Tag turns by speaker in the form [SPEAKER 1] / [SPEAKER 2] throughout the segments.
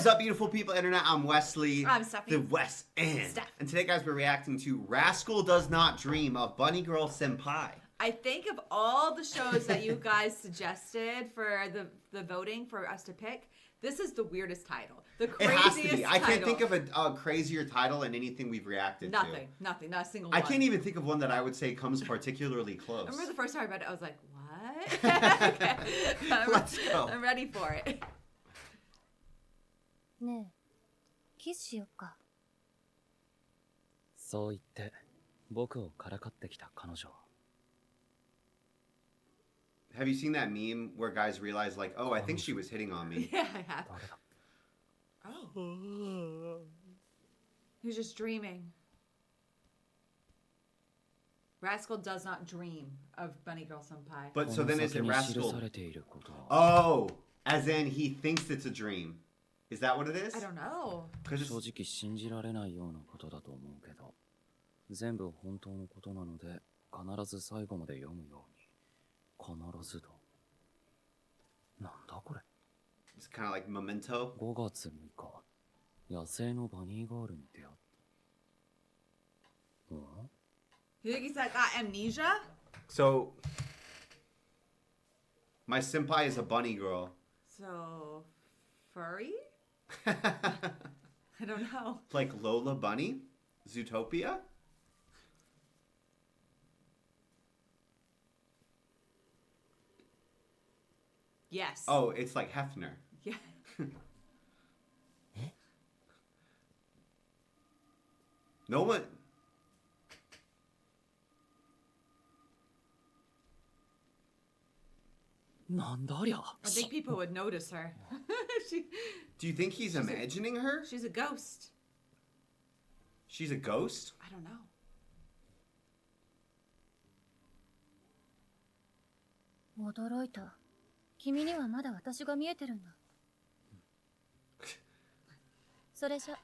[SPEAKER 1] What is up, beautiful people internet? I'm Wesley.
[SPEAKER 2] I'm Steph.
[SPEAKER 1] The West End.
[SPEAKER 2] Steph.
[SPEAKER 1] And today, guys, we're reacting to Rascal Does Not Dream of Bunny Girl Senpai.
[SPEAKER 2] I think of all the shows that you guys suggested for the voting for us to pick, this is the weirdest title. The craziest
[SPEAKER 1] It has to be.
[SPEAKER 2] title.
[SPEAKER 1] I can't think of a crazier title in anything we've reacted to.
[SPEAKER 2] Nothing, not a single one.
[SPEAKER 1] I can't even think of one that I would say comes particularly close.
[SPEAKER 2] I remember the first time I read it, I was like, what? Okay.
[SPEAKER 1] Let's go.
[SPEAKER 2] I'm ready for it.
[SPEAKER 3] ねえ、キスしよっか。
[SPEAKER 4] そう言って僕をからかってきた彼女。
[SPEAKER 1] Have you seen that meme where guys realize, like, oh, I think she was hitting on me?
[SPEAKER 2] Yeah, I have. Oh. He was just dreaming. Rascal does not dream of Bunny Girl Senpai.
[SPEAKER 1] But so then is it Rascal? Oh, as in he thinks it's a dream. Is that what it is?
[SPEAKER 2] I don't know.
[SPEAKER 4] 正直信じられないようなことだと思うけど、全部本当のことなので必ず最後まで読むように。必ずと。なんだこれ。
[SPEAKER 1] It's kind of like Memento.
[SPEAKER 4] 5月6日、野生のバニーガールに出会った。
[SPEAKER 2] You think he's like got amnesia?
[SPEAKER 1] So, my senpai is a bunny girl.
[SPEAKER 2] So, furry? I don't know.
[SPEAKER 1] Like Lola Bunny? Zootopia?
[SPEAKER 2] Yes.
[SPEAKER 1] Oh, it's like Hefner.
[SPEAKER 2] Yeah.
[SPEAKER 1] No one...
[SPEAKER 2] I think people would notice her.
[SPEAKER 1] Do you think he's imagining her?
[SPEAKER 2] She's a ghost.
[SPEAKER 1] She's a ghost?
[SPEAKER 2] I don't know.
[SPEAKER 3] 驚いた。君にはまだ私が見えてるんだ。それじゃ。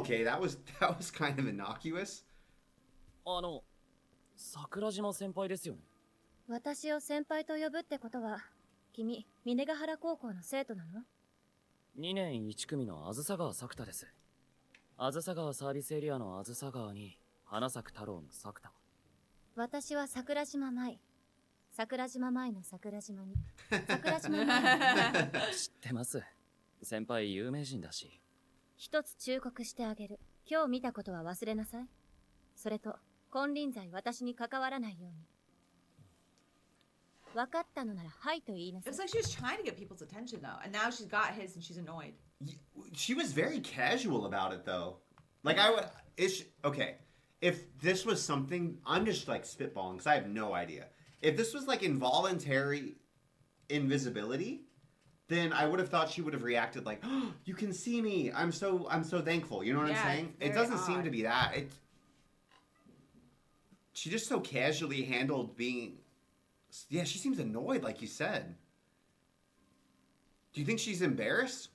[SPEAKER 1] Okay, that was kind of innocuous.
[SPEAKER 4] 桜島先輩ですよね。
[SPEAKER 3] 私を先輩と呼ぶってことは、君、峰ヶ原高校の生徒なの
[SPEAKER 4] ?2 年1組のあずさ川作田です。あずさ川サービスエリアのあずさ川に、花咲太郎の作田。
[SPEAKER 3] 私は桜島舞。桜島舞の桜島に。桜島舞。
[SPEAKER 4] 知ってます。先輩有名人だし。
[SPEAKER 3] 一つ忠告してあげる。今日見たことは忘れなさい。それと、金輪際私に関わらないように。分かったのならはいと言いなさい。
[SPEAKER 2] It's like she was trying to get people's attention though, and now she's got his and she's annoyed.
[SPEAKER 1] She was very casual about it though. Like okay, if this was something, I'm just like spitballing because I have no idea. If this was like involuntary invisibility, then I would have thought she would have reacted like, oh, you can see me. I'm so thankful. You know what I'm saying? It doesn't seem to be that. She just so casually handled being. Yeah, she seems annoyed, like you said. Do you think she's embarrassed?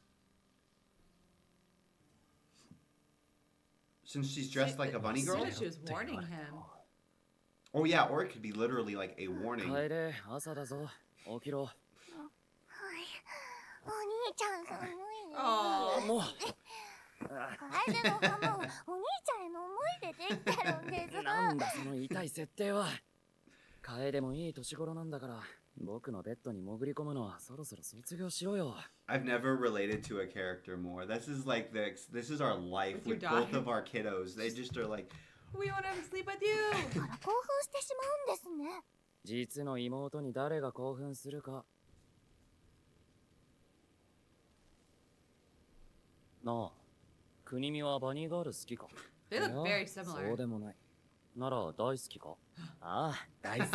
[SPEAKER 1] Since she's dressed like a bunny girl?
[SPEAKER 2] She was warning him.
[SPEAKER 1] Oh yeah, or it could be literally like a warning.
[SPEAKER 4] 楓、朝だぞ。起きろ。
[SPEAKER 3] はい。お兄ちゃん寒いね。
[SPEAKER 4] もう。
[SPEAKER 3] 楓のハム、お兄ちゃんへの思いでできてるんです。
[SPEAKER 4] なんだその痛い設定は。楓もいい年頃なんだから、僕のベッドに潜り込むのはそろそろ卒業しろよ。
[SPEAKER 1] I've never related to a character more. This is like this is our life with both of our kiddos. They just are like,
[SPEAKER 2] we want to sleep with you.
[SPEAKER 3] から興奮してしまうんですね。
[SPEAKER 4] 実の妹に誰が興奮するか。なあ、国見はバニーガール好きか。
[SPEAKER 2] They look very similar.
[SPEAKER 4] そうでもない。なら大好きか。ああ、大好き。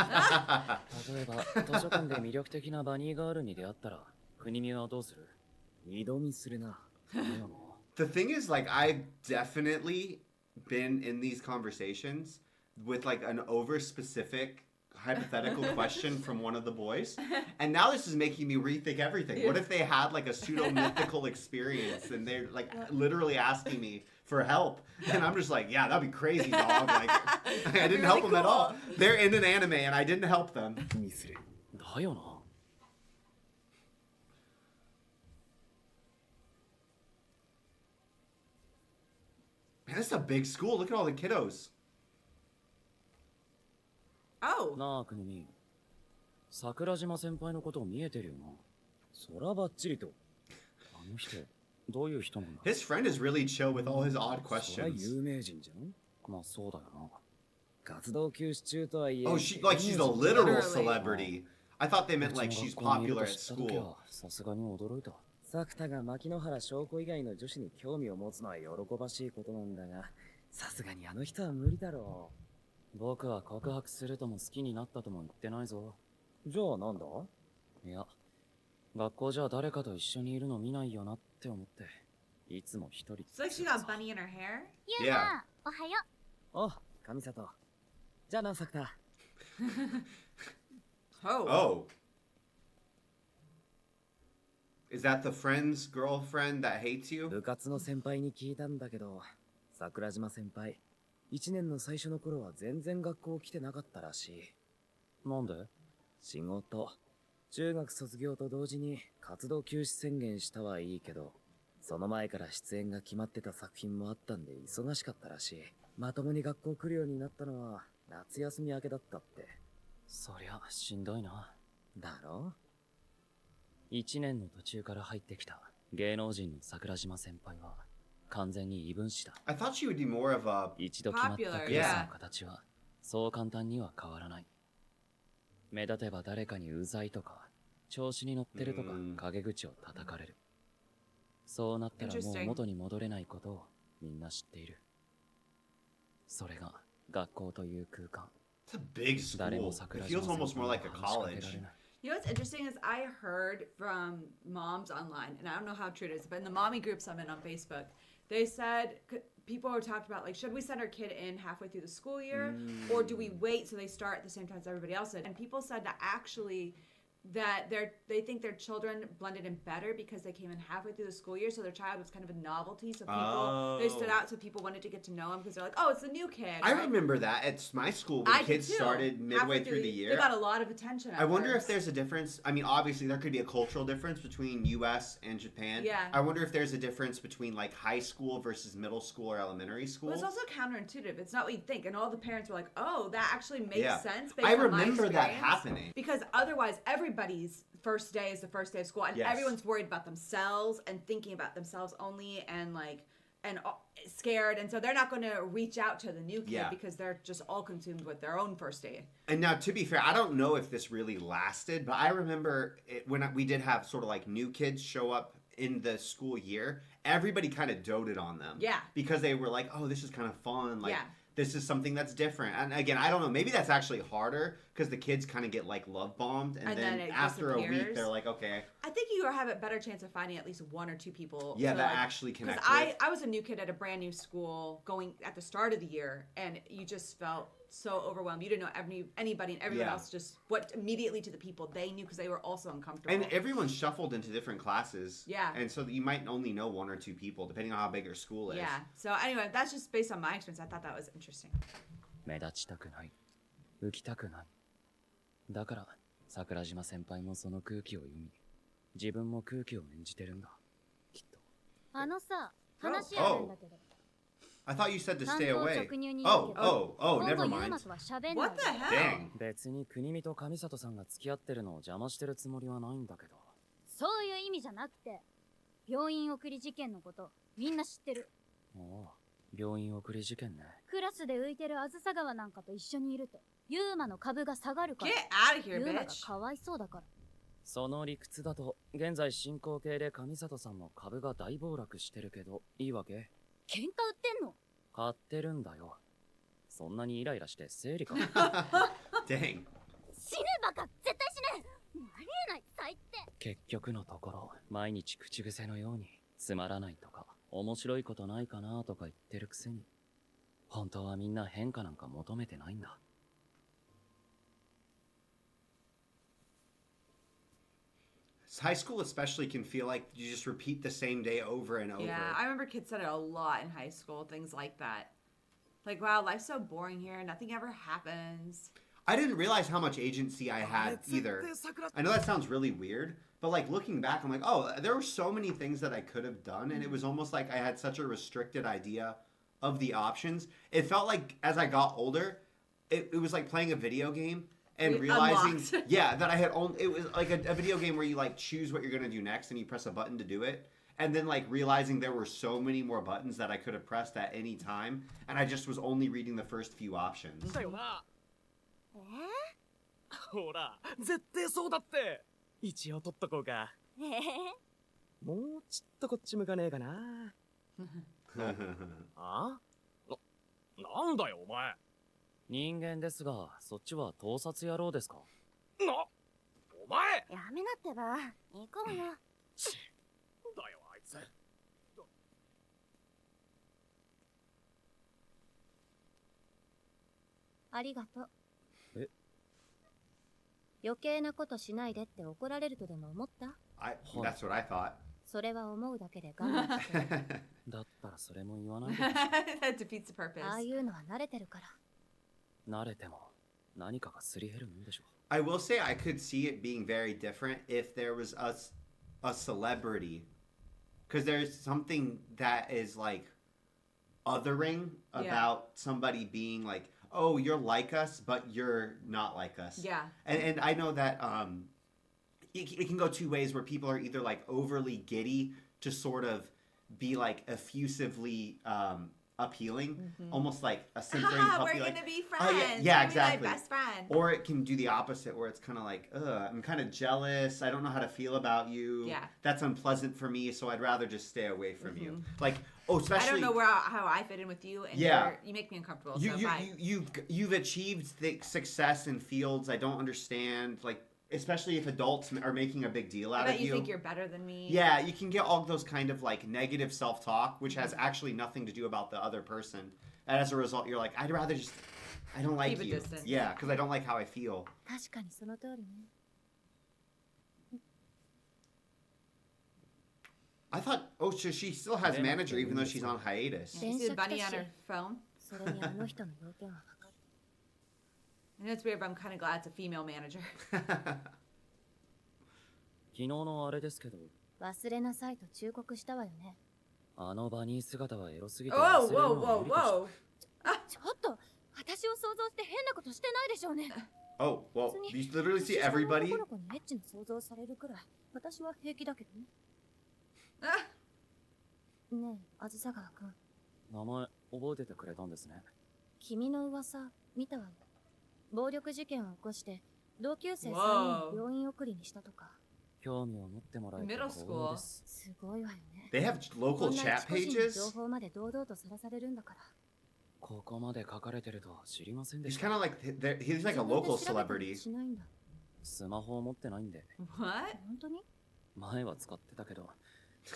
[SPEAKER 4] 例えば図書館で魅力的なバニーガールに出会ったら、国見はどうする？二度見するな。
[SPEAKER 1] The thing is, like, I've definitely been in these conversations with like an over specific hypothetical question from one of the boys, and now this is making me rethink everything. What if they had like a pseudo mythical experience and they're like literally asking me for help, and I'm just like, yeah, that'd be crazy, dog. Like, I didn't help them at all. They're in an anime and I didn't help them.
[SPEAKER 4] だよな。
[SPEAKER 1] Man, this is a big school. Look at all the kiddos.
[SPEAKER 2] Oh.
[SPEAKER 4] なあ、くにみ。桜島先輩のこと見えてるよな。そらばっちりと。あの人、どういう人なんだ？
[SPEAKER 1] His friend is really chill with all his odd
[SPEAKER 4] そら
[SPEAKER 1] questions.
[SPEAKER 4] 有名人じゃん？まあそうだよな。活動休止中とはいえ。
[SPEAKER 1] Oh, like she's a literal celebrity. I thought they meant like she's popular at
[SPEAKER 4] うちの学校にいると知った時
[SPEAKER 1] school.
[SPEAKER 4] はさすがに驚いた。
[SPEAKER 5] 作田が牧之原翔子以外の女子に興味を持つのは喜ばしいことなんだが、さすがにあの人は無理だろ
[SPEAKER 4] 僕は告白するとも好きになったとも言ってないぞ。
[SPEAKER 5] う。じゃあなんだ？
[SPEAKER 4] いや、学校じゃ誰かと一緒にいるの見ないよなって思って、いつも一人。
[SPEAKER 2] It's like she got bunny in her hair.
[SPEAKER 3] ユーマ、おはよ
[SPEAKER 5] お、上里。じゃあな、作田。
[SPEAKER 2] Oh.
[SPEAKER 1] Oh. Is that the friend's girlfriend that hates you?
[SPEAKER 5] 部活の先輩に聞いたんだけど、桜島先輩、1年の最初の頃は全然学校来てなかったらしい。
[SPEAKER 4] なんで？
[SPEAKER 5] 仕事、中学卒業と同時に活動休止宣言したはいいけど、その前から出演が決まってた作品もあったんで忙しかったらしい。まともに学校来るようになったのは夏休み明けだったって。
[SPEAKER 4] そりゃしんどいな。
[SPEAKER 5] だろ
[SPEAKER 4] 1年の途中から入ってきた芸能人の桜島先輩は完全に異分子だ。
[SPEAKER 1] I thought she would be more of a.
[SPEAKER 4] 一度決まった
[SPEAKER 2] Popular,
[SPEAKER 4] クラスの形はそう簡単には変わらない。目立てば誰かにうざいとか調子に乗ってるとか陰口を叩かれる。そうなったらもう
[SPEAKER 2] Interesting.
[SPEAKER 4] 元に戻れないことをみんな知っている。それが学校という空間。
[SPEAKER 1] It's a big
[SPEAKER 4] 誰も
[SPEAKER 1] school.
[SPEAKER 4] 桜
[SPEAKER 1] It
[SPEAKER 4] 島
[SPEAKER 1] feels
[SPEAKER 4] 先
[SPEAKER 1] almost
[SPEAKER 4] 輩
[SPEAKER 1] more
[SPEAKER 4] に
[SPEAKER 1] like a
[SPEAKER 4] 話しかけら
[SPEAKER 1] college.
[SPEAKER 4] れない。
[SPEAKER 2] You know what's interesting is I heard from moms online, and I don't know how true it is, but in the mommy groups I'm in on Facebook, they said people were talking about like, should we send our kid in halfway through the school year, or do we wait so they start at the same time as everybody else did? And people said that actually that they think their children blended in better because they came in halfway through the school year, so their child was kind of a novelty. So people they stood out, so people wanted to get to know him because they're like, oh, it's a new kid.
[SPEAKER 1] I
[SPEAKER 2] right?
[SPEAKER 1] remember that at my school when
[SPEAKER 2] I did
[SPEAKER 1] kids
[SPEAKER 2] too.
[SPEAKER 1] started midway
[SPEAKER 2] Halfway
[SPEAKER 1] through the year.
[SPEAKER 2] They got a lot of attention.
[SPEAKER 1] I wonder if
[SPEAKER 2] first.
[SPEAKER 1] there's a difference. I mean, obviously, there could be a cultural difference between U.S. and Japan.
[SPEAKER 2] Yeah.
[SPEAKER 1] I wonder if there's a difference between like high school versus middle school or elementary school.
[SPEAKER 2] Well, it's also counterintuitive. It's not what you think. And all the parents were like, oh, that actually makes
[SPEAKER 1] Yeah.
[SPEAKER 2] sense. Based
[SPEAKER 1] I
[SPEAKER 2] on my
[SPEAKER 1] remember that
[SPEAKER 2] experience.
[SPEAKER 1] happening.
[SPEAKER 2] Because otherwise, everybody's first day is the first day of school. And
[SPEAKER 1] Yes.
[SPEAKER 2] everyone's worried about themselves and thinking about themselves only and scared. And so they're not going to reach out to the new kid
[SPEAKER 1] Yeah.
[SPEAKER 2] because they're just all consumed with their own first day.
[SPEAKER 1] And now, to be fair, I don't know if this really lasted, but I remember when we did have sort of like new kids show up in the school year, everybody kind of doted on them.
[SPEAKER 2] Yeah.
[SPEAKER 1] Because they were like, oh, this is kind of fun. Like,
[SPEAKER 2] Yeah.
[SPEAKER 1] this is something that's different. And again, I don't know. Maybe that's actually harder because the kids kind of get like love bombed. And then
[SPEAKER 2] it
[SPEAKER 1] after a week,
[SPEAKER 2] disappears.
[SPEAKER 1] they're like, okay.
[SPEAKER 2] I think you have a better chance of finding at least one or two people.
[SPEAKER 1] Yeah,
[SPEAKER 2] to,
[SPEAKER 1] that
[SPEAKER 2] like,
[SPEAKER 1] actually
[SPEAKER 2] Because
[SPEAKER 1] connect with.
[SPEAKER 2] I was a new kid at a brand new school going at the start of the year, and you just felt so overwhelmed. You didn't know anybody, and everyone
[SPEAKER 1] Yeah.
[SPEAKER 2] else just went immediately to the people they knew because they were also uncomfortable.
[SPEAKER 1] And everyone's shuffled into different classes.
[SPEAKER 2] Yeah.
[SPEAKER 1] And so you might only know one or two people, depending on how big your school is.
[SPEAKER 2] yeah. So anyway, that's just based on my experience. I thought that was interesting.
[SPEAKER 4] 目立ちたくない。浮きたくない。だから、桜島先輩もその空気を読み、自分も空気を演じてるんだ。きっと。
[SPEAKER 3] あのさ、話あるんだけど。
[SPEAKER 1] I thought you said to
[SPEAKER 3] 単
[SPEAKER 1] stay
[SPEAKER 3] 刀
[SPEAKER 1] away.
[SPEAKER 3] 直入に言うけど、
[SPEAKER 1] Oh,
[SPEAKER 3] 今
[SPEAKER 1] never
[SPEAKER 3] 後ユー
[SPEAKER 1] mind.
[SPEAKER 3] マとは喋んない
[SPEAKER 2] What the hell?
[SPEAKER 1] Dang.
[SPEAKER 4] 別に国見と上里さんが付き合ってるのを邪魔してるつもりはないんだけど。
[SPEAKER 3] そういう意味じゃなくて、病院送り事件のことみんな知ってる。
[SPEAKER 4] おう、病院送り事件ね。
[SPEAKER 3] クラスで浮いてるあずさ川なんかと一緒にいるとユーマの株が下がるか
[SPEAKER 2] Get
[SPEAKER 3] ら
[SPEAKER 2] out of
[SPEAKER 3] ユ
[SPEAKER 2] here,
[SPEAKER 3] ーマが
[SPEAKER 2] bitch.
[SPEAKER 3] かわいそうだから。
[SPEAKER 4] その理屈だと、現在進行形で上里さんの株が大暴落してるけど、いいわけ？
[SPEAKER 3] 喧嘩売ってんの？
[SPEAKER 4] 買ってるんだよ。そんなにイライラして生理か。
[SPEAKER 1] Dang.
[SPEAKER 3] 死ねバカ絶対死ねありえない最低。
[SPEAKER 4] 結局のところ、毎日口癖のように、つまらないとか、面白いことないかなとか言ってるくせに、本当はみんな変化なんか求めてないんだ。
[SPEAKER 1] High school especially can feel like you just repeat the same day over and over.
[SPEAKER 2] Yeah, I remember kids said it a lot in high school, things like that. Like, wow, life's so boring here. Nothing ever happens.
[SPEAKER 1] I didn't realize how much agency I had either. I know that sounds really weird, but like looking back, I'm like, oh, there were so many things that I could have done, and it was almost like I had such a restricted idea of the options, it felt like as I got older, it was like playing a video game and realizing, yeah, that I had only, it was like a video game where you like choose what you're going to do next and you press a button to do it. And then like realizing there were so many more buttons that I could have pressed at any time. And I just was only reading the first few options.
[SPEAKER 5] だよな。ほら、絶対そうだって。一応取っとこうか。もうちょっとこっち向かねえかな。あ？なんだよお前。
[SPEAKER 4] 人間ですが、そっちは盗撮野郎ですか？
[SPEAKER 5] お前。
[SPEAKER 3] やめなってば。行こうよ。
[SPEAKER 5] だよあいつ。
[SPEAKER 3] ありがとう。
[SPEAKER 4] え？
[SPEAKER 3] 余計なことしないでって怒られるとでも思った？
[SPEAKER 1] That's what I thought.
[SPEAKER 3] それは思うだけで我慢してる。
[SPEAKER 4] だったらそれも言わないでほしい。
[SPEAKER 2] That defeats the purpose.
[SPEAKER 3] ああいうのは慣れてるから。
[SPEAKER 4] 慣れても何かがすり減るもんでしょう。
[SPEAKER 1] I will say I could see it being very different if there was a celebrity. Because there's something that is like othering about somebody being like, oh, you're like us, but you're not like us.
[SPEAKER 2] Yeah.
[SPEAKER 1] And I know that it can go two ways where people are either like overly giddy to sort of be like effusively appealing, almost like a simpering puppy.
[SPEAKER 2] We're
[SPEAKER 1] like,
[SPEAKER 2] gonna be
[SPEAKER 1] oh,
[SPEAKER 2] friends.
[SPEAKER 1] yeah,
[SPEAKER 2] You're
[SPEAKER 1] exactly.
[SPEAKER 2] my best friend.
[SPEAKER 1] Or it can do the opposite where it's kind of like, I'm kind of jealous. I don't know how to feel about you.
[SPEAKER 2] Yeah.
[SPEAKER 1] That's unpleasant for me, so I'd rather just stay away from you. Like, especially...
[SPEAKER 2] I don't know how I fit in with you, and you make me uncomfortable, so bye.
[SPEAKER 1] You've achieved success in fields I don't understand, like, especially if adults are making a big deal out of you.
[SPEAKER 2] You think you're better than me.
[SPEAKER 1] Yeah, you can get all those kind of, like, negative self-talk, which has actually nothing to do about the other person. And as a result, you're like, I'd rather just... I don't like
[SPEAKER 2] Keep a
[SPEAKER 1] you.
[SPEAKER 2] distance.
[SPEAKER 1] Yeah, because I don't like how I feel.
[SPEAKER 3] 確かにその通りね。
[SPEAKER 1] I thought, so she still has manager even though she's on hiatus.
[SPEAKER 2] You see the bunny on her phone?
[SPEAKER 3] それにあの人の要件はわかる。
[SPEAKER 2] I know it's weird, but I'm kind of glad it's a female manager.
[SPEAKER 4] 昨日のあれですけど、
[SPEAKER 3] 忘れなさいと忠告したわよね。
[SPEAKER 4] あのバニー姿はエロすぎて
[SPEAKER 2] Whoa,
[SPEAKER 4] 忘れる
[SPEAKER 2] whoa,
[SPEAKER 4] のは無
[SPEAKER 2] whoa,
[SPEAKER 4] 理でした。
[SPEAKER 2] whoa.
[SPEAKER 3] ちょっと私を想像して変なことしてないでしょうね。
[SPEAKER 1] Oh, well, you literally see
[SPEAKER 3] 年下の
[SPEAKER 1] everybody?
[SPEAKER 3] 男の子にエッチな想像されるくらい私は平気だけどね。
[SPEAKER 2] Ah,
[SPEAKER 3] ねえ、あずさ川くん。
[SPEAKER 4] 名前覚えててくれたんですね。
[SPEAKER 3] 君の噂見たわよ。暴力事件を起こして同級生3
[SPEAKER 2] Whoa.
[SPEAKER 3] 人を病院送りにしたとか。
[SPEAKER 4] 興味を持ってもらえて
[SPEAKER 2] Middle
[SPEAKER 4] 光
[SPEAKER 2] school.
[SPEAKER 4] 栄です。
[SPEAKER 3] すごいわよね。
[SPEAKER 1] They have
[SPEAKER 3] こ
[SPEAKER 1] local
[SPEAKER 3] んな
[SPEAKER 1] chat
[SPEAKER 3] 一個人の
[SPEAKER 1] pages?
[SPEAKER 3] 情報まで堂々とさらされるんだから。
[SPEAKER 4] ここまで書かれてるとは知りませんで
[SPEAKER 1] He's
[SPEAKER 4] し
[SPEAKER 1] kind
[SPEAKER 4] た。
[SPEAKER 1] of like, he's like a
[SPEAKER 3] 自分で
[SPEAKER 1] local
[SPEAKER 3] 調べたり
[SPEAKER 1] celebrity.
[SPEAKER 3] しないんだ。
[SPEAKER 4] スマホを持ってないんで、
[SPEAKER 2] what?
[SPEAKER 3] 本当に？
[SPEAKER 4] 前は使ってたけど、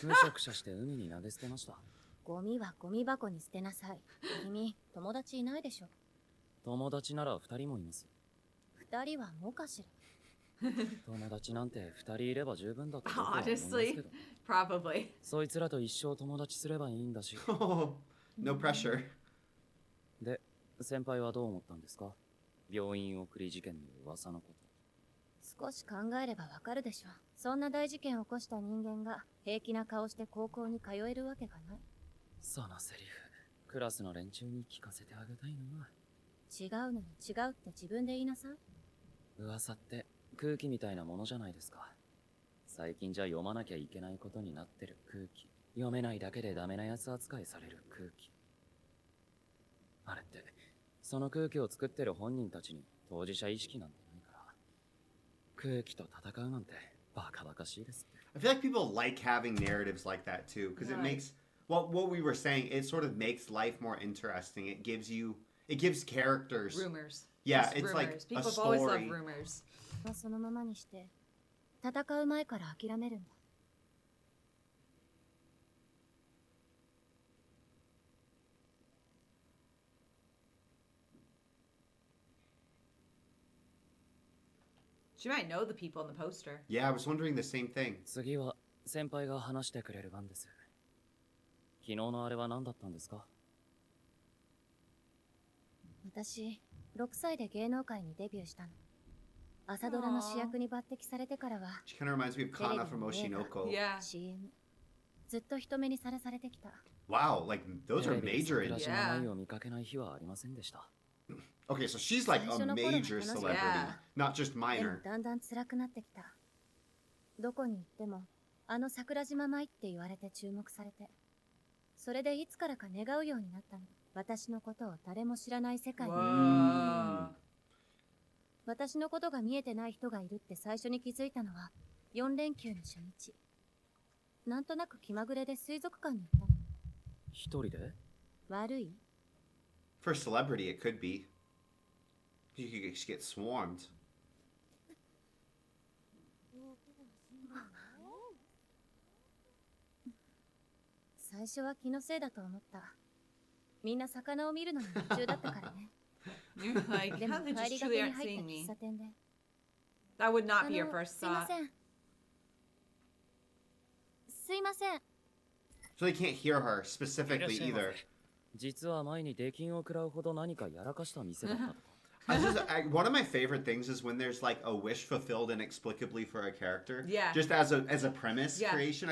[SPEAKER 4] むしゃくしゃして海に投げ捨てました。
[SPEAKER 3] ゴミはゴミ箱に捨てなさい。君、友達いないでしょ。
[SPEAKER 4] 友達なら2人もいます。
[SPEAKER 3] 二人はもうかしら。
[SPEAKER 4] 友達なんて2人いれば十分だと僕は思いますけ
[SPEAKER 2] Honestly,
[SPEAKER 4] ど、
[SPEAKER 2] probably.
[SPEAKER 4] そいつらと一生友達すればいいんだし。
[SPEAKER 1] No pressure.
[SPEAKER 4] で、先輩はどう思ったんですか？病院送り事件の噂のこと。
[SPEAKER 3] 少し考えればわかるでしょ。そんな大事件を起こした人間が平気な顔して高校に通えるわけがない。
[SPEAKER 4] そのセリフ、クラスの連中に聞かせてあげたいな。
[SPEAKER 3] 違うのに違うって自分で言いなさい。
[SPEAKER 4] 噂って空気みたいなものじゃないですか。最近じゃ読まなきゃいけないことになってる空気。読めないだけでダメなやつ扱いされる空気。あれって、その空気を作ってる本人たちに当事者意識なんてないから、空気と戦うなんてバカバカしいですって。
[SPEAKER 1] I feel like people like having narratives like that too, because it
[SPEAKER 2] Right.
[SPEAKER 1] makes, well, what we were saying, it sort of makes life more interesting. It gives characters.
[SPEAKER 2] Rumors.
[SPEAKER 1] Yeah,
[SPEAKER 2] Just
[SPEAKER 1] it's like
[SPEAKER 2] rumors.
[SPEAKER 1] a
[SPEAKER 2] People have always loved
[SPEAKER 1] story.
[SPEAKER 2] rumors.
[SPEAKER 3] そのままにして戦う前から諦めるんだ。
[SPEAKER 2] She might know the people in the poster.
[SPEAKER 1] Yeah, I was wondering the same thing.
[SPEAKER 4] 次は先輩が話してくれる番です。昨日のあれは何だったんですか？
[SPEAKER 3] 私、6歳で芸能界にデビューしたの。朝ドラの主役に抜擢されてからは
[SPEAKER 1] She kind of reminds me of
[SPEAKER 3] テレビ
[SPEAKER 1] Kana from
[SPEAKER 3] の映画
[SPEAKER 1] Oshinoko.
[SPEAKER 2] Yeah.
[SPEAKER 3] CM、ずっと人目にさらされてきた。
[SPEAKER 1] Wow, like those
[SPEAKER 4] テ
[SPEAKER 1] are
[SPEAKER 4] レビで
[SPEAKER 1] major.
[SPEAKER 4] 桜島舞を見かけない日はありませんでした。
[SPEAKER 1] Okay, so she's like a major celebrity,
[SPEAKER 2] Yeah.
[SPEAKER 1] not just
[SPEAKER 3] でも
[SPEAKER 1] minor.
[SPEAKER 3] だんだん辛くなってきた。どこに行ってもあの桜島舞って言われて注目されて、それでいつからか願うようになったの。私のことを誰も知らない世界に。
[SPEAKER 2] Whoa.
[SPEAKER 3] 私のことが見えてない人がいるって最初に気づいたのは4連休の初日。なんとなく気まぐれで水族館に行ったの。
[SPEAKER 4] 一人で？
[SPEAKER 3] 悪い？
[SPEAKER 1] For celebrity, it could be. You could just get swarmed.
[SPEAKER 3] 最初は気のせいだと思った。みんな魚を見るのに夢中だったからね。
[SPEAKER 2] You're like,
[SPEAKER 3] でも
[SPEAKER 2] how they
[SPEAKER 3] 帰り
[SPEAKER 2] just
[SPEAKER 3] が
[SPEAKER 2] truly
[SPEAKER 3] けに
[SPEAKER 2] aren't
[SPEAKER 3] 入った
[SPEAKER 2] seeing
[SPEAKER 3] 喫
[SPEAKER 2] me.
[SPEAKER 3] 茶店で。
[SPEAKER 2] That would
[SPEAKER 3] あ
[SPEAKER 2] not be your
[SPEAKER 3] の、
[SPEAKER 2] first
[SPEAKER 3] すいま
[SPEAKER 2] thought.
[SPEAKER 3] せん。すいません。
[SPEAKER 1] So they can't hear her specifically
[SPEAKER 4] いらっしゃいませ。
[SPEAKER 1] either.
[SPEAKER 4] 実は前に出禁を食らうほど何かやらかした店だったとか。
[SPEAKER 1] One of my favorite things is when there's like a wish fulfilled inexplicably for a character.
[SPEAKER 2] Yeah.
[SPEAKER 1] Just as a premise
[SPEAKER 2] Yeah.
[SPEAKER 1] creation.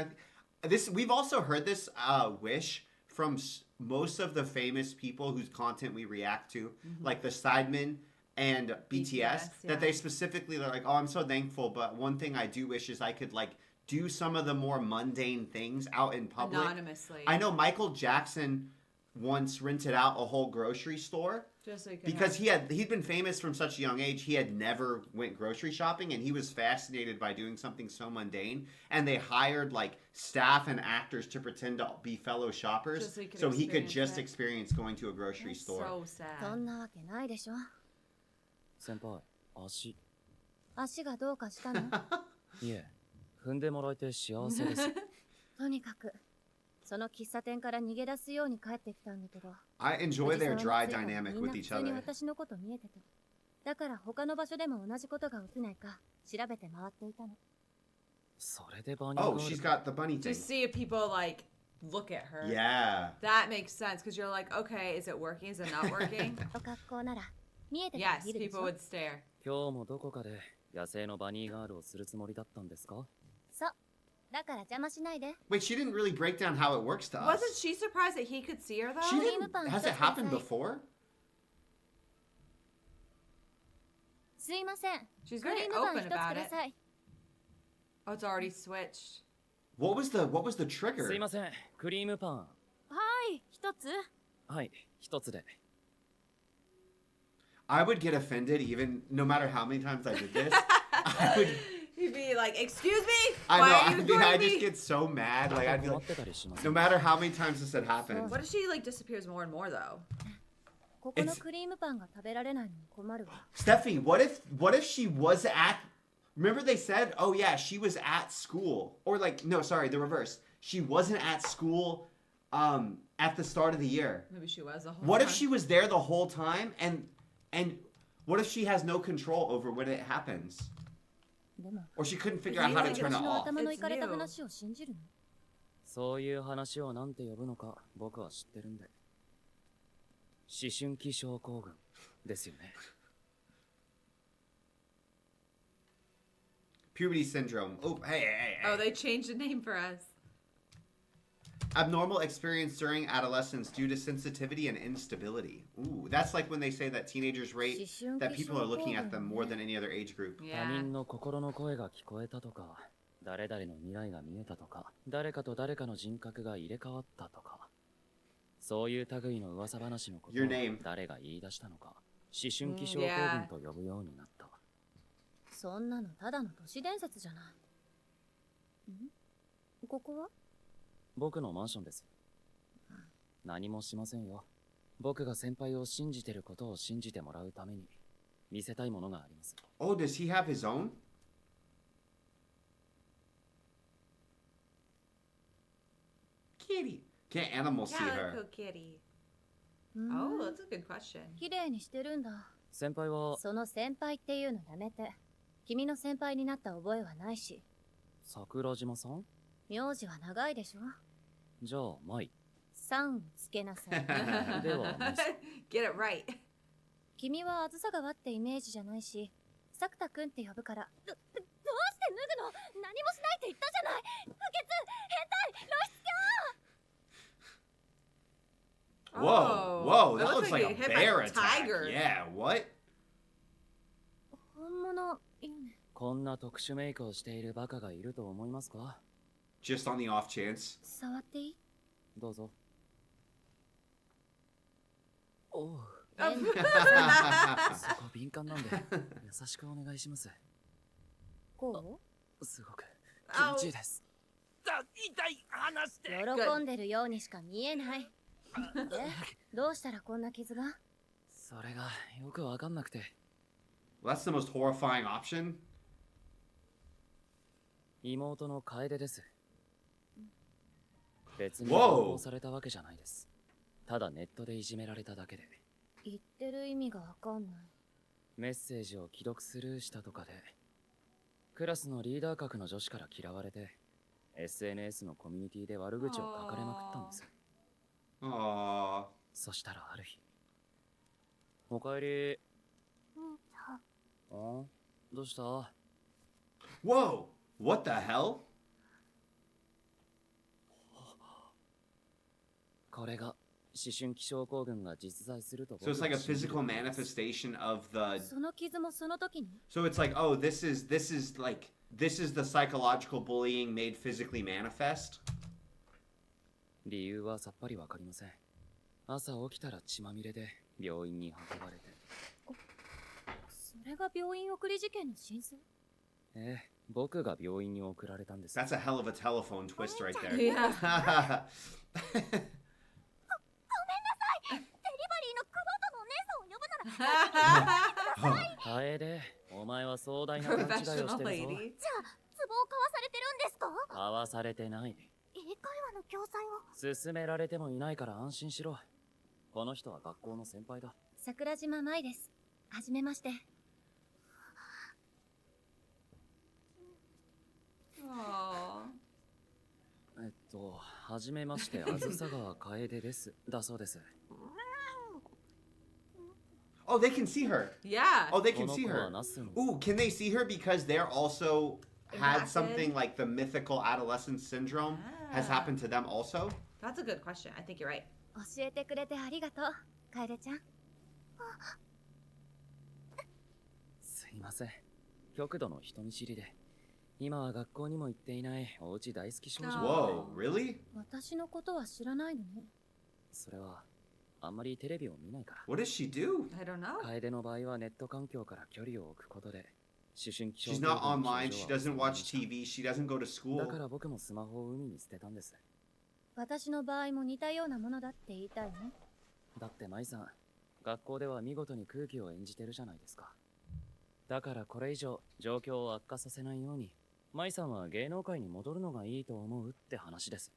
[SPEAKER 1] This we've also heard this wish from most of the famous people whose content we react to, like the Sidemen and BTS,
[SPEAKER 2] yeah.
[SPEAKER 1] that they specifically are like, oh, I'm so thankful, but one thing I do wish is I could like do some of the more mundane things out in public.
[SPEAKER 2] Anonymously.
[SPEAKER 1] I know Michael Jackson once rented out a whole grocery store
[SPEAKER 2] Just so you can
[SPEAKER 1] because he'd been famous from such a young age. He had never went grocery shopping, and he was fascinated by doing something so mundane. And they hired like staff and actors to pretend to be fellow shoppers,
[SPEAKER 2] Just so he could
[SPEAKER 1] so he could
[SPEAKER 2] experience
[SPEAKER 1] just
[SPEAKER 2] it.
[SPEAKER 1] experience going to a grocery
[SPEAKER 2] That's
[SPEAKER 1] store.
[SPEAKER 2] so
[SPEAKER 3] そ
[SPEAKER 2] sad.
[SPEAKER 3] んなわけないでしょ。
[SPEAKER 4] 先輩、足。
[SPEAKER 3] 足がどうかしたの？
[SPEAKER 4] いえ、踏んでもらえて幸せです。
[SPEAKER 3] とにかく、その喫茶店から逃げ出すように帰ってきたんだけど。
[SPEAKER 1] I
[SPEAKER 3] お
[SPEAKER 1] enjoy
[SPEAKER 3] じさ
[SPEAKER 1] their
[SPEAKER 3] んは
[SPEAKER 1] dry
[SPEAKER 3] ついたら
[SPEAKER 1] dynamic
[SPEAKER 3] みん
[SPEAKER 1] with
[SPEAKER 3] な普
[SPEAKER 1] each
[SPEAKER 3] 通に
[SPEAKER 1] other.
[SPEAKER 3] 私のこと見えてて。だから他の場所でも同じことが起きないか調べて回っていたの。
[SPEAKER 4] それでバニーガ
[SPEAKER 1] Oh,
[SPEAKER 4] ー
[SPEAKER 1] she's
[SPEAKER 4] ル。
[SPEAKER 1] got the bunny
[SPEAKER 2] To
[SPEAKER 1] thing.
[SPEAKER 2] see if people like look at her.
[SPEAKER 1] Yeah.
[SPEAKER 2] That makes sense because you're like, okay, is it working? Is it not working?
[SPEAKER 3] お格好なら見えてたら
[SPEAKER 2] Yes,
[SPEAKER 3] 見るでし
[SPEAKER 2] people
[SPEAKER 3] ょ。
[SPEAKER 2] would stare.
[SPEAKER 4] 今日もどこかで野生のバニーガールをするつもりだったんですか？
[SPEAKER 3] そう。だから邪魔しないで。
[SPEAKER 1] Wait, she didn't really break down how it works to us.
[SPEAKER 2] Wasn't she surprised that he could see her though?
[SPEAKER 1] She
[SPEAKER 3] Cream
[SPEAKER 1] didn't.
[SPEAKER 3] bun,
[SPEAKER 1] Has it
[SPEAKER 3] just
[SPEAKER 1] happened
[SPEAKER 3] inside.
[SPEAKER 1] before?
[SPEAKER 3] すいません。
[SPEAKER 2] She's
[SPEAKER 3] クリ
[SPEAKER 2] very
[SPEAKER 3] ームパン
[SPEAKER 2] open
[SPEAKER 3] 一つく
[SPEAKER 2] about
[SPEAKER 3] だ
[SPEAKER 2] it.
[SPEAKER 3] さい。
[SPEAKER 2] Oh, it's already switched.
[SPEAKER 1] What was the trigger?
[SPEAKER 4] すいません、クリームパン。
[SPEAKER 3] はい、一つ。
[SPEAKER 4] はい、一つで。
[SPEAKER 1] I would get offended even no matter how many times I did this. I would.
[SPEAKER 2] He'd be like, "Excuse me,
[SPEAKER 1] I
[SPEAKER 2] why
[SPEAKER 1] know.
[SPEAKER 2] are you
[SPEAKER 1] I mean, I
[SPEAKER 2] recording
[SPEAKER 1] just
[SPEAKER 2] me?"
[SPEAKER 1] get so mad. Like I'd be
[SPEAKER 4] 困っ
[SPEAKER 1] like,
[SPEAKER 4] てたりします。
[SPEAKER 1] no matter how many times this had happened.
[SPEAKER 2] What if she like disappears more and more though?
[SPEAKER 3] ここのクリームパンが食べられないのに困るわ。
[SPEAKER 1] Steffi, what if she was at? Remember they said, oh yeah, she was at school, or like no, sorry, the reverse. She wasn't at school, at the start of the year.
[SPEAKER 2] Maybe she was the whole
[SPEAKER 1] What
[SPEAKER 2] time.
[SPEAKER 1] if she was there the whole time, and what if she has no control over when it happens,
[SPEAKER 3] でも、
[SPEAKER 1] or she couldn't figure out how to
[SPEAKER 3] 私
[SPEAKER 1] turn it
[SPEAKER 3] の
[SPEAKER 1] off?
[SPEAKER 3] 頭のいかれた
[SPEAKER 2] It's new.
[SPEAKER 3] 話を信じるの？
[SPEAKER 4] そういう話を何て呼ぶのか僕は知ってるんで。思春期症候群ですよね。
[SPEAKER 1] Puberty syndrome. Oh, hey.
[SPEAKER 2] Oh, they changed the name for us.
[SPEAKER 1] Abnormal experience during adolescence due to sensitivity and instability. Ooh, that's like when they say that teenagers rate that people are looking at them more than any other age group.
[SPEAKER 4] 他
[SPEAKER 2] Yeah.
[SPEAKER 4] 人の心の声が聞こえたとか、誰々の未来が見えたとか、誰かと誰かの人格が入れ替わったとか、そういう類の噂話のことを
[SPEAKER 1] Your name.
[SPEAKER 4] 誰が言い出したのか、思春期症候群と呼ぶようになった。
[SPEAKER 3] そんなのただの都市伝説じゃない。ん？ここは？
[SPEAKER 4] 僕のマンションです。何もしませんよ。僕が先輩を信じてることを信じてもらうために見せたいものがあります。
[SPEAKER 1] Oh, does he have his own? Kitty. Can't animals see her?
[SPEAKER 2] Calico kitty.
[SPEAKER 3] うーん
[SPEAKER 2] Oh, that's a good question.
[SPEAKER 3] 綺麗にしてるんだ。
[SPEAKER 4] 先輩は
[SPEAKER 3] その先輩っていうのやめて。君の先輩になった覚えはないし。
[SPEAKER 4] 桜島さん？
[SPEAKER 3] 名字は長いでしょ。
[SPEAKER 4] じゃあ、舞。
[SPEAKER 3] さんつけなさい。
[SPEAKER 4] では、マイス
[SPEAKER 2] Get it right.
[SPEAKER 3] 君はあずさ川ってイメージじゃないし、作田くんって呼ぶから。どうして脱ぐの？何もしないって言ったじゃない。不潔、変態、露出狂
[SPEAKER 1] Whoa, whoa,
[SPEAKER 2] That
[SPEAKER 1] that looks like a
[SPEAKER 2] hit by
[SPEAKER 1] bear
[SPEAKER 2] a
[SPEAKER 1] attack.
[SPEAKER 2] tiger.
[SPEAKER 1] Yeah, what?
[SPEAKER 3] 本物いいね。
[SPEAKER 4] こんな特殊メイクをしているバカがいると思いますか？
[SPEAKER 1] Just on the off chance.
[SPEAKER 3] 触っていい？
[SPEAKER 4] どうぞ。おう、
[SPEAKER 3] 変な
[SPEAKER 4] そこ敏感なんで優しくお願いします。
[SPEAKER 3] こ
[SPEAKER 4] すごく気持ちいいです。
[SPEAKER 5] 痛い話し
[SPEAKER 3] う
[SPEAKER 5] て
[SPEAKER 3] 喜んでるようにしか見えない。で、どうしたらこんな傷が？
[SPEAKER 4] それがよくわかんなくて。
[SPEAKER 1] Well, that's the most horrifying option.
[SPEAKER 4] 妹の楓です。別に
[SPEAKER 1] Whoa
[SPEAKER 4] 暴行されたわけじゃないです。ただネットでいじめられただけで。
[SPEAKER 3] 言ってる意味がわかんない。
[SPEAKER 4] メッセージを既読スルーしたとかで、クラスのリーダー格の女子から嫌われて、SNS のコミュニティで悪口を書かれまくったんです。
[SPEAKER 1] Aww.
[SPEAKER 4] そしたらある日、おかえり。あ、どうした？
[SPEAKER 1] Whoa! What the hell?
[SPEAKER 4] これが思春期症候群が実在すると
[SPEAKER 1] So it's like a
[SPEAKER 4] 信じる
[SPEAKER 1] physical manifestation of the.
[SPEAKER 3] その傷もその時に？
[SPEAKER 1] So it's like, oh, this is the psychological bullying made physically manifest.
[SPEAKER 4] 理由はさっぱりわかりません。朝起きたら血まみれで病院に運ばれて。
[SPEAKER 3] それが病院送り事件の真相？
[SPEAKER 4] ええ、僕が病院に送られたんです。
[SPEAKER 1] That's a hell of a telephone twist right there.
[SPEAKER 2] Yeah.
[SPEAKER 4] 楓、お前は壮大な勘違いを
[SPEAKER 2] Professional
[SPEAKER 4] してるぞ。
[SPEAKER 2] lady.
[SPEAKER 3] ツボを買わされてるんですか？
[SPEAKER 4] 買わされてない。
[SPEAKER 3] 英会話の教材を。
[SPEAKER 4] 勧められてもいないから安心しろ。この人は学校の先輩だ。
[SPEAKER 3] 桜島舞です。はじめまして。
[SPEAKER 2] Aww.
[SPEAKER 4] はじめまして、あずさ川楓です。だそうです。
[SPEAKER 1] Oh, they can see her.
[SPEAKER 2] Yeah.
[SPEAKER 1] Oh, they
[SPEAKER 4] こ
[SPEAKER 1] can
[SPEAKER 4] の
[SPEAKER 1] see
[SPEAKER 4] 子は
[SPEAKER 1] her.
[SPEAKER 4] ナスの。
[SPEAKER 1] Ooh, can they see her because they're also had
[SPEAKER 2] Impacted?
[SPEAKER 1] something like the mythical adolescence syndrome has
[SPEAKER 2] Ah.
[SPEAKER 1] happened to them also?
[SPEAKER 2] That's a good question. I think you're right.
[SPEAKER 3] 教えてくれてありがとう、楓ちゃん。
[SPEAKER 4] すいません。極度の人見知りで。今は学校にも行っていないおうち大好き少女。
[SPEAKER 1] Whoa, really?
[SPEAKER 3] 私のことは知らないのね。
[SPEAKER 4] それは、あんまりテレビを見ないから。
[SPEAKER 1] What does she do?
[SPEAKER 2] I don't know.
[SPEAKER 4] 楓の場合はネット環境から距離を置くことで、思春期症
[SPEAKER 1] She's
[SPEAKER 4] 候
[SPEAKER 1] not
[SPEAKER 4] 群の
[SPEAKER 1] online,
[SPEAKER 4] 症
[SPEAKER 1] she
[SPEAKER 4] 状は
[SPEAKER 1] doesn't
[SPEAKER 4] 収まりま
[SPEAKER 1] watch
[SPEAKER 4] した。
[SPEAKER 1] TV, she doesn't go to
[SPEAKER 4] だ
[SPEAKER 1] school.
[SPEAKER 4] から僕もスマホを海に捨てたんです。
[SPEAKER 3] 私の場合も似たようなものだって言いたいね。
[SPEAKER 4] だって舞さん、学校では見事に空気を演じてるじゃないですか。だからこれ以上状況を悪化させないように、舞さんは芸能界に戻るのがいいと思うって話です。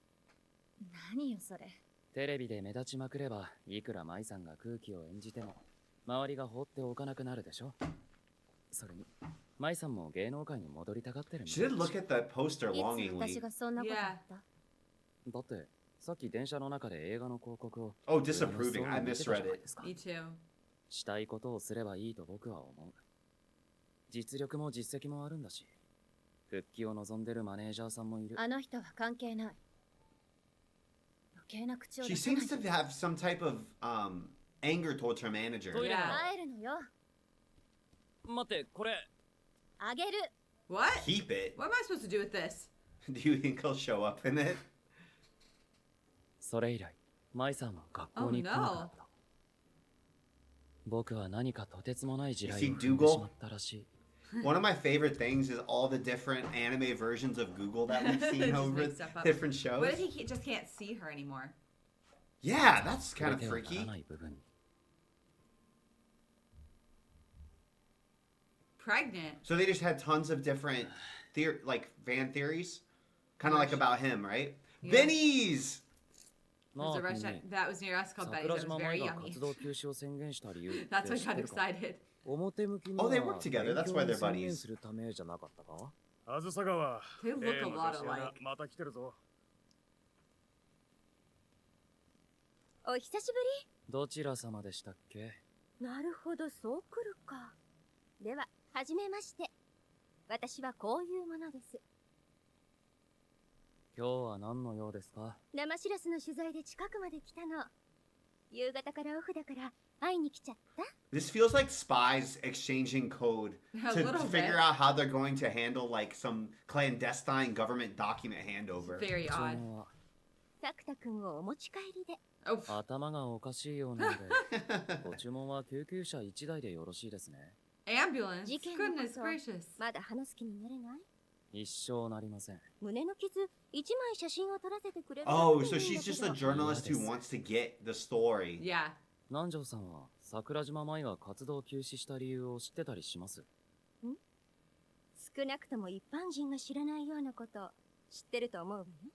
[SPEAKER 3] 何よそれ。
[SPEAKER 4] テレビで目立ちまくれば、いくら舞さんが空気を演じても、周りが放っておかなくなるでしょ。それに、舞さんも芸能界に戻りたがってるみ
[SPEAKER 1] She
[SPEAKER 4] たい
[SPEAKER 1] did
[SPEAKER 4] だ
[SPEAKER 1] look
[SPEAKER 4] し。
[SPEAKER 1] at that poster
[SPEAKER 3] いつ
[SPEAKER 1] longingly.
[SPEAKER 3] 私がそんなこと言った？
[SPEAKER 4] だって、さっき電車の中で映画の広告を
[SPEAKER 1] Oh, disapproving. I misread it.
[SPEAKER 2] Me too.
[SPEAKER 4] したいことをすればいいと僕は思う。実力も実績もあるんだし、復帰を望んでるマネージャーさんもいる。
[SPEAKER 3] あの人は関係ない。余計な口を
[SPEAKER 1] She
[SPEAKER 3] 出さない
[SPEAKER 1] seems to have some type of anger towards her manager.
[SPEAKER 4] トイレ
[SPEAKER 2] Yeah.
[SPEAKER 3] 帰るのよ。
[SPEAKER 4] 待って、これ。
[SPEAKER 3] あげる。
[SPEAKER 2] What?
[SPEAKER 1] Keep it.
[SPEAKER 2] What am I supposed to do with this?
[SPEAKER 1] Do you think he'll show up in it?
[SPEAKER 4] それ以来、舞さんは学校に来なくなった。僕は何かとてつもない地雷を踏んでしまったらしい。
[SPEAKER 1] One of my favorite things is all the different anime versions of Google that we've seen
[SPEAKER 2] Just
[SPEAKER 1] over
[SPEAKER 2] make stuff up.
[SPEAKER 1] different shows.
[SPEAKER 2] What if he just can't see her anymore?
[SPEAKER 1] Yeah, that's kind of
[SPEAKER 4] 触れてはなら
[SPEAKER 1] freaky.
[SPEAKER 4] ない部分に。
[SPEAKER 2] Pregnant.
[SPEAKER 1] So they just had tons of different like fan theories, kind of like about him, right?
[SPEAKER 2] Yeah.
[SPEAKER 1] Benny's.
[SPEAKER 2] It was a
[SPEAKER 4] なあ、
[SPEAKER 2] restaurant
[SPEAKER 4] 君
[SPEAKER 2] that was near us called Betty's.
[SPEAKER 4] 桜
[SPEAKER 2] It was
[SPEAKER 4] 島
[SPEAKER 2] very
[SPEAKER 4] 舞が
[SPEAKER 2] yummy.
[SPEAKER 4] 活動休止を宣言した理由って
[SPEAKER 2] That's why I
[SPEAKER 4] 知って
[SPEAKER 2] got
[SPEAKER 4] るか？
[SPEAKER 2] excited.
[SPEAKER 5] 表向きに
[SPEAKER 1] Oh,
[SPEAKER 5] は
[SPEAKER 1] they work together. That's why they're
[SPEAKER 5] 勉強を宣言
[SPEAKER 1] buddies.
[SPEAKER 5] するためじゃなかったか？
[SPEAKER 6] あずさ川
[SPEAKER 2] They look a
[SPEAKER 6] 例の
[SPEAKER 2] lot
[SPEAKER 6] 女子アナ
[SPEAKER 2] alike.
[SPEAKER 6] また来てるぞ。
[SPEAKER 3] お久しぶ
[SPEAKER 4] どちら様でしたっけ？
[SPEAKER 3] り。なるほど、そう来るか。では、はじめまして。私はこういうものです。
[SPEAKER 4] 今日は何の用ですか？
[SPEAKER 3] 生しらすの取材で近くまで来たの。夕方からオフだから会いに来ちゃった。
[SPEAKER 1] This feels like spies exchanging code
[SPEAKER 2] A
[SPEAKER 1] to
[SPEAKER 2] little
[SPEAKER 1] figure
[SPEAKER 2] bit.
[SPEAKER 1] out how they're going to handle like some clandestine government document handover.
[SPEAKER 2] Very
[SPEAKER 4] 注
[SPEAKER 2] odd.
[SPEAKER 4] 文は
[SPEAKER 3] タクタ君をお持ち帰りで。
[SPEAKER 2] Oh,
[SPEAKER 4] 頭がおかしいようなのでご注文は救急車1台でよろしいですね。
[SPEAKER 2] ambulance.
[SPEAKER 3] 事件のこ
[SPEAKER 2] Goodness
[SPEAKER 3] と
[SPEAKER 2] gracious.
[SPEAKER 3] まだ話す気になれない？
[SPEAKER 4] 一生なりません。
[SPEAKER 3] 胸の傷一枚写真を撮らせてくれる？
[SPEAKER 1] Oh, so she's just a journalist who wants to get the story.
[SPEAKER 2] Yeah.
[SPEAKER 4] 南條さんは桜島舞が活動休止した理由を知ってたりします？
[SPEAKER 3] 少なくとも一般人が知らないようなこと知ってると思うわね。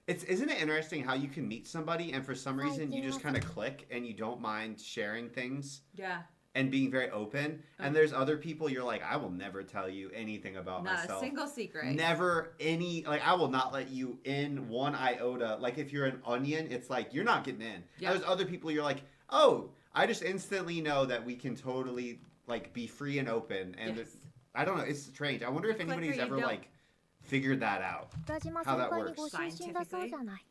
[SPEAKER 1] Isn't it interesting how you can meet somebody and for some reason you just kind of click and you don't mind sharing things
[SPEAKER 2] Yeah.
[SPEAKER 1] and being very open, and there's other people you're like, I will never tell you anything about
[SPEAKER 2] Not
[SPEAKER 1] myself.
[SPEAKER 2] a single secret.
[SPEAKER 1] Never any, like, I will not let you in one iota. Like, if you're an onion, it's like, you're not getting in.
[SPEAKER 2] Yeah.
[SPEAKER 1] There's other people you're like, oh, I just instantly know that we can totally, like, be free and open. And
[SPEAKER 2] Yes.
[SPEAKER 1] I don't know, it's strange. I wonder if
[SPEAKER 2] You click or
[SPEAKER 1] anybody's
[SPEAKER 2] you
[SPEAKER 1] ever,
[SPEAKER 2] don't.
[SPEAKER 1] like, figured that out.
[SPEAKER 3] 北島
[SPEAKER 1] How
[SPEAKER 3] 先
[SPEAKER 1] that
[SPEAKER 3] 輩に
[SPEAKER 1] works.
[SPEAKER 3] ご就寝だそうじゃない。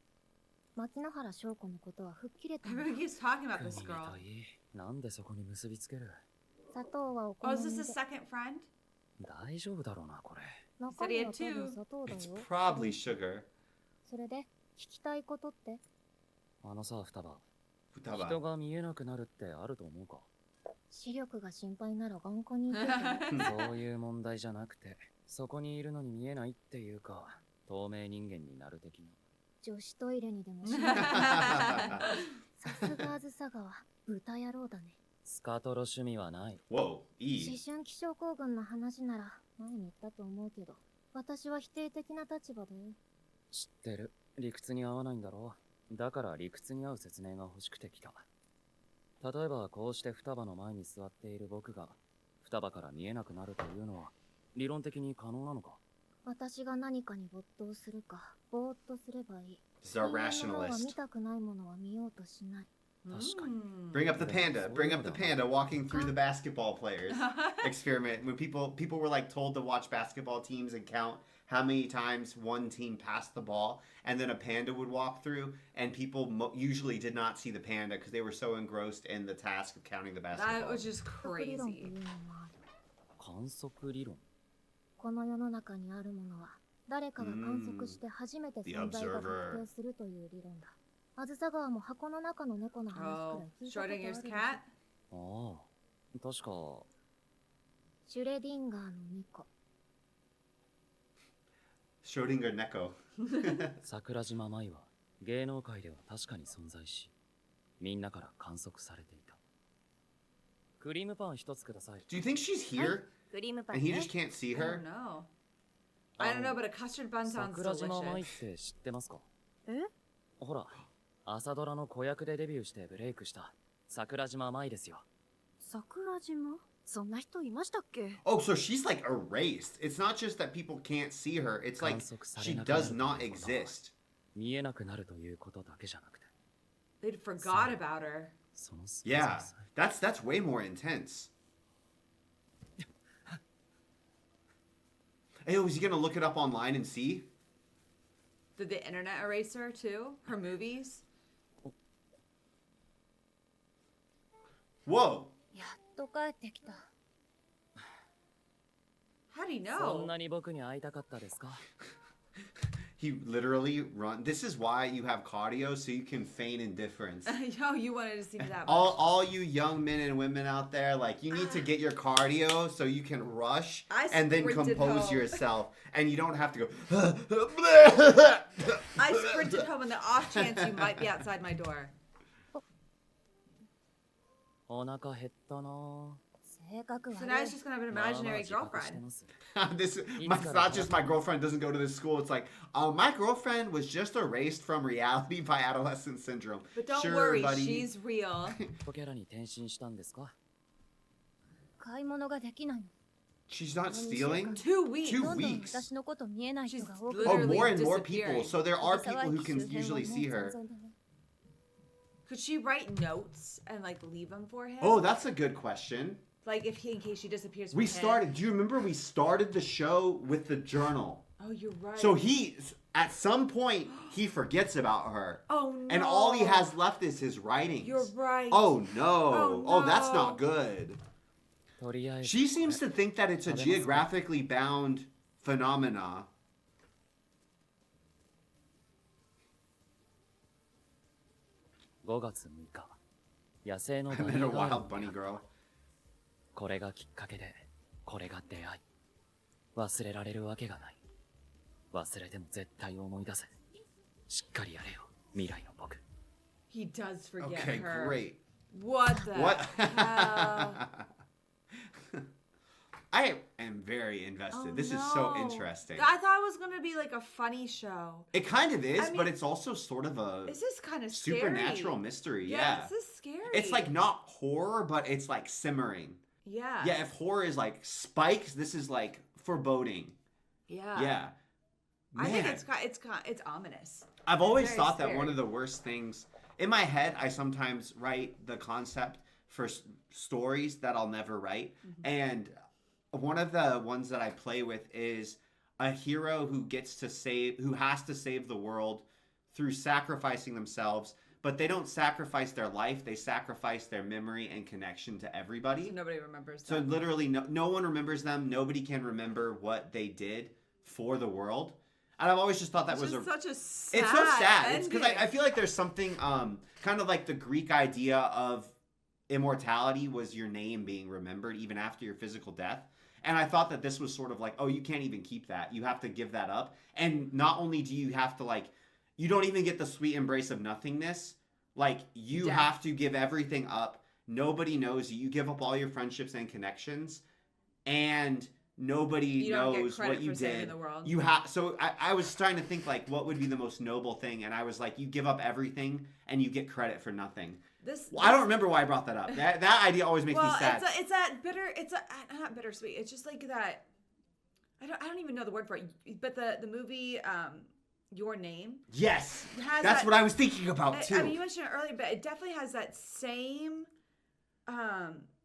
[SPEAKER 3] 牧之原翔子のことは吹っ切れたんだ。
[SPEAKER 2] Everybody keeps talking about
[SPEAKER 4] 国
[SPEAKER 2] this
[SPEAKER 4] み
[SPEAKER 2] girl.
[SPEAKER 4] たい。なんでそこに結びつける？
[SPEAKER 3] 砂糖はお好
[SPEAKER 2] Oh,
[SPEAKER 3] み
[SPEAKER 2] is
[SPEAKER 3] で
[SPEAKER 2] this a second friend?
[SPEAKER 4] 大丈夫だろうなこれ。
[SPEAKER 3] 中身は多分砂糖だ
[SPEAKER 1] It's
[SPEAKER 3] よ。
[SPEAKER 1] probably sugar.
[SPEAKER 3] それで聞きたいことって？
[SPEAKER 4] あのさ双葉、
[SPEAKER 1] Futaba.
[SPEAKER 4] 人が見えなくなるってあると思うか？
[SPEAKER 3] 視力が心配なら眼科に行ってて。
[SPEAKER 4] そういう問題じゃなくて、そこにいるのに見えないっていうか、透明人間になる的な。
[SPEAKER 3] 女子トイレにでもしない。さすがあずさ川、豚野郎だね。
[SPEAKER 4] スカトロ趣味はない。
[SPEAKER 1] Whoa,
[SPEAKER 3] 思
[SPEAKER 1] E.
[SPEAKER 3] 春期症候群の話なら前に言ったと思うけど、私は否定的な立場だよ。
[SPEAKER 4] 知ってる。理屈に合わないんだろう。だから理屈に合う説明が欲しくて来た。例えばこうして双葉の前に座っている僕が双葉から見えなくなるというのは理論的に可能なのか？
[SPEAKER 3] 私が何かに没頭するか、ぼーっとすればいい。
[SPEAKER 1] This is our
[SPEAKER 3] 人間の方が見
[SPEAKER 1] rationalist.
[SPEAKER 3] たくないものは見ようとしない。
[SPEAKER 2] Mm.
[SPEAKER 1] Bring up the panda. Bring up the panda walking through the basketball players experiment. When people were like told to watch basketball teams and count how many times one team passed the ball, and then a panda would walk through, and people usually did not see the panda because they were so engrossed in the task of counting the basketball.
[SPEAKER 2] That was just
[SPEAKER 3] 理論とい
[SPEAKER 2] crazy.
[SPEAKER 3] うのもある。
[SPEAKER 4] 観測理論。
[SPEAKER 3] この世の中にあるものは誰かが観測して初めて存在が確定するという理論だ。あずさ川も箱の中の猫の話くら
[SPEAKER 2] Oh,
[SPEAKER 3] い聞いたことあるで
[SPEAKER 2] Schrodinger's
[SPEAKER 3] しょ。
[SPEAKER 2] cat?
[SPEAKER 4] ああ、確か。
[SPEAKER 3] シュレディンガーの猫。
[SPEAKER 1] Schrodinger Neko.
[SPEAKER 4] 桜島舞は芸能界では確かに存在し、みんなから観測されていた。クリームパン一つください。
[SPEAKER 1] Do you think she's here
[SPEAKER 3] クリームパン
[SPEAKER 1] and he
[SPEAKER 3] ね。
[SPEAKER 1] just can't see
[SPEAKER 2] I don't
[SPEAKER 1] her?
[SPEAKER 2] know. I don't know, but a custard bun sounds
[SPEAKER 4] 桜島舞っ
[SPEAKER 2] delicious.
[SPEAKER 4] て知ってますか？
[SPEAKER 3] え？
[SPEAKER 4] ほら、朝ドラの子役でデビューしてブレイクした桜島舞ですよ。
[SPEAKER 3] 桜島？そんな人いましたっけ？
[SPEAKER 1] Oh, so she's like erased. It's not just that people can't see her. It's like she does not exist.
[SPEAKER 4] 見えなくなるということだけじゃなくて、
[SPEAKER 2] They'd forgot about her.
[SPEAKER 4] その存
[SPEAKER 1] Yeah,
[SPEAKER 4] 在さえ
[SPEAKER 1] that's way more intense. Hey, is he gonna look it up online and see?
[SPEAKER 2] Did the internet erase her too? Her movies?
[SPEAKER 1] Whoa.
[SPEAKER 3] やっと帰ってきた。
[SPEAKER 2] How do you
[SPEAKER 4] そん
[SPEAKER 2] know?
[SPEAKER 4] なに僕に会いたかったですか？
[SPEAKER 1] He literally run. This is why you have cardio, so you can feign indifference.
[SPEAKER 2] Yo, you wanted to see me that much.
[SPEAKER 1] All you young men and women out there, like, you need to get your cardio so you can rush
[SPEAKER 2] I
[SPEAKER 1] and then
[SPEAKER 2] sprinted
[SPEAKER 1] compose
[SPEAKER 2] home.
[SPEAKER 1] yourself, and you don't have to go.
[SPEAKER 2] I sprinted home on the off chance you might be outside my door.
[SPEAKER 4] お腹減ったな。
[SPEAKER 3] 性格
[SPEAKER 2] So
[SPEAKER 3] 悪
[SPEAKER 2] now
[SPEAKER 3] い
[SPEAKER 2] he's。just gonna have an
[SPEAKER 4] まあまあ
[SPEAKER 2] imaginary
[SPEAKER 4] 自覚して
[SPEAKER 2] girlfriend.
[SPEAKER 4] ます。
[SPEAKER 1] It's not just my girlfriend doesn't go to this school. It's like, my girlfriend was just erased from reality by adolescent syndrome.
[SPEAKER 2] But don't
[SPEAKER 1] Sure,
[SPEAKER 2] worry,
[SPEAKER 1] buddy.
[SPEAKER 2] she's real.
[SPEAKER 4] キャラに転身したんですか？
[SPEAKER 3] 買い物ができないの。
[SPEAKER 1] She's not stealing?
[SPEAKER 2] 2 weeks.
[SPEAKER 1] 2
[SPEAKER 3] どんどん
[SPEAKER 1] weeks.
[SPEAKER 3] 私のこと見えない人が多
[SPEAKER 1] Oh,
[SPEAKER 3] くな
[SPEAKER 2] Literally
[SPEAKER 3] る。
[SPEAKER 1] more and more people.
[SPEAKER 2] disappearing.
[SPEAKER 1] So there are
[SPEAKER 3] 沢
[SPEAKER 1] people who
[SPEAKER 3] 駅
[SPEAKER 1] can
[SPEAKER 3] 周辺は
[SPEAKER 1] usually see
[SPEAKER 3] もう
[SPEAKER 1] her.
[SPEAKER 3] 散々だね。
[SPEAKER 2] Could she write notes and like leave them for him?
[SPEAKER 1] Oh, that's a good question.
[SPEAKER 2] Like if he, in case she disappears.
[SPEAKER 1] We
[SPEAKER 2] from him.
[SPEAKER 1] started. Do you remember we started the show with the journal?
[SPEAKER 2] Oh, you're right.
[SPEAKER 1] So at some point, he forgets about her.
[SPEAKER 2] Oh, no.
[SPEAKER 1] And all he has left is his writings.
[SPEAKER 2] You're right.
[SPEAKER 1] Oh, no.
[SPEAKER 2] Oh,
[SPEAKER 1] Oh, that's
[SPEAKER 2] no.
[SPEAKER 1] not good.
[SPEAKER 5] とりあえず
[SPEAKER 1] She seems to think that it's a geographically bound phenomena.
[SPEAKER 5] 5月6日野生の
[SPEAKER 1] I
[SPEAKER 5] バニ
[SPEAKER 1] met a
[SPEAKER 5] ーガール
[SPEAKER 1] wild bunny girl.
[SPEAKER 5] これがきっかけでこれが出会い忘れられるわけがない忘れても絶対思い出せしっかりやれよ未来の僕
[SPEAKER 2] He does forget
[SPEAKER 1] Okay,
[SPEAKER 2] her.
[SPEAKER 1] great.
[SPEAKER 2] What the
[SPEAKER 1] What?
[SPEAKER 2] hell?
[SPEAKER 1] I am very invested.
[SPEAKER 2] Oh,
[SPEAKER 1] This is so
[SPEAKER 2] no.
[SPEAKER 1] interesting.
[SPEAKER 2] I thought it was going to be like a funny show.
[SPEAKER 1] It kind of is,
[SPEAKER 2] I mean,
[SPEAKER 1] but it's also sort of a
[SPEAKER 2] This is kind of scary.
[SPEAKER 1] supernatural mystery. Yeah.
[SPEAKER 2] This is scary.
[SPEAKER 1] It's like not horror, but it's like simmering.
[SPEAKER 2] Yeah.
[SPEAKER 1] Yeah, if horror is like spikes, this is like foreboding.
[SPEAKER 2] Yeah.
[SPEAKER 1] Yeah.
[SPEAKER 2] I think
[SPEAKER 1] Man.
[SPEAKER 2] it's ominous.
[SPEAKER 1] I've always
[SPEAKER 2] very
[SPEAKER 1] thought that
[SPEAKER 2] scary.
[SPEAKER 1] one of the worst things in my head, I sometimes write the concept for stories that I'll never write.
[SPEAKER 2] Mm-hmm.
[SPEAKER 1] And one of the ones that I play with is a hero who has to save the world through sacrificing themselves, but they don't sacrifice their life, they sacrifice their memory and connection to everybody.
[SPEAKER 2] So nobody remembers
[SPEAKER 1] So
[SPEAKER 2] them.
[SPEAKER 1] literally no one remembers them. Nobody can remember what they did for the world. And I've always just thought that
[SPEAKER 2] It's
[SPEAKER 1] was
[SPEAKER 2] just such a sad
[SPEAKER 1] it's so sad. It's because I
[SPEAKER 2] ending.
[SPEAKER 1] feel like there's something kind of like the Greek idea of immortality was your name being remembered even after your physical death. And I thought that this was sort of like, oh, you can't even keep that. You have to give that up. And not only do you have to like, you don't even get the sweet embrace of nothingness. Like you
[SPEAKER 2] Death.
[SPEAKER 1] have to give everything up. Nobody knows you. You give up all your friendships and connections. And nobody
[SPEAKER 2] You don't get
[SPEAKER 1] knows
[SPEAKER 2] credit
[SPEAKER 1] what you
[SPEAKER 2] for saving
[SPEAKER 1] did.
[SPEAKER 2] the world.
[SPEAKER 1] You have so I was trying to think like what would be the most noble thing, and I was like, you give up everything and you get credit for nothing. Well, I don't remember why I brought that up. That idea always makes me sad.
[SPEAKER 2] It's that bitter. It's not bittersweet. It's just like that. I don't even know the word for it. But the movie Your Name.
[SPEAKER 1] Yes,
[SPEAKER 2] has
[SPEAKER 1] that's
[SPEAKER 2] that-
[SPEAKER 1] what I was thinking about too.
[SPEAKER 2] I mean, you mentioned it earlier, but it definitely has that same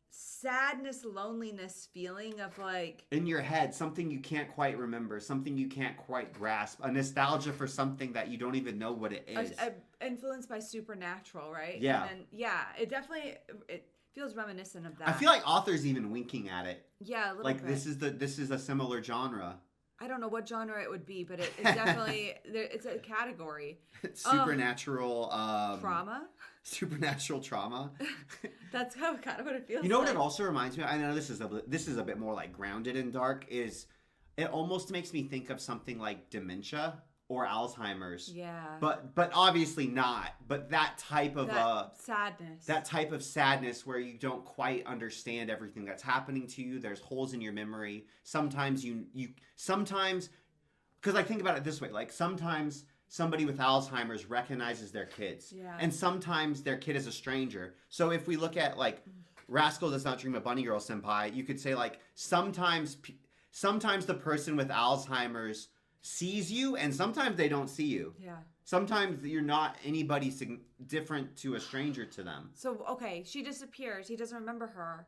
[SPEAKER 2] sadness, loneliness feeling of like
[SPEAKER 1] In your head, something you can't quite remember, something you can't quite grasp, a nostalgia for something that you don't even know what it is.
[SPEAKER 2] influenced by supernatural, right?
[SPEAKER 1] Yeah.
[SPEAKER 2] And yeah, it definitely it feels reminiscent of that.
[SPEAKER 1] I feel like authors even winking at it.
[SPEAKER 2] yeah, a little
[SPEAKER 1] Like
[SPEAKER 2] bit.
[SPEAKER 1] this is a similar genre.
[SPEAKER 2] I don't know what genre it would be, but it's definitely it's a category.
[SPEAKER 1] Supernatural
[SPEAKER 2] Trauma.
[SPEAKER 1] Supernatural trauma.
[SPEAKER 2] That's kind of what it feels.
[SPEAKER 1] You know
[SPEAKER 2] like.
[SPEAKER 1] what it also reminds me of? I know this is a bit more like grounded and dark. Is it almost makes me think of something like dementia or Alzheimer's?
[SPEAKER 2] Yeah.
[SPEAKER 1] But obviously not. But that type of
[SPEAKER 2] sadness.
[SPEAKER 1] that type of sadness where you don't quite understand everything that's happening to you. There's holes in your memory. Sometimes sometimes because I think about it this way, like sometimes somebody with Alzheimer's recognizes their kids.
[SPEAKER 2] Yeah.
[SPEAKER 1] And sometimes their kid is a stranger. So if we look at like Rascal Does Not Dream of Bunny Girl Senpai, you could say like sometimes the person with Alzheimer's sees you and sometimes they don't see you.
[SPEAKER 2] Yeah.
[SPEAKER 1] Sometimes you're not anybody different to a stranger to them.
[SPEAKER 2] So okay, she disappears. He doesn't remember her.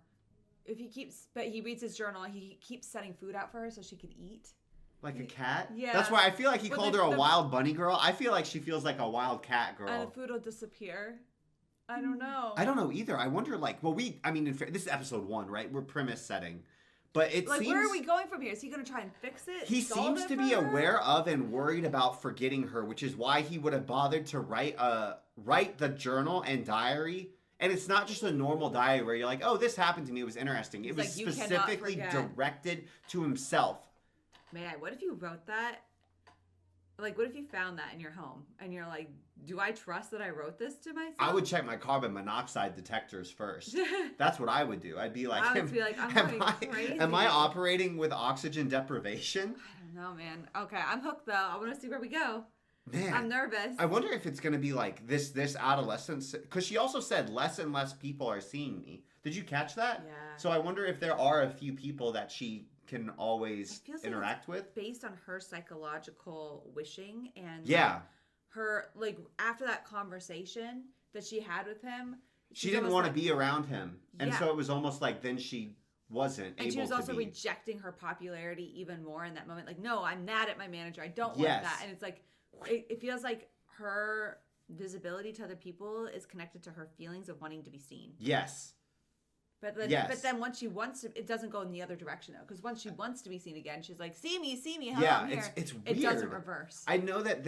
[SPEAKER 2] But he reads his journal. He keeps setting food out for her so she could eat.
[SPEAKER 1] Like a cat?
[SPEAKER 2] Yeah.
[SPEAKER 1] That's why I feel like he
[SPEAKER 2] But
[SPEAKER 1] called her a wild bunny girl. I feel like she feels like a wild cat girl.
[SPEAKER 2] And the food will disappear. I don't know.
[SPEAKER 1] I don't know either. I wonder, like, this is episode 1, right? We're premise setting. But it
[SPEAKER 2] Like,
[SPEAKER 1] seems...
[SPEAKER 2] where are we going from here? Is he going to try and fix it?
[SPEAKER 1] He
[SPEAKER 2] Solve
[SPEAKER 1] seems
[SPEAKER 2] it
[SPEAKER 1] to
[SPEAKER 2] for
[SPEAKER 1] be
[SPEAKER 2] her?
[SPEAKER 1] aware of and worried about forgetting her, which is why he would have bothered to write the journal and diary. And it's not just a normal diary where you're like, oh, this happened to me. It was interesting. It was
[SPEAKER 2] like, you cannot
[SPEAKER 1] specifically
[SPEAKER 2] forget.
[SPEAKER 1] directed to himself.
[SPEAKER 2] Man, what if you wrote that? Like, what if you found that in your home and you're like, do I trust that I wrote this to myself?
[SPEAKER 1] I would check my carbon monoxide detectors first. That's what I would do. I'd be like,
[SPEAKER 2] I would be like, I'm going crazy.
[SPEAKER 1] am I operating with oxygen deprivation?
[SPEAKER 2] I don't know, man. Okay, I'm hooked though. I want to see where we go.
[SPEAKER 1] Man,
[SPEAKER 2] I'm nervous.
[SPEAKER 1] I wonder if it's going to be like this adolescence. Because she also said less and less people are seeing me. Did you catch that?
[SPEAKER 2] Yeah.
[SPEAKER 1] So I wonder if there are a few people that she can always
[SPEAKER 2] It feels
[SPEAKER 1] interact
[SPEAKER 2] like
[SPEAKER 1] with.
[SPEAKER 2] based on her psychological wishing and
[SPEAKER 1] Yeah.
[SPEAKER 2] her like after that conversation that she had with him,
[SPEAKER 1] She didn't want to be around him. And
[SPEAKER 2] Yeah.
[SPEAKER 1] so it was almost like then she wasn't
[SPEAKER 2] And
[SPEAKER 1] able
[SPEAKER 2] she was also
[SPEAKER 1] to be.
[SPEAKER 2] rejecting her popularity even more in that moment. Like, no, I'm mad at my manager. I don't want
[SPEAKER 1] Yes.
[SPEAKER 2] that. And it's like, it feels like her visibility to other people is connected to her feelings of wanting to be seen.
[SPEAKER 1] Yes.
[SPEAKER 2] But then,
[SPEAKER 1] Yes.
[SPEAKER 2] but then once she wants to, it doesn't go in the other direction though. Because once she wants to be seen again, she's like, see me, hello,
[SPEAKER 1] Yeah,
[SPEAKER 2] I'm here.
[SPEAKER 1] it's weird.
[SPEAKER 2] It doesn't reverse.
[SPEAKER 1] I know that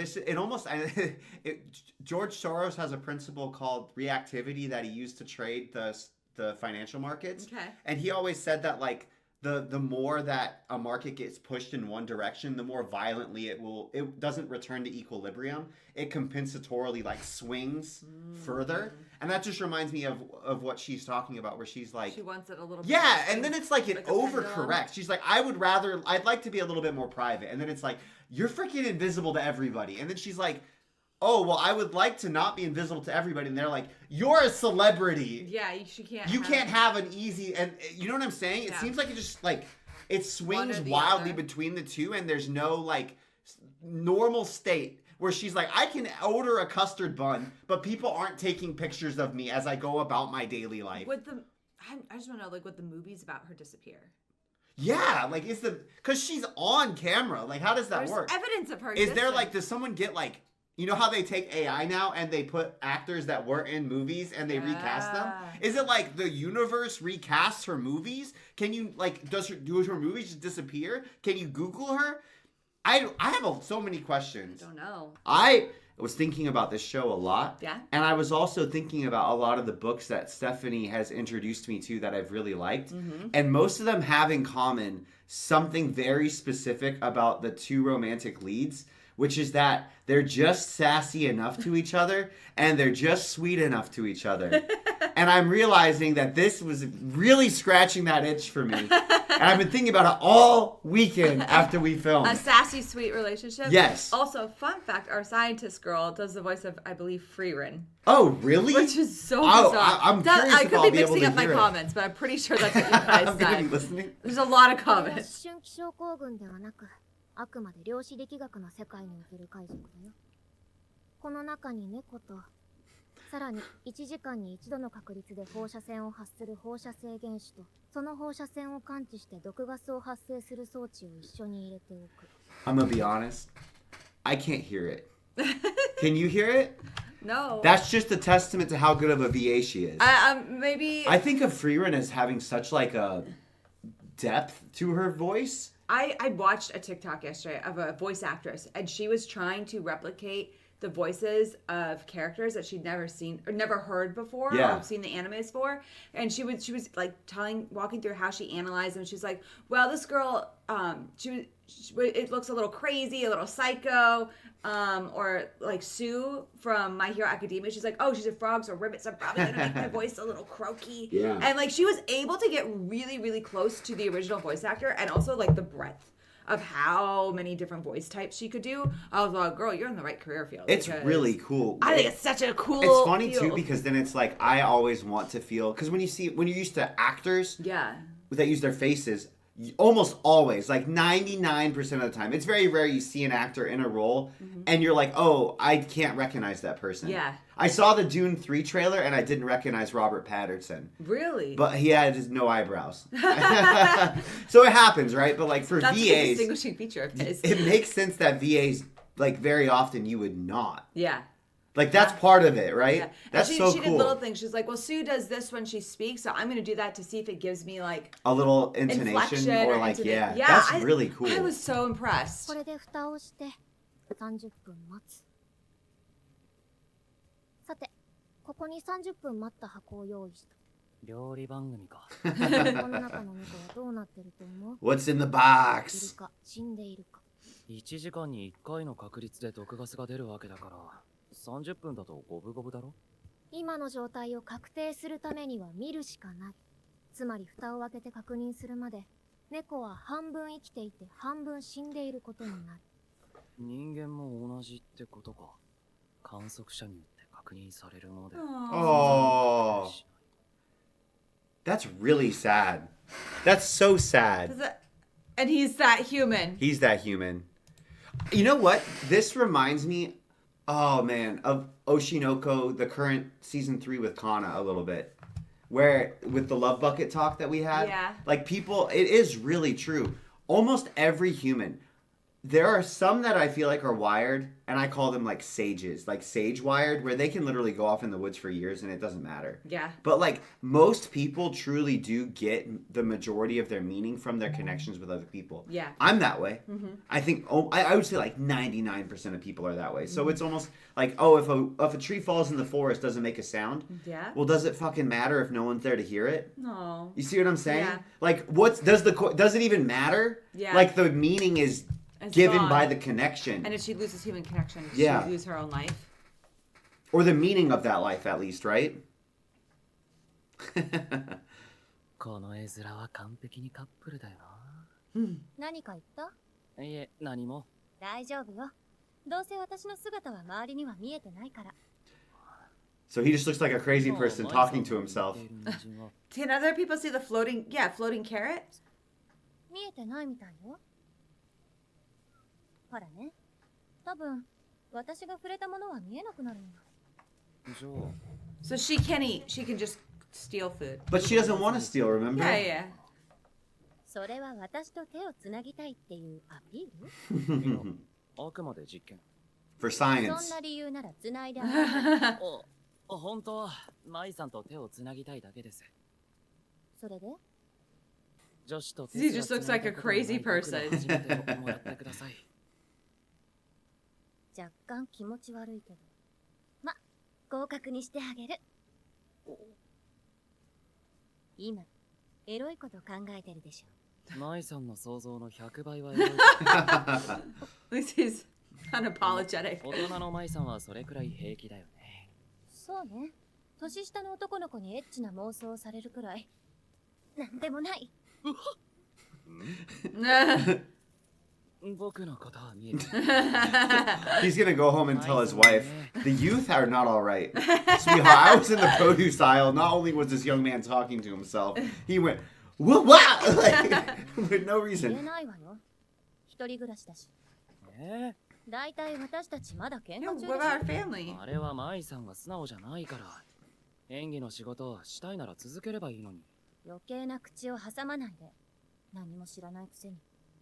[SPEAKER 1] George Soros has a principle called reactivity that he used to trade the financial markets.
[SPEAKER 2] Okay.
[SPEAKER 1] And he always said that like the more that a market gets pushed in one direction, the more violently it doesn't return to equilibrium. It compensatorily like swings further. And that just reminds me of what she's talking about, where she's like,
[SPEAKER 2] She wants it a little bit.
[SPEAKER 1] yeah, and then it's like it
[SPEAKER 2] like a pendulum.
[SPEAKER 1] overcorrects. She's like, I'd like to be a little bit more private. And then it's like, you're freaking invisible to everybody. And then she's like, oh, well, I would like to not be invisible to everybody. And they're like, you're a celebrity.
[SPEAKER 2] Yeah, she can't.
[SPEAKER 1] You can't have an easy, and you know what I'm saying? It
[SPEAKER 2] Yeah.
[SPEAKER 1] seems like it just like, it swings
[SPEAKER 2] the
[SPEAKER 1] wildly
[SPEAKER 2] other.
[SPEAKER 1] between the two, and there's no like normal state where she's like, I can order a custard bun, but people aren't taking pictures of me as I go about my daily life.
[SPEAKER 2] I just want to know, like, would the movies about her disappear?
[SPEAKER 1] Yeah, like because she's on camera. Like, how does that
[SPEAKER 2] There's
[SPEAKER 1] work?
[SPEAKER 2] evidence of her.
[SPEAKER 1] Is there
[SPEAKER 2] existing.
[SPEAKER 1] like, does someone get like, you know how they take AI now and they put actors that weren't in movies and they recast them?
[SPEAKER 2] Yeah.
[SPEAKER 1] Is it like the universe recasts her movies? Can you like, do her movies just disappear? Can you Google her? I have so many questions.
[SPEAKER 2] I don't know.
[SPEAKER 1] I was thinking about this show a lot.
[SPEAKER 2] Yeah.
[SPEAKER 1] And I was also thinking about a lot of the books that Stephanie has introduced me to that I've really liked.
[SPEAKER 2] Mm-hmm.
[SPEAKER 1] And most of them have in common something very specific about the two romantic leads, which is that they're just sassy enough to each other and they're just sweet enough to each other. And I'm realizing that this was really scratching that itch for me. And I've been thinking about it all weekend after we filmed.
[SPEAKER 2] A sassy, sweet relationship.
[SPEAKER 1] Yes.
[SPEAKER 2] Also, fun fact: our scientist girl does the voice of, I believe, Freerin,
[SPEAKER 1] Oh, really?
[SPEAKER 2] which is so
[SPEAKER 1] Oh,
[SPEAKER 2] bizarre.
[SPEAKER 1] I'm curious
[SPEAKER 2] I
[SPEAKER 1] if
[SPEAKER 2] could
[SPEAKER 1] I'll
[SPEAKER 2] be
[SPEAKER 1] be able
[SPEAKER 2] mixing
[SPEAKER 1] to
[SPEAKER 2] up my
[SPEAKER 1] hear it.
[SPEAKER 2] comments, but I'm pretty sure that's what you guys
[SPEAKER 1] I'm gonna be
[SPEAKER 2] said.
[SPEAKER 1] listening.
[SPEAKER 2] There's a lot of
[SPEAKER 3] これは
[SPEAKER 2] comments.
[SPEAKER 3] 思春期症候群ではなく、あくまで量子力学の世界における解釈だよ。この中に猫と、さらに1時間に1度の確率で放射線を発する放射性原子と、その放射線を感知して毒ガスを発生する装置を一緒に入れておく。
[SPEAKER 1] I'm gonna be honest. I can't hear it. Can you hear it?
[SPEAKER 2] No.
[SPEAKER 1] That's just a testament to how good of a VA she is.
[SPEAKER 2] Maybe.
[SPEAKER 1] I think of Freerin as having such like a depth to her voice.
[SPEAKER 2] I watched a TikTok yesterday of a voice actress, and she was trying to replicate the voices of characters that she'd never seen or never heard before
[SPEAKER 1] Yeah.
[SPEAKER 2] or seen the animes for. And she was like walking through how she analyzed them. She's like, well, this girl, it looks a little crazy, a little psycho. Or like Sue from My Hero Academia, she's like, oh, she's a frog, so ribbits are probably gonna make my voice a little croaky.
[SPEAKER 1] Yeah.
[SPEAKER 2] And like she was able to get really, really close to the original voice actor, and also like the breadth of how many different voice types she could do. I was like, girl, you're in the right career field.
[SPEAKER 1] It's
[SPEAKER 2] because
[SPEAKER 1] really cool.
[SPEAKER 2] I think it's such a cool.
[SPEAKER 1] It's funny too
[SPEAKER 2] field.
[SPEAKER 1] because then it's like I always want to feel because when you're used to actors
[SPEAKER 2] Yeah.
[SPEAKER 1] that use their faces, almost always, like 99% of the time, it's very rare you see an actor in a role and you're like, oh, I can't recognize that person.
[SPEAKER 2] Yeah.
[SPEAKER 1] I saw the Dune 3 trailer and I didn't recognize Robert Pattinson.
[SPEAKER 2] Really?
[SPEAKER 1] But he had just no eyebrows. So it happens, right? But like for
[SPEAKER 2] That's a
[SPEAKER 1] VAs,
[SPEAKER 2] distinguishing feature of his.
[SPEAKER 1] it makes sense that VAs, like very often you would not.
[SPEAKER 2] Yeah.
[SPEAKER 1] Like that's part of it, right?
[SPEAKER 2] Yeah.
[SPEAKER 1] That's
[SPEAKER 2] and
[SPEAKER 1] so
[SPEAKER 2] she
[SPEAKER 1] cool.
[SPEAKER 2] did little things. She's like, well, Sue does this when she speaks, so I'm going to do that to see if it gives me like
[SPEAKER 1] A little intonation
[SPEAKER 2] inflection
[SPEAKER 1] or like,
[SPEAKER 2] intonation.
[SPEAKER 1] yeah, that's really cool.
[SPEAKER 2] I was so impressed.
[SPEAKER 3] これで蓋をして30分待つ。さて、ここに30分待った箱を用意した。
[SPEAKER 4] 料理番組か。
[SPEAKER 3] この中の猫はどうなってると思う？
[SPEAKER 1] What's in the
[SPEAKER 3] いる
[SPEAKER 1] box?
[SPEAKER 3] か死んでいるか。
[SPEAKER 4] 1時間に1回の確率で毒ガスが出るわけだから30分だと五分五分だろ。
[SPEAKER 3] 今の状態を確定するためには見るしかない。つまり蓋を開けて確認するまで、猫は半分生きていて半分死んでいることになる。
[SPEAKER 4] 人間も同じってことか。観測者によって確認されるので。
[SPEAKER 1] Oh, that's really sad. That's so sad.
[SPEAKER 2] And he's that human.
[SPEAKER 1] He's that human. You know what? This reminds me, oh man, of Oshinoko, the current season 3 with Kana a little bit. where with the love bucket talk that we had,
[SPEAKER 2] Yeah.
[SPEAKER 1] like people, it is really true. Almost every human. There are some that I feel like are wired, and I call them like sages, like sage wired, where they can literally go off in the woods for years and it doesn't matter.
[SPEAKER 2] Yeah.
[SPEAKER 1] But like most people truly do get the majority of their meaning from their connections with other people.
[SPEAKER 2] Yeah.
[SPEAKER 1] I'm that way.
[SPEAKER 2] Mm-hmm.
[SPEAKER 1] I think I would say like 99% of people are that way. So it's almost like, oh, if a tree falls in the forest, doesn't make a sound.
[SPEAKER 2] Yeah.
[SPEAKER 1] Well, does it fucking matter if no one's there to hear it?
[SPEAKER 2] No.
[SPEAKER 1] You see what I'm saying?
[SPEAKER 2] Yeah.
[SPEAKER 1] Like, does it even matter?
[SPEAKER 2] Yeah.
[SPEAKER 1] Like the meaning is
[SPEAKER 2] It's
[SPEAKER 1] given
[SPEAKER 2] gone.
[SPEAKER 1] by the connection.
[SPEAKER 2] And if she loses human connection,
[SPEAKER 1] Yeah.
[SPEAKER 2] she'll lose her own life.
[SPEAKER 1] Or the meaning of that life, at least, right?
[SPEAKER 4] この絵面は完璧にカップルだよな。
[SPEAKER 3] 何か言った？
[SPEAKER 4] いえ、何も。
[SPEAKER 3] 大丈夫よ。どうせ私の姿は周りには見えてないから。
[SPEAKER 1] So he just looks like a crazy
[SPEAKER 4] もう
[SPEAKER 1] person
[SPEAKER 4] 舞
[SPEAKER 1] talking
[SPEAKER 4] さん
[SPEAKER 1] to himself.
[SPEAKER 4] と似ている人参は
[SPEAKER 2] Can other people see the floating carrot?
[SPEAKER 3] 見えてないみたいよ。ほらね。多分、私が触れたものは見えなくなるのよ。
[SPEAKER 4] じゃあ
[SPEAKER 2] So she can eat. She can just steal food.
[SPEAKER 1] But she doesn't want to steal, remember?
[SPEAKER 2] Yeah, yeah.
[SPEAKER 3] それは私と手をつなぎたいっていうアピール？
[SPEAKER 4] あくまで実験。
[SPEAKER 1] For
[SPEAKER 3] そん
[SPEAKER 1] science.
[SPEAKER 3] な理由ならつないであげる。
[SPEAKER 4] 本当は舞さんと手をつなぎたいだけです。
[SPEAKER 3] それで？
[SPEAKER 4] 女子と
[SPEAKER 2] He just looks like a crazy person.
[SPEAKER 4] 初めてをもらってください。
[SPEAKER 3] 若干気持ち悪いけど。ま、合格にしてあげる。今、エロいこと考えてるでしょ。
[SPEAKER 4] 舞さんの想像の100倍はエロい。
[SPEAKER 2] At least he's unapologetic.
[SPEAKER 4] 大人の舞さんはそれくらい平気だよね。
[SPEAKER 3] そうね。年下の男の子にエッチな妄想をされるくらい。なんでもない。
[SPEAKER 4] 僕のことは見えて
[SPEAKER 1] He's gonna go home and tell his wife, the youth are not all right. Sweetheart, I was in the produce aisle. Not only was this young man talking to himself, he went, what? Like, with no
[SPEAKER 3] 言え
[SPEAKER 1] reason.
[SPEAKER 3] ないわよ。一人暮らしだし。
[SPEAKER 4] え
[SPEAKER 3] だいたい私たちまだ喧
[SPEAKER 2] Yeah,
[SPEAKER 3] 嘩中
[SPEAKER 2] what
[SPEAKER 3] で
[SPEAKER 2] about
[SPEAKER 3] し
[SPEAKER 2] her
[SPEAKER 3] ょ。
[SPEAKER 2] family?
[SPEAKER 4] あれは舞さんが素直じゃないから。演技の仕事をしたいなら続ければいいのに。
[SPEAKER 3] 余計な口を挟まないで。何も知らないくせに。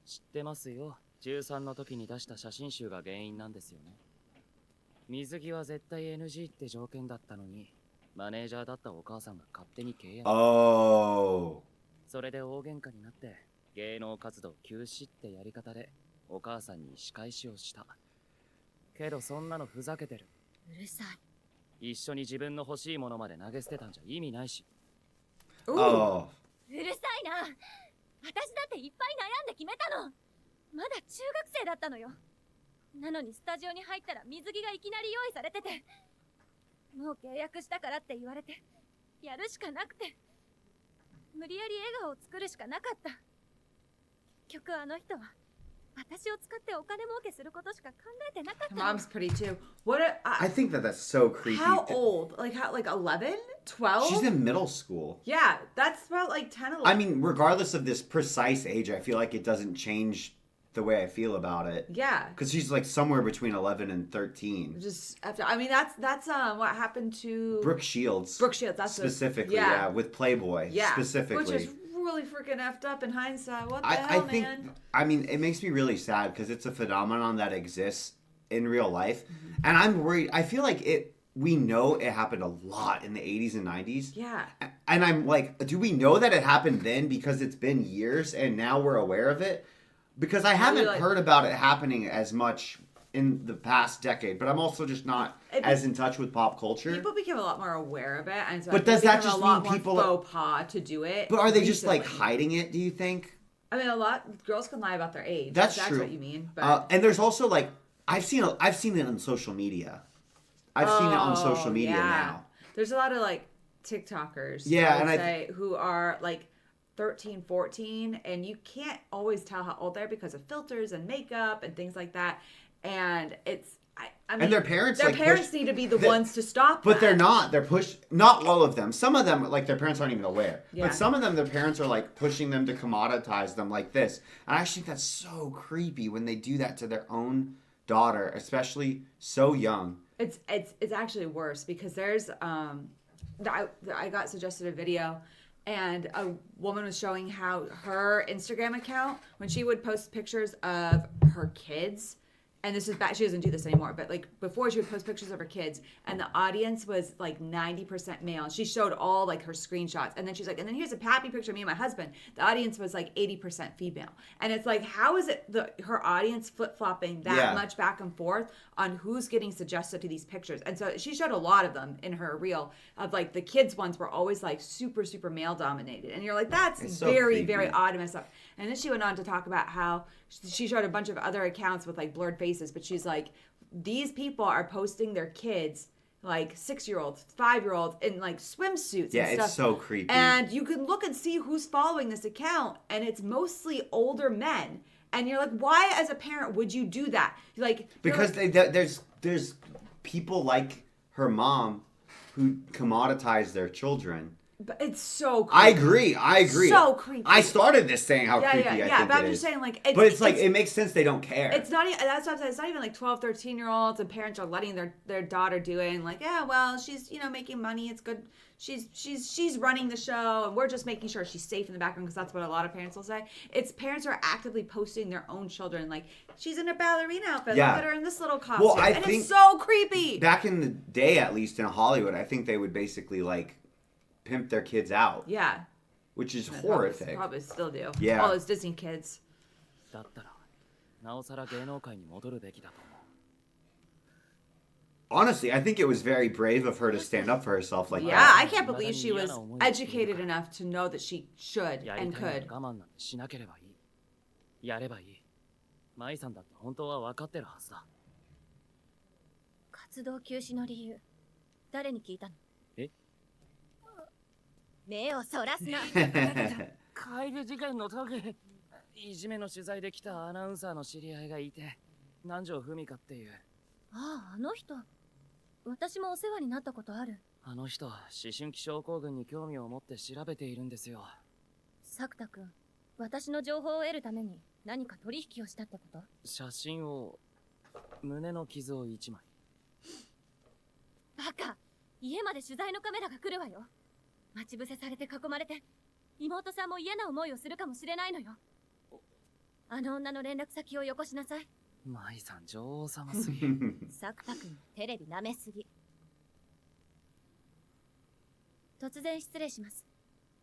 [SPEAKER 4] 知ってますよ。中3の時に出した写真集が原因なんですよね。水着は絶対 NG って条件だったのに、マネージャーだったお母さんが勝手に契約。
[SPEAKER 1] Oh.
[SPEAKER 4] それで大喧嘩になって、芸能活動休止ってやり方で、お母さんに仕返しをした。けどそんなのふざけてる。
[SPEAKER 3] うるさい。
[SPEAKER 4] 一緒に自分の欲しいものまで投げ捨てたんじゃ意味ないし。
[SPEAKER 2] Ooh.
[SPEAKER 1] Oh.
[SPEAKER 3] うるさいな。私だっていっぱい悩んで決めたの。まだ中学生だったのよ。なのにスタジオに入ったら水着がいきなり用意されてて、もう契約したからって言われて、やるしかなくて、無理やり笑顔を作るしかなかった。結局あの人は私を使ってお金儲けすることしか考えてなかった
[SPEAKER 2] Her
[SPEAKER 3] の。
[SPEAKER 2] mom's pretty too. What?
[SPEAKER 1] I think that's so creepy.
[SPEAKER 2] How old? Like 11? 12?
[SPEAKER 1] She's in middle school.
[SPEAKER 2] Yeah, that's about like 10, 11.
[SPEAKER 1] I mean, regardless of this precise age, I feel like it doesn't change the way I feel about it.
[SPEAKER 2] Yeah.
[SPEAKER 1] Because she's like somewhere between 11 and 13.
[SPEAKER 2] Just after. I mean, that's what happened to
[SPEAKER 1] Brooke Shields.
[SPEAKER 2] Brooke Shields. That's
[SPEAKER 1] specifically,
[SPEAKER 2] yeah.
[SPEAKER 1] yeah, with Playboy.
[SPEAKER 2] Yeah,
[SPEAKER 1] Specifically.
[SPEAKER 2] which is really freaking effed up in hindsight. What the
[SPEAKER 1] I
[SPEAKER 2] hell,
[SPEAKER 1] think,
[SPEAKER 2] man?
[SPEAKER 1] I mean, it makes me really sad because it's a phenomenon that exists in real life. And I'm worried. I feel like we know it happened a lot in the 80s and 90s.
[SPEAKER 2] Yeah.
[SPEAKER 1] And I'm like, do we know that it happened then because it's been years and now we're aware of it? Because I haven't heard about it happening as much in the past decade, but I'm also just not as in touch with pop culture.
[SPEAKER 2] People became a lot more aware of it, and so
[SPEAKER 1] But
[SPEAKER 2] I think
[SPEAKER 1] does
[SPEAKER 2] it
[SPEAKER 1] that
[SPEAKER 2] became
[SPEAKER 1] just
[SPEAKER 2] a lot
[SPEAKER 1] mean
[SPEAKER 2] more
[SPEAKER 1] people-
[SPEAKER 2] faux pas to do it?
[SPEAKER 1] But are they just like
[SPEAKER 2] recently.
[SPEAKER 1] hiding it, do you think?
[SPEAKER 2] I mean, a lot girls can lie about their age.
[SPEAKER 1] That's
[SPEAKER 2] if
[SPEAKER 1] true.
[SPEAKER 2] What you mean? But
[SPEAKER 1] And there's also like I've seen it on social media. I've seen it on social media now.
[SPEAKER 2] There's a lot of like TikTokers.
[SPEAKER 1] Yeah,
[SPEAKER 2] I would
[SPEAKER 1] and
[SPEAKER 2] say who are like 13, 14, and you can't always tell how old they're because of filters and makeup and things like that. And it's I mean,
[SPEAKER 1] And their parents,
[SPEAKER 2] their
[SPEAKER 1] like,
[SPEAKER 2] parents
[SPEAKER 1] push-
[SPEAKER 2] need to be the
[SPEAKER 1] the-
[SPEAKER 2] ones to stop.
[SPEAKER 1] But
[SPEAKER 2] that.
[SPEAKER 1] they're not. They're not all of them. Some of them, like their parents aren't even aware.
[SPEAKER 2] Yeah.
[SPEAKER 1] But some of them, their parents are like pushing them to commoditize them like this. And I actually think that's so creepy when they do that to their own daughter, especially so young.
[SPEAKER 2] It's actually worse because there's I got suggested a video, and a woman was showing how her Instagram account, when she would post pictures of her kids, and this is back, she doesn't do this anymore, but like before she would post pictures of her kids, and the audience was like 90% male. And she showed all like her screenshots, and then she's like, and then here's a happy picture of me and my husband. The audience was like 80% female, and it's like, how is it her audience flip flopping that much back and forth on who's getting suggested to these pictures? And so she showed a lot of them in her reel of like the kids ones were always like super male dominated, and you're like, that's
[SPEAKER 1] so
[SPEAKER 2] very
[SPEAKER 1] creepy.
[SPEAKER 2] odd and messed up. And then she went on to talk about how she showed a bunch of other accounts with like blurred faces, but she's like, these people are posting their kids, like 6-year-olds, 5-year-olds, in like swimsuits
[SPEAKER 1] Yeah,
[SPEAKER 2] and stuff.
[SPEAKER 1] it's so creepy.
[SPEAKER 2] And you can look and see who's following this account, and it's mostly older men. And you're like, why as a parent would you do that?
[SPEAKER 1] Because there's people like her mom who commoditize their children.
[SPEAKER 2] But it's so creepy.
[SPEAKER 1] I agree.
[SPEAKER 2] So creepy.
[SPEAKER 1] I started this saying how creepy I think
[SPEAKER 2] but I'm
[SPEAKER 1] it
[SPEAKER 2] just
[SPEAKER 1] is.
[SPEAKER 2] saying, like,
[SPEAKER 1] But it's like, it makes sense they don't care.
[SPEAKER 2] It's not even, that's what I'm saying. It's not even like 12, 13-year-olds and parents are letting their daughter do it. And like, yeah, well, she's, making money. It's good. She's running the show, and we're just making sure she's safe in the background, because that's what a lot of parents will say. It's parents are actively posting their own children. Like, she's in a ballerina outfit.
[SPEAKER 1] Yeah.
[SPEAKER 2] Look at her in this little costume.
[SPEAKER 1] Well, I
[SPEAKER 2] and
[SPEAKER 1] think
[SPEAKER 2] it's so creepy.
[SPEAKER 1] Back in the day, at least in Hollywood, I think they would basically like pimp their kids out.
[SPEAKER 2] Yeah.
[SPEAKER 1] Which is
[SPEAKER 2] They
[SPEAKER 1] horrific.
[SPEAKER 2] Probably still do.
[SPEAKER 1] Yeah.
[SPEAKER 2] All those Disney kids.
[SPEAKER 4] だったらなおさら芸能界に戻るべきだと思う。
[SPEAKER 1] Honestly, I think it was very brave of her to stand up for herself like
[SPEAKER 2] Yeah,
[SPEAKER 1] that.
[SPEAKER 2] I can't believe she was educated enough to know that she should
[SPEAKER 4] やり
[SPEAKER 2] and
[SPEAKER 4] たい
[SPEAKER 2] could.
[SPEAKER 4] なら我慢なんてしなければいい。やればいい。舞さんだって本当は分かってるはずだ。
[SPEAKER 3] 活動休止の理由、誰に聞いたの？
[SPEAKER 4] え？
[SPEAKER 3] 目をそらすな。
[SPEAKER 4] 会議事件の時、いじめの取材で来たアナウンサーの知り合いがいて、南條文香っていう。
[SPEAKER 3] ああ、あの人。私もお世話になったことある。
[SPEAKER 4] あの人、思春期症候群に興味を持って調べているんですよ。
[SPEAKER 3] 作田君、私の情報を得るために何か取引をしたってこと？
[SPEAKER 4] 写真を、胸の傷を1枚。
[SPEAKER 3] バカ！家まで取材のカメラが来るわよ。待ち伏せされて囲まれて、妹さんも嫌な思いをするかもしれないのよ。あの女の連絡先をよこしなさい。
[SPEAKER 4] 舞さん、女王様すぎ。
[SPEAKER 3] 作田君、テレビ舐めすぎ。突然失礼します。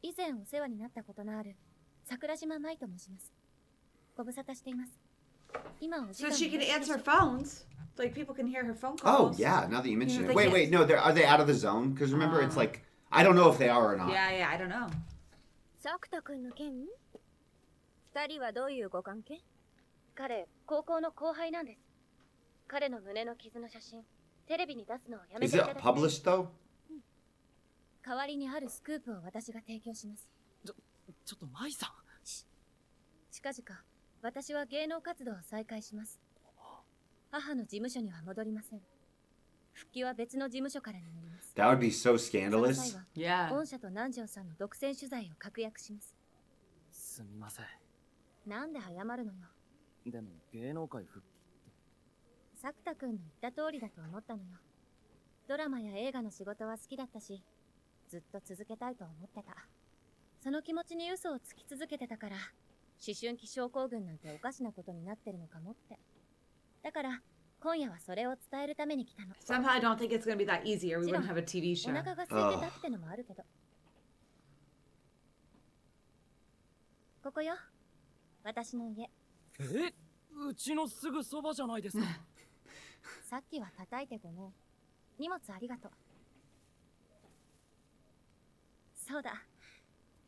[SPEAKER 3] 以前お世話になったことのある桜島舞と申します。ご無沙汰しています。今お時
[SPEAKER 2] So
[SPEAKER 3] 間
[SPEAKER 2] she
[SPEAKER 3] よ
[SPEAKER 2] can
[SPEAKER 3] ろしいでしょ
[SPEAKER 2] answer
[SPEAKER 3] うか？
[SPEAKER 2] phones. Like, people can hear her phone
[SPEAKER 1] Oh,
[SPEAKER 2] calls.
[SPEAKER 1] yeah, now that you mention
[SPEAKER 2] Yeah,
[SPEAKER 1] it.
[SPEAKER 2] they
[SPEAKER 1] Wait,
[SPEAKER 2] can't.
[SPEAKER 1] wait, no, are they out of the zone? Because remember, it's like, I don't know if they are or not.
[SPEAKER 2] Yeah, I don't know.
[SPEAKER 3] 作田君の件？二人はどういうご関係？彼、高校の後輩なんです。彼の胸の傷の写真、テレビに出すのをやめ
[SPEAKER 1] Is
[SPEAKER 3] てい
[SPEAKER 1] it
[SPEAKER 3] ただき
[SPEAKER 1] published though?
[SPEAKER 3] 代わりにあるスクープを私が提供します。
[SPEAKER 4] ちょっと舞さん。
[SPEAKER 3] 近々、私は芸能活動を再開します。母の事務所には戻りません。復帰は別の事務所からになります。
[SPEAKER 1] That would be so
[SPEAKER 3] その際
[SPEAKER 1] scandalous.
[SPEAKER 3] は、
[SPEAKER 2] Yeah.
[SPEAKER 3] 御社と南條さんの独占取材を確約します。
[SPEAKER 4] すみません。
[SPEAKER 3] なんで謝るのよ。
[SPEAKER 4] でも芸能界復帰。
[SPEAKER 3] 作田君の言った通りだと思ったのよ。ドラマや映画の仕事は好きだったし、ずっと続けたいと思ってた。その気持ちに嘘をつき続けてたから、思春期症候群なんておかしなことになってるのかもって。だから、今夜はそれを伝えるために来たの。
[SPEAKER 2] Somehow I don't think it's going to be that easy, or we wouldn't have a TV
[SPEAKER 3] お
[SPEAKER 2] show.
[SPEAKER 3] 腹が空いてたってのもあるけど。ここよ。私の家。
[SPEAKER 4] え？うちのすぐそばじゃないですか。
[SPEAKER 3] さっきは叩いてごめん。荷物ありがとう。そうだ。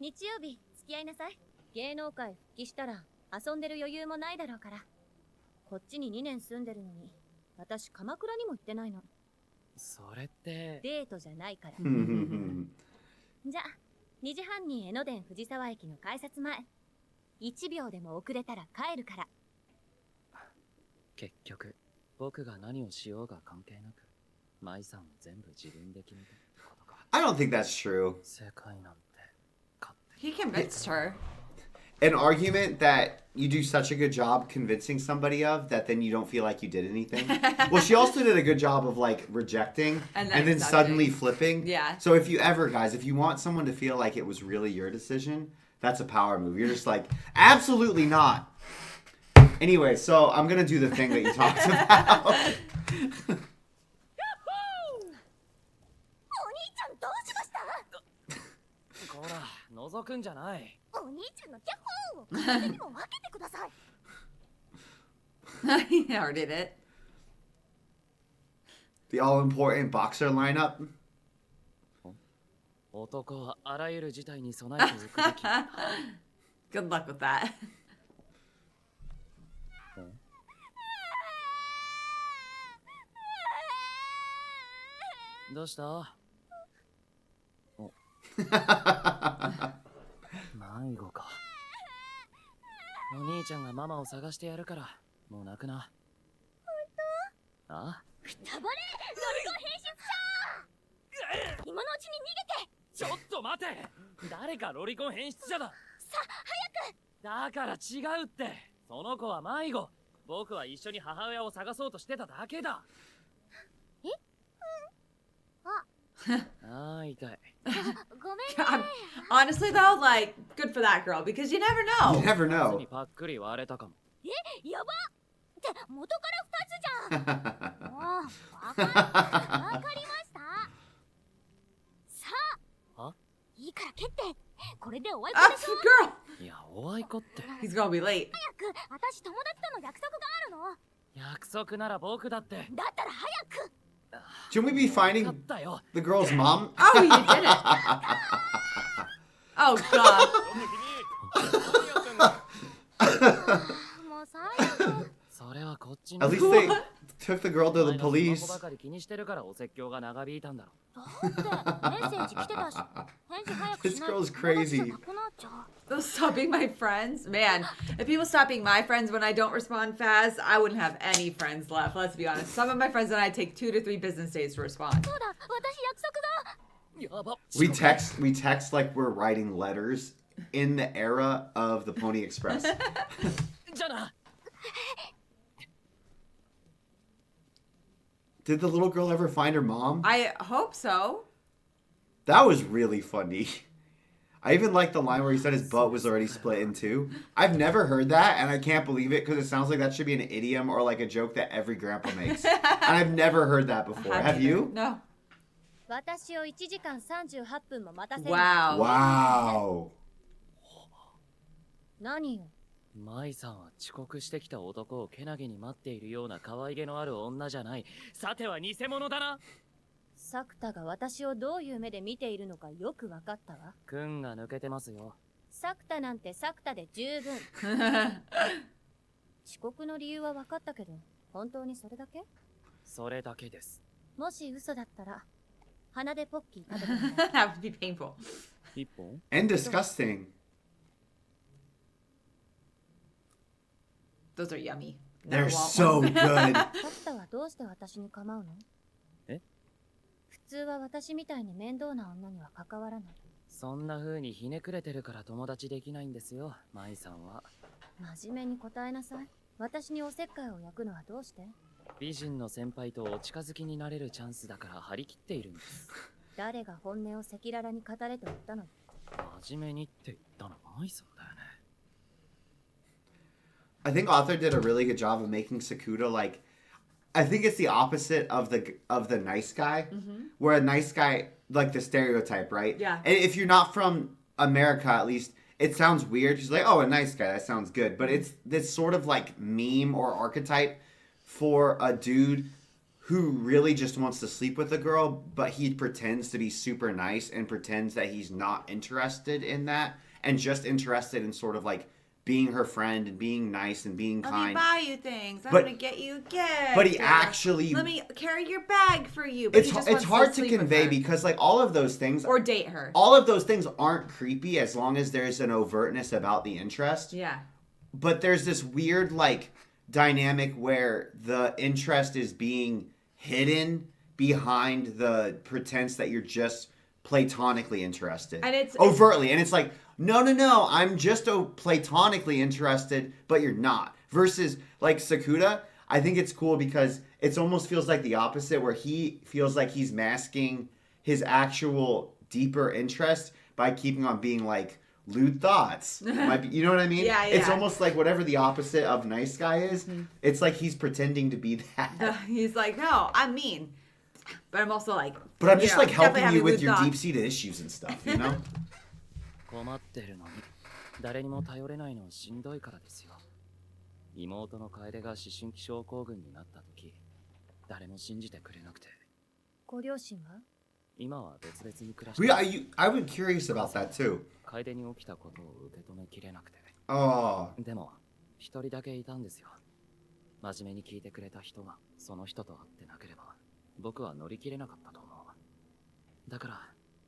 [SPEAKER 3] 日曜日、付き合いなさい。芸能界復帰したら遊んでる余裕もないだろうから。こっちに2年住んでるのに、私鎌倉にも行ってないの。
[SPEAKER 4] それって。
[SPEAKER 3] デートじゃないから。
[SPEAKER 1] Hmm.
[SPEAKER 3] じゃあ、2時半に江ノ電藤沢駅の改札前。1秒でも遅れたら帰るから。
[SPEAKER 4] 結局、僕が何をしようが関係なく、舞さんは全部自分で決めてることか。
[SPEAKER 1] I don't think that's true.
[SPEAKER 4] 世界なんて、勝手
[SPEAKER 2] He convinced her.
[SPEAKER 1] an argument that you do such a good job convincing somebody of that then you don't feel like you did anything. Well, she also did a good job of like rejecting and then
[SPEAKER 2] accepting.
[SPEAKER 1] suddenly flipping.
[SPEAKER 2] Yeah.
[SPEAKER 1] So if you ever, guys, if you want someone to feel like it was really your decision, that's a power move. You're just like, absolutely not. Anyway, so I'm going to do the thing that you talked about.
[SPEAKER 3] お兄ちゃんどうしました？
[SPEAKER 5] こら、覗くんじゃない。
[SPEAKER 3] お兄ちゃんのキャッホーを片手にも分けてください。
[SPEAKER 2] He already did it.
[SPEAKER 1] The all-important boxer lineup.
[SPEAKER 5] 男はあらゆる事態に備えておくべき。
[SPEAKER 2] Good luck with that.
[SPEAKER 5] どうした迷子か。お兄ちゃんがママを探してやるから、もう泣くな。本当？ああ？
[SPEAKER 3] くたばれ！ノリゴ変質者！今のうちに逃げて！
[SPEAKER 5] ちょっと待て！誰かロリコン変質者だ。
[SPEAKER 3] さ、早く！
[SPEAKER 5] だから違うって。その子は迷子。僕は一緒に母親を探そうとしてただけだ。
[SPEAKER 3] え？
[SPEAKER 5] ああ、痛い。
[SPEAKER 3] ごめんね。
[SPEAKER 2] Honestly though, like, good for that girl because you never know.
[SPEAKER 1] You never
[SPEAKER 5] 夏
[SPEAKER 1] know.
[SPEAKER 5] にパックリ割れたかも。
[SPEAKER 3] やばって元から2つじゃん。もうわかりましたさあ
[SPEAKER 5] は？
[SPEAKER 3] いいから蹴ってこれでおあい
[SPEAKER 2] Ah,
[SPEAKER 3] こでしょ
[SPEAKER 2] good girl.
[SPEAKER 5] いや、おあいこって。
[SPEAKER 2] He's gonna be late.
[SPEAKER 3] 早く私友達との約束があるの
[SPEAKER 5] 約束なら僕だって。
[SPEAKER 3] だったら早く
[SPEAKER 1] Shouldn't we be
[SPEAKER 5] 勝
[SPEAKER 1] finding
[SPEAKER 5] ったよ。
[SPEAKER 1] the girl's mom?
[SPEAKER 2] Oh, you did it. Oh god.
[SPEAKER 3] もう最後
[SPEAKER 5] それはこっちの。
[SPEAKER 1] At least they took the girl to
[SPEAKER 5] お
[SPEAKER 1] the
[SPEAKER 5] 前がスマホ
[SPEAKER 1] police.
[SPEAKER 5] ばかり気にしてるからお説教が長引いたんだろ。
[SPEAKER 3] だってメッセージ来てたし返事早くしない
[SPEAKER 1] This girl's
[SPEAKER 3] 友達じゃ
[SPEAKER 1] crazy.
[SPEAKER 3] なくなっちゃう
[SPEAKER 2] Those stop being my friends. Man, if people stop being my friends when I don't respond fast, I wouldn't have any friends left. Let's be honest. Some of my friends and I take 2 to 3 business days to respond.
[SPEAKER 3] そうだ私約束だ
[SPEAKER 5] やば。
[SPEAKER 1] We text like we're writing letters in the era of the Pony Express.
[SPEAKER 5] じゃあな。
[SPEAKER 1] Did the little girl ever find her mom?
[SPEAKER 2] I hope so.
[SPEAKER 1] That was really funny. I even like the line where he said his butt was already split in two. I've never heard that, and I can't believe it because it sounds like that should be an idiom or like a joke that every grandpa makes. And I've never heard that before. Have you?
[SPEAKER 2] No.
[SPEAKER 3] 私を1時間38分も待たせる
[SPEAKER 2] Wow.
[SPEAKER 1] Wow.
[SPEAKER 3] 何よ
[SPEAKER 5] 舞さんは遅刻してきた男をけなげに待っているような可愛げのある女じゃない。さては偽物だな。
[SPEAKER 3] 作田が私をどういう目で見ているのかよく分かったわ
[SPEAKER 5] 君が抜けてますよ。
[SPEAKER 3] 作田なんて作田で十分遅刻の理由は分かったけど本当にそれだけ
[SPEAKER 5] それだけです。
[SPEAKER 3] もし嘘だったら鼻でポッキー食べてみたい
[SPEAKER 2] That would be painful.
[SPEAKER 5] 一本
[SPEAKER 1] And disgusting.
[SPEAKER 2] Those are yummy.
[SPEAKER 1] They're
[SPEAKER 2] Never want
[SPEAKER 1] so
[SPEAKER 2] one.
[SPEAKER 1] good.
[SPEAKER 3] 作田はどうして私に構うの
[SPEAKER 5] え
[SPEAKER 3] 普通は私みたいに面倒な女には関わらない
[SPEAKER 5] そんな風にひねくれてるから友達できないんですよ、舞さんは。
[SPEAKER 3] 真面目に答えなさい私におせっかいを焼くのはどうして
[SPEAKER 5] 美人の先輩とお近づきになれるチャンスだから張り切っているんです。
[SPEAKER 3] 誰が本音を赤裸々に語れと言ったのに
[SPEAKER 5] 真面目にって言ったの舞さんだよね。
[SPEAKER 1] I think author did a really good job of making Sakuda like. I think it's the opposite of the nice guy, where a nice guy like the stereotype, right?
[SPEAKER 2] Yeah.
[SPEAKER 1] And if you're not from America, at least it sounds weird. She's like, oh, a nice guy. That sounds good, but it's this sort of like meme or archetype for a dude who really just wants to sleep with a girl, but he pretends to be super nice and pretends that he's not interested in that and just interested in sort of like being her friend and being nice and being
[SPEAKER 2] Let me
[SPEAKER 1] kind.
[SPEAKER 2] buy you things. I'm
[SPEAKER 1] But-
[SPEAKER 2] gonna get you a gift.
[SPEAKER 1] But he
[SPEAKER 2] Or,
[SPEAKER 1] actually,
[SPEAKER 2] let me carry your bag for you. But
[SPEAKER 1] it's
[SPEAKER 2] he just
[SPEAKER 1] it's
[SPEAKER 2] wants
[SPEAKER 1] hard to
[SPEAKER 2] sleep with
[SPEAKER 1] convey
[SPEAKER 2] her.
[SPEAKER 1] because like all of those things,
[SPEAKER 2] Or date her.
[SPEAKER 1] all of those things aren't creepy as long as there's an overtness about the interest.
[SPEAKER 2] Yeah.
[SPEAKER 1] But there's this weird like dynamic where the interest is being hidden behind the pretense that you're just platonically interested.
[SPEAKER 2] And it's
[SPEAKER 1] overtly, and it's like no, no, no, I'm just platonically interested, but you're not. Versus like Sakura, I think it's cool because it almost feels like the opposite, where he feels like he's masking his actual deeper interest by keeping on being like lewd thoughts. Might be, you know what I mean?
[SPEAKER 2] Yeah,
[SPEAKER 1] It's
[SPEAKER 2] yeah.
[SPEAKER 1] almost like whatever the opposite of nice guy is. It's like he's pretending to be that.
[SPEAKER 2] He's like, no, I'm mean, but I'm also like,
[SPEAKER 1] But I'm
[SPEAKER 2] you
[SPEAKER 1] just
[SPEAKER 2] know,
[SPEAKER 1] like helping
[SPEAKER 2] definitely
[SPEAKER 1] you with
[SPEAKER 2] having
[SPEAKER 1] your
[SPEAKER 2] lewd
[SPEAKER 1] deep-seated issues and stuff, you know?
[SPEAKER 4] 困ってるのに誰にも頼れないのはしんどいからですよ。妹の楓が思春期症候群になった時、誰も信じてくれなくて、
[SPEAKER 3] ご両親は
[SPEAKER 4] 今は別々に暮らして
[SPEAKER 1] I was curious about that too.
[SPEAKER 4] 楓に起きたことを受け止めきれなくて。
[SPEAKER 1] Oh.
[SPEAKER 4] でも一人だけいたんですよ。真面目に聞いてくれた人がその人と会ってなければ僕は乗り切れなかったと思う。だから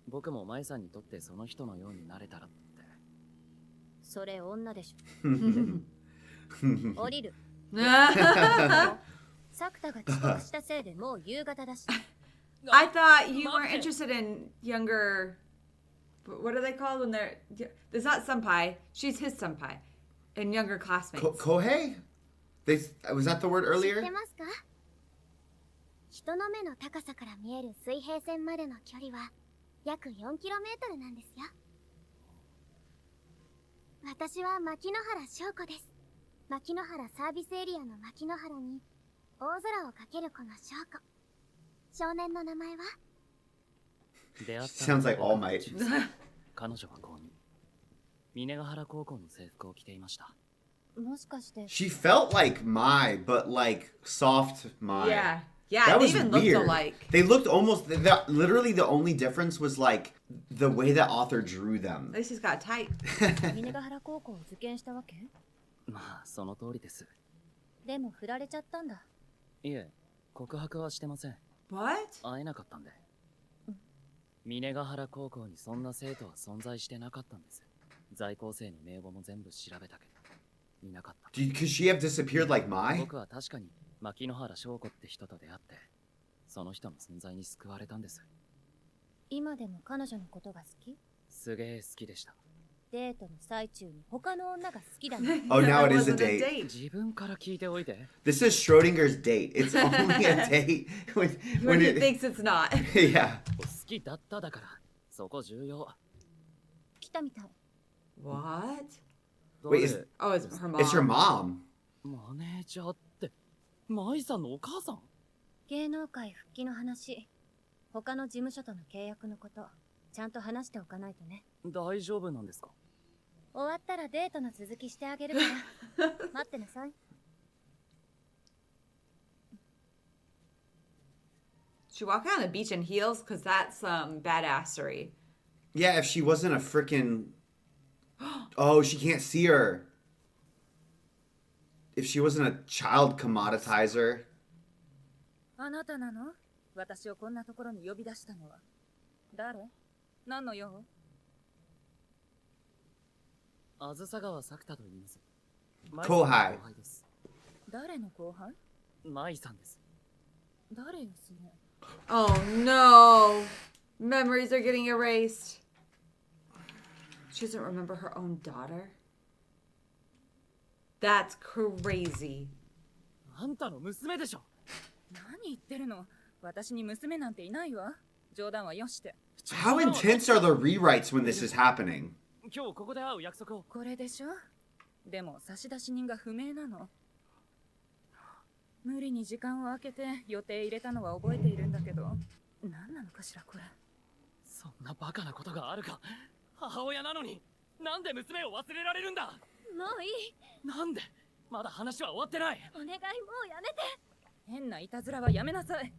[SPEAKER 4] 僕も舞さんにとってその人のようになれたらって。
[SPEAKER 3] それ女でしょ降りる
[SPEAKER 2] thoughts.
[SPEAKER 3] サクタが遅刻したせいでもう夕方だし
[SPEAKER 2] I thought you weren't interested in younger. What are they called when they're? It's not senpai. She's his senpai, and younger classmates.
[SPEAKER 1] Kohei? Was that the word
[SPEAKER 3] 知っ
[SPEAKER 1] earlier?
[SPEAKER 3] てますか人の目の高さから見える水平線までの距離は約 4km なんですよ。私は牧之原翔子です。牧之原サービスエリアの牧之原に大空をかける子の翔子。少年の名前は
[SPEAKER 4] 出会った
[SPEAKER 1] Sounds like All Might.
[SPEAKER 4] 彼女は高2。峰ヶ原高校の制服を着ていました。
[SPEAKER 3] もしかして
[SPEAKER 1] She felt like Mai, but like soft Mai.
[SPEAKER 2] Yeah, yeah.
[SPEAKER 1] That
[SPEAKER 2] They
[SPEAKER 1] was
[SPEAKER 2] even
[SPEAKER 1] weird.
[SPEAKER 2] looked alike.
[SPEAKER 1] They looked almost. Literally, the only difference was like the way that author drew them.
[SPEAKER 2] At least he's got a type.
[SPEAKER 3] 峰ヶ原高校を受験したわけ
[SPEAKER 4] まあその通りです。
[SPEAKER 3] でも振られちゃったんだ。
[SPEAKER 4] いえ、告白はしてません。
[SPEAKER 2] What?
[SPEAKER 4] 会えなかったんで。峰ヶ原高校にそんな生徒は存在してなかったんです。在校生の名簿も全部調べたけど、いなかった。
[SPEAKER 1] Could she have disappeared like Mai?
[SPEAKER 4] 僕は確かに牧之原翔子って人と出会って、その人の存在に救われたんです。
[SPEAKER 3] 今でも彼女のことが好き
[SPEAKER 4] すげえ好きでした。
[SPEAKER 3] デートの最中に他の女が好きだね。
[SPEAKER 1] Oh, now it is a
[SPEAKER 2] wasn't
[SPEAKER 1] date.
[SPEAKER 4] 自分から聞いておいて。
[SPEAKER 1] This is Schrodinger's date. It's only a date
[SPEAKER 2] When he
[SPEAKER 1] it.
[SPEAKER 2] thinks it's not.
[SPEAKER 1] Yeah.
[SPEAKER 4] 好きだっただから、そこ重要。
[SPEAKER 3] 来たみたい。
[SPEAKER 2] What?
[SPEAKER 1] Wait, is-
[SPEAKER 2] Oh, it's her mom.
[SPEAKER 1] It's her mom.
[SPEAKER 4] マネージャーって、舞さんのお母さん？
[SPEAKER 3] 芸能界復帰の話。他の事務所との契約のこと、ちゃんと話しておかないとね。
[SPEAKER 4] 大丈夫なんですか？
[SPEAKER 3] 終わったらデートの続きしてあげるから。待ってなさい。
[SPEAKER 2] She walking on the beach in heels? Because that's some badassery.
[SPEAKER 1] Yeah, if she wasn't a freaking. Oh, she can't see her. If she wasn't a child commoditizer.
[SPEAKER 7] あなたなの？私をこんなところに呼び出したのは。誰？何の用？
[SPEAKER 4] あずさ川作太と言います。
[SPEAKER 1] 後輩。
[SPEAKER 4] 後輩です。
[SPEAKER 7] 誰の後輩？
[SPEAKER 4] 舞さんです。
[SPEAKER 7] 誰よそれ？
[SPEAKER 2] Oh no. Memories are getting erased. She doesn't remember her own daughter? That's crazy.
[SPEAKER 4] あんたの娘でしょ。
[SPEAKER 7] 何言ってるの？私に娘なんていないわ。冗談はよして。
[SPEAKER 1] How intense are the rewrites when this is happening?
[SPEAKER 4] 今日ここで会う約束を。
[SPEAKER 7] これでしょ？でも差出人が不明なの。無理に時間を空けて予定入れたのは覚えているんだけど、何なのかしらこれ。
[SPEAKER 4] そんなバカなことがあるか。母親なのに、なんで娘を忘れられるんだ。
[SPEAKER 3] もういい。
[SPEAKER 4] なんでまだ話は終わってない。
[SPEAKER 3] お願いもうやめて。
[SPEAKER 7] 変ないたずらはやめなさい。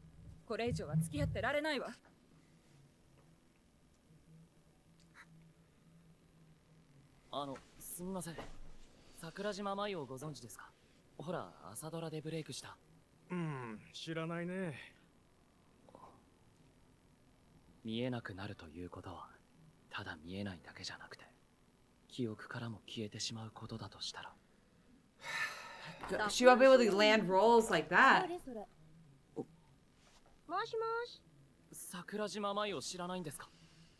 [SPEAKER 7] これ以上は付き合ってられないわ。
[SPEAKER 4] すみません。桜島舞をご存知ですか？ほら、朝ドラでブレイクした。
[SPEAKER 6] 知らないね。
[SPEAKER 4] 見えなくなるということは、ただ見えないだけじゃなくて、記憶からも消えてしまうことだとしたら。
[SPEAKER 2] She won't be able to land roles like
[SPEAKER 3] そ
[SPEAKER 2] that.
[SPEAKER 3] れそれ。もしもし。
[SPEAKER 4] 桜島舞を知らないんですか？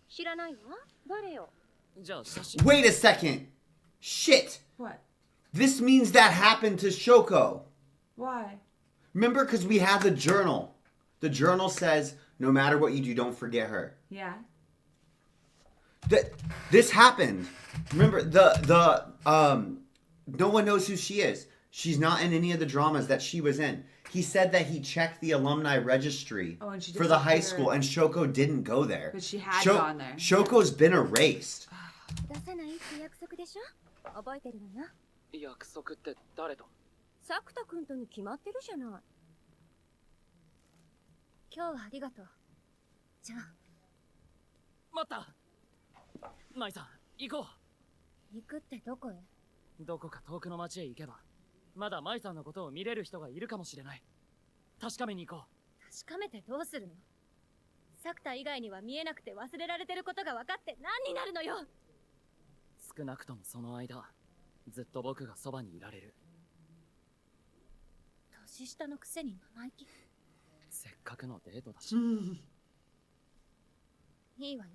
[SPEAKER 3] 知らないわ。誰よ。
[SPEAKER 4] じゃあ写真
[SPEAKER 1] Wait a second. Shit.
[SPEAKER 2] What?
[SPEAKER 1] This means that happened to Shoko.
[SPEAKER 2] Why?
[SPEAKER 1] Remember, because we had the journal. The journal says, no matter what you do, don't forget her.
[SPEAKER 2] Yeah.
[SPEAKER 1] That this happened. Remember, no one knows who she is. She's not in any of the dramas that she was in. He said that he checked the alumni registry
[SPEAKER 2] And she
[SPEAKER 1] for the high
[SPEAKER 2] disappeared.
[SPEAKER 1] school, and Shoko didn't go there.
[SPEAKER 2] But she had gone there.
[SPEAKER 1] Shoko's been erased.
[SPEAKER 3] 出さないって約束でしょ。覚えてるわよ。
[SPEAKER 4] 約束って誰と？
[SPEAKER 3] 作田君とに決まってるじゃない。今日はありがとう。じゃあ。
[SPEAKER 4] 待った。舞さん、行こ
[SPEAKER 3] う。行くってどこへ？
[SPEAKER 4] どこか遠くの町へ行けば、まだ舞さんのことを見れる人がいるかもしれない。確かめに行こ
[SPEAKER 3] う。確かめてどうするの？作田以外には見えなくて忘れられてることが分かって何になるのよ。
[SPEAKER 4] 少なくともその間、ずっと僕がそばにいられる。
[SPEAKER 3] 年下のくせに生意気。
[SPEAKER 4] せっかくのデートだし。
[SPEAKER 3] いいわよ。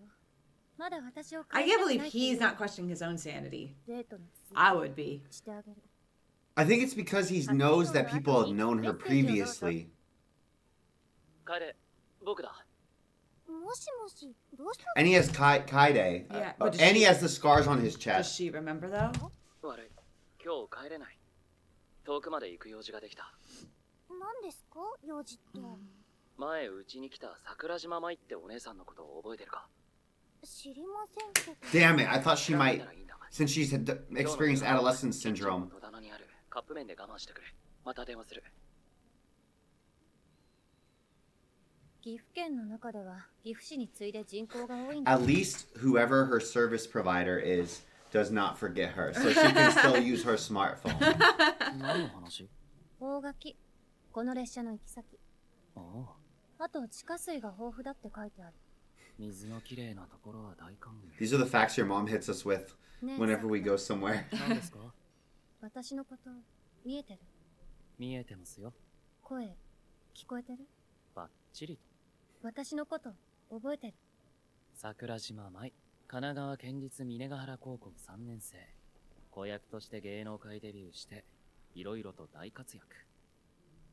[SPEAKER 3] まだ私を
[SPEAKER 2] I can't believe he's not questioning his own sanity.
[SPEAKER 3] デートの
[SPEAKER 2] I would be.
[SPEAKER 3] してあげる。
[SPEAKER 1] I think it's because he knows that people have known her previously.
[SPEAKER 4] 楓、僕だ。
[SPEAKER 3] もしもし、どうした？
[SPEAKER 1] And he has Kaide.
[SPEAKER 2] Yeah,
[SPEAKER 1] and he has the scars on his
[SPEAKER 2] Does
[SPEAKER 1] chest.
[SPEAKER 2] she remember though?
[SPEAKER 4] 悪い。今日帰れない。遠くまで行く用事ができた。
[SPEAKER 3] 何ですか、用事って。
[SPEAKER 4] 前うちに来た桜島舞ってお姉さんのことを覚えてるか？
[SPEAKER 3] 知りませんけど。
[SPEAKER 1] Damn it, I thought she might, since she's had experienced adolescence syndrome.
[SPEAKER 4] 戸棚にあるカップ麺で我慢してくれ。また電話する。
[SPEAKER 3] 岐阜県の中では岐阜市に次いで人口が多いんだ。
[SPEAKER 1] At least whoever her service provider is does not forget her, so she can still use her smartphone.
[SPEAKER 4] 何の話？
[SPEAKER 3] 大垣。この列車の行き先。
[SPEAKER 4] あ
[SPEAKER 3] あ。あと地下水が豊富だって書いてある。
[SPEAKER 4] 水のきれいなところは大歓迎。
[SPEAKER 1] These are the facts your mom hits us with whenever we go somewhere.
[SPEAKER 4] 何ですか？
[SPEAKER 3] 私のこと見えてる？
[SPEAKER 4] 見えてますよ。
[SPEAKER 3] 声聞こえてる？
[SPEAKER 4] バッチリと。
[SPEAKER 3] 私のこと覚えてる？
[SPEAKER 4] 桜島舞、神奈川県立峰ヶ原高校3年生。子役として芸能界デビューして、いろいろと大活躍。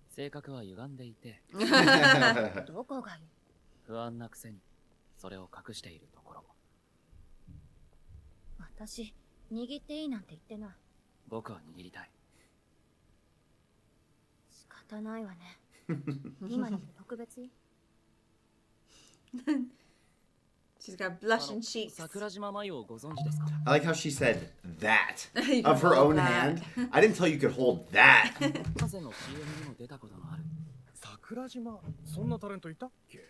[SPEAKER 4] 性格は歪んでいて、
[SPEAKER 3] どこがいい？
[SPEAKER 4] 不安なくせに、それを隠しているところ。
[SPEAKER 3] 私、握っていいなんて言ってない。
[SPEAKER 4] 僕は握りたい。
[SPEAKER 3] 仕方ないわね。今にも特別よ。
[SPEAKER 2] She's got blushing cheeks.
[SPEAKER 4] 桜島舞をご存知ですか？
[SPEAKER 1] I like how she said that
[SPEAKER 2] You can
[SPEAKER 1] of her
[SPEAKER 2] hold
[SPEAKER 1] own
[SPEAKER 2] that.
[SPEAKER 1] hand. I didn't tell you could hold that.
[SPEAKER 4] 博士の CM にも出たことのある。
[SPEAKER 6] 桜島、そんなタレントいたっけ？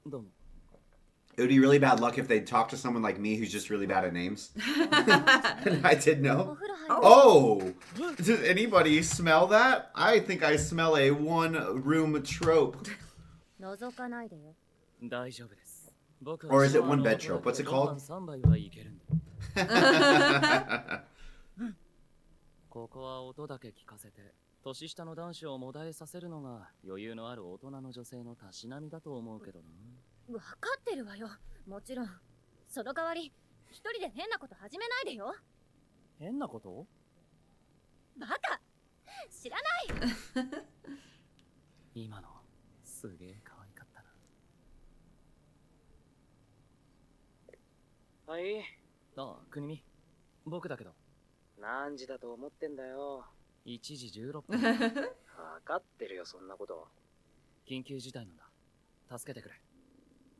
[SPEAKER 4] どうも。
[SPEAKER 1] It would be really bad luck if they talked to someone like me who's just really bad at names. I did know. Oh! Does anybody smell that? I think I smell a one-room trope.
[SPEAKER 3] 覗かないでよ。
[SPEAKER 4] 大丈夫です。僕
[SPEAKER 1] Or is it one bed trope? What's it called?
[SPEAKER 4] 3杯はいけるんだ。ここは音だけ聞かせて、年下の男子をもだえさせるのが余裕のある大人の女性のたしなみだと思うけどな。
[SPEAKER 3] わかってるわよ。もちろん。その代わり、一人で変なこと始めないでよ。
[SPEAKER 4] 変なこと？
[SPEAKER 3] バカ！知らない！
[SPEAKER 4] 今の、すげえ可愛かったな。はい。ああ、国見。僕だけど。
[SPEAKER 5] 何時だと思ってんだよ。
[SPEAKER 4] 1時16分。
[SPEAKER 5] 分かってるよ、そんなこと。
[SPEAKER 4] 緊急事態なんだ。助けてくれ。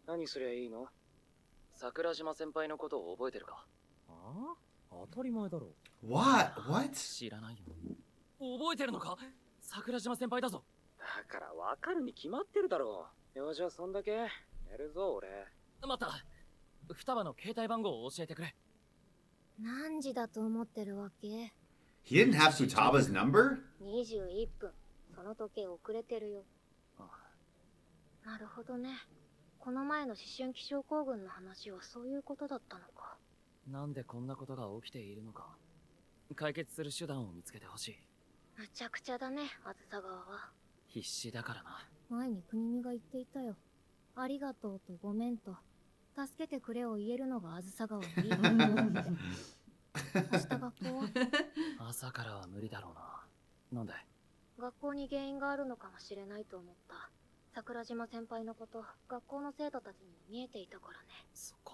[SPEAKER 5] 何すりゃいいの？
[SPEAKER 4] 桜島先輩のことを覚えてるか？ああ、当たり前だろ。
[SPEAKER 1] What? What?
[SPEAKER 4] 知らないよ。覚えてるのか？桜島先輩だぞ。
[SPEAKER 5] だから分かるに決まってるだろう。よ、じゃあそんだけやるぞ、俺。
[SPEAKER 4] 待った。双葉の携帯番号を教えてくれ。
[SPEAKER 3] 何時だと思ってるわけ？
[SPEAKER 1] He didn't have Sutaba's number?
[SPEAKER 3] 21分。その時計遅れてるよ。
[SPEAKER 4] あ
[SPEAKER 3] あ、なるほどね。この前の思春期症候群の話はそういうことだったのか。
[SPEAKER 4] なんでこんなことが起きているのか。解決する手段を見つけてほしい。
[SPEAKER 3] むちゃくちゃだね、あずさ川は。
[SPEAKER 4] 必死だからな。
[SPEAKER 3] 前に国見が言っていたよ。ありがとうとごめんと。助けてくれを言えるのがあずさ川でいいと思って明日学校は
[SPEAKER 4] 朝からは無理だろうな。なんで？
[SPEAKER 3] 学校に原因があるのかもしれないと思った。桜島先輩のこと学校の生徒たちにも見えていたからね。
[SPEAKER 4] そっか。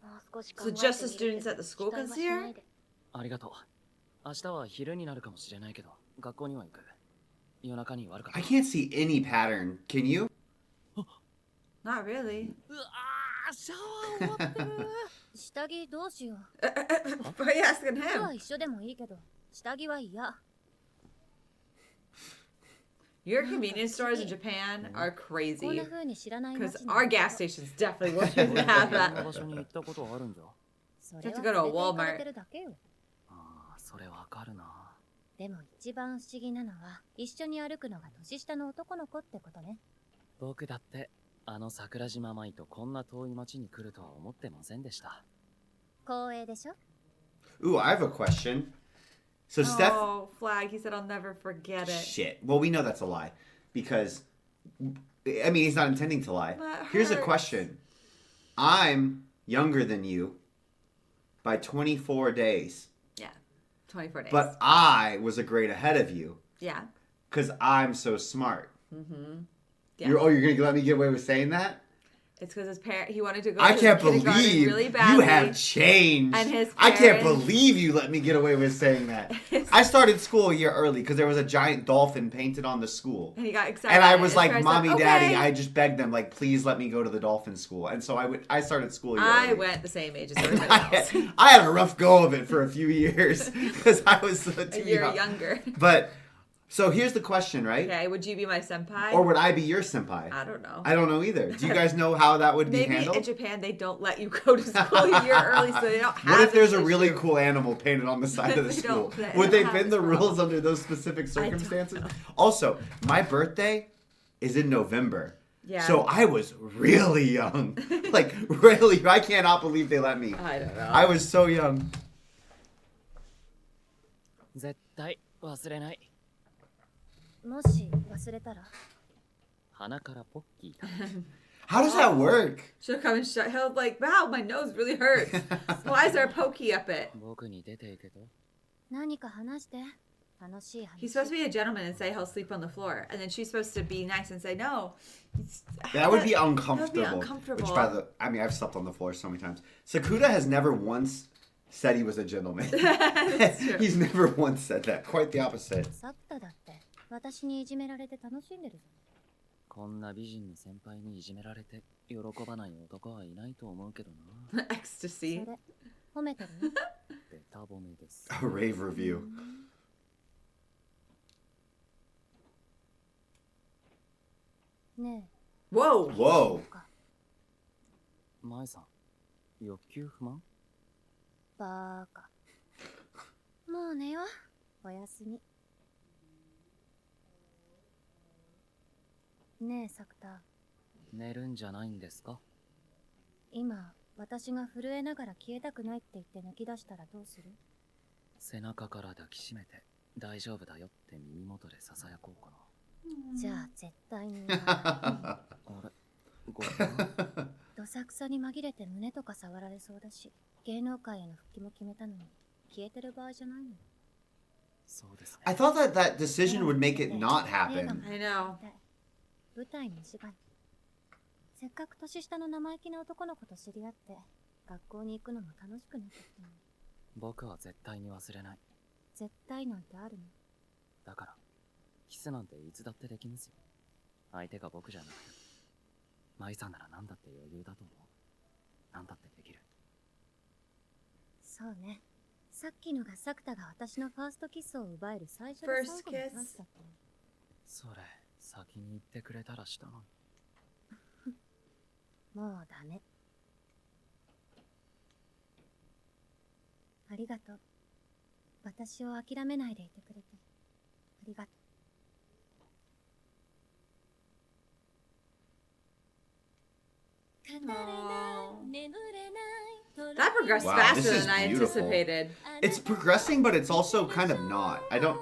[SPEAKER 3] もう少し考
[SPEAKER 2] So
[SPEAKER 3] えて
[SPEAKER 2] just
[SPEAKER 3] み
[SPEAKER 2] the
[SPEAKER 3] る
[SPEAKER 2] students
[SPEAKER 3] け
[SPEAKER 2] at
[SPEAKER 3] ど
[SPEAKER 2] the school
[SPEAKER 3] 期
[SPEAKER 2] can
[SPEAKER 3] 待は
[SPEAKER 2] see
[SPEAKER 3] しな
[SPEAKER 2] her?
[SPEAKER 3] いで。
[SPEAKER 4] ありがとう。明日は昼になるかもしれないけど、学校には行く。夜中に悪かった。
[SPEAKER 1] I can't see any pattern. Can you?
[SPEAKER 2] Not really.
[SPEAKER 4] うわー、シャワー終わってる。
[SPEAKER 3] 下着どうしよう。
[SPEAKER 2] Why are you asking
[SPEAKER 3] 服は
[SPEAKER 2] him?
[SPEAKER 3] 一緒でもいいけど下着は嫌。
[SPEAKER 2] Your convenience stores in Japan are
[SPEAKER 3] こんな
[SPEAKER 2] crazy.
[SPEAKER 3] 風に知らない
[SPEAKER 2] Because
[SPEAKER 3] 街に
[SPEAKER 2] our gas stations definitely wouldn't have
[SPEAKER 4] こんな
[SPEAKER 2] that.
[SPEAKER 4] 場所に行ったことあるんじゃ。
[SPEAKER 3] それは
[SPEAKER 2] Just
[SPEAKER 3] 連
[SPEAKER 2] go
[SPEAKER 3] れ
[SPEAKER 2] to
[SPEAKER 3] て
[SPEAKER 2] a
[SPEAKER 3] 行かれ
[SPEAKER 2] Walmart.
[SPEAKER 3] てるだけよ。
[SPEAKER 4] ああ、それわかるな。
[SPEAKER 3] でも一番不思議なのは一緒に歩くのが年下の男の子ってことね。
[SPEAKER 4] 僕だってあの桜島舞とこんな遠い町に来るとは思ってませんでした。
[SPEAKER 3] 光栄でしょ。
[SPEAKER 1] Ooh, I have a question. So Steph,
[SPEAKER 2] Oh, flag. He said I'll never forget it.
[SPEAKER 1] shit. Well, we know that's a lie because I mean he's not intending to lie.
[SPEAKER 2] That
[SPEAKER 1] Here's a
[SPEAKER 2] hurts.
[SPEAKER 1] question. I'm younger than you by 24 days,
[SPEAKER 2] Yeah. 24 days.
[SPEAKER 1] but I was a grade ahead of you
[SPEAKER 2] yeah.
[SPEAKER 1] because I'm so smart.
[SPEAKER 2] Yeah.
[SPEAKER 1] You're gonna let me get away with saying that?
[SPEAKER 2] It's because his parent, he wanted to go
[SPEAKER 1] I
[SPEAKER 2] to
[SPEAKER 1] can't
[SPEAKER 2] kindergarten
[SPEAKER 1] believe
[SPEAKER 2] really
[SPEAKER 1] you
[SPEAKER 2] badly.
[SPEAKER 1] have changed.
[SPEAKER 2] And his
[SPEAKER 1] I can't
[SPEAKER 2] parents-
[SPEAKER 1] believe you let me get away with saying that. I started school a year early because there was a giant dolphin painted on the school.
[SPEAKER 2] And he got excited.
[SPEAKER 1] And I was
[SPEAKER 2] His
[SPEAKER 1] like,
[SPEAKER 2] parents
[SPEAKER 1] "Mommy,
[SPEAKER 2] said,
[SPEAKER 1] Daddy,"
[SPEAKER 2] "Okay."
[SPEAKER 1] I just begged them, like, "Please let me go to the dolphin school." And so I started school a year
[SPEAKER 2] I
[SPEAKER 1] early.
[SPEAKER 2] went the same age as everybody else.
[SPEAKER 1] I had a rough go of it for a few years because I was too
[SPEAKER 2] A year
[SPEAKER 1] young.
[SPEAKER 2] younger.
[SPEAKER 1] But so here's the question, right?
[SPEAKER 2] Okay, would you be my senpai?
[SPEAKER 1] Or would I be your senpai?
[SPEAKER 2] I don't know.
[SPEAKER 1] I don't know either. Do you guys know how that would be
[SPEAKER 2] Maybe
[SPEAKER 1] handled?
[SPEAKER 2] in Japan they don't let you go to school a year early, so they don't have.
[SPEAKER 1] What if there's
[SPEAKER 2] this
[SPEAKER 1] a really
[SPEAKER 2] issue.
[SPEAKER 1] cool animal painted on the side of the
[SPEAKER 2] They
[SPEAKER 1] school?
[SPEAKER 2] don't- they
[SPEAKER 1] Would
[SPEAKER 2] don't
[SPEAKER 1] they
[SPEAKER 2] have
[SPEAKER 1] bend
[SPEAKER 2] this
[SPEAKER 1] the rules
[SPEAKER 2] problem.
[SPEAKER 1] under those specific
[SPEAKER 2] don't
[SPEAKER 1] circumstances?
[SPEAKER 2] know.
[SPEAKER 1] Also, my birthday is in November.
[SPEAKER 2] Yeah.
[SPEAKER 1] So I was really young. Like, really, I cannot believe they let me.
[SPEAKER 2] I don't know.
[SPEAKER 1] I was so young.
[SPEAKER 4] 絶対忘れない。
[SPEAKER 3] もし忘れたら
[SPEAKER 4] 鼻からポッキーだ。
[SPEAKER 1] How does that work?
[SPEAKER 2] She'll come and shut. He'll like, wow, my nose really hurts. Why is there a pokey up it?
[SPEAKER 4] 僕に出ていけと。
[SPEAKER 3] 何か話して。楽しい話。
[SPEAKER 2] He's supposed to be a gentleman and say he'll sleep on the floor, and then she's supposed to be nice and say no.
[SPEAKER 1] That would be
[SPEAKER 2] That would
[SPEAKER 1] uncomfortable.
[SPEAKER 2] be uncomfortable.
[SPEAKER 1] Which, by the, I mean, I've slept on the floor so many times. Sakuda has never once said he was a gentleman.
[SPEAKER 2] That's true.
[SPEAKER 1] He's never once said that. Quite the opposite.
[SPEAKER 3] サクタだって私にいじめられて楽しんでるじ
[SPEAKER 4] こんな美人の先輩にいじめられて喜ばない男はいないと思うけどな。
[SPEAKER 3] ゃん。
[SPEAKER 2] Ecstasy.
[SPEAKER 3] それ褒めてる
[SPEAKER 4] ベタ褒めです。
[SPEAKER 1] A rave review.
[SPEAKER 3] ね
[SPEAKER 2] Whoa.
[SPEAKER 1] Whoa.
[SPEAKER 3] えか
[SPEAKER 4] 舞さん、欲求不満？
[SPEAKER 3] バーカもう寝ようおやすみねえサクタ
[SPEAKER 4] 寝るんじゃないんですか？
[SPEAKER 3] 今私が震えながら消えたくないって言って泣き出したらどうする
[SPEAKER 4] 背中から抱きしめて大丈夫だよって耳元でささやこうかな。
[SPEAKER 3] じゃあ絶対に
[SPEAKER 4] あれごめん。
[SPEAKER 3] どさくさに紛れて胸とか触られそうだし芸能界への復帰も決めたのに消えてる場合じゃないの
[SPEAKER 4] そうですね。
[SPEAKER 1] I thought that that decision would make it not happen.
[SPEAKER 2] I know.
[SPEAKER 3] 舞台の芝居せっかく年下の生意気な男の子と知り合って学校に行くのも楽しくなってきたのに
[SPEAKER 4] 僕は絶対に忘れない。
[SPEAKER 3] 絶対なんてあるの
[SPEAKER 4] だから、キスなんていつだってできますよ。相手が僕じゃなくて。舞さんなら何だって余裕だと思う。何だってできる。
[SPEAKER 3] そうねさっきのがサクタが私のファーストキスを奪える最初で最後の
[SPEAKER 2] First
[SPEAKER 3] チ
[SPEAKER 2] kiss
[SPEAKER 3] ャンスだったの
[SPEAKER 4] それ、先に言ってくれたらしたのに。
[SPEAKER 3] もうダメありがとう私を諦めないでいてくれてありがとう
[SPEAKER 2] That progressed
[SPEAKER 1] Wow,
[SPEAKER 2] faster
[SPEAKER 1] this is
[SPEAKER 2] than I
[SPEAKER 1] beautiful.
[SPEAKER 2] anticipated.
[SPEAKER 1] It's progressing, but it's also kind of not. I don't.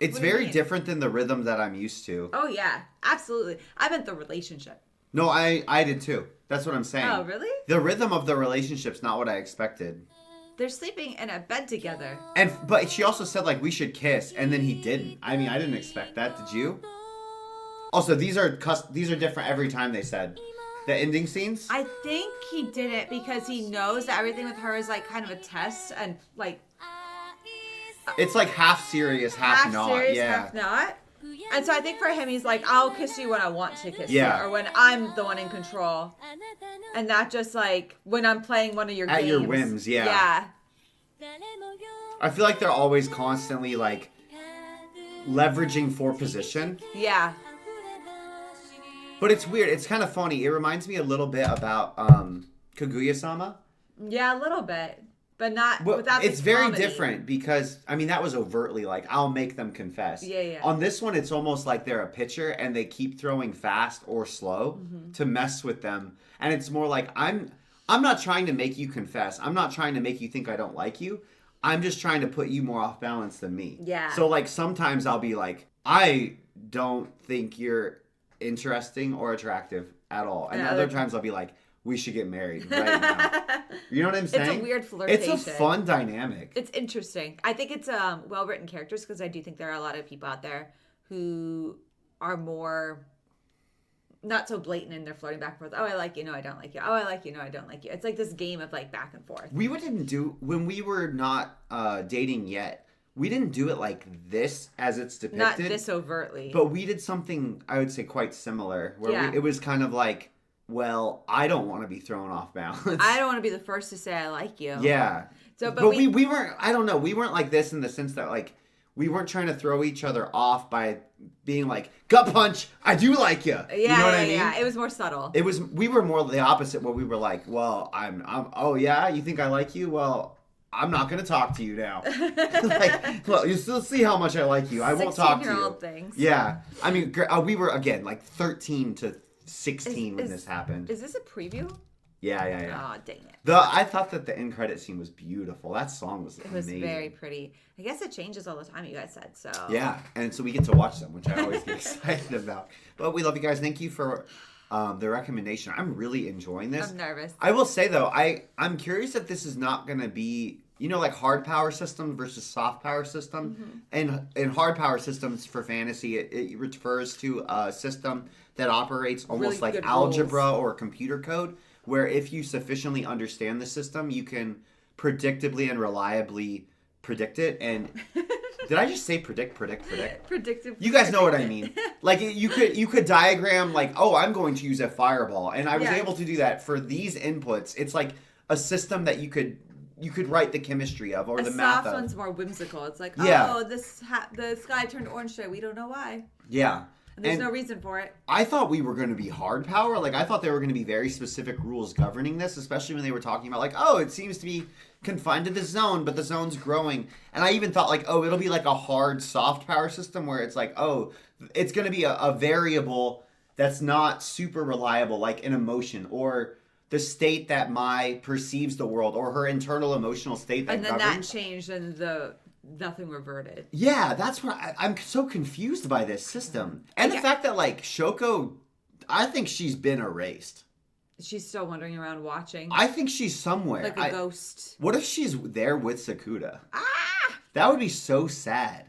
[SPEAKER 1] It's
[SPEAKER 2] What do you
[SPEAKER 1] very
[SPEAKER 2] mean?
[SPEAKER 1] different than the rhythm that I'm used to.
[SPEAKER 2] Oh yeah, absolutely. I meant the relationship.
[SPEAKER 1] No, I did too. That's what I'm saying.
[SPEAKER 2] Oh, really?
[SPEAKER 1] The rhythm of the relationship's not what I expected.
[SPEAKER 2] They're sleeping in a bed together.
[SPEAKER 1] But she also said like we should kiss, and then he didn't. I mean, I didn't expect that. Did you? Also, these are different every time they said. The ending scenes?
[SPEAKER 2] I think he did it because he knows that everything with her is like kind of a test and like
[SPEAKER 1] It's like half serious, half not.
[SPEAKER 2] serious,
[SPEAKER 1] Yeah.
[SPEAKER 2] half not. And so I think for him, he's like, I'll kiss you when I want to kiss
[SPEAKER 1] Yeah.
[SPEAKER 2] you, or when I'm the one in control, and not just like when I'm playing one of your games.
[SPEAKER 1] At your whims, yeah.
[SPEAKER 2] Yeah.
[SPEAKER 1] I feel like they're always constantly like leveraging for position.
[SPEAKER 2] Yeah.
[SPEAKER 1] But it's weird. It's kind of funny. It reminds me a little bit about Kaguya-sama.
[SPEAKER 2] Yeah, a little bit, but not
[SPEAKER 1] Well,
[SPEAKER 2] without the
[SPEAKER 1] it's very
[SPEAKER 2] comedy.
[SPEAKER 1] different because I mean that was overtly like I'll make them confess.
[SPEAKER 2] Yeah.
[SPEAKER 1] On this one, it's almost like they're a pitcher and they keep throwing fast or slow to mess with them, and it's more like I'm not trying to make you confess. I'm not trying to make you think I don't like you. I'm just trying to put you more off balance than me.
[SPEAKER 2] Yeah.
[SPEAKER 1] So like sometimes I'll be like I don't think you're interesting or attractive at all, and other times I'll be like we should get married right now. You know what I'm saying?
[SPEAKER 2] It's a weird flirtation.
[SPEAKER 1] It's a fun dynamic.
[SPEAKER 2] It's interesting. I think it's well written characters because I do think there are a lot of people out there who are more not so blatant in their flirting back and forth. Oh, I like you. No, I don't like you. Oh, I like you. No, I don't like you. It's like this game of like back and forth.
[SPEAKER 1] We didn't do when we were not dating yet. We didn't do it like this as it's depicted.
[SPEAKER 2] Not this overtly.
[SPEAKER 1] But we did something I would say quite similar where
[SPEAKER 2] Yeah.
[SPEAKER 1] it was kind of like, well, I don't want to be thrown off balance.
[SPEAKER 2] I don't want to be the first to say I like you.
[SPEAKER 1] Yeah.
[SPEAKER 2] So,
[SPEAKER 1] but we weren't. I don't know. We weren't like this in the sense that like we weren't trying to throw each other off by being like gut punch. I do like you.
[SPEAKER 2] Yeah,
[SPEAKER 1] You know what I mean?
[SPEAKER 2] Yeah. It was more subtle.
[SPEAKER 1] We were more the opposite where we were like, well, I'm oh yeah, you think I like you? Well, I'm not going to talk to you now. Like, look, you still see how much I like you. I won't talk to you.
[SPEAKER 2] 16-year-old things.
[SPEAKER 1] Yeah. I mean, we were again like 13 to 16 when this happened.
[SPEAKER 2] Is this a preview?
[SPEAKER 1] Yeah.
[SPEAKER 2] Oh, dang it.
[SPEAKER 1] I thought that the end credit scene was beautiful. That song was
[SPEAKER 2] It was
[SPEAKER 1] amazing.
[SPEAKER 2] very pretty. I guess it changes all the time, you guys said, so.
[SPEAKER 1] Yeah, and so we get to watch them, which I always get excited about. But we love you guys. Thank you for the recommendation. I'm really enjoying this.
[SPEAKER 2] I'm nervous.
[SPEAKER 1] I will say, though, I'm curious if this is not going to be, you know, like hard power system versus soft power system. And in hard power systems for fantasy, it refers to a system that operates almost
[SPEAKER 2] Really
[SPEAKER 1] like
[SPEAKER 2] good
[SPEAKER 1] algebra or computer code, where if you sufficiently understand the system, you can predictably and reliably predict it. And did I just say predict?
[SPEAKER 2] Predictive.
[SPEAKER 1] You guys know what I mean. Like you could diagram like, oh, I'm going to use a fireball, and I was
[SPEAKER 2] Yeah.
[SPEAKER 1] able to do that for these inputs. It's like a system that you could write the chemistry of or
[SPEAKER 2] A
[SPEAKER 1] the math
[SPEAKER 2] soft
[SPEAKER 1] of.
[SPEAKER 2] one's more whimsical. It's like,
[SPEAKER 1] Yeah.
[SPEAKER 2] oh, the sky turned orange today. We don't know why.
[SPEAKER 1] Yeah.
[SPEAKER 2] And there's
[SPEAKER 1] And
[SPEAKER 2] no reason for it.
[SPEAKER 1] I thought we were going to be hard power. Like, I thought there were going to be very specific rules governing this, especially when they were talking about, like, oh, it seems to be confined to the zone, but the zone's growing. And I even thought, like, oh, it'll be like a hard soft power system where it's like, oh, it's going to be a variable that's not super reliable, like an emotion or the state that Mai perceives the world or her internal emotional state that
[SPEAKER 2] And then
[SPEAKER 1] governs.
[SPEAKER 2] that changed and nothing reverted.
[SPEAKER 1] Yeah, that's what I'm so confused by this system. And the fact that, like, Shoko, I think she's been erased.
[SPEAKER 2] She's still wandering around watching.
[SPEAKER 1] I think she's somewhere.
[SPEAKER 2] Like a ghost.
[SPEAKER 1] What if she's there with Sakuda?
[SPEAKER 2] Ah!
[SPEAKER 1] That would be so sad.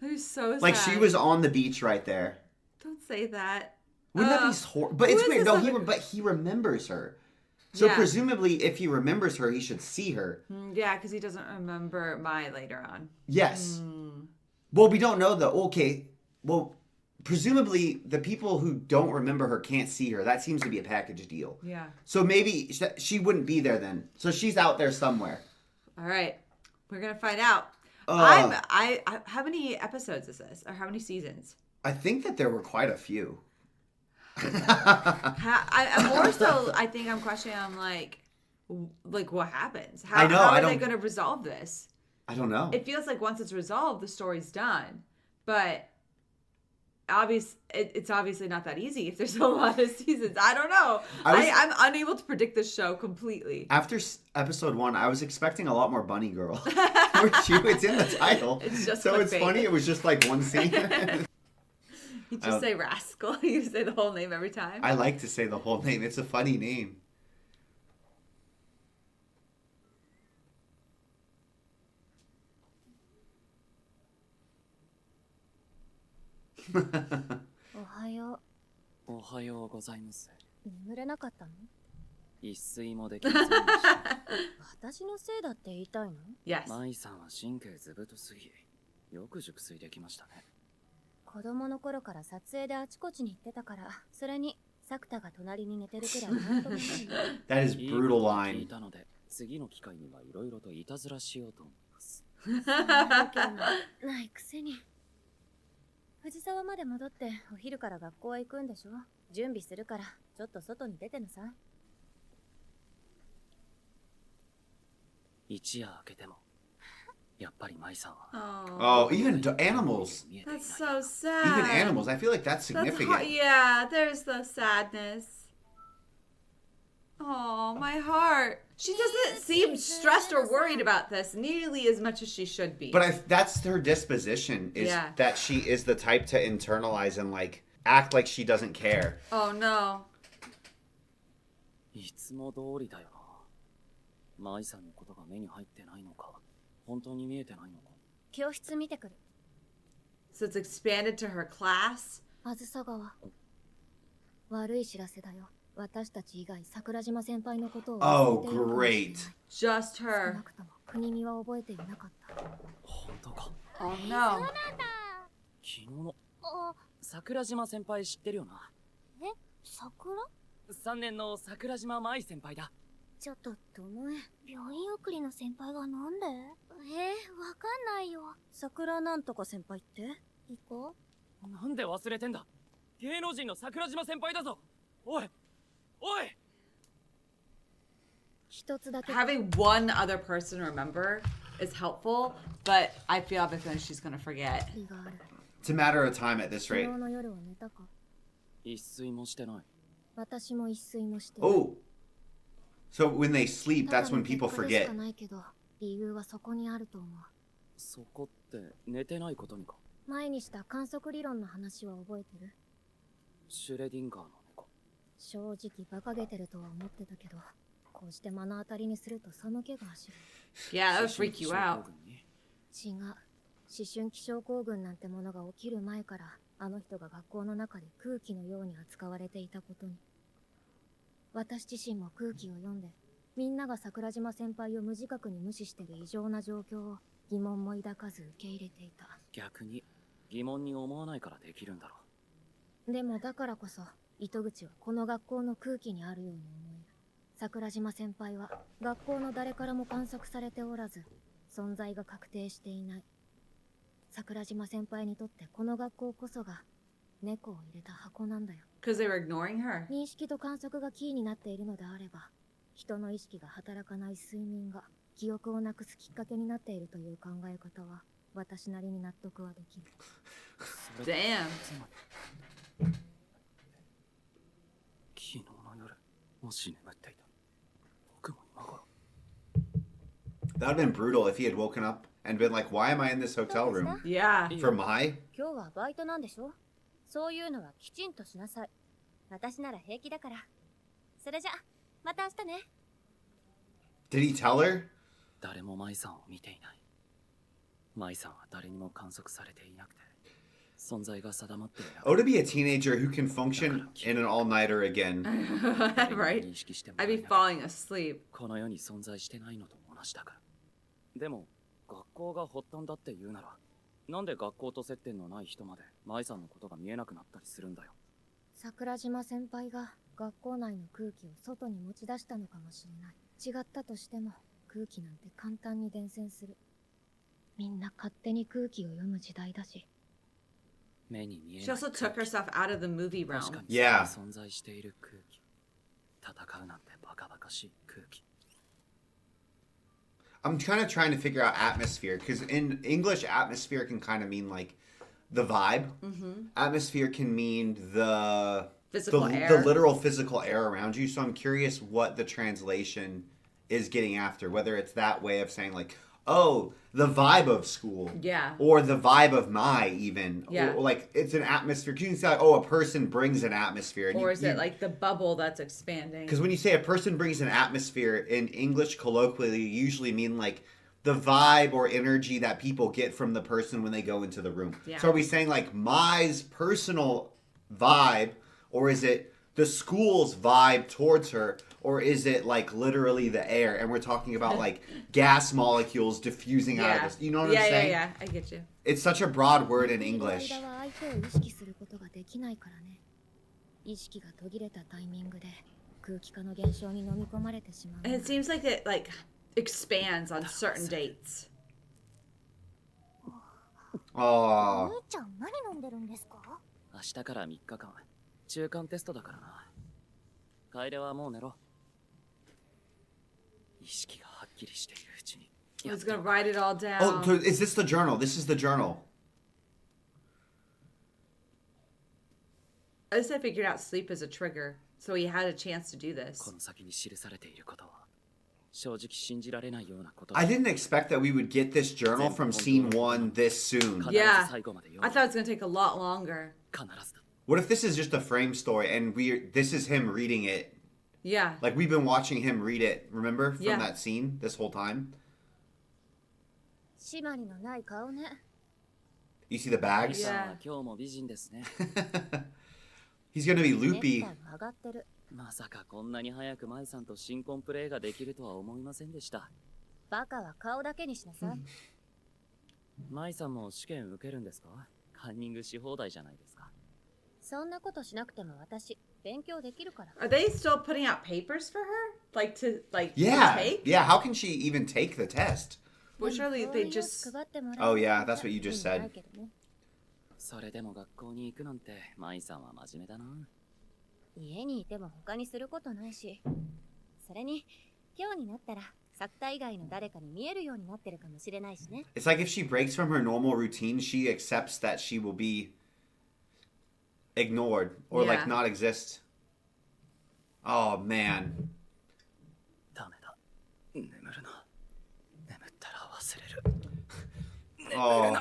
[SPEAKER 2] That was so sad.
[SPEAKER 1] Like, she was on the beach right there.
[SPEAKER 2] Don't say that.
[SPEAKER 1] Wouldn't that be horrible? But
[SPEAKER 2] who
[SPEAKER 1] it's
[SPEAKER 2] is
[SPEAKER 1] weird.
[SPEAKER 2] this
[SPEAKER 1] No,
[SPEAKER 2] other-
[SPEAKER 1] but he remembers her. So
[SPEAKER 2] Yeah.
[SPEAKER 1] presumably, if he remembers her, he should see her.
[SPEAKER 2] Yeah, because he doesn't remember Mai later on.
[SPEAKER 1] Yes.
[SPEAKER 2] Hmm.
[SPEAKER 1] Well, we don't know though. Okay. Well, presumably the people who don't remember her can't see her. That seems to be a package deal.
[SPEAKER 2] Yeah.
[SPEAKER 1] So maybe she wouldn't be there then. So she's out there somewhere.
[SPEAKER 2] All right. We're going to find out.
[SPEAKER 1] Uh,
[SPEAKER 2] How many episodes is this? Or how many seasons?
[SPEAKER 1] I think that there were quite a few.
[SPEAKER 2] I'm more so, I think I'm questioning, I'm like what happens? How,
[SPEAKER 1] I know,
[SPEAKER 2] how
[SPEAKER 1] I
[SPEAKER 2] are they
[SPEAKER 1] don't-
[SPEAKER 2] going to resolve this?
[SPEAKER 1] I don't know.
[SPEAKER 2] It feels like once it's resolved, the story's done. But it's obviously not that easy if there's a lot of seasons. I don't know. I'm unable to predict this show completely.
[SPEAKER 1] After episode 1, I was expecting a lot more Bunny Girl. Weren't you? It's in the title.
[SPEAKER 2] It's just
[SPEAKER 1] so it's
[SPEAKER 2] clickbait.
[SPEAKER 1] funny. It was just like one scene.
[SPEAKER 2] You just say Rascal. You say the whole name every time.
[SPEAKER 1] I like to say the whole name. It's a funny name.
[SPEAKER 3] おはよ
[SPEAKER 4] おはようございます。
[SPEAKER 3] う。眠れなかったの？
[SPEAKER 4] 一睡もできませんでした。
[SPEAKER 3] 私のせいだって言いたいの？
[SPEAKER 2] Yes.
[SPEAKER 4] 舞さんは神経ずぶとすぎ、よく熟睡できましたね。
[SPEAKER 3] 子供の頃から撮影であちこちに行ってたから、それに作田が隣に寝てるくらいなんともない。
[SPEAKER 1] That is
[SPEAKER 4] いいこ
[SPEAKER 1] brutal
[SPEAKER 4] とを聞
[SPEAKER 1] line.
[SPEAKER 4] いたので、次の機会にはいろいろといたずらしようと思います。
[SPEAKER 3] そんな意見もないくせに。藤沢まで戻ってお昼から学校へ行くんでしょ？準備するからちょっと外に出てなさい。
[SPEAKER 4] 一夜明けても、やっぱり舞さんは。
[SPEAKER 2] Oh.
[SPEAKER 1] Oh, even animals.
[SPEAKER 4] 見えていない
[SPEAKER 2] That's so sad.
[SPEAKER 1] Even animals. I feel like that's
[SPEAKER 2] That's hard.
[SPEAKER 1] significant.
[SPEAKER 2] Yeah, there's the sadness. Oh, my heart. She doesn't seem stressed or worried about this nearly as much as she should be.
[SPEAKER 1] But that's her disposition, is
[SPEAKER 2] Yeah.
[SPEAKER 1] that she is the type to internalize and like act like she doesn't care.
[SPEAKER 2] Oh no.
[SPEAKER 4] いつも通りだよな。舞さんのことが目に入ってないのか、本当に見えてないのか。
[SPEAKER 3] 教室見てくる。
[SPEAKER 2] So it's expanded to her class?
[SPEAKER 3] あずさ川。悪い知らせだよ。私たち以外桜島先輩のことを
[SPEAKER 1] Oh,
[SPEAKER 3] 忘れているかもしれない。
[SPEAKER 1] great.
[SPEAKER 2] Just
[SPEAKER 3] 少
[SPEAKER 2] her.
[SPEAKER 3] なくとも国見は覚えていなかった。
[SPEAKER 4] 本当か。
[SPEAKER 2] Oh no.
[SPEAKER 4] 昨日の
[SPEAKER 3] あ、
[SPEAKER 4] 桜島先輩知ってるよな。
[SPEAKER 3] 桜？
[SPEAKER 4] 3年の桜島舞先輩だ。
[SPEAKER 3] ちょっとともえ、病院送りの先輩がなんで？わかんないよ。桜なんとか先輩って行こう。
[SPEAKER 4] なんで忘れてんだ。芸能人の桜島先輩だぞ。おいおい。
[SPEAKER 3] 一つだけ。
[SPEAKER 2] Having one other person remember is helpful, but I have a feeling she's gonna forget.
[SPEAKER 3] 理がある。
[SPEAKER 1] It's a matter of time at this
[SPEAKER 3] 昨
[SPEAKER 1] rate.
[SPEAKER 3] 日の夜は寝たか？
[SPEAKER 4] 一睡もしてない。
[SPEAKER 3] 私も一睡もしてない。
[SPEAKER 1] Oh. So when they sleep,
[SPEAKER 3] た
[SPEAKER 1] that's
[SPEAKER 3] だの
[SPEAKER 1] when people
[SPEAKER 3] 結果でし
[SPEAKER 1] forget.
[SPEAKER 3] かないけど、理由はそこにあると思う。
[SPEAKER 4] そこって寝てないことにか。
[SPEAKER 3] 前にした観測理論の話は覚えてる？
[SPEAKER 4] シュレディンガーの猫。
[SPEAKER 3] 正直馬鹿げてるとは思ってたけど、こうして目の当たりにすると寒気が走る。
[SPEAKER 2] Yeah, that would freak you out.
[SPEAKER 3] 違う。思春期症候群なんてものが起きる前から、あの人が学校の中で空気のように扱われていたことに。私自身も空気を読んで、みんなが桜島先輩を無自覚に無視してる異常な状況を疑問も抱かず受け入れていた。
[SPEAKER 4] 逆に疑問に思わないからできるんだろ
[SPEAKER 3] でもだからこそ、糸口はこの学校の空気にあるように思える。桜島先輩は学校の誰からも観測されておらず、存在が確定していない。桜島先輩にとってこの学校こそが猫を入れた箱なんだよ。
[SPEAKER 2] Because they were ignoring her.
[SPEAKER 3] 認識と観測がキーになっているのであれば、人の意識が働かない睡眠が記憶をなくすきっかけになっているという考え方は、私なりに納得はできる。
[SPEAKER 4] う。それ
[SPEAKER 2] Damn.
[SPEAKER 4] つまり昨日の夜、もし眠っていた。僕も今頃。
[SPEAKER 1] That would have been brutal if he had woken up and been like, why am I in this hotel room?
[SPEAKER 2] Yeah.
[SPEAKER 1] For Mai?
[SPEAKER 3] 今日はバイトなんでしょ？そういうのはきちんとしなさい。私なら平気だから。それじゃ、また明日ね。
[SPEAKER 1] Did he tell her?
[SPEAKER 4] 誰も舞さんを見ていない。舞さんは誰にも観測されていなくて、存在が定まっていな
[SPEAKER 1] Oh, to be a teenager who can function in an all-nighter again.
[SPEAKER 2] Right?
[SPEAKER 4] 認識してもら
[SPEAKER 2] I'd
[SPEAKER 4] え
[SPEAKER 2] be
[SPEAKER 4] ない。
[SPEAKER 2] falling asleep.
[SPEAKER 4] この世に存在してないのと同じだから。でも、学校が発端だって言うなら、なんで学校と接点のない人まで舞さんのことが見えなくなったりするんだよ。
[SPEAKER 3] 桜島先輩が学校内の空気を外に持ち出したのかもしれない。違ったとしても空気なんて簡単に伝染する。みんな勝手に空気を読む時代だし。
[SPEAKER 4] 目に見え
[SPEAKER 2] She
[SPEAKER 4] ない
[SPEAKER 2] also took
[SPEAKER 4] 空気。
[SPEAKER 2] herself out of the movie
[SPEAKER 4] 確か
[SPEAKER 2] realm.
[SPEAKER 4] に
[SPEAKER 1] Yeah.
[SPEAKER 4] そこに存在している空気。戦うなんてバカバカしい空気。
[SPEAKER 1] I'm kind of trying to figure out atmosphere, because in English, atmosphere can kind of mean like the vibe. Atmosphere can mean the
[SPEAKER 2] Physical
[SPEAKER 1] the
[SPEAKER 2] air.
[SPEAKER 1] literal physical air around you. So I'm curious what the translation is getting after, whether it's that way of saying like, oh, the vibe of school.
[SPEAKER 2] Yeah.
[SPEAKER 1] Or the vibe of my even.
[SPEAKER 2] Yeah.
[SPEAKER 1] Or like it's an atmosphere. You can say like, oh, a person brings an atmosphere.
[SPEAKER 2] Or is it like the bubble that's expanding?
[SPEAKER 1] Because when you say a person brings an atmosphere in English colloquially, you usually mean like the vibe or energy that people get from the person when they go into the room.
[SPEAKER 2] Yeah.
[SPEAKER 1] So are we saying like Mai's personal vibe, or is it the school's vibe towards her, or is it like literally the air? And we're talking about like gas molecules diffusing out of this. You know what I'm saying?
[SPEAKER 2] Yeah, I get you.
[SPEAKER 1] It's such a broad word in English.
[SPEAKER 3] 間は相手を意識することができないからね。意識が途切れたタイミングで空気化の現象に飲み込まれてしまう。
[SPEAKER 2] And it seems like it like expands on certain dates.
[SPEAKER 1] あ
[SPEAKER 3] 兄ちゃん何飲んでるんですか？
[SPEAKER 4] 明日から3日間中間テストだからな。楓はもう寝ろ。意識がはっきりしているうちに。
[SPEAKER 2] I was gonna write it all down.
[SPEAKER 1] Oh, so is this the journal? This is the journal.
[SPEAKER 2] At least I figured out sleep as a trigger, so he had a chance to do this.
[SPEAKER 4] この先に記されていることは正直信じられないようなことだ。
[SPEAKER 1] I didn't expect that we would get this journal from scene 1 this soon.
[SPEAKER 4] 必ず
[SPEAKER 2] Yeah.
[SPEAKER 4] 最後まで読
[SPEAKER 2] I
[SPEAKER 4] む。
[SPEAKER 2] thought it was gonna take a lot longer.
[SPEAKER 4] 必ずだ。
[SPEAKER 1] What if this is just a frame story and this is him reading it?
[SPEAKER 2] Yeah.
[SPEAKER 1] Like we've been watching him read it, remember? From
[SPEAKER 2] Yeah.
[SPEAKER 1] that scene this whole time?
[SPEAKER 3] 締まりのない顔ね。
[SPEAKER 1] You see the bags?
[SPEAKER 4] さんは今日も美人ですね。
[SPEAKER 1] He's gonna be
[SPEAKER 3] ネク
[SPEAKER 1] loopy.
[SPEAKER 3] タイも上がってる。
[SPEAKER 4] まさかこんなに早く舞さんと新婚プレーができるとは思いませんでした。
[SPEAKER 3] バカは顔だけにしなさい。
[SPEAKER 4] 舞さんも試験受けるんですか？カンニングし放題じゃないですか。
[SPEAKER 3] そんなことしなくても私勉強できるから。
[SPEAKER 2] Are they still putting out papers for her? Like to
[SPEAKER 1] Yeah.
[SPEAKER 2] take?
[SPEAKER 1] Yeah, how can she even take the test?
[SPEAKER 2] Well, surely
[SPEAKER 3] で
[SPEAKER 2] they
[SPEAKER 3] も
[SPEAKER 2] just
[SPEAKER 3] 配ってもら
[SPEAKER 1] Oh
[SPEAKER 3] う
[SPEAKER 1] yeah, that's what you just
[SPEAKER 3] 意味な
[SPEAKER 1] said.
[SPEAKER 3] いけどね。
[SPEAKER 4] それでも学校に行くなんて舞さんは真面目だな。
[SPEAKER 3] 家にいても他にすることないし。それに今日になったら作田以外の誰かに見えるようになってるかもしれないしね。
[SPEAKER 1] It's like if she breaks from her normal routine, she accepts that she will be ignored or
[SPEAKER 2] Yeah.
[SPEAKER 1] like not exist. Oh man.
[SPEAKER 4] ダメだ。眠るな。眠ったら忘れる。
[SPEAKER 1] Oh.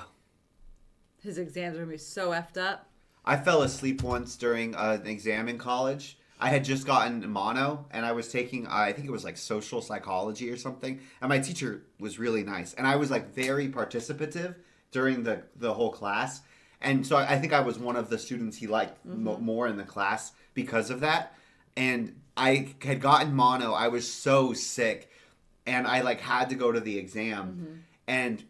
[SPEAKER 2] his exams are gonna be so effed up.
[SPEAKER 1] I fell asleep once during an exam in college. I had just gotten mono and I was taking, I think it was like social psychology or something. And my teacher was really nice. And I was like very participative during the whole class. And so I think I was one of the students he liked more in the class because of that. And I had gotten mono. I was so sick. And I like had to go to the exam. And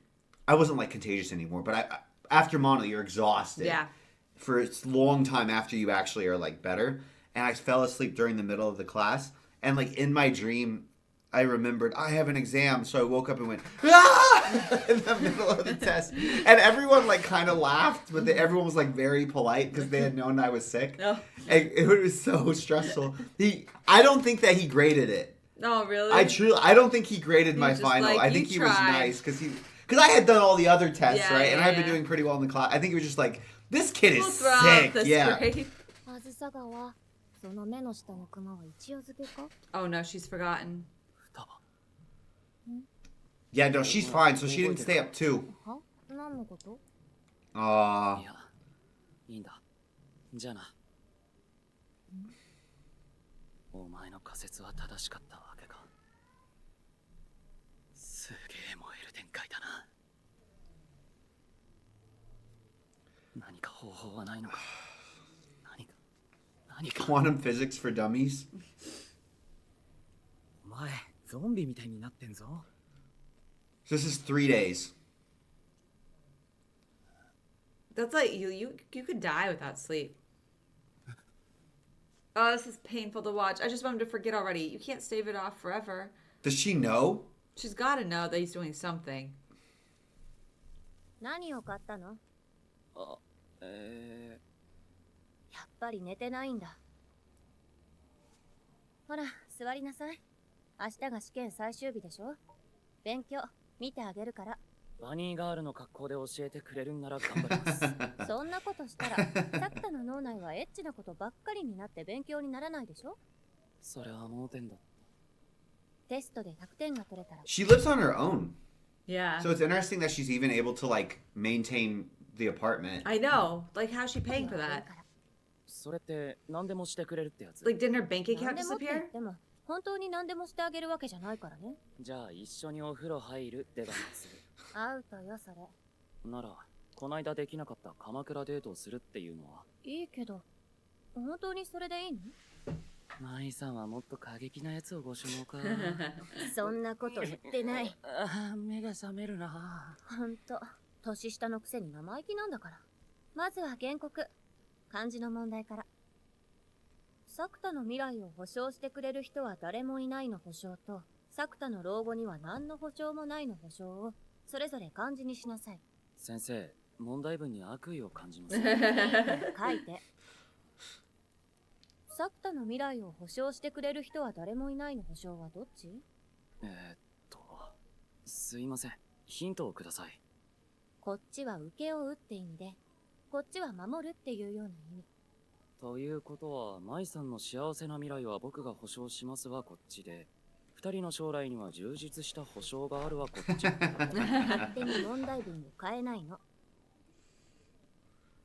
[SPEAKER 1] I wasn't like contagious anymore. But after mono, you're exhausted.
[SPEAKER 2] Yeah.
[SPEAKER 1] For a long time after you actually are like better. And I fell asleep during the middle of the class. And like in my dream, I remembered I have an exam. So I woke up and went, ah! In the middle of the test. And everyone like kind of laughed, but everyone was like very polite because they had known I was sick.
[SPEAKER 2] Oh.
[SPEAKER 1] And it was so stressful. I don't think that he graded it.
[SPEAKER 2] Oh, really?
[SPEAKER 1] I don't think he graded
[SPEAKER 2] He
[SPEAKER 1] my
[SPEAKER 2] was just
[SPEAKER 1] final.
[SPEAKER 2] like,
[SPEAKER 1] I
[SPEAKER 2] "You
[SPEAKER 1] think he was
[SPEAKER 2] tried."
[SPEAKER 1] nice because I had done all the other tests,
[SPEAKER 2] Yeah,
[SPEAKER 1] right? And
[SPEAKER 2] yeah,
[SPEAKER 1] I've been
[SPEAKER 2] yeah.
[SPEAKER 1] doing pretty well in the class. I think he was just like, this kid is
[SPEAKER 2] We'll throw out
[SPEAKER 1] sick.
[SPEAKER 2] this
[SPEAKER 1] Yeah.
[SPEAKER 2] grade.
[SPEAKER 3] あずさ川、その目の下のクマは一応付けか？
[SPEAKER 2] Oh no, she's forgotten.
[SPEAKER 4] 双葉。
[SPEAKER 1] Yeah, no, she's fine. So she didn't stay up too.
[SPEAKER 3] は？何のこと？
[SPEAKER 1] Aw.
[SPEAKER 4] いや、いいんだ。じゃあな。お前の仮説は正しかったわけか。すげえ燃える展開だな。何か方法はないのか。何か。
[SPEAKER 1] Quantum physics for dummies.
[SPEAKER 5] お前ゾンビみたいになってんぞ。
[SPEAKER 1] So this is 3 days.
[SPEAKER 2] That's like you could die without sleep. Oh, this is painful to watch. I just want him to forget already. You can't stave it off forever.
[SPEAKER 1] Does she know?
[SPEAKER 2] She's got to know that he's doing something.
[SPEAKER 3] 何を買ったの？
[SPEAKER 4] あ、
[SPEAKER 3] やっぱり寝てないんだ。ほら、座りなさい。明日が試験最終日でしょ？勉強、見てあげるから。
[SPEAKER 4] バニーガールの格好で教えてくれるんなら頑張ります。
[SPEAKER 3] そんなことしたら、作田の脳内はエッチなことばっかりになって勉強にならないでしょ？
[SPEAKER 4] それは盲点だ。
[SPEAKER 3] テストで100点が取れたら、
[SPEAKER 1] She lives on her own.
[SPEAKER 2] Yeah.
[SPEAKER 1] So it's interesting that she's even able to like maintain the apartment.
[SPEAKER 2] I know. Like, how's she paying for that?
[SPEAKER 5] それって何でもしてくれるってやつ？
[SPEAKER 2] Like, didn't her bank
[SPEAKER 3] 何
[SPEAKER 2] account
[SPEAKER 3] でもって言
[SPEAKER 2] disappear?
[SPEAKER 3] っても本当に何でもしてあげるわけじゃないからね。
[SPEAKER 5] じゃあ一緒にお風呂入るって番する。
[SPEAKER 3] アウトよそれ。
[SPEAKER 5] なら、こないだできなかった鎌倉デートをするっていうのは？
[SPEAKER 3] いいけど、本当にそれでいいの？
[SPEAKER 5] 舞さんはもっと過激なやつをご所望か。
[SPEAKER 3] そんなこと言ってない。
[SPEAKER 5] ああ、目が覚めるな。
[SPEAKER 3] ほんと、年下のくせに生意気なんだから。まずは原告、漢字の問題から。作田の未来を保証してくれる人は誰もいないの保証と、作田の老後には何の保証もないの保証を、それぞれ漢字にしなさい。
[SPEAKER 5] 先生、問題文に悪意を感じます。
[SPEAKER 3] 書いて。作田の未来を保証してくれる人は誰もいないの保証はどっち？
[SPEAKER 5] すいません。ヒントをください。
[SPEAKER 3] こっちは受け負うって意味で、こっちは守るっていうような意味。
[SPEAKER 5] ということは、舞さんの幸せな未来は僕が保証しますはこっちで、二人の将来には充実した保証があるはこっち。
[SPEAKER 3] 勝手に問題文を変えないの。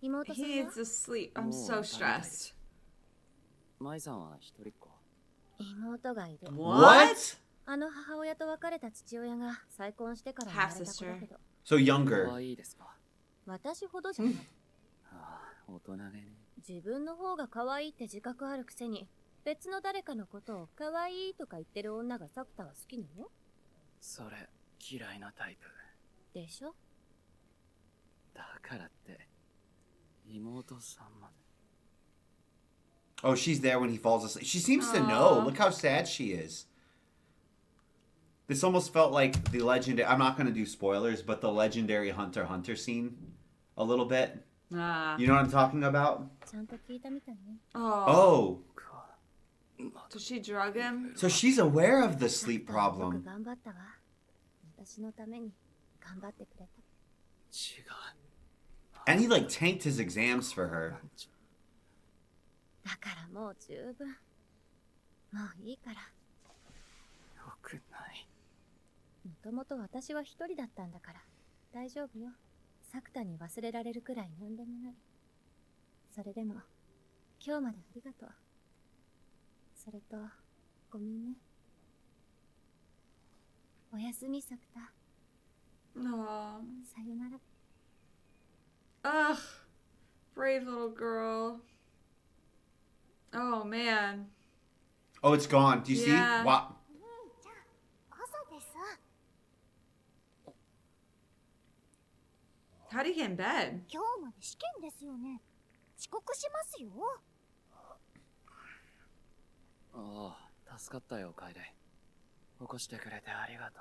[SPEAKER 3] 妹さん
[SPEAKER 2] He
[SPEAKER 3] は
[SPEAKER 2] needs to sleep. I'm so stressed.
[SPEAKER 5] 舞さんは一人っ子。
[SPEAKER 3] 妹がいる。
[SPEAKER 1] What?
[SPEAKER 3] あの母親と別れた父親が再婚してから生まれた子だけど、
[SPEAKER 1] So
[SPEAKER 5] 可
[SPEAKER 1] younger.
[SPEAKER 5] 愛いですか？
[SPEAKER 3] 私ほどじゃない。
[SPEAKER 5] ああ、大人げね。
[SPEAKER 3] 自分の方が可愛いって自覚あるくせに、別の誰かのことを可愛いとか言ってる女が作田は好きなの？
[SPEAKER 5] それ、嫌いなタイプ。
[SPEAKER 3] でしょ？
[SPEAKER 5] だからって、妹さんまで。
[SPEAKER 1] Oh, she's there when he falls asleep. She seems to know. Look how sad she is. This almost felt like the legendary. I'm not going to do spoilers, but the legendary Hunter x Hunter scene a little bit.
[SPEAKER 2] Ah.
[SPEAKER 1] You know what I'm talking about?
[SPEAKER 3] ちゃんと聞いたみたいね。
[SPEAKER 2] Oh.
[SPEAKER 1] Oh,
[SPEAKER 2] Did she drug him?
[SPEAKER 1] so she's aware of the sleep
[SPEAKER 3] 作田はよ
[SPEAKER 1] problem.
[SPEAKER 3] く頑張ったわ。私のために頑張ってくれた。
[SPEAKER 5] 違う。
[SPEAKER 1] And he like tanked his exams for her.
[SPEAKER 3] だからもう十分。もういいから。
[SPEAKER 5] よくない。
[SPEAKER 3] もともと私は一人だったんだから大丈夫よ。作田に忘れられるくらい何でもない。それでも今日までありがとう。それとごめんね。おやすみ作田。
[SPEAKER 2] No.
[SPEAKER 3] さよなら。
[SPEAKER 2] Ugh. Brave little girl. Oh, man.
[SPEAKER 1] Oh, it's gone. Do you
[SPEAKER 2] Yeah.
[SPEAKER 1] see? Wow.
[SPEAKER 3] 朝です。
[SPEAKER 2] How did he get in bed?
[SPEAKER 3] 今日まで試験ですよね。遅刻しますよ。
[SPEAKER 5] ああ、助かったよ、楓。起こしてくれてありがと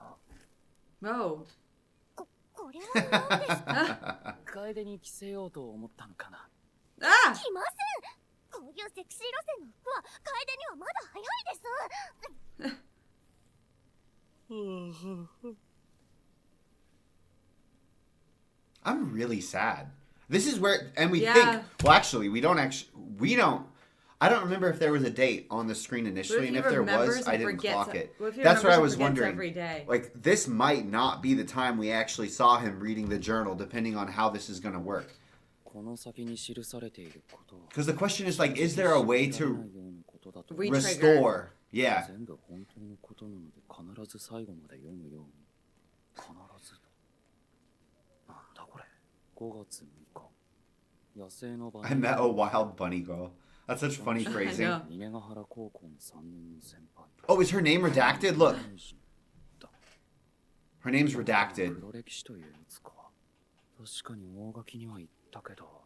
[SPEAKER 2] Oh.
[SPEAKER 3] これは何ですか？
[SPEAKER 5] う。楓に着せようと思ったのかな。
[SPEAKER 2] Ah!
[SPEAKER 3] 来ません。こういうセクシー路線の服は楓にはまだ早いです。
[SPEAKER 1] I'm really sad. This is where, and we
[SPEAKER 2] Yeah.
[SPEAKER 1] think, well, actually, we don't, I don't remember if there was a date on the screen initially, and if there was, I didn't clock it. That's what I was wondering.
[SPEAKER 2] Every day.
[SPEAKER 1] Like, this might not be the time we actually saw him reading the journal, depending on how this is going to work.
[SPEAKER 5] この先に記されていることを
[SPEAKER 1] Because the question is, like, is there a way
[SPEAKER 5] 知ら
[SPEAKER 1] to
[SPEAKER 5] ないようなことだと
[SPEAKER 2] Re-
[SPEAKER 1] restore? Yeah.
[SPEAKER 5] 全部本当のことなので必ず最後まで読むように必ずとなんだこれ5月6日野生のバ
[SPEAKER 1] I met a wild bunny girl. That's such funny phrasing.
[SPEAKER 2] know.
[SPEAKER 5] 逃げヶ原高校の3年の先輩
[SPEAKER 1] Oh, is her name redacted? Look,
[SPEAKER 5] 天使だ
[SPEAKER 1] her name's redacted.
[SPEAKER 5] 黒歴史というやつか確かに大垣には行ったけど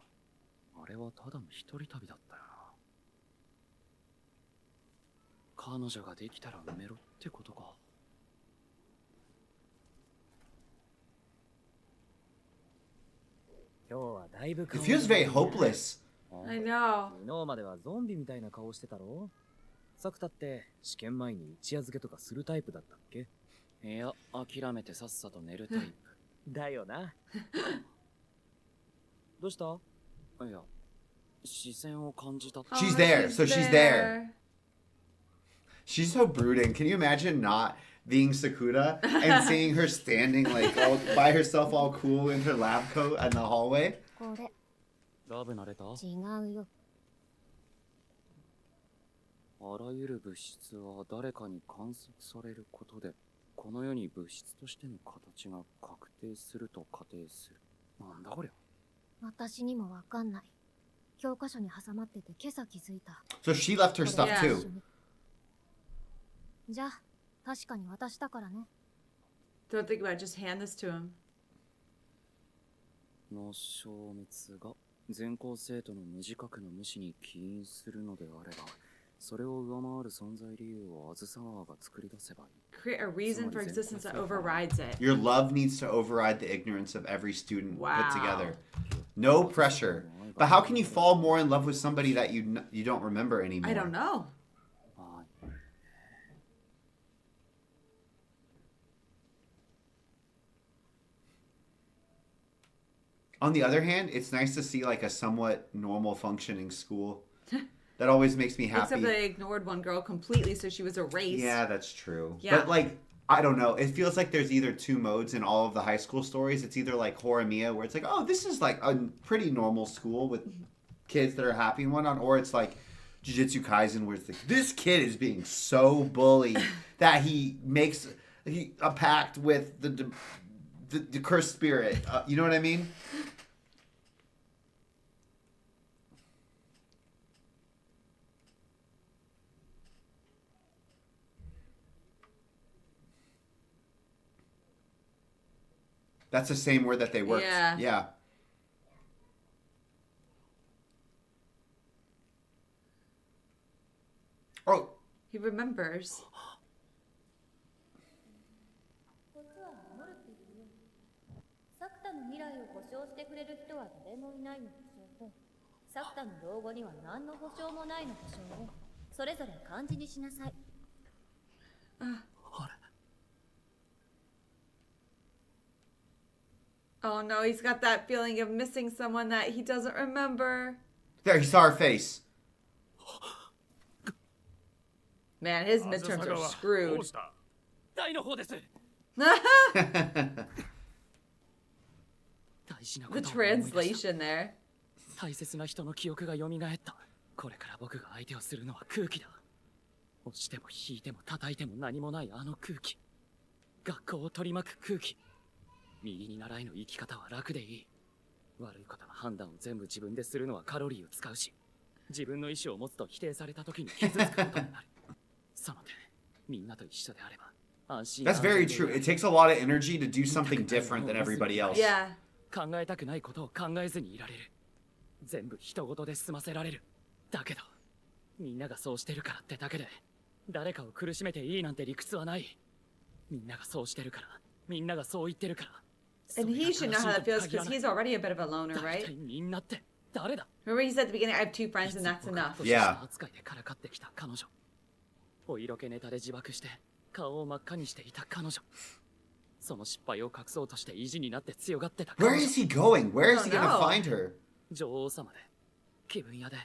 [SPEAKER 5] あれはただの一人旅だったよな彼女ができたら埋めろってことか今日はだいぶ
[SPEAKER 1] It feels very hopeless.
[SPEAKER 2] I know.
[SPEAKER 5] 昨日まではゾンビみたいな顔してたろ作田って試験前に一夜漬けとかするタイプだったっけいや諦めてさっさと寝るタイプだよなどうしたいや視線を感じたって
[SPEAKER 1] She's there, so she's there. She's so brooding. Can you imagine not being Sakura and seeing her standing like all by herself, all cool in her lab coat in the hallway.
[SPEAKER 3] これ
[SPEAKER 4] ラブなれた？
[SPEAKER 3] 違うよ。
[SPEAKER 4] あらゆる物質は誰かに観測されることで、この世に物質としての形が確定すると仮定する。なんだこりゃ。
[SPEAKER 3] 私にもわかんない。教科書に挟まってて今朝気づいた。
[SPEAKER 1] So she left her stuff
[SPEAKER 2] Yeah.
[SPEAKER 1] too.
[SPEAKER 3] じゃあ確かに渡したからね。
[SPEAKER 2] Don't think about it. Just hand this to him.
[SPEAKER 4] の消滅が全校生徒の無自覚の無視に起因するのであれば、それを上回る存在理由をあずさ川が作り出せばいい。
[SPEAKER 2] Create a reason for existence that overrides it.
[SPEAKER 1] Your love needs to override the ignorance of every student
[SPEAKER 2] Wow.
[SPEAKER 1] put together. No pressure. But how can you fall more in love with somebody that you don't remember anymore?
[SPEAKER 2] I don't know.
[SPEAKER 4] はい。
[SPEAKER 1] On the other hand, it's nice to see like a somewhat normal functioning school. That always makes me happy.
[SPEAKER 2] Except they ignored one girl completely, so she was erased.
[SPEAKER 1] Yeah, that's true.
[SPEAKER 2] Yeah.
[SPEAKER 1] But like, I don't know. It feels like there's either two modes in all of the high school stories. It's either like Horimiya, where it's like, oh, this is like a pretty normal school with kids that are happy and whatnot, or it's like Jujutsu Kaisen, where it's like, this kid is being so bullied that he makes a pact with the cursed spirit. You know what I mean? That's the same word that they worked.
[SPEAKER 2] Yeah.
[SPEAKER 1] Yeah. Oh,
[SPEAKER 2] He remembers.
[SPEAKER 3] コツは守るって言うよ。作田の未来を保証してくれる人は誰もいないのでしょうね。作田の老後には何の保証もないのでしょうね。それぞれ漢字にしなさい。
[SPEAKER 2] Oh no, he's got that feeling of missing someone that he doesn't remember.
[SPEAKER 1] there, he saw her face.
[SPEAKER 2] Man, his midterms are screwed.
[SPEAKER 4] 大の方です。大事なこ
[SPEAKER 2] The
[SPEAKER 4] とを思い出した。
[SPEAKER 2] translation there.
[SPEAKER 4] 大切な人の記憶が蘇った。これから僕が相手をするのは空気だ。押しても引いても叩いても何もないあの空気。学校を取り巻く空気。右に習いの生き方は楽でいい。悪いことの判断を全部自分でするのはカロリーを使うし、自分の意思を持つと否定された時に傷つくことになる。その点、みんなと一緒であれば安心。
[SPEAKER 1] That's very true. It takes a lot of energy to do something different than everybody else.
[SPEAKER 2] Yeah.
[SPEAKER 4] 考えたくないことを考えずにいられる。全部人事で済ませられる。だけど、みんながそうしてるからってだけで、誰かを苦しめていいなんて理屈はない。みんながそうしてるから、みんながそう言ってるから。
[SPEAKER 2] And he should know how that feels because he's already a bit of a loner,
[SPEAKER 4] 大
[SPEAKER 2] right?
[SPEAKER 4] 体みんなって誰だ？
[SPEAKER 2] Remember he said at the beginning, I have 2 friends and that's enough.
[SPEAKER 1] Yeah.
[SPEAKER 4] 扱いでからかってきた彼女。お色気ネタで自爆して顔を真っ赤にしていた彼女。その失敗を隠そうとして意地になって強がってた彼
[SPEAKER 1] Where
[SPEAKER 4] 女。
[SPEAKER 1] is he going? Where is he
[SPEAKER 2] I don't
[SPEAKER 1] gonna
[SPEAKER 2] know.
[SPEAKER 1] find her?
[SPEAKER 4] 女王様で気分屋で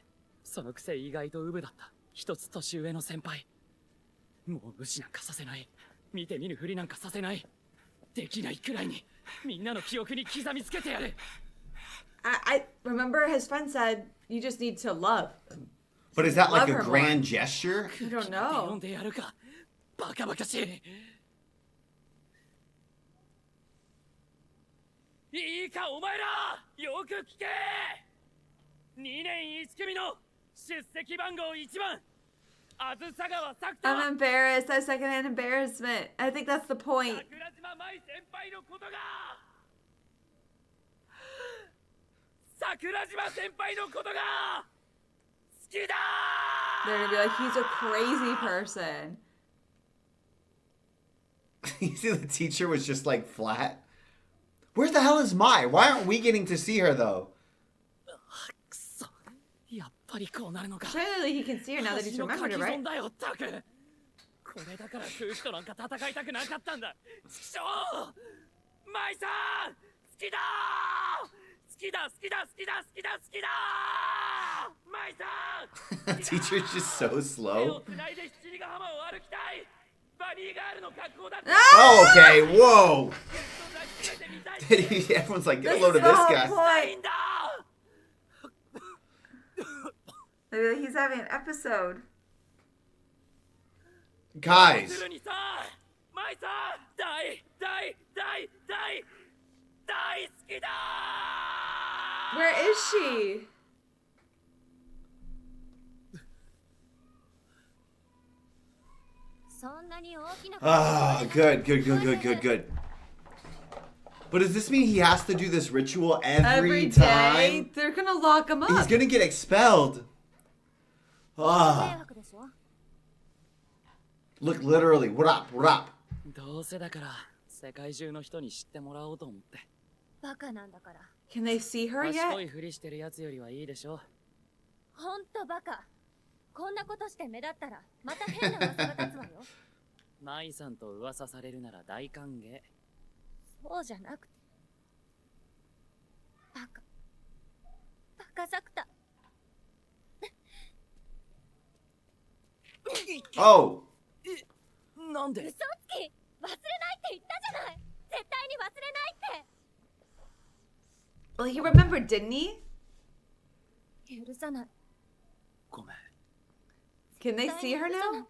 [SPEAKER 4] そのくせ意外とウブだった一つ年上の先輩。もう無視なんかさせない。見て見ぬふりなんかさせない。できないくらいにみんなの記憶に刻みつけてやる。
[SPEAKER 2] I remember his friend said, you just need to love.
[SPEAKER 1] But is that like
[SPEAKER 2] Love
[SPEAKER 1] a
[SPEAKER 2] her
[SPEAKER 1] grand gesture?
[SPEAKER 2] I don't
[SPEAKER 4] 呼
[SPEAKER 2] know.
[SPEAKER 4] んでやるか。バカバカしい。いいかお前ら、よく聞け。2年1組の出席番号1番、あずさ川作田。
[SPEAKER 2] I'm embarrassed. That's secondhand embarrassment. I think that's the point.
[SPEAKER 4] 桜島舞先輩のことが。桜島先輩のことが好きだ。
[SPEAKER 2] They're gonna be like, he's a crazy person.
[SPEAKER 1] You see, the teacher was just like flat. Where the hell is Mai? Why aren't we getting to see her though?
[SPEAKER 4] くそ、やっぱりこうなるのか。
[SPEAKER 2] Surely he can see her now that he's
[SPEAKER 4] 恥の
[SPEAKER 2] remembered
[SPEAKER 4] 書
[SPEAKER 2] it,
[SPEAKER 4] き
[SPEAKER 2] right?
[SPEAKER 4] 損だよ、タク。これだから空気となんか戦いたくなかったんだ。ちくしょう、マイさん、好きだー。好きだ、好きだ、好きだ、好きだ、好きだー。マイさん。
[SPEAKER 1] The teacher's just so
[SPEAKER 4] 手を
[SPEAKER 1] slow.
[SPEAKER 4] つないで七里ヶ浜を歩きたい。バ
[SPEAKER 1] Oh, okay. Whoa. Everyone's like, get a load of this guy.
[SPEAKER 2] Point. He's having an episode.
[SPEAKER 1] Guys.
[SPEAKER 2] Where is she?
[SPEAKER 1] Ah, good. But does this mean he has to do this ritual every
[SPEAKER 2] day?
[SPEAKER 1] time?
[SPEAKER 2] They're gonna lock him up.
[SPEAKER 1] He's gonna get expelled. Ah. Look, literally. What up?
[SPEAKER 5] どうせだから世界中の人に知ってもらおうと思って。
[SPEAKER 3] バカなんだから。
[SPEAKER 2] Can they see her
[SPEAKER 5] 賢
[SPEAKER 2] yet?
[SPEAKER 5] いふりしてるやつよりはいいでしょ。
[SPEAKER 3] ほんとバカ。こんなことして目立ったらまた変な噂が立つわよ。
[SPEAKER 5] マイさんと噂されるなら大歓迎。
[SPEAKER 3] そうじゃなくて。バカサクタ。
[SPEAKER 1] Oh.
[SPEAKER 5] なんで
[SPEAKER 3] 嘘つき、忘れないって言ったじゃない。絶対に忘れないって。
[SPEAKER 2] Well, he remembered, didn't he?
[SPEAKER 3] 許さない。
[SPEAKER 5] ごめん。
[SPEAKER 2] Can they see her now?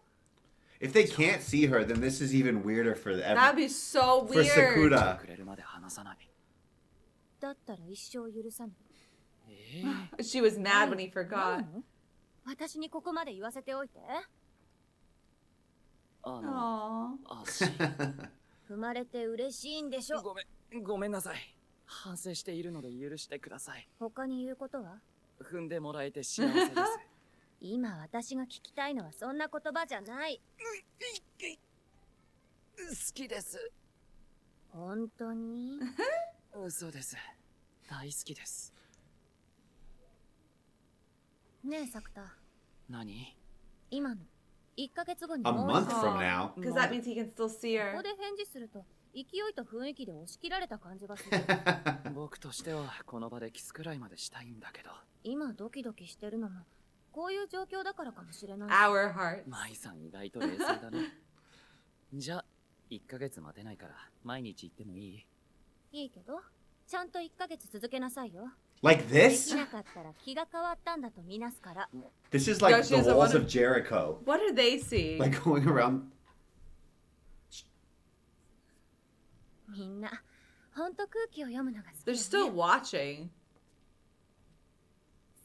[SPEAKER 1] If they can't see her, then this is even weirder for
[SPEAKER 2] That'd be so
[SPEAKER 1] for
[SPEAKER 2] weird.
[SPEAKER 1] Sakura.
[SPEAKER 5] くれるまで話さない。
[SPEAKER 3] だったら一生許さない。
[SPEAKER 2] She was mad when he
[SPEAKER 3] な
[SPEAKER 2] forgot.
[SPEAKER 3] の？私にここまで言わせておいて。
[SPEAKER 5] 足。
[SPEAKER 3] 踏まれて嬉しいんでしょ。
[SPEAKER 5] ごめんなさい。反省しているので許してください。
[SPEAKER 3] 他に言うことは？
[SPEAKER 5] 踏んでもらえて幸せです。
[SPEAKER 3] 今私が聞きたいのはそんな言葉じゃない。
[SPEAKER 5] 好きです。
[SPEAKER 3] 本当に？
[SPEAKER 5] 嘘です。大好きです。
[SPEAKER 3] ねえ、サクタ。
[SPEAKER 5] 何？
[SPEAKER 3] 今の1ヶ月後に
[SPEAKER 1] A
[SPEAKER 3] もう
[SPEAKER 1] month
[SPEAKER 3] 一度
[SPEAKER 1] from now.
[SPEAKER 2] Because that means he can still see
[SPEAKER 3] こ
[SPEAKER 2] her.
[SPEAKER 3] こで返事すると勢いと雰囲気で押し切られた感じがする。
[SPEAKER 5] 僕としてはこの場でキスくらいまでしたいんだけど。
[SPEAKER 3] 今ドキドキしてるのもこういう状況だからかもしれない。
[SPEAKER 2] Our heart.
[SPEAKER 5] マイさん意外と冷静だね。じゃあ1ヶ月待てないから毎日行ってもいい？
[SPEAKER 3] いいけど、ちゃんと1ヶ月続けなさいよ。
[SPEAKER 1] Like
[SPEAKER 3] で
[SPEAKER 1] this?
[SPEAKER 3] きなかったら気が変わったんだとみなすから。
[SPEAKER 1] This is like
[SPEAKER 2] Yeah, she
[SPEAKER 1] the
[SPEAKER 2] doesn't
[SPEAKER 1] walls
[SPEAKER 2] wanna-
[SPEAKER 1] of Jericho.
[SPEAKER 2] What do they see?
[SPEAKER 1] Like going around.
[SPEAKER 3] みんな、ほんと空気を読むのが好き、ね。
[SPEAKER 2] They're still watching.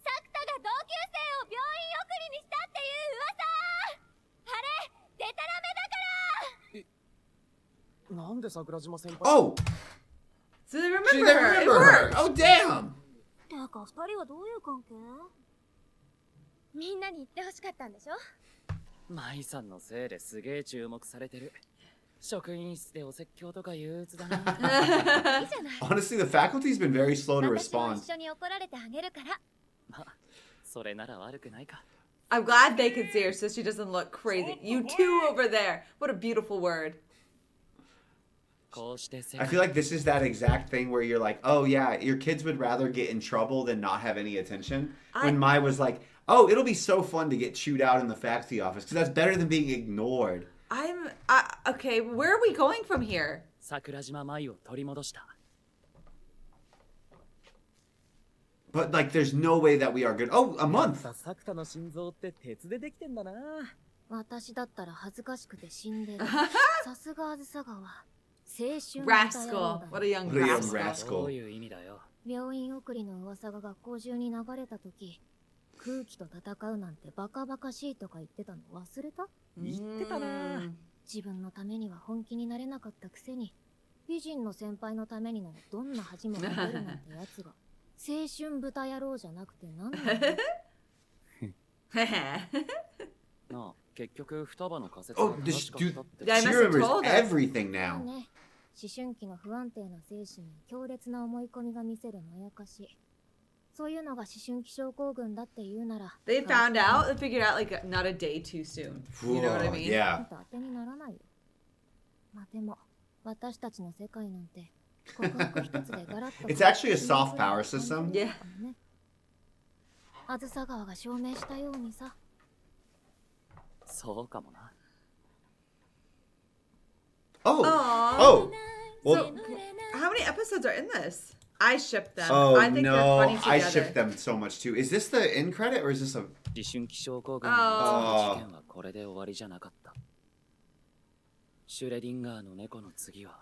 [SPEAKER 3] サクタが同級生を病院送りにしたっていう噂。あれ、デタラメだから。
[SPEAKER 6] なんで桜島先輩
[SPEAKER 1] Oh!
[SPEAKER 2] So they
[SPEAKER 1] She
[SPEAKER 2] remember
[SPEAKER 1] they
[SPEAKER 2] her. It
[SPEAKER 1] remember her.
[SPEAKER 2] worked.
[SPEAKER 1] Oh, damn!
[SPEAKER 3] だから二人はどういう関係？みんなに言ってほしかったんでしょ？
[SPEAKER 5] マイさんのせいですげえ注目されてる。職員室でお説教とか憂鬱だな。
[SPEAKER 3] いいじゃない。
[SPEAKER 1] Honestly, the faculty's been very slow to
[SPEAKER 3] 私も
[SPEAKER 1] respond.
[SPEAKER 3] 一緒に怒られてあげるから。
[SPEAKER 5] まあ、それなら悪くないか。
[SPEAKER 2] I'm glad they can see her so she doesn't look crazy. You two over there. What a beautiful word.
[SPEAKER 5] こうして世
[SPEAKER 1] I
[SPEAKER 5] 界
[SPEAKER 1] feel like this is that exact thing where you're like, oh yeah, your kids would rather get in trouble than not have any attention. When Mai was like, oh, it'll be so fun to get chewed out in the faculty office because that's better than being ignored.
[SPEAKER 2] Okay, where are we going from here?
[SPEAKER 5] 桜島舞を取り戻した。
[SPEAKER 1] But like, there's no way that we are good. Oh, a month.
[SPEAKER 6] サクタの心臓って鉄でできてんだな。
[SPEAKER 3] 私だったら恥ずかしくて死んでる。さすがあずさ川。青春
[SPEAKER 2] Rascal. What a young
[SPEAKER 1] What a young
[SPEAKER 2] rascal.
[SPEAKER 5] ど
[SPEAKER 1] rascal.
[SPEAKER 5] ういう意味だよ。
[SPEAKER 3] 病院送りの噂が学校中に流れた時、空気と戦うなんてバカバカしいとか言ってたの忘れた？
[SPEAKER 6] 言ってたな。
[SPEAKER 3] 自分のためには本気になれなかったくせに、美人の先輩のためにならどんな恥もかけるなんてやつが、青春豚野郎じゃなくて何なの？
[SPEAKER 5] なあ、結局双葉の仮説
[SPEAKER 1] Oh,
[SPEAKER 5] が正
[SPEAKER 1] this
[SPEAKER 5] しかったって
[SPEAKER 2] Yeah, I
[SPEAKER 1] she
[SPEAKER 2] must have
[SPEAKER 1] remembers
[SPEAKER 2] told us.
[SPEAKER 1] everything
[SPEAKER 3] だ
[SPEAKER 1] now.
[SPEAKER 3] ね。思春期の不安定な精神に強烈な思い込みが見せるまやかし。そういうのが思春期症候群だって言うなら、
[SPEAKER 2] They found out, they figured out like not a day too soon. You know what I
[SPEAKER 1] Whoa,
[SPEAKER 2] mean?
[SPEAKER 1] yeah.
[SPEAKER 3] 当てにならないよ。まあでも、私たちの世界なんて、告白一つでガラッと。
[SPEAKER 1] It's actually a soft power system.
[SPEAKER 2] Yeah.
[SPEAKER 3] あずさ川が証明したようにさ。
[SPEAKER 5] そうかもな。
[SPEAKER 1] Oh.
[SPEAKER 2] Aw.
[SPEAKER 1] Oh. Well.
[SPEAKER 2] So, how many episodes are in this? I ship them.
[SPEAKER 1] Oh
[SPEAKER 2] I think they're
[SPEAKER 1] no!
[SPEAKER 2] funny together.
[SPEAKER 1] I ship them so much too. Is this the end credit or is this a?
[SPEAKER 4] 思春期症候群の事件はこれで終わりじゃなかった。シュレディンガーの猫の次は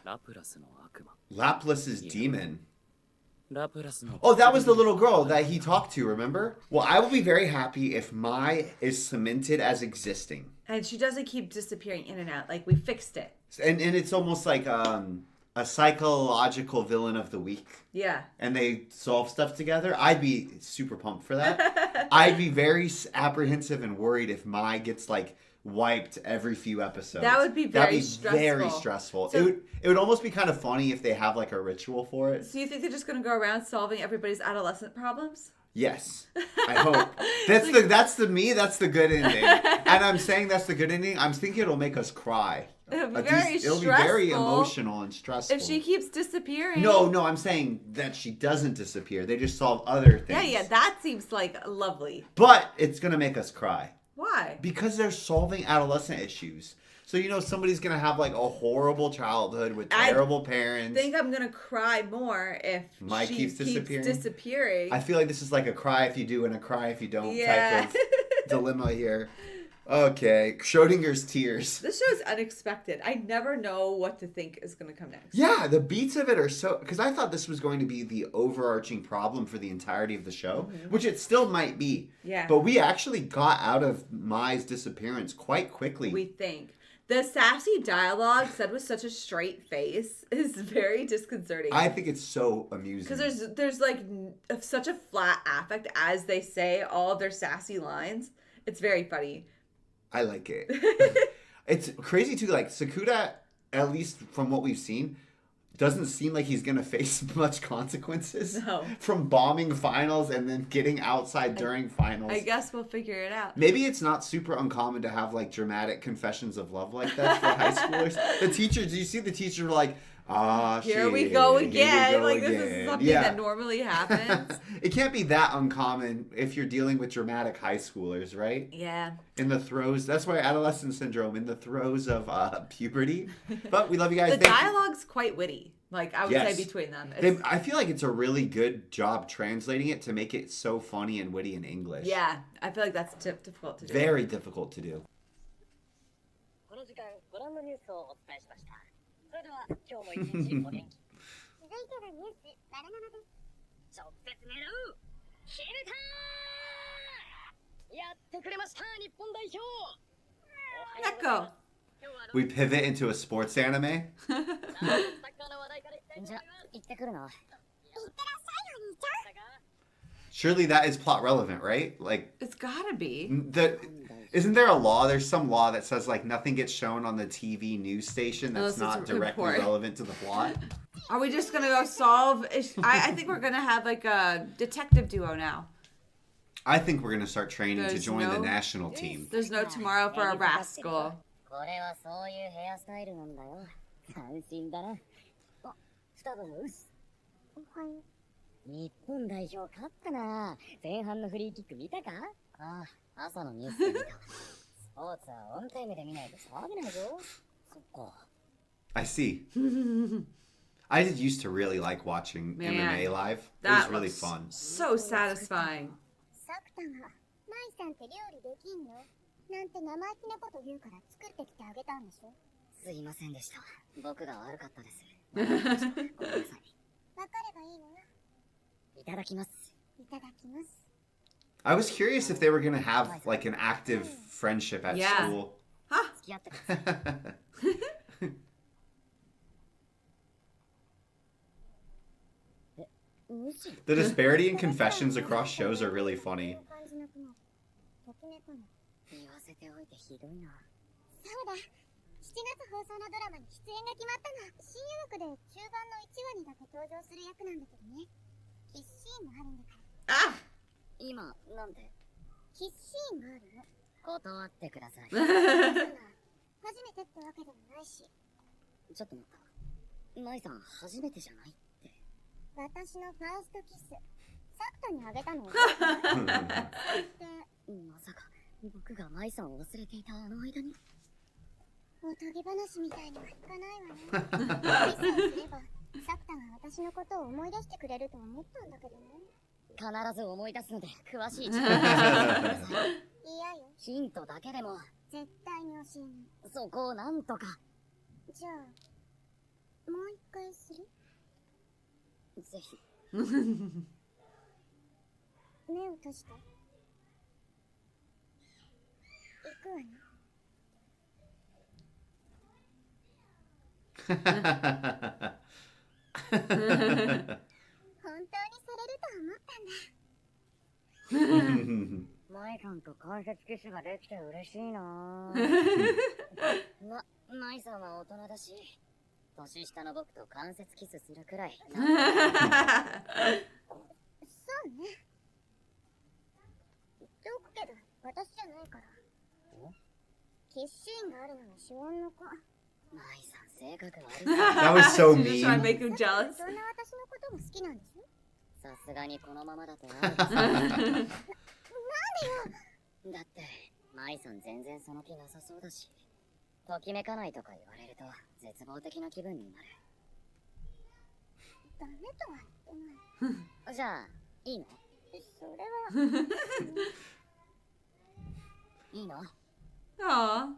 [SPEAKER 4] ラプラスの悪魔。
[SPEAKER 1] Laplace's demon.
[SPEAKER 4] ラプラスの
[SPEAKER 1] Oh, that was the little girl that he talked to, remember? Well, I will be very happy if Mai is cemented as existing.
[SPEAKER 2] And she doesn't keep disappearing in and out. Like, we fixed it.
[SPEAKER 1] And it's almost like a psychological villain of the week.
[SPEAKER 2] Yeah.
[SPEAKER 1] And they solve stuff together. I'd be super pumped for that. I'd be very apprehensive and worried if Mai gets like wiped every few episodes.
[SPEAKER 2] That would be very
[SPEAKER 1] very
[SPEAKER 2] stressful.
[SPEAKER 1] stressful.
[SPEAKER 2] So-
[SPEAKER 1] it would almost be kind of funny if they have like a ritual for it.
[SPEAKER 2] So you think they're just going to go around solving everybody's adolescent problems?
[SPEAKER 1] Yes, I hope. That's the good ending. And I'm saying that's the good ending. I'm thinking it'll make us cry.
[SPEAKER 2] It'll be
[SPEAKER 1] It'll be very emotional and stressful.
[SPEAKER 2] If she keeps disappearing.
[SPEAKER 1] No, I'm saying that she doesn't disappear. They just solve other things.
[SPEAKER 2] Yeah, that seems like lovely.
[SPEAKER 1] But it's gonna make us cry
[SPEAKER 2] Why?
[SPEAKER 1] because they're solving adolescent issues. So somebody's gonna have like a horrible childhood with terrible parents.
[SPEAKER 2] I think I'm going to cry more if
[SPEAKER 1] Mai
[SPEAKER 2] she
[SPEAKER 1] keeps disappearing? I feel like this is like a cry if you do and a cry if you don't
[SPEAKER 2] Yeah.
[SPEAKER 1] type of dilemma here. Okay, Schrodinger's tears.
[SPEAKER 2] This show's unexpected. I never know what to think is going to come next.
[SPEAKER 1] Yeah, the beats of it are so... Because I thought this was going to be the overarching problem for the entirety of the show, which it still might be.
[SPEAKER 2] Yeah.
[SPEAKER 1] But we actually got out of Mai's disappearance quite quickly.
[SPEAKER 2] We think. The sassy dialogue said with such a straight face is very disconcerting.
[SPEAKER 1] I think it's so amusing.
[SPEAKER 2] Because there's like such a flat affect as they say all of their sassy lines. It's very funny.
[SPEAKER 1] I like it. It's crazy too. Like Sakuda, at least from what we've seen, doesn't seem like he's gonna face much consequences from bombing finals and then getting outside during finals.
[SPEAKER 2] I guess we'll figure it out.
[SPEAKER 1] Maybe it's not super uncommon to have like dramatic confessions of love like that for high schoolers. The teachers, you see the teachers were like,
[SPEAKER 2] here we go again. Like
[SPEAKER 1] again.
[SPEAKER 2] This is something that normally happens.
[SPEAKER 1] It can't be that uncommon if you're dealing with dramatic high schoolers, right?
[SPEAKER 2] Yeah.
[SPEAKER 1] In the throes, that's why adolescent syndrome, in the throes of puberty. But we love you guys.
[SPEAKER 2] The dialogue's quite witty. Like, I would say between them.
[SPEAKER 1] I feel like it's a really good job translating it to make it so funny and witty in English.
[SPEAKER 2] Yeah, I feel like that's difficult to do.
[SPEAKER 1] Very difficult to do.
[SPEAKER 8] この時間ご覧のニュースをお伝えしました。それでは今日も一日お元気。続いてのニュース、バルナナです。直接狙う。決めたー。やってくれました日本代表。
[SPEAKER 2] Let go.
[SPEAKER 1] We pivot into a sports anime.
[SPEAKER 8] サッカーの話題からいきたいと思います。じゃあ行ってくるな。行ってらっしゃいお兄ちゃん。
[SPEAKER 1] Surely that is plot relevant, right? Like
[SPEAKER 2] It's gotta be.
[SPEAKER 1] Isn't there a law? There's some law that says like nothing gets shown on the TV news station that's
[SPEAKER 2] Unless
[SPEAKER 1] not
[SPEAKER 2] it's
[SPEAKER 1] directly
[SPEAKER 2] important.
[SPEAKER 1] relevant to the plot.
[SPEAKER 2] Are we just gonna go solve? I think we're gonna have like a detective duo now.
[SPEAKER 1] I think we're gonna start training to
[SPEAKER 2] There's
[SPEAKER 1] join the
[SPEAKER 2] no-
[SPEAKER 1] national team.
[SPEAKER 2] There's no tomorrow for a rascal.
[SPEAKER 8] これはそういうヘアスタイルなんだよ。斬新だな。あ、スタブのウス。おはよう。日本代表勝ったな。前半のフリーキック見たか？ああ、朝のニュースで見た。スポーツはオンタイムで見ないと騒げないぞ。そっか。
[SPEAKER 1] I see. I did used to really like watching
[SPEAKER 2] Man,
[SPEAKER 1] MMA live. It
[SPEAKER 2] that
[SPEAKER 1] was really
[SPEAKER 2] looks
[SPEAKER 1] fun.
[SPEAKER 2] So satisfying.
[SPEAKER 8] サクタが、マイさんって料理できんの？なんて生意気なこと言うから作ってきてあげたんでしょ？すいませんでした。僕が悪かったです。ごめんなさい。わかればいいのよ。いただきます。いただきます。
[SPEAKER 1] I was curious if they were gonna have like an active friendship at
[SPEAKER 2] Yeah.
[SPEAKER 1] school.
[SPEAKER 8] 付き合ってください。
[SPEAKER 1] The disparity in confessions across shows are really funny.
[SPEAKER 8] 言わせておいてひどいな。そうだ。7月放送のドラマに出演が決まったの。新予約で中盤の1話にだけ登場する役なんだけどね。キスシーンもあるんだから。
[SPEAKER 2] Ah!
[SPEAKER 8] 今、なんでキスシーンがあるの。断ってください。初めてってわけでもないし。ちょっと待った。マイさん、初めてじゃないって。私のファーストキス、サクタにあげたの。まさか、僕がマイさんを忘れていたあの間に。
[SPEAKER 9] おとぎ話みたいにはいかないわね。愛さえすれば、サクタが私のことを思い出してくれると思ったんだけどね。
[SPEAKER 8] 必ず思い出すので、詳しい知識を教えてください。
[SPEAKER 9] 嫌よ。
[SPEAKER 8] ヒントだけでも、
[SPEAKER 9] 絶対に教えない。
[SPEAKER 8] そこをなんとか。
[SPEAKER 9] じゃあ、もう一回する？
[SPEAKER 8] ぜひ。
[SPEAKER 9] 目を閉じて。行くわね。本当にされると思ったんだ。
[SPEAKER 8] マイさんと関節キスができて嬉しいなマイさんは大人だし、年下の僕と関節キスするくらい。
[SPEAKER 9] そうね。言っておくけど、私じゃないから。キスシーンがあるのは主音の子。
[SPEAKER 8] マイさん性格悪い。
[SPEAKER 1] That was so
[SPEAKER 2] She's just trying to
[SPEAKER 1] mean.
[SPEAKER 2] make him jealous.
[SPEAKER 9] そんな私のことも好きなんでしょ？
[SPEAKER 8] さすがにこのままだとなんでよ。だって、マイさん全然その気なさそうだし、ときめかないとか言われると絶望的な気分になる。
[SPEAKER 9] ダメとは言ってない。
[SPEAKER 8] じゃあ、いいの？
[SPEAKER 9] それは。
[SPEAKER 8] いいの？
[SPEAKER 2] Aw.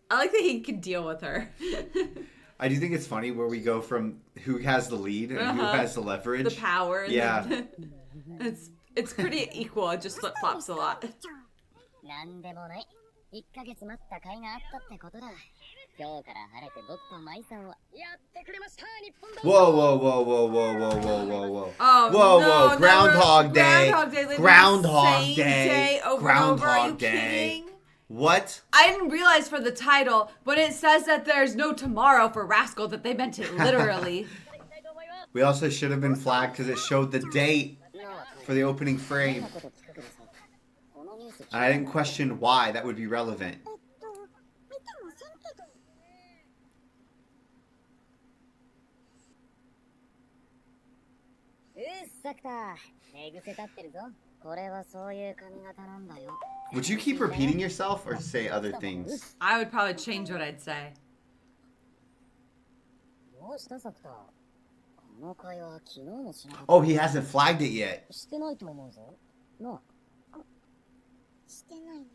[SPEAKER 2] I like that he can deal with her.
[SPEAKER 1] I do think it's funny where we go from who has the lead and who has the leverage.
[SPEAKER 2] The power. And
[SPEAKER 1] Yeah.
[SPEAKER 2] It's pretty equal. It just flip flops a lot.
[SPEAKER 8] なんでもない。1ヶ月待った甲斐があったってことだ。今日から晴れて僕とマイさんはやってくれました。日本だ。
[SPEAKER 1] Whoa, whoa, whoa, whoa, whoa, whoa, whoa, whoa, whoa.
[SPEAKER 2] Oh,
[SPEAKER 1] Whoa,
[SPEAKER 2] no,
[SPEAKER 1] whoa,
[SPEAKER 2] no,
[SPEAKER 1] Groundhog Day.
[SPEAKER 2] Groundhog Day. Like,
[SPEAKER 1] Groundhog
[SPEAKER 2] same
[SPEAKER 1] Day.
[SPEAKER 2] over and over. Are you
[SPEAKER 1] Groundhog Day.
[SPEAKER 2] kidding?
[SPEAKER 1] What?
[SPEAKER 2] I didn't realize for the title, but it says that there's no tomorrow for Rascal, that they meant it literally.
[SPEAKER 1] We also should have been flagged because it showed the date for the opening frame. And I didn't question why that would be relevant.
[SPEAKER 9] 見てませんけど。
[SPEAKER 8] サクタ、寝癖立ってるぞ。これはそういう髪型なんだよ。
[SPEAKER 1] Would you keep repeating yourself or say other things?
[SPEAKER 2] I would probably change what I'd say.
[SPEAKER 8] どうしたサクタ？この会話昨日もしなかった。
[SPEAKER 1] Oh, he hasn't flagged it yet.
[SPEAKER 8] してないと思うぞ。なあ。
[SPEAKER 9] してないね。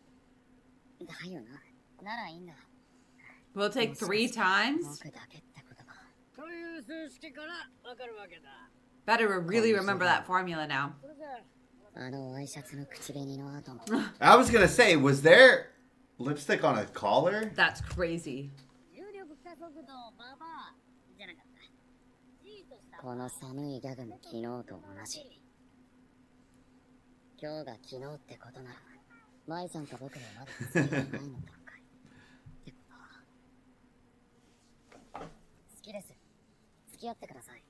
[SPEAKER 8] だよな。ならいいんだ。
[SPEAKER 2] Will it take 3 times?
[SPEAKER 8] 僕だけってことか。という数式からわかるわけだ。
[SPEAKER 2] Better really remember that formula now.
[SPEAKER 8] あのワイシャツの口紅の後も。
[SPEAKER 1] I was gonna say, was there lipstick on a collar?
[SPEAKER 2] That's crazy.
[SPEAKER 8] 重力加速度ババアじゃなかった。この寒いギャグも昨日と同じ。今日が昨日ってことなら、マイさんと僕のまだ付き合い前の段階。ってことは。好きです。付き合ってください。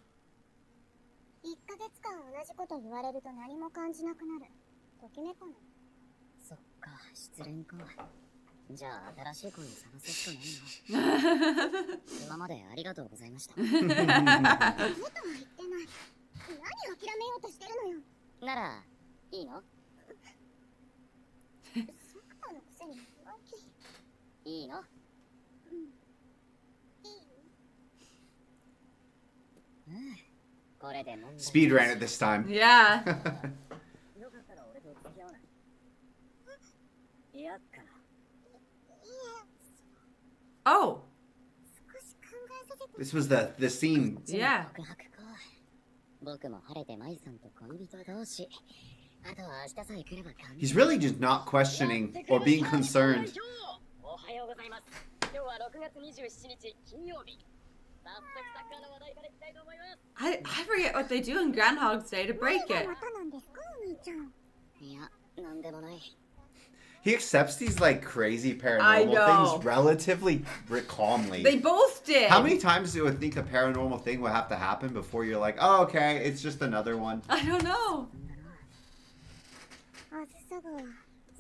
[SPEAKER 9] 1ヶ月間同じこと言われると何も感じなくなる。ときめかない。
[SPEAKER 8] そっか、失恋か。じゃあ新しい恋を探すしかないな。今までありがとうございました。
[SPEAKER 9] ダメとは言ってない。何諦めようとしてるのよ。
[SPEAKER 8] なら、いいの？
[SPEAKER 9] サクタのくせに浮気。
[SPEAKER 8] いいの？
[SPEAKER 9] うん。いいよ。
[SPEAKER 8] うん。これで問題。
[SPEAKER 1] Speed ran it this time.
[SPEAKER 2] Yeah.
[SPEAKER 8] よかったら俺と付き合わない？いやっか。
[SPEAKER 2] Oh,
[SPEAKER 9] 少し考えさせて。
[SPEAKER 1] This was the scene.
[SPEAKER 2] yeah.
[SPEAKER 8] 告白か。僕も晴れてマイさんと恋人同士。あとは明日さえ来れば完璧。
[SPEAKER 1] He's really just not questioning or being concerned.
[SPEAKER 8] おはようございます。今日は6月27日金曜日。早速サッカーの話題からいきたいと思います。
[SPEAKER 2] I forget what they do on Groundhog's Day to break
[SPEAKER 9] 何
[SPEAKER 2] it.
[SPEAKER 9] がまたなんですか、お兄ちゃん。
[SPEAKER 8] いや、なんでもない。
[SPEAKER 1] He accepts these like crazy
[SPEAKER 2] I
[SPEAKER 1] paranormal
[SPEAKER 2] know.
[SPEAKER 1] things relatively calmly.
[SPEAKER 2] They both did.
[SPEAKER 1] How many times do you think a paranormal thing would have to happen before you're like, oh, okay, it's just another one?
[SPEAKER 2] I don't know.
[SPEAKER 9] あずさが、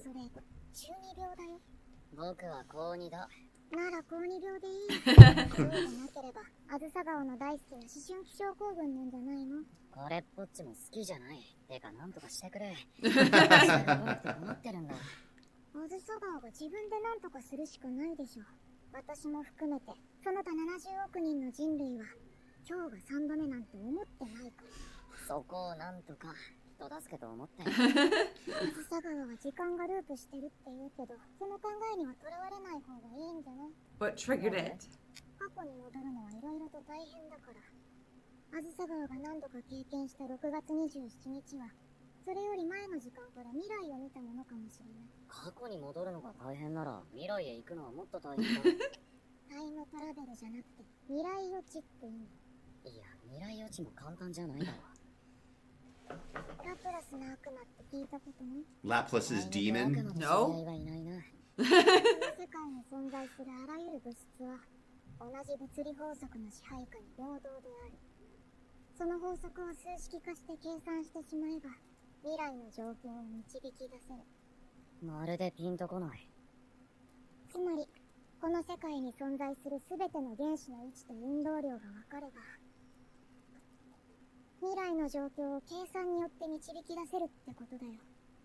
[SPEAKER 9] それ、中二病だよ。
[SPEAKER 8] 僕は高2だ。
[SPEAKER 9] なら高2病でいい。そうじゃなければ、あずさ川の大好きな思春期症候群なんじゃないの？
[SPEAKER 8] これっぽっちも好きじゃない。てか、なんとかしてくれ。困ってるんだ。
[SPEAKER 9] あずさ川が自分で何とかするしかないでしょ。私も含めて、その他70億人の人類は、今日が3度目なんて思ってないから。
[SPEAKER 8] そこをなんとか人助けと思ったよ。
[SPEAKER 9] 水佐川は時間がループしてるって言うけど、その考えにはとらわれない方がいいんじゃない？
[SPEAKER 2] What triggered it?
[SPEAKER 9] 過去に戻るのはいろいろと大変だから。あずさ川が何度か経験した6月27日は、それより前の時間から未来を見たものかもしれない。
[SPEAKER 8] 過去に戻るのが大変なら未来へ行くのはもっと大変だ。
[SPEAKER 9] タイムトラベルじゃなくて未来予知って意味。
[SPEAKER 8] いや、未来予知も簡単じゃないだろ。
[SPEAKER 9] ラプラスの悪魔って聞いたことない？
[SPEAKER 1] Laplus's demon?
[SPEAKER 2] No.
[SPEAKER 8] はいないな。
[SPEAKER 9] この世界に存在するあらゆる物質は同じ物理法則の支配下に平等である。その法則を数式化して計算してしまえば未来の状況を導き出せる。
[SPEAKER 8] まるでピンとこない。
[SPEAKER 9] つまりこの世界に存在するすべての原子の位置と運動量が分かれば未来の状況を計算によって導き出せるってことだよ。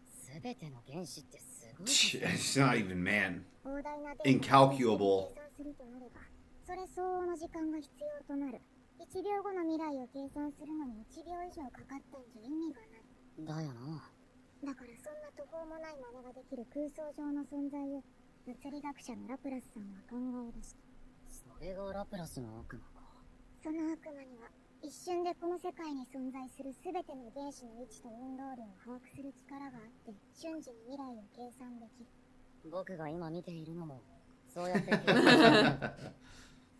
[SPEAKER 8] すべての原子ってすごい。
[SPEAKER 1] It's not even, man.
[SPEAKER 9] 膨大な
[SPEAKER 1] Incalculable.
[SPEAKER 9] 計算するとなればそれ相応の時間が必要となる。1秒後の未来を計算するのに1秒以上かかったんじゃ意味がない。
[SPEAKER 8] だよな。
[SPEAKER 9] だからそんな途方もない真似ができる空想上の存在を物理学者のラプラスさんは考え出した。
[SPEAKER 8] それがラプラスの悪魔か。
[SPEAKER 9] その悪魔には一瞬でこの世界に存在するすべての原子の位置と運動量を把握する力があって瞬時に未来を計算できる。
[SPEAKER 8] 僕が今見ているのもそうやって計算してる。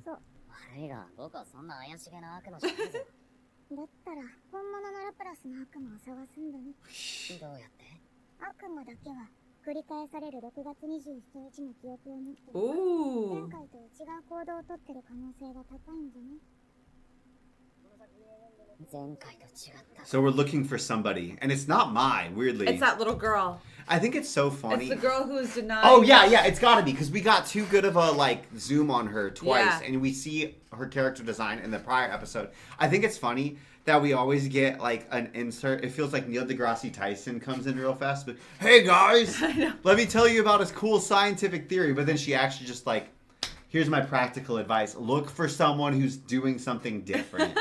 [SPEAKER 9] そう。
[SPEAKER 8] 悪いが、僕はそんな怪しげな悪魔じゃないぞ。
[SPEAKER 9] だったら本物のラプラスの悪魔を探すんだね。
[SPEAKER 8] どうやって？
[SPEAKER 9] 悪魔だけは繰り返される6月27日の記憶を持ってる。
[SPEAKER 2] Ooh.
[SPEAKER 9] 前回と違う行動をとってる可能性が高いんじゃない？
[SPEAKER 8] 前回と違った。
[SPEAKER 1] So we're looking for somebody, and it's not Mai, weirdly.
[SPEAKER 2] It's that little girl.
[SPEAKER 1] I think it's so
[SPEAKER 2] It's
[SPEAKER 1] funny.
[SPEAKER 2] the girl who was denied.
[SPEAKER 1] Oh yeah, it's gotta be because we got too good of a like zoom on her twice,
[SPEAKER 2] Yeah.
[SPEAKER 1] and we see her character design in the prior episode. I think it's funny that we always get like an insert. It feels like Neil deGrasse Tyson comes in real fast, but hey guys, let me tell you about his cool scientific theory. But then she actually just like, here's my practical advice: look for someone who's doing something different.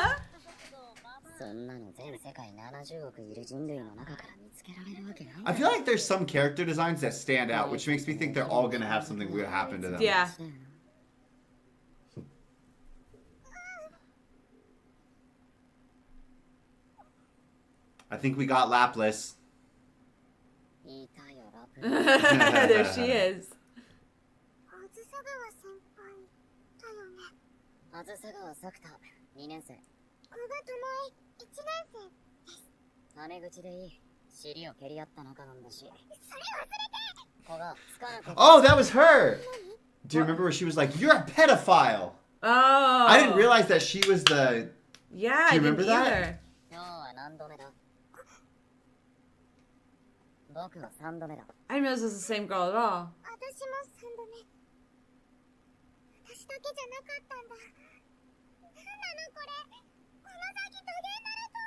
[SPEAKER 8] そんなの全世界70億いる人類の中から見つけられるわけない。
[SPEAKER 1] I feel like there's some character designs that stand out, which makes me think they're all gonna have something weird happen to them.
[SPEAKER 2] Yeah.
[SPEAKER 1] I think we got Lapis.
[SPEAKER 8] いたよ、ラプラ
[SPEAKER 2] There she is.
[SPEAKER 9] あずさ川先輩だよね。
[SPEAKER 8] ス。あずさ川作田、2年生。
[SPEAKER 9] 古賀智恵、1年生。
[SPEAKER 8] タメ口でいい。尻を蹴り合った仲なんだし。
[SPEAKER 9] それ忘れて。
[SPEAKER 8] 子がつかなく。
[SPEAKER 1] Oh, that was her! Do you remember where she was like, you're a pedophile?
[SPEAKER 2] Oh.
[SPEAKER 1] I didn't realize that she was the...
[SPEAKER 2] Yeah,
[SPEAKER 1] Do
[SPEAKER 2] I
[SPEAKER 1] you
[SPEAKER 2] didn't
[SPEAKER 1] remember that?
[SPEAKER 2] either.
[SPEAKER 8] 今日は何度目だ？僕は3度目だ。
[SPEAKER 2] I didn't realize it was the same girl at all.
[SPEAKER 9] 私も3度目。私だけじゃなかったんだ。なんなのこれ。この先トゲになると。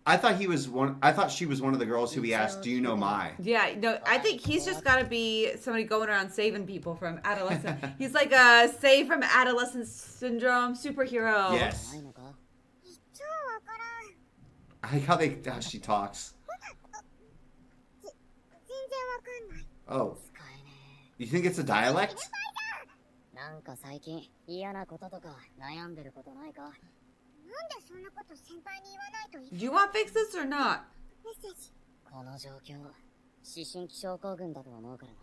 [SPEAKER 1] I thought she was one of the girls who we asked, do you know Mai?
[SPEAKER 2] Yeah, no, I think he's just got to be somebody going around saving people from adolescent. He's like a save from adolescent syndrome superhero.
[SPEAKER 1] Yes.
[SPEAKER 8] ないのか？
[SPEAKER 9] 超わからん。
[SPEAKER 1] I like how she talks.
[SPEAKER 9] 全然わかんない。
[SPEAKER 1] Oh,
[SPEAKER 8] 使えね
[SPEAKER 1] you think it's a dialect?
[SPEAKER 8] え。なんか最近嫌なこととか悩んでることないか？
[SPEAKER 9] なんでそんなこと先輩に言わないといけ
[SPEAKER 2] Do you want fixes or not?
[SPEAKER 9] メッセージ。
[SPEAKER 8] この状況、思春期症候群だと思うからな。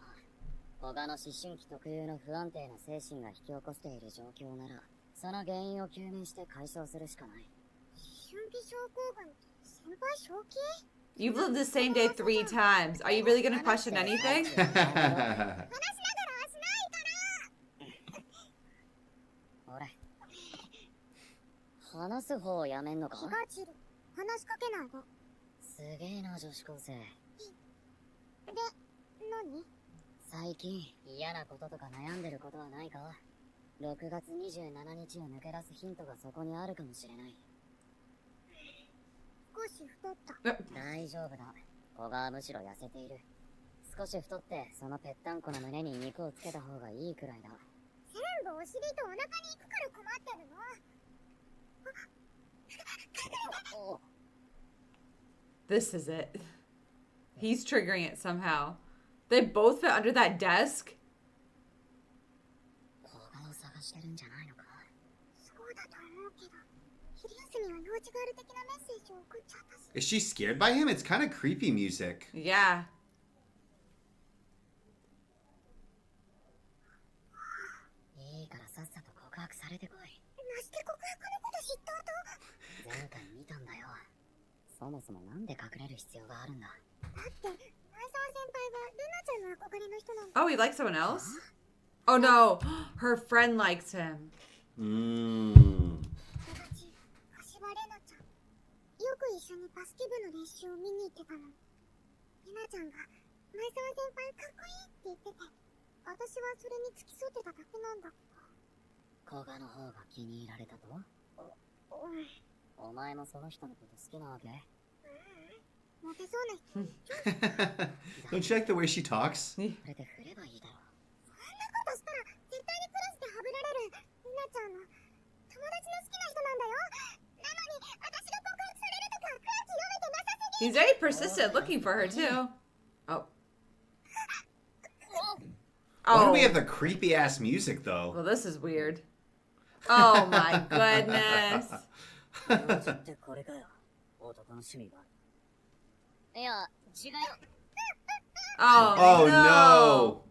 [SPEAKER 8] 他の思春期特有の不安定な精神が引き起こしている状況なら、その原因を究明して解消するしかない。
[SPEAKER 9] 思春期症候群って先輩正気？
[SPEAKER 2] You've lived the same day 3 times. Are you really going to question anything?
[SPEAKER 9] 話しながらはしないから。
[SPEAKER 8] 俺、話す方をやめんのか？
[SPEAKER 9] 気が散る。話しかけないが。
[SPEAKER 8] すげえな、女子高生。
[SPEAKER 9] で、何？
[SPEAKER 8] 最近嫌なこととか悩んでることはないか？6月27日を抜け出すヒントがそこにあるかもしれない。
[SPEAKER 9] 少し太った。
[SPEAKER 8] 大丈夫だ。子がむしろ痩せている。少し太ってそのぺったんこの胸に肉をつけた方がいいくらいだ。
[SPEAKER 9] 全部部お尻とお腹に行くから困ってるの。
[SPEAKER 2] This is it. He's triggering it somehow. They both fit under that desk?
[SPEAKER 8] 動画を探してるんじゃないのか。
[SPEAKER 9] そうだと思うけど、昼休みは用事がある的なメッセージを送っちゃったし。
[SPEAKER 1] Is she scared by him? It's kind of creepy music.
[SPEAKER 2] Yeah.
[SPEAKER 8] いいからさっさと告白されてこい。
[SPEAKER 9] まして告白のこと知った後。
[SPEAKER 8] 前回見たんだよ。そもそもなんで隠れる必要があるんだ。
[SPEAKER 9] だって前澤先輩はルナちゃんの憧れの人なんだ。
[SPEAKER 2] Oh, he likes someone else? Oh no, her friend likes him.
[SPEAKER 9] 友達、柏レナちゃん。よく一緒にバスケ部の練習を見に行ってたの。レナちゃんが前澤先輩かっこいいって言ってて、私はそれに付き添ってただけなんだ。
[SPEAKER 8] 古賀の方が気に入られたと？お前もその人のこと好きなわけ？
[SPEAKER 9] モテそうな人。
[SPEAKER 1] Don't you like the way she talks?
[SPEAKER 8] それで振ればいいだろ。
[SPEAKER 9] そんなことしたら絶対にクラスでハブられる。ルナちゃんの友達の好きな人なんだよ。なのに私が告白されるとか空気読めてなさすぎ。
[SPEAKER 2] He's very persistent looking for her too. Oh.
[SPEAKER 1] Why do we
[SPEAKER 2] Oh.
[SPEAKER 1] have the creepy ass music though?
[SPEAKER 2] Well, this is weird. Oh my goodness.
[SPEAKER 8] 友達ってこれかよ。男の趣味が。いや、違うよ。
[SPEAKER 2] Oh,
[SPEAKER 1] Oh
[SPEAKER 2] no.
[SPEAKER 1] no!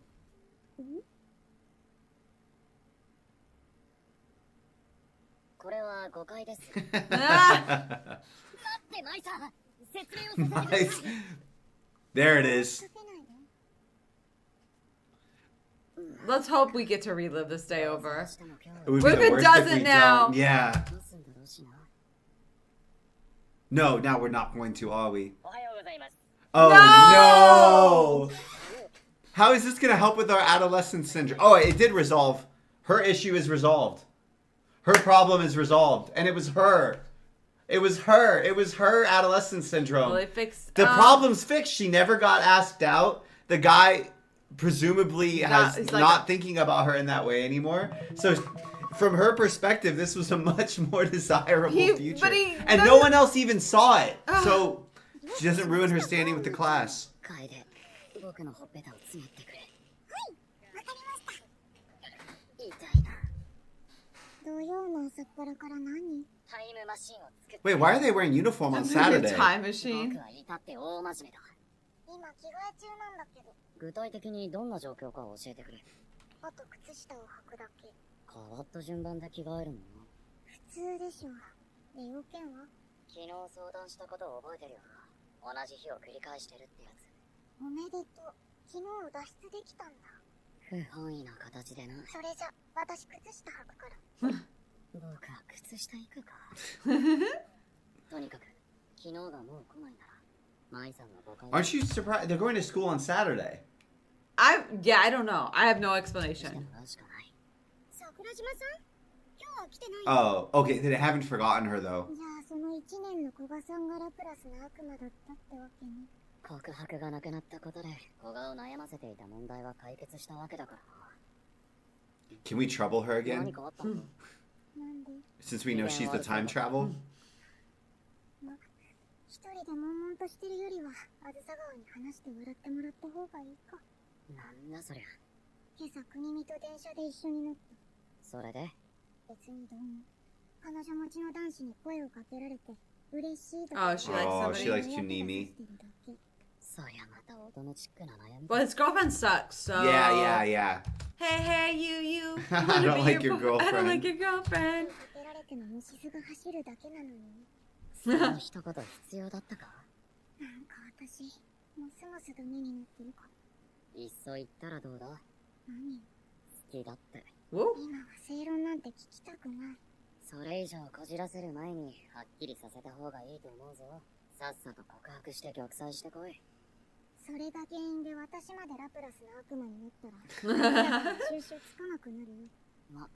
[SPEAKER 8] これは誤解です。
[SPEAKER 2] Ah,
[SPEAKER 8] 待って、マイさん。説明をさせてください。
[SPEAKER 1] There it is.
[SPEAKER 2] let's hope we get to relive this day over.
[SPEAKER 1] It would
[SPEAKER 2] What
[SPEAKER 1] be
[SPEAKER 2] if
[SPEAKER 1] the
[SPEAKER 2] it
[SPEAKER 1] worst if
[SPEAKER 2] doesn't
[SPEAKER 1] we
[SPEAKER 2] now?
[SPEAKER 1] don't. Yeah.
[SPEAKER 8] どうすんだろうしな。
[SPEAKER 1] No, now we're not going to, are we?
[SPEAKER 8] おはようございます。
[SPEAKER 1] Oh no! How is this gonna help with our adolescent syndrome? Oh, it did resolve. Her issue is resolved. Her problem is resolved. And it was her. It was her. It was her adolescent syndrome.
[SPEAKER 2] Well, they fixed
[SPEAKER 1] The problem's fixed. She never got asked out. The guy presumably has
[SPEAKER 2] he's like
[SPEAKER 1] not thinking about her in that way anymore. So from her perspective, this was a much more desirable future.
[SPEAKER 2] but he
[SPEAKER 1] And no
[SPEAKER 2] doesn't-
[SPEAKER 1] one else even saw it. So she doesn't ruin her standing with the class.
[SPEAKER 8] 楓、僕のほっぺたをつまってくれ。
[SPEAKER 9] わかりました。
[SPEAKER 8] 痛いな。
[SPEAKER 9] 土曜の朝っぱらから何？
[SPEAKER 8] タイムマシンを作って。
[SPEAKER 1] Wait, why are they wearing uniform on Saturday?
[SPEAKER 2] time machine.
[SPEAKER 8] 僕は至って大真面目だ。
[SPEAKER 9] 今着替え中なんだけど、
[SPEAKER 8] 具体的にどんな状況か教えてくれ。
[SPEAKER 9] あと靴下を履くだけ。
[SPEAKER 8] 変わった順番で着替えるの？
[SPEAKER 9] 普通でしょ。で、要件は？
[SPEAKER 8] 昨日相談したことを覚えてるよな。同じ日を繰り返してるってやつ。
[SPEAKER 9] おめでとう。昨日脱出できたんだ。
[SPEAKER 8] 不本意な形でな。
[SPEAKER 9] それじゃ、私靴下履くから。
[SPEAKER 8] 僕は靴下行くか。とにかく、昨日がもう来ないなら、舞さんの誤解。
[SPEAKER 1] Aren't you surprised? They're going to school on Saturday.
[SPEAKER 2] I don't know. I have no
[SPEAKER 8] して
[SPEAKER 2] explanation.
[SPEAKER 8] もらうしかない。
[SPEAKER 9] 桜島さん？今日は来てない？
[SPEAKER 1] Oh, okay. They haven't forgotten her though.
[SPEAKER 9] じゃあ、その1年の古賀さんがラプラスの悪魔だったってわけね。
[SPEAKER 8] 告白がなくなったことで、古賀を悩ませていた問題は解決したわけだからな。
[SPEAKER 1] Can we trouble her
[SPEAKER 8] 何
[SPEAKER 1] again?
[SPEAKER 8] かあったの？
[SPEAKER 9] なんで？
[SPEAKER 1] Since we know she's the time travel?
[SPEAKER 9] 一人で悶々としてるよりは、あずさ川に話して笑ってもらった方がいいか。
[SPEAKER 8] なんだそりゃ。
[SPEAKER 9] 今朝国見と電車で一緒になった。
[SPEAKER 8] それで
[SPEAKER 9] 別にどうも。彼女持ちの男子に声をかけられて嬉しいと
[SPEAKER 2] Oh, she likes
[SPEAKER 1] Oh,
[SPEAKER 2] somebody.
[SPEAKER 1] she likes Kunimi.
[SPEAKER 8] そりゃまた大人チックな悩み。
[SPEAKER 2] Well, his girlfriend sucks, so.
[SPEAKER 1] Yeah, yeah, yeah.
[SPEAKER 2] Hey, you.
[SPEAKER 1] I
[SPEAKER 2] wanna
[SPEAKER 1] don't
[SPEAKER 2] be
[SPEAKER 1] like your
[SPEAKER 2] I don't like
[SPEAKER 1] girlfriend.
[SPEAKER 2] your girlfriend.
[SPEAKER 9] かけられても虫唾が走るだけなのにね。
[SPEAKER 8] その一言必要だったか？
[SPEAKER 9] なんか私、ますますダメになってるか。
[SPEAKER 8] いっそ言ったらどうだ？
[SPEAKER 9] 何？
[SPEAKER 8] 好きだって。
[SPEAKER 2] Whoa.
[SPEAKER 9] 今は正論なんて聞きたくない。
[SPEAKER 8] それ以上こじらせる前にはっきりさせた方がいいと思うぞ。さっさと告白して玉砕してこい。
[SPEAKER 9] それが原因で私までラプラスの悪魔になったら、収集つかなくなるよ。
[SPEAKER 8] ま、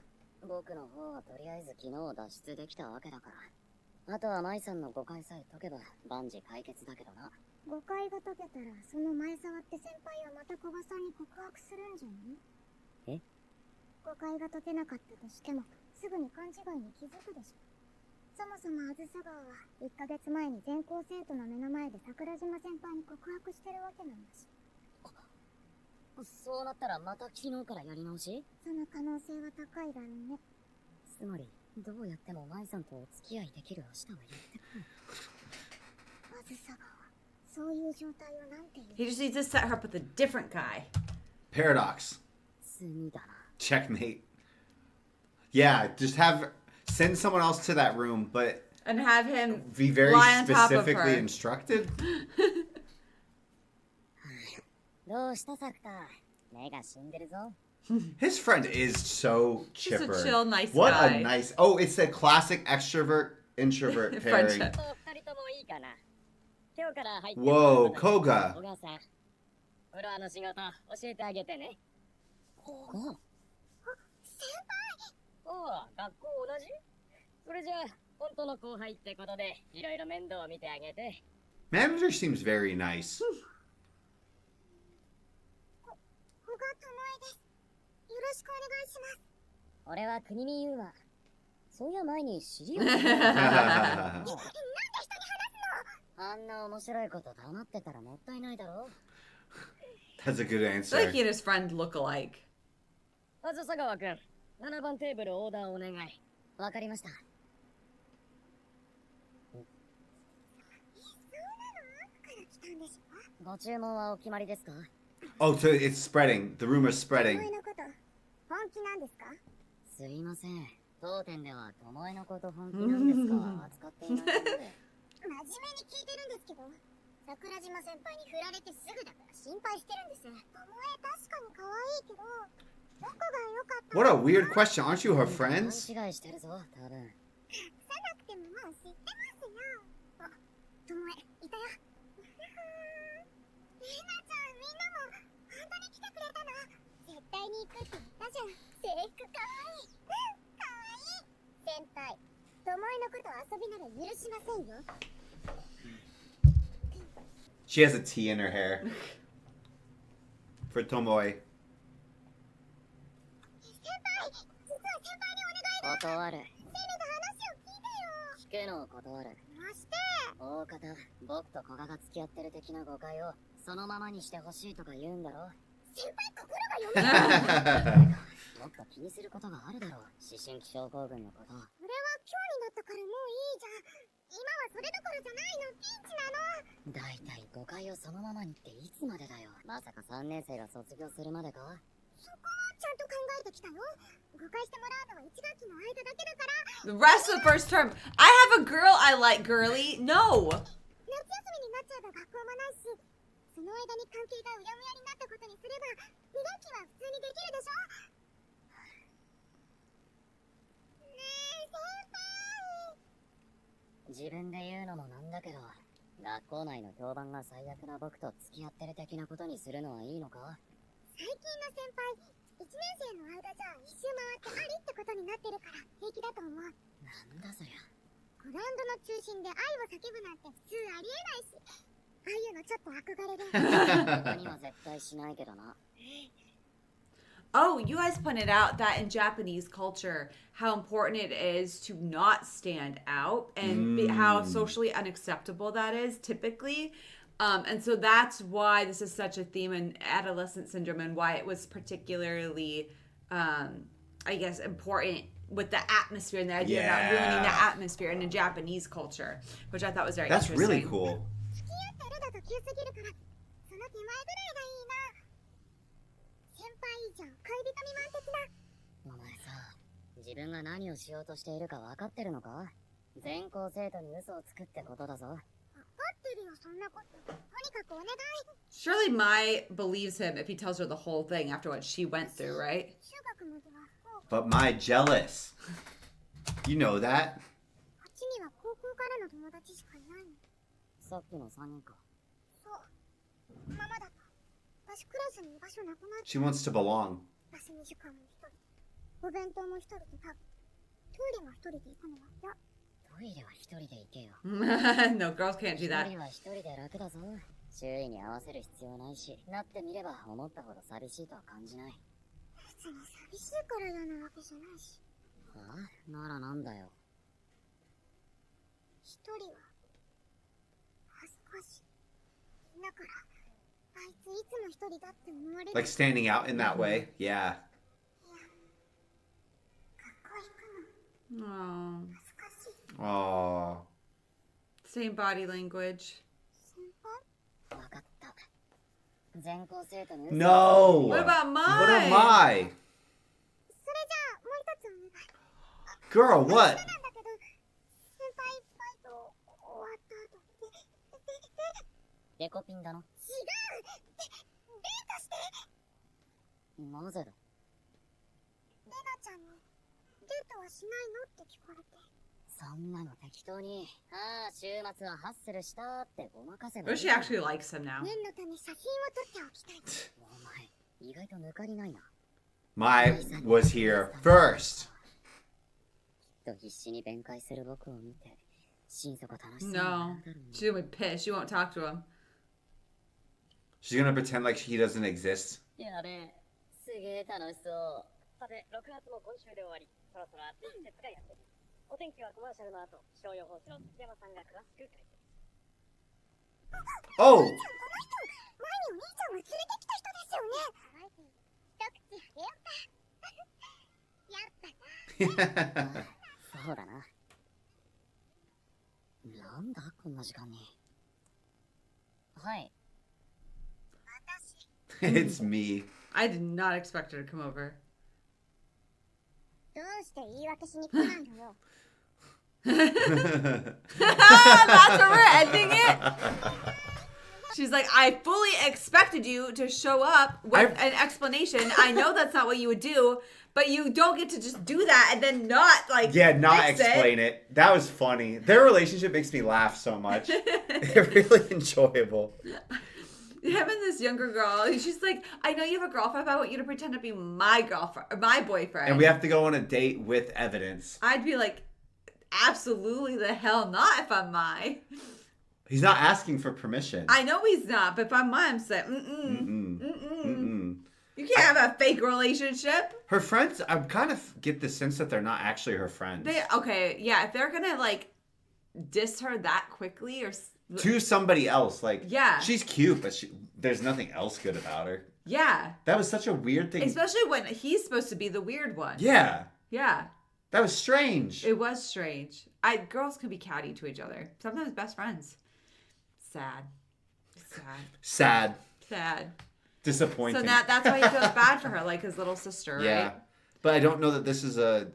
[SPEAKER 8] 僕の方はとりあえず昨日脱出できたわけだから。あとは舞さんの誤解さえ解けば万事解決だけどな。
[SPEAKER 9] 誤解が解けたら、その前沢って先輩はまた古賀さんに告白するんじゃない？誤解が解けなかったとしてもすぐに勘違いに気づくでしょ。そもそもあずさ川は1ヶ月前に全校生徒の目の前で桜島先輩に告白してるわけなんだし。
[SPEAKER 8] そうなったらまた昨日からやり直し？
[SPEAKER 9] その可能性は高いだろうね。
[SPEAKER 8] つまりどうやっても舞さんとお付き合いできる明日はやってくる。
[SPEAKER 9] あずさ川、そういう状態をなんて言う？
[SPEAKER 2] He just needs to set her up with a different guy.
[SPEAKER 1] Paradox.
[SPEAKER 8] 罪だな。
[SPEAKER 1] Checkmate. Yeah, just send someone else to that room, but
[SPEAKER 2] And have him
[SPEAKER 1] be very
[SPEAKER 2] lie on top of
[SPEAKER 1] specifically
[SPEAKER 2] her.
[SPEAKER 1] instructed.
[SPEAKER 8] どうしたサクター？目が死んでるぞ。
[SPEAKER 1] His friend is so
[SPEAKER 2] Just a
[SPEAKER 1] chipper.
[SPEAKER 2] chill, nice
[SPEAKER 1] What
[SPEAKER 2] guy.
[SPEAKER 1] a nice. Oh, it's the classic extrovert introvert pairing.
[SPEAKER 2] Friendship.
[SPEAKER 8] 二人ともいいかな。今日から入って
[SPEAKER 1] Whoa,
[SPEAKER 8] 小
[SPEAKER 1] Koga.
[SPEAKER 8] 川さん、フロアの仕事教えてあげてね。おう、
[SPEAKER 9] 先輩。
[SPEAKER 8] おう、学校同じ？それじゃあ本当の後輩ってことでいろいろ面倒を見てあげて。
[SPEAKER 1] Manager seems very nice.
[SPEAKER 9] 小川智恵です。よろしくお願いします。
[SPEAKER 8] 俺は国見優は。そういや前に知り合い。あんな面白いこと黙ってたらもったいないだろ。
[SPEAKER 1] That's a good
[SPEAKER 2] I feel like
[SPEAKER 1] answer.
[SPEAKER 2] he and his friend look alike.
[SPEAKER 8] あずさ川くん、7番テーブルオーダーお願い。わかりました。ご注文はお決まりですか？
[SPEAKER 1] Oh, so it's spreading. The rumor's
[SPEAKER 9] 智
[SPEAKER 1] spreading.
[SPEAKER 9] 恵のこと本気なんですか？
[SPEAKER 8] すいません。当店では巴のこと本気なんですか扱っていないので。
[SPEAKER 9] 真面目に聞いてるんですけど、桜島先輩に振られてすぐだから心配してるんです。智恵確かに可愛いけど、どこが良かったの？
[SPEAKER 1] What a weird question. Aren't you her
[SPEAKER 8] 勘
[SPEAKER 1] friends?
[SPEAKER 8] 違いしてるぞ、多分。
[SPEAKER 9] さなくてももう知ってますよ。あ、智恵いたよ。レナちゃん、みんなも本当に来てくれたの？絶対に行くって言ったじゃん。制服かわいい。かわいい。先輩、智恵のこと遊びなら許しませんよ。
[SPEAKER 1] She has a T in her hair. For Tomoe.
[SPEAKER 9] 先輩、実は先輩にお願いが。
[SPEAKER 8] 断る。
[SPEAKER 9] せめて話を聞いてよ。
[SPEAKER 8] 聞くのを断る。
[SPEAKER 9] まして。
[SPEAKER 8] 大方、僕と古賀が付き合ってる的な誤解をそのままにしてほしいとか言うんだろ。
[SPEAKER 9] 先輩、心が読めない。
[SPEAKER 8] もっと気にすることがあるだろう。思春期症候群のこと。
[SPEAKER 9] 俺は今日になったからもういいじゃん。今はそれどころじゃないの。ピンチなの。
[SPEAKER 8] だいたい誤解をそのままにっていつまでだよ。まさか3年生が卒業するまでか？
[SPEAKER 9] そこはちゃんと考えてきたよ。誤解してもらうのは1学期の間だけだから。
[SPEAKER 2] The rest of the first term. I have a girl I like, girly. No.
[SPEAKER 9] 夏休みになっちゃえば学校もないし、その間に関係がうやむやになったことにすれば2学期は普通にできるでしょ。ねえ先輩。
[SPEAKER 8] 自分で言うのもなんだけど、学校内の評判が最悪な僕と付き合ってる的なことにするのはいいのか？
[SPEAKER 9] 最近の先輩、1年生の間じゃ一周回ってありってことになってるから平気だと思う。
[SPEAKER 8] なんだそりゃ。
[SPEAKER 9] グラウンドの中心で愛を叫ぶなんて普通ありえないし、ああいうのちょっと憧れる。
[SPEAKER 8] 他には絶対しないけどな。
[SPEAKER 2] Oh, you guys pointed out that in Japanese culture, how important it is to not stand out and how socially unacceptable that is typically. And so that's why this is such a theme in adolescent syndrome and why it was particularly, I guess, important with the atmosphere and the idea of not ruining the atmosphere in the Japanese culture, which I thought was very
[SPEAKER 1] That's
[SPEAKER 2] interesting.
[SPEAKER 1] really cool.
[SPEAKER 9] 付き合ってるだと急すぎるから、その手前ぐらいがいいな。先輩以上恋人未満的な。
[SPEAKER 8] お前さ、自分が何をしようとしているか分かってるのか？全校生徒に嘘をつくってことだぞ。
[SPEAKER 9] 分かってるよ、そんなこと。とにかくお願い。
[SPEAKER 2] Surely Mai believes him if he tells her the whole thing after what she went through, right?
[SPEAKER 9] 中学まではもう
[SPEAKER 1] But my jealous. You know that?
[SPEAKER 9] こっちには高校からの友達しかいないの。
[SPEAKER 8] さっきの3人か。
[SPEAKER 9] そう。ママだと。私クラスに居場所なくなっ
[SPEAKER 1] She wants to belong.
[SPEAKER 9] 休み時間も一人。お弁当も一人で食べ。トイレも一人で行くのは嫌。
[SPEAKER 8] トイレは一人で行けよ。
[SPEAKER 2] No, girls can't do
[SPEAKER 8] 一
[SPEAKER 2] that.
[SPEAKER 8] 人は一人で楽だぞ。周囲に合わせる必要ないし、なってみれば思ったほど寂しいとは感じない。
[SPEAKER 9] 普別に寂しいから嫌なわけじゃないし。
[SPEAKER 8] あ？ならなんだよ。
[SPEAKER 9] 一人は恥ずかしい。だから、あいついつも一人だって思われる。
[SPEAKER 1] Like standing out in that way. Yeah.
[SPEAKER 9] 学校行くの
[SPEAKER 2] Oh.
[SPEAKER 9] 恥ずかしい。
[SPEAKER 1] Aww.
[SPEAKER 2] Same body language.
[SPEAKER 9] 先輩？
[SPEAKER 8] わかった。全校生徒に嘘
[SPEAKER 1] No.
[SPEAKER 2] What about mine?
[SPEAKER 1] What am I?
[SPEAKER 9] それじゃあもう一つお願い。
[SPEAKER 1] Girl, what?
[SPEAKER 9] なんだけど、先輩バイト終わった後
[SPEAKER 8] デコピンだの。
[SPEAKER 9] 違う。デートして。
[SPEAKER 8] なぜだ？
[SPEAKER 9] レナちゃんにデートはしないのって聞かれて。
[SPEAKER 8] そんなの適当に、ああ、週末はハッスルしたってごまかせば
[SPEAKER 2] Or
[SPEAKER 8] いい。
[SPEAKER 2] she actually likes him now.
[SPEAKER 9] 念のため写真を撮っておきたい。
[SPEAKER 8] お前、意外と抜かりないな。
[SPEAKER 1] My was here first.
[SPEAKER 8] きっと必死に弁解する僕を見て、心底楽しそうに
[SPEAKER 2] No.
[SPEAKER 8] なるだろう
[SPEAKER 2] She's gonna be pissed. She won't talk to him.
[SPEAKER 1] She's gonna pretend like he doesn't exist.
[SPEAKER 8] やべえ、すげえ楽しそう。さて、6月も今週で終わり、そろそろ暑い季節がやってくる。お天気はコマーシャルの後、気象予報士の土山さんが詳しく解説。
[SPEAKER 1] Oh.
[SPEAKER 9] 前にお兄ちゃんを連れてきた人ですよね。一口あげようか。やったな。
[SPEAKER 8] ああ、そうだな。なんだ、こんな時間に。はい。
[SPEAKER 1] It's me.
[SPEAKER 2] I did not expect her to come over.
[SPEAKER 9] どうして言い訳しに来ないのよ。
[SPEAKER 2] That's where we're ending it. She's like, I fully expected you to show up with an explanation. I know that's not what you would do, but you don't get to just do that and then not like
[SPEAKER 1] Not
[SPEAKER 2] fix
[SPEAKER 1] explain it. That was funny. Their relationship makes me laugh so much. They're really enjoyable.
[SPEAKER 2] Him and this younger girl, she's like, I know you have a girlfriend, but I want you to pretend to be my girlfriend, or my boyfriend.
[SPEAKER 1] And we have to go on a date with evidence.
[SPEAKER 2] I'd be like, absolutely the hell not if I'm my.
[SPEAKER 1] He's not asking for permission.
[SPEAKER 2] I know he's not, but if I'm my, I'm saying, You can't have a fake relationship.
[SPEAKER 1] Her friends, I kind of get the sense that they're not actually her friends.
[SPEAKER 2] If they're gonna like diss her that quickly or
[SPEAKER 1] To somebody else, like,
[SPEAKER 2] Yeah.
[SPEAKER 1] she's cute, but there's nothing else good about her.
[SPEAKER 2] yeah,
[SPEAKER 1] That was such a weird thing.
[SPEAKER 2] especially when he's supposed to be the weird one.
[SPEAKER 1] Yeah,
[SPEAKER 2] Yeah,
[SPEAKER 1] that was strange.
[SPEAKER 2] it was strange. Girls can be catty to each other. Sometimes best friends. Sad. Sad.
[SPEAKER 1] Disappointing.
[SPEAKER 2] So that's why he feels bad for her, like his little sister, right?
[SPEAKER 1] Yeah, but I don't know that this is a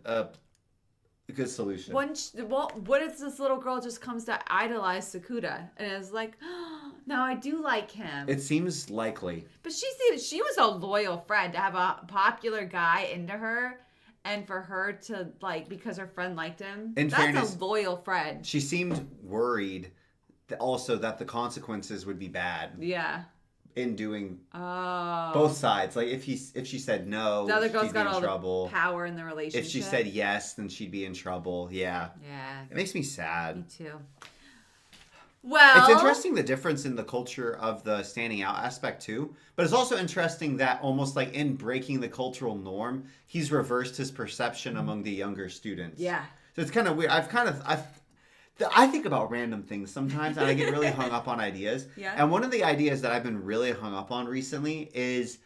[SPEAKER 1] good solution.
[SPEAKER 2] What if this little girl just comes to idolize Sakuda and is like, oh, now I do like him.
[SPEAKER 1] It seems likely.
[SPEAKER 2] But she was a loyal friend to have a popular guy into her, and for her to like because her friend liked him.
[SPEAKER 1] In
[SPEAKER 2] that's
[SPEAKER 1] fairness,
[SPEAKER 2] a loyal friend.
[SPEAKER 1] She seemed worried also that the consequences would be bad
[SPEAKER 2] Yeah.
[SPEAKER 1] in doing
[SPEAKER 2] Oh.
[SPEAKER 1] both sides. Like if she said no,
[SPEAKER 2] The other girl's
[SPEAKER 1] she'd be
[SPEAKER 2] got
[SPEAKER 1] in
[SPEAKER 2] all
[SPEAKER 1] trouble.
[SPEAKER 2] the power in the relationship.
[SPEAKER 1] If she said yes, then she'd be in trouble. Yeah.
[SPEAKER 2] Yeah.
[SPEAKER 1] It makes me sad.
[SPEAKER 2] Me too. Well,
[SPEAKER 1] It's interesting the difference in the culture of the standing out aspect too. But it's also interesting that almost like in breaking the cultural norm, he's reversed his perception among the younger students.
[SPEAKER 2] Yeah.
[SPEAKER 1] So it's kind of weird. I think about random things sometimes and I get really hung up on ideas.
[SPEAKER 2] Yeah.
[SPEAKER 1] And one of the ideas that I've been really hung up on recently is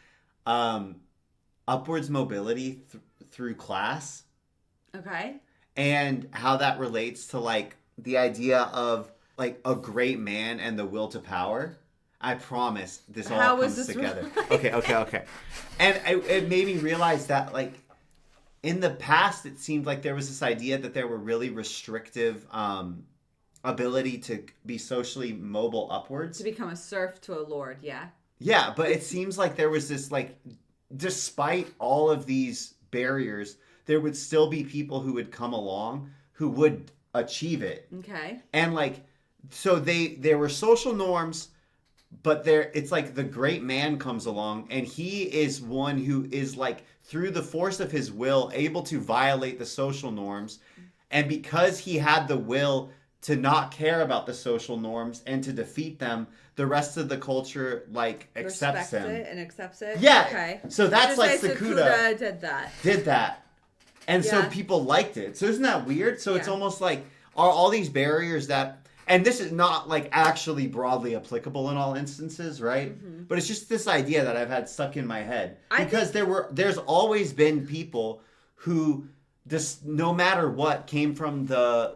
[SPEAKER 1] upwards mobility through class.
[SPEAKER 2] Okay.
[SPEAKER 1] And how that relates to like the idea of like a great man and the will to power. I promise this all comes together. Okay. And it made me realize that like in the past, it seemed like there was this idea that there were really restrictive ability to be socially mobile upwards.
[SPEAKER 2] To become a serf to a lord, yeah.
[SPEAKER 1] Yeah, but it seems like there was this like, despite all of these barriers, there would still be people who would come along who would achieve it.
[SPEAKER 2] Okay.
[SPEAKER 1] And like, so there were social norms, but it's like the great man comes along and he is one who is like through the force of his will able to violate the social norms, and because he had the will to not care about the social norms and to defeat them, the rest of the culture like accepts
[SPEAKER 2] Respects
[SPEAKER 1] him.
[SPEAKER 2] it and accepts it.
[SPEAKER 1] Yeah.
[SPEAKER 2] Okay.
[SPEAKER 1] So that's
[SPEAKER 2] Just
[SPEAKER 1] like
[SPEAKER 2] say
[SPEAKER 1] Sakuda
[SPEAKER 2] did that.
[SPEAKER 1] did that. And so
[SPEAKER 2] Yeah.
[SPEAKER 1] people liked it. So isn't that weird? So it's
[SPEAKER 2] Yeah.
[SPEAKER 1] almost like are all these barriers that and this is not like actually broadly applicable in all instances, right?
[SPEAKER 2] Mm-hmm.
[SPEAKER 1] But it's just this idea that I've had stuck in my head because there's always been people who just no matter what came from the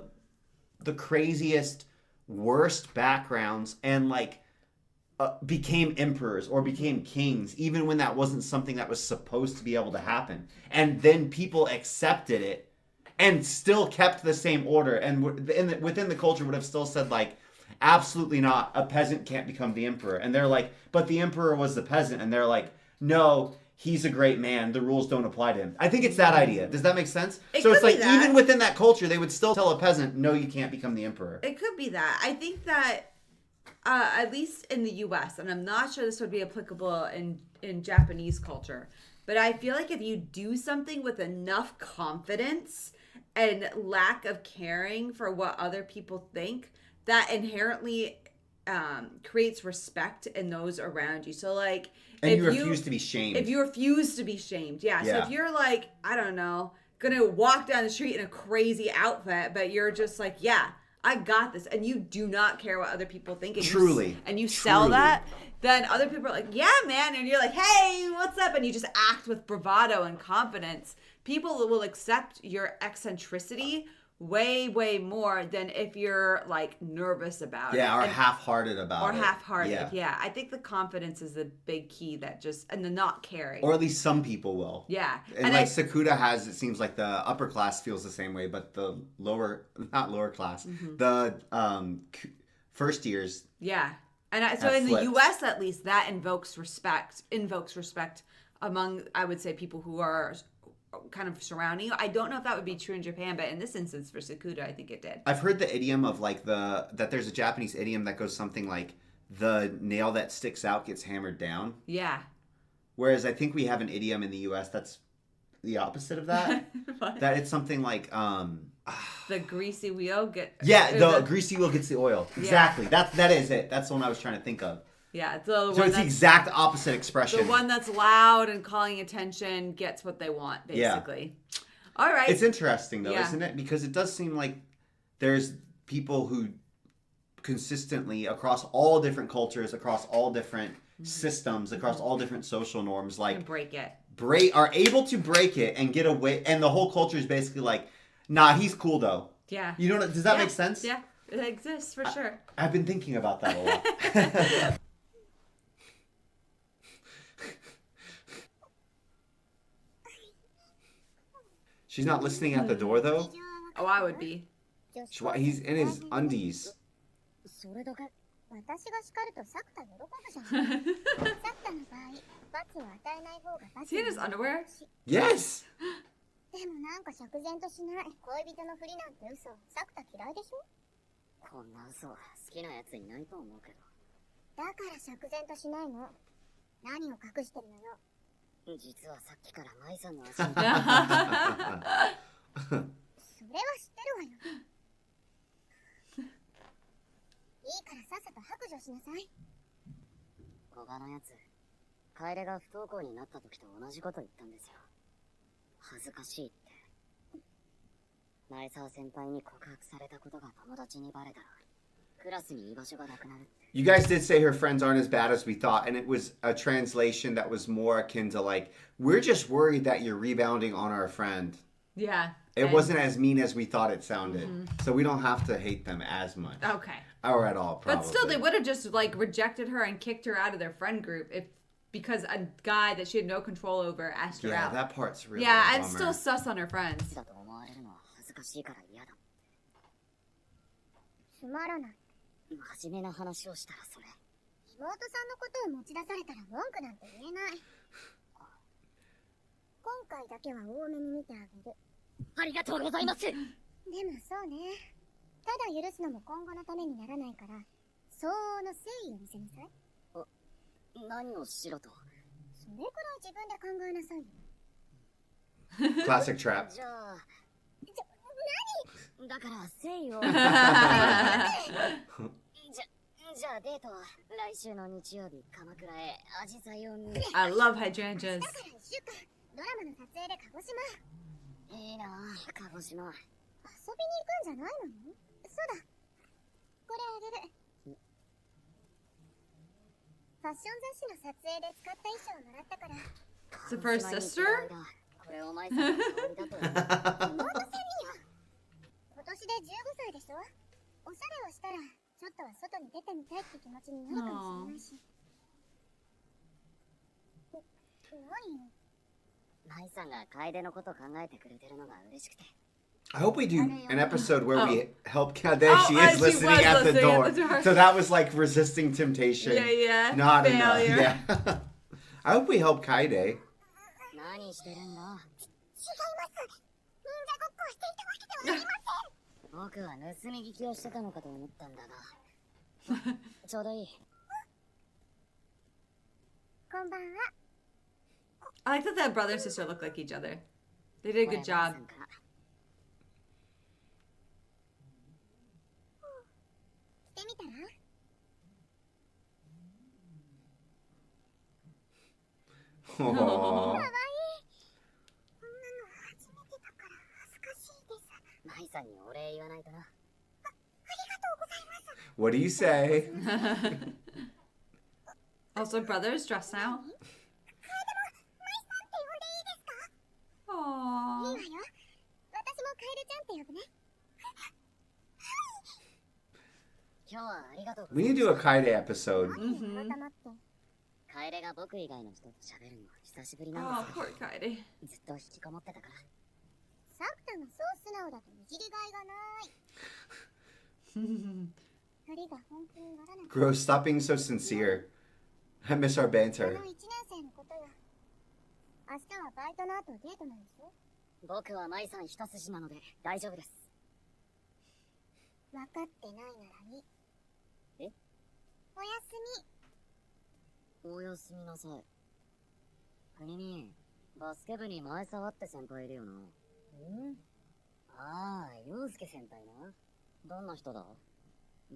[SPEAKER 1] craziest worst backgrounds and like became emperors or became kings even when that wasn't something that was supposed to be able to happen, and then people accepted it and still kept the same order, and within the culture would have still said like absolutely not, a peasant can't become the emperor, and they're like but the emperor was the peasant, and they're like no, he's a great man, the rules don't apply to him. I think it's that idea. Does that make sense?
[SPEAKER 2] It
[SPEAKER 1] So it's
[SPEAKER 2] could be
[SPEAKER 1] like
[SPEAKER 2] that.
[SPEAKER 1] even within that culture they would still tell a peasant no, you can't become the emperor.
[SPEAKER 2] It could be that. I think that at least in the U.S., and I'm not sure this would be applicable in Japanese culture, but I feel like if you do something with enough confidence and lack of caring for what other people think, that inherently creates respect in those around you. So like,
[SPEAKER 1] And
[SPEAKER 2] if
[SPEAKER 1] you refuse to be shamed.
[SPEAKER 2] If you refuse to be shamed, yeah. So
[SPEAKER 1] Yeah.
[SPEAKER 2] if you're like, I don't know, gonna walk down the street in a crazy outfit, but you're just like, yeah, I got this, and you do not care what other people think, and
[SPEAKER 1] Truly.
[SPEAKER 2] you sell
[SPEAKER 1] Truly.
[SPEAKER 2] that, then other people are like, yeah, man, and you're like, hey, what's up? And you just act with bravado and confidence. People will accept your eccentricity way, way more than if you're like nervous about it.
[SPEAKER 1] Yeah, or
[SPEAKER 2] And-
[SPEAKER 1] half-hearted about
[SPEAKER 2] or
[SPEAKER 1] it.
[SPEAKER 2] half-hearted. Yeah. I think the confidence is the big key and the not caring.
[SPEAKER 1] Or at least some people will.
[SPEAKER 2] Yeah.
[SPEAKER 1] And like Sakuda has, it seems like the upper class feels the same way, but the not lower class,
[SPEAKER 2] Mm-hmm.
[SPEAKER 1] the first years.
[SPEAKER 2] Yeah. And so
[SPEAKER 1] Have
[SPEAKER 2] in
[SPEAKER 1] flipped.
[SPEAKER 2] the US at least, that invokes respect among, I would say, people who are kind of surrounding you. I don't know if that would be true in Japan, but in this instance for Sakuda, I think it did.
[SPEAKER 1] I've heard the idiom of like that there's a Japanese idiom that goes something like the nail that sticks out gets hammered down.
[SPEAKER 2] Yeah.
[SPEAKER 1] Whereas I think we have an idiom in the US that's the opposite of that.
[SPEAKER 2] What?
[SPEAKER 1] That it's something like
[SPEAKER 2] The greasy wheel
[SPEAKER 1] the greasy wheel gets the oil. Exactly. That is it. That's the one I was trying to think of.
[SPEAKER 2] Yeah,
[SPEAKER 1] So it's the exact opposite expression.
[SPEAKER 2] The one that's loud and calling attention gets what they want, basically. Yeah. All right.
[SPEAKER 1] It's interesting, though,
[SPEAKER 2] Yeah.
[SPEAKER 1] isn't it? Because it does seem like there's people who consistently, across all different cultures, across all different systems, across all different social norms, like
[SPEAKER 2] break it.
[SPEAKER 1] Are able to break it and get away. And the whole culture is basically like, nah, he's cool, though.
[SPEAKER 2] Yeah.
[SPEAKER 1] You know, does that make sense?
[SPEAKER 2] Yeah, it exists for sure.
[SPEAKER 1] I've been thinking about that a lot. She's not listening at the door, though.
[SPEAKER 2] Oh, I would be.
[SPEAKER 1] He's in his undies.
[SPEAKER 9] それだけ私が叱るとサクタ喜ぶじゃん。サクタの場合、罰を与えない方が罰
[SPEAKER 2] Is he in his underwear?
[SPEAKER 1] Yes!
[SPEAKER 9] でもなんか釈然としない。恋人のふりなんて嘘。サクタ嫌いでしょ？
[SPEAKER 8] こんな嘘好きなやついないと思うけど。
[SPEAKER 9] だから釈然としないの。何を隠してるのよ。
[SPEAKER 8] 実はさっきから舞さんの足に
[SPEAKER 9] それは知ってるわよ。いいからさっさと白状しなさい。
[SPEAKER 8] 古賀のやつ、楓が不登校になった時と同じこと言ったんですよ。恥ずかしいって。前澤先輩に告白されたことが友達にバレたら、クラスに居場所がなくなるって。
[SPEAKER 1] You guys did say her friends aren't as bad as we thought, and it was a translation that was more akin to like, we're just worried that you're rebounding on our friend.
[SPEAKER 2] Yeah.
[SPEAKER 1] It wasn't as mean as we thought it sounded. So we don't have to hate them as much.
[SPEAKER 2] Okay.
[SPEAKER 1] Or at all, probably.
[SPEAKER 2] But still, they would have just like rejected her and kicked her out of their friend group because a guy that she had no control over asked her
[SPEAKER 1] Yeah,
[SPEAKER 2] out.
[SPEAKER 1] that part's really
[SPEAKER 2] Yeah,
[SPEAKER 1] a
[SPEAKER 2] and
[SPEAKER 1] bummer.
[SPEAKER 2] still sus on her friends.
[SPEAKER 8] だと思われるのは恥ずかしいから嫌だ。
[SPEAKER 9] つまらない。
[SPEAKER 8] 真面目な話をしたらそれ。
[SPEAKER 9] 妹さんのことを持ち出されたら文句なんて言えない。今回だけは多めに見てあげる。
[SPEAKER 8] ありがとうございます。
[SPEAKER 9] でもそうね。ただ許すのも今後のためにならないから、相応の誠意を見せなさい。
[SPEAKER 8] 何をしろと。
[SPEAKER 9] それくらい自分で考えなさいよ。
[SPEAKER 1] Classic trap.
[SPEAKER 8] じゃあ、だからせいよ。じゃあデートは来週の日曜日鎌倉へアジサイを見る。
[SPEAKER 2] I love hydrangeas.
[SPEAKER 9] だから1週間ドラマの撮影で鹿児島。
[SPEAKER 8] いいなあ、鹿児島。
[SPEAKER 9] 遊びに行くんじゃないの？そうだ、これあげる。ファッション雑誌の撮影で使った衣装をもらったから。
[SPEAKER 2] It's her sister?
[SPEAKER 8] これお前さんの香りだと思う。
[SPEAKER 9] 妹さんによ。今年で15歳でしょ。おしゃれをしたらちょっとは外に出てみたいって気持ちになるかもしれないし。何よ。
[SPEAKER 8] 舞さんが楓のこと考えてくれてるのが嬉しくて。
[SPEAKER 1] I hope we do an episode where we help. There she
[SPEAKER 2] Oh,
[SPEAKER 1] is
[SPEAKER 2] she
[SPEAKER 1] listening
[SPEAKER 2] was
[SPEAKER 1] at the
[SPEAKER 2] listening
[SPEAKER 1] door.
[SPEAKER 2] at the door.
[SPEAKER 1] So that was like resisting temptation.
[SPEAKER 2] Yeah.
[SPEAKER 1] Not
[SPEAKER 2] Failure.
[SPEAKER 1] enough. Yeah. I hope we help Kaide.
[SPEAKER 8] 何してるんだ？
[SPEAKER 9] 違います。忍者ごっこをしていたわけではありません。
[SPEAKER 8] 僕は盗み聞きをしてたのかと思ったんだが。ちょうどいい。
[SPEAKER 9] こんばんは。
[SPEAKER 2] I like that the brother and sister look like each other. They did a good job.
[SPEAKER 9] 着てみたら？
[SPEAKER 1] Aww.
[SPEAKER 9] 可愛い。こんなの初めてだから恥ずかしいです。
[SPEAKER 8] 舞さんにお礼言わないとな。
[SPEAKER 9] ありがとうございます。
[SPEAKER 1] What do you say?
[SPEAKER 2] Also, brothers dress now.
[SPEAKER 9] 楓も舞さんって呼んでいいですか？いい
[SPEAKER 2] Aww.
[SPEAKER 9] わよ。私も楓ちゃんって呼ぶね。
[SPEAKER 8] 今日はありがとうござ
[SPEAKER 1] We
[SPEAKER 8] い
[SPEAKER 1] need
[SPEAKER 8] ま
[SPEAKER 1] to
[SPEAKER 8] す。
[SPEAKER 1] do a Kaide episode.
[SPEAKER 9] 改まって。
[SPEAKER 8] 楓が僕以外の人と喋るのは久しぶりなん
[SPEAKER 2] Oh,
[SPEAKER 8] です
[SPEAKER 2] poor Kaide.
[SPEAKER 8] ずっと引きこもってたから。
[SPEAKER 9] サクタがそう素直だと見切りがいがない。二人が本気にならなくて。
[SPEAKER 1] Gross, stop being so sincere. I miss our
[SPEAKER 9] あ
[SPEAKER 1] banter.
[SPEAKER 9] の1年生のことよ。明日はバイトの後デートなんでしょ？
[SPEAKER 8] 僕は舞さん一筋なので大丈夫です。
[SPEAKER 9] 分かってないならいい。
[SPEAKER 8] え？
[SPEAKER 9] おやすみ。
[SPEAKER 8] おやすみなさい。くにみ、バスケ部に前沢って先輩いるよな。ん？ああ、陽介先輩な。どんな人だ？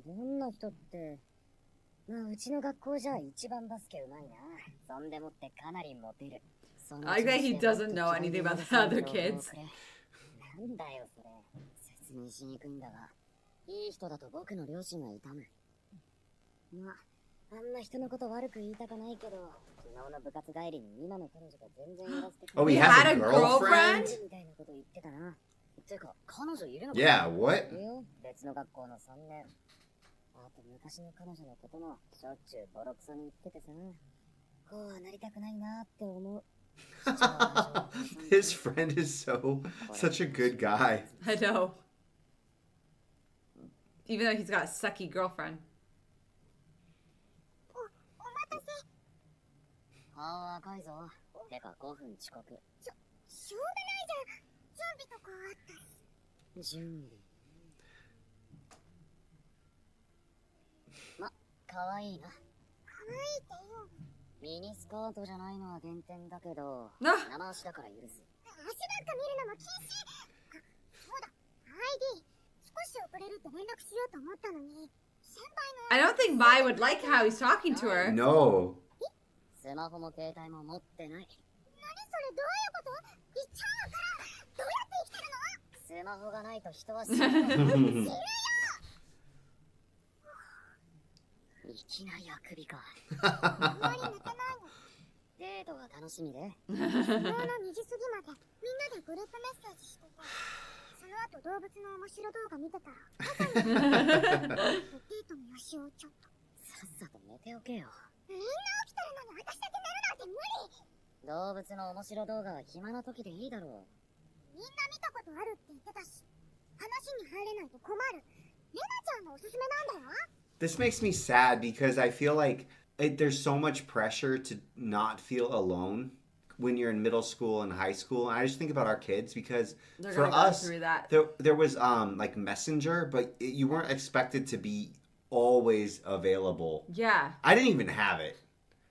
[SPEAKER 8] どんな人って、まあうちの学校じゃ一番バスケうまいな。そんでもってかなりモテる。その
[SPEAKER 2] I bet he doesn't know anything about the other kids.
[SPEAKER 8] なんだよそれ。説明しにくいんだが、いい人だと僕の両親は痛む。まあ、あんま人のこと悪く言いたくないけど、昨日の部活帰りに今の彼女が全然いらせてくれ
[SPEAKER 1] Oh, he
[SPEAKER 2] He
[SPEAKER 1] has
[SPEAKER 2] had
[SPEAKER 1] a
[SPEAKER 2] a
[SPEAKER 1] girlfriend?
[SPEAKER 2] girlfriend?
[SPEAKER 8] みたいなこと言ってたな。てか、彼女いるのか？
[SPEAKER 1] Yeah, what?
[SPEAKER 8] いるよ、別の学校の3年。あと昔の彼女のこともしょっちゅうボロクソに言っててさ、こうはなりたくないなって思う。
[SPEAKER 1] His friend is such a good guy.
[SPEAKER 2] I know. Even though he's got a sucky girlfriend.
[SPEAKER 9] お待たせ。
[SPEAKER 8] 顔赤いぞ。てか5分遅刻。
[SPEAKER 9] しょうがないじゃん。準備とかあったし。
[SPEAKER 8] 準備。ま、かわいいな。
[SPEAKER 9] 可愛いってよ。
[SPEAKER 8] ミニスカートじゃないのは減点だけど、
[SPEAKER 2] Ah,
[SPEAKER 8] 生足だから許す。
[SPEAKER 9] 足なんか見るのも禁止。あ、そうだ。ID。少し遅れるって連絡しようと思ったのに。先輩
[SPEAKER 2] I
[SPEAKER 9] の。
[SPEAKER 2] don't think Mai would like how he's talking to her.
[SPEAKER 1] No.
[SPEAKER 8] スマホも携帯も持ってない。
[SPEAKER 9] 何それどういうこと？言っちゃうから。どうやって生きてるの？
[SPEAKER 8] スマホがないと人は死ぬ。いきなりあくびか。
[SPEAKER 9] あんまり寝てないの。
[SPEAKER 8] デートが楽しみで。
[SPEAKER 9] 昨日の2時過ぎまでみんなでグループメッセージしてて、その後動物の面白動画見てたら朝にデートの予習をちょっと。
[SPEAKER 8] さっさと寝ておけよ。
[SPEAKER 9] みんな起きてるのに私だけ寝るなんて無理。
[SPEAKER 8] 動物の面白動画は暇な時でいいだろ
[SPEAKER 9] みんな見たことあるって言ってたし、話に入れないと困る。レナちゃんのおすすめなんだよ。
[SPEAKER 1] This makes me sad because I feel like there's so much pressure to not feel alone when you're in middle school and high school. And I just think about our kids because
[SPEAKER 2] They're
[SPEAKER 1] for
[SPEAKER 2] gonna go
[SPEAKER 1] us,
[SPEAKER 2] through that.
[SPEAKER 1] there was like Messenger, but you weren't expected to be always available.
[SPEAKER 2] Yeah.
[SPEAKER 1] I didn't even have it.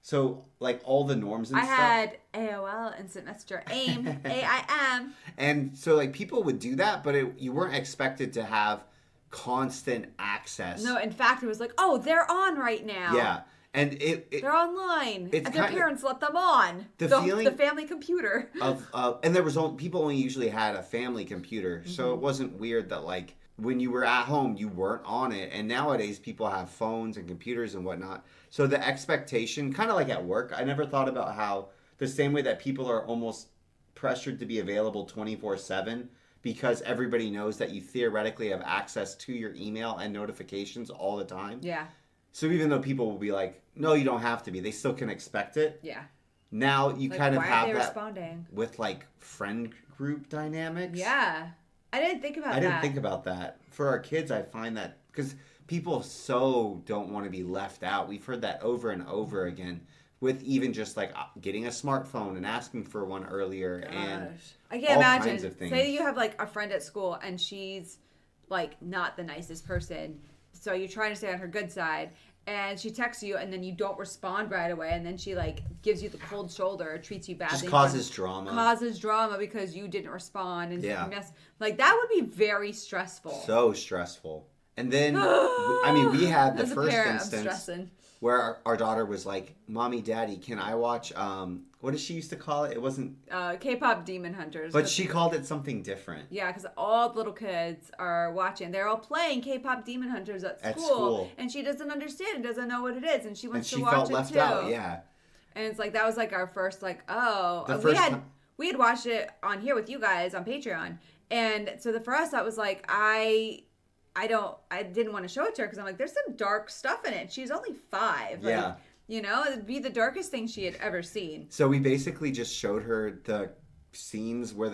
[SPEAKER 1] So like all the norms and
[SPEAKER 2] I
[SPEAKER 1] stuff.
[SPEAKER 2] had AOL, Instant Messenger, AIM, AIM.
[SPEAKER 1] And so like people would do that, but you weren't expected to have constant access.
[SPEAKER 2] No, in fact, it was like, oh, they're on right now.
[SPEAKER 1] Yeah. And
[SPEAKER 2] they're online.
[SPEAKER 1] it's
[SPEAKER 2] And their
[SPEAKER 1] kinda-
[SPEAKER 2] parents let them on.
[SPEAKER 1] The
[SPEAKER 2] the
[SPEAKER 1] feeling-
[SPEAKER 2] the family computer.
[SPEAKER 1] And there was people only usually had a family computer, so it wasn't weird that like when you were at home you weren't on it. And nowadays people have phones and computers and whatnot, so the expectation, kind of like at work, I never thought about how the same way that people are almost pressured to be available 24/7 because everybody knows that you theoretically have access to your email and notifications all the time.
[SPEAKER 2] Yeah.
[SPEAKER 1] So even though people will be like, no, you don't have to be, they still can expect it.
[SPEAKER 2] Yeah.
[SPEAKER 1] Now you
[SPEAKER 2] Like,
[SPEAKER 1] kind of
[SPEAKER 2] why
[SPEAKER 1] have
[SPEAKER 2] aren't they
[SPEAKER 1] that
[SPEAKER 2] responding?
[SPEAKER 1] with like friend group dynamics.
[SPEAKER 2] Yeah. I didn't think about that.
[SPEAKER 1] I didn't think about that. For our kids, I find that because people so don't want to be left out. We've heard that over and over again with even just like getting a smartphone and asking for one earlier. And
[SPEAKER 2] I can't
[SPEAKER 1] all
[SPEAKER 2] imagine.
[SPEAKER 1] kinds of things.
[SPEAKER 2] Say you have like a friend at school and she's like not the nicest person. So you're trying to stay on her good side and she texts you and then you don't respond right away and then she like gives you the cold shoulder or treats you badly.
[SPEAKER 1] just causes drama.
[SPEAKER 2] Causes drama because you didn't respond and
[SPEAKER 1] Yeah.
[SPEAKER 2] like that would be very stressful.
[SPEAKER 1] So stressful. And then, I mean, we had the
[SPEAKER 2] As a
[SPEAKER 1] first
[SPEAKER 2] parent, I'm
[SPEAKER 1] instance
[SPEAKER 2] stressing.
[SPEAKER 1] where our daughter was like, Mommy, Daddy, can I watch, what did she used to call it? It wasn't,
[SPEAKER 2] K-pop Demon Hunters.
[SPEAKER 1] but she called it something different.
[SPEAKER 2] Yeah, because all the little kids are watching. They're all playing K-pop Demon Hunters at school, and she doesn't understand, doesn't know what it is, and she wants to watch
[SPEAKER 1] felt
[SPEAKER 2] it
[SPEAKER 1] left
[SPEAKER 2] too.
[SPEAKER 1] out, yeah.
[SPEAKER 2] And it's like that was like our first like, oh,
[SPEAKER 1] The
[SPEAKER 2] we
[SPEAKER 1] first
[SPEAKER 2] had
[SPEAKER 1] time-
[SPEAKER 2] we had watched it on here with you guys on Patreon, and so for us that was like I didn't want to show it to her because I'm like, there's some dark stuff in it. She's only 5. Like,
[SPEAKER 1] Yeah.
[SPEAKER 2] you know, it'd be the darkest thing she had ever seen.
[SPEAKER 1] So we basically just showed her the scenes where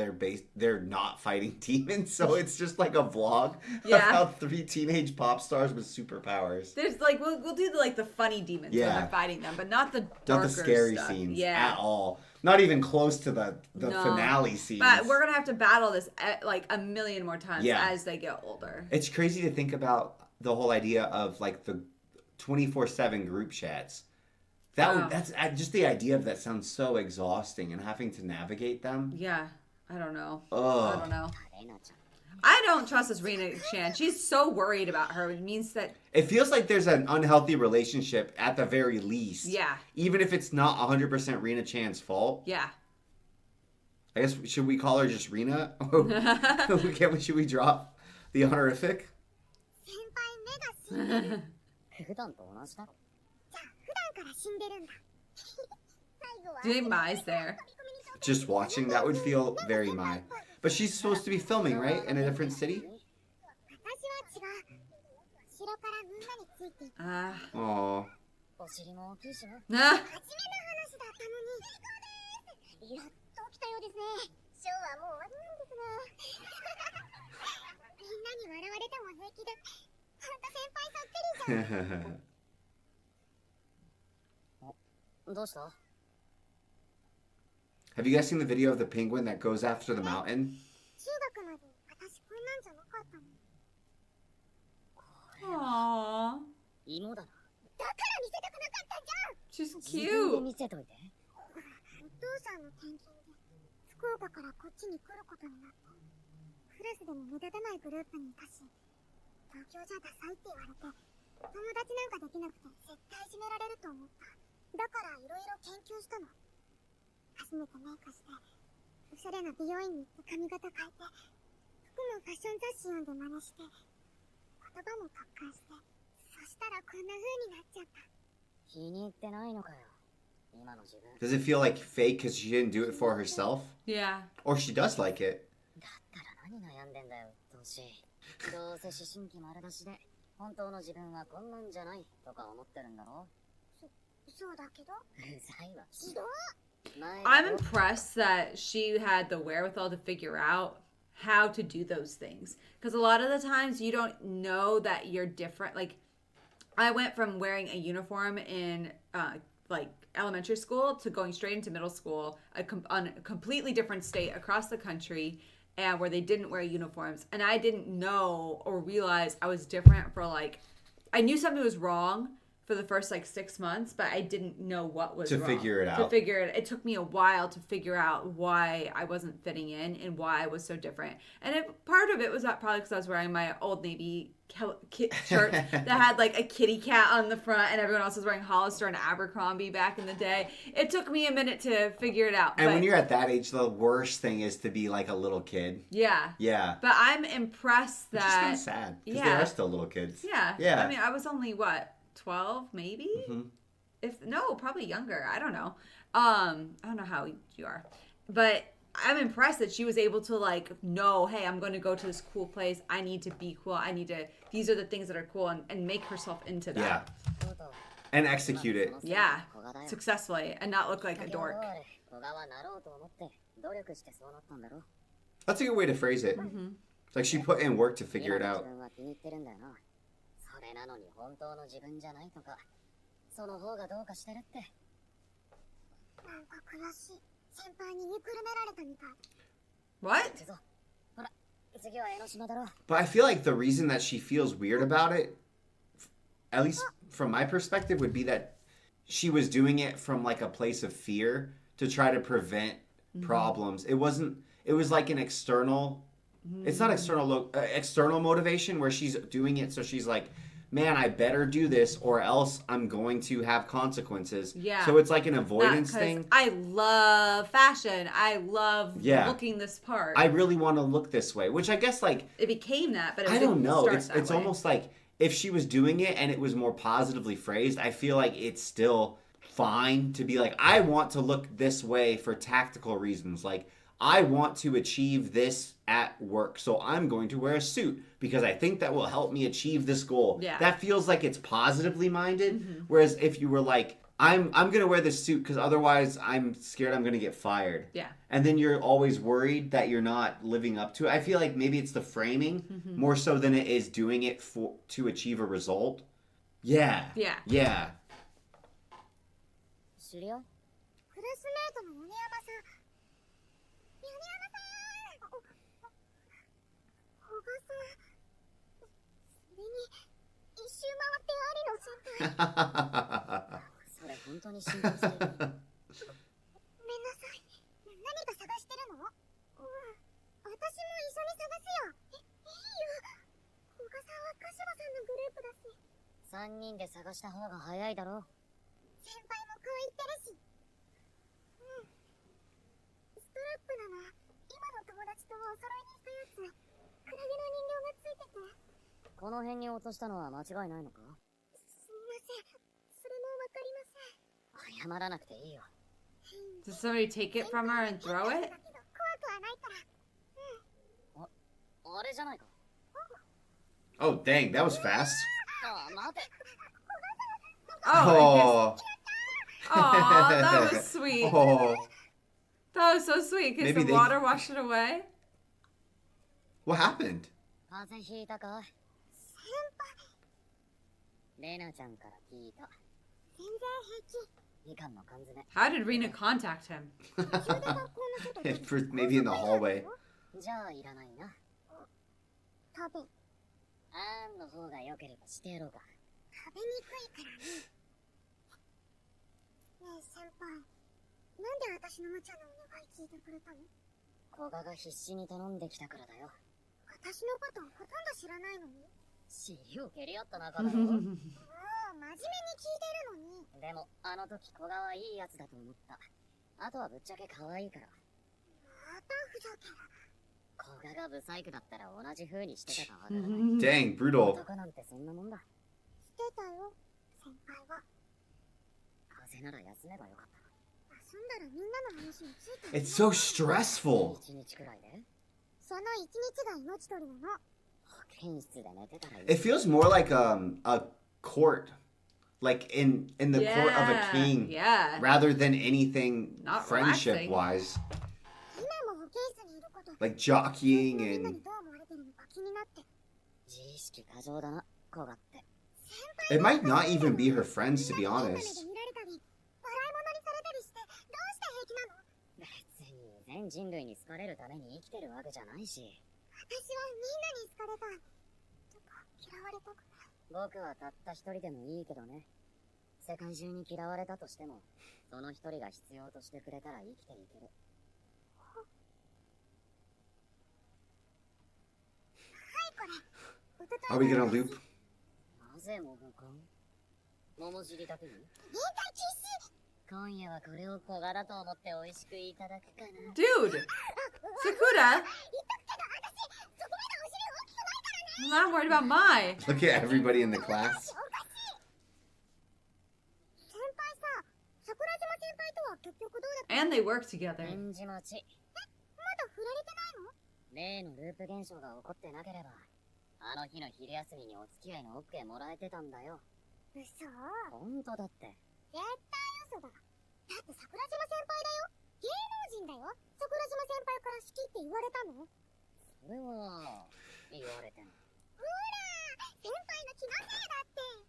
[SPEAKER 1] they're not fighting demons, so it's just like a vlog
[SPEAKER 2] Yeah.
[SPEAKER 1] of how 3 teenage pop stars with superpowers.
[SPEAKER 2] There's like we'll do the funny demons when
[SPEAKER 1] Yeah.
[SPEAKER 2] they're fighting them, but not the
[SPEAKER 1] Not
[SPEAKER 2] darker
[SPEAKER 1] the scary
[SPEAKER 2] stuff.
[SPEAKER 1] scenes
[SPEAKER 2] Yeah.
[SPEAKER 1] at all. Not even close to the
[SPEAKER 2] No.
[SPEAKER 1] finale scenes.
[SPEAKER 2] But we're gonna have to battle this like a million more times
[SPEAKER 1] Yeah.
[SPEAKER 2] as they get older.
[SPEAKER 1] It's crazy to think about the whole idea of like the 24/7 group chats. That's just the idea of that sounds so exhausting, and having to navigate them.
[SPEAKER 2] Yeah, I don't know.
[SPEAKER 1] Ugh.
[SPEAKER 2] I don't know. I don't trust this Rena Chan. She's so worried about her. It means that
[SPEAKER 1] It feels like there's an unhealthy relationship at the very least.
[SPEAKER 2] Yeah.
[SPEAKER 1] Even if it's not 100% Rena Chan's fault.
[SPEAKER 2] yeah.
[SPEAKER 1] I guess, should we call her just Rena? Should we drop the honorific?
[SPEAKER 9] 先輩目が死んでる。
[SPEAKER 8] 普段と同じだろ。
[SPEAKER 9] じゃあ普段から死んでるんだ。最後は
[SPEAKER 2] Do you think Mai's there?
[SPEAKER 1] Just watching, that would feel very Mai. But she's supposed to be filming, right? In a different city?
[SPEAKER 9] 私は違う。後ろからみんなについていく。
[SPEAKER 2] Ah.
[SPEAKER 1] Aw.
[SPEAKER 8] お尻も大きいしな。
[SPEAKER 2] Nah.
[SPEAKER 9] 初めの話だったのに。やっと来たようですね。ショーはもう終わりなんですが。みんなに笑われても平気で。ほんと先輩そっくりじゃん。
[SPEAKER 8] どうした
[SPEAKER 1] Have you guys seen the video of the penguin that goes after the mountain?
[SPEAKER 9] 中学まで私こんなんじゃなかったの。
[SPEAKER 2] Aww.
[SPEAKER 8] 芋だな。
[SPEAKER 9] だから見せたくなかったんじゃん。
[SPEAKER 2] She's
[SPEAKER 8] 自分で
[SPEAKER 2] cute.
[SPEAKER 8] 見せといて。
[SPEAKER 9] お父さんの転勤で福岡からこっちに来ることになって、クラスでも目立たないグループにいたし、東京じゃダサいって言われて、友達なんかできなくて絶対いじめられると思った。だからいろいろ研究したの。初めてメイクして、おしゃれな美容院に行って髪型変えて、服もファッション雑誌読んで真似して、言葉も特化して、そしたらこんな風になっちゃった。
[SPEAKER 8] 気に入ってないのかよ。今の自分。
[SPEAKER 1] Does it feel like fake because she didn't do it for herself?
[SPEAKER 2] Yeah.
[SPEAKER 1] Or she does like it?
[SPEAKER 8] だったら何悩んでんだよ、どうせ思春期丸出しで、本当の自分はこんなんじゃないとか思ってるんだろ。
[SPEAKER 9] そうだけど、
[SPEAKER 8] うざいわ。
[SPEAKER 9] ひどい。
[SPEAKER 2] I'm impressed that she had the wherewithal to figure out how to do those things. Because a lot of the times you don't know that you're different. Like, I went from wearing a uniform in like elementary school to going straight into middle school, on a completely different state across the country, and where they didn't wear uniforms. And I didn't know or realize I was different for like, I knew something was wrong, for the first like 6 months, but I didn't know what was
[SPEAKER 1] To
[SPEAKER 2] wrong.
[SPEAKER 1] figure it
[SPEAKER 2] To
[SPEAKER 1] out.
[SPEAKER 2] figure it, it took me a while to figure out why I wasn't fitting in and why I was so different. And part of it was that probably because I was wearing my Old Navy shirt that had like a kitty cat on the front, and everyone else was wearing Hollister and Abercrombie back in the day. It took me a minute to figure it out.
[SPEAKER 1] And
[SPEAKER 2] but,
[SPEAKER 1] when you're at that age, the worst thing is to be like a little kid.
[SPEAKER 2] yeah.
[SPEAKER 1] Yeah.
[SPEAKER 2] But I'm impressed
[SPEAKER 1] Which is kind
[SPEAKER 2] that
[SPEAKER 1] of sad because
[SPEAKER 2] yeah.
[SPEAKER 1] they are still little kids.
[SPEAKER 2] yeah.
[SPEAKER 1] Yeah.
[SPEAKER 2] I mean, I was only what, 12 maybe?
[SPEAKER 1] Mhm.
[SPEAKER 2] If no, probably younger. I don't know. I don't know how you are. But I'm impressed that she was able to like know, hey, I'm going to go to this cool place. I need to be cool. These are the things that are cool, and make herself into that.
[SPEAKER 1] Yeah. And execute it.
[SPEAKER 2] Yeah. Successfully and not look like a dork.
[SPEAKER 1] That's a good way to phrase it.
[SPEAKER 2] Mm-hmm.
[SPEAKER 1] It's like she put in work to figure it out.
[SPEAKER 8] それなのに本当の自分じゃないとか、その方がどうかしてるって。
[SPEAKER 9] なんか悔しい。先輩に見くるめられたみたい。
[SPEAKER 2] What?
[SPEAKER 8] 行くぞ。ほら、次は江ノ島だろ。
[SPEAKER 1] But I feel like the reason that she feels weird about it, at least from my perspective, would be that she was doing it from like a place of fear to try to prevent problems. It was like an external, it's not external motivation where she's doing it so she's like, man, I better do this or else I'm going to have consequences.
[SPEAKER 2] Yeah.
[SPEAKER 1] So it's like an avoidance
[SPEAKER 2] 'Cause
[SPEAKER 1] thing.
[SPEAKER 2] I love fashion. I love looking this part.
[SPEAKER 1] I really want to look this way, which I guess like
[SPEAKER 2] it became that, but it
[SPEAKER 1] I don't
[SPEAKER 2] didn't
[SPEAKER 1] know.
[SPEAKER 2] start
[SPEAKER 1] It's
[SPEAKER 2] that way.
[SPEAKER 1] almost like if she was doing it and it was more positively phrased, I feel like it's still fine to be like, I want to look this way for tactical reasons. Like, I want to achieve this at work, so I'm going to wear a suit because I think that will help me achieve this goal.
[SPEAKER 2] Yeah.
[SPEAKER 1] That feels like it's positively minded. Whereas if you were like, I'm gonna wear this suit because otherwise I'm scared I'm gonna get fired.
[SPEAKER 2] Yeah.
[SPEAKER 1] And then you're always worried that you're not living up to it. I feel like maybe it's the framing more so than it is doing it to achieve a result. Yeah.
[SPEAKER 2] Yeah.
[SPEAKER 1] Yeah.
[SPEAKER 8] 知り合い？
[SPEAKER 9] クラスメートの米山さん。米山さん。古賀さん。それに一周回って有野先輩。
[SPEAKER 8] それ本当に心配してる。
[SPEAKER 9] ごめんなさい。何か探してるの？私も一緒に探すよ。いいよ。古賀さんは鹿島さんのグループだし。
[SPEAKER 8] 3人で探した方が早いだろう。
[SPEAKER 9] 先輩もこう言ってるし。ストラップなの。今の友達とお揃いにしたやつ。クラゲの人形がついてて。
[SPEAKER 8] この辺に落としたのは間違いないのか？
[SPEAKER 9] すみません。それもわかりません。
[SPEAKER 8] 謝らなくていいよ。
[SPEAKER 2] Did somebody take it from her and throw it?
[SPEAKER 9] だけど怖くはないから。
[SPEAKER 8] あれじゃないか。
[SPEAKER 1] Oh, dang, that was fast.
[SPEAKER 8] ああ、待て。
[SPEAKER 2] Oh,
[SPEAKER 1] Oh.
[SPEAKER 2] oh, that was sweet.
[SPEAKER 1] Oh.
[SPEAKER 2] That was so sweet because
[SPEAKER 1] Maybe
[SPEAKER 2] the
[SPEAKER 1] they-
[SPEAKER 2] water washed it away.
[SPEAKER 1] What happened?
[SPEAKER 8] 風邪ひいたか？レナちゃんから聞いた。
[SPEAKER 9] 全然平気。
[SPEAKER 8] みかんの缶詰。
[SPEAKER 2] How did Rena contact him?
[SPEAKER 9] 途中で学校の外で
[SPEAKER 1] Maybe in the hallway.
[SPEAKER 8] じゃあいらないな。
[SPEAKER 9] 食べ
[SPEAKER 8] あーんの方が良ければしてやろうか。
[SPEAKER 9] 食べにくいからね。ねえ先輩、なんで私の無茶なお願い聞いてくれたの？
[SPEAKER 8] 古賀が必死に頼んできたからだよ。
[SPEAKER 9] 私のことほとんど知らないのに。
[SPEAKER 8] 尻を蹴り合った仲だろ。
[SPEAKER 9] もう真面目に聞いてるのに。
[SPEAKER 8] でもあの時古賀はいいやつだと思った。あとはぶっちゃけ可愛いから。
[SPEAKER 9] またふざける。
[SPEAKER 8] 古賀がブサイクだったら同じ風にしてたかわからない。
[SPEAKER 1] Dang, brutal.
[SPEAKER 8] 男なんてそんなもんだ。
[SPEAKER 9] してたよ、先輩は。
[SPEAKER 8] 風邪なら休めばよかった。
[SPEAKER 9] 遊んだらみんなの話について。
[SPEAKER 1] It's so stressful.
[SPEAKER 8] 1日くらいで
[SPEAKER 9] その一日が命取りなの。
[SPEAKER 8] 保健室で寝てたらいい。
[SPEAKER 1] It feels more like a court. Like in the court of a king.
[SPEAKER 2] Yeah.
[SPEAKER 1] Rather than anything
[SPEAKER 2] Not
[SPEAKER 1] friendship wise.
[SPEAKER 9] 今も保健室にいること。
[SPEAKER 1] Like jockeying
[SPEAKER 9] みんな
[SPEAKER 1] and
[SPEAKER 9] にどう思われてるのか気になって。
[SPEAKER 8] 自意識過剰だな、古賀って。
[SPEAKER 1] it might not even be her friends to be honest.
[SPEAKER 9] 見られたり、笑い物にされたりして、どうして平気なの？
[SPEAKER 8] 別に全人類に好かれるために生きてるわけじゃないし。
[SPEAKER 9] 私はみんなに好かれたい。とか嫌われたくない。
[SPEAKER 8] 僕はたった一人でもいいけどね。世界中に嫌われたとしても、その一人が必要としてくれたら生きていける。
[SPEAKER 1] Are we gonna loop?
[SPEAKER 8] なぜ桃か桃尻だけに今夜はこれを小柄と思って美味しくいただくかな。
[SPEAKER 2] Dude! Sakura! I'm not worried about my.
[SPEAKER 1] Look at everybody in the class.
[SPEAKER 9] 先輩さ、桜島先輩とは結局どうだった？
[SPEAKER 2] And they work together.
[SPEAKER 8] 返事待ち。
[SPEAKER 9] まだ振られてないの？
[SPEAKER 8] 例のループ現象が起こってなければ、あの日の昼休みにお付き合いの OK もらえてたんだよ。
[SPEAKER 9] 嘘。
[SPEAKER 8] 本当だって。
[SPEAKER 9] 絶対嘘だ。だって桜島先輩だよ。芸能人だよ。桜島先輩から好きって言われたの？
[SPEAKER 8] それは言われてん。
[SPEAKER 9] ほら、先輩の気のせいだって。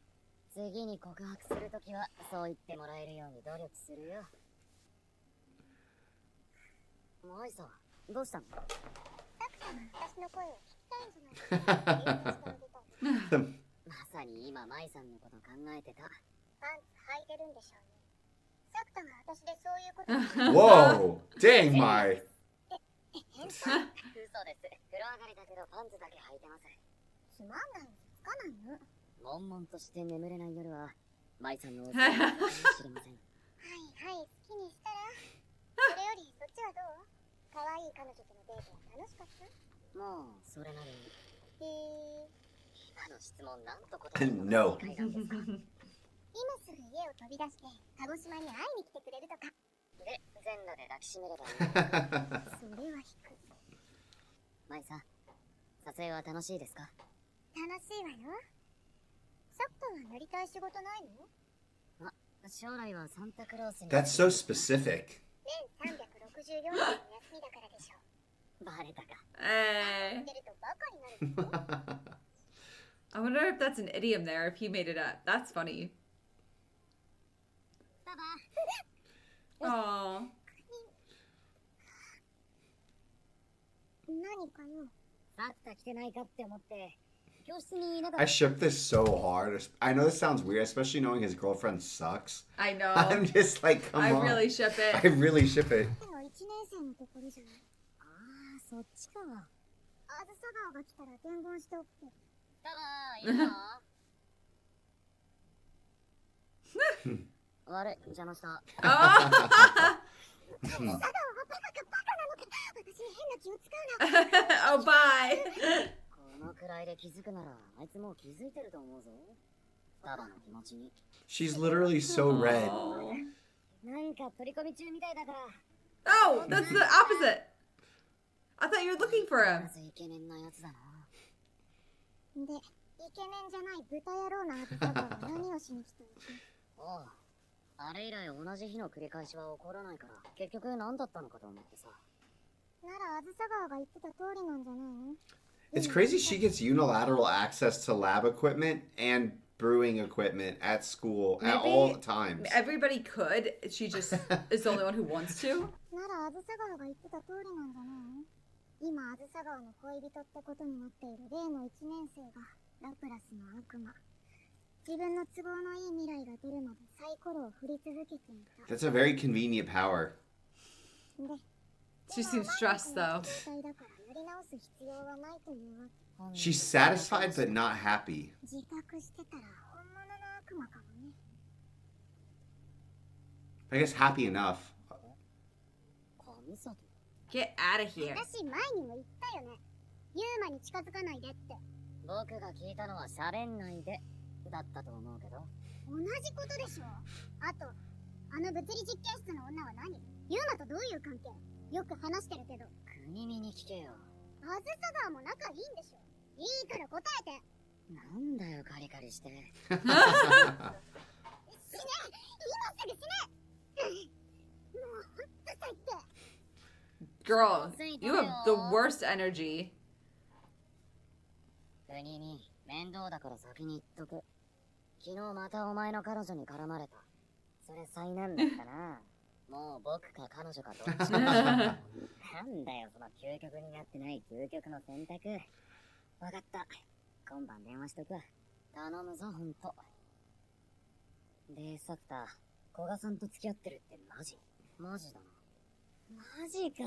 [SPEAKER 8] 次に告白するときはそう言ってもらえるように努力するよ。マイさん、どうしたの？
[SPEAKER 9] タクさんが私の声を聞きたいんじゃないか。
[SPEAKER 8] まさに今マイさんのこと考えてた。
[SPEAKER 9] パンツ履いてるんでしょうね。サクタが私でそういうことを
[SPEAKER 1] Whoa! Dang, my.
[SPEAKER 8] 嘘です。風呂上がりだけどパンツだけ履いてます。
[SPEAKER 9] つまんないのつかないの。
[SPEAKER 8] 悶々として眠れない夜はマイさんのおせいかもしれません。
[SPEAKER 9] はいはい、好きにしたら。それよりそっちはどう？可愛い彼女とのデートは楽しかった？
[SPEAKER 8] もうそれなりに。今の質問なんと答え
[SPEAKER 1] No.
[SPEAKER 9] 今すぐ家を飛び出して鹿児島に会いに来てくれるとか。
[SPEAKER 8] で、全裸で抱きしめればいい。
[SPEAKER 9] それは引く。
[SPEAKER 8] マイさん、撮影は楽しいですか？
[SPEAKER 9] 楽しいわよ。サクタはやりたい仕事ないの？
[SPEAKER 8] あ、将来はサンタクロースに。
[SPEAKER 1] That's so specific.
[SPEAKER 9] 年364日の休みだからでしょ。
[SPEAKER 8] バレたか。
[SPEAKER 2] Hey.
[SPEAKER 9] 出るとバカになるの。
[SPEAKER 2] I wonder if that's an idiom there, if he made it up. That's funny.
[SPEAKER 9] ババ。
[SPEAKER 2] Aww.
[SPEAKER 9] 何かよ。
[SPEAKER 8] サクタ来てないかって思って、教室にいなかっ
[SPEAKER 1] I
[SPEAKER 8] た。
[SPEAKER 1] ship this so hard. I know this sounds weird, especially knowing his girlfriend sucks.
[SPEAKER 2] I know.
[SPEAKER 1] I'm just like, come
[SPEAKER 2] I
[SPEAKER 1] on.
[SPEAKER 2] really ship
[SPEAKER 1] I
[SPEAKER 2] it.
[SPEAKER 1] really ship it.
[SPEAKER 9] でも1年生のところじゃない。
[SPEAKER 8] ああ、そっちか。
[SPEAKER 9] あずさ川が来たら伝言しておくけど。
[SPEAKER 8] ただ、いいの？悪い、邪魔した。
[SPEAKER 2] Oh.
[SPEAKER 9] 佐川はバカかバカなのか。私に変な気を使うな。
[SPEAKER 2] Oh, bye.
[SPEAKER 8] このくらいで気づくなら、あいつもう気づいてると思うぞ。ただの気持ちに。
[SPEAKER 1] She's literally so red.
[SPEAKER 2] Oh.
[SPEAKER 8] なんか取り込み中みたいだから。
[SPEAKER 2] Oh, that's the opposite. I thought you were looking for
[SPEAKER 8] ま
[SPEAKER 2] him.
[SPEAKER 8] ずイケメンなやつだな。
[SPEAKER 9] で、イケメンじゃない豚野郎のあずさ川は何をしに来たの？
[SPEAKER 8] おう。あれ以来同じ日の繰り返しは起こらないから、結局何だったのかと思ってさ。
[SPEAKER 9] ならあずさ川が言ってた通りなんじゃないの？
[SPEAKER 1] It's crazy she gets unilateral access to lab equipment and brewing equipment at school at
[SPEAKER 2] Maybe
[SPEAKER 1] all times.
[SPEAKER 2] Everybody could. She just is the only one who wants to.
[SPEAKER 9] ならあずさ川が言ってた通りなんじゃないの？今あずさ川の恋人ってことになっている例の1年生がラプラスの悪魔。自分の都合のいい未来が出るまでサイコロを振り続けていた。
[SPEAKER 1] That's a very convenient power.
[SPEAKER 9] で、
[SPEAKER 2] She seems stressed though.
[SPEAKER 9] 状態だからやり直す必要はないというわけ。
[SPEAKER 1] She's satisfied but not happy.
[SPEAKER 9] 自覚してたら本物の悪魔かもね。
[SPEAKER 1] I guess happy enough.
[SPEAKER 8] 神里。
[SPEAKER 2] Get out of here.
[SPEAKER 9] 私前にも言ったよね。ユーマに近づかないでって。
[SPEAKER 8] 僕が聞いたのは喋んないでだったと思うけど。
[SPEAKER 9] 同じことでしょ。あと、あの物理実験室の女は何？ユーマとどういう関係？よく話してるけど。
[SPEAKER 8] 国見に聞けよ。
[SPEAKER 9] あずさ川も仲いいんでしょ。いいから答えて。
[SPEAKER 8] なんだよカリカリして。
[SPEAKER 9] 死ね！今すぐ死ね！もうほんと最低。
[SPEAKER 2] Girl, you have the worst energy.
[SPEAKER 8] 国見、面倒だから先に言っとく。昨日またお前の彼女に絡まれた。それ災難だったな。もう僕か彼女かどっちか。なんだよその究極になってない究極の選択。わかった。今晩電話しとくわ。頼むぞほんと。で、サクタ、古賀さんと付き合ってるってマジ？マジだな。マジか。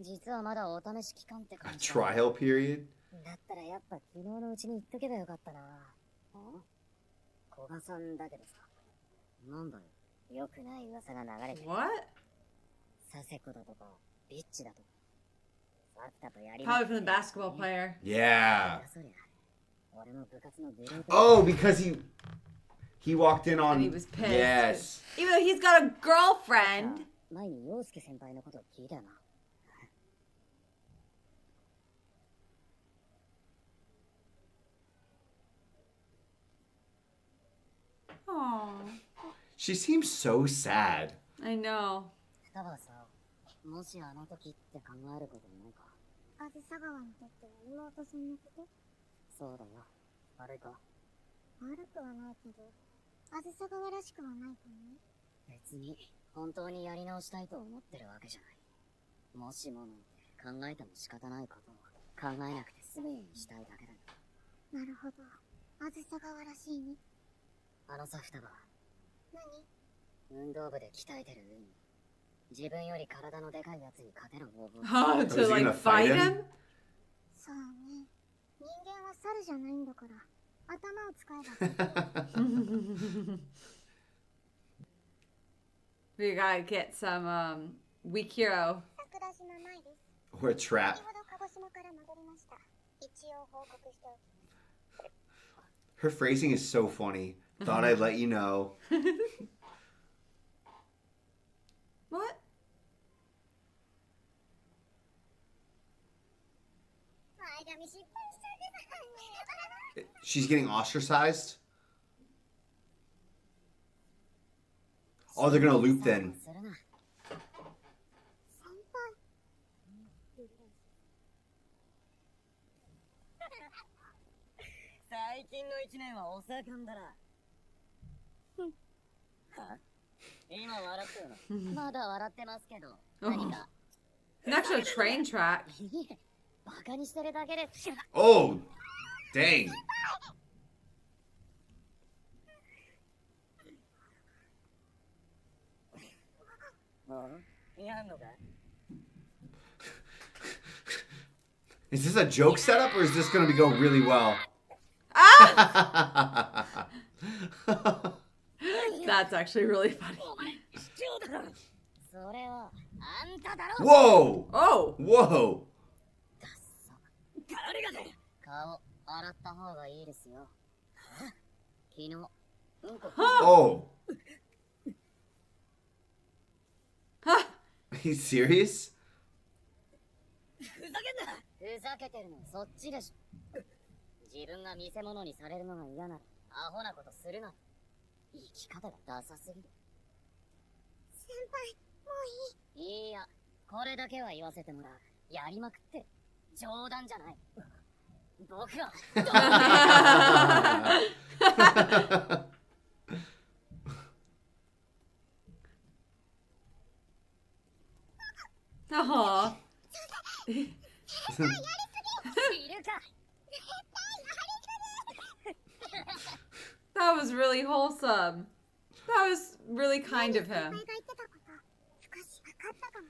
[SPEAKER 8] 実はまだお試し期間って感
[SPEAKER 1] A
[SPEAKER 8] じだ。
[SPEAKER 1] trial period?
[SPEAKER 8] だったらやっぱ昨日のうちに言っとけばよかったな。古賀さんだけどさ。なんだよ。良くない噂が流れてる。
[SPEAKER 2] What?
[SPEAKER 8] サセコだとか、ビッチだとか。サクタとやり
[SPEAKER 2] Probably from the basketball player.
[SPEAKER 1] Yeah.
[SPEAKER 8] そりゃ。俺も部活のグループ。
[SPEAKER 1] Oh, because he walked in on.
[SPEAKER 2] And he was pissed.
[SPEAKER 1] Yes.
[SPEAKER 2] Even though he's got a girlfriend.
[SPEAKER 8] 前に陽介先輩のことを聞いたよな。
[SPEAKER 2] Aww.
[SPEAKER 1] She seems so sad.
[SPEAKER 2] I know.
[SPEAKER 8] 双葉さ、もしあの時って考えることないか。
[SPEAKER 9] あずさ川にとっては妹さんのこと？
[SPEAKER 8] そうだよ。あれか。
[SPEAKER 9] 悪くはないけど、あずさ川らしくはないかもね。
[SPEAKER 8] 別に、本当にやり直したいと思ってるわけじゃない。もしもなんて考えても仕方ないことを考えなくて済むようにしたいだけだよ。
[SPEAKER 9] なるほど。あずさ川らしいね。
[SPEAKER 8] あのさ、双葉。
[SPEAKER 9] 何？
[SPEAKER 8] 運動部で鍛えてる上に、自分より体のでかいやつに勝てる方法。
[SPEAKER 2] Oh,
[SPEAKER 1] Was
[SPEAKER 2] to
[SPEAKER 1] he
[SPEAKER 2] like
[SPEAKER 1] gonna
[SPEAKER 2] fight
[SPEAKER 1] fight him?
[SPEAKER 2] him?
[SPEAKER 9] そうね。人間は猿じゃないんだから、頭を使えば。
[SPEAKER 2] We gotta get some weak hero.
[SPEAKER 9] 桜島舞です。
[SPEAKER 1] Or a trap.
[SPEAKER 9] 先ほど鹿児島から戻りました。一応報告しておき。
[SPEAKER 1] Her phrasing is so funny. Thought I'd let you know.
[SPEAKER 2] What?
[SPEAKER 9] 前髪失敗しちゃってた。
[SPEAKER 1] She's getting ostracized? Oh, they're gonna loop then.
[SPEAKER 8] するな。
[SPEAKER 9] 先輩。
[SPEAKER 8] 最近の一年はお盛んだな。は？今笑ってるの？まだ笑ってますけど。何か。
[SPEAKER 2] An actual train track.
[SPEAKER 8] いえ、バカにしてるだけです。
[SPEAKER 1] Oh, dang.
[SPEAKER 8] やんのか？
[SPEAKER 1] Is this a joke setup or is this gonna go really well?
[SPEAKER 2] That's actually really funny.
[SPEAKER 8] それはあんただろ。
[SPEAKER 1] Whoa!
[SPEAKER 2] Oh!
[SPEAKER 1] Whoa!
[SPEAKER 8] 誰がだよ。顔洗った方がいいですよ。昨日うんこ。
[SPEAKER 1] Oh!
[SPEAKER 2] Huh.
[SPEAKER 1] Are you serious?
[SPEAKER 8] ふざけんな。ふざけてるのそっちでしょ。自分が見せ物にされるのが嫌ならアホなことするな。生き方がダサすぎる。
[SPEAKER 9] 先輩、もういい。
[SPEAKER 8] いいや、これだけは言わせてもらう。やりまくってる。冗談じゃない。僕は。
[SPEAKER 2] Aw.
[SPEAKER 8] いるか。
[SPEAKER 2] That was really wholesome. That was really kind of
[SPEAKER 9] 先輩が
[SPEAKER 2] him.
[SPEAKER 9] 言ってたこと、少し分かったかも。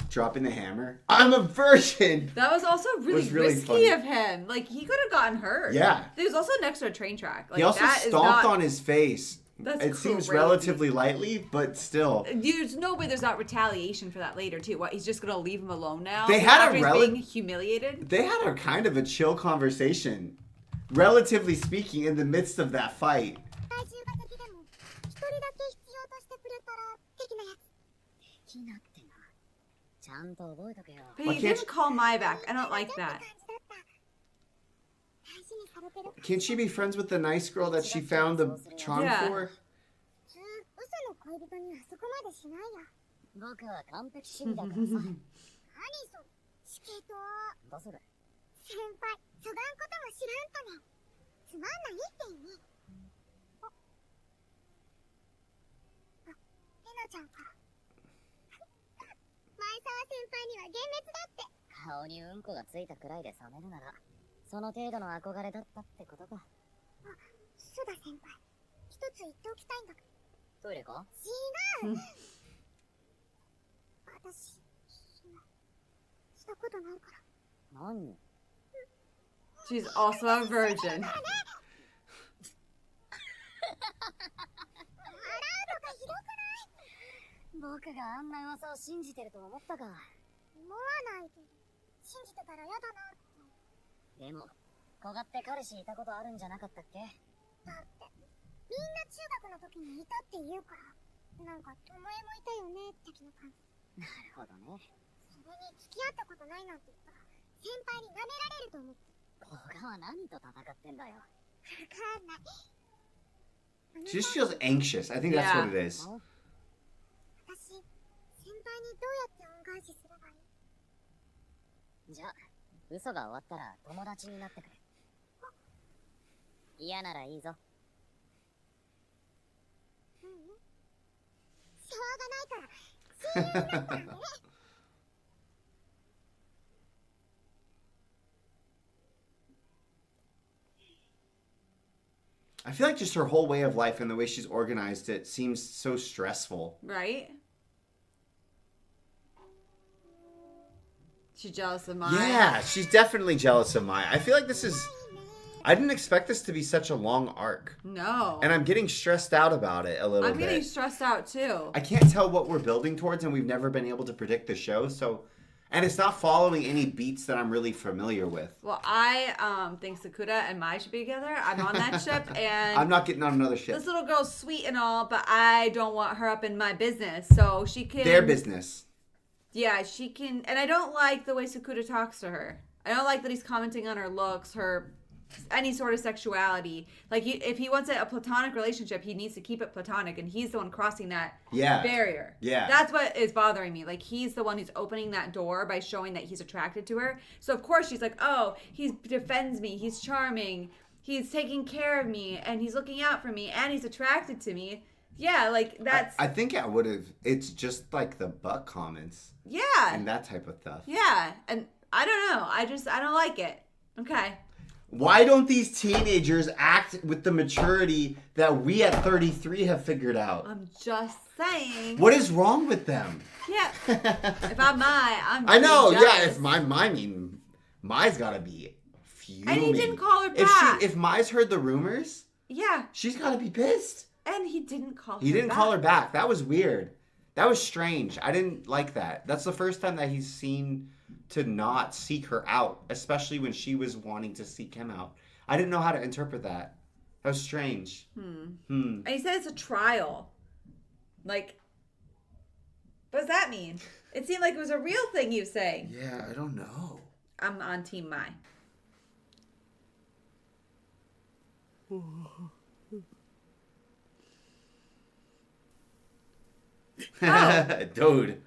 [SPEAKER 1] Dropping the hammer? I'm a virgin!
[SPEAKER 2] That was also really,
[SPEAKER 1] Was really
[SPEAKER 2] risky
[SPEAKER 1] funny.
[SPEAKER 2] of him. Like, he could have gotten hurt.
[SPEAKER 1] Yeah.
[SPEAKER 2] He was also next to a train track. Like,
[SPEAKER 1] He also
[SPEAKER 2] that is
[SPEAKER 1] stomped
[SPEAKER 2] not,
[SPEAKER 1] on his face.
[SPEAKER 2] That's
[SPEAKER 1] It seems
[SPEAKER 2] crazy.
[SPEAKER 1] relatively lightly, but still.
[SPEAKER 2] There's no way there's not retaliation for that later, too. What, he's just gonna leave him alone now?
[SPEAKER 1] They had a
[SPEAKER 2] after he's
[SPEAKER 1] rel-
[SPEAKER 2] being humiliated?
[SPEAKER 1] They had a kind of a chill conversation, relatively speaking, in the midst of that fight.
[SPEAKER 9] 体重が敵でも、一人だけ必要としてくれたら、的なやつ。
[SPEAKER 8] 気になってな。ちゃんと覚えとけよ。
[SPEAKER 2] But
[SPEAKER 1] Why
[SPEAKER 2] he
[SPEAKER 1] can't
[SPEAKER 2] didn't call my back. I don't like
[SPEAKER 9] って
[SPEAKER 2] that.
[SPEAKER 9] 感じだった。大事にされてる。
[SPEAKER 1] Can't she be friends with the nice girl that she found the charm
[SPEAKER 2] Yeah.
[SPEAKER 1] for?
[SPEAKER 9] 普通、嘘の恋人にはそこまでしないよ。
[SPEAKER 8] 僕は完璧主義だからさ。
[SPEAKER 9] 何それ、チケット。
[SPEAKER 8] どうする？
[SPEAKER 9] 先輩、そがんことも知らんとね。つまんないって意味。あ、レナちゃんか。前澤先輩には幻滅だって。
[SPEAKER 8] 顔にうんこがついたくらいで冷めるなら、その程度の憧れだったってことか。
[SPEAKER 9] あ、そうだ先輩。一つ言っておきたいんだけど。
[SPEAKER 8] トイレか？
[SPEAKER 9] 違う。私、したことないから。
[SPEAKER 8] 何？
[SPEAKER 2] She's also a virgin.
[SPEAKER 8] 僕があんな噂を信じてると思ったか。
[SPEAKER 9] 思わないけど、信じてたら嫌だなって。
[SPEAKER 8] でも、小賀って彼氏いたことあるんじゃなかったっけ？
[SPEAKER 9] だって、みんな中学の時にいたって言うから、なんか、友恵もいたよね、的な感じ。
[SPEAKER 8] なるほどね。
[SPEAKER 9] それに付き合ったことないなんて言ったら、先輩に舐められると思って。
[SPEAKER 8] 小賀は何と戦ってんだよ。
[SPEAKER 9] わかんない。
[SPEAKER 1] She just feels anxious. I think that's
[SPEAKER 2] Yeah.
[SPEAKER 1] what it is.
[SPEAKER 9] 私、先輩にどうやって恩返しすればいい？
[SPEAKER 8] じゃあ、嘘が終わったら友達になってくれ。嫌ならいいぞ。
[SPEAKER 9] うん。しょうがないから、親友になったらね。
[SPEAKER 1] I feel like just her whole way of life and the way she's organized it seems so stressful.
[SPEAKER 2] Right? She's jealous of mine.
[SPEAKER 1] Yeah, she's definitely jealous of Mai. I feel like this is... I didn't expect this to be such a long arc.
[SPEAKER 2] No.
[SPEAKER 1] And I'm getting stressed out about it a little
[SPEAKER 2] I'm
[SPEAKER 1] bit.
[SPEAKER 2] getting stressed out too.
[SPEAKER 1] I can't tell what we're building towards, and we've never been able to predict the show, so... And it's not following any beats that I'm really familiar with.
[SPEAKER 2] Well, I think Sakura and Mai should be together. I'm on that ship, and
[SPEAKER 1] I'm not getting on another ship.
[SPEAKER 2] this little girl's sweet and all, but I don't want her up in my business. So she can...
[SPEAKER 1] Their business.
[SPEAKER 2] Yeah, she can... And I don't like the way Sakura talks to her. I don't like that he's commenting on her looks, her... any sort of sexuality. Like, if he wants a platonic relationship, he needs to keep it platonic, and he's the one crossing that barrier.
[SPEAKER 1] Yeah.
[SPEAKER 2] That's what is bothering me. Like, he's the one who's opening that door by showing that he's attracted to her. So, of course, she's like, oh, he defends me, he's charming, he's taking care of me, and he's looking out for me, and he's attracted to me. Yeah, like, that's...
[SPEAKER 1] I think I would have... It's just like the butt comments.
[SPEAKER 2] Yeah.
[SPEAKER 1] And that type of stuff.
[SPEAKER 2] Yeah, and I don't know. I don't like it. Okay.
[SPEAKER 1] Why don't these teenagers act with the maturity that we at 33 have figured out?
[SPEAKER 2] I'm just saying.
[SPEAKER 1] What is wrong with them?
[SPEAKER 2] Yeah. If I'm I'm
[SPEAKER 1] I know,
[SPEAKER 2] jealous.
[SPEAKER 1] yeah, if Mai's gotta be fuming.
[SPEAKER 2] And he didn't call her back.
[SPEAKER 1] If Mai's heard the rumors,
[SPEAKER 2] Yeah.
[SPEAKER 1] she's gotta be pissed.
[SPEAKER 2] And he didn't call her back.
[SPEAKER 1] He didn't call her back. That was weird. That was strange. I didn't like that. That's the first time that he's seen to not seek her out, especially when she was wanting to seek him out. I didn't know how to interpret that. That was strange.
[SPEAKER 2] And he said it's a trial. Like, what does that mean? It seemed like it was a real thing he was saying.
[SPEAKER 1] Yeah, I don't know.
[SPEAKER 2] I'm on Team Mai.
[SPEAKER 1] Dude.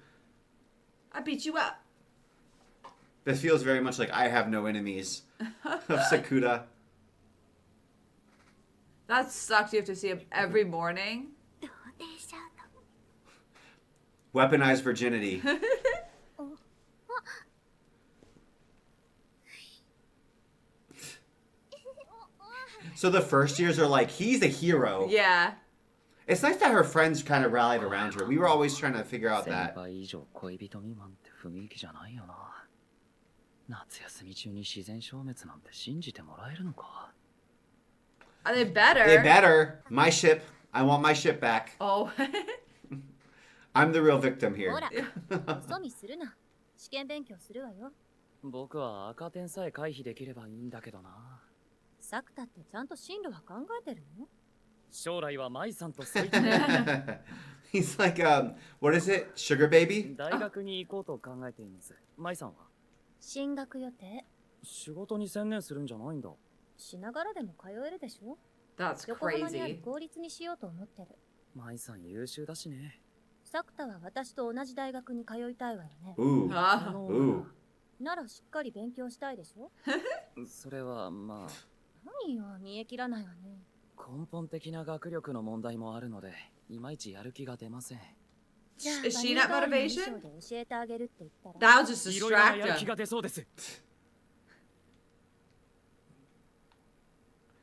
[SPEAKER 2] I beat you up.
[SPEAKER 1] This feels very much like I have no enemies of Sakura.
[SPEAKER 2] That sucks. You have to see him every morning.
[SPEAKER 1] Weaponized virginity. So the first years are like, he's a hero.
[SPEAKER 2] Yeah.
[SPEAKER 1] It's nice that her friends kind of rallied around her. We were always trying to figure out that.
[SPEAKER 4] 先輩以上恋人未満って雰囲気じゃないよな。夏休み中に自然消滅なんて信じてもらえるのか。
[SPEAKER 2] They better.
[SPEAKER 1] They better. My ship. I want my ship back.
[SPEAKER 2] Oh.
[SPEAKER 1] I'm the real victim here.
[SPEAKER 3] ほら、嘘見するな。試験勉強するわよ。
[SPEAKER 4] 僕は赤点さえ回避できればいいんだけどな。
[SPEAKER 3] サクタってちゃんと進路は考えてるの？
[SPEAKER 4] 将来は舞さんと添い遂げ
[SPEAKER 1] He's like, what is it? Sugar baby?
[SPEAKER 4] 大学に行こうと考えています。舞さんは
[SPEAKER 3] 進学予定
[SPEAKER 4] 仕事に専念するんじゃないんだ。
[SPEAKER 3] しながらでも通えるでしょ？
[SPEAKER 2] That's
[SPEAKER 3] 横浜にある
[SPEAKER 2] crazy.
[SPEAKER 3] 公立にしようと思ってる。
[SPEAKER 4] 舞さん優秀だしね。
[SPEAKER 3] サクタは私と同じ大学に通いたいわよね。
[SPEAKER 1] Ooh.
[SPEAKER 2] Ah.
[SPEAKER 1] Ooh.
[SPEAKER 3] ならしっかり勉強したいでしょ？
[SPEAKER 4] それはまあ
[SPEAKER 3] 何よ、煮え切らないわね。
[SPEAKER 4] 根本的な学力の問題もあるので、いまいちやる気が出ません。
[SPEAKER 3] じゃあ、
[SPEAKER 2] Is she not
[SPEAKER 3] バニラガールの
[SPEAKER 2] motivation?
[SPEAKER 3] 衣装で教えてあげるって言ったら。
[SPEAKER 2] That'll just
[SPEAKER 4] いろいろな
[SPEAKER 2] distract
[SPEAKER 4] やる気
[SPEAKER 2] him.
[SPEAKER 4] が出そうです。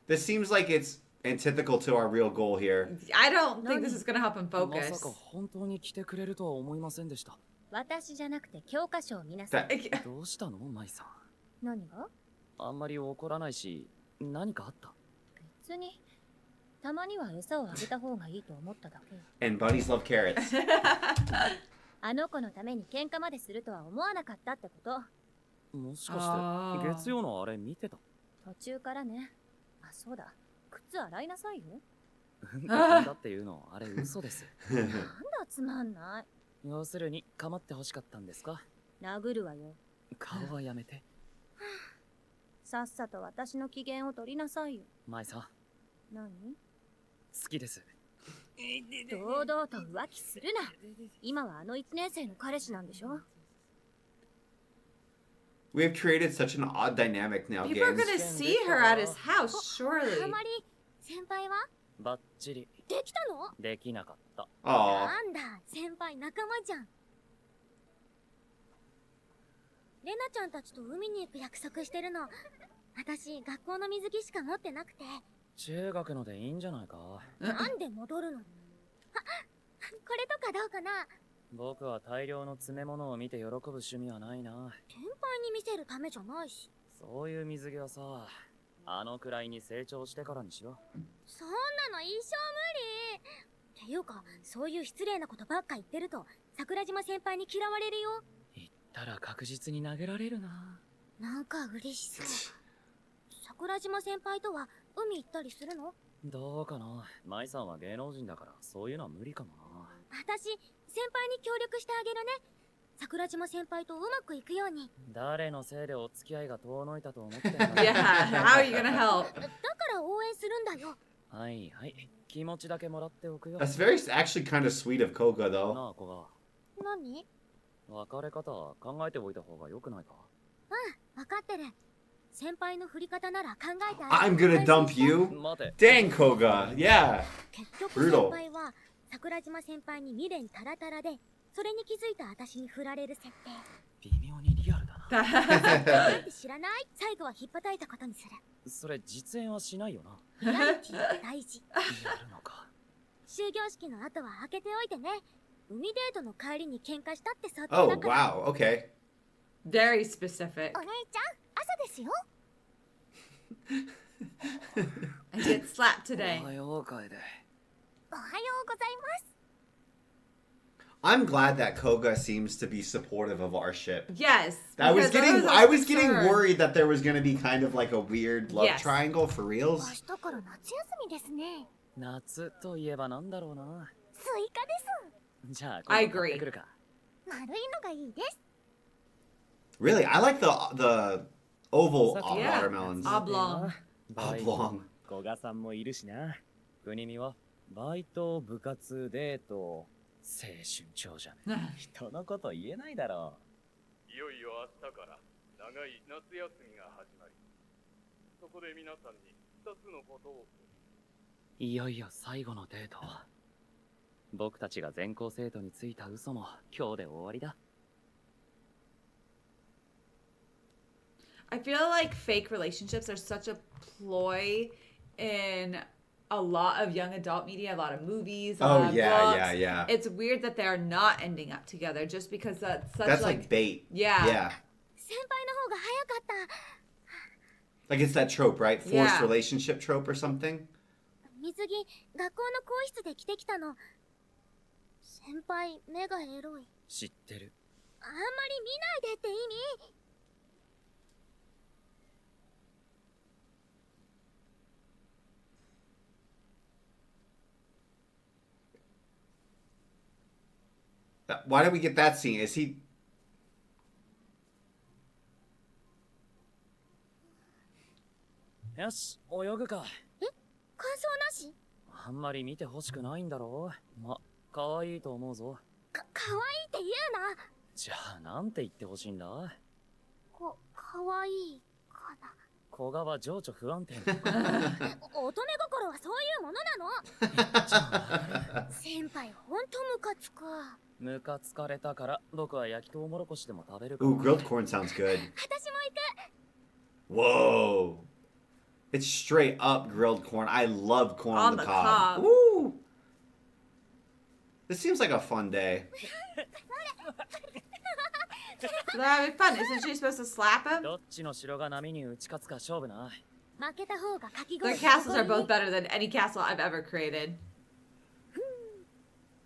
[SPEAKER 1] This seems like it's antithetical to our real goal here.
[SPEAKER 2] I don't think this is gonna help him
[SPEAKER 4] ま
[SPEAKER 2] focus.
[SPEAKER 4] さか本当に来てくれるとは思いませんでした。
[SPEAKER 3] 私じゃなくて教科書を見なさい。
[SPEAKER 1] That,
[SPEAKER 4] どうしたの舞さん。
[SPEAKER 3] 何が？
[SPEAKER 4] あんまり怒らないし、何かあった？
[SPEAKER 3] 別に。たまには餌をあげた方がいいと思っただけよ。
[SPEAKER 1] and bunnies love carrots.
[SPEAKER 3] あの子のために喧嘩までするとは思わなかったってこと。
[SPEAKER 4] もしか
[SPEAKER 2] あー
[SPEAKER 4] して月曜のあれ見てた？
[SPEAKER 3] 途中からね。あ、そうだ。靴洗いなさいよ。
[SPEAKER 4] だっていうのあれ嘘です。
[SPEAKER 3] なんだつまんない。
[SPEAKER 4] 要するに構ってほしかったんですか？
[SPEAKER 3] 殴るわよ。
[SPEAKER 4] 顔はやめて。
[SPEAKER 3] さっさと私の機嫌を取りなさいよ。
[SPEAKER 4] 舞さん、好
[SPEAKER 3] 何？
[SPEAKER 4] きです。
[SPEAKER 3] 堂々と浮気するな。今はあの1年生の彼氏なんでしょ。
[SPEAKER 1] We have created such an odd dynamic now,
[SPEAKER 2] People are
[SPEAKER 1] games.
[SPEAKER 2] gonna see her at his house, surely.
[SPEAKER 3] あまり先輩は
[SPEAKER 4] バッチリ
[SPEAKER 3] できたの？
[SPEAKER 4] できなかった。
[SPEAKER 1] Aw.
[SPEAKER 3] なんだ、先輩仲間じゃん。レナちゃんたちと海に行く約束してるの。私、学校の水着しか持ってなくて。
[SPEAKER 4] 中学のでいいんじゃないか。
[SPEAKER 3] なんで戻るの？あ、これとかどうかな？
[SPEAKER 4] 僕は大量の詰め物を見て喜ぶ趣味はないな。
[SPEAKER 3] 先輩に見せるためじゃないし。
[SPEAKER 4] そういう水着はさ、あのくらいに成長してからにしよう。
[SPEAKER 3] そんなの一生無理。っていうか、そういう失礼なことばっか言ってると、桜島先輩に嫌われるよ。
[SPEAKER 4] 言ったら確実に投げられるな。
[SPEAKER 3] なんか嬉しそう。桜島先輩とは海行ったりするの？
[SPEAKER 4] どうかな。舞さんは芸能人だからそういうのは無理かもな。
[SPEAKER 3] 私、先輩に協力してあげるね。桜島先輩とうまくいくように。
[SPEAKER 4] 誰のせいでお付き合いが遠のいたと思ってんの？
[SPEAKER 2] Yeah, how are you gonna help?
[SPEAKER 3] だから応援するんだよ。
[SPEAKER 4] はいはい。気持ちだけもらっておくよ。
[SPEAKER 1] That's very actually kind of sweet of Koga, though.
[SPEAKER 4] なあ、子が。
[SPEAKER 3] 何？
[SPEAKER 4] 別れ方は考えておいた方が良くないか？
[SPEAKER 3] 分かってる。先輩の振り方なら考えてあげ
[SPEAKER 1] I'm
[SPEAKER 3] る。
[SPEAKER 1] gonna dump you.
[SPEAKER 4] 待て。
[SPEAKER 1] Dang, Koga. Yeah.
[SPEAKER 3] 結局
[SPEAKER 1] Brutal
[SPEAKER 3] 先輩は桜島先輩に未練タラタラで、それに気づいた私に振られる設定。
[SPEAKER 4] 微妙にリアルだな。
[SPEAKER 3] なんて知らない？最後は引っ叩いたことにする。
[SPEAKER 4] それ実演はしないよな。
[SPEAKER 3] リアリティって大事。
[SPEAKER 4] やるのか。
[SPEAKER 3] 終業式の後は開けておいてね。海デートの帰りに喧嘩したって想定
[SPEAKER 1] Oh,
[SPEAKER 3] だから。
[SPEAKER 1] wow. Okay.
[SPEAKER 2] Very specific.
[SPEAKER 3] お姉ちゃん、朝ですよ。
[SPEAKER 2] I get slapped today.
[SPEAKER 4] おはようかいで。
[SPEAKER 3] おはようございます。
[SPEAKER 1] I'm glad that Koga seems to be supportive of our ship.
[SPEAKER 2] Yes.
[SPEAKER 1] I was
[SPEAKER 2] because
[SPEAKER 1] getting
[SPEAKER 2] a
[SPEAKER 1] I was getting
[SPEAKER 2] concern.
[SPEAKER 1] worried that there was going to be kind of like a weird love
[SPEAKER 2] Yes.
[SPEAKER 1] triangle for
[SPEAKER 3] 明
[SPEAKER 1] reals.
[SPEAKER 3] 日から夏休みですね。
[SPEAKER 4] 夏といえばなんだろうな。
[SPEAKER 3] スイカです。
[SPEAKER 4] じゃあ、
[SPEAKER 2] I
[SPEAKER 4] 今度買
[SPEAKER 2] agree.
[SPEAKER 4] ってくるか。
[SPEAKER 3] 丸いのがいいです。
[SPEAKER 1] Really, I like the oval
[SPEAKER 2] Yeah.
[SPEAKER 1] watermelons.
[SPEAKER 2] Oblong.
[SPEAKER 1] Oblong.
[SPEAKER 5] 古賀さんもいるしな。国見はバイト、部活、デート、
[SPEAKER 4] 青春長者ね。
[SPEAKER 5] 人のこと言えないだろ
[SPEAKER 10] いよいよ明日から長い夏休みが始まり、そこで皆さんに2つのことを。
[SPEAKER 4] いよいよ最後のデート。僕たちが全校生徒についた嘘も今日で終わりだ。
[SPEAKER 2] I feel like fake relationships are such a ploy in a lot of young adult media, a lot of movies, a
[SPEAKER 1] Oh,
[SPEAKER 2] lot of
[SPEAKER 1] yeah,
[SPEAKER 2] books.
[SPEAKER 1] yeah, yeah.
[SPEAKER 2] It's weird that they're not ending up together just because that's such
[SPEAKER 1] That's
[SPEAKER 2] like,
[SPEAKER 1] like bait.
[SPEAKER 2] yeah.
[SPEAKER 1] Yeah.
[SPEAKER 3] 先輩の方が早かった。
[SPEAKER 1] Like it's that trope, right? Forced
[SPEAKER 2] Yeah.
[SPEAKER 1] relationship trope or something.
[SPEAKER 3] 水着、学校の更衣室で着てきたの。先輩、目がエロい。
[SPEAKER 4] 知ってる。
[SPEAKER 3] あんまり見ないでって意味？
[SPEAKER 1] Why did we get that scene? Is he?
[SPEAKER 4] よし、泳ぐか。
[SPEAKER 3] 感想なし？
[SPEAKER 4] あんまり見てほしくないんだろう。ま、可愛いと思うぞ。
[SPEAKER 3] 可愛いって言うな。
[SPEAKER 4] じゃあ、なんて言ってほしいんだ？
[SPEAKER 3] 可愛いかな。
[SPEAKER 4] 古賀は情緒不安定な。
[SPEAKER 3] 乙女心はそういうものなの。先輩、ほんとムカつく。
[SPEAKER 4] ムカつかれたから、僕は焼きとうもろこしでも食べるか
[SPEAKER 1] Ooh,
[SPEAKER 4] ら。
[SPEAKER 1] grilled corn sounds good.
[SPEAKER 3] 私も行く。
[SPEAKER 1] Whoa. It's straight up grilled corn. I love corn
[SPEAKER 2] On
[SPEAKER 1] on the
[SPEAKER 2] the
[SPEAKER 1] cob.
[SPEAKER 2] cob.
[SPEAKER 1] Woo! This seems like a fun day.
[SPEAKER 2] So they're having fun. Isn't she supposed to slap him?
[SPEAKER 5] どっちの城が波に打ち勝つか勝負な。
[SPEAKER 3] 負けた方がかき氷
[SPEAKER 2] Their castles are both better than any castle I've ever created.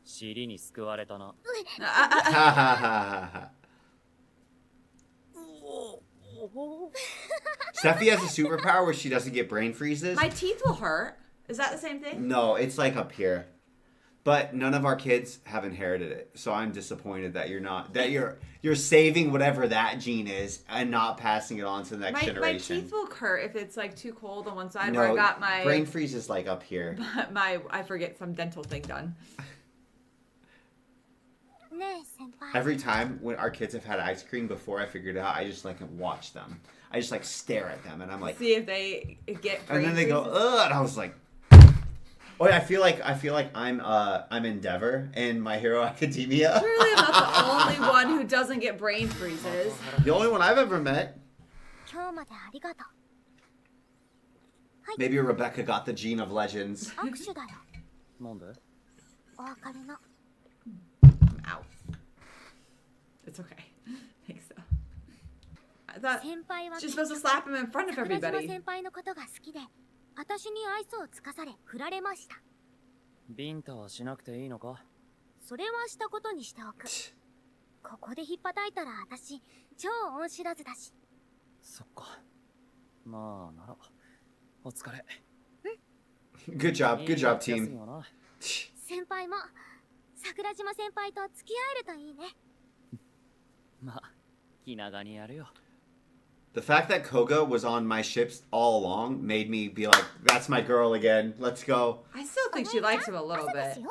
[SPEAKER 5] 尻に救われたな。
[SPEAKER 1] Ha ha ha ha ha. Steffi has a superpower where she doesn't get brain freezes.
[SPEAKER 2] My teeth will hurt. Is that the same thing?
[SPEAKER 1] No, it's like up here. But none of our kids have inherited it. So I'm disappointed that you're saving whatever that gene is and not passing it on to the next
[SPEAKER 2] My
[SPEAKER 1] generation.
[SPEAKER 2] teeth will hurt if it's like too cold on one side
[SPEAKER 1] No,
[SPEAKER 2] where I got my
[SPEAKER 1] brain freeze is like up here.
[SPEAKER 2] I forget some dental thing done.
[SPEAKER 9] ねえ先輩
[SPEAKER 1] Every time when our kids have had ice cream before I figured it out, I just like watch them. I just like stare at them and I'm like,
[SPEAKER 2] See if they get brain
[SPEAKER 1] and then they go,
[SPEAKER 2] freezes.
[SPEAKER 1] ugh, and I was like, oh, I feel like I'm Endeavor in My Hero Academia.
[SPEAKER 2] Truly, I'm not the only one who doesn't get brain freezes.
[SPEAKER 1] The only one I've ever met.
[SPEAKER 9] 今日までありがとう
[SPEAKER 1] Maybe Rebecca got the gene of legends.
[SPEAKER 9] 握手だよ
[SPEAKER 5] なんで？
[SPEAKER 9] お別れの
[SPEAKER 2] Ow. It's okay. Thanks though. I thought
[SPEAKER 9] 先輩は
[SPEAKER 2] she's supposed to slap him in front of
[SPEAKER 9] 桜島
[SPEAKER 2] everybody.
[SPEAKER 9] 先輩のことが好きで私に愛想をつかされ振られました
[SPEAKER 5] ビンタはしなくていいのか？
[SPEAKER 9] それはしたことにしておくここでひっぱたいたら私超恩知らずだし
[SPEAKER 5] そっか。まあなら。お疲れ。
[SPEAKER 1] Good job, good job,
[SPEAKER 5] いい夏休
[SPEAKER 1] team.
[SPEAKER 5] みをな。
[SPEAKER 9] 先輩も桜島先輩と付き合えるといいね
[SPEAKER 5] まあ、気長にやるよ。
[SPEAKER 1] The fact that Koga was on my ships all along made me be like, that's my girl again. Let's go.
[SPEAKER 2] I still think she likes him a little
[SPEAKER 9] 朝で
[SPEAKER 2] bit.
[SPEAKER 9] すよ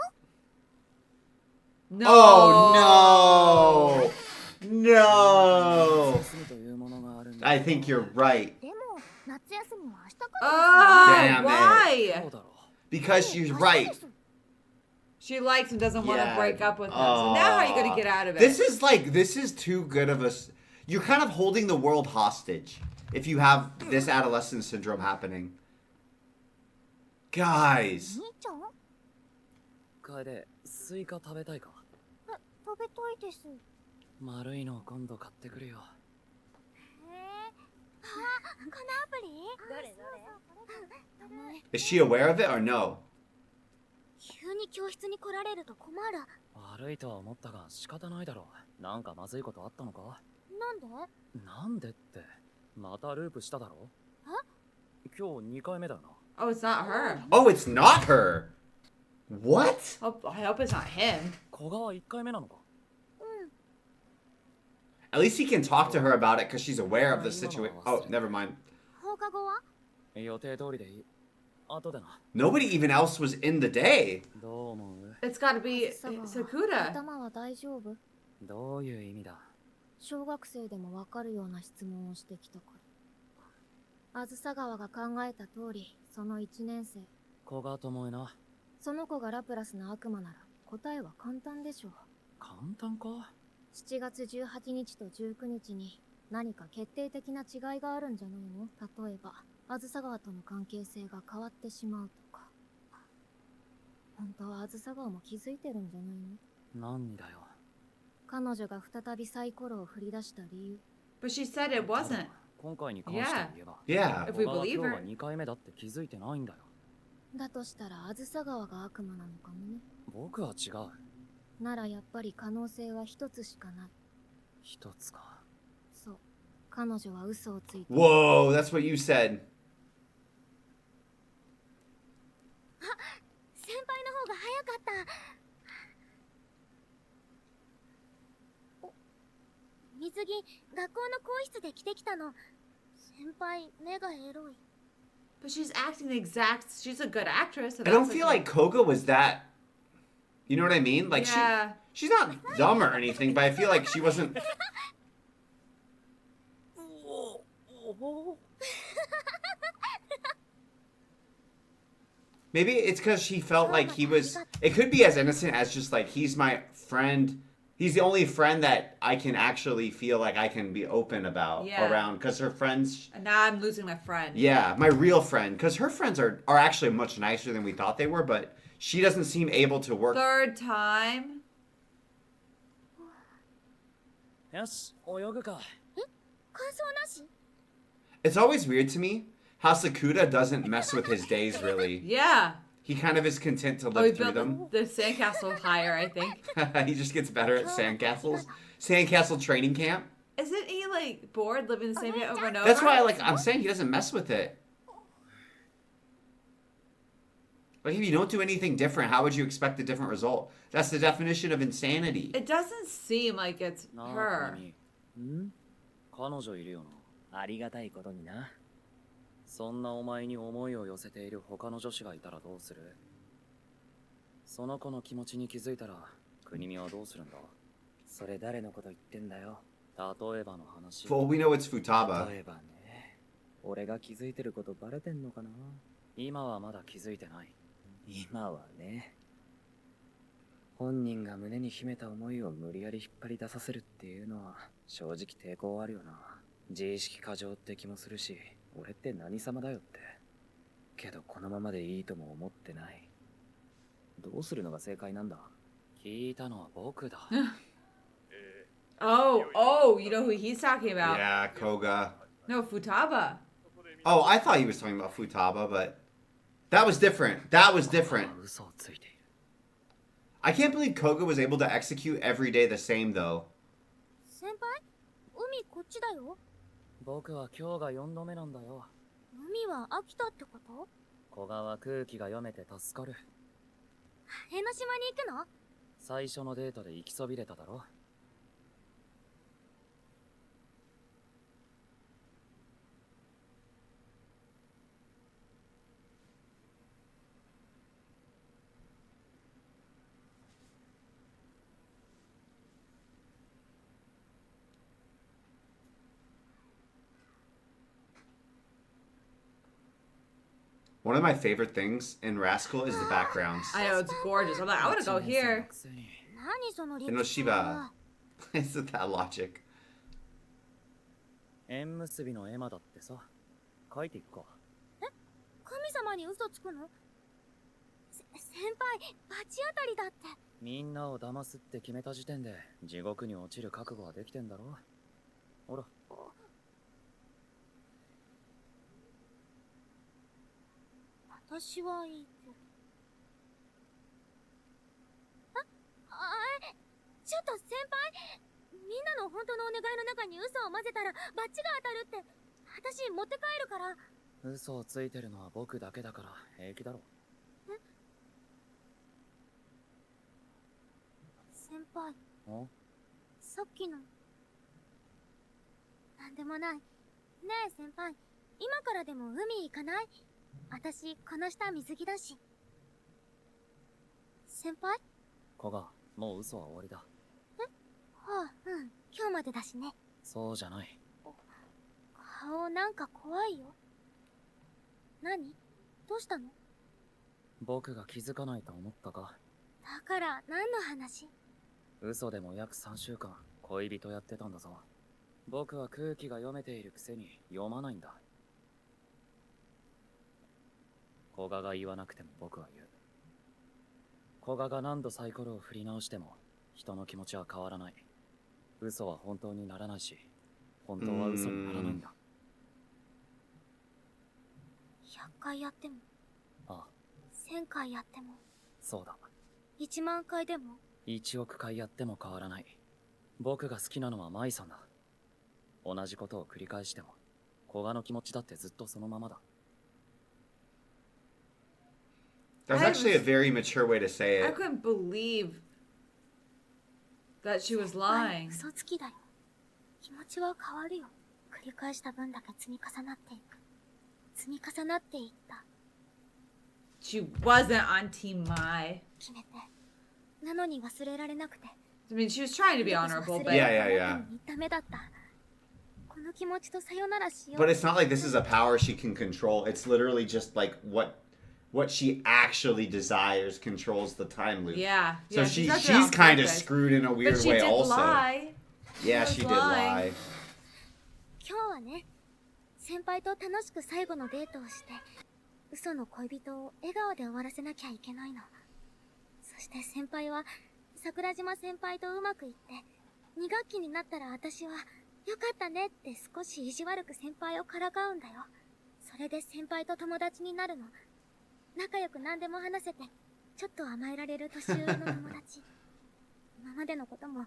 [SPEAKER 2] No.
[SPEAKER 1] Oh, no!
[SPEAKER 5] 休みというものがあるんだ。
[SPEAKER 1] I think you're right.
[SPEAKER 9] でも夏休みは明日から
[SPEAKER 1] Damn
[SPEAKER 2] Oh,
[SPEAKER 1] it.
[SPEAKER 2] why?
[SPEAKER 5] そうだろ
[SPEAKER 1] Because she's right.
[SPEAKER 2] She likes and doesn't want to
[SPEAKER 1] Yeah.
[SPEAKER 2] break up with him. So now how are you going to get out of it?
[SPEAKER 1] This is too good of a... You're kind of holding the world hostage if you have this adolescent syndrome happening. Guys.
[SPEAKER 9] 兄ちゃん
[SPEAKER 5] 楓、スイカ食べたいか？
[SPEAKER 9] 食べたいです
[SPEAKER 5] 丸いの今度買ってくるよ。
[SPEAKER 9] へえあこのアプリどれどれ
[SPEAKER 1] Is she aware of it or no?
[SPEAKER 9] 急に教室に来られると困る
[SPEAKER 5] 悪いとは思ったが仕方ないだろう。なんかまずいことあったのか？
[SPEAKER 9] なんで
[SPEAKER 5] なんでって、またループしただろ？今日2回目だよな。
[SPEAKER 2] Oh, it's not her.
[SPEAKER 1] Oh, it's not her. What?
[SPEAKER 2] I hope it's not him.
[SPEAKER 5] 古賀は1回目なのか？
[SPEAKER 1] At least he can talk to her about it because she's aware of the situation. Oh, never mind.
[SPEAKER 9] 放課後は
[SPEAKER 5] 予定通りでいい。後でな。
[SPEAKER 1] Nobody even else was in the day.
[SPEAKER 5] どう思う？
[SPEAKER 2] It's got to be
[SPEAKER 3] さが
[SPEAKER 2] Sakura.
[SPEAKER 3] 頭は大丈夫
[SPEAKER 5] どういう意味だ？
[SPEAKER 3] 小学生でもわかるような質問をしてきたからあずさ川が考えた通りその1年生
[SPEAKER 5] 古賀智恵な。
[SPEAKER 3] その子がラプラスの悪魔なら答えは簡単でしょう
[SPEAKER 5] 簡単か？
[SPEAKER 3] 7月18日と19日に何か決定的な違いがあるんじゃないの例えばあずさ川との関係性が変わってしまうとか本当はあずさ川も気づいてるんじゃないの
[SPEAKER 5] 何にだよ。
[SPEAKER 3] 彼女が再びサイコロを振り出した理由
[SPEAKER 2] But she said it wasn't.
[SPEAKER 5] 今回に関して言えば。
[SPEAKER 1] Yeah.
[SPEAKER 2] If we
[SPEAKER 5] 古賀は
[SPEAKER 2] believe
[SPEAKER 5] 今日
[SPEAKER 2] her.
[SPEAKER 5] は2回目だって気づいてないんだよ。
[SPEAKER 3] だとしたらあずさ川が悪魔なのかもね
[SPEAKER 5] 僕は違う。
[SPEAKER 3] ならやっぱり可能性は一つしかない
[SPEAKER 5] 一つか。
[SPEAKER 3] そう彼女は嘘をついて
[SPEAKER 1] Whoa, that's what you said.
[SPEAKER 9] 先輩の方が早かったお水着学校の更衣室で着てきたの先輩目がエロい
[SPEAKER 2] But she's acting the exact. She's a good actress. So
[SPEAKER 1] I don't
[SPEAKER 2] that's
[SPEAKER 1] feel
[SPEAKER 2] okay.
[SPEAKER 1] like Koga was that. You know what I mean? Like
[SPEAKER 2] Yeah.
[SPEAKER 1] she's not dumb or anything, but I feel like she wasn't. Maybe it's because she felt like he was. It could be as innocent as just like he's my friend, He's the only friend that I can actually feel like I can be open about around, because her friends.
[SPEAKER 2] And now I'm losing my friend.
[SPEAKER 1] Yeah, my real friend, because her friends are actually much nicer than we thought they were, but she doesn't seem able to work.
[SPEAKER 2] Third time.
[SPEAKER 5] よし、泳ぐか。
[SPEAKER 3] 感想なし？
[SPEAKER 1] It's always weird to me how Sakuda doesn't mess with his days really.
[SPEAKER 2] Yeah.
[SPEAKER 1] He kind of is content to
[SPEAKER 2] Oh, he
[SPEAKER 1] live through
[SPEAKER 2] built
[SPEAKER 1] them.
[SPEAKER 2] the sandcastle higher, I think.
[SPEAKER 1] He just gets better at sandcastles. Sandcastle training camp.
[SPEAKER 2] Isn't he like bored living the same day over and over?
[SPEAKER 1] That's why I'm saying he doesn't mess with it. Like, if you don't do anything different, how would you expect a different result? That's the definition of insanity.
[SPEAKER 2] It doesn't seem like it's
[SPEAKER 4] なあ
[SPEAKER 2] her.
[SPEAKER 5] ん？
[SPEAKER 4] 彼女いるよな。
[SPEAKER 5] ありがたいことにな。
[SPEAKER 4] そんなお前に思いを寄せている他の女子がいたらどうする？その子の気持ちに気づいたら国見はどうするんだ？
[SPEAKER 5] それ誰のこと言ってんだよ。
[SPEAKER 4] 例えばの話。
[SPEAKER 1] Well, we know it's Futaba.
[SPEAKER 5] 例えばね。俺が気づいてることバレてんのかな？
[SPEAKER 4] 今はまだ気づいてない。
[SPEAKER 5] 今はね。本人が胸に秘めた思いを無理やり引っ張り出させるっていうのは正直抵抗あるよな。自意識過剰って気もするし、俺って何様だよって。けどこのままでいいとも思ってない。どうするのが正解なんだ？
[SPEAKER 4] 聞いたのは僕だ。
[SPEAKER 2] Oh, you know who he's talking about?
[SPEAKER 1] Yeah, Koga.
[SPEAKER 2] No, Futaba.
[SPEAKER 1] Oh, I thought he was talking about Futaba, but that was different. That was different.
[SPEAKER 4] 嘘をついている。
[SPEAKER 1] I can't believe Koga was able to execute every day the same, though.
[SPEAKER 3] 先輩？海こっちだよ。
[SPEAKER 4] 僕は今日が4度目なんだよ。
[SPEAKER 3] 海は飽きたってこと？
[SPEAKER 4] 古賀は空気が読めて助かる。
[SPEAKER 3] 江ノ島に行くの？
[SPEAKER 4] 最初のデートで行きそびれただろ。
[SPEAKER 1] One of my favorite things in Rascal is the backgrounds.
[SPEAKER 2] I know, it's gorgeous. I'm like, I want to go here.
[SPEAKER 3] 何その歴
[SPEAKER 1] 江ノ
[SPEAKER 3] 史
[SPEAKER 1] 島
[SPEAKER 3] は？
[SPEAKER 1] Isn't that logic?
[SPEAKER 4] 縁結びの絵馬だってさ。書いていくか。
[SPEAKER 3] 神様に嘘つくの？先輩、罰当たりだって。
[SPEAKER 4] みんなを騙すって決めた時点で地獄に落ちる覚悟はできてんだろ。ほら。
[SPEAKER 3] 私はいいけど。ちょっと先輩、みんなの本当のお願いの中に嘘を混ぜたらバッチが当たるって。私持って帰るから。
[SPEAKER 4] 嘘をついてるのは僕だけだから平気だろ。
[SPEAKER 3] 先輩、
[SPEAKER 4] お？
[SPEAKER 3] さっきの。なんでもない。ねえ先輩、今からでも海行かない？私、この下水着だし。先輩？
[SPEAKER 4] 古賀、もう嘘は終わりだ。
[SPEAKER 3] はあ、うん。今日までだしね。
[SPEAKER 4] そうじゃない。
[SPEAKER 3] 顔なんか怖いよ。何？どうしたの？
[SPEAKER 4] 僕が気づかないと思ったか。
[SPEAKER 3] だから何の話？
[SPEAKER 4] 嘘でも約3週間恋人やってたんだぞ。僕は空気が読めているくせに読まないんだ。古賀が言わなくても僕は言う。古賀が何度サイコロを振り直しても人の気持ちは変わらない。嘘は本当にならないし、本当は嘘にならないんだ。
[SPEAKER 3] 100回やっても、
[SPEAKER 4] ああ、
[SPEAKER 3] 1000回やっても、
[SPEAKER 4] そうだ。
[SPEAKER 3] 1万回でも。
[SPEAKER 4] 1億回やっても変わらない。僕が好きなのは舞さんだ。同じことを繰り返しても古賀の気持ちだってずっとそのままだ。
[SPEAKER 1] That's actually a very mature way to say
[SPEAKER 2] I
[SPEAKER 1] it.
[SPEAKER 2] couldn't believe that she was
[SPEAKER 3] はい、
[SPEAKER 2] lying.
[SPEAKER 3] 嘘つきだよ。気持ちは変わるよ。繰り返した分だけ積み重なっていく。積み重なっていった。
[SPEAKER 2] She wasn't on Team Mai.
[SPEAKER 3] 決めて。なのに忘れられなくて。
[SPEAKER 2] I mean, she was trying to be honorable, but
[SPEAKER 1] Yeah, yeah, yeah.
[SPEAKER 3] ダメだった。この気持ちとさよならしよう。
[SPEAKER 1] But it's not like this is a power she can control. It's literally just like what what she actually desires controls the time loop.
[SPEAKER 2] Yeah.
[SPEAKER 1] So
[SPEAKER 2] yeah,
[SPEAKER 1] she's
[SPEAKER 2] does it on
[SPEAKER 1] kind of
[SPEAKER 2] purpose.
[SPEAKER 1] screwed in a weird
[SPEAKER 2] But she
[SPEAKER 1] way
[SPEAKER 2] did
[SPEAKER 1] also.
[SPEAKER 2] lie.
[SPEAKER 1] Yeah,
[SPEAKER 2] She
[SPEAKER 1] she
[SPEAKER 2] was
[SPEAKER 1] did
[SPEAKER 2] lying.
[SPEAKER 1] lie.
[SPEAKER 3] 今日はね、先輩と楽しく最後のデートをして、嘘の恋人を笑顔で終わらせなきゃいけないの。そして先輩は、桜島先輩とうまくいって、2学期になったら私は、よかったねって少し意地悪く先輩をからかうんだよ。それで先輩と友達になるの。仲良く何でも話せて、ちょっと甘えられる年上の友達。今までのことも、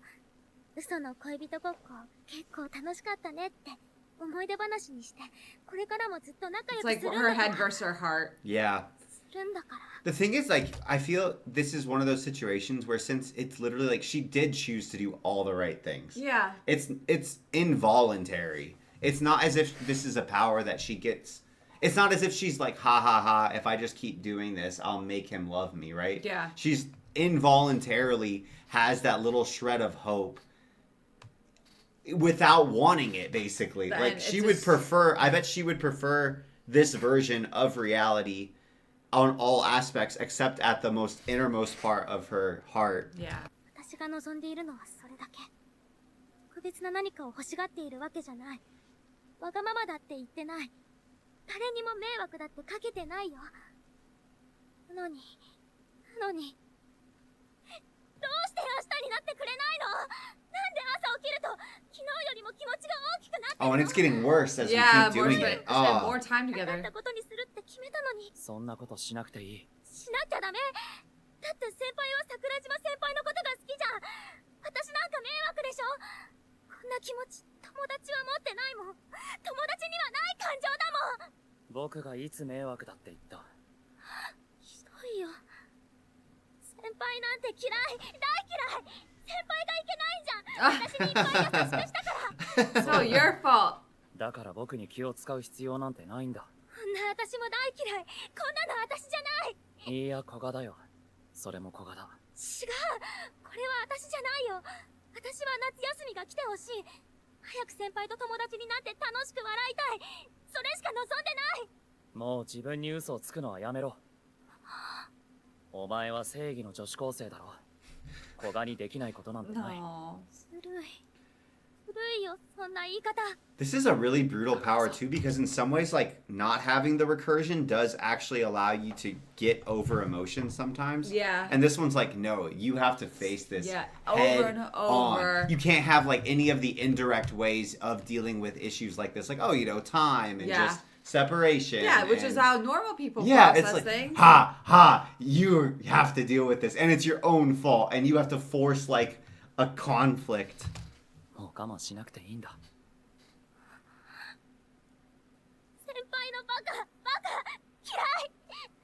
[SPEAKER 3] 嘘の恋人ごっこ結構楽しかったねって思い出話にして、これからもずっと仲良
[SPEAKER 2] It's
[SPEAKER 3] く
[SPEAKER 2] like
[SPEAKER 3] するん
[SPEAKER 2] her
[SPEAKER 3] だか
[SPEAKER 2] head
[SPEAKER 3] ら。
[SPEAKER 2] versus her heart.
[SPEAKER 1] Yeah.
[SPEAKER 3] するんだから。
[SPEAKER 1] The thing is, like, I feel this is one of those situations where since it's literally like she did choose to do all the right things.
[SPEAKER 2] Yeah.
[SPEAKER 1] It's involuntary. It's not as if this is a power that she gets. It's not as if she's like, ha ha ha, if I just keep doing this, I'll make him love me, right?
[SPEAKER 2] Yeah.
[SPEAKER 1] She's involuntarily has that little shred of hope without wanting it, basically.
[SPEAKER 2] Then
[SPEAKER 1] Like,
[SPEAKER 2] it's
[SPEAKER 1] she would
[SPEAKER 2] just-
[SPEAKER 1] prefer, I bet she would prefer this version of reality on all aspects except at the most innermost part of her heart.
[SPEAKER 2] Yeah.
[SPEAKER 3] 私が望んでいるのはそれだけ。特別な何かを欲しがっているわけじゃない。わがままだって言ってない。誰にも迷惑だってかけてないよ。なのに、どうして明日になってくれないの？なんで朝起きると昨日よりも気持ちが大きくなってるの？
[SPEAKER 1] Oh, and it's getting worse as
[SPEAKER 2] Yeah,
[SPEAKER 1] we keep
[SPEAKER 2] more
[SPEAKER 1] doing
[SPEAKER 2] spend,
[SPEAKER 1] it.
[SPEAKER 2] spend
[SPEAKER 1] Oh.
[SPEAKER 2] more time
[SPEAKER 3] なか
[SPEAKER 2] together.
[SPEAKER 3] ったことにするって決めたのに。
[SPEAKER 4] そんなことしなくていい。
[SPEAKER 3] しなきゃダメ。だって先輩は桜島先輩のことが好きじゃん。私なんか迷惑でしょ。こんな気持ち友達は持ってないもん。友達にはない感情だもん。
[SPEAKER 4] 僕がいつ迷惑だって言った。
[SPEAKER 3] ひどいよ。先輩なんて嫌い、大嫌い。先輩がいけないじゃん。私にいっぱい優しくしたから。
[SPEAKER 2] So your fault.
[SPEAKER 4] だから僕に気を使う必要なんてないんだ。
[SPEAKER 3] こんな私も大嫌い。こんなの私じゃない。
[SPEAKER 4] いいや、古賀だよ。それも古賀だ。
[SPEAKER 3] 違う。これは私じゃないよ。私は夏休みが来てほしい。早く先輩と友達になって楽しく笑いたい。それしか望んでない。
[SPEAKER 4] もう自分に嘘をつくのはやめろ。お前は正義の女子高生だろ。古賀にできないことなんてない。
[SPEAKER 2] No.
[SPEAKER 3] ずるい。ずるいよ、そんな言い方。
[SPEAKER 1] This is a really brutal power too, because in some ways, like, not having the recursion does actually allow you to get over emotions sometimes.
[SPEAKER 2] Yeah.
[SPEAKER 1] And this one's like, no, you have to face this
[SPEAKER 2] Yeah,
[SPEAKER 1] head
[SPEAKER 2] over and over.
[SPEAKER 1] on. You can't have like any of the indirect ways of dealing with issues like this, like, oh, you know, time and
[SPEAKER 2] Yeah.
[SPEAKER 1] just separation.
[SPEAKER 2] Yeah, which is
[SPEAKER 1] and-
[SPEAKER 2] how normal people
[SPEAKER 1] Yeah,
[SPEAKER 2] process
[SPEAKER 1] it's like,
[SPEAKER 2] things.
[SPEAKER 1] ha, you have to deal with this, and it's your own fault, and you have to force like a conflict.
[SPEAKER 4] もう我慢しなくていいんだ。
[SPEAKER 3] 先輩のバカ、嫌い。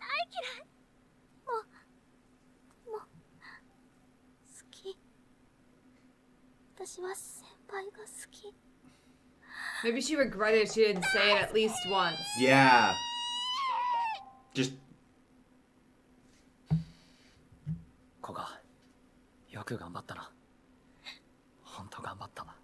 [SPEAKER 3] 大嫌い。もう、好き。私は先輩が好き。
[SPEAKER 2] Maybe she regretted she didn't say it at least once.
[SPEAKER 1] Yeah. Just
[SPEAKER 4] 古賀、よく頑張ったな。ほんと頑張ったな。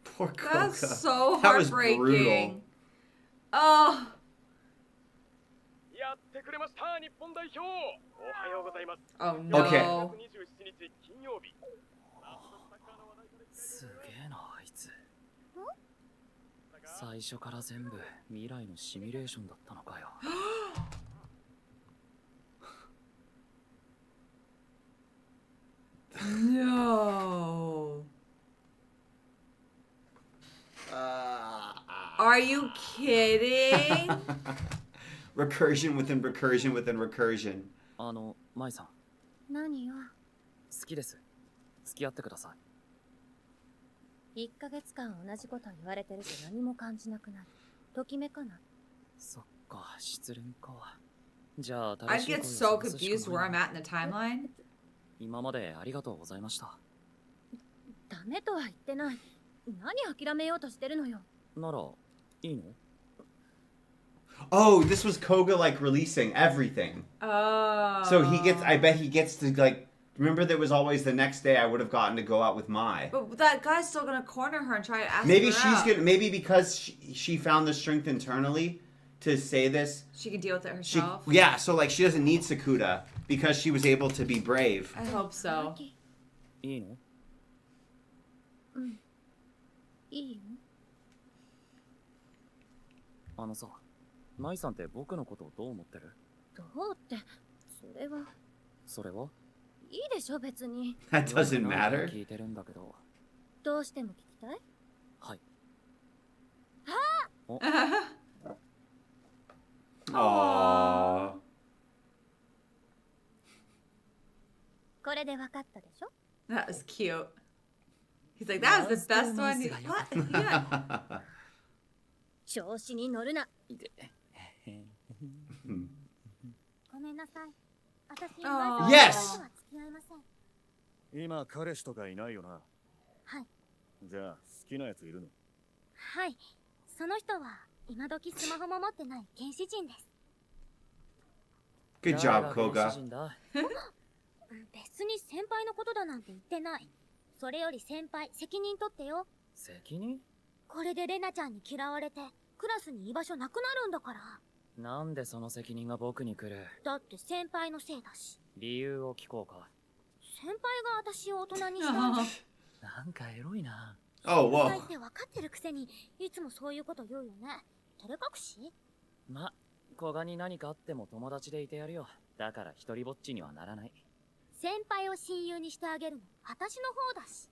[SPEAKER 1] poor Coca.
[SPEAKER 2] That's so
[SPEAKER 1] That was brutal.
[SPEAKER 2] heartbreaking. Oh.
[SPEAKER 10] やってくれました日本代表。おはようございます。
[SPEAKER 2] Oh no.
[SPEAKER 1] Okay.
[SPEAKER 10] 4月27日金曜日。
[SPEAKER 4] すげえな、あいつ。最初から全部未来のシミュレーションだったのかよ。
[SPEAKER 2] No. Are you kidding?
[SPEAKER 1] Recursion within recursion within recursion.
[SPEAKER 4] 舞さん、
[SPEAKER 3] 何よ。
[SPEAKER 4] 好きです。付き合ってください。
[SPEAKER 3] 1ヶ月間同じこと言われてると何も感じなくなる。ときめかない。
[SPEAKER 4] そっか、失恋か。じゃあ、
[SPEAKER 2] I
[SPEAKER 4] 正しい
[SPEAKER 2] get
[SPEAKER 4] 恋を
[SPEAKER 2] so
[SPEAKER 4] 探すし
[SPEAKER 2] confused
[SPEAKER 4] か
[SPEAKER 2] where
[SPEAKER 4] ない
[SPEAKER 2] I'm at in the timeline.
[SPEAKER 4] 今までありがとうございました。
[SPEAKER 3] ダメとは言ってない。何諦めようとしてるのよ。
[SPEAKER 4] なら、いいの？
[SPEAKER 1] Oh, this was Koga like releasing everything.
[SPEAKER 2] Oh.
[SPEAKER 1] So he gets, I bet he gets to like Remember, there was always the next day I would have gotten to go out with Mai.
[SPEAKER 2] But that guy's still gonna corner her and try to ask
[SPEAKER 1] Maybe
[SPEAKER 2] her
[SPEAKER 1] she's
[SPEAKER 2] out.
[SPEAKER 1] gonna. Maybe because she found the strength internally to say this.
[SPEAKER 2] She can deal with it
[SPEAKER 1] She
[SPEAKER 2] herself.
[SPEAKER 1] yeah. So like she doesn't need Sakuda because she was able to be brave.
[SPEAKER 2] I hope so.
[SPEAKER 4] いいの？
[SPEAKER 3] いいよ。
[SPEAKER 4] あのさ、舞さんって僕のことをどう思ってる？
[SPEAKER 3] どうって、それは。
[SPEAKER 4] それはい
[SPEAKER 3] いでしょ、別に。
[SPEAKER 1] That doesn't
[SPEAKER 4] なんか
[SPEAKER 1] matter.
[SPEAKER 4] 聞いてるんだけど。
[SPEAKER 3] どうしても聞きたい？
[SPEAKER 4] はい。
[SPEAKER 1] Aww.
[SPEAKER 3] これで分かったでしょ？
[SPEAKER 2] That was cute. He's like, that was the best one. What? Yeah.
[SPEAKER 3] 調子に乗るな。
[SPEAKER 4] いて。
[SPEAKER 9] ごめんなさい。私、
[SPEAKER 2] あー
[SPEAKER 1] Yes!
[SPEAKER 9] とは付き合いません。
[SPEAKER 11] 今彼氏とかいないよな。
[SPEAKER 9] はい。
[SPEAKER 11] じゃあ好きなやついるの？
[SPEAKER 9] はい。その人は、今時スマホも持ってない原始人です。
[SPEAKER 1] Good
[SPEAKER 4] 誰
[SPEAKER 1] job,
[SPEAKER 4] が原
[SPEAKER 1] Koga.
[SPEAKER 4] 始人だ？
[SPEAKER 9] 別に先輩のことだなんて言ってない。それより先輩、責任取ってよ。
[SPEAKER 4] 責任？
[SPEAKER 9] これでレナちゃんに嫌われて、クラスに居場所なくなるんだから。
[SPEAKER 4] なんでその責任が僕に来る？
[SPEAKER 9] だって先輩のせいだし。
[SPEAKER 4] 理由を聞こうか。
[SPEAKER 9] 先輩が私を大人にしたんだ。
[SPEAKER 4] なんかエロいな。
[SPEAKER 1] Oh,
[SPEAKER 9] 先輩
[SPEAKER 1] whoa.
[SPEAKER 9] って分かってるくせに、いつもそういうこと言うよね。照れ隠し？
[SPEAKER 4] ま、古賀に何かあっても友達でいてやるよ。だから一人ぼっちにはならない。
[SPEAKER 9] 先輩を親友にしてあげるの、私の方だし。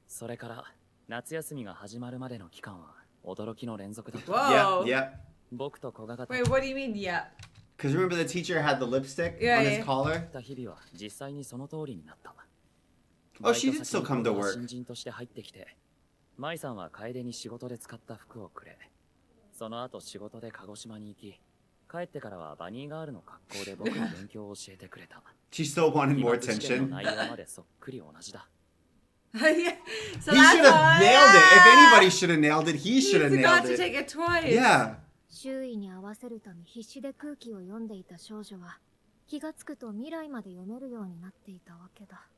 [SPEAKER 4] それから夏休みが始まるまでの期間は驚きの連続だった。
[SPEAKER 2] Whoa.
[SPEAKER 1] Yep, yep.
[SPEAKER 4] 僕と古賀が
[SPEAKER 2] Wait, what do you mean, yeah?
[SPEAKER 1] Because remember the teacher had the lipstick
[SPEAKER 2] Yeah,
[SPEAKER 1] on his
[SPEAKER 2] yeah.
[SPEAKER 1] collar?
[SPEAKER 4] た日々は実際にその通りになった。
[SPEAKER 1] Oh, she did
[SPEAKER 4] バイト先
[SPEAKER 1] still
[SPEAKER 4] に
[SPEAKER 1] come to
[SPEAKER 4] 古賀が
[SPEAKER 1] work.
[SPEAKER 4] 新人として入ってきて、舞さんは楓に仕事で使った服をくれ。その後仕事で鹿児島に行き、帰ってからはバニーガールの格好で僕に勉強を教えてくれた。
[SPEAKER 1] She still wanted
[SPEAKER 4] 被
[SPEAKER 1] more
[SPEAKER 4] 爆試験
[SPEAKER 1] attention.
[SPEAKER 4] の内容までそっくり同じだ。
[SPEAKER 2] Yeah. So
[SPEAKER 1] He
[SPEAKER 2] that's
[SPEAKER 1] should have
[SPEAKER 2] why-
[SPEAKER 1] nailed it. If
[SPEAKER 2] Yeah.
[SPEAKER 1] anybody should have nailed it, he
[SPEAKER 2] He
[SPEAKER 1] should have
[SPEAKER 2] forgot
[SPEAKER 1] nailed
[SPEAKER 2] to
[SPEAKER 1] it.
[SPEAKER 2] take it twice.
[SPEAKER 1] Yeah.
[SPEAKER 3] 周囲に合わせるため必死で空気を読んでいた少女は、気がつくと未来まで読めるようになっていたわけだ。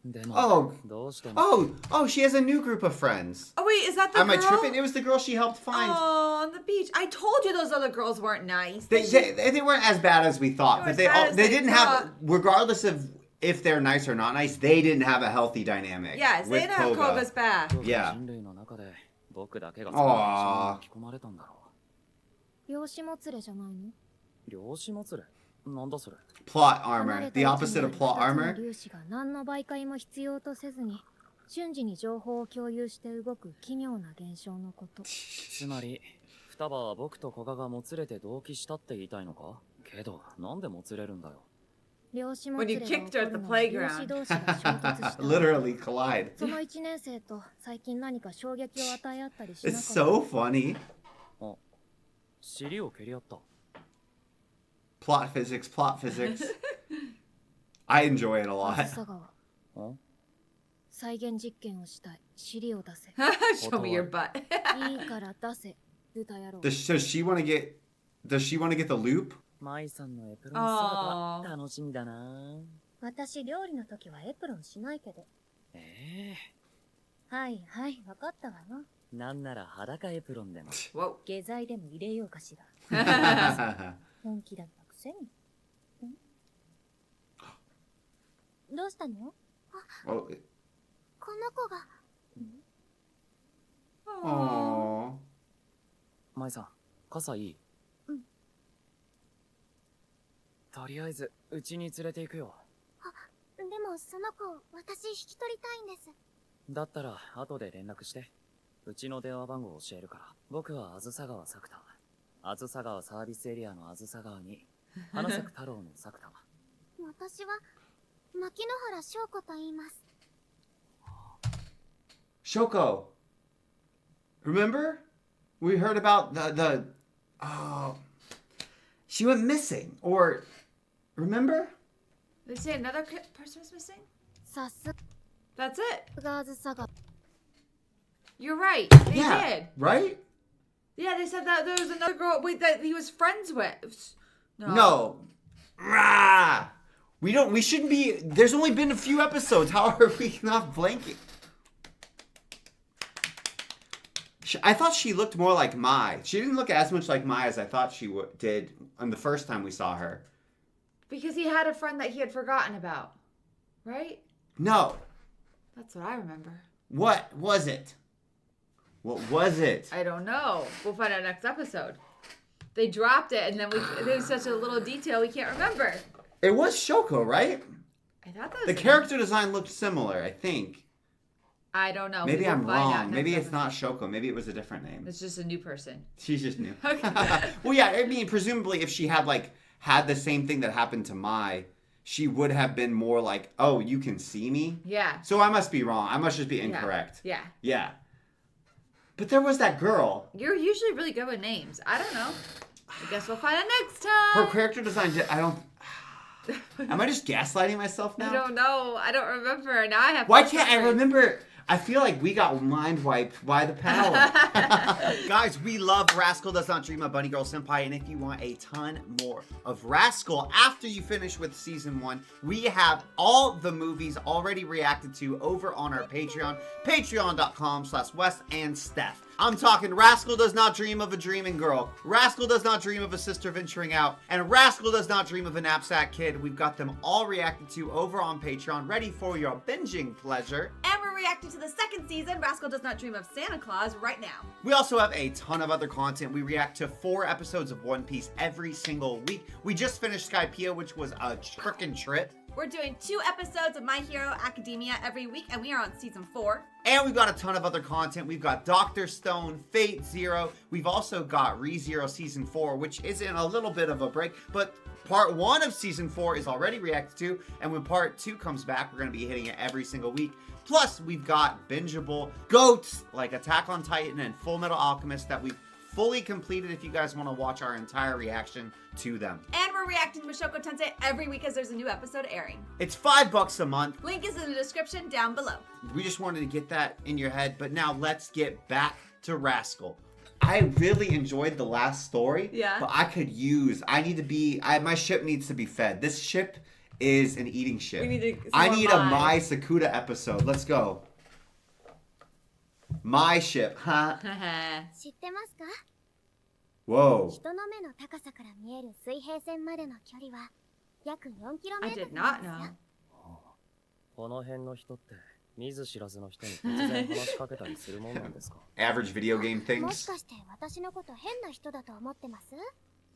[SPEAKER 4] でも、
[SPEAKER 1] Oh.
[SPEAKER 4] どうしても
[SPEAKER 1] Oh, she has a new group of friends.
[SPEAKER 2] Oh wait, is that the
[SPEAKER 1] Am I
[SPEAKER 2] girl?
[SPEAKER 1] tripping? It was the girl she helped find.
[SPEAKER 2] Oh, on the beach. I told you those other girls weren't nice.
[SPEAKER 1] They weren't as bad as we thought,
[SPEAKER 2] They
[SPEAKER 1] but
[SPEAKER 2] were as bad as
[SPEAKER 1] they
[SPEAKER 2] they
[SPEAKER 1] didn't have,
[SPEAKER 2] thought.
[SPEAKER 1] regardless of if they're nice or not nice, they didn't have a healthy dynamic.
[SPEAKER 2] Yes, they
[SPEAKER 1] with
[SPEAKER 2] didn't have
[SPEAKER 1] Koga.
[SPEAKER 2] Koga's back.
[SPEAKER 4] 僕
[SPEAKER 1] Yeah.
[SPEAKER 4] 人類の中で僕だけがその話に巻き込まれたんだろ
[SPEAKER 3] 漁師もつれじゃないの？
[SPEAKER 4] う。漁師もつれ？なんだそれ。
[SPEAKER 1] Plot
[SPEAKER 3] 離
[SPEAKER 1] armor.
[SPEAKER 3] れた
[SPEAKER 1] The
[SPEAKER 3] 位置
[SPEAKER 1] opposite
[SPEAKER 3] に
[SPEAKER 1] of
[SPEAKER 3] いる
[SPEAKER 1] plot
[SPEAKER 3] 二つの
[SPEAKER 1] armor.
[SPEAKER 3] 粒子が何の媒介も必要とせずに瞬時に情報を共有して動く奇妙な現象のこと。
[SPEAKER 4] つまり、双葉は僕と古賀がもつれて同期したって言いたいのか？けど、なんでもつれるんだよ。
[SPEAKER 3] 漁師もつれ
[SPEAKER 2] When
[SPEAKER 3] が
[SPEAKER 2] you
[SPEAKER 3] 起
[SPEAKER 2] kicked
[SPEAKER 3] こ
[SPEAKER 2] her at
[SPEAKER 3] る
[SPEAKER 2] the
[SPEAKER 3] のは漁師
[SPEAKER 2] playground.
[SPEAKER 3] 同士が衝突した。
[SPEAKER 1] Literally collide.
[SPEAKER 3] その1年生と最近何か衝撃を与え合ったりしなか
[SPEAKER 1] It's
[SPEAKER 3] った。
[SPEAKER 1] so funny.
[SPEAKER 4] あ、尻を蹴り合った。
[SPEAKER 1] Plot physics, plot physics. I enjoy it a
[SPEAKER 3] あ
[SPEAKER 1] lot.
[SPEAKER 3] ずさ川、
[SPEAKER 4] ん？
[SPEAKER 3] 再現実験をしたい。尻を出せ。
[SPEAKER 2] Show me your butt.
[SPEAKER 3] いいから出せ。豚野郎。
[SPEAKER 1] Does she want to get? Does she want to get the loop?
[SPEAKER 4] 舞さんのエプロン
[SPEAKER 2] あー
[SPEAKER 4] 姿、楽しみだな。
[SPEAKER 3] 私料理の時はエプロンしないけど。
[SPEAKER 4] え
[SPEAKER 3] はいはい、わかったわよ。
[SPEAKER 4] え、なんなら裸エプロンでも。
[SPEAKER 2] Whoa.
[SPEAKER 3] 下剤でも入れようかしら。本気だったくせに。どうしたの？
[SPEAKER 1] oh.
[SPEAKER 9] この子が、
[SPEAKER 1] Aww.
[SPEAKER 4] 舞さん、傘いい？
[SPEAKER 3] うん。
[SPEAKER 4] とりあえず、うちに連れて行くよ。
[SPEAKER 9] でもその子、私引き取りたいんです。
[SPEAKER 4] だったら、後で連絡して。うちの電話番号教えるから。僕はあずさ川作田。あずさ川サービスエリアのあずさ川に、花咲太郎の作田。
[SPEAKER 9] 私は、牧野原翔子と言います。
[SPEAKER 1] Shoko. Remember? We heard about the she went missing. Or remember?
[SPEAKER 2] They say another person is missing?
[SPEAKER 3] さす
[SPEAKER 2] That's it.
[SPEAKER 3] があずさが。
[SPEAKER 2] You're right. They
[SPEAKER 1] Yeah.
[SPEAKER 2] did.
[SPEAKER 1] Right?
[SPEAKER 2] Yeah, they said that there was another girl. Wait, that he was friends with.
[SPEAKER 1] No. Rah! We shouldn't be. There's only been a few episodes. How are we not blanking? I thought she looked more like Mai. She didn't look as much like Mai as I thought she did on the first time we saw her.
[SPEAKER 2] Because he had a friend that he had forgotten about, right?
[SPEAKER 1] No.
[SPEAKER 2] That's what I remember.
[SPEAKER 1] What was it? What was it?
[SPEAKER 2] I don't know. We'll find out next episode. They dropped it, and then there's such a little detail we can't remember.
[SPEAKER 1] It was Shoko, right?
[SPEAKER 2] I thought that was
[SPEAKER 1] the character design looked similar, I think.
[SPEAKER 2] I don't know.
[SPEAKER 1] Maybe I'm wrong. Maybe it's not Shoko. Maybe it was a different name.
[SPEAKER 2] It's just a new person.
[SPEAKER 1] She's just new.
[SPEAKER 2] Okay.
[SPEAKER 1] Well, yeah, I mean, presumably if she had the same thing that happened to Mai, she would have been more like, oh, you can see me?
[SPEAKER 2] Yeah.
[SPEAKER 1] So I must be wrong. I must just be incorrect.
[SPEAKER 2] Yeah.
[SPEAKER 1] Yeah. But there was that girl.
[SPEAKER 2] You're usually really good with names. I don't know. I guess we'll find out next
[SPEAKER 1] Her
[SPEAKER 2] time.
[SPEAKER 1] character design, I don't... Am I just gaslighting myself now?
[SPEAKER 2] I don't know. I don't remember. Now I have...
[SPEAKER 1] Why can't I remember? I feel like we got mind wiped by the power. Guys, we love Rascal Does Not Dream of Bunny Girl Senpai, and if you want a ton more of Rascal after you finish with season 1, we have all the movies already reacted to over on our Patreon, patreon.com/Wes and Steph. I'm talking Rascal Does Not Dream of a Dreaming Girl, Rascal Does Not Dream of a Sister Venturing Out, and Rascal Does Not Dream of a Knapsack Kid. We've got them all reacted to over on Patreon, ready for your binging pleasure.
[SPEAKER 2] And we're reacting to the second season, Rascal Does Not Dream of Santa Claus, right now.
[SPEAKER 1] We also have a ton of other content. We react to 4 episodes of One Piece every single week. We just finished Skypiea, which was a frickin' trip.
[SPEAKER 2] We're doing 2 episodes of My Hero Academia every week, and we are on season 4.
[SPEAKER 1] And we've got a ton of other content. We've got Dr. Stone, Fate Zero. We've also got ReZero Season 4, which is in a little bit of a break, but Part 1 of Season 4 is already reacted to, and when Part 2 comes back, we're going to be hitting it every single week. Plus, we've got bingeable GOATs like Attack on Titan and Full Metal Alchemist that we've fully completed if you guys want to watch our entire reaction to them.
[SPEAKER 2] And we're reacting to Mashoko Tensei every week as there's a new episode airing.
[SPEAKER 1] It's $5 a month.
[SPEAKER 2] Link is in the description down below.
[SPEAKER 1] We just wanted to get that in your head, but now let's get back to Rascal. I really enjoyed the last story.
[SPEAKER 2] Yeah.
[SPEAKER 1] But my ship needs to be fed. This ship is an eating ship. I need a Mai Sakuda episode. Let's go. My ship, huh?
[SPEAKER 9] 知ってますか
[SPEAKER 1] Whoa.
[SPEAKER 9] 人の目の高さから見える水平線までの距離は約 4km
[SPEAKER 2] I did
[SPEAKER 9] な
[SPEAKER 2] not
[SPEAKER 9] んですよ
[SPEAKER 2] know.
[SPEAKER 4] この辺の人って見ず知らずの人に突然話しかけたりするもんなんですか？
[SPEAKER 1] Average video game
[SPEAKER 9] もし
[SPEAKER 1] things.
[SPEAKER 9] かして私のこと変な人だと思ってます？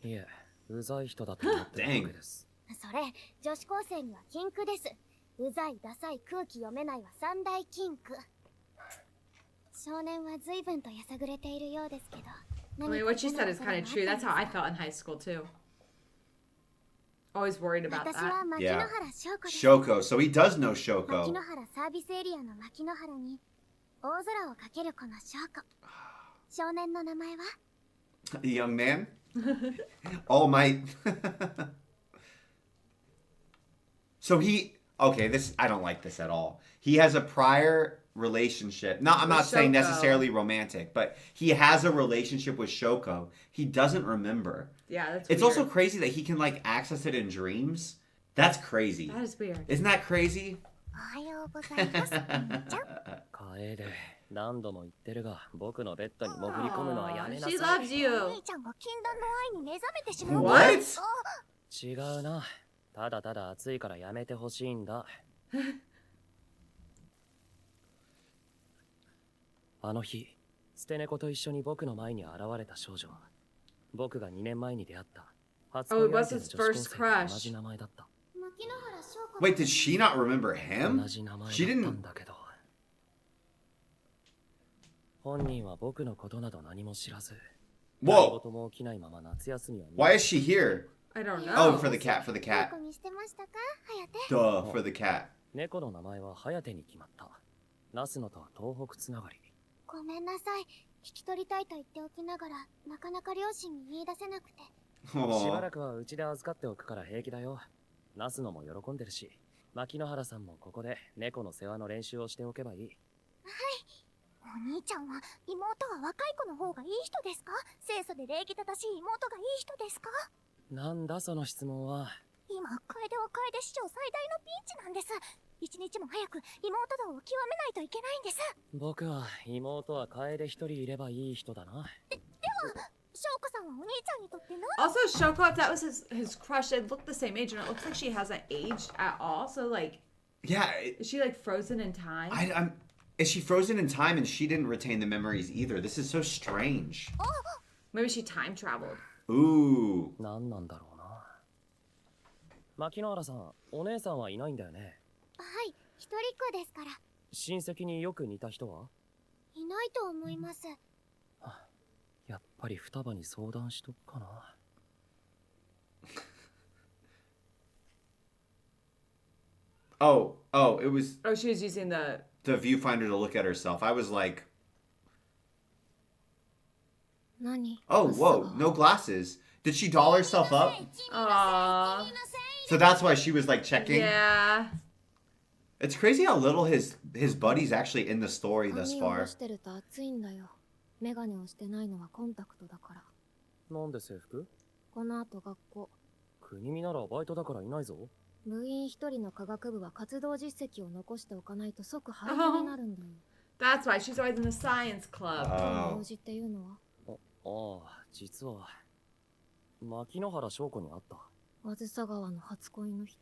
[SPEAKER 4] いえ、うざい人だと思ってるわけです。
[SPEAKER 9] それ、女子高生には禁句です。うざい、ダサい、空気読めないは三大禁句。少年は随分とやさぐれているようですけど。
[SPEAKER 2] I mean, what she said is kind of true. That's how I felt in high school, too. Always worried about
[SPEAKER 9] 私
[SPEAKER 2] that.
[SPEAKER 9] は牧野原翔子です。
[SPEAKER 1] Shoko. So he does know
[SPEAKER 9] 牧
[SPEAKER 1] Shoko.
[SPEAKER 9] 野原サービスエリアの牧野原に大空をかけるこの翔子。少年の名前は
[SPEAKER 1] The young man? All Might. So I don't like this at all. He has a prior relationship. I'm not saying
[SPEAKER 2] Shoko.
[SPEAKER 1] necessarily romantic, but he has a relationship with Shoko. He doesn't remember.
[SPEAKER 2] Yeah, that's
[SPEAKER 1] It's
[SPEAKER 2] weird.
[SPEAKER 1] also crazy that he can access it in dreams. That's crazy.
[SPEAKER 2] That is weird.
[SPEAKER 1] Isn't that crazy?
[SPEAKER 9] おはようございます。ちゃん。
[SPEAKER 4] 楓、何度も言ってるが、僕のベッドに潜り込むのはやめなさい。
[SPEAKER 2] She loves you.
[SPEAKER 9] 兄ちゃんが禁断の愛に目覚めてしまう。
[SPEAKER 1] What?
[SPEAKER 4] 違うな。ただただ暑いからやめてほしいんだ。あの日、捨て猫と一緒に僕の前に現れた少女は、僕が2年前に出会った初恋相手の女子高生と同じ名前だった。
[SPEAKER 9] 牧野原翔子。
[SPEAKER 1] Wait, did she not remember him?
[SPEAKER 4] 同じ名前だ
[SPEAKER 1] She
[SPEAKER 4] った
[SPEAKER 1] didn't.
[SPEAKER 4] んだけど。本人は僕のことなど何も知らず、何
[SPEAKER 1] Whoa.
[SPEAKER 4] 事も起きないまま夏休みを
[SPEAKER 1] Why is she here?
[SPEAKER 2] I don't know.
[SPEAKER 1] Oh, for the cat, for the
[SPEAKER 9] ど
[SPEAKER 1] cat.
[SPEAKER 9] こにしてましたか、颯。
[SPEAKER 1] Duh, for the cat.
[SPEAKER 4] 猫の名前は颯に決まった。ナスノとは東北つながり。
[SPEAKER 9] ごめんなさい。引き取りたいと言っておきながら、なかなか両親に言い出せなくて。
[SPEAKER 4] しば
[SPEAKER 1] Aw.
[SPEAKER 4] らくはうちで預かっておくから平気だよ。ナスノも喜んでるし、牧野原さんもここで猫の世話の練習をしておけばいい。
[SPEAKER 9] はい。お兄ちゃんは妹は若い子の方がいい人ですか？清楚で礼儀正しい妹がいい人ですか？
[SPEAKER 4] なんだその質問は。
[SPEAKER 9] 今、楓は楓史上最大のピンチなんです。一日も早く妹道を極めないといけないんです。
[SPEAKER 4] 僕は妹は楓一人いればいい人だな。
[SPEAKER 9] では、翔子さんはお兄ちゃんにとって何？
[SPEAKER 2] Also, Shoko, if that was his crush, they'd look the same age, and it looks like she hasn't aged at all. So, like,
[SPEAKER 1] Yeah.
[SPEAKER 2] is she like frozen in time?
[SPEAKER 1] Is she frozen in time and she didn't retain the memories either? This is so strange.
[SPEAKER 2] Maybe she time traveled.
[SPEAKER 1] Ooh.
[SPEAKER 4] 何なんだろうな。牧野原さん、お姉さんはいないんだよね。
[SPEAKER 9] はい、一人っ子ですから。
[SPEAKER 4] 親戚によく似た人はい
[SPEAKER 9] ないと思います。
[SPEAKER 4] やっぱり双葉に相談しとくかな。
[SPEAKER 1] Oh, it was
[SPEAKER 2] Oh, she was using the
[SPEAKER 1] viewfinder to look at herself. I was like,
[SPEAKER 3] 何？
[SPEAKER 1] oh, whoa, no glasses. Did she doll herself up?
[SPEAKER 2] Aww.
[SPEAKER 1] So that's why she was like checking.
[SPEAKER 2] Yeah.
[SPEAKER 1] It's crazy how little his buddy's actually in the story thus
[SPEAKER 3] 髪を下
[SPEAKER 1] far.
[SPEAKER 3] ろしてると暑いんだよ。メガネをしてないのはコンタクトだから。
[SPEAKER 4] なんで制服？
[SPEAKER 3] この後学校。
[SPEAKER 4] 国見ならバイトだからいないぞ。
[SPEAKER 3] 部員一人の科学部は活動実績を残しておかないと即廃部になるんだよ。
[SPEAKER 2] That's why she's always in the science club.
[SPEAKER 3] 用事っていうのは
[SPEAKER 4] 実は牧野原翔子に会った。
[SPEAKER 3] あずさ川の初恋の人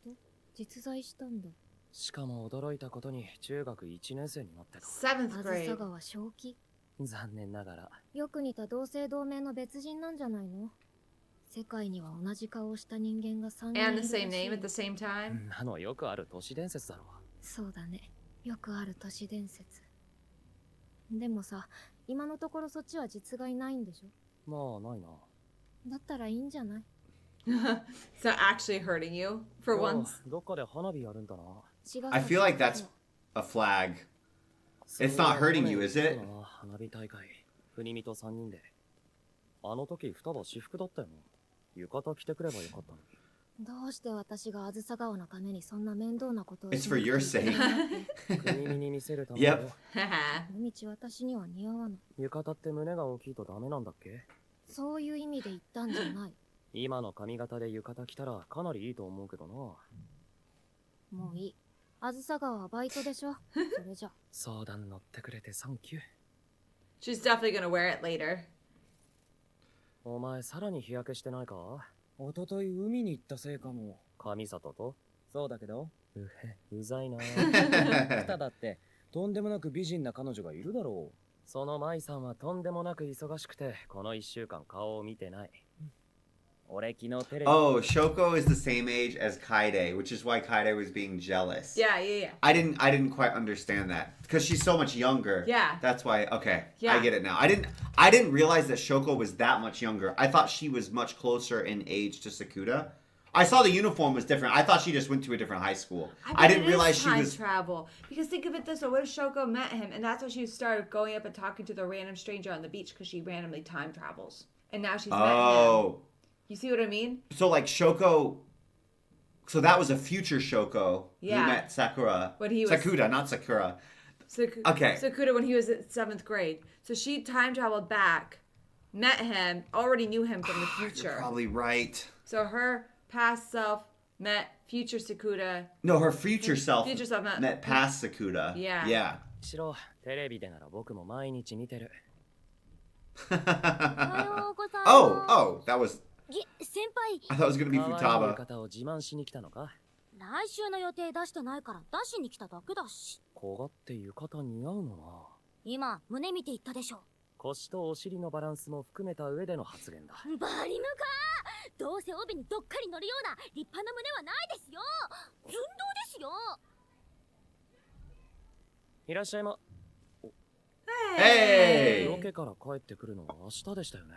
[SPEAKER 3] 実在したんだ。
[SPEAKER 4] しかも驚いたことに中学1年生になってた。
[SPEAKER 2] 7th
[SPEAKER 3] あず
[SPEAKER 2] grade.
[SPEAKER 3] さ川正気。
[SPEAKER 4] 残念ながら。
[SPEAKER 3] よく似た同姓同名の別人なんじゃないの？世界には同じ顔をした人間が3人いる
[SPEAKER 2] And
[SPEAKER 3] ら
[SPEAKER 2] the
[SPEAKER 3] しい。
[SPEAKER 2] same name at the same time.
[SPEAKER 4] なのよくある都市伝説だろ。
[SPEAKER 3] そうだね。よくある都市伝説。でもさ、今のところそっちは実害ないんでしょ？
[SPEAKER 4] まあないな。
[SPEAKER 3] だったらいいんじゃない？
[SPEAKER 2] It's not actually hurting you for once.
[SPEAKER 4] どっかで花火やるんだな。
[SPEAKER 1] I feel like that's a flag. It's not hurting you, is it?
[SPEAKER 4] 花火大会。国見と3人で。あの時双葉私服だったよな。浴衣着てくればよかったのに。
[SPEAKER 3] どうして私があずさ川のためにそんな面倒なことを
[SPEAKER 1] It's for your sake.
[SPEAKER 4] 国見に見せるため
[SPEAKER 1] Yep.
[SPEAKER 4] よ。
[SPEAKER 3] 道私には似合わない。
[SPEAKER 4] 浴衣って胸が大きいとダメなんだっけ？
[SPEAKER 3] そういう意味で言ったんじゃない。
[SPEAKER 4] 今の髪型で浴衣着たらかなりいいと思うけどな。
[SPEAKER 3] もういい。あずさ川はバイトでしょ。それじゃ。
[SPEAKER 4] 相談乗ってくれてサンキュー。
[SPEAKER 2] She's definitely gonna wear it later.
[SPEAKER 4] お前さらに日焼けしてないか？
[SPEAKER 5] 一昨日海に行ったせいかも。
[SPEAKER 4] 上里と？
[SPEAKER 5] そうだけど。
[SPEAKER 4] うざいな。
[SPEAKER 5] ただってとんでもなく美人な彼女がいるだろう。
[SPEAKER 4] その舞さんはとんでもなく忙しくてこの1週間顔を見てない。
[SPEAKER 5] 俺昨日テレビ。
[SPEAKER 1] Oh, Shoko is the same age as Kaide, which is why Kaide was being jealous.
[SPEAKER 2] Yeah.
[SPEAKER 1] I didn't quite understand that because she's so much younger.
[SPEAKER 2] Yeah.
[SPEAKER 1] That's why. Okay,
[SPEAKER 2] Yeah.
[SPEAKER 1] I get it now. I didn't realize that Shoko was that much younger. I thought she was much closer in age to Sakuda. I saw the uniform was different. I thought she just went to a different high school. I didn't realize she
[SPEAKER 2] time
[SPEAKER 1] was.
[SPEAKER 2] travel. Because think of it this way: what if Shoko met him, and that's why she started going up and talking to the random stranger on the beach because she randomly time travels, and now she's met him.
[SPEAKER 1] Oh,
[SPEAKER 2] You see what I mean?
[SPEAKER 1] so like Shoko. So that was a future Shoko
[SPEAKER 2] Yeah.
[SPEAKER 1] who met Sakura.
[SPEAKER 2] When he was-
[SPEAKER 1] Sakuda, not Sakura. Okay.
[SPEAKER 2] Sakuda when he was at 7th grade. So she time traveled back, met him, already knew him from the future.
[SPEAKER 1] You're probably right.
[SPEAKER 2] So her past self met future Sakuda.
[SPEAKER 1] No, her future self
[SPEAKER 2] Future self
[SPEAKER 1] met past Sakuda.
[SPEAKER 2] Yeah.
[SPEAKER 1] Yeah.
[SPEAKER 4] しろ、テレビでなら僕も毎日見てる。
[SPEAKER 3] おはようございます。
[SPEAKER 1] oh, that was.
[SPEAKER 3] 先輩、
[SPEAKER 1] I thought it was gonna be
[SPEAKER 4] 可愛い
[SPEAKER 1] Futaba.
[SPEAKER 4] 浴衣を自慢しに来たのか？
[SPEAKER 3] 来週の予定出してないから出しに来ただけだし。
[SPEAKER 4] 小がって浴衣似合うのな。
[SPEAKER 3] 今、胸見て言ったでしょ。
[SPEAKER 4] 腰とお尻のバランスも含めた上での発言だ。
[SPEAKER 3] バリムか。どうせ帯にどっかり乗るような立派な胸はないですよ。寸胴ですよ。
[SPEAKER 4] いらっしゃいま。
[SPEAKER 1] Hey!
[SPEAKER 4] ロケから帰ってくるのは明日でしたよね。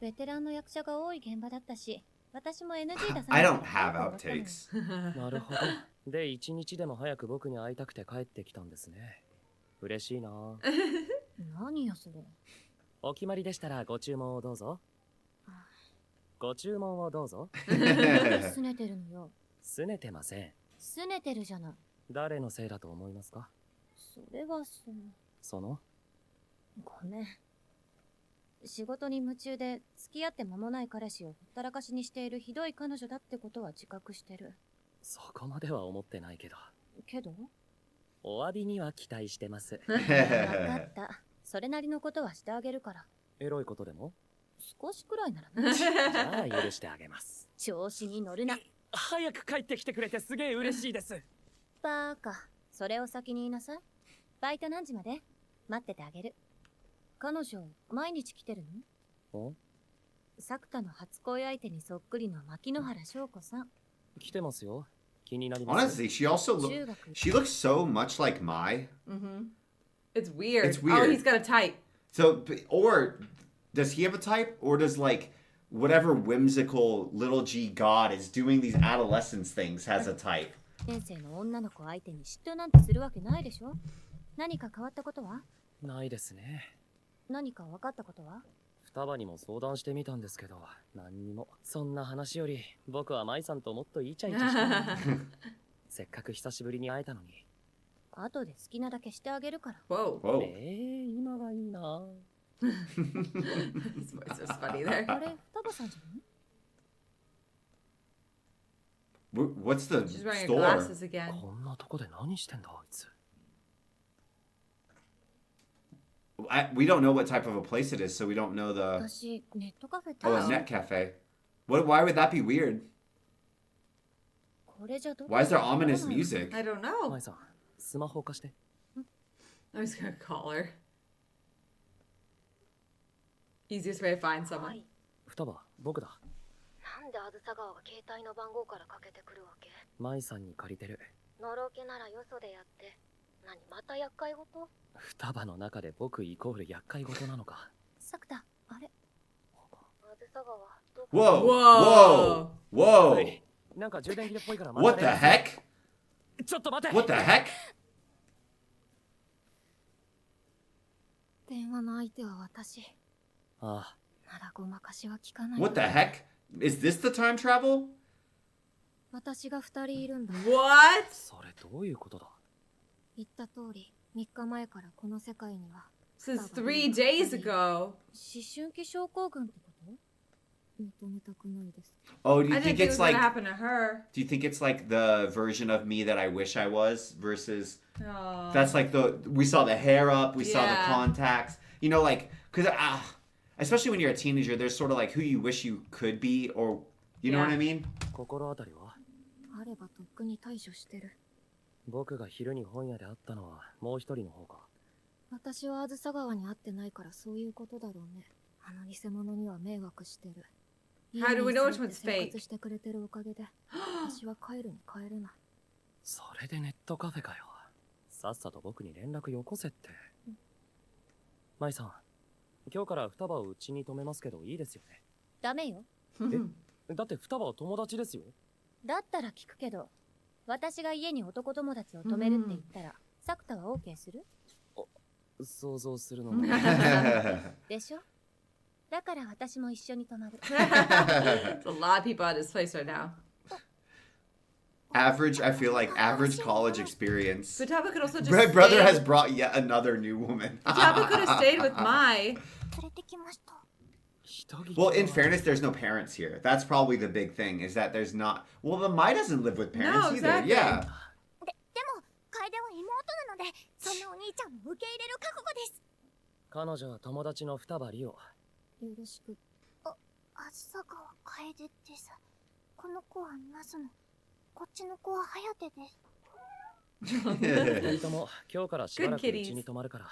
[SPEAKER 3] ベテランの役者が多い現場だったし、私も NG 出さ
[SPEAKER 1] I
[SPEAKER 3] ない
[SPEAKER 1] don't have outtakes.
[SPEAKER 4] なるほど。で、一日でも早く僕に会いたくて帰ってきたんですね。嬉しいな。
[SPEAKER 3] 何よそれ。
[SPEAKER 4] お決まりでしたらご注文をどうぞ。ご注文をどうぞ。
[SPEAKER 3] すねてるのよ。
[SPEAKER 4] すねてません。
[SPEAKER 3] すねてるじゃない。
[SPEAKER 4] 誰のせいだと思いますか？
[SPEAKER 3] それは
[SPEAKER 4] その
[SPEAKER 3] ごめん。仕事に夢中で付き合って間もない彼氏をほったらかしにしているひどい彼女だってことは自覚してる。
[SPEAKER 4] そこまでは思ってないけど。
[SPEAKER 3] けど
[SPEAKER 5] お詫びには期待してます。
[SPEAKER 3] 分かった。それなりのことはしてあげるから。
[SPEAKER 4] エロいことでも？
[SPEAKER 3] 少しくらいならね。
[SPEAKER 5] じゃあ許してあげます。
[SPEAKER 3] 調子に乗るな。
[SPEAKER 6] 早く帰ってきてくれてすげえ嬉しいです。
[SPEAKER 3] バーカ、それを先に言いなさい。バイト何時まで？待っててあげる。彼女、毎日来てるの？作田の初恋相手にそっくりの牧野原翔子さん。
[SPEAKER 4] 来てますよ。気になります。
[SPEAKER 1] Honestly, she looks so much like Mai.
[SPEAKER 2] It's weird.
[SPEAKER 1] It's weird.
[SPEAKER 2] Oh, he's got a type.
[SPEAKER 1] So, or does he have a type, or does like whatever whimsical little G god is doing these adolescence things has a type?
[SPEAKER 3] 先生の女の子相手に嫉妬なんてするわけないでしょ。何か変わったことは？
[SPEAKER 4] ないですね。
[SPEAKER 3] 何か分かったことは？
[SPEAKER 4] 双葉にも相談してみたんですけど、何にも。そんな話より、僕は舞さんともっとイチャイチャしたい。せっかく久しぶりに会えたのに。
[SPEAKER 3] 後で好きなだけしてあげるから。
[SPEAKER 1] Whoa.
[SPEAKER 4] 今がいいな。
[SPEAKER 2] His voice is funny there.
[SPEAKER 3] あれ、双葉さんじゃない？
[SPEAKER 1] What's the
[SPEAKER 2] She's wearing her
[SPEAKER 1] store?
[SPEAKER 2] glasses again.
[SPEAKER 4] こんなとこで何してんだあいつ。
[SPEAKER 1] We don't know what type of a place it is, so we don't know the.
[SPEAKER 3] 私、ネットカフェって。
[SPEAKER 1] Oh, a net cafe. Why would that be weird?
[SPEAKER 3] これじゃどこ？
[SPEAKER 1] Why is there ominous music?
[SPEAKER 2] I don't know.
[SPEAKER 4] 舞さん、スマホ貸して。
[SPEAKER 2] I'm just gonna call her. Easiest way to find someone.
[SPEAKER 4] 双葉、僕だ。
[SPEAKER 3] なんであずさ川が携帯の番号からかけてくるわけ？
[SPEAKER 4] 舞さんに借りてる。
[SPEAKER 3] のろけならよそでやって。何また厄介事？
[SPEAKER 4] 双葉の中で僕イコール厄介事なのか。
[SPEAKER 3] 作田、あれ？あずさ川どこ？
[SPEAKER 1] Whoa! Whoa!
[SPEAKER 4] は
[SPEAKER 1] Whoa!
[SPEAKER 4] い、なんか充電切れっぽいから。
[SPEAKER 1] What the heck?
[SPEAKER 4] ちょっと待て。
[SPEAKER 1] What the heck?
[SPEAKER 3] 電話の相手は私。
[SPEAKER 4] ああ。
[SPEAKER 3] まだごまかしは聞かない。
[SPEAKER 1] What the heck? Is this the time travel?
[SPEAKER 3] 私が2人いるんだ。
[SPEAKER 2] What?
[SPEAKER 4] それどういうことだ？
[SPEAKER 3] 言った通り、3日前からこの世界には。
[SPEAKER 2] Since 3 days ago.
[SPEAKER 3] 思春期症候群ってこと？認めたくないです。
[SPEAKER 1] Oh, do you
[SPEAKER 2] I didn't
[SPEAKER 1] think
[SPEAKER 2] think it
[SPEAKER 1] it's
[SPEAKER 2] was gonna
[SPEAKER 1] like?
[SPEAKER 2] happen to her.
[SPEAKER 1] Do you think it's like the version of me that I wish I was versus?
[SPEAKER 2] Oh.
[SPEAKER 1] That's like we saw the hair up, we saw the
[SPEAKER 2] Yeah.
[SPEAKER 1] contacts. You know, like because especially when you're a teenager, there's sort of like who you wish you could be, or you know what I mean?
[SPEAKER 4] 心当たりは？
[SPEAKER 3] あればとっくに対処してる。
[SPEAKER 4] 僕が昼に本屋で会ったのはもう一人の方か。
[SPEAKER 3] 私はあずさ川に会ってないからそういうことだろうね。あの偽物には迷惑してる。
[SPEAKER 2] How do we know which
[SPEAKER 3] 家に
[SPEAKER 2] one's
[SPEAKER 3] 生
[SPEAKER 2] fake?
[SPEAKER 3] 活してくれてるおかげで私は帰るに帰れない。
[SPEAKER 4] それでネットカフェかよ。さっさと僕に連絡よこせって。舞さん、今日から双葉をうちに泊めますけどいいですよね。
[SPEAKER 3] ダメよ。
[SPEAKER 4] だって双葉は友達ですよ。
[SPEAKER 3] だったら聞くけど、私が家に男友達を泊めるって言ったら、作田は OK する？
[SPEAKER 4] 想像するのも。
[SPEAKER 3] でしょ？だから私も一緒に泊まる。
[SPEAKER 2] There's a lot of people at his place right now.
[SPEAKER 1] Average, I feel like average college experience.
[SPEAKER 2] Futaba could also just
[SPEAKER 1] Brother
[SPEAKER 2] stay-
[SPEAKER 1] has brought yet another new woman.
[SPEAKER 2] Futaba could have stayed with Mai.
[SPEAKER 3] 連れてきました。
[SPEAKER 1] Well, in fairness, there's no parents here. That's probably the big thing, is that there's not. Well, the Mai doesn't live with parents
[SPEAKER 2] No,
[SPEAKER 1] either.
[SPEAKER 2] exactly.
[SPEAKER 1] Yeah.
[SPEAKER 9] でも楓は妹なのでそんなお兄ちゃんも受け入れる覚悟です。
[SPEAKER 4] 彼女は友達の双葉リオ。
[SPEAKER 3] よろしく。
[SPEAKER 9] あずさ川楓ってさ、この子はナスの、こっちの子は颯です。
[SPEAKER 4] 二人とも今日からしばらく
[SPEAKER 2] Good
[SPEAKER 4] う
[SPEAKER 2] kitties.
[SPEAKER 4] ちに泊まるから。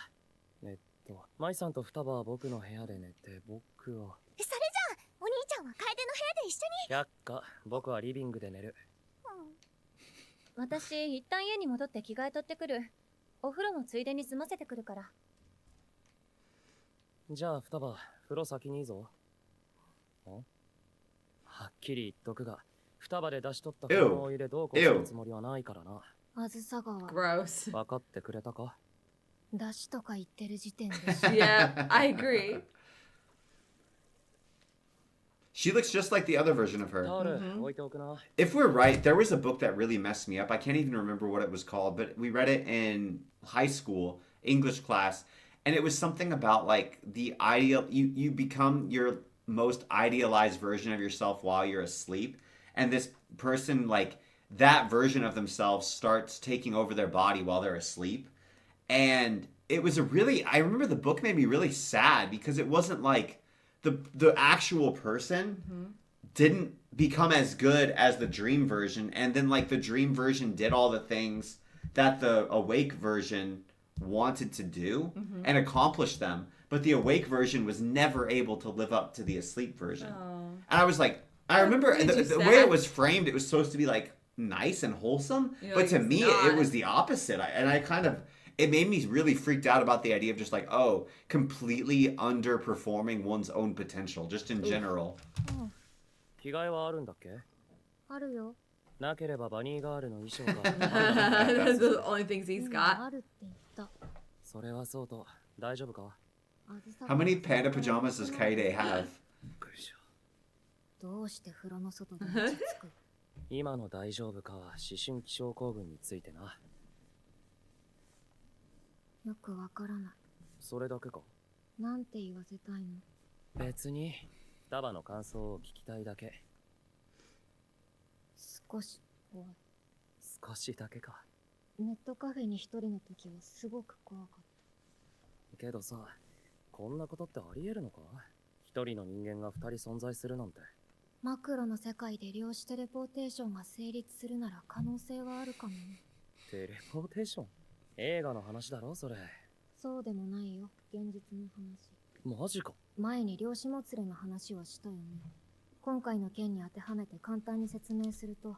[SPEAKER 4] 舞さんと双葉は僕の部屋で寝て、僕は。
[SPEAKER 9] それじゃあお兄ちゃんは楓の部屋で一緒に。
[SPEAKER 4] 百花、僕はリビングで寝る。
[SPEAKER 3] 私、一旦家に戻って着替え取ってくる。お風呂もついでに済ませてくるから。
[SPEAKER 4] じゃあ双葉、風呂先にいいぞ。はっきり言っとくが、双葉で出し取った風呂のお湯でどうこうするつもりはないからな。
[SPEAKER 3] あずさ川。
[SPEAKER 2] Gross.
[SPEAKER 4] 分かってくれたか？
[SPEAKER 3] 出しとか言ってる時点で。
[SPEAKER 2] Yeah, I agree.
[SPEAKER 1] She looks just like the other version of her.
[SPEAKER 4] タオル、置いておくな。
[SPEAKER 1] If we're right, there was a book that really messed me up. I can't even remember what it was called, but we read it in high school, English class, and it was something about like the ideal you become your most idealized version of yourself while you're asleep, and this person like that version of themselves starts taking over their body while they're asleep. And it was a really I remember the book made me really sad because it wasn't like the actual person didn't become as good as the dream version, and then like the dream version did all the things that the awake version wanted to do and accomplish them, but the awake version was never able to live up to the asleep version. And I was like, I remember the way it was framed, it was supposed to be like nice and wholesome, but
[SPEAKER 2] like,
[SPEAKER 1] to
[SPEAKER 2] it's
[SPEAKER 1] me
[SPEAKER 2] not.
[SPEAKER 1] it was the opposite. I kind of it made me really freaked out about the idea of just like, oh, completely underperforming one's own potential just in general.
[SPEAKER 5] 着替えはあるんだっけ？
[SPEAKER 3] あるよ。
[SPEAKER 5] なければバニーガールの衣装が
[SPEAKER 2] That's the only things he's
[SPEAKER 3] 今
[SPEAKER 2] got.
[SPEAKER 3] あるって言った。
[SPEAKER 5] それはそうと大丈夫か？
[SPEAKER 1] How many panda pajamas does Kaede have?
[SPEAKER 3] どうして風呂の外で落ち着く？
[SPEAKER 5] 今の大丈夫かは思春期症候群についてな。
[SPEAKER 3] よくわからない。
[SPEAKER 5] それだけか？
[SPEAKER 3] なんて言わせたいの？
[SPEAKER 5] 別に双葉の感想を聞きたいだけ。
[SPEAKER 3] 少し怖い。
[SPEAKER 5] 少しだけか。
[SPEAKER 3] ネットカフェに一人の時はすごく怖かっ
[SPEAKER 5] けどさ、こんなことってありえるのか？一人の人間が二人存在するなんて。
[SPEAKER 3] た。マクロの世界で量子テレポーテーションが成立するなら可能性はあるかもね。
[SPEAKER 5] テレポーテーション？映画の話だろそれ。
[SPEAKER 3] そうでもないよ、現実の話。
[SPEAKER 5] マジか。
[SPEAKER 3] 前に量子もつれの話はしたよね。今回の件に当てはめて簡単に説明すると、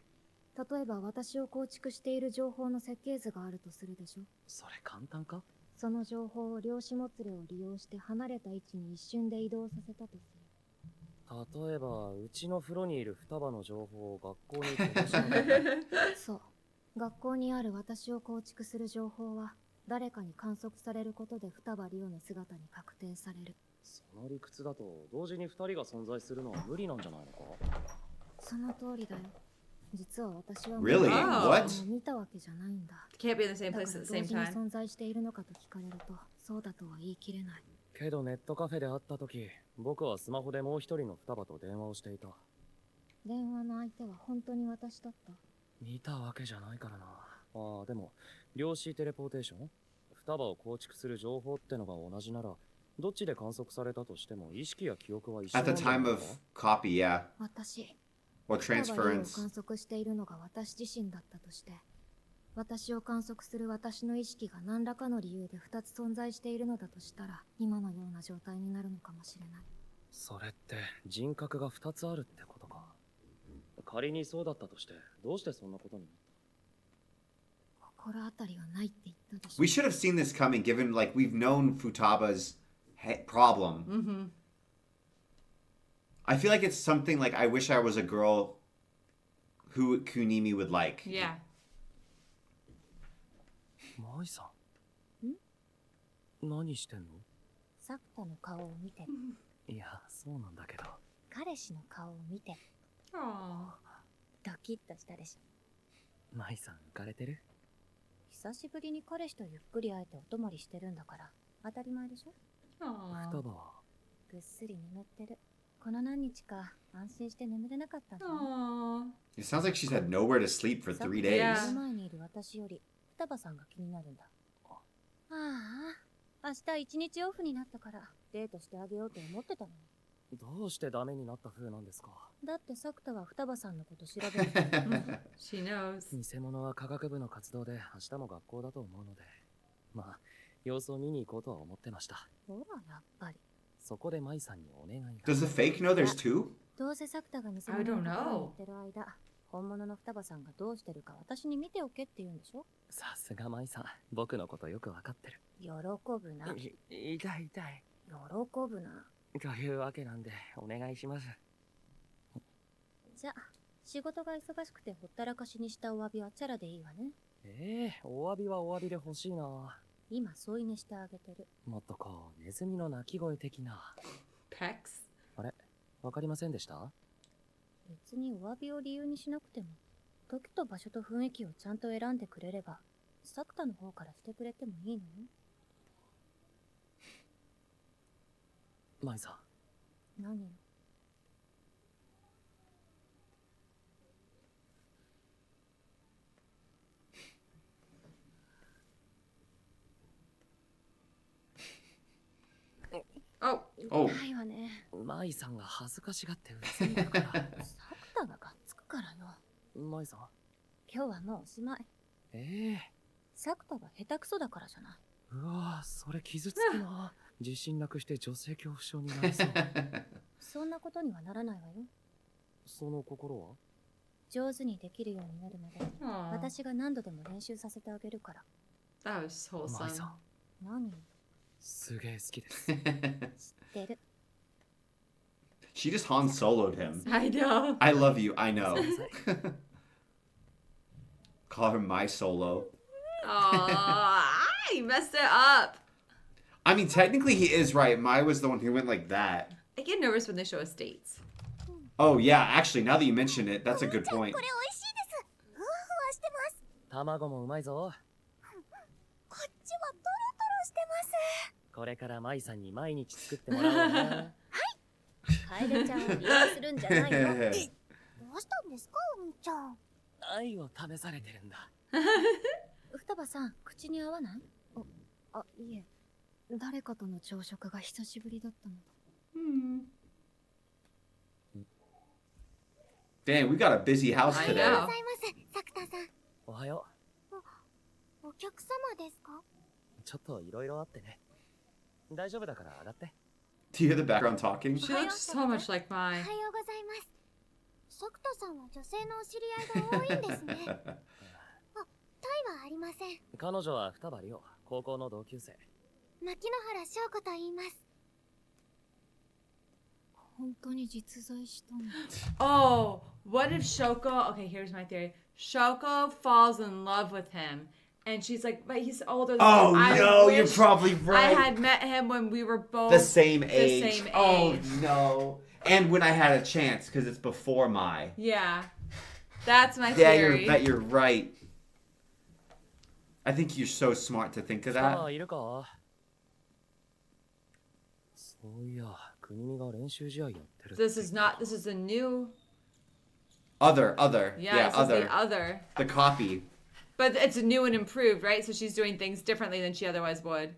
[SPEAKER 3] 例えば私を構築している情報の設計図があるとするでしょ。
[SPEAKER 5] それ簡単か？
[SPEAKER 3] その情報を量子もつれを利用して離れた位置に一瞬で移動させたとする。
[SPEAKER 5] 例えば、うちの風呂にいる双葉の情報を学校に飛ばしたのか。
[SPEAKER 3] そう。学校にある私を構築する情報は、誰かに観測されることで双葉リオの姿に確定される。
[SPEAKER 5] その理屈だと、同時に二人が存在するのは無理なんじゃないのか？
[SPEAKER 3] その通りだよ。実は私は
[SPEAKER 1] Really? What?
[SPEAKER 3] 見たわけじゃないんだ。
[SPEAKER 2] Can't be in the same
[SPEAKER 3] だ
[SPEAKER 2] place
[SPEAKER 3] から
[SPEAKER 2] at the
[SPEAKER 3] 同
[SPEAKER 2] same
[SPEAKER 3] 時に
[SPEAKER 2] time.
[SPEAKER 3] 存在しているのかと聞かれると、そうだとは言い切れない。
[SPEAKER 5] けどネットカフェで会った時、僕はスマホでもう一人の双葉と電話をしていた。
[SPEAKER 3] 電話の相手は本当に私だった。
[SPEAKER 5] 見たわけじゃないからな。ああ、でも、量子テレポーテーション？双葉を構築する情報ってのが同じなら、どっちで観測されたとしても意識や記憶は一緒
[SPEAKER 1] At
[SPEAKER 5] なん
[SPEAKER 1] the
[SPEAKER 5] じゃない
[SPEAKER 1] time
[SPEAKER 5] の
[SPEAKER 1] of
[SPEAKER 5] か？
[SPEAKER 1] copy, yeah.
[SPEAKER 3] 私。
[SPEAKER 1] Or
[SPEAKER 3] 双葉リオを
[SPEAKER 1] transference.
[SPEAKER 3] 観測しているのが私自身だったとして、私を観測する私の意識が何らかの理由で2つ存在しているのだとしたら、今のような状態になるのかもしれない。
[SPEAKER 5] それって人格が2つあるってことか。仮にそうだったとして、どうしてそんなことになった？
[SPEAKER 3] 心当たりはないって言ったでしょ。
[SPEAKER 1] We should have seen this coming given like we've known Futaba's problem. I feel like it's something like I wish I was a girl who Kunimi would like.
[SPEAKER 2] Yeah.
[SPEAKER 5] マイさん。何してんの？
[SPEAKER 3] サクタの顔を見て。
[SPEAKER 5] いや、そうなんだけど。
[SPEAKER 3] 彼氏の顔を見て。
[SPEAKER 2] Aww.
[SPEAKER 3] ドキッとしたでしょ。
[SPEAKER 5] マイさん浮かれてる？
[SPEAKER 3] 久しぶりに彼氏とゆっくり会えてお泊まりしてるんだから、当たり前でしょ。
[SPEAKER 2] Aww.
[SPEAKER 5] 双葉は
[SPEAKER 3] ぐっすり眠ってる。この何日か安心して眠れなかったんだね。
[SPEAKER 2] Aww.
[SPEAKER 1] It sounds like she's had nowhere to sleep for 3 days.
[SPEAKER 2] Yeah.
[SPEAKER 3] 目の前にいる私より双葉さんが気になるんだ。ああ、明日一日オフになったからデートしてあげようと思ってたの。
[SPEAKER 5] どうしてダメになった風なんですか？
[SPEAKER 3] だってサクタは双葉さんのこと調べる。
[SPEAKER 2] She knows.
[SPEAKER 5] 偽物は科学部の活動で明日も学校だと思うので、まあ様子を見に行こうとは思ってました。
[SPEAKER 3] ほら、やっぱり。
[SPEAKER 5] そこでマイさんにお願いが。
[SPEAKER 1] Does the fake know there's two?
[SPEAKER 3] どうせサクタが偽
[SPEAKER 2] I
[SPEAKER 3] 物
[SPEAKER 2] don't
[SPEAKER 3] のことを
[SPEAKER 2] know.
[SPEAKER 3] 言ってる間、本物の双葉さんがどうしてるか私に見ておけって言うんでしょ。
[SPEAKER 5] さすがマイさん、僕のことよくわかってる。
[SPEAKER 3] 喜ぶな。
[SPEAKER 5] 痛い痛い。
[SPEAKER 3] 喜ぶな。
[SPEAKER 5] というわけなんでお願いします。
[SPEAKER 3] じゃあ、仕事が忙しくてほったらかしにしたお詫びはチャラでいいわね。
[SPEAKER 5] お詫びはお詫びで欲しいな。
[SPEAKER 3] 今添い寝してあげてる。
[SPEAKER 5] もっとこうネズミの鳴き声的な。
[SPEAKER 2] Pecs.
[SPEAKER 5] あれ、わかりませんでした？
[SPEAKER 3] 別にお詫びを理由にしなくても、時と場所と雰囲気をちゃんと選んでくれれば、サクタの方からしてくれてもいいのよ。
[SPEAKER 4] 舞さん。
[SPEAKER 3] 何？Oh,
[SPEAKER 1] Oh,
[SPEAKER 3] ないわね。
[SPEAKER 4] 舞さんが恥ずかしがってうつんだから。
[SPEAKER 3] サクタががっつくからよ。
[SPEAKER 4] 舞さん。
[SPEAKER 3] 今日はもうおしまい。サクタが下手くそだからじゃない。
[SPEAKER 4] うわぁ、それ傷つくな。自信なくして女性恐怖症になりそう。
[SPEAKER 3] そんなことにはならないわよ。
[SPEAKER 4] その心は？
[SPEAKER 3] 上手にできるようになるまで
[SPEAKER 2] Aw.
[SPEAKER 3] 私が何度でも練習させてあげるから。
[SPEAKER 2] That was
[SPEAKER 4] 舞さ
[SPEAKER 2] wholesome.
[SPEAKER 4] ん、
[SPEAKER 3] 何？
[SPEAKER 4] すげえ好きです。
[SPEAKER 3] 知ってる。
[SPEAKER 1] she just Han Soloed him.
[SPEAKER 2] I know.
[SPEAKER 1] I love you, I know. Call her my solo.
[SPEAKER 2] Aw, he messed it up.
[SPEAKER 1] I mean, technically he is right. Mai was the one who went like that.
[SPEAKER 2] I get nervous when they show us dates.
[SPEAKER 1] Oh yeah, actually, now that you mention it, that's a good point.
[SPEAKER 9] これ美味しいです。ふわふわしてます。
[SPEAKER 4] 卵もうまいぞ。
[SPEAKER 9] こっちはトロトロしてます。
[SPEAKER 4] これから舞さんに毎日作ってもらおうな。
[SPEAKER 3] 楓ちゃんを利用するんじゃないの。
[SPEAKER 9] どうしたんですか、お兄ちゃん。
[SPEAKER 4] 愛を試されてるんだ。
[SPEAKER 3] 双葉さん、口に合わない？あ、いえ。誰かとの朝食が久しぶりだったの。
[SPEAKER 1] Damn, we got a busy house
[SPEAKER 2] I
[SPEAKER 1] today.
[SPEAKER 9] おはようございます、サクタさん。
[SPEAKER 4] おはよ
[SPEAKER 9] お客様ですか？
[SPEAKER 4] う。ちょっといろいろあってね。大丈夫だから上がって。
[SPEAKER 1] Do you hear the background talking?
[SPEAKER 2] She looks so much like
[SPEAKER 9] お
[SPEAKER 2] my.
[SPEAKER 9] はようございます。サクタさんは女性のお知り合いが多いんですね。あ、タイはありません。
[SPEAKER 4] 彼女は双葉梨央、高校の同級生。
[SPEAKER 9] 牧野原翔子と言います。
[SPEAKER 3] 本当に実在したの。
[SPEAKER 2] Oh, what if Shoko? Okay, here's my theory. Shoko falls in love with him, and she's like, "But he's older than
[SPEAKER 1] Oh
[SPEAKER 2] me. I
[SPEAKER 1] no, you're
[SPEAKER 2] wish
[SPEAKER 1] probably
[SPEAKER 2] I
[SPEAKER 1] right.
[SPEAKER 2] had met him when we were both
[SPEAKER 1] The same age.
[SPEAKER 2] same
[SPEAKER 1] Oh
[SPEAKER 2] age.
[SPEAKER 1] no. And when I had a chance, because it's before Mai.
[SPEAKER 2] Yeah, that's my
[SPEAKER 1] Yeah,
[SPEAKER 2] theory.
[SPEAKER 1] you're right. I think you're so smart to think of
[SPEAKER 4] 双
[SPEAKER 1] that.
[SPEAKER 4] 葉いるか？そういや、国見が練習試合やってる。
[SPEAKER 2] This is not. This is a new.
[SPEAKER 1] Other.
[SPEAKER 2] Yeah,
[SPEAKER 1] Yeah,
[SPEAKER 2] this is
[SPEAKER 1] other.
[SPEAKER 2] the other.
[SPEAKER 1] The copy.
[SPEAKER 2] But it's a new and improved, right? So she's doing things differently than she otherwise would.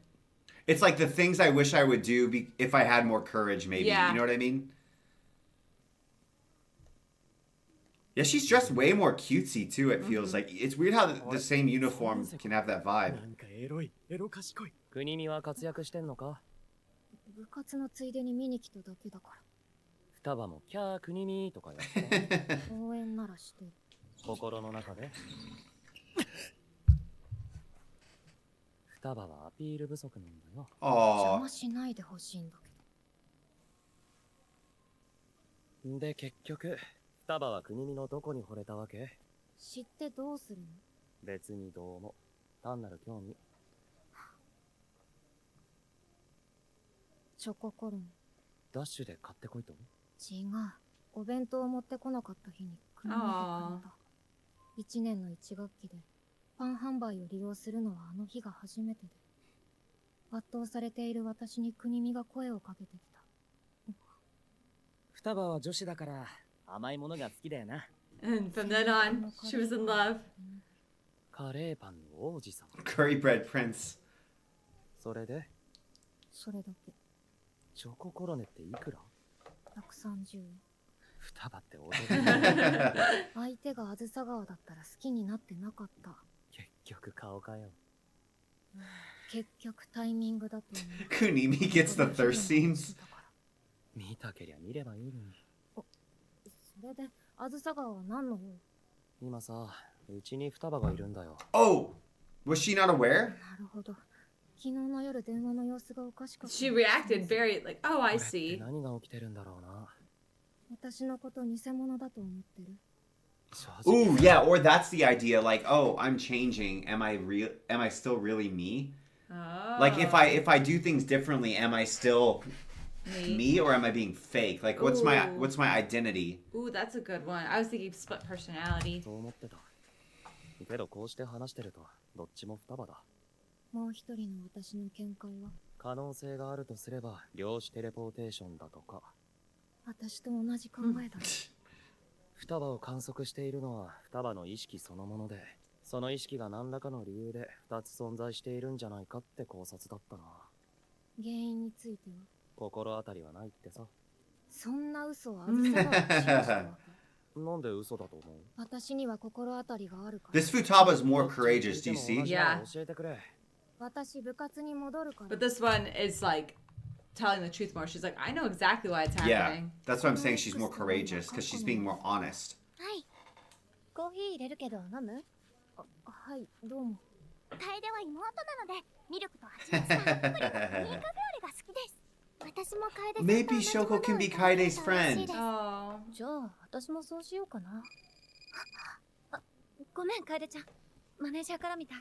[SPEAKER 1] It's like the things I wish I would do if I had more courage, maybe.
[SPEAKER 2] Yeah.
[SPEAKER 1] You know what I mean? Yeah, she's dressed way more cutesy too, it feels like. It's weird how the same uniform can have that vibe.
[SPEAKER 6] なんかエロい、エロ賢い。
[SPEAKER 4] 国見は活躍してんのか？
[SPEAKER 3] 部活のついでに見に来ただけだか
[SPEAKER 4] 双葉もキャー国見とかやって
[SPEAKER 3] ら。応援ならしてる。
[SPEAKER 4] 心の中で。双葉はアピール不足なんだよ。
[SPEAKER 3] 邪
[SPEAKER 1] Aww.
[SPEAKER 3] 魔しないでほしいんだけど。
[SPEAKER 4] で、結局、双葉は国見のどこに惚れたわけ？
[SPEAKER 3] 知ってどうするの？
[SPEAKER 4] 別にどうも。単なる興味。
[SPEAKER 3] チョココロン。
[SPEAKER 4] ダッシュで買ってこいと？
[SPEAKER 3] 違う。お弁当を持ってこなかった日に国見で買った。1年の1学期でパン販売を利用するのはあの日が初めてで、圧倒されている私に国見が声をかけてきた。
[SPEAKER 5] 双葉は女子だから甘いものが好きだよな。
[SPEAKER 2] And from then on, she was in love.
[SPEAKER 4] カレーパンの王子様。
[SPEAKER 1] Curry bread prince.
[SPEAKER 4] それで、
[SPEAKER 3] それだけ。
[SPEAKER 4] チョココロネっていくら？
[SPEAKER 3] 130円。
[SPEAKER 4] 双葉って驚いた。
[SPEAKER 3] 相手があずさ川だったら好きになってなかった。
[SPEAKER 4] 結局顔かよ。
[SPEAKER 3] 結局タイミングだと思う。
[SPEAKER 1] Kunimi gets the thirst scenes.
[SPEAKER 4] 見たけりゃ見ればいいのに。
[SPEAKER 3] それであずさ川は何の用？
[SPEAKER 4] 今さ、うちに双葉がいるんだよ。
[SPEAKER 1] Oh! Was she not aware?
[SPEAKER 3] なるほど。昨日の夜電話の様子がおかしかった。
[SPEAKER 2] She reacted very like, oh, I
[SPEAKER 4] これって
[SPEAKER 2] see.
[SPEAKER 4] 何が起きてるんだろうな。
[SPEAKER 3] 私のこと偽物だと思ってる。
[SPEAKER 4] 正直
[SPEAKER 1] Ooh, yeah, or that's the idea, like, oh, I'm changing. Am I still really me?
[SPEAKER 2] Oh.
[SPEAKER 1] Like if I do things differently, am I still me or am I being fake? Like what's my identity?
[SPEAKER 2] Ooh, that's a good one. I was thinking split personality.
[SPEAKER 4] そう思ってた。けどこうして話してると、どっちも双葉だ。
[SPEAKER 3] もう一人の私の見解は、
[SPEAKER 4] 可能性があるとすれば量子テレポーテーションだとか。
[SPEAKER 3] 私と同じ考えだ。
[SPEAKER 4] 双葉を観測しているのは双葉の意識そのもので、その意識が何らかの理由で2つ存在しているんじゃないかって考察だったな。
[SPEAKER 3] 原因については
[SPEAKER 4] 心当たりはないってさ。
[SPEAKER 3] そんな嘘をあずさが信じたわけ。
[SPEAKER 4] なんで嘘だと思う？
[SPEAKER 3] 私には心当たりがあるから。
[SPEAKER 1] This Futaba is more courageous, do you see?
[SPEAKER 2] Yeah.
[SPEAKER 4] 教えてくれ。
[SPEAKER 3] 私部活に戻るから。
[SPEAKER 2] But this one is like telling the truth more. She's like, I know exactly why it's
[SPEAKER 1] Yeah,
[SPEAKER 2] happening.
[SPEAKER 1] that's why I'm saying she's more courageous, because she's being more honest.
[SPEAKER 3] はい。コーヒー入れるけど飲む？はい、どうも。
[SPEAKER 9] 楓は妹なので、ミルクと蜂蜜とアップルのミーカフェオレが好きです。私も楓
[SPEAKER 1] Maybe Shoko can be Kaide's friend.
[SPEAKER 2] Oh.
[SPEAKER 3] じゃあ、私もそうしようかな。ごめん、楓ちゃん。マネージャーから見た。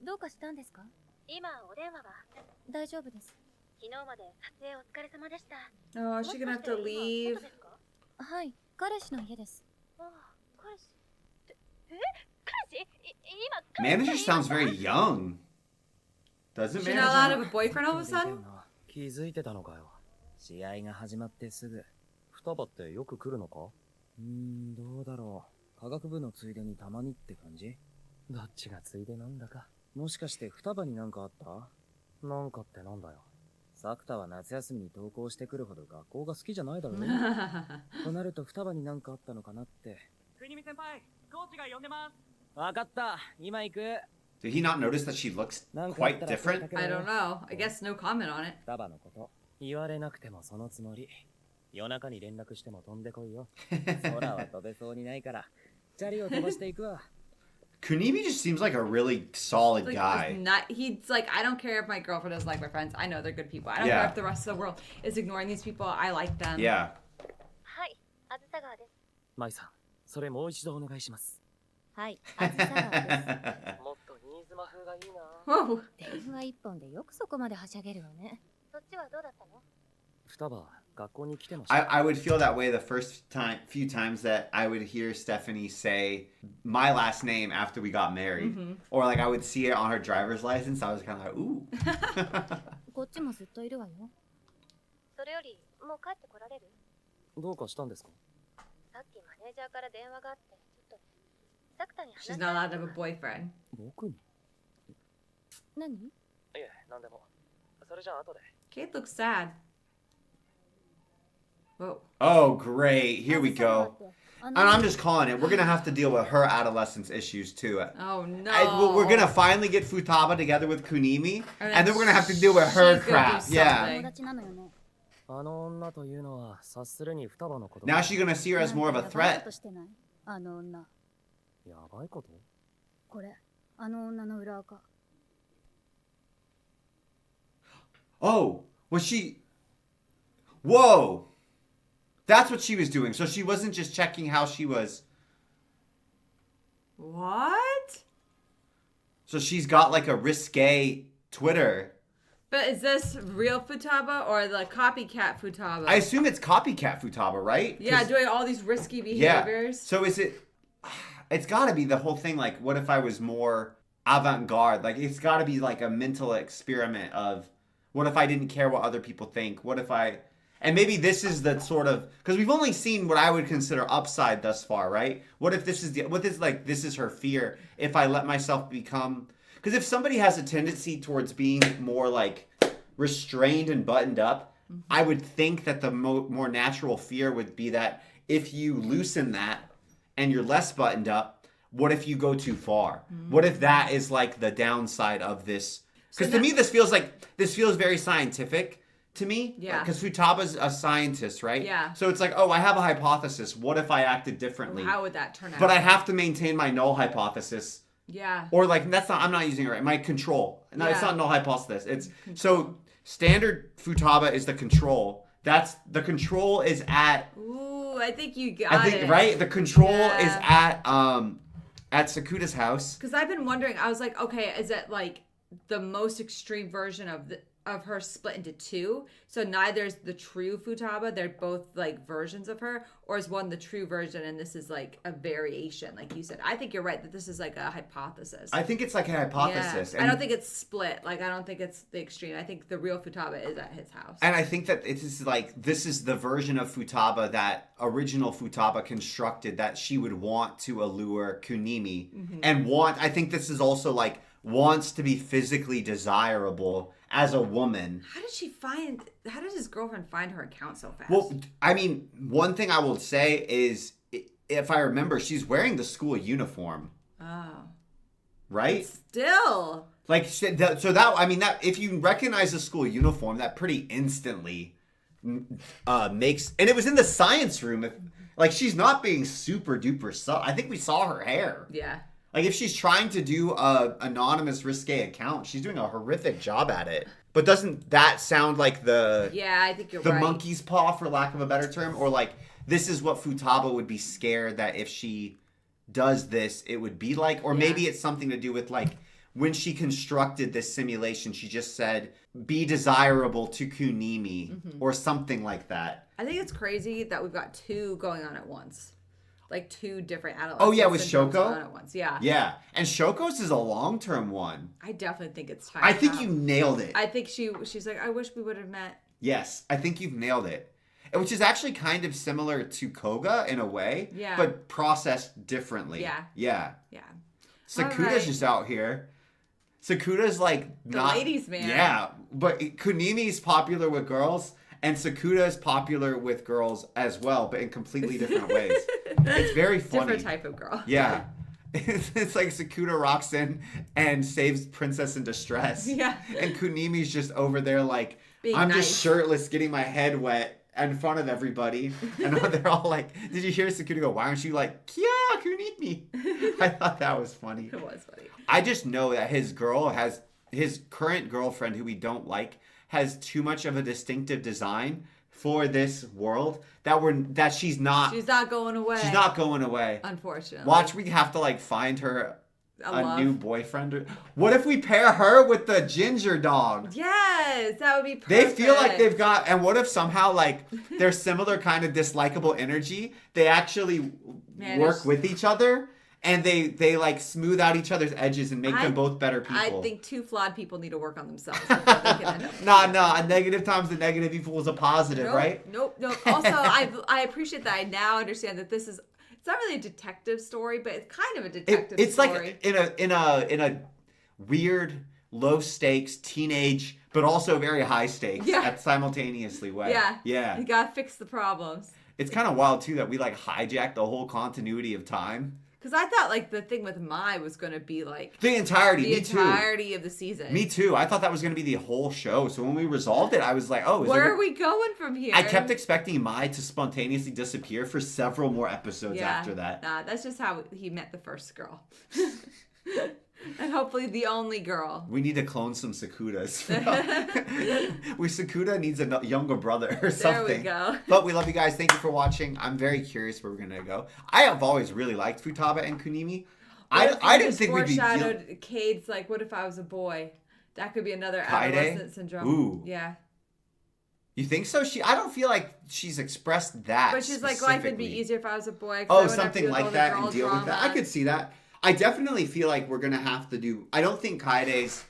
[SPEAKER 3] どうかしたんですか？
[SPEAKER 7] 今お電話は
[SPEAKER 3] 大丈夫です。
[SPEAKER 7] 昨日まで撮影お疲れ様でした。
[SPEAKER 2] Oh, is she gonna have to leave?
[SPEAKER 3] はい、彼氏の家です。
[SPEAKER 7] ああ、彼氏。彼氏？今
[SPEAKER 1] Manager sounds very young. Doesn't
[SPEAKER 2] She's not allowed to have
[SPEAKER 1] manager?
[SPEAKER 2] a boyfriend all of a sudden?
[SPEAKER 4] 気づいてたのかよ。
[SPEAKER 5] 試合が始まってすぐ。
[SPEAKER 4] 双葉ってよく来るのか？
[SPEAKER 5] どうだろう。科学部のついでにたまにって感じ？
[SPEAKER 4] どっちがついでなんだか。
[SPEAKER 5] もしかして双葉になんかあった？
[SPEAKER 4] なんかってなんだよ。
[SPEAKER 5] 作田は夏休みに登校してくるほど学校が好きじゃないだろうね。となると双葉になんかあったのかなって。
[SPEAKER 6] 国見先輩、コーチが呼んでます。
[SPEAKER 5] わかった、今行く。
[SPEAKER 1] Did he not notice that she looks quite different?
[SPEAKER 2] I don't know. I guess no comment on it.
[SPEAKER 5] 双葉のこと。
[SPEAKER 4] 言われなくてもそのつもり。夜中に連絡しても飛んでこいよ。
[SPEAKER 5] 空は飛べそうにないから、チャリを飛ばしていくわ。
[SPEAKER 1] Kunimi just seems like a really solid
[SPEAKER 2] Like,
[SPEAKER 1] guy.
[SPEAKER 2] he's like, I don't care if my girlfriend doesn't like my friends. I know they're good people. I don't
[SPEAKER 1] Yeah.
[SPEAKER 2] care if the rest of the world is ignoring these people. I like them.
[SPEAKER 1] Yeah.
[SPEAKER 7] はい、あずさ川です。
[SPEAKER 4] 舞さん、それもう一度お願いします。
[SPEAKER 3] はい、あずさ川です。
[SPEAKER 4] もっと新妻風がいいな。
[SPEAKER 2] Whoa.
[SPEAKER 3] 電話一本でよくそこまではしゃげるわね。
[SPEAKER 7] そっちはどうだったの？
[SPEAKER 4] 双葉、学校に来てました。
[SPEAKER 1] I would feel that way the few times that I would hear Stephanie say my last name after we got married. Or like I would see it on her driver's license. I was kind of like, ooh.
[SPEAKER 3] こっちもずっといるわよ。
[SPEAKER 7] それより、もう帰ってこられる？
[SPEAKER 4] どうかしたんですか？
[SPEAKER 7] さっきマネージャーから電話があって、ちょっと作田に話
[SPEAKER 2] She's
[SPEAKER 7] し
[SPEAKER 2] not allowed to have a boyfriend.
[SPEAKER 4] 僕に？
[SPEAKER 3] 何？
[SPEAKER 4] いえ、なんでも。それじゃあ後で。
[SPEAKER 2] Kate looks sad. Whoa.
[SPEAKER 1] Oh, great. Here we go. And I'm just calling it. We're going to have to deal with her adolescence issues too.
[SPEAKER 2] Oh no.
[SPEAKER 1] We're going to finally get Futaba together with Kunimi. And then we're going to have to deal with her
[SPEAKER 2] she's gonna do
[SPEAKER 1] crap. Yeah.
[SPEAKER 9] 友達なのよね。
[SPEAKER 4] あの女というのは察するに双葉のこと。
[SPEAKER 1] Now she's going to see her as more of a
[SPEAKER 9] やばいこ
[SPEAKER 1] threat.
[SPEAKER 9] としてないあの女。
[SPEAKER 4] やばいこと？
[SPEAKER 9] これ、あの女の裏垢。
[SPEAKER 1] Oh, was she... Whoa. That's what she was doing. So she wasn't just checking how she was...
[SPEAKER 2] What?
[SPEAKER 1] So she's got like a risque Twitter.
[SPEAKER 2] But is this real Futaba or the copycat Futaba?
[SPEAKER 1] I assume it's copycat Futaba, right?
[SPEAKER 2] Yeah,
[SPEAKER 1] 'Cause-
[SPEAKER 2] doing all these risky
[SPEAKER 1] yeah.
[SPEAKER 2] behaviors.
[SPEAKER 1] So is it... It's got to be the whole thing, like, what if I was more avant-garde? Like, it's got to be like a mental experiment of... What if I didn't care what other people think? What if I... And maybe this is the sort of... Because we've only seen what I would consider upside thus far, right? What if this is the... What is like, this is her fear. If I let myself become... Because if somebody has a tendency towards being more like restrained and buttoned up, I would think that the more natural fear would be that if you loosen that and you're less buttoned up, what if you go too far? What if that is like the downside of this? Because to me, this feels very scientific to me.
[SPEAKER 2] Yeah.
[SPEAKER 1] Because Futaba's a scientist, right?
[SPEAKER 2] Yeah.
[SPEAKER 1] So it's like, oh, I have a hypothesis. What if I acted differently?
[SPEAKER 2] How would that turn out?
[SPEAKER 1] But I have to maintain my null hypothesis.
[SPEAKER 2] Yeah.
[SPEAKER 1] Or like, I'm not using it right. My control. No, it's
[SPEAKER 2] Yeah.
[SPEAKER 1] not null hypothesis. It's so standard Futaba is the control. The control is at,
[SPEAKER 2] Ooh, I think you got
[SPEAKER 1] I think,
[SPEAKER 2] it.
[SPEAKER 1] right? The control
[SPEAKER 2] Yeah.
[SPEAKER 1] is at Sakuta's house.
[SPEAKER 2] Because I've been wondering, I was like, okay, is it like the most extreme version of of her split into two. So neither's the true Futaba. They're both like versions of her, or is one the true version and this is like a variation, like you said. I think you're right that this is like a hypothesis.
[SPEAKER 1] I think it's like a hypothesis.
[SPEAKER 2] Yeah. I don't think it's split. Like I don't think it's the extreme. I think the real Futaba is at his house.
[SPEAKER 1] And I think that it is like this is the version of Futaba that original Futaba constructed that she would want to allure Kunimi and want. I think this is also like wants to be physically desirable as a woman.
[SPEAKER 2] How did his girlfriend find her account so fast?
[SPEAKER 1] Well, I mean, one thing I will say is, if I remember, she's wearing the school uniform.
[SPEAKER 2] Oh.
[SPEAKER 1] Right?
[SPEAKER 2] Still.
[SPEAKER 1] Like, so that, I mean, that if you recognize the school uniform, that pretty instantly makes, and it was in the science room. Like, she's not being super duper subtle. I think we saw her hair.
[SPEAKER 2] Yeah.
[SPEAKER 1] Like, if she's trying to do a anonymous risque account, she's doing a horrific job at it. But doesn't that sound like
[SPEAKER 2] Yeah, I think you're right.
[SPEAKER 1] The monkey's paw, for lack of a better term? Or like, this is what Futaba would be scared that if she does this, it would be like? Or maybe it's something to do with like, when she constructed this simulation, she just said, be desirable to Kunimi, or something like that.
[SPEAKER 2] I think it's crazy that we've got two going on at once. Like two different adolescents.
[SPEAKER 1] Oh yeah, with
[SPEAKER 2] syndromes
[SPEAKER 1] Shoko?
[SPEAKER 2] going on at once. Yeah.
[SPEAKER 1] Yeah. And Shoko's is a long-term one.
[SPEAKER 2] I definitely think it's time.
[SPEAKER 1] I think you nailed it.
[SPEAKER 2] I think she's like, I wish we would have met.
[SPEAKER 1] Yes, I think you've nailed it. Which is actually kind of similar to Koga in a way.
[SPEAKER 2] Yeah.
[SPEAKER 1] But processed differently.
[SPEAKER 2] Yeah.
[SPEAKER 1] Yeah.
[SPEAKER 2] Yeah.
[SPEAKER 1] Sakuta's just out here. Sakuta's like
[SPEAKER 2] the ladies' man.
[SPEAKER 1] Yeah. But Kunimi's popular with girls. And Sakuta is popular with girls as well, but in completely different ways. It's very funny.
[SPEAKER 2] Different type of girl.
[SPEAKER 1] Yeah. It's like Sakuta rocks in and saves Princess in Distress.
[SPEAKER 2] Yeah.
[SPEAKER 1] And Kunimi's just over there like,
[SPEAKER 2] being
[SPEAKER 1] I'm
[SPEAKER 2] nice.
[SPEAKER 1] just shirtless getting my head wet in front of everybody. And they're all like, did you hear Sakuta go, why aren't you like, Kia, Kunimi? I thought that was funny.
[SPEAKER 2] It was funny.
[SPEAKER 1] I just know that his current girlfriend, who we don't like, has too much of a distinctive design for this world that she's not
[SPEAKER 2] going away.
[SPEAKER 1] She's not going away.
[SPEAKER 2] Unfortunately.
[SPEAKER 1] Watch, we have to like find her
[SPEAKER 2] a
[SPEAKER 1] new boyfriend. What if we pair her with the ginger dog?
[SPEAKER 2] Yes, that would be perfect.
[SPEAKER 1] They feel like they've got, and what if somehow like they're similar kind of dislikable energy? They actually work with each other. And they like smooth out each other's edges and make them both better people.
[SPEAKER 2] I think two flawed people need to work on themselves before they can end up.
[SPEAKER 1] No, a negative times a negative equals a positive, right?
[SPEAKER 2] Nope. Also, I appreciate that. I now understand that it's not really a detective story, but it's kind of a detective
[SPEAKER 1] it's
[SPEAKER 2] story.
[SPEAKER 1] It's like in a weird, low stakes teenage, but also very high stakes at simultaneously way. Yeah.
[SPEAKER 2] You gotta fix the problems.
[SPEAKER 1] It's kind of wild too that we like hijacked the whole continuity of time.
[SPEAKER 2] Because I thought like the thing with Mai was going to be like
[SPEAKER 1] the entirety
[SPEAKER 2] of the season.
[SPEAKER 1] Me too. I thought that was going to be the whole show. So when we resolved it, I was like, oh,
[SPEAKER 2] where are we going from here?
[SPEAKER 1] I kept expecting Mai to spontaneously disappear for several more episodes after that.
[SPEAKER 2] Nah, that's just how he met the first girl. And hopefully the only girl.
[SPEAKER 1] We need to clone some Sakutas. Sakuta needs a younger brother or something.
[SPEAKER 2] There we go.
[SPEAKER 1] But we love you guys. Thank you for watching. I'm very curious where we're going to go. I have always really liked Futaba and Kunimi. I didn't think we'd be...
[SPEAKER 2] foreshadowed Cade's like, what if I was a boy? That could be another adolescent syndrome.
[SPEAKER 1] Ooh.
[SPEAKER 2] Yeah.
[SPEAKER 1] You think so? I don't feel like she's expressed that.
[SPEAKER 2] But she's like, life would be easier if I was a boy.
[SPEAKER 1] Oh, something like that and deal with that. I could see that. I definitely feel like we're going to have to do... I don't think Kaide's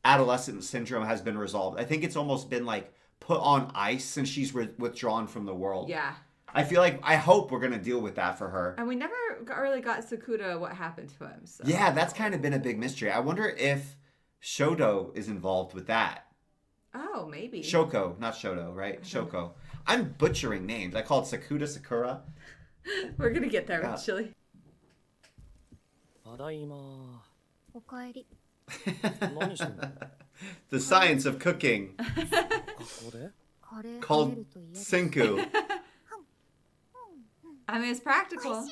[SPEAKER 1] adolescent syndrome has been resolved. I think it's almost been like put on ice since she's withdrawn from the world.
[SPEAKER 2] Yeah.
[SPEAKER 1] I hope we're going to deal with that for her.
[SPEAKER 2] And we never really got Sakuta what happened to him. So.
[SPEAKER 1] Yeah, that's kind of been a big mystery. I wonder if Shoto is involved with that.
[SPEAKER 2] Oh, maybe.
[SPEAKER 1] Shoko, not Shoto, right? Shoko. I'm butchering names. I call it Sakuta, Sakura.
[SPEAKER 2] We're going to get there eventually.
[SPEAKER 1] The science of cooking. Called Senku.
[SPEAKER 2] I mean, it's practical.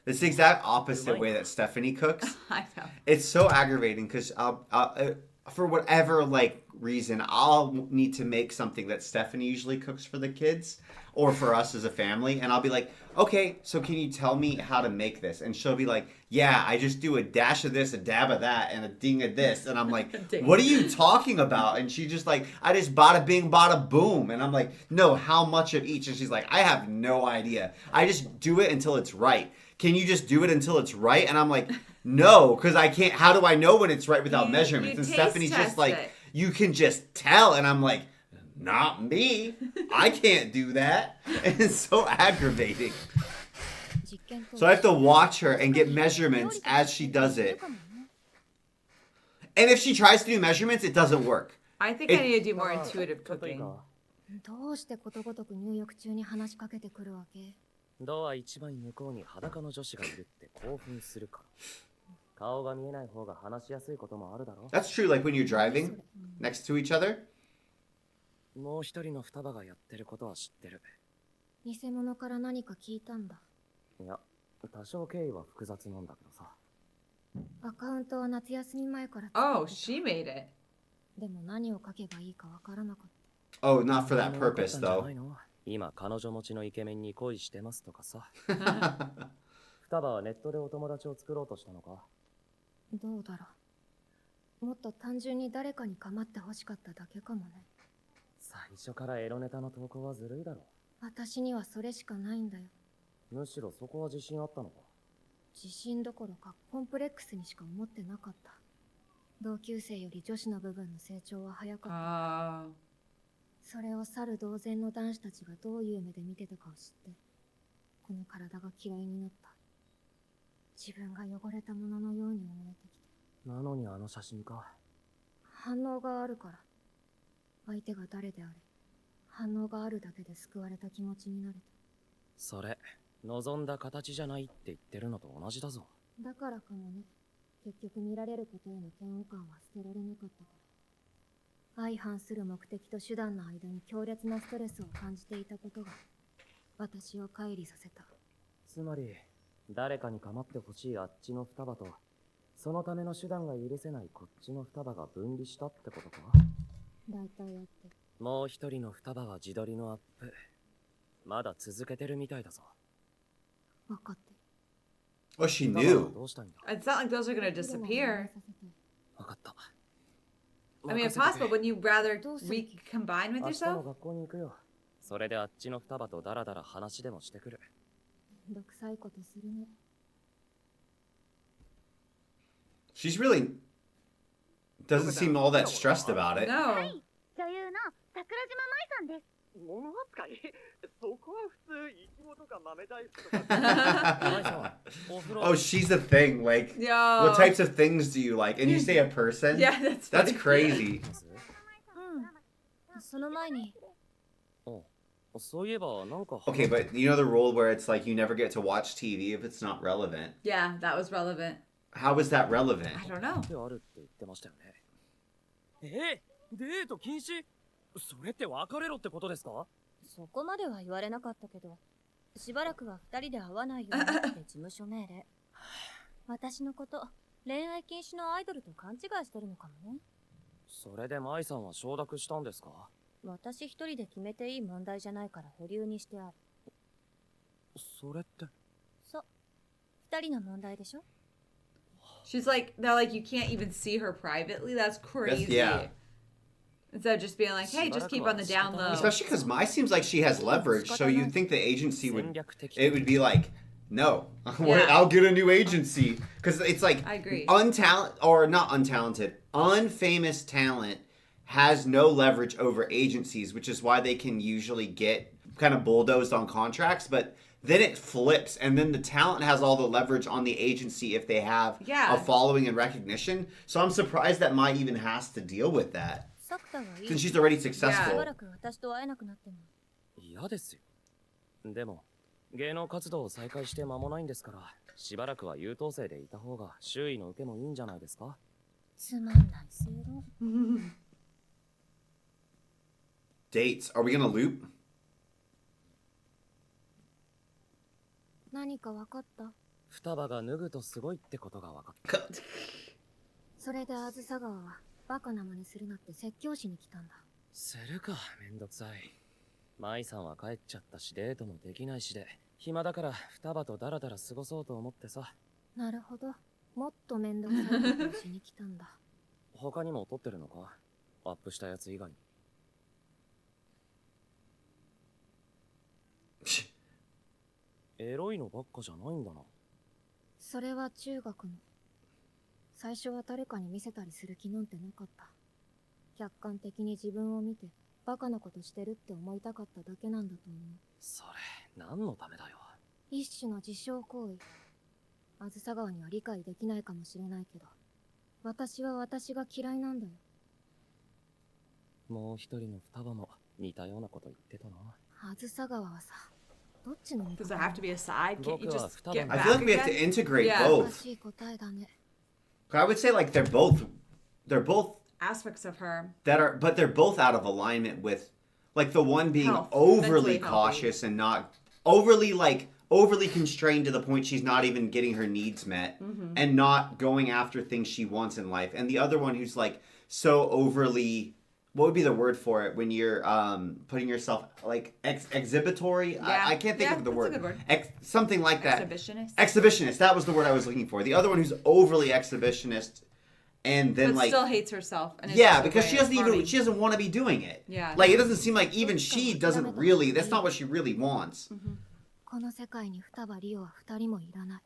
[SPEAKER 1] It's the exact opposite way that Stephanie cooks.
[SPEAKER 2] I know.
[SPEAKER 1] It's so aggravating because for whatever like reason, I'll need to make something that Stephanie usually cooks for the kids or for us as a family. And I'll be like, okay, so can you tell me how to make this? And she'll be like, yeah, I just do a dash of this, a dab of that, and a ding of this. And I'm like, what are you talking about? And she just like, I just bada bing, bada boom. And I'm like, no, how much of each? And she's like, I have no idea. I just do it until it's right. Can you just do it until it's right? And I'm like, no, because I can't. How do I know when it's right without measurements? And Stephanie's just like, you can just tell. And I'm like, not me. I can't do that. And it's so aggravating. So I have to watch her and get measurements as she does it. And if she tries to do measurements, it doesn't work.
[SPEAKER 2] I think I need to do more intuitive cooking.
[SPEAKER 3] どうしてことごとく入浴中に話しかけてくるわけ？
[SPEAKER 5] ドア一枚向こうに裸の女子がいるって興奮するから。顔が見えない方が話しやすいこともあるだろ。
[SPEAKER 1] That's true, like when you're driving next to each other.
[SPEAKER 5] もう一人の双葉がやってることは知ってる。
[SPEAKER 3] 偽物から何か聞いたんだ。
[SPEAKER 5] いや、多少経緯は複雑なんだけどさ。
[SPEAKER 3] アカウントは夏休み前から。
[SPEAKER 2] Oh, she made it.
[SPEAKER 3] でも何を書けばいいかわからなかった。
[SPEAKER 1] Oh, not for that purpose, though.
[SPEAKER 5] 今彼女持ちのイケメンに恋してますとかさ。双葉はネットでお友達を作ろうとしたのか？
[SPEAKER 3] どうだろう。もっと単純に誰かに構ってほしかっただけかもね。
[SPEAKER 5] 最初からエロネタの投稿はずるいだろ。
[SPEAKER 3] 私にはそれしかないんだよ。
[SPEAKER 5] むしろそこは自信あったのか？
[SPEAKER 3] 自信どころかコンプレックスにしか思ってなかった。同級生より女子の部分の成長は早かった。それを去る同然の男子たちがどういう目で見てたかを知って、この体が嫌いになった。自分が汚れたもののように思えてきて。
[SPEAKER 5] なのにあの写真か。
[SPEAKER 3] 反応があるから。相手が誰であれ、反応があるだけで救われた気持ちになれた。
[SPEAKER 5] それ、望んだ形じゃないって言ってるのと同じだぞ。
[SPEAKER 3] だからかもね。結局見られることへの嫌悪感は捨てられなかったから。相反する目的と手段の間に強烈なストレスを感じていたことが、私を乖離させた。
[SPEAKER 5] つまり、誰かに構ってほしいあっちの双葉と、そのための手段が許せないこっちの双葉が分離したってことか？
[SPEAKER 3] 大体あって。
[SPEAKER 5] もう一人の双葉は自撮りのアップ。まだ続けてるみたいだぞ。
[SPEAKER 3] 分かって。
[SPEAKER 1] Oh, she knew.
[SPEAKER 2] It's not like those are gonna disappear.
[SPEAKER 5] 分かった。
[SPEAKER 2] I mean, if possible, wouldn't you rather recombine with
[SPEAKER 5] 明日の
[SPEAKER 2] yourself?
[SPEAKER 5] 学校に行くよ。それであっちの双葉とダラダラ話でもしてくる。
[SPEAKER 3] めんどくさいことするね。
[SPEAKER 1] She's really doesn't seem all that stressed about it.
[SPEAKER 2] No.
[SPEAKER 9] 女優の桜島舞さんです。
[SPEAKER 6] 物扱いそこは普通イチゴとか豆大福とか
[SPEAKER 1] Oh, she's a thing. Like,
[SPEAKER 2] Yo.
[SPEAKER 1] what types of things do you like? And you say a person?
[SPEAKER 2] Yeah, that's
[SPEAKER 1] crazy.
[SPEAKER 3] その前に。
[SPEAKER 5] そういえばなんか。
[SPEAKER 1] Okay, but you know the rule where it's like you never get to watch TV if it's not relevant.
[SPEAKER 2] Yeah, that was relevant.
[SPEAKER 1] How is that relevant?
[SPEAKER 2] I don't know.
[SPEAKER 5] あるって言ってましたよね。デート禁止？それって別れろってことですか？
[SPEAKER 3] そこまでは言われなかったけど、しばらくは二人で会わないようにって事務所命令。私のこと、恋愛禁止のアイドルと勘違いしてるのかもね。
[SPEAKER 5] それで舞さんは承諾したんですか？
[SPEAKER 3] 私一人で決めていい問題じゃないから保留にしてある。
[SPEAKER 5] それって。
[SPEAKER 3] そう。二人の問題でしょ？
[SPEAKER 2] She's like, they're like, you can't even see her privately. That's crazy.
[SPEAKER 1] Yeah.
[SPEAKER 2] Instead of just being like, hey, just keep on the down low.
[SPEAKER 1] Especially because Mai seems like she has leverage, so you'd think the agency would be like, no, I'll get a new agency. Because it's like,
[SPEAKER 2] I agree.
[SPEAKER 1] Unfamous talent has no leverage over agencies, which is why they can usually get kind of bulldozed on contracts, but then it flips, and then the talent has all the leverage on the agency if they have a following and recognition. So I'm surprised that Mai even has to deal with that. Since she's already successful.
[SPEAKER 5] 嫌ですよ。でも、芸能活動を再開して間もないんですから、しばらくは優等生でいた方が周囲の受けもいいんじゃないですか？
[SPEAKER 3] つまんない正論。
[SPEAKER 1] Dates. Are we gonna loop?
[SPEAKER 3] 何か分かった？
[SPEAKER 5] 双葉が脱ぐとすごいってことが分かった。
[SPEAKER 3] それであずさ川はバカな真似するなって説教しに来たんだ。
[SPEAKER 4] するか、めんどくさい。舞さんは帰っちゃったし、デートもできないしで、暇だから双葉とダラダラ過ごそうと思ってさ。
[SPEAKER 3] なるほど。もっとめんどくさいことをしに来たんだ。
[SPEAKER 4] 他にも撮ってるのか？アップしたやつ以外に。エロいのばっかじゃないんだな。
[SPEAKER 3] それは中学の。最初は誰かに見せたりする気なんてなかった。客観的に自分を見てバカなことしてるって思いたかっただけなんだと思う。
[SPEAKER 4] それ、何のためだよ。
[SPEAKER 3] 一種の自傷行為。あずさ川には理解できないかもしれないけど、私は私が嫌いなんだよ。
[SPEAKER 4] もう一人の双葉も似たようなこと言ってたな。
[SPEAKER 3] あずさ川はさ、どっちの味
[SPEAKER 2] Does
[SPEAKER 3] 方
[SPEAKER 2] it have to be a side? Can't you just get
[SPEAKER 1] I
[SPEAKER 2] back
[SPEAKER 1] feel like we have to
[SPEAKER 2] again?
[SPEAKER 1] integrate
[SPEAKER 2] Yeah.
[SPEAKER 1] both.
[SPEAKER 3] 難しい答えだね。
[SPEAKER 1] I would say like they're both
[SPEAKER 2] Aspects of her.
[SPEAKER 1] but they're both out of alignment with, like, the one being
[SPEAKER 2] Health.
[SPEAKER 1] overly
[SPEAKER 2] Mentally
[SPEAKER 1] cautious and not overly constrained to the point she's not even getting her needs met and not going after things she wants in life, and the other one who's like so overly, what would be the word for it when you're putting yourself like exhibitory?
[SPEAKER 2] Yeah.
[SPEAKER 1] I can't think
[SPEAKER 2] Yeah,
[SPEAKER 1] of the
[SPEAKER 2] that's a
[SPEAKER 1] word.
[SPEAKER 2] good word.
[SPEAKER 1] Something like that.
[SPEAKER 2] Exhibitionist.
[SPEAKER 1] Exhibitionist, that was the word I was looking for. The other one who's overly exhibitionist and then
[SPEAKER 2] But
[SPEAKER 1] like
[SPEAKER 2] still hates herself. And it's
[SPEAKER 1] yeah,
[SPEAKER 2] just a
[SPEAKER 1] because
[SPEAKER 2] way
[SPEAKER 1] she
[SPEAKER 2] of
[SPEAKER 1] doesn't
[SPEAKER 2] harming.
[SPEAKER 1] want to be doing it.
[SPEAKER 2] Yeah.
[SPEAKER 1] Like, it doesn't seem like even she doesn't really, that's not what she really wants.
[SPEAKER 3] この世界に双葉リオは二人もいらない。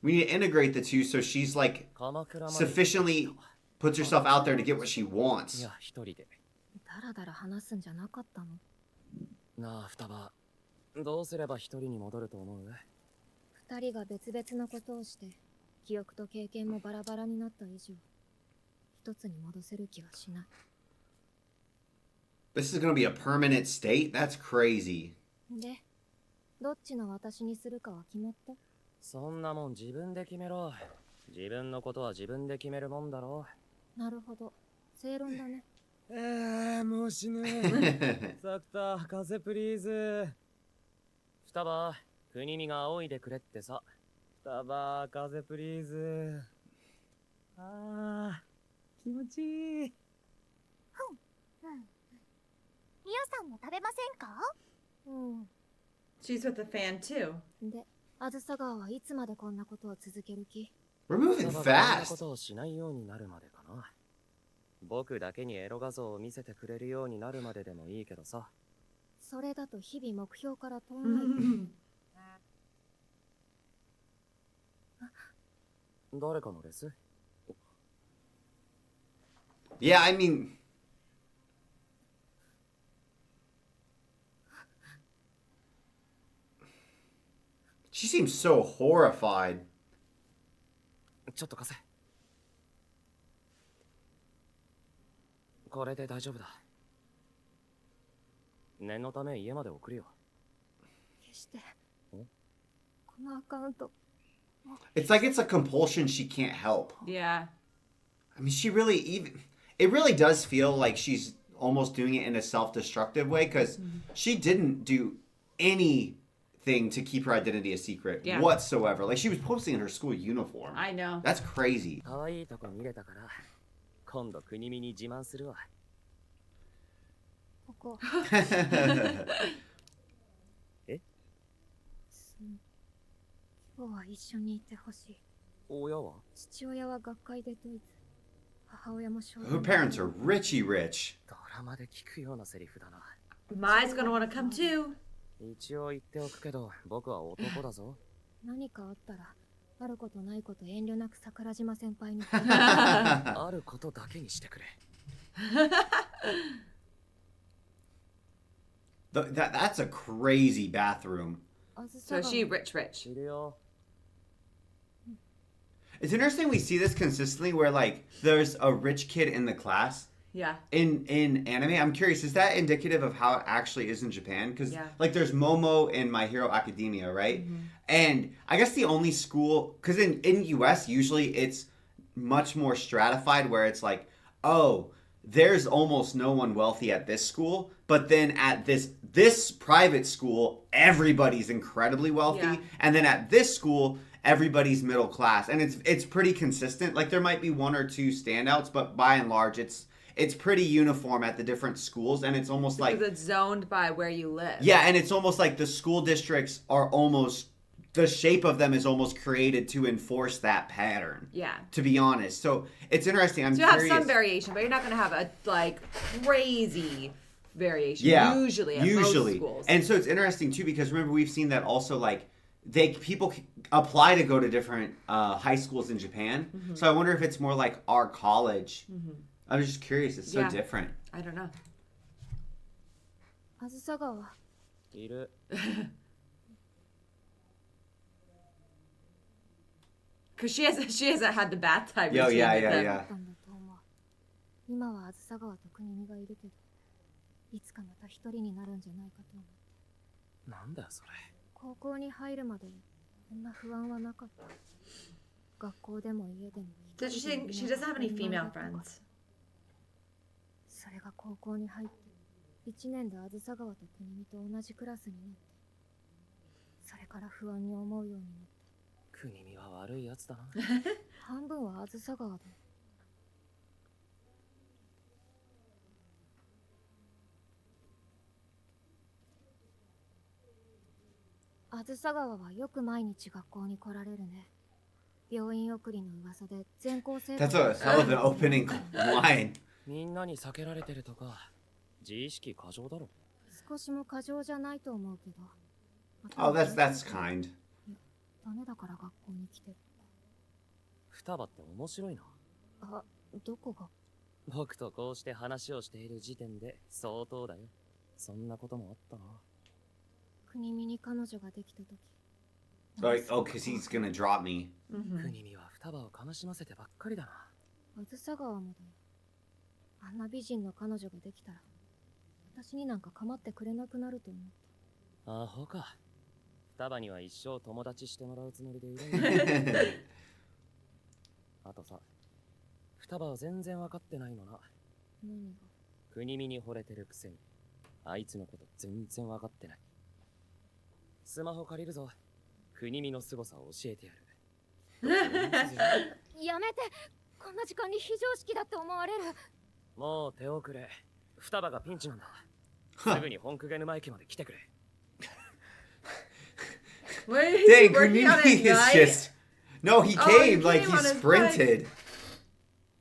[SPEAKER 1] We need to integrate the two so she's like
[SPEAKER 4] 鎌倉まで
[SPEAKER 1] sufficiently puts herself out there to get what she
[SPEAKER 4] い
[SPEAKER 1] wants.
[SPEAKER 4] や、一人で。
[SPEAKER 3] だらだら話すんじゃなかったの？
[SPEAKER 4] なあ、双葉。どうすれば一人に戻ると思う？
[SPEAKER 3] 二人が別々のことをして、記憶と経験もバラバラになった以上、一つに戻せる気はしない。
[SPEAKER 1] This is gonna be a permanent state? That's crazy.
[SPEAKER 3] で、どっちの私にするかは決まった？
[SPEAKER 4] そんなもん自分で決めろ。自分のことは自分で決めるもんだろ。
[SPEAKER 3] なるほど。正論だね。
[SPEAKER 5] もう死ぬ。サクタ、風プリーズ。
[SPEAKER 4] 双葉、国見が仰いでくれってさ。
[SPEAKER 5] 双葉、風プリーズ。あー、気持ちいい。
[SPEAKER 9] リオさんも食べませんか？
[SPEAKER 3] うん。
[SPEAKER 2] She's with the fan too.
[SPEAKER 3] で、あずさ川はいつまでこんなことを続ける気？
[SPEAKER 1] We're moving
[SPEAKER 4] 双葉がこんなこ
[SPEAKER 1] fast.
[SPEAKER 4] とをしないようになるまでかな。僕だけにエロ画像を見せてくれるようになるまででもいいけどさ。
[SPEAKER 3] それだと日々目標から遠のいて。
[SPEAKER 4] 誰かのレス？
[SPEAKER 1] Yeah, I mean, she seems so horrified.
[SPEAKER 4] ちょっと貸せ。これで大丈夫だ。念のため家まで送るよ。
[SPEAKER 3] 決して。このアカウント。
[SPEAKER 1] It's like it's a compulsion she can't help.
[SPEAKER 2] Yeah.
[SPEAKER 1] I mean, it really does feel like she's almost doing it in a self-destructive way because she didn't do anything to keep her identity a secret whatsoever. Like, she was posting in her school uniform.
[SPEAKER 2] I know.
[SPEAKER 1] That's crazy.
[SPEAKER 4] 可愛いとこ見れたから、今度国見に自慢するわ。
[SPEAKER 3] ここ。
[SPEAKER 4] え？
[SPEAKER 3] 今日は一緒にいてほしい。
[SPEAKER 4] 親は？
[SPEAKER 3] 父親は学会でドイツ。母親も少年。
[SPEAKER 1] Her parents are richy rich.
[SPEAKER 4] ドラマで聞くようなセリフだな。
[SPEAKER 2] Mai's gonna wanna come too.
[SPEAKER 4] 一応言っておくけど、僕は男だぞ。
[SPEAKER 3] 何かあったら、あることないこと遠慮なく桜島先輩に。
[SPEAKER 4] あることだけにしてくれ。
[SPEAKER 1] That's a crazy bathroom.
[SPEAKER 2] So is she rich?
[SPEAKER 4] いるよ。
[SPEAKER 1] It's interesting we see this consistently where, like, there's a rich kid in the class.
[SPEAKER 2] Yeah.
[SPEAKER 1] In anime, I'm curious, is that indicative of how it actually is in Japan? Because,
[SPEAKER 2] Yeah.
[SPEAKER 1] like, there's Momo in My Hero Academia, right? And I guess the only school, because in US, usually it's much more stratified where it's like, oh, there's almost no one wealthy at this school, but then at this private school, everybody's incredibly wealthy,
[SPEAKER 2] Yeah.
[SPEAKER 1] and then at this school, everybody's middle class, and it's pretty consistent. Like there might be one or two standouts, but by and large, it's pretty uniform at the different schools, and it's almost like
[SPEAKER 2] Because it's zoned by where you live.
[SPEAKER 1] yeah, and it's almost like the school districts are almost the shape of them is almost created to enforce that pattern.
[SPEAKER 2] Yeah.
[SPEAKER 1] To be honest, so it's interesting. I'm
[SPEAKER 2] So you have
[SPEAKER 1] curious.
[SPEAKER 2] some variation, but you're not going to have a like crazy variation.
[SPEAKER 1] Yeah,
[SPEAKER 2] Usually at most schools.
[SPEAKER 1] And so it's interesting too because remember we've seen that also like people apply to go to different high schools in Japan.
[SPEAKER 2] Mm-hmm.
[SPEAKER 1] So I wonder if it's more like our college. I was just curious. It's so
[SPEAKER 2] Yeah.
[SPEAKER 1] different.
[SPEAKER 2] I don't know.
[SPEAKER 3] あずさ川。
[SPEAKER 5] いる。
[SPEAKER 2] Because she hasn't had the bath time
[SPEAKER 1] Yo,
[SPEAKER 2] routine
[SPEAKER 1] yeah,
[SPEAKER 2] with
[SPEAKER 1] yeah,
[SPEAKER 2] them.
[SPEAKER 1] yeah.
[SPEAKER 3] なんだと思う。今はあずさ川と国見がいるけど、いつかまた一人になるんじゃないかと思う。
[SPEAKER 5] なんだよそれ。
[SPEAKER 3] 高校に入るまでこんな不安はなかった。学校でも家でも。
[SPEAKER 2] Does she think she doesn't have any female friends?
[SPEAKER 3] それが高校に入って1年であずさ川と国見と同じクラスになって、それから不安に思うようになった。
[SPEAKER 5] 国見は悪いやつだな。
[SPEAKER 3] 半分はあずさ川だ。あずさ川はよく毎日学校に来られるね。病院送りの噂で全校生徒
[SPEAKER 1] That's a hell of an opening line.
[SPEAKER 5] みんなに避けられてるとか、自意識過剰だろ。
[SPEAKER 3] 少しも過剰じゃないと思うけど。
[SPEAKER 1] Oh, that's kind.
[SPEAKER 3] ダメだから学校に来てる。
[SPEAKER 5] 双葉って面白いな。
[SPEAKER 3] あ、どこが？
[SPEAKER 5] 僕とこうして話をしている時点で相当だよ。そんなこともあったな。
[SPEAKER 3] 国見に彼女ができた時。
[SPEAKER 1] Like, oh, because he's gonna drop me.
[SPEAKER 5] 国見は双葉を悲しませてばっかりだな。
[SPEAKER 3] あずさ川もだよ。あんな美人の彼女ができたら、私になんか構ってくれなくなると思った。
[SPEAKER 5] アホか。双葉には一生友達してもらうつもりでいるんだ。あとさ、双葉は全然分かってないのな。
[SPEAKER 3] 何が？
[SPEAKER 5] 国見に惚れてるくせに、あいつのこと全然分かってない。スマホ借りるぞ。国見の凄さを教えてやる。
[SPEAKER 3] やめて！こんな時間に非常識だって思われる。
[SPEAKER 5] もう手遅れ。双葉がピンチなんだ。すぐに本久毛沼駅まで来てくれ。
[SPEAKER 2] Wait, he's
[SPEAKER 1] Dang,
[SPEAKER 2] working on
[SPEAKER 1] Kunimi
[SPEAKER 2] it,
[SPEAKER 1] is
[SPEAKER 2] right?
[SPEAKER 1] just. No, he
[SPEAKER 2] Oh, he
[SPEAKER 1] came like
[SPEAKER 2] came
[SPEAKER 1] he
[SPEAKER 2] on his
[SPEAKER 1] sprinted.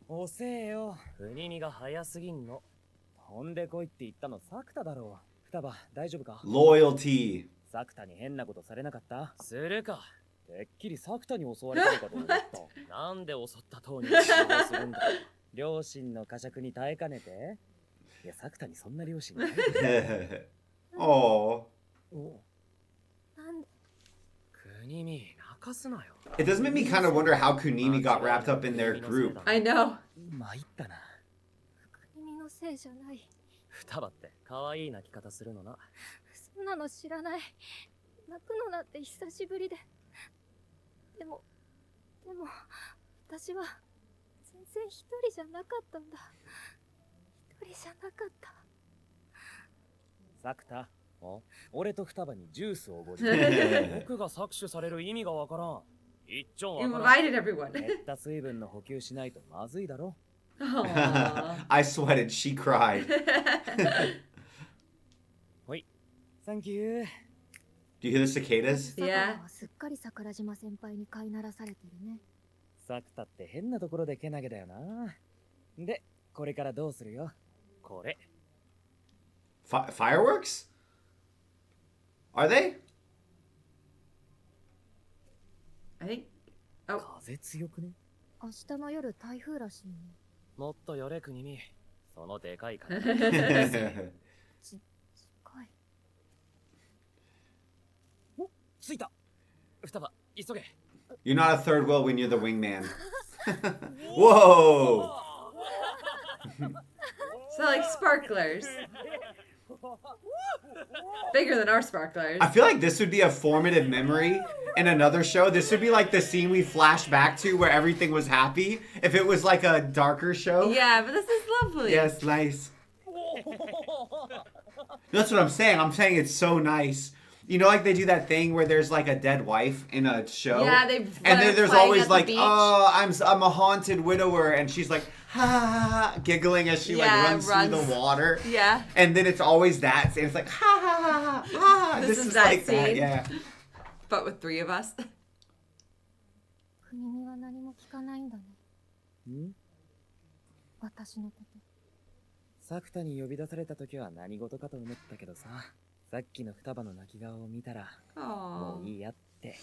[SPEAKER 5] 遅えよ。国見が早すぎんの。飛んでこいって言ったの作田だろう。双葉、大丈夫か？
[SPEAKER 1] Loyalty.
[SPEAKER 5] 作田に変なことされなかった？するか。てっきり作田に襲われたのかと思った。なんで襲った当人を指導するんだ。両親の呵責に耐えかねて。いや、作田にそんな両親ない。
[SPEAKER 1] Oh.
[SPEAKER 3] なんで？
[SPEAKER 5] 国見、泣かすなよ。
[SPEAKER 1] It does make me kind of wonder how Kunimi got wrapped up in their group.
[SPEAKER 2] I know.
[SPEAKER 5] 参ったな。
[SPEAKER 3] 国見のせいじゃない。
[SPEAKER 5] 双葉って可愛い泣き方するのな。
[SPEAKER 3] そんなの知らない。泣くのなんて久しぶりで。でも私は全然一人じゃなかったんだ。一人じゃなかった。
[SPEAKER 5] 作田、俺と双葉にジュースをおごり。僕が搾取される意味がわからん。一丁わ
[SPEAKER 2] You
[SPEAKER 5] からん。
[SPEAKER 2] invited everyone.
[SPEAKER 5] 減った水分の補給しないとまずいだろ。
[SPEAKER 2] Aww.
[SPEAKER 1] I sweated. She cried.
[SPEAKER 5] ほい、Thank you.
[SPEAKER 1] Do you hear the cicadas?
[SPEAKER 3] 佐川はすっかり桜島先輩に飼いならされてるね。
[SPEAKER 5] 作田って変なところでけなげだよな。で、これからどうするよ。これ。
[SPEAKER 1] Fireworks? Are they?
[SPEAKER 2] I think. Oh.
[SPEAKER 5] 風強くね？
[SPEAKER 3] 明日の夜台風らしいね。
[SPEAKER 5] もっと寄れ国見。そのでかいから。
[SPEAKER 3] 近い。
[SPEAKER 5] お、着いた。双葉、急げ。
[SPEAKER 1] You're not a third wheel when you're the wingman. Whoa!
[SPEAKER 2] So like sparklers. Bigger than our sparklers.
[SPEAKER 1] I feel like this would be a formative memory in another show. This would be like the scene we flash back to where everything was happy. If it was like a darker show.
[SPEAKER 2] Yeah, but this is lovely.
[SPEAKER 1] Yes, nice. That's what I'm saying. I'm saying it's so nice. You know, like they do that thing where there's like a dead wife in a show.
[SPEAKER 2] Yeah,
[SPEAKER 1] and then there's always like, oh, I'm a haunted widower, and she's like, ha, ha, ha, giggling as she like runs through the water.
[SPEAKER 2] Yeah.
[SPEAKER 1] And then it's always that, and it's like, ha ha ha ha ha.
[SPEAKER 2] This is that
[SPEAKER 1] like
[SPEAKER 2] scene.
[SPEAKER 1] that, yeah.
[SPEAKER 2] But with 3 of us.
[SPEAKER 3] 国には何も聞かないんだね。私のこと。
[SPEAKER 5] 作田に呼び出された時は何事かと思ったけどさ、さっきの双葉の泣き顔を見たら、もういいやって。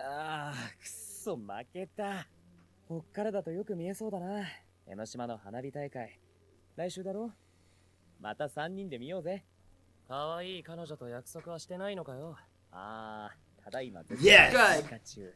[SPEAKER 5] ああ、くっそ負けた。こっからだとよく見えそうだな。江ノ島の花火大会。来週だろ？また3人で見ようぜ。
[SPEAKER 4] 可愛い彼女と約束はしてないのかよ。
[SPEAKER 5] ああ、ただいま絶
[SPEAKER 1] 対
[SPEAKER 2] Good.
[SPEAKER 5] 中中。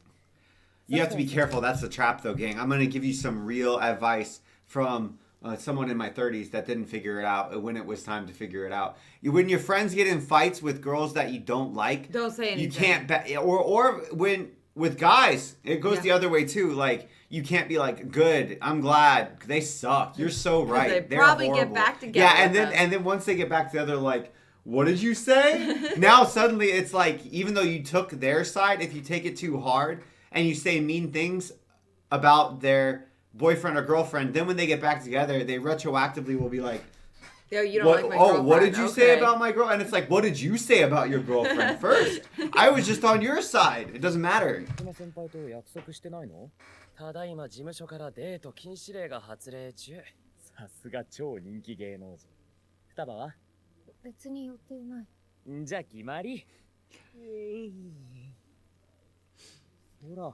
[SPEAKER 1] You have to be careful. That's the trap, though, gang. I'm going to give you some real advice from someone in my 30s that didn't figure it out when it was time to figure it out. When your friends get in fights with girls that you don't like,
[SPEAKER 2] don't say anything.
[SPEAKER 1] You can't, or when with guys, it goes the other way too. Like you can't be like, "Good, I'm glad they suck." You're so right.
[SPEAKER 2] They probably
[SPEAKER 1] horrible.
[SPEAKER 2] get back together.
[SPEAKER 1] Yeah, and then once they get back together, like. What did you say? Now suddenly it's like, even though you took their side, if you take it too hard and you say mean things about their boyfriend or girlfriend, then when they get back together, they retroactively will be like,
[SPEAKER 2] Yo, you don't like my girlfriend.
[SPEAKER 1] What did you say about my girl? And it's like, what did you say about your girlfriend first? I was just on your side. It doesn't matter.
[SPEAKER 5] 先輩と約束してないの？
[SPEAKER 4] ただいま事務所からデート禁止令が発令中。
[SPEAKER 5] さすが超人気芸能人。双葉は？
[SPEAKER 3] 別に予定ない。
[SPEAKER 5] んじゃ決まり。ほら、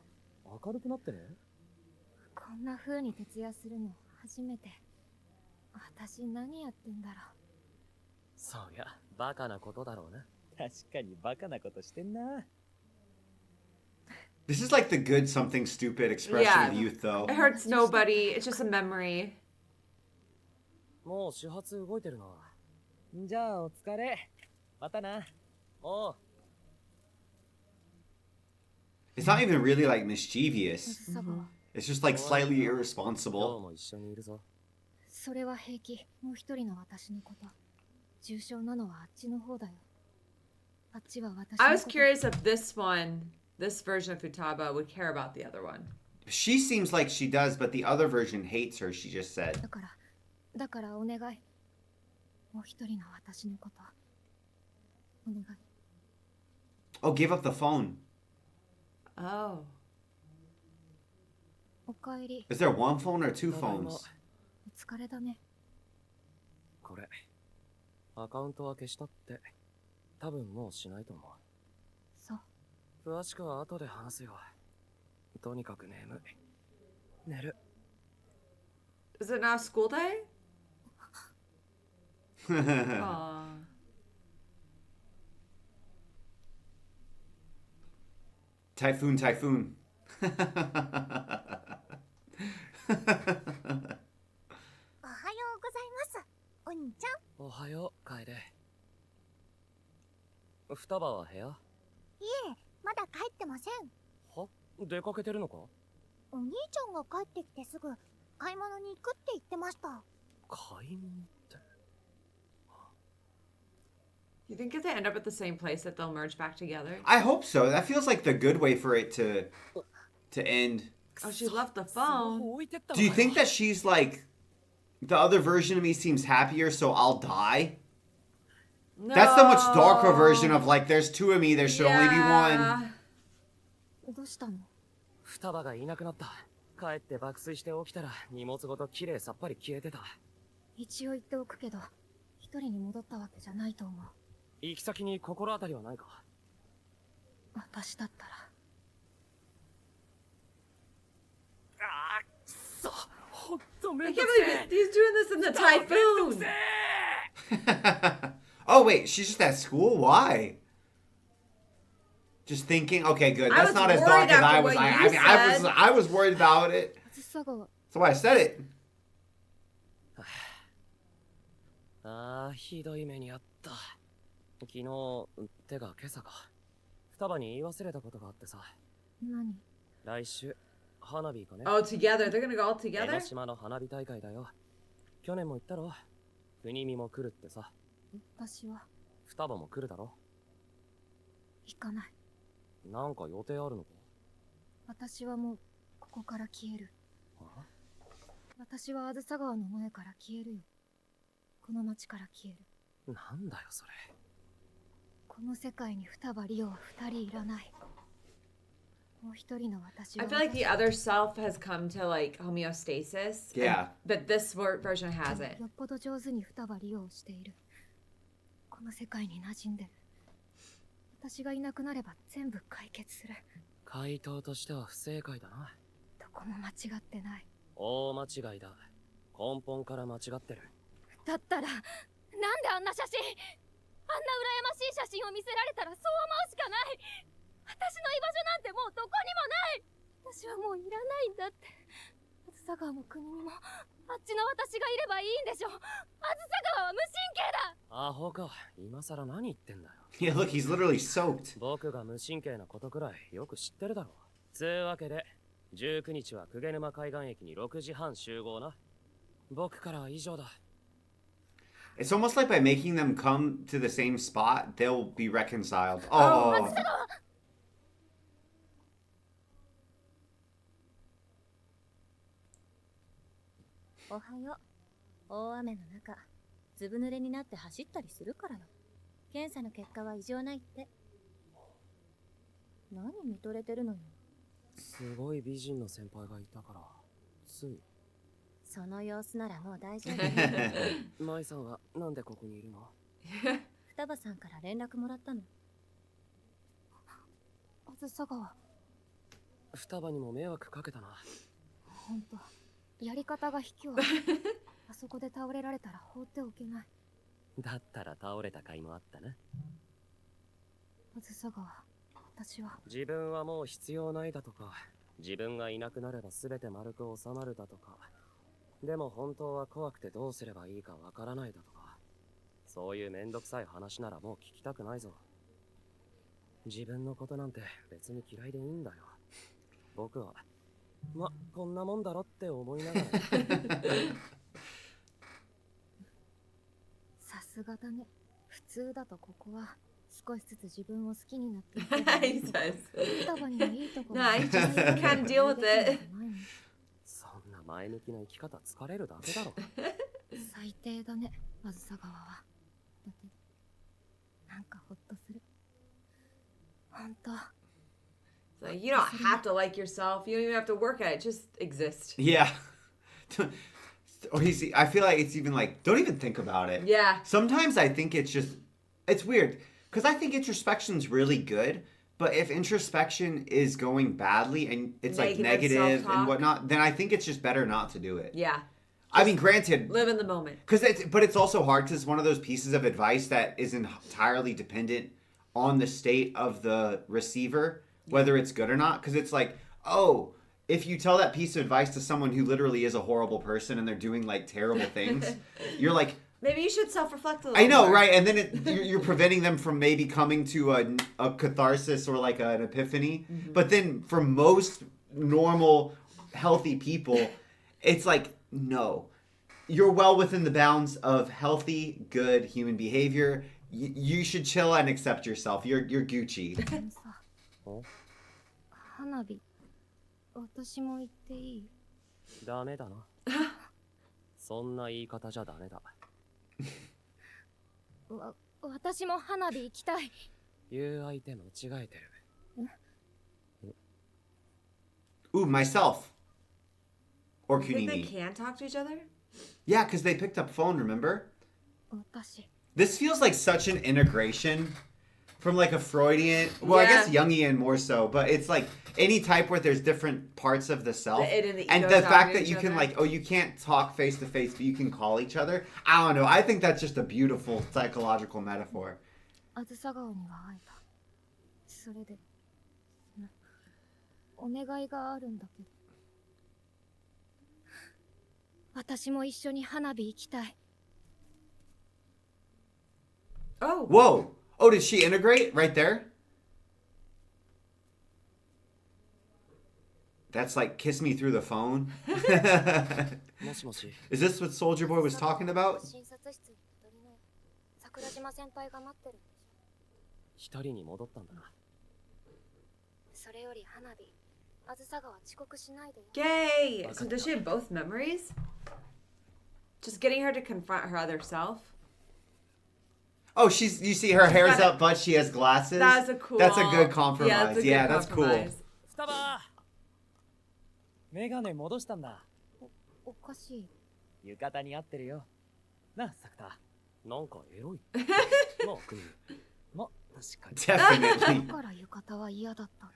[SPEAKER 5] 明るくなってね。
[SPEAKER 3] こんな風に徹夜するの初めて。私何やってんだろう。
[SPEAKER 4] そうや、バカなことだろうな。
[SPEAKER 5] 確かにバカなことしてんな。
[SPEAKER 1] This is like the good something stupid expression of youth, though.
[SPEAKER 2] It hurts nobody. It's just a memory.
[SPEAKER 4] もう始発動いてるな。
[SPEAKER 5] じゃあお疲れ。またな。
[SPEAKER 4] おう。
[SPEAKER 1] It's not even really like mischievous. It's just like slightly
[SPEAKER 4] 今日
[SPEAKER 1] irresponsible.
[SPEAKER 4] も一緒にいるぞ。
[SPEAKER 3] それは平気。もう一人の私のこと。重症なのはあっちの方だよ。あっちは私のこと。
[SPEAKER 2] I was curious if this version of Futaba would care about the other one.
[SPEAKER 1] She seems like she does, but the other version hates her, she just said.
[SPEAKER 3] だからお願い。もう一人の私のこと。お願い。
[SPEAKER 1] Oh, give up the phone.
[SPEAKER 2] Oh.
[SPEAKER 3] おかえり。
[SPEAKER 1] Is there one phone or two phones?
[SPEAKER 3] お疲れだね。
[SPEAKER 4] これ、アカウントは消したって。多分もうしないと思う。
[SPEAKER 3] そう。
[SPEAKER 4] 詳しくは後で話すよ。とにかく眠い。寝る。
[SPEAKER 2] Is it now school day? Aww.
[SPEAKER 1] Typhoon.
[SPEAKER 9] おはようございます。お兄ちゃん。
[SPEAKER 4] おはよう、楓。双葉は部屋？
[SPEAKER 9] いえ、まだ帰ってません。
[SPEAKER 4] は？出かけてるのか？
[SPEAKER 9] お兄ちゃんが帰ってきてすぐ買い物に行くって言ってました。
[SPEAKER 4] 買い物って。
[SPEAKER 2] You think if they end up at the same place that they'll merge back together?
[SPEAKER 1] I hope so. That feels like the good way for it to end.
[SPEAKER 2] Oh, she left the phone.
[SPEAKER 1] Do you think that she's like, the other version of me seems happier, so I'll die?
[SPEAKER 2] No.
[SPEAKER 1] That's the much darker version of like, there's two of me, there should only be one.
[SPEAKER 3] どうしたの？
[SPEAKER 4] 双葉がいなくなった。帰って爆睡して起きたら荷物ごときれいさっぱり消えてた。
[SPEAKER 3] 一応言っておくけど、一人に戻ったわけじゃないと思う。
[SPEAKER 4] 行き先に心当たりはないか？
[SPEAKER 3] 私だったら。
[SPEAKER 4] ああ、くそ。ほんとめ
[SPEAKER 2] I
[SPEAKER 4] ん
[SPEAKER 2] can't
[SPEAKER 4] どく
[SPEAKER 2] believe he's doing this in the typhoon.
[SPEAKER 1] Oh, wait, she's just at school? Why? Just thinking, okay, good. That's not as dark as I was. I was worried about it. That's why I said it.
[SPEAKER 4] ああ、ひどい目にあった。昨日、てか今朝か。双葉に言い忘れたことがあってさ。
[SPEAKER 3] 何？
[SPEAKER 4] 来週、花火行かね。
[SPEAKER 2] Oh, together. They're gonna go all
[SPEAKER 4] 江
[SPEAKER 2] together?
[SPEAKER 4] ノ島の花火大会だよ。去年も言ったろ。国見も来るってさ。
[SPEAKER 3] 私は
[SPEAKER 4] 双葉も来るだろ。
[SPEAKER 3] 行かない。
[SPEAKER 4] なんか予定あるのか？
[SPEAKER 3] 私はもうここから消える。
[SPEAKER 4] あ？
[SPEAKER 3] 私はあずさ川の前から消えるよ。この町から消える。
[SPEAKER 4] なんだよそれ。
[SPEAKER 3] この世界に双葉リオは2人いらない。もう一人の私は
[SPEAKER 2] I feel like the other self has come to like homeostasis.
[SPEAKER 1] Yeah.
[SPEAKER 2] But this version hasn't.
[SPEAKER 3] よっぽど上手に双葉リオをしている。この世界に馴染んでる。私がいなくなれば全部解決する。
[SPEAKER 4] 回答としては不正解だな。
[SPEAKER 3] どこも間違ってない。
[SPEAKER 4] 大間違いだ。根本から間違ってる。
[SPEAKER 3] だったら、なんであんな写真、あんな羨ましい写真を見せられたらそう思うしかない。私の居場所なんてもうどこにもない。私はもういらないんだって。あずさ川も国にも、あっちの私がいればいいんでしょ。あずさ川は無神経だ。
[SPEAKER 4] アホか。今さら何言ってんだよ。
[SPEAKER 1] Yeah, look, he's literally soaked.
[SPEAKER 4] 僕が無神経なことくらいよく知ってるだろう。つうわけで、19日は鵠沼海岸駅に6時半集合な。僕からは以上だ。
[SPEAKER 1] It's almost like by making them come to the same spot, they'll be reconciled. Oh.
[SPEAKER 3] おはよう。大雨の中、ずぶ濡れになって走ったりするからよ。検査の結果は異常ないって。何見とれてるのよ。
[SPEAKER 4] すごい美人の先輩がいたから、つい。
[SPEAKER 3] その様子ならもう大丈夫。
[SPEAKER 4] 舞さんはなんでここにいるの？
[SPEAKER 3] 双葉さんから連絡もらったの。あずさ川。
[SPEAKER 4] 双葉にも迷惑かけたな。
[SPEAKER 3] ほんと、やり方が卑怯。あそこで倒れられたら放っておけない。
[SPEAKER 4] だったら倒れた甲斐もあったな。
[SPEAKER 3] あずさ川、私は。
[SPEAKER 4] 自分はもう必要ないだとか、自分がいなくなれば全て丸く収まるだとか、でも本当は怖くてどうすればいいかわからないだとか、そういうめんどくさい話ならもう聞きたくないぞ。自分のことなんて別に嫌いでいいんだよ。僕は、こんなもんだろって思いながら。
[SPEAKER 3] さすがだね。普通だとここは少しずつ自分を好きになっていく。
[SPEAKER 2] He says.
[SPEAKER 3] 双葉にはいいところ。
[SPEAKER 2] No, I just can't deal with it.
[SPEAKER 4] そんな前向きな生き方疲れるだけだろ。
[SPEAKER 3] 最低だね、あずさ川は。だけど、なんかほっとする。ほんと。
[SPEAKER 2] So you don't have to like yourself. You don't even have to work at it. Just exist.
[SPEAKER 1] Yeah. Or I feel like it's even like, don't even think about it.
[SPEAKER 2] Yeah.
[SPEAKER 1] Sometimes I think it's weird. Because I think introspection's really good. But if introspection is going badly and it's like negative
[SPEAKER 2] self-talk.
[SPEAKER 1] and whatnot, then I think it's just better not to do it.
[SPEAKER 2] Yeah.
[SPEAKER 1] I mean, granted.
[SPEAKER 2] Live in the moment.
[SPEAKER 1] But it's also hard because it's one of those pieces of advice that is entirely dependent on the state of the receiver, whether it's good or not. Because it's like, oh, if you tell that piece of advice to someone who literally is a horrible person and they're doing like terrible things, you're like,
[SPEAKER 2] maybe you should self-reflect a little.
[SPEAKER 1] I know,
[SPEAKER 2] more.
[SPEAKER 1] right? And then you're preventing them from maybe coming to a catharsis or like an epiphany. Mm-hmm. But then for most normal, healthy people, it's like, no. You're well within the bounds of healthy, good human behavior. You should chill and accept yourself. You're Gucci.
[SPEAKER 3] 花火、私も行っていい？
[SPEAKER 4] ダメだな。そんな言い方じゃダメだ。
[SPEAKER 3] 私も花火行きたい。
[SPEAKER 4] 言う相手間違えてる。
[SPEAKER 1] Ooh, myself. Or
[SPEAKER 2] You think they
[SPEAKER 1] Kunimi.
[SPEAKER 2] can talk to each other?
[SPEAKER 1] Yeah, because they picked up phone, remember?
[SPEAKER 3] 私。
[SPEAKER 1] This feels like such an integration from like a Freudian, well, I guess Jungian more so, but it's like any type where there's different parts of the self.
[SPEAKER 2] The id and the
[SPEAKER 1] And
[SPEAKER 2] ego
[SPEAKER 1] the fact
[SPEAKER 2] talking
[SPEAKER 1] that
[SPEAKER 2] to
[SPEAKER 1] you
[SPEAKER 2] each
[SPEAKER 1] can
[SPEAKER 2] other.
[SPEAKER 1] like, oh, you can't talk face to face, but you can call each other. I don't know. I think that's just a beautiful psychological metaphor.
[SPEAKER 3] あずさ川には会えた。それで、お願いがあるんだけど。私も一緒に花火行きたい。
[SPEAKER 2] Oh.
[SPEAKER 1] Whoa. Oh, did she integrate right there? That's like kiss me through the phone.
[SPEAKER 4] もしもし。
[SPEAKER 1] Is this what Soldier Boy was talking about?
[SPEAKER 3] 診察室に戻りなよ。桜島先輩が待ってるんでし
[SPEAKER 4] 一人に戻ったんだな。
[SPEAKER 3] ょ。それより花火、あずさ川遅刻しないでよ。
[SPEAKER 2] Yay! So does she have both memories? Just getting her to confront her other self.
[SPEAKER 1] Oh, you see her hair's
[SPEAKER 2] gotta-
[SPEAKER 1] up, but she has glasses.
[SPEAKER 2] That's a cool.
[SPEAKER 1] That's a good compromise.
[SPEAKER 2] Yeah, that's a good
[SPEAKER 1] that's cool.
[SPEAKER 2] compromise.
[SPEAKER 5] スタバメガネ戻したんだ。
[SPEAKER 3] おかしい。
[SPEAKER 5] 浴衣に合ってるよ。なあ、サクタ。
[SPEAKER 4] なんかエロい。なあ、クニ。
[SPEAKER 5] ま、確かに。
[SPEAKER 1] Definitely.
[SPEAKER 3] だから浴衣は嫌だったの。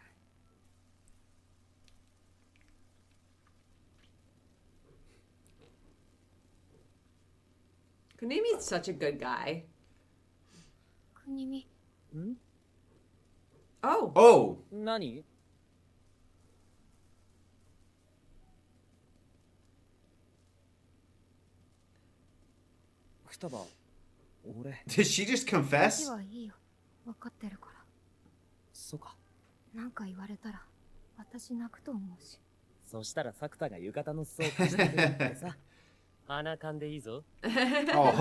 [SPEAKER 2] Kunimi's such a good guy.
[SPEAKER 3] 国見、
[SPEAKER 2] Oh.
[SPEAKER 1] Oh,
[SPEAKER 5] 何？スタバ、俺。
[SPEAKER 1] did she just confess?
[SPEAKER 3] はいいよ。分かってるから。
[SPEAKER 5] そうか。
[SPEAKER 3] なんか言われたら、私泣くと思うし。
[SPEAKER 5] そしたらサクタが浴衣の裾を貸してくれるってさ。鼻かんでいいぞ。
[SPEAKER 1] Oh,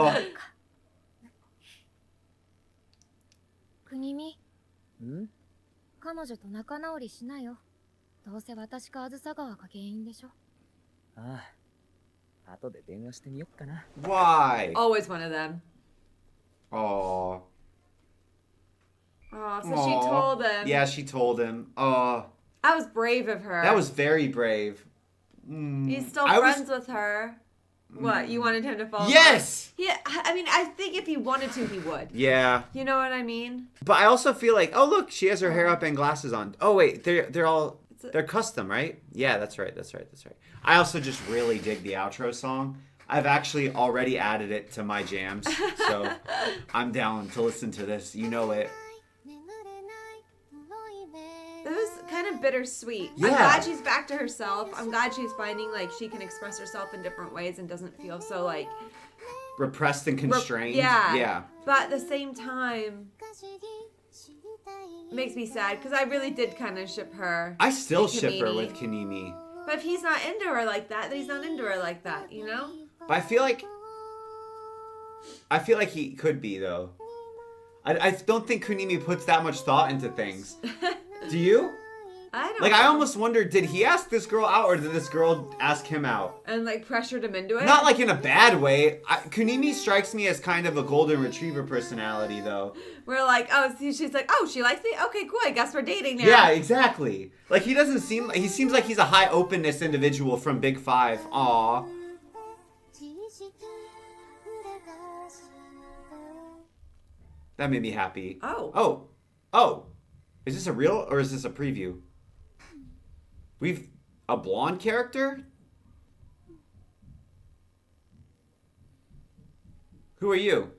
[SPEAKER 3] 国見、
[SPEAKER 5] ん？
[SPEAKER 3] 彼女と仲直りしなよ。どうせ私かあずさ川が原因でしょ。
[SPEAKER 5] ああ。後で電話してみよっかな。
[SPEAKER 1] why?
[SPEAKER 2] Always one of them.
[SPEAKER 1] Oh.
[SPEAKER 2] Oh, so she told him.
[SPEAKER 1] Yeah, she told him. Oh,
[SPEAKER 2] That was brave of her.
[SPEAKER 1] that was very brave. Mm,
[SPEAKER 2] He's still
[SPEAKER 1] I was-
[SPEAKER 2] friends with her. What, you wanted him to fall? in love?
[SPEAKER 1] Yes.
[SPEAKER 2] Yeah, I mean, I think if he wanted to, he would.
[SPEAKER 1] Yeah,
[SPEAKER 2] You know what I mean?
[SPEAKER 1] but I also feel like, oh look, she has her hair up and glasses on. Oh wait, they're custom, right? Yeah, that's right. I also just really dig the outro song. I've actually already added it to my jams, so I'm down to listen to this. You know it.
[SPEAKER 2] It was kind of bittersweet.
[SPEAKER 1] Yeah.
[SPEAKER 2] I'm glad she's back to herself. I'm glad she's finding like she can express herself in different ways and doesn't feel so like
[SPEAKER 1] Repressed and constrained.
[SPEAKER 2] yeah.
[SPEAKER 1] Yeah.
[SPEAKER 2] But at the same time, it makes me sad because I really did kind of ship her.
[SPEAKER 1] I still
[SPEAKER 2] and
[SPEAKER 1] ship her
[SPEAKER 2] Kanini.
[SPEAKER 1] with Kanimi.
[SPEAKER 2] But if he's not into her like that, then he's not into her like that, you know?
[SPEAKER 1] But I feel like he could be though. I don't think Kunimi puts that much thought into things. Do you?
[SPEAKER 2] I don't
[SPEAKER 1] Like,
[SPEAKER 2] know.
[SPEAKER 1] I almost wondered, did he ask this girl out or did this girl ask him out?
[SPEAKER 2] And like pressured him into it?
[SPEAKER 1] Not like in a bad way. Kunimi strikes me as kind of a golden retriever personality though.
[SPEAKER 2] We're like, oh, she's like, oh, she likes me? Okay, cool. I guess we're dating now.
[SPEAKER 1] Yeah, exactly. Like, he seems like he's a high openness individual from Big Five. Aw. That made me happy.
[SPEAKER 2] Oh.
[SPEAKER 1] Oh. Is this a real or is this a preview? We've a blonde character? Who are you?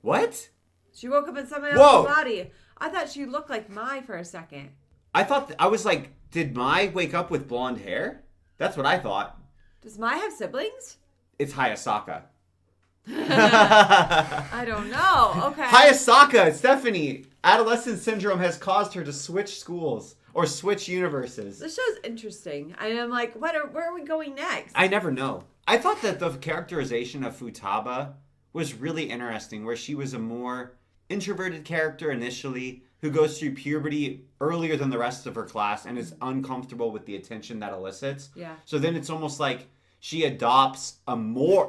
[SPEAKER 1] What?
[SPEAKER 2] She woke up in someone
[SPEAKER 1] Whoa.
[SPEAKER 2] else's body. I thought she looked like Mai for a second.
[SPEAKER 1] I thought I was like, did Mai wake up with blonde hair? That's what I thought.
[SPEAKER 2] Does Mai have siblings?
[SPEAKER 1] It's Hayasaka.
[SPEAKER 2] I don't know. Okay.
[SPEAKER 1] Hayasaka, Stephanie, adolescent syndrome has caused her to switch schools or switch universes.
[SPEAKER 2] This show's interesting. And I'm like, where are we going next?
[SPEAKER 1] I never know. I thought that the characterization of Futaba was really interesting, where she was a more introverted character initially who goes through puberty earlier than the rest of her class and is uncomfortable with the attention that elicits.
[SPEAKER 2] Yeah.
[SPEAKER 1] So then it's almost like she adopts a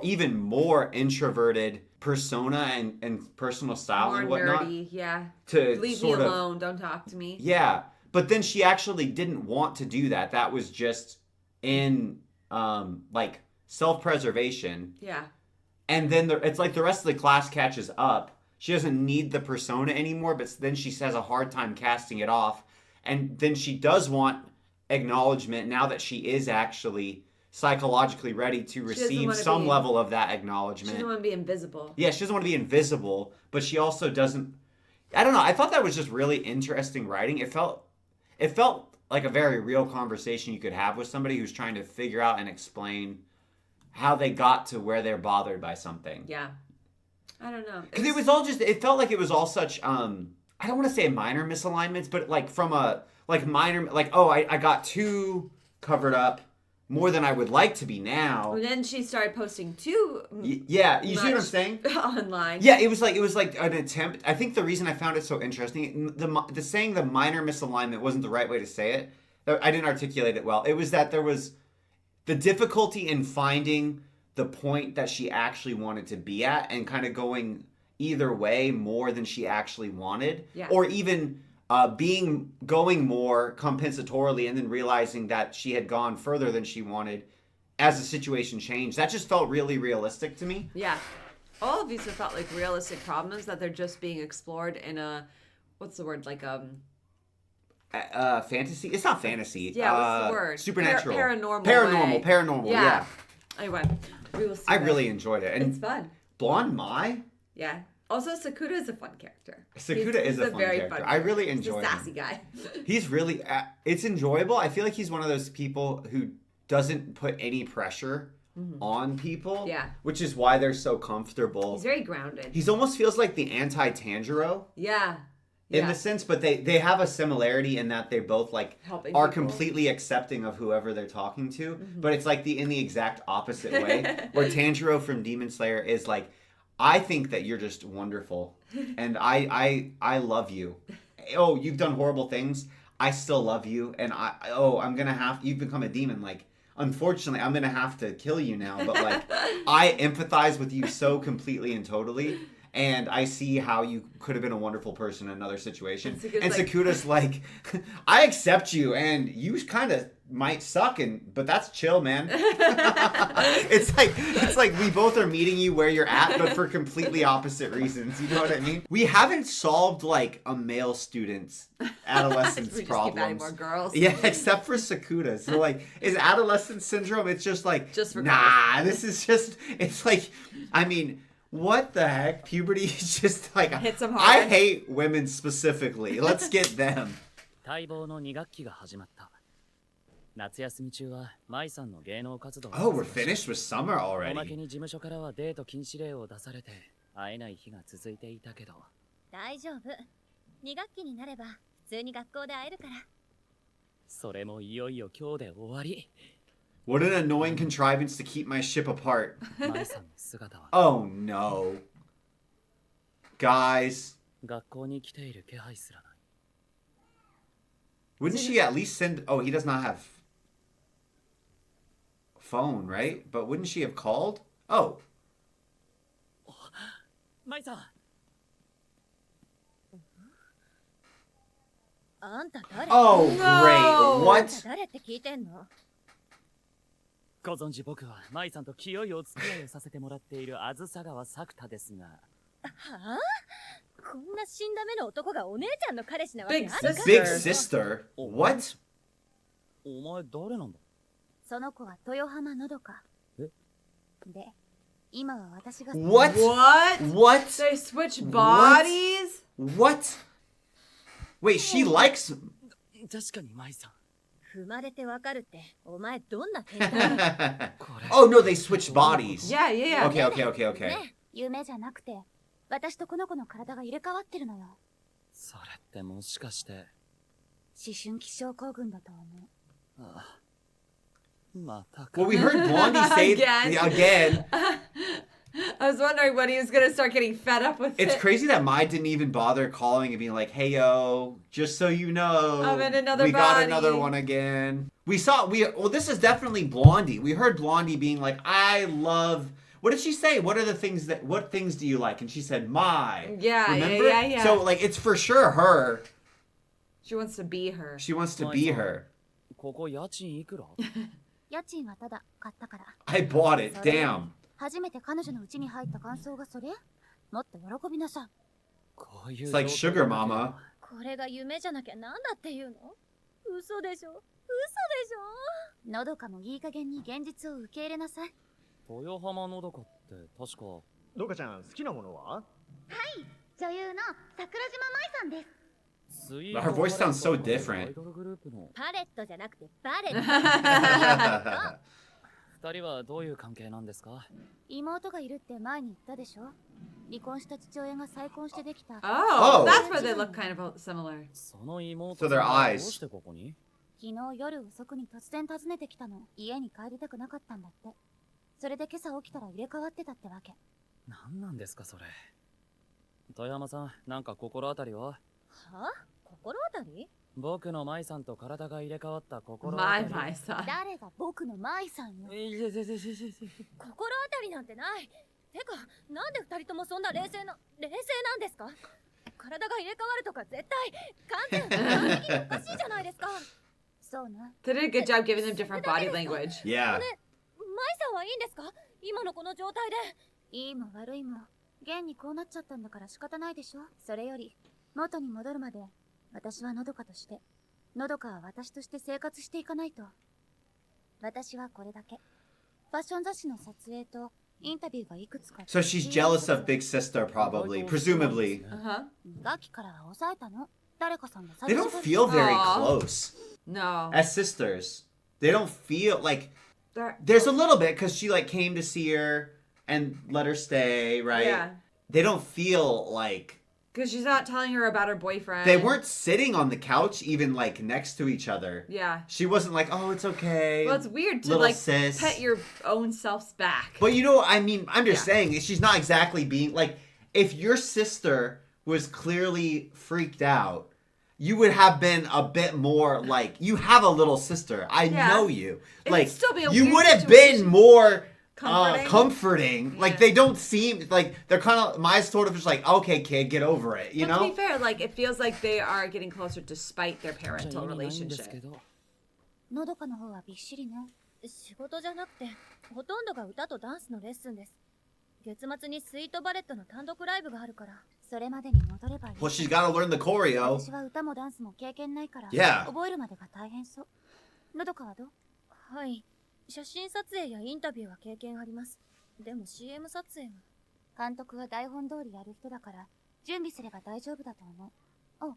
[SPEAKER 1] even more introverted persona and personal style
[SPEAKER 2] More
[SPEAKER 1] and whatnot.
[SPEAKER 2] nerdy, yeah.
[SPEAKER 1] To
[SPEAKER 2] Leave me
[SPEAKER 1] sort of-
[SPEAKER 2] alone. Don't talk to me.
[SPEAKER 1] Yeah, but then she actually didn't want to do that. That was just in like self-preservation.
[SPEAKER 2] Yeah.
[SPEAKER 1] And then it's like the rest of the class catches up. She doesn't need the persona anymore, but then she has a hard time casting it off. And then she does want acknowledgement now that she is actually psychologically ready to receive some level of that acknowledgement.
[SPEAKER 2] She doesn't want to be invisible.
[SPEAKER 1] Yeah, she doesn't want to be invisible, but she also doesn't. I don't know. I thought that was just really interesting writing. It felt like a very real conversation you could have with somebody who's trying to figure out and explain how they got to where they're bothered by something.
[SPEAKER 2] Yeah. I don't know.
[SPEAKER 1] Because it was all just, it felt like it was all such, I don't want to say minor misalignments, but like from a, like minor, like, oh, I got too covered up more than I would like to be now.
[SPEAKER 2] And then she started posting too.
[SPEAKER 1] Yeah, you see what I'm saying?
[SPEAKER 2] Online.
[SPEAKER 1] Yeah, it was like an attempt. I think the reason I found it so interesting, the saying the minor misalignment wasn't the right way to say it. I didn't articulate it well. It was that there was the difficulty in finding the point that she actually wanted to be at and kind of going either way more than she actually wanted.
[SPEAKER 2] Yeah.
[SPEAKER 1] Or even going more compensatorily and then realizing that she had gone further than she wanted as the situation changed. That just felt really realistic to me.
[SPEAKER 2] Yeah. All of these have felt like realistic problems that they're just being explored in a, what's the word, like
[SPEAKER 1] fantasy? It's not fantasy.
[SPEAKER 2] Yeah, what's the word?
[SPEAKER 1] Supernatural.
[SPEAKER 2] Paranormal.
[SPEAKER 1] Yeah.
[SPEAKER 2] Anyway, we will see.
[SPEAKER 1] I really enjoyed it. And
[SPEAKER 2] it's fun.
[SPEAKER 1] Blonde Mai?
[SPEAKER 2] Yeah. Also, Sakuda is a fun character.
[SPEAKER 1] Sakuda is a fun character. I really enjoy him.
[SPEAKER 2] He's a sassy guy.
[SPEAKER 1] He's really, it's enjoyable. I feel like he's one of those people who doesn't put any pressure on people.
[SPEAKER 2] Yeah.
[SPEAKER 1] Which is why they're so comfortable.
[SPEAKER 2] He's very grounded.
[SPEAKER 1] He's almost feels like the anti-Tanjiro.
[SPEAKER 2] Yeah.
[SPEAKER 1] In the sense, but they have a similarity in that they both like
[SPEAKER 2] helping
[SPEAKER 1] are
[SPEAKER 2] people.
[SPEAKER 1] completely accepting of whoever they're talking to. But it's like in the exact opposite way. Where Tanjiro from Demon Slayer is like, I think that you're just wonderful, and I love you. Oh, you've done horrible things. I still love you, and you've become a demon. Like, unfortunately, I'm gonna have to kill you now. But like, I empathize with you so completely and totally, and I see how you could have been a wonderful person in another situation. And Sakuda's like, I accept you, and you kind of might suck, but that's chill, man. it's like we both are meeting you where you're at, but for completely opposite reasons. You know what I mean? We haven't solved like a male student's adolescence
[SPEAKER 2] we just
[SPEAKER 1] problems.
[SPEAKER 2] keep adding more girls.
[SPEAKER 1] Yeah, except for Sakuda. So like, is adolescence syndrome? It's just like,
[SPEAKER 2] just for
[SPEAKER 1] nah.
[SPEAKER 2] girls.
[SPEAKER 1] This is just. It's like, I mean. What the heck? Puberty is just like,
[SPEAKER 2] hits them
[SPEAKER 1] I
[SPEAKER 2] hard.
[SPEAKER 1] hate women specifically. Let's get them.
[SPEAKER 5] 待望の2学期が始まった。夏休み中は舞さんの芸能活動
[SPEAKER 1] Oh, we're finished with summer
[SPEAKER 5] おま
[SPEAKER 1] already.
[SPEAKER 5] けに事務所からはデート禁止令を出されて会えない日が続いていたけど
[SPEAKER 3] 大丈夫。2学期になれば普通に学校で会えるから。
[SPEAKER 5] それもいよいよ今日で終わり。
[SPEAKER 1] What an annoying contrivance to keep my ship apart.
[SPEAKER 5] 舞さんの姿は
[SPEAKER 1] Oh no. Guys,
[SPEAKER 5] 学校に来ている気配すらない。
[SPEAKER 1] wouldn't she at least send... Oh, he does not have phone, right? But wouldn't she have called? Oh.
[SPEAKER 5] 舞さん
[SPEAKER 3] あんた誰？
[SPEAKER 1] Oh, great.
[SPEAKER 3] あ
[SPEAKER 1] What?
[SPEAKER 3] んた誰って聞いてんの？
[SPEAKER 5] ご存知僕は舞さんと清いお付き合いをさせてもらっているあずさ川作太ですが。
[SPEAKER 3] はあ？こんな死んだ目の男がお姉ちゃんの彼氏なわけあ
[SPEAKER 2] Big
[SPEAKER 3] るか？
[SPEAKER 1] Big sister? What?
[SPEAKER 5] お前誰なんだ？
[SPEAKER 3] その子は豊浜のどか。
[SPEAKER 5] え？
[SPEAKER 3] で、今は私が
[SPEAKER 1] What?
[SPEAKER 2] What?
[SPEAKER 1] What?
[SPEAKER 2] They switch bodies?
[SPEAKER 1] What? Wait, she likes...
[SPEAKER 5] 確かに舞さん。
[SPEAKER 3] 踏まれてわかるってお前どんな天才？
[SPEAKER 1] Oh, no, they switched bodies.
[SPEAKER 2] Yeah, yeah, yeah.
[SPEAKER 1] Okay.
[SPEAKER 3] ね、夢じゃなくて私とこの子の体が入れ替わってるのよ。
[SPEAKER 5] それってもしかして。
[SPEAKER 3] 思春期症候群だと思う。
[SPEAKER 5] ああ。またか。
[SPEAKER 1] Well, we heard Blondie say again.
[SPEAKER 2] I was wondering when he was gonna start getting fed up with
[SPEAKER 1] It's
[SPEAKER 2] it.
[SPEAKER 1] crazy that Mai didn't even bother calling and being like, "Hey yo, just so you know,
[SPEAKER 2] I'm in another
[SPEAKER 1] we got
[SPEAKER 2] body."
[SPEAKER 1] another one again." Well, this is definitely Blondie. We heard Blondie being like, "I love." What did she say? What things do you like? And she said, "My."
[SPEAKER 2] Yeah,
[SPEAKER 1] remember?
[SPEAKER 2] yeah.
[SPEAKER 1] So like, it's for sure her.
[SPEAKER 2] She wants to be her.
[SPEAKER 1] She wants to be her.
[SPEAKER 5] ここ家賃いくら？
[SPEAKER 3] 家賃はただ買ったから。
[SPEAKER 1] I bought it. Damn.
[SPEAKER 3] 初めて彼女の家に入った感想がそれ？もっと喜びなさい。
[SPEAKER 5] こういう
[SPEAKER 1] It's like sugar mama.
[SPEAKER 3] これが夢じゃなきゃなんだっていうの？嘘でしょ？嘘でしょ？のどかもいい加減に現実を受け入れなさい。
[SPEAKER 5] 豊浜のどかって確か。
[SPEAKER 6] どかちゃん好きなものは？
[SPEAKER 9] 女優の桜島舞さんです。
[SPEAKER 1] Her voice sounds so different.
[SPEAKER 3] パレットじゃなくてバレット。
[SPEAKER 4] 二人はどういう関係なんですか？
[SPEAKER 3] 妹がいるって前に言ったでしょ。離婚した父親が再婚してできた。
[SPEAKER 2] Oh, that's why they look kind of similar.
[SPEAKER 4] その妹
[SPEAKER 1] So their
[SPEAKER 4] さんは
[SPEAKER 1] eyes.
[SPEAKER 4] どうしてここに？
[SPEAKER 3] 昨日夜遅くに突然訪ねてきたの。家に帰りたくなかったんだって。それで今朝起きたら入れ替わってたってわけ。
[SPEAKER 4] 何なんですかそれ。富山さん、なんか心当たりは？
[SPEAKER 3] は？心当たり？
[SPEAKER 4] 僕の舞さんと体が入れ替わった心当た
[SPEAKER 2] My
[SPEAKER 4] り。
[SPEAKER 2] my son.
[SPEAKER 3] 誰が僕の舞さんよ。心当たりなんてない。てか、なんで二人ともそんな冷静なんですか？体が入れ替わるとか絶対完全におかしいじゃないですか。そうな。
[SPEAKER 2] They did a good job giving them different body language.
[SPEAKER 1] Yeah.
[SPEAKER 3] 舞さんはいいんですか？今のこの状態で。いいも悪いも、現にこうなっちゃったんだから仕方ないでしょ。それより、元に戻るまで、私はのどかとして、のどかは私として生活していかないと。私はこれだけ。ファッション雑誌の撮影と、インタビューがいくつか。
[SPEAKER 1] So she's jealous of Big Sister, probably. Presumably.
[SPEAKER 2] Uh-huh.
[SPEAKER 3] ガキからは抑えたの。誰かさんが
[SPEAKER 1] They don't feel very
[SPEAKER 2] Aw.
[SPEAKER 1] close.
[SPEAKER 2] No.
[SPEAKER 1] As sisters. They don't feel like...
[SPEAKER 2] They're-
[SPEAKER 1] There's a little bit, because she, like, came to see her and let her stay, right?
[SPEAKER 2] Yeah.
[SPEAKER 1] They don't feel like...
[SPEAKER 2] Because she's not telling her about her boyfriend.
[SPEAKER 1] They weren't sitting on the couch even, like, next to each other.
[SPEAKER 2] Yeah.
[SPEAKER 1] She wasn't like, oh, it's okay.
[SPEAKER 2] Well, it's weird to
[SPEAKER 1] little
[SPEAKER 2] like
[SPEAKER 1] sis.
[SPEAKER 2] pet your own self's back.
[SPEAKER 1] But you know, I mean, I'm just
[SPEAKER 2] Yeah.
[SPEAKER 1] saying, she's not exactly being, like, if your sister was clearly freaked out, you would have been a bit more, like, you have a little sister. I
[SPEAKER 2] Yeah.
[SPEAKER 1] know you.
[SPEAKER 2] It'd
[SPEAKER 1] Like,
[SPEAKER 2] still be a
[SPEAKER 1] you
[SPEAKER 2] weird
[SPEAKER 1] would have
[SPEAKER 2] situation.
[SPEAKER 1] been more...
[SPEAKER 2] Comforting.
[SPEAKER 1] Comforting. Like, they don't seem like they're kind of my sort of just like, okay, kid, get over it, you
[SPEAKER 2] But to
[SPEAKER 1] know?
[SPEAKER 2] be fair, like it feels like they are getting closer despite their
[SPEAKER 4] じゃあ
[SPEAKER 2] parental
[SPEAKER 4] 意味ないんですけ
[SPEAKER 2] relationship.
[SPEAKER 4] ど。
[SPEAKER 3] のどかの方はびっしりね。仕事じゃなくて、ほとんどが歌とダンスのレッスンです。月末にスイートバレットの単独ライブがあるから、それまでに戻ればいい。
[SPEAKER 1] Well, she's got to learn the choreo.
[SPEAKER 3] 私は歌もダンスも経験ないから、
[SPEAKER 1] Yeah.
[SPEAKER 3] 覚えるまでが大変そう。のどかはどう？はい。写真撮影やインタビューは経験あります。でも CM 撮影は監督は台本通りやる人だから準備すれば大丈夫だと思う。お、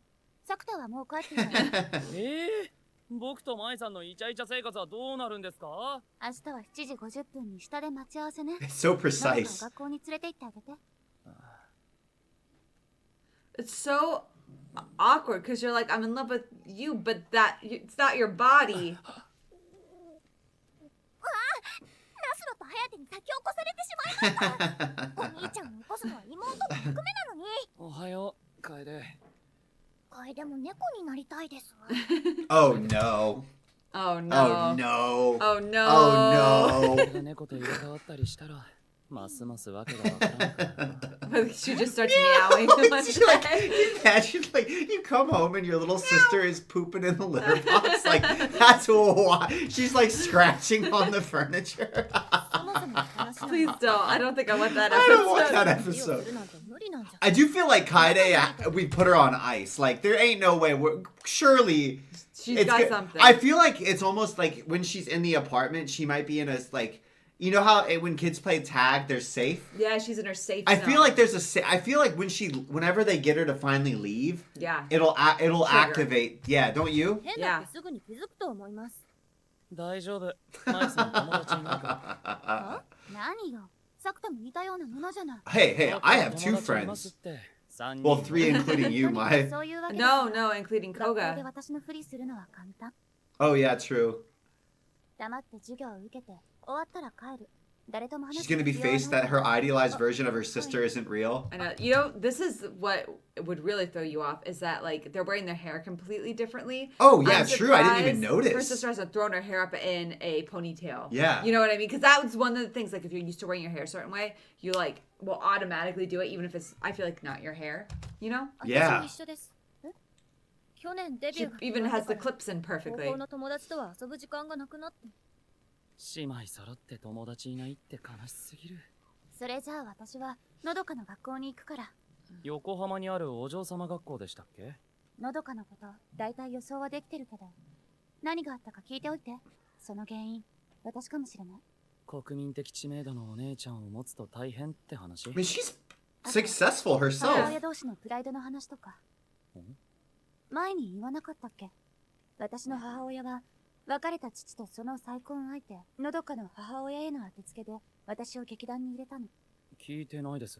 [SPEAKER 3] サクタはもう帰ってるの。
[SPEAKER 4] 僕と舞さんのイチャイチャ生活はどうなるんですか？
[SPEAKER 3] 明日は7時50分に下で待ち合わせね。
[SPEAKER 1] It's so
[SPEAKER 3] のどかを
[SPEAKER 1] precise.
[SPEAKER 3] 学校に連れて行ってあげて。
[SPEAKER 2] It's so awkward because you're like, I'm in love with you, but it's not your body.
[SPEAKER 3] ナスロと颯に先を越されてしまいました。お兄ちゃんを起こすのは妹も含めなのに。
[SPEAKER 4] おはよう、楓。
[SPEAKER 3] 楓も猫になりたいですわ。
[SPEAKER 1] Oh no.
[SPEAKER 2] Oh
[SPEAKER 1] Oh
[SPEAKER 2] no.
[SPEAKER 1] no.
[SPEAKER 2] Oh no.
[SPEAKER 1] Oh no.
[SPEAKER 4] 猫と入れ替わったりしたら、ますますわけがわからんからな。
[SPEAKER 2] She just starts meowing.
[SPEAKER 1] It's like, imagine like you come home and your little sister is pooping in the litter box. Like that's why she's like scratching on the furniture.
[SPEAKER 2] Please don't. I don't think I want that
[SPEAKER 1] I don't want
[SPEAKER 2] episode.
[SPEAKER 1] that episode. I do feel like Kaede, we put her on ice. Like there ain't no way. Surely
[SPEAKER 2] She's
[SPEAKER 1] it's
[SPEAKER 2] got
[SPEAKER 1] good.
[SPEAKER 2] something.
[SPEAKER 1] I feel like it's almost like when she's in the apartment, she might be in a like. You know how when kids play tag, they're safe.
[SPEAKER 2] Yeah, she's in her safe
[SPEAKER 1] I
[SPEAKER 2] zone.
[SPEAKER 1] feel like I feel like whenever they get her to finally leave,
[SPEAKER 2] Yeah.
[SPEAKER 1] it'll
[SPEAKER 2] Trigger.
[SPEAKER 1] activate. Yeah, don't you?
[SPEAKER 3] 変だってすぐに気づくと思います。
[SPEAKER 4] 大丈夫。舞さん友達いないか
[SPEAKER 3] あ？何よ。サクタも似たようなものじゃない。
[SPEAKER 1] Hey,
[SPEAKER 4] ら。
[SPEAKER 1] I have
[SPEAKER 4] 友
[SPEAKER 1] two
[SPEAKER 4] 達います っ
[SPEAKER 1] friends.
[SPEAKER 4] て。3人。
[SPEAKER 1] Well, 3 including you, my.
[SPEAKER 3] そういうわけ
[SPEAKER 2] No, no, including
[SPEAKER 3] 学校で
[SPEAKER 2] Koga.
[SPEAKER 3] 私のふりするのは簡単。
[SPEAKER 1] Oh yeah, true.
[SPEAKER 3] 黙って授業を受けて終わったら帰る。誰とも話
[SPEAKER 1] She's
[SPEAKER 3] す
[SPEAKER 1] gonna be
[SPEAKER 3] 必要はない
[SPEAKER 1] faced that her idealized version of her sister isn't real.
[SPEAKER 2] I know. You know, this is what would really throw you off is that like they're wearing their hair completely differently.
[SPEAKER 1] Oh yeah,
[SPEAKER 2] I'm
[SPEAKER 1] true. I didn't even
[SPEAKER 2] surprised Her
[SPEAKER 1] notice.
[SPEAKER 2] sister hasn't thrown her hair up in a ponytail.
[SPEAKER 1] Yeah.
[SPEAKER 2] You know what I mean? Because that was one of the things. Like if you're used to wearing your hair a certain way, you like will automatically do it, even if it's I feel like not your hair. You know?
[SPEAKER 3] 私
[SPEAKER 1] Yeah.
[SPEAKER 3] も一緒です。去年デビ
[SPEAKER 2] She
[SPEAKER 3] ューが
[SPEAKER 2] even
[SPEAKER 3] 決ま
[SPEAKER 2] has
[SPEAKER 3] っ
[SPEAKER 2] the
[SPEAKER 3] てから
[SPEAKER 2] clips in
[SPEAKER 3] 高
[SPEAKER 2] perfectly.
[SPEAKER 3] 校の友達とは遊ぶ時間がなくなって。
[SPEAKER 4] 姉妹揃って友達いないって悲しすぎる。
[SPEAKER 3] それじゃあ私はのどかの学校に行くから。
[SPEAKER 4] 横浜にあるお嬢様学校でしたっけ？
[SPEAKER 3] のどかのこと大体予想はできてるけど、何があったか聞いておいて。その原因私かもしれない。
[SPEAKER 4] 国民的知名度のお姉ちゃんを持つと大変って話？
[SPEAKER 1] I mean, she's successful
[SPEAKER 3] 母
[SPEAKER 1] herself.
[SPEAKER 3] 親同士のプライドの話とか。前に言わなかったっけ？私の母親は別れた父とその再婚相手のどかの母親への当てつけで私を劇団に入れたの。
[SPEAKER 4] 聞いてないです。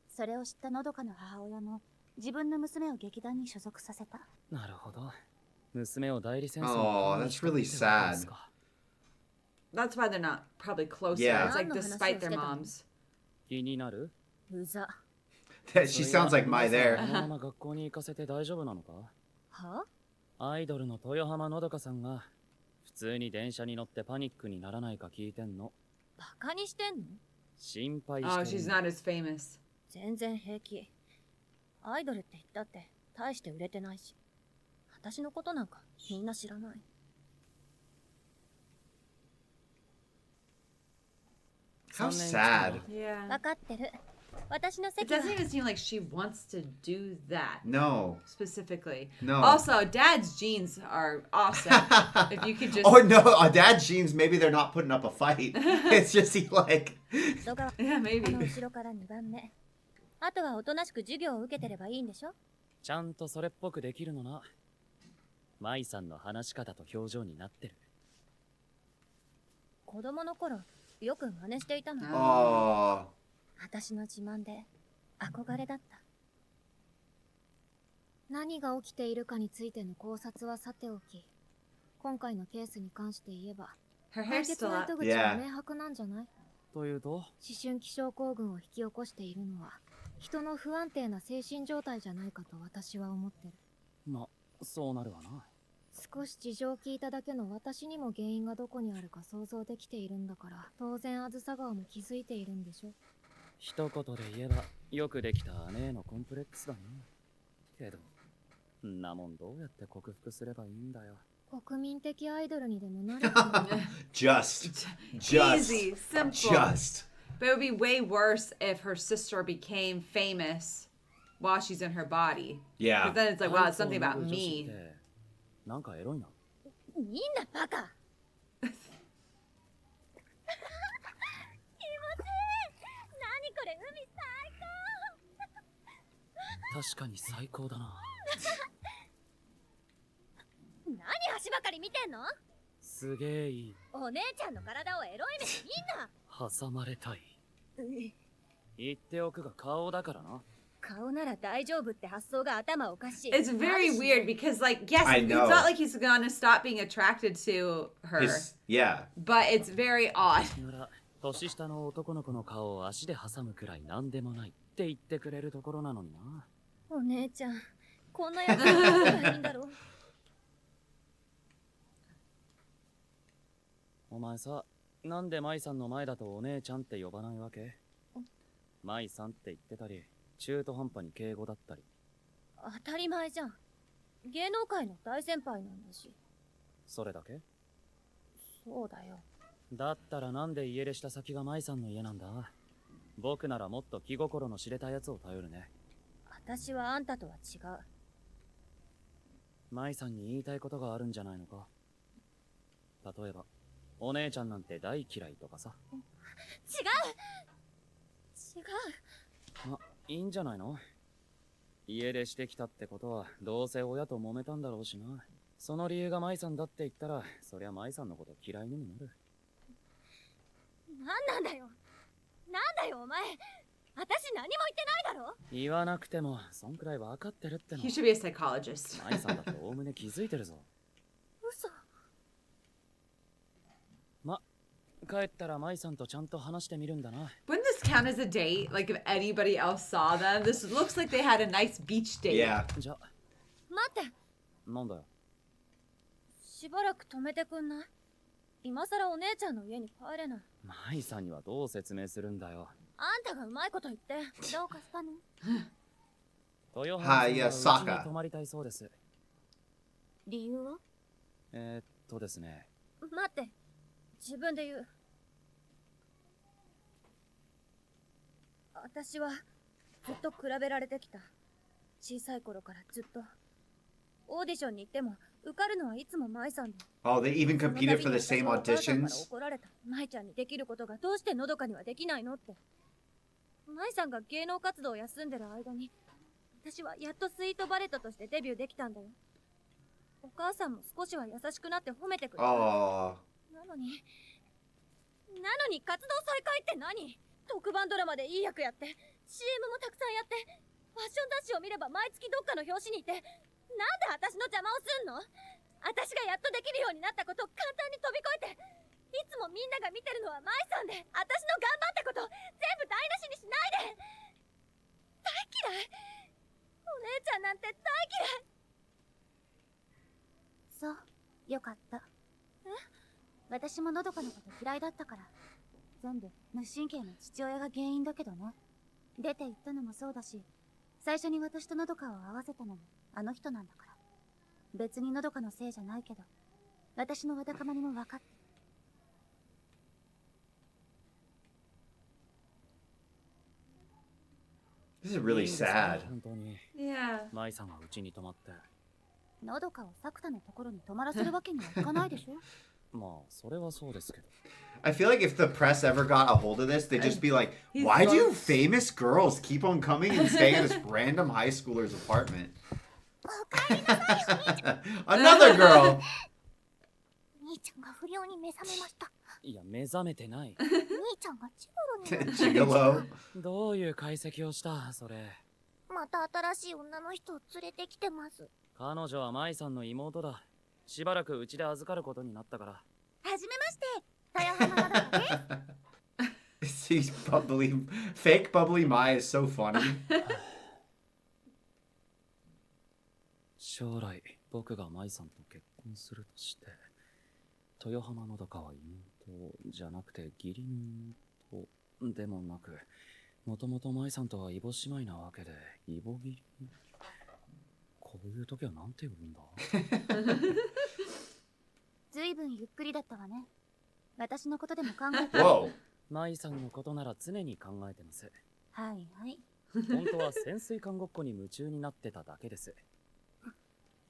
[SPEAKER 3] それを知ったのどかの母親も自分の娘を劇団に所属させた。
[SPEAKER 4] なるほど。娘を代理戦争
[SPEAKER 1] Oh, that's really sad.
[SPEAKER 2] That's why they're not probably closer.
[SPEAKER 1] Yeah.
[SPEAKER 2] It's like despite their moms.
[SPEAKER 4] 気になる？
[SPEAKER 3] うざ。
[SPEAKER 1] She sounds like my
[SPEAKER 4] こ
[SPEAKER 1] there.
[SPEAKER 4] のまま学校に行かせて大丈夫なのか？
[SPEAKER 3] は？
[SPEAKER 4] アイドルの豊浜のどかさんが普通に電車に乗ってパニックにならないか聞いてんの。
[SPEAKER 3] バカにしてんの？
[SPEAKER 4] 心配
[SPEAKER 2] Oh,
[SPEAKER 4] して
[SPEAKER 2] she's
[SPEAKER 4] る。
[SPEAKER 2] not as famous.
[SPEAKER 3] 全然平気。アイドルって言ったって大して売れてないし。私のことなんかみんな知らない。
[SPEAKER 1] How sad.
[SPEAKER 2] Yeah.
[SPEAKER 3] わかってる。私の
[SPEAKER 2] It
[SPEAKER 3] 席は
[SPEAKER 2] doesn't even seem like she wants to do that
[SPEAKER 1] No.
[SPEAKER 2] specifically.
[SPEAKER 1] No.
[SPEAKER 2] Also, Dad's jeans are awesome. If you could just.
[SPEAKER 1] Oh no, dad's jeans, maybe they're not putting up a fight. It's just he like
[SPEAKER 3] 外側
[SPEAKER 2] Yeah, maybe.
[SPEAKER 3] の後ろから2番目。あとはおとなしく授業を受けてればいいんでしょ？
[SPEAKER 4] ちゃんとそれっぽくできるのな。舞さんの話し方と表情になってる。
[SPEAKER 3] 子供の頃よく真似していたの。
[SPEAKER 1] Oh.
[SPEAKER 3] 私の自慢で憧れだった。何が起きているかについての考察はさておき、今回のケースに関して言えば
[SPEAKER 2] Her
[SPEAKER 3] 解
[SPEAKER 2] hair's
[SPEAKER 3] 決
[SPEAKER 2] still
[SPEAKER 3] の
[SPEAKER 2] up.
[SPEAKER 3] 糸口は明白なんじゃない？
[SPEAKER 4] というと、
[SPEAKER 3] 思春期症候群を引き起こしているのは人の不安定な精神状態じゃないかと私は思ってる。
[SPEAKER 4] ま、そうなるわな。
[SPEAKER 3] 少し事情を聞いただけの私にも原因がどこにあるか想像できているんだから、当然あずさ川も気づいているんでしょ。
[SPEAKER 4] 一言で言えば、よくできた姉へのコンプレックスだな。けど、んなもんどうやって克服すればいいんだよ。
[SPEAKER 3] 国民的アイドルにでもなるかも。
[SPEAKER 1] Just.
[SPEAKER 2] Easy, simple.
[SPEAKER 1] Just.
[SPEAKER 2] But it would be way worse if her sister became famous while she's in her body.
[SPEAKER 1] Yeah.
[SPEAKER 2] Because then it's like, wow, it's something about
[SPEAKER 4] 女子っ
[SPEAKER 2] me.
[SPEAKER 4] てなんかエロいな。
[SPEAKER 3] いいんだバカ。気持ちいい。何これ、海最
[SPEAKER 4] 確かに最高だな。
[SPEAKER 3] 高。何足ばかり見てんの？
[SPEAKER 4] すげえいい。
[SPEAKER 3] お姉ちゃんの体をエロい目で見んな。
[SPEAKER 4] 挟まれたい。言っておくが顔だからな。
[SPEAKER 3] 顔なら大丈夫って発想が頭おかしい。
[SPEAKER 2] It's very weird because, like, yes,
[SPEAKER 1] I
[SPEAKER 2] it's
[SPEAKER 1] know.
[SPEAKER 2] not like he's gonna stop being attracted to her,
[SPEAKER 1] Yeah.
[SPEAKER 2] but it's very odd.
[SPEAKER 4] なら、年下の男の子の顔を足で挟むくらいなんでもないって言ってくれるところなのにな。
[SPEAKER 3] お姉ちゃん、こんなやつどうしたらいいんだろう。
[SPEAKER 4] お前さ、なんで舞さんの前だとお姉ちゃんって呼ばないわけ？舞さんって言ってたり、中途半端に敬語だったり。
[SPEAKER 3] 当たり前じゃん。芸能界の大先輩なんだし。
[SPEAKER 4] それだけ？
[SPEAKER 3] そうだよ。
[SPEAKER 4] だったらなんで家出した先が舞さんの家なんだ？僕ならもっと気心の知れたやつを頼るね。
[SPEAKER 3] 私はあんたとは違う。
[SPEAKER 4] 舞さんに言いたいことがあるんじゃないのか？例えば、お姉ちゃんなんて大嫌いとかさ。
[SPEAKER 3] 違う。
[SPEAKER 4] ま、いいんじゃないの？家出してきたってことは、どうせ親と揉めたんだろうしな。その理由が舞さんだって言ったら、そりゃ舞さんのこと嫌いにもなる。
[SPEAKER 3] なんだよ。なんだよお前。私何も言ってないだろ。
[SPEAKER 4] 言わなくても、そんくらい分かってるっての。
[SPEAKER 2] He should be a psychologist.
[SPEAKER 4] 舞さんだっておおむね気づいてるぞ。
[SPEAKER 3] 嘘。
[SPEAKER 4] ま、帰ったら舞さんとちゃんと話してみるんだな。
[SPEAKER 2] Wouldn't this count as a date? Like if anybody else saw them, this looks like they had a nice beach date.
[SPEAKER 1] Yeah.
[SPEAKER 4] じゃ、
[SPEAKER 3] 待って。
[SPEAKER 4] なんだよ。
[SPEAKER 3] しばらく止めてくんない？今さらお姉ちゃんの家に帰れない。
[SPEAKER 4] 舞さんにはどう説明するんだよ。
[SPEAKER 3] あんたがうまいこと言ってどうかしたの？
[SPEAKER 4] 豊原さん
[SPEAKER 1] や
[SPEAKER 4] はうちに泊まりたいそうです。
[SPEAKER 3] 理由は？
[SPEAKER 4] ですね。
[SPEAKER 3] 待って。自分で言う。私はずっと比べられてきた。小さい頃からずっと。オーディションに行っても受かるのはいつも舞さんで。
[SPEAKER 1] Oh, they even competed for the same
[SPEAKER 3] その度に私はお母さんから
[SPEAKER 1] auditions?
[SPEAKER 3] 怒られた。舞ちゃんにできることがどうしてのどかにはできないのって。舞さんが芸能活動を休んでる間に私はやっとスイートバレットとしてデビューできたんだよ。お母さんも少しは優しくなって褒めてくれた。
[SPEAKER 1] Oh.
[SPEAKER 3] なのに活動再開って何？特番ドラマでいい役やって CM もたくさんやってファッション雑誌を見れば毎月どっかの表紙にいて、なんで私の邪魔をすんの？私がやっとできるようになったことを簡単に飛び越えて、いつもみんなが見てるのは舞さんで、私の頑張ったこと全部台無しにしないで。大嫌い。お姉ちゃんなんて大嫌い。そう、よかった。え？私ものどかのこと嫌いだったから。全部無神経な父親が原因だけどね。出て行ったのもそうだし、最初に私とのどかを合わせたのもあの人なんだから。別にのどかのせいじゃないけど、私のわだかまりも分かって。
[SPEAKER 1] This is really sad.
[SPEAKER 4] 本当に。
[SPEAKER 2] Yeah.
[SPEAKER 4] 舞さんがうちに泊まって。
[SPEAKER 3] のどかを作田のところに泊まらせるわけにはいかないでしょ。
[SPEAKER 4] まあ、それはそうですけど。
[SPEAKER 1] I feel like if the press ever got a hold of this, they'd just be like, why do famous girls keep on coming and staying in this random high schooler's apartment? Another girl!
[SPEAKER 3] 兄ちゃんが不良に目覚めました。
[SPEAKER 4] いや、目覚めてない。
[SPEAKER 3] 兄ちゃんがチゴロに。
[SPEAKER 1] Gigolo?
[SPEAKER 4] どういう解析をしたそれ。
[SPEAKER 3] また新しい女の人を連れてきてます。
[SPEAKER 4] 彼女は舞さんの妹だ。しばらくうちで預かることになったから。
[SPEAKER 3] はじめまして、豊浜のどかです。
[SPEAKER 1] He's bubbly. Fake bubbly Mai is so funny.
[SPEAKER 4] 将来、僕が舞さんと結婚するとして、豊浜のどかは妹じゃなくて義理の妹でもなく、もともと舞さんとは異母姉妹なわけで、異母義理。こういう時はなんて呼ぶんだ？
[SPEAKER 3] ずいぶんゆっくりだったわね。私のことでも考えて。
[SPEAKER 1] Whoa.
[SPEAKER 4] 舞さんのことなら常に考えてます。
[SPEAKER 3] はいはい。
[SPEAKER 4] 本当は潜水艦ごっこに夢中になってただけです。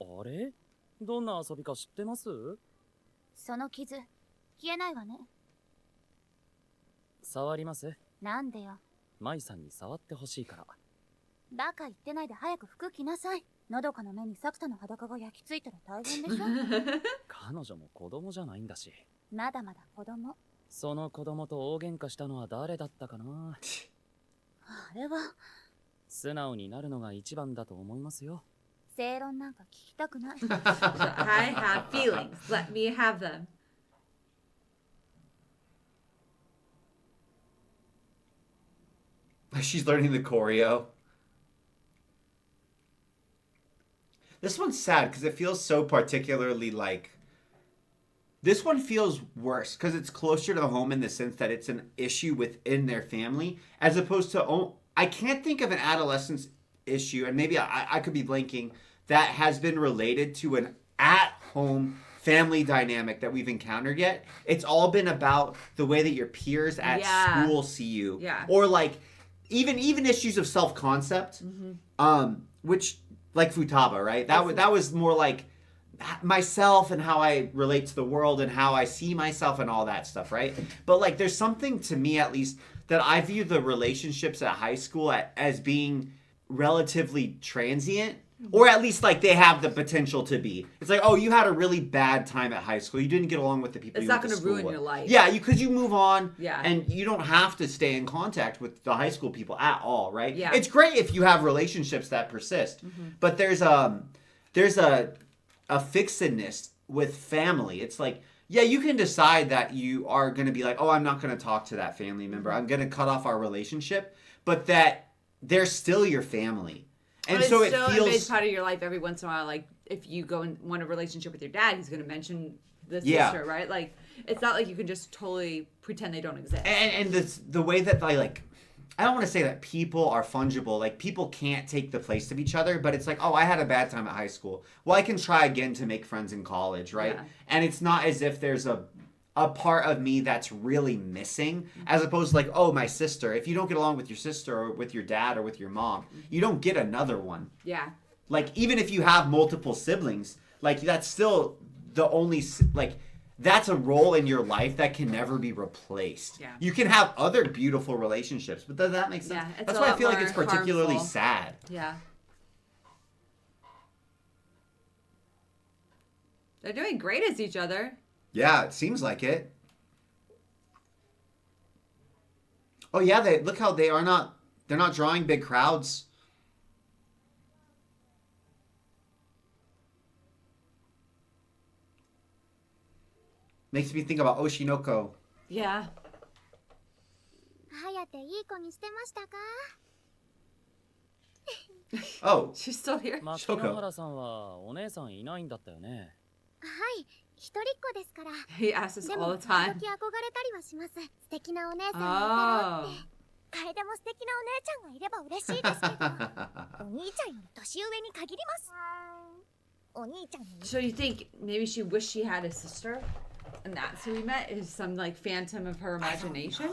[SPEAKER 4] あれ？どんな遊びか知ってます？
[SPEAKER 3] その傷、消えないわね。
[SPEAKER 4] 触ります？
[SPEAKER 3] なんでよ。
[SPEAKER 4] 舞さんに触ってほしいから。
[SPEAKER 3] バカ言ってないで早く服着なさい。のどかの目に作田の裸が焼き付いたら大変でしょ。
[SPEAKER 4] 彼女も子供じゃないんだし。
[SPEAKER 3] まだまだ子供。
[SPEAKER 4] その子供と大喧嘩したのは誰だったかな。
[SPEAKER 3] あれは
[SPEAKER 4] 素直になるのが一番だと思いますよ。
[SPEAKER 3] 正論なんか聞きたくない。
[SPEAKER 2] I have feelings. Let me have them.
[SPEAKER 1] She's learning the choreo. This one's sad because it feels so particularly like... This one feels worse because it's closer to home in the sense that it's an issue within their family as opposed to... I can't think of an adolescence issue, and maybe I could be blanking, that has been related to an at-home family dynamic that we've encountered yet. It's all been about the way that your peers at school see you.
[SPEAKER 2] Yeah.
[SPEAKER 1] Or like even issues of self-concept, which... Like Futaba, right? That was more like myself and how I relate to the world and how I see myself and all that stuff, right? But like there's something to me at least that I view the relationships at high school as being relatively transient, or at least like they have the potential to be. It's like, oh, you had a really bad time at high school. You didn't get along with the people.
[SPEAKER 2] It's
[SPEAKER 1] you
[SPEAKER 2] not
[SPEAKER 1] going to
[SPEAKER 2] ruin your life.
[SPEAKER 1] Yeah, because you move on.
[SPEAKER 2] Yeah.
[SPEAKER 1] And you don't have to stay in contact with the high school people at all, right?
[SPEAKER 2] Yeah.
[SPEAKER 1] It's great if you have relationships that persist, but there's a fixedness with family. It's like, yeah, you can decide that you are going to be like, oh, I'm not going to talk to that family member. I'm going to cut off our relationship, but that they're still your family. And so it
[SPEAKER 2] still
[SPEAKER 1] feels
[SPEAKER 2] a big part of your life every once in a while. Like if you go and want a relationship with your dad, he's going to mention the sister, right? Like it's not like you can just totally pretend they don't exist.
[SPEAKER 1] And the way that I don't want to say that people are fungible. Like people can't take the place of each other, but it's like, oh, I had a bad time at high school. Well, I can try again to make friends in college, right?
[SPEAKER 2] Yeah.
[SPEAKER 1] And it's not as if there's a part of me that's really missing, as opposed to like, oh, my sister. If you don't get along with your sister or with your dad or with your mom, you don't get another one.
[SPEAKER 2] Yeah.
[SPEAKER 1] Like even if you have multiple siblings, like that's still the only like that's a role in your life that can never be replaced.
[SPEAKER 2] Yeah.
[SPEAKER 1] You can have other beautiful relationships, but does that make sense?
[SPEAKER 2] Yeah, it's
[SPEAKER 1] That's
[SPEAKER 2] a
[SPEAKER 1] why I
[SPEAKER 2] lot
[SPEAKER 1] feel like
[SPEAKER 2] more
[SPEAKER 1] it's particularly
[SPEAKER 2] harmful.
[SPEAKER 1] sad.
[SPEAKER 2] Yeah. They're doing great as each other.
[SPEAKER 1] Yeah, it seems like it. Oh yeah, they look how they're not drawing big crowds. Makes me think about Oshinoko.
[SPEAKER 2] Yeah.
[SPEAKER 9] はやていい子にしてましたか
[SPEAKER 1] Oh,
[SPEAKER 2] She's still here.
[SPEAKER 4] 牧野原さんはお姉さんいないんだったよね。
[SPEAKER 9] はい、一人っ子ですから。
[SPEAKER 2] He asks us
[SPEAKER 9] で
[SPEAKER 2] all
[SPEAKER 9] も
[SPEAKER 2] the
[SPEAKER 9] 時々
[SPEAKER 2] time.
[SPEAKER 9] 憧れたりはします。素敵なお姉さんがいたらっ
[SPEAKER 2] Oh.
[SPEAKER 9] て。楓も素敵なお姉ちゃんがいれば嬉しいですけど。お兄ちゃんより年上に限ります。お兄ちゃんに。
[SPEAKER 2] So you think maybe she wished she had a sister? And that's who we met? Is some like phantom of her imagination?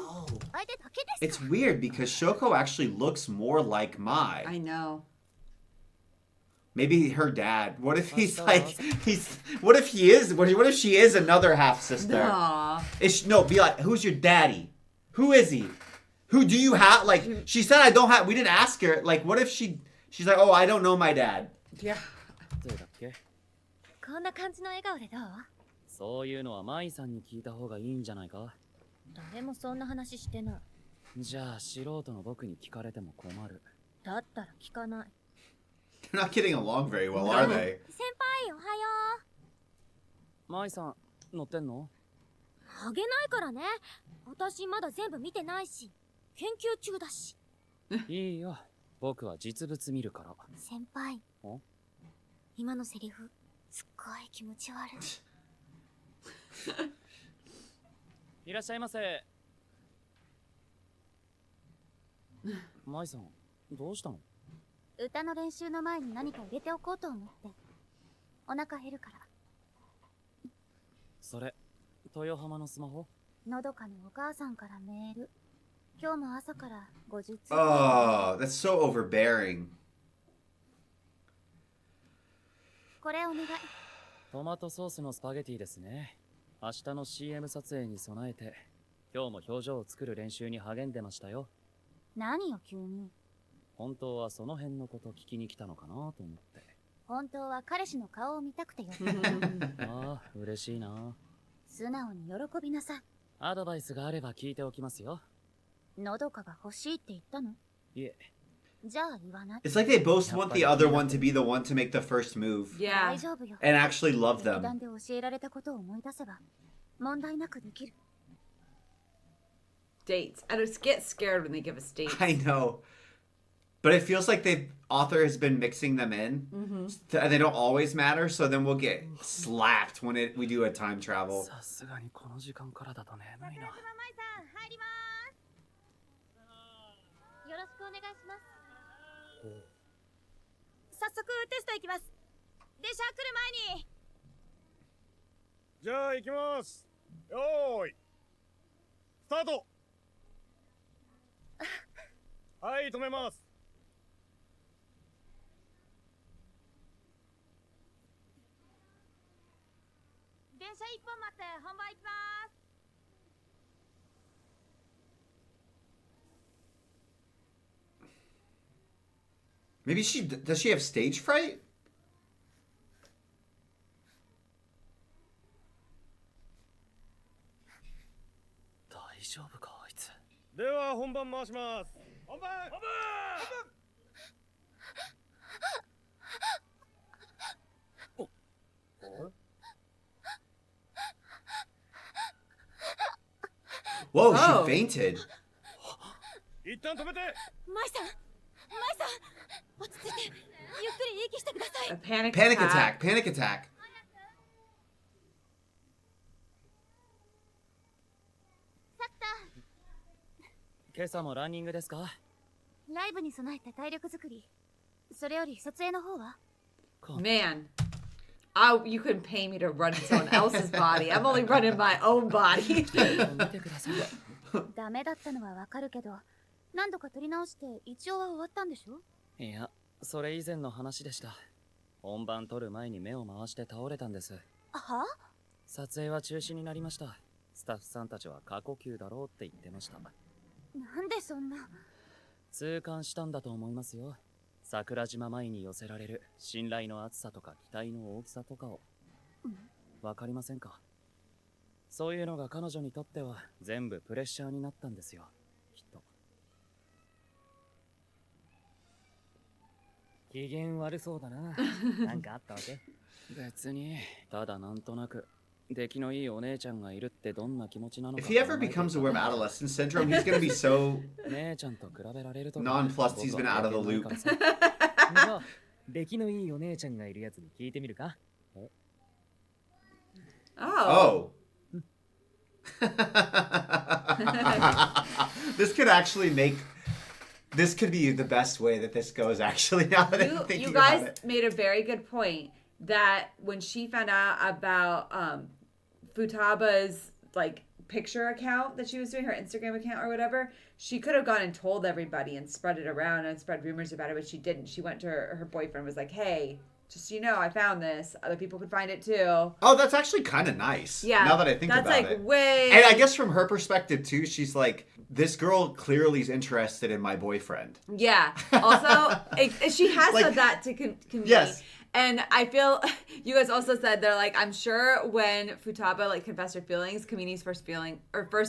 [SPEAKER 9] あれだけですか。
[SPEAKER 1] it's weird because Shoko actually looks more like Mai.
[SPEAKER 2] I know.
[SPEAKER 1] Maybe her dad. What if he's like what if he is what if she is another half sister?
[SPEAKER 2] Aw.
[SPEAKER 1] Be like, who's your daddy? Who is he? Who do you have? Like she said I don't have we didn't ask her. Like what if she's like, "Oh, I don't know my dad."
[SPEAKER 2] Yeah.
[SPEAKER 4] どうだっけ？
[SPEAKER 3] こんな感じの笑顔でどう？
[SPEAKER 4] そういうのはマイさんに聞いた方がいいんじゃないか？
[SPEAKER 3] 誰もそんな話してない。
[SPEAKER 4] じゃあ素人の僕に聞かれても困る。
[SPEAKER 3] だったら聞かない。
[SPEAKER 1] They're not getting along very well, are they?
[SPEAKER 3] 先輩、おはよ
[SPEAKER 4] マイさん乗ってんの？
[SPEAKER 3] う。あげないからね。私まだ全部見てないし、研究中だし。
[SPEAKER 4] いいよ。僕は実物見るから。
[SPEAKER 3] 先輩。
[SPEAKER 4] ん？
[SPEAKER 3] 今のセリフ、すっごい気持ち悪い。
[SPEAKER 4] いらっしゃいませ。マイさん、どうしたの？
[SPEAKER 3] 歌の練習の前に何か入れておこうと思って。お腹減るから。
[SPEAKER 4] それ、豊浜のスマホ？
[SPEAKER 3] のどかのお母さんからメール。今日も朝から50通。
[SPEAKER 1] Oh, that's so overbearing.
[SPEAKER 3] これお願い。
[SPEAKER 4] トマトソースのスパゲティですね。明日の CM 撮影に備えて、今日も表情を作る練習に励んでましたよ。
[SPEAKER 3] 何よ急に。
[SPEAKER 4] 本当はその辺のこと聞きに来たのかなと思って。
[SPEAKER 3] 本当は彼氏の顔を見たくてよ。
[SPEAKER 4] ああ、嬉しいな。
[SPEAKER 3] 素直に喜びなさい。
[SPEAKER 4] アドバイスがあれば聞いておきますよ。
[SPEAKER 3] のどかが欲しいって言ったの？
[SPEAKER 4] いえ。
[SPEAKER 3] じゃあ言わない。
[SPEAKER 1] It's like they both want the other one to be the one to make the first move.
[SPEAKER 2] Yeah.
[SPEAKER 3] 大丈夫よ。
[SPEAKER 1] And actually love
[SPEAKER 3] 劇
[SPEAKER 1] them.
[SPEAKER 3] 団で教えられたことを思い出せば問題なくできる。
[SPEAKER 2] Dates. I just get scared when they give us dates.
[SPEAKER 1] I know. But it feels like the author has been mixing them in. And they don't always matter, so then we'll get slapped when we do a time travel.
[SPEAKER 4] さすがにこの時間からだと眠いな。
[SPEAKER 3] よろしくお願いします。早速テスト行きます。電車来る前に。
[SPEAKER 11] じゃあ行きます。よーいスタート。はい止めます。
[SPEAKER 7] 電車1本待って本番行きます。
[SPEAKER 1] Maybe does she have stage fright?
[SPEAKER 4] 大丈夫かあいつ。
[SPEAKER 11] では本番回します。本番本番
[SPEAKER 1] Whoa,
[SPEAKER 2] Oh.
[SPEAKER 1] she fainted.
[SPEAKER 11] 一旦止めて。
[SPEAKER 3] マイさん、落ち着いて、ゆっくり息してくださ
[SPEAKER 2] A
[SPEAKER 3] い。
[SPEAKER 2] panic,
[SPEAKER 1] Panic
[SPEAKER 2] attack.
[SPEAKER 1] attack, panic attack.
[SPEAKER 3] サクタ
[SPEAKER 4] 今朝もランニングですか？
[SPEAKER 3] ライブに備えた体力作り。それより撮影の方は？
[SPEAKER 2] Man, you couldn't pay me to run someone else's body. I'm only running my own body.
[SPEAKER 4] 見てください。
[SPEAKER 3] ダメだったのはわかるけど、何度か撮り直して一応は終わったんでしょ？
[SPEAKER 4] いや、それ以前の話でした。本番撮る前に目を回して倒れたんです。
[SPEAKER 3] は？
[SPEAKER 4] 撮影は中止になりました。スタッフさんたちは過呼吸だろうって言ってました。
[SPEAKER 3] なんでそんな。
[SPEAKER 4] 痛感したんだと思いますよ。桜島前に寄せられる信頼の厚さとか期待の大きさとかを。わかりませんか？そういうのが彼女にとっては全部プレッシャーになったんですよ、きっと。
[SPEAKER 5] 機嫌悪そうだな。なんかあったわけ？
[SPEAKER 4] 別に、ただなんとなく出来のいいお姉ちゃんがいるってどんな気持ちなのか。
[SPEAKER 1] If he ever becomes aware of adolescent syndrome, he's gonna be so
[SPEAKER 4] 姉ちゃんと比べられると
[SPEAKER 1] nonplussed he's been out of the loop.
[SPEAKER 5] じゃあ、出来のいいお姉ちゃんがいるやつに聞いてみるか？
[SPEAKER 2] Oh.
[SPEAKER 1] This could actually make. This could be the best way that this goes, actually, now that I'm thinking
[SPEAKER 2] You
[SPEAKER 1] about
[SPEAKER 2] guys
[SPEAKER 1] it.
[SPEAKER 2] made a very good point that when she found out about Futaba's like picture account that she was doing, her Instagram account or whatever, she could have gone and told everybody and spread it around and spread rumors about it, but she didn't. She went to her boyfriend, was like, hey, just so you know, I found this. Other people could find it too.
[SPEAKER 1] Oh, that's actually kind of nice.
[SPEAKER 2] Yeah.
[SPEAKER 1] Now that I think about
[SPEAKER 2] that's
[SPEAKER 1] it.
[SPEAKER 2] like way.
[SPEAKER 1] And I guess from her perspective, too, she's like, this girl clearly is interested in my boyfriend.
[SPEAKER 2] Yeah. Also, she has
[SPEAKER 1] Like,
[SPEAKER 2] said that to me.
[SPEAKER 1] yes.
[SPEAKER 2] And I feel you guys also said they're like, I'm sure when Futaba like confessed her feelings, Kamini's first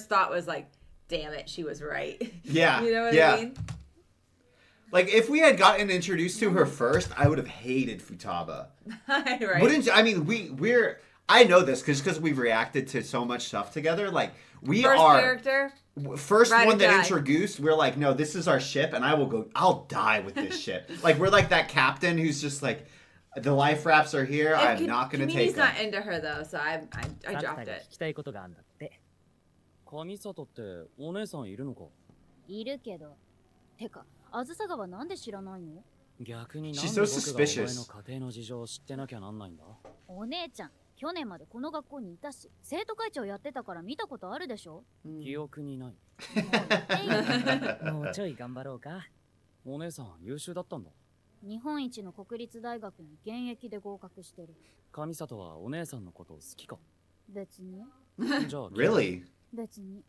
[SPEAKER 2] thought was like, damn it, she was right.
[SPEAKER 1] Yeah.
[SPEAKER 2] You know what
[SPEAKER 1] yeah.
[SPEAKER 2] I mean?
[SPEAKER 1] Like, if we had gotten introduced to her first, I would have hated Futaba.
[SPEAKER 2] Right.
[SPEAKER 1] Wouldn't you? I mean, we're... I know this because we've reacted to so much stuff together. Like, we
[SPEAKER 2] First
[SPEAKER 1] are...
[SPEAKER 2] character.
[SPEAKER 1] First
[SPEAKER 2] Ride or
[SPEAKER 1] one that
[SPEAKER 2] die.
[SPEAKER 1] introduced, we're like, no, this is our ship, and I'll die with this ship. Like, we're like that captain who's just like, the life rafts are here, I'm not going to take
[SPEAKER 2] Kamini's
[SPEAKER 1] them.
[SPEAKER 2] not into her though, so I
[SPEAKER 5] さっ
[SPEAKER 2] dropped
[SPEAKER 5] き
[SPEAKER 2] it.
[SPEAKER 5] 聞きたいことがあるんだって。
[SPEAKER 4] 上里ってお姉さんいるのか？
[SPEAKER 3] いるけど。てか、あずさ川なんで知らないの？
[SPEAKER 4] 逆になん
[SPEAKER 1] She's
[SPEAKER 4] で
[SPEAKER 1] so
[SPEAKER 4] 僕がお前
[SPEAKER 1] suspicious.
[SPEAKER 4] の家庭の事情を知ってなきゃなんないんだ？
[SPEAKER 3] お姉ちゃん、去年までこの学校にいたし、生徒会長やってたから見たことあるでしょ？
[SPEAKER 4] 記憶にない。
[SPEAKER 5] もうちょい頑張ろうか。
[SPEAKER 4] お姉さん優秀だったんだ。
[SPEAKER 3] 日本一の国立大学に現役で合格してる。
[SPEAKER 4] 上里はお姉さんのことを好きか？
[SPEAKER 3] 別に。
[SPEAKER 4] じゃあ
[SPEAKER 1] Really?
[SPEAKER 3] 別に。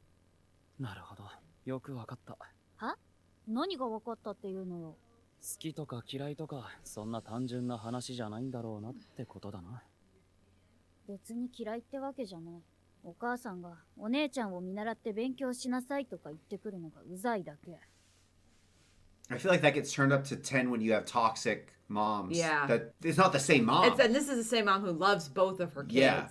[SPEAKER 4] なるほど。よくわかった。
[SPEAKER 3] は？何が分かったっていうのよ。
[SPEAKER 4] 好きとか嫌いとかそんな単純な話じゃないんだろうなってことだな。
[SPEAKER 3] 別に嫌いってわけじゃない。お母さんがお姉ちゃんを見習って勉強しなさいとか言ってくるのがうざいだけ。
[SPEAKER 1] I feel like that gets turned up to 10 when you have toxic moms.
[SPEAKER 2] Yeah.
[SPEAKER 1] That it's not the same mom.
[SPEAKER 2] And this is the same mom who loves both of her kids.
[SPEAKER 1] Yeah.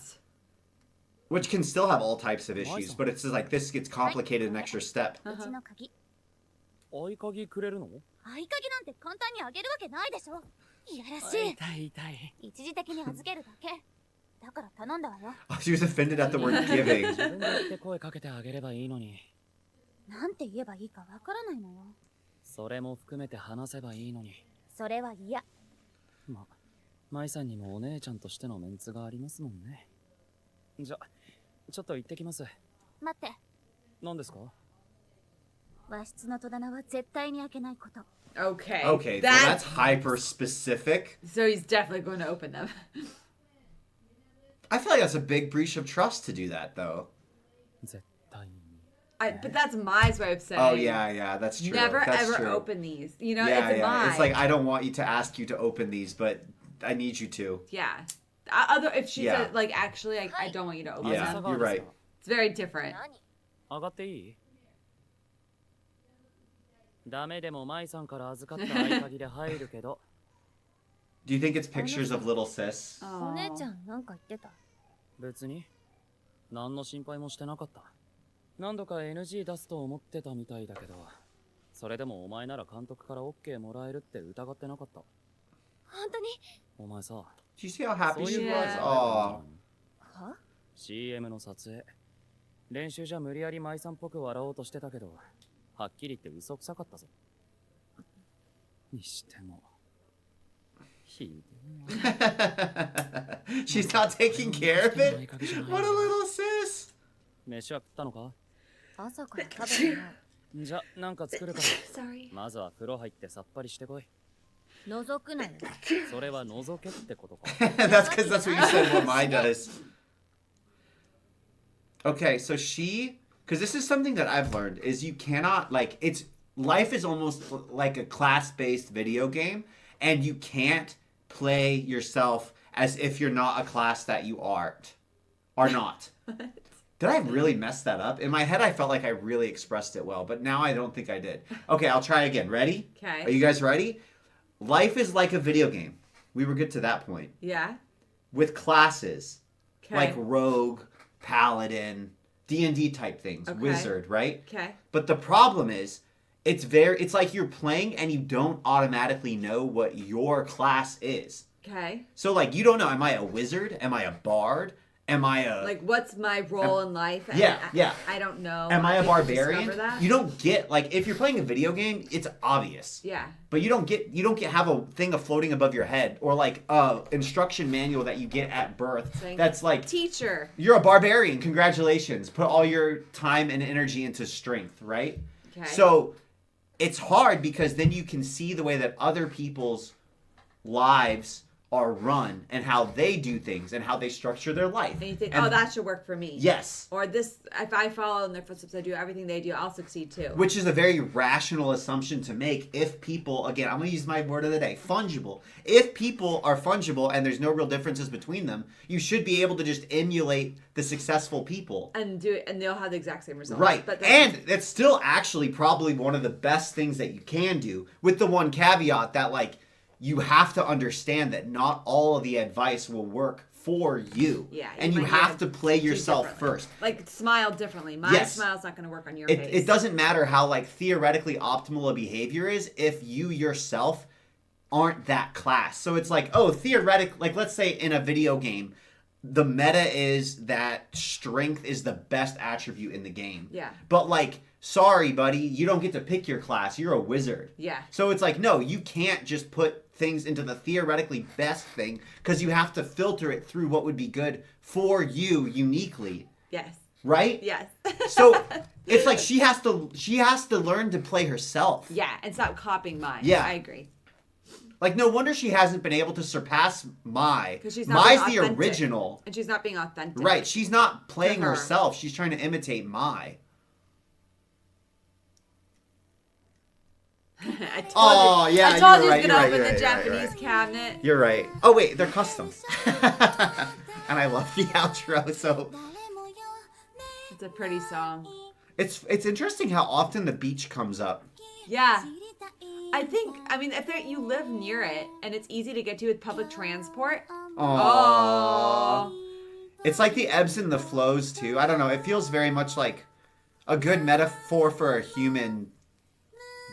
[SPEAKER 1] Which can still have all types of issues, but it's just like this gets complicated an extra step.
[SPEAKER 3] うちの鍵。
[SPEAKER 4] 合鍵くれるの？
[SPEAKER 3] 合鍵なんて簡単にあげるわけないでしょ。いやらしい。
[SPEAKER 4] 痛い痛い。
[SPEAKER 3] 一時的に預けるだけ。だから頼んだわよ。
[SPEAKER 1] Oh, she was offended at the word giving.
[SPEAKER 4] 自分で言って声かけてあげればいいのに。
[SPEAKER 3] なんて言えばいいかわからないのよ。
[SPEAKER 4] それも含めて話せばいいのに。
[SPEAKER 3] それは嫌。
[SPEAKER 4] ま、舞さんにもお姉ちゃんとしてのメンツがありますもんね。じゃ、ちょっと行ってきます。
[SPEAKER 3] 待って。
[SPEAKER 4] 何ですか？
[SPEAKER 3] 和室の戸棚は絶対に開けないこと。
[SPEAKER 2] Okay.
[SPEAKER 1] Okay, so that's hyper specific.
[SPEAKER 2] So he's definitely going to open them.
[SPEAKER 1] I feel like that's a big breach of trust to do that, though.
[SPEAKER 4] 絶対に。
[SPEAKER 2] But that's Mai's way of saying.
[SPEAKER 1] Oh yeah, that's true.
[SPEAKER 2] Never
[SPEAKER 1] that's
[SPEAKER 2] ever
[SPEAKER 1] true.
[SPEAKER 2] open these. You know,
[SPEAKER 1] Yeah,
[SPEAKER 2] it's
[SPEAKER 1] yeah.
[SPEAKER 2] Mai.
[SPEAKER 1] It's like I don't want you to ask you to open these, but I need you to.
[SPEAKER 2] Yeah. If she
[SPEAKER 1] Yeah.
[SPEAKER 2] said like actually, I don't want you to open
[SPEAKER 1] Yeah,
[SPEAKER 2] them.
[SPEAKER 1] you're right.
[SPEAKER 2] It's very different.
[SPEAKER 4] 上がっていい？ダメでも舞さんから預かった合鍵で入るけど。
[SPEAKER 1] Do you think it's pictures of little sis?
[SPEAKER 3] お姉ちゃんなんか言ってた？
[SPEAKER 4] 別に。何の心配もしてなかった。何度か NG 出すと思ってたみたいだけど、それでもお前なら監督から OK もらえるって疑ってなかった。
[SPEAKER 3] 本当に？
[SPEAKER 4] お前さ。
[SPEAKER 1] Do you see how happy she was?
[SPEAKER 3] は？
[SPEAKER 4] CM の撮影。練習じゃ無理やり舞さんっぽく笑おうとしてたけど、はっきり言って嘘くさかったぞ。にしても。ひでえな。
[SPEAKER 1] She's not taking care of it? What a little sis!
[SPEAKER 4] 飯は食ったのか？
[SPEAKER 3] 朝から食べてない。
[SPEAKER 4] じゃ、なんか作るから。
[SPEAKER 2] Sorry.
[SPEAKER 4] まずは風呂入ってさっぱりしてこい。
[SPEAKER 3] 覗くなよ。
[SPEAKER 4] それは覗けってことか。
[SPEAKER 1] That's because that's what you said what mine does. Okay, so because this is something that I've learned, is you cannot, like, life is almost like a class-based video game, and you can't play yourself as if you're not a class that you are not. Did I really mess that up? In my head, I felt like I really expressed it well, but now I don't think I did. Okay, I'll try again. Ready?
[SPEAKER 2] Okay.
[SPEAKER 1] Are you guys ready? Life is like a video game. We were good to that point.
[SPEAKER 2] Yeah.
[SPEAKER 1] With classes.
[SPEAKER 2] Okay.
[SPEAKER 1] Like rogue, paladin, D&D type things.
[SPEAKER 2] Okay.
[SPEAKER 1] Wizard, right?
[SPEAKER 2] Okay.
[SPEAKER 1] But the problem is, it's like you're playing and you don't automatically know what your class is.
[SPEAKER 2] Okay.
[SPEAKER 1] So, like, you don't know, am I a wizard? Am I a bard? Am I a...
[SPEAKER 2] Like, what's my role in life?
[SPEAKER 1] Yeah, yeah.
[SPEAKER 2] I don't know.
[SPEAKER 1] Am I a
[SPEAKER 2] didn't
[SPEAKER 1] barbarian?
[SPEAKER 2] discover that.
[SPEAKER 1] You don't get, like, if you're playing a video game, it's obvious.
[SPEAKER 2] Yeah.
[SPEAKER 1] But you don't get have a thing of floating above your head or like a instruction manual that you get at birth.
[SPEAKER 2] Saying,
[SPEAKER 1] That's like,
[SPEAKER 2] teacher.
[SPEAKER 1] You're a barbarian. Congratulations. Put all your time and energy into strength, right?
[SPEAKER 2] Okay.
[SPEAKER 1] So it's hard because then you can see the way that other people's lives are run and how they do things and how they structure their life.
[SPEAKER 2] And you think,
[SPEAKER 1] And-
[SPEAKER 2] oh, that should work for me.
[SPEAKER 1] Yes.
[SPEAKER 2] Or this, if I follow in their footsteps, I do everything they do, I'll succeed too.
[SPEAKER 1] Which is a very rational assumption to make if people, again, I'm going to use my word of the day, fungible. If people are fungible and there's no real differences between them, you should be able to just emulate the successful people.
[SPEAKER 2] And do it, and they'll have the exact same results.
[SPEAKER 1] Right.
[SPEAKER 2] But
[SPEAKER 1] And it's still actually probably one of the best things that you can do, with the one caveat that, like, you have to understand that not all of the advice will work for you.
[SPEAKER 2] Yeah.
[SPEAKER 1] And you
[SPEAKER 2] might
[SPEAKER 1] have
[SPEAKER 2] need
[SPEAKER 1] to play
[SPEAKER 2] do
[SPEAKER 1] yourself
[SPEAKER 2] differently.
[SPEAKER 1] first.
[SPEAKER 2] Like, smile differently. My
[SPEAKER 1] Yes.
[SPEAKER 2] smile's not going to work on your face.
[SPEAKER 1] It doesn't matter how, like, theoretically optimal a behavior is if you yourself aren't that class. So it's like, oh, like, let's say in a video game, the meta is that strength is the best attribute in the game.
[SPEAKER 2] Yeah.
[SPEAKER 1] But, like, sorry, buddy, you don't get to pick your class. You're a wizard.
[SPEAKER 2] Yeah.
[SPEAKER 1] So it's like, no, you can't just put things into the theoretically best thing because you have to filter it through what would be good for you uniquely.
[SPEAKER 2] Yes.
[SPEAKER 1] Right?
[SPEAKER 2] Yes.
[SPEAKER 1] So it's like she has to learn to play herself.
[SPEAKER 2] Yeah, and stop copying mine.
[SPEAKER 1] Yeah.
[SPEAKER 2] I agree.
[SPEAKER 1] Like, no wonder she hasn't been able to surpass Mai.
[SPEAKER 2] 'Cause she's not
[SPEAKER 1] Mai's
[SPEAKER 2] being
[SPEAKER 1] the
[SPEAKER 2] authentic.
[SPEAKER 1] original.
[SPEAKER 2] And she's not being authentic.
[SPEAKER 1] Right. She's not playing
[SPEAKER 2] her.
[SPEAKER 1] herself. She's trying to imitate Mai.
[SPEAKER 2] I told
[SPEAKER 1] Oh,
[SPEAKER 2] you,
[SPEAKER 1] yeah,
[SPEAKER 2] I told
[SPEAKER 1] you're
[SPEAKER 2] you
[SPEAKER 1] right,
[SPEAKER 2] to
[SPEAKER 1] you're right,
[SPEAKER 2] open
[SPEAKER 1] you're
[SPEAKER 2] the
[SPEAKER 1] right,
[SPEAKER 2] Japanese
[SPEAKER 1] right.
[SPEAKER 2] cabinet.
[SPEAKER 1] You're right. Oh, wait, they're customs. And I love the outro, so...
[SPEAKER 2] It's a pretty song.
[SPEAKER 1] It's interesting how often the beach comes up.
[SPEAKER 2] Yeah. I mean, if you live near it and it's easy to get to with public transport.
[SPEAKER 1] Oh. It's like the ebbs and the flows, too. I don't know. It feels very much like a good metaphor for a human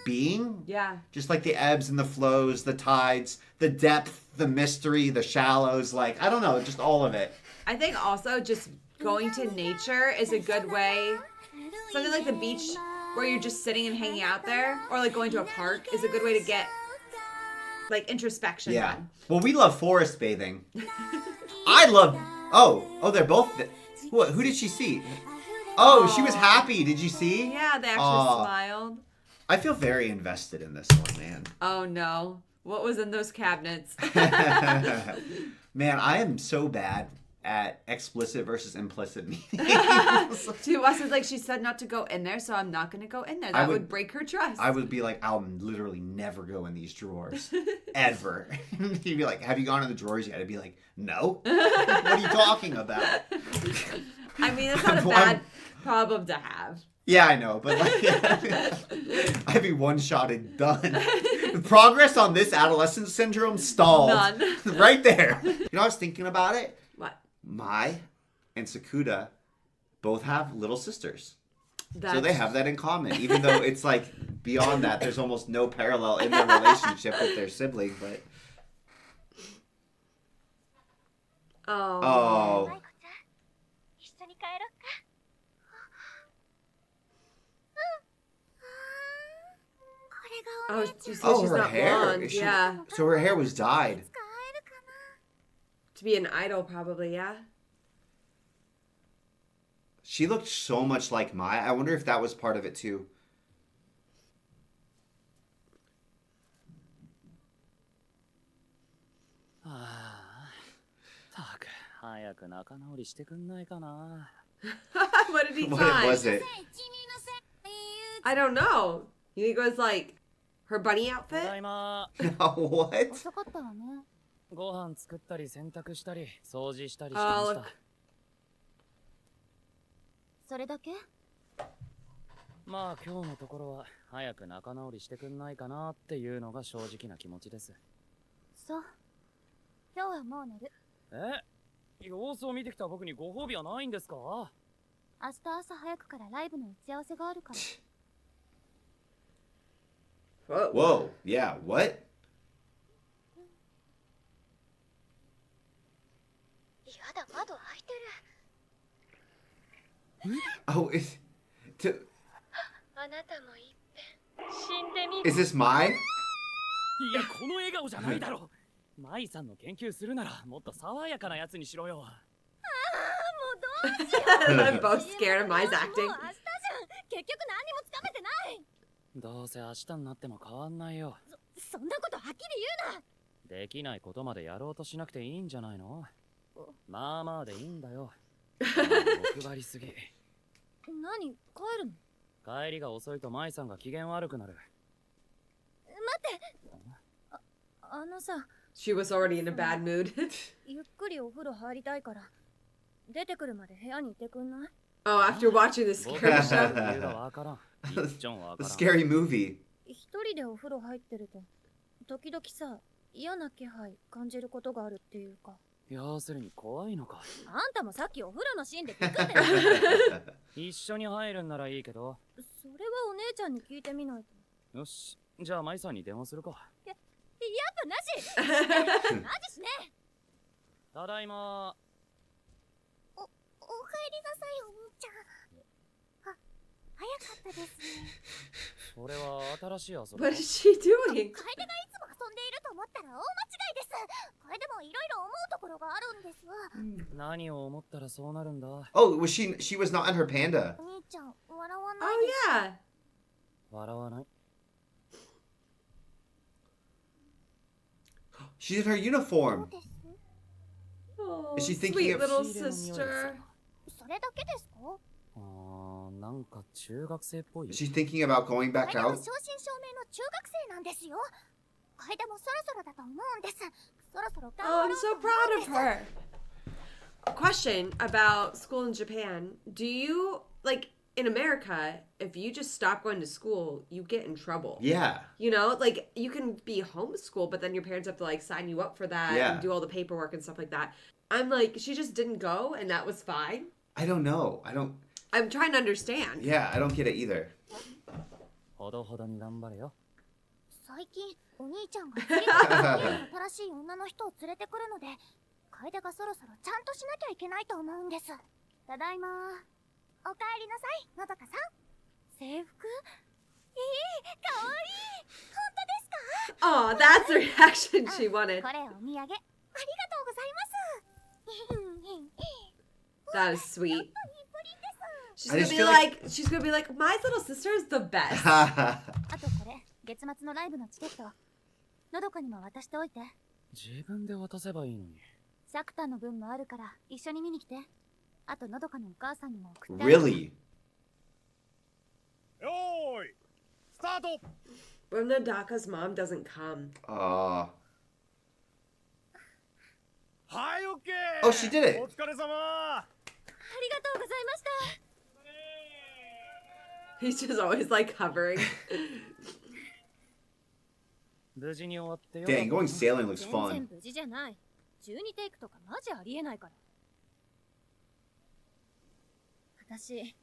[SPEAKER 1] being.
[SPEAKER 2] Yeah.
[SPEAKER 1] Just like the ebbs and the flows, the tides, the depth, the mystery, the shallows. Like, I don't know, just all of it.
[SPEAKER 2] I think also just going to nature is a good way. Something like the beach where you're just sitting and hanging out there, or like going to a park is a good way to get like introspection
[SPEAKER 1] Yeah.
[SPEAKER 2] done.
[SPEAKER 1] Well, we love forest bathing. I love... Oh, they're both... What? Who did she see? Oh, she was happy. Did you see?
[SPEAKER 2] Yeah, they actually
[SPEAKER 1] Aw.
[SPEAKER 2] smiled.
[SPEAKER 1] I feel very invested in this one, man.
[SPEAKER 2] Oh no. What was in those cabinets?
[SPEAKER 1] Man, I am so bad at explicit versus implicit meanings.
[SPEAKER 2] She was like, she said not to go in there, so I'm not going to go in there. That would break her trust.
[SPEAKER 1] I would be like, I'll literally never go in these drawers. Ever. He'd be like, have you gone in the drawers yet? I'd be like, no. What are you talking about?
[SPEAKER 2] I mean, it's not a bad problem to have.
[SPEAKER 1] Yeah, I know, but like, I'd be one-shotted, done. Progress on this adolescent syndrome stalled.
[SPEAKER 2] None.
[SPEAKER 1] Right there. You know, I was thinking about it.
[SPEAKER 2] What?
[SPEAKER 1] Mai and Sakuda both have little sisters. So they
[SPEAKER 2] That's-
[SPEAKER 1] have that in common, even though it's like beyond that, there's almost no parallel in their relationship with their sibling, but...
[SPEAKER 2] Oh.
[SPEAKER 1] Oh.
[SPEAKER 2] Oh, you see,
[SPEAKER 1] Oh,
[SPEAKER 2] she's
[SPEAKER 1] her
[SPEAKER 2] not
[SPEAKER 1] hair.
[SPEAKER 2] blonde.
[SPEAKER 1] She-
[SPEAKER 2] Yeah.
[SPEAKER 1] So her hair was dyed.
[SPEAKER 2] To be an idol, probably, yeah.
[SPEAKER 1] She looked so much like Mai. I wonder if that was part of it too.
[SPEAKER 4] Fuck. 早く仲直りしてくんないかな。
[SPEAKER 2] What did he
[SPEAKER 1] What
[SPEAKER 2] sign?
[SPEAKER 1] was it?
[SPEAKER 2] I don't know. You think it was like her bunny
[SPEAKER 4] た
[SPEAKER 2] outfit?
[SPEAKER 4] だいま。
[SPEAKER 1] No, what?
[SPEAKER 3] 遅かったわね。
[SPEAKER 4] ご飯作ったり洗濯したり掃除したりしてま
[SPEAKER 2] Oh,
[SPEAKER 4] した
[SPEAKER 2] look.。
[SPEAKER 3] それだけ？
[SPEAKER 4] まあ今日のところは早く仲直りしてくんないかなっていうのが正直な気持ちです。
[SPEAKER 3] そう。今日はもう寝る。
[SPEAKER 4] 様子を見てきた僕にご褒美はないんですか？
[SPEAKER 3] 明日朝早くからライブの打ち合わせがあるから。
[SPEAKER 2] Whoa.
[SPEAKER 1] Whoa, yeah, what?
[SPEAKER 3] やだ、窓開いてる。
[SPEAKER 1] Oh, to,
[SPEAKER 3] あなたもいっぺん死んでみ
[SPEAKER 1] is this mine?
[SPEAKER 4] いや、この笑顔じゃないだろ。マイさんの研究するならもっと爽やかなやつにしろよ。
[SPEAKER 2] I'm both scared of Mai's acting.
[SPEAKER 3] もう明日じゃん。結局何にもつかめてない。
[SPEAKER 4] どうせ明日になっても変わんないよ。
[SPEAKER 3] そんなことはっきり言うな。
[SPEAKER 4] できないことまでやろうとしなくていいんじゃないの？まあまあでいいんだよ。欲張りすぎ。
[SPEAKER 3] 何、帰るの？
[SPEAKER 4] 帰りが遅いとマイさんが機嫌悪くなる。
[SPEAKER 3] 待って。あのさ、
[SPEAKER 2] She was already in a bad mood.
[SPEAKER 3] ゆっくりお風呂入りたいから出てくるまで部屋にいてくんない？
[SPEAKER 2] Oh, after watching the
[SPEAKER 4] 僕
[SPEAKER 2] scary
[SPEAKER 4] は
[SPEAKER 2] show.
[SPEAKER 4] 理由がわからん。一丁わか
[SPEAKER 1] A
[SPEAKER 4] らん。
[SPEAKER 1] scary movie.
[SPEAKER 3] 一人でお風呂入ってると時々さ、嫌な気配感じることがあるっていうか。
[SPEAKER 4] 要するに怖いのか。
[SPEAKER 3] あんたもさっきお風呂のシーンでピクってなった。
[SPEAKER 4] 一緒に入るんならいいけど。
[SPEAKER 3] それはお姉ちゃんに聞いてみないと。
[SPEAKER 4] よし、じゃあマイさんに電話するか。
[SPEAKER 3] やっぱなし。マジしね。
[SPEAKER 4] ただいま。
[SPEAKER 9] お帰りなさい、お兄ちゃん。早かったですね。
[SPEAKER 4] それは新しい遊び。
[SPEAKER 2] What is she doing?
[SPEAKER 9] 楓がいつも遊んでいると思ったら大間違いです。楓もいろいろ思うところがあるんですわ。
[SPEAKER 4] 何を思ったらそうなるんだ。
[SPEAKER 1] Oh, she was not in her panda.
[SPEAKER 9] お兄ちゃん、笑わない
[SPEAKER 2] Oh
[SPEAKER 9] です。
[SPEAKER 2] yeah.
[SPEAKER 4] 笑わない。
[SPEAKER 1] She's in her uniform.
[SPEAKER 9] です。
[SPEAKER 2] Oh,
[SPEAKER 1] Is she thinking
[SPEAKER 2] sweet
[SPEAKER 1] of-
[SPEAKER 2] little
[SPEAKER 4] She didn't
[SPEAKER 2] sister.
[SPEAKER 9] それだけですか？
[SPEAKER 4] なんか中学生っぽい。
[SPEAKER 1] Is she thinking about going back
[SPEAKER 9] 楓は
[SPEAKER 1] out?
[SPEAKER 9] 正真正銘の中学生なんですよ。楓もそろそろだと思うんです。そろそろ
[SPEAKER 2] Oh, I'm so proud of her. Question about school in Japan. Do you, like, in America, if you just stop going to school, you get in trouble.
[SPEAKER 1] Yeah.
[SPEAKER 2] You know, like, you can be homeschooled, but then your parents have to, like, sign you up for that
[SPEAKER 1] Yeah.
[SPEAKER 2] and do all the paperwork and stuff like that. I'm like, she just didn't go, and that was fine.
[SPEAKER 1] I don't know.
[SPEAKER 2] I'm trying to understand.
[SPEAKER 1] Yeah, I don't get it either.
[SPEAKER 4] ほどほどに頑張れよ。
[SPEAKER 9] 最近お兄ちゃんが次から次へと新しい女の人を連れてくるので、楓がそろそろちゃんとしなきゃいけないと思うんです。ただいま。おかえりなさい、のどかさん。制服？かわいい。本当ですか？
[SPEAKER 2] Oh, that's the reaction she wanted.
[SPEAKER 9] これお土産。ありがとうございます。
[SPEAKER 2] That is sweet.
[SPEAKER 9] いいプリンです。
[SPEAKER 2] She's
[SPEAKER 1] I
[SPEAKER 2] gonna
[SPEAKER 1] just
[SPEAKER 2] be
[SPEAKER 1] feel
[SPEAKER 2] like, she's gonna be like, my little sister is the best.
[SPEAKER 9] あとこれ、月末のライブのチケット。のどかにも渡しておいて。
[SPEAKER 4] 自分で渡せばいいのに。
[SPEAKER 9] サクタの分もあるから一緒に見に来て。あとのどかのお母さんにも送ってあげて。
[SPEAKER 1] Really?
[SPEAKER 11] よーいスタート。
[SPEAKER 2] When Nadaka's mom doesn't come.
[SPEAKER 11] はい、オッケー。
[SPEAKER 1] Oh, she did it.
[SPEAKER 11] お疲れ様。
[SPEAKER 3] ありがとうございました。
[SPEAKER 2] He's just always like hovering.
[SPEAKER 4] 無事に終わってよ。
[SPEAKER 1] Dang, going sailing looks
[SPEAKER 3] 全
[SPEAKER 1] fun.
[SPEAKER 3] 然無事じゃない。12テイクとかマジありえないから。私、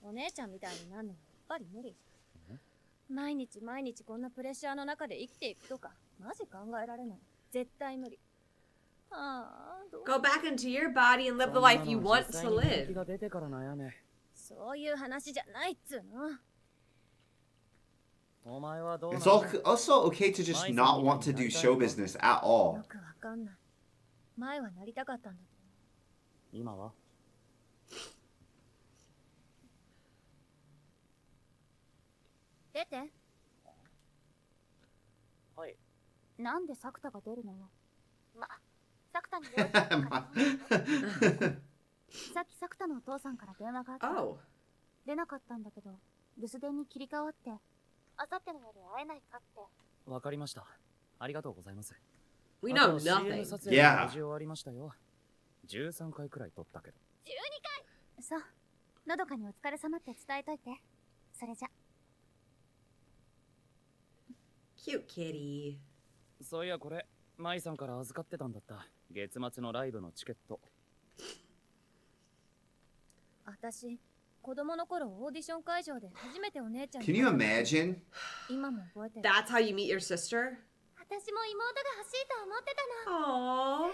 [SPEAKER 3] お姉ちゃんみたいになるのはやっぱり無理。毎日毎日こんなプレッシャーの中で生きていくとか、マジ考えられない。絶対無理。ああ、どう
[SPEAKER 2] Go back into your body and live the life you want to
[SPEAKER 4] 気
[SPEAKER 2] live.
[SPEAKER 4] が出てから悩め。
[SPEAKER 3] そういう話じゃないっつうの。
[SPEAKER 4] お前はどうなん
[SPEAKER 1] It's
[SPEAKER 4] だ？
[SPEAKER 1] also okay to just not want to do show business at
[SPEAKER 3] よ
[SPEAKER 1] all.
[SPEAKER 3] くわかんない。前はなりたかったんだと
[SPEAKER 4] 今は？
[SPEAKER 3] 思う。出て。
[SPEAKER 4] はい。
[SPEAKER 9] なんでサクタが出るのよ。サクタに用意だったからさっきサクタのお父さんから電話があった。
[SPEAKER 2] Oh.
[SPEAKER 9] 出なかったんだけど、留守電に切り替わって、あさっての夜会えないかって。
[SPEAKER 4] わかりました。ありがとうございます。
[SPEAKER 2] We
[SPEAKER 5] あ
[SPEAKER 2] know
[SPEAKER 5] と CM
[SPEAKER 2] nothing.
[SPEAKER 5] 撮影
[SPEAKER 1] Yeah.
[SPEAKER 5] の無事終わりましたよ。13回くらい撮ったけど。
[SPEAKER 3] そう。のどかにお疲れ様って伝えといて。それじゃ。
[SPEAKER 2] Cute kitty.
[SPEAKER 5] そういやこれ、舞さんから預かってたんだった。月末のライブのチケット。
[SPEAKER 3] 私、子供の頃オーディション会場で初めてお姉ちゃんに
[SPEAKER 1] Can you imagine?
[SPEAKER 3] 今も覚えてる。
[SPEAKER 2] That's how you meet your sister?
[SPEAKER 3] 私も妹が欲しいと思ってたの。
[SPEAKER 2] Aww.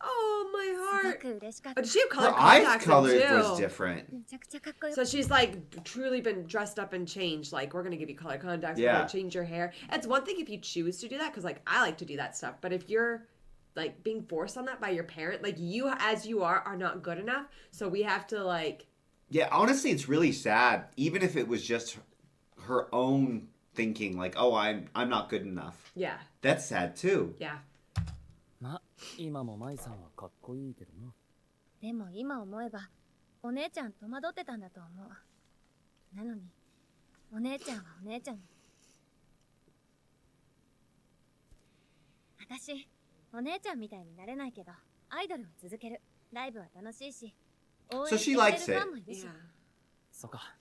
[SPEAKER 2] Oh, my
[SPEAKER 3] す
[SPEAKER 2] heart.
[SPEAKER 3] ごく嬉しかっ
[SPEAKER 2] Oh,
[SPEAKER 3] た。
[SPEAKER 2] does she have
[SPEAKER 1] Her
[SPEAKER 2] color
[SPEAKER 1] eyes
[SPEAKER 2] contacts
[SPEAKER 1] color
[SPEAKER 2] in
[SPEAKER 1] was
[SPEAKER 2] too?
[SPEAKER 1] different.
[SPEAKER 3] めちゃくちゃかっこよ
[SPEAKER 2] So she's like truly been dressed up and changed. Like, we're gonna give you color contacts. We're
[SPEAKER 1] Yeah.
[SPEAKER 2] gonna change your hair. It's one thing if you choose to do that, because like I like to do that stuff. But if you're like being forced on that by your parent, like you as you are not good enough. So we have to like.
[SPEAKER 1] Yeah, honestly, it's really sad. Even if it was just her own thinking, like, "Oh, I'm not good enough."
[SPEAKER 2] Yeah.
[SPEAKER 1] That's sad too.
[SPEAKER 2] Yeah.
[SPEAKER 5] まあ、今も舞さんはかっこいいけどな。
[SPEAKER 3] でも今思えば、お姉ちゃん戸惑ってたんだと思う。なのに、お姉ちゃんはお姉ちゃん。私、お姉ちゃんみたいになれないけど、アイドルを続ける。ライブは楽しいし、応援
[SPEAKER 1] So
[SPEAKER 3] し
[SPEAKER 1] she
[SPEAKER 3] てくれる
[SPEAKER 1] likes
[SPEAKER 3] フ
[SPEAKER 1] it.
[SPEAKER 3] ァンもいるし。
[SPEAKER 2] Yeah.
[SPEAKER 5] そうか。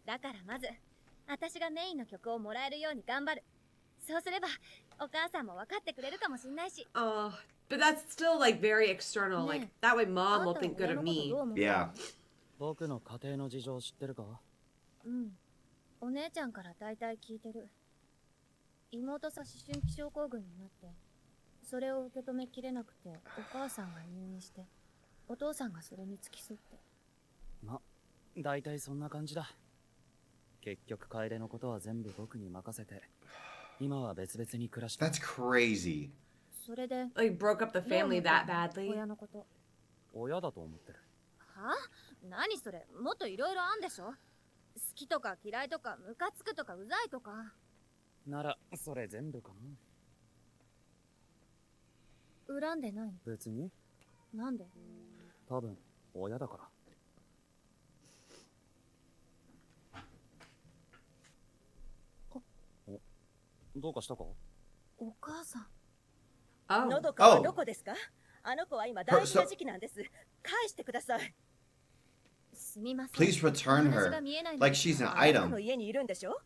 [SPEAKER 3] だからまず、私がメインの曲をもらえるように頑張る。そうすれば、お母さんも分かってくれるかもしんないし。
[SPEAKER 2] Oh, but that's still like very external. Like that way,
[SPEAKER 3] あ
[SPEAKER 2] mom
[SPEAKER 3] ん
[SPEAKER 2] will
[SPEAKER 3] たは
[SPEAKER 2] think good
[SPEAKER 3] 親
[SPEAKER 2] of
[SPEAKER 3] のこと
[SPEAKER 2] me.
[SPEAKER 3] どう思う？
[SPEAKER 1] Yeah.
[SPEAKER 5] 僕の家庭の事情知ってるか？
[SPEAKER 3] うん。お姉ちゃんから大体聞いてる。妹さ思春期症候群になって、それを受け止めきれなくて、お母さんが入院して、お父さんがそれに付き添って。
[SPEAKER 5] ま、大体そんな感じだ。結局楓のことは全部僕に任せて、今は別々に暮らして。
[SPEAKER 1] That's crazy.
[SPEAKER 3] それで、
[SPEAKER 2] Like broke up the family that badly.
[SPEAKER 3] 親のこと。
[SPEAKER 5] 親だと思ってる。
[SPEAKER 3] は？何それ？もっといろいろあんでしょ？好きとか嫌いとかムカつくとかうざいとか。
[SPEAKER 5] なら、それ全部かな。
[SPEAKER 3] 恨んでない？
[SPEAKER 5] 別に。
[SPEAKER 3] なんで？
[SPEAKER 5] 多分、親だから。お、どうかしたか？
[SPEAKER 3] お母さん。
[SPEAKER 2] Oh.
[SPEAKER 7] のどかはどこですか？あの子は今大事な時期なんです。返してください。
[SPEAKER 3] すみません。
[SPEAKER 1] Please return
[SPEAKER 3] 私
[SPEAKER 1] her
[SPEAKER 3] が見えないの
[SPEAKER 1] like she's an
[SPEAKER 7] あなたの
[SPEAKER 1] item.
[SPEAKER 7] 家にいるんでしょ？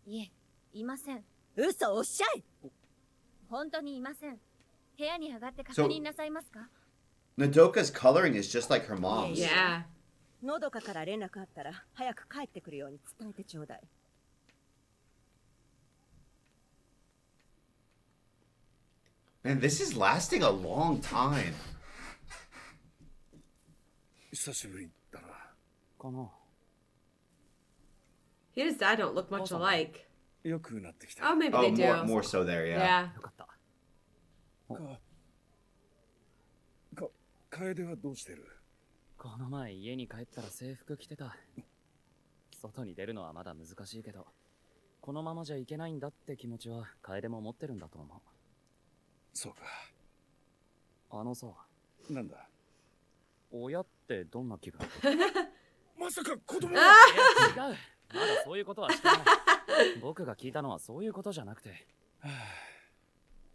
[SPEAKER 3] いえ、いません。
[SPEAKER 7] 嘘おっしゃい。
[SPEAKER 3] 本当にいません。部屋に上がって確認なさいますか？
[SPEAKER 1] Nodoka's coloring is just like her mom's.
[SPEAKER 2] Yeah.
[SPEAKER 7] のどかから連絡あったら早く帰ってくるように伝えてちょうだい。
[SPEAKER 1] Man, this is lasting a long time.
[SPEAKER 11] 久しぶりだな。
[SPEAKER 5] かな。
[SPEAKER 2] He and his dad don't look much alike.
[SPEAKER 11] よくなってきた。
[SPEAKER 2] Oh, maybe
[SPEAKER 1] Oh,
[SPEAKER 2] they do.
[SPEAKER 1] more so there, yeah.
[SPEAKER 2] Yeah.
[SPEAKER 5] よかった。
[SPEAKER 11] 楓はどうしてる？
[SPEAKER 5] この前家に帰ったら制服着てた。外に出るのはまだ難しいけど、このままじゃいけないんだって気持ちは楓も持ってるんだと思う。
[SPEAKER 11] そうか。
[SPEAKER 5] あのさ、
[SPEAKER 11] なんだ？
[SPEAKER 5] 親ってどんな気分？
[SPEAKER 11] まさか子供
[SPEAKER 5] いや違う。まだそういうことはしてない。僕が聞いたのはそういうことじゃなくて。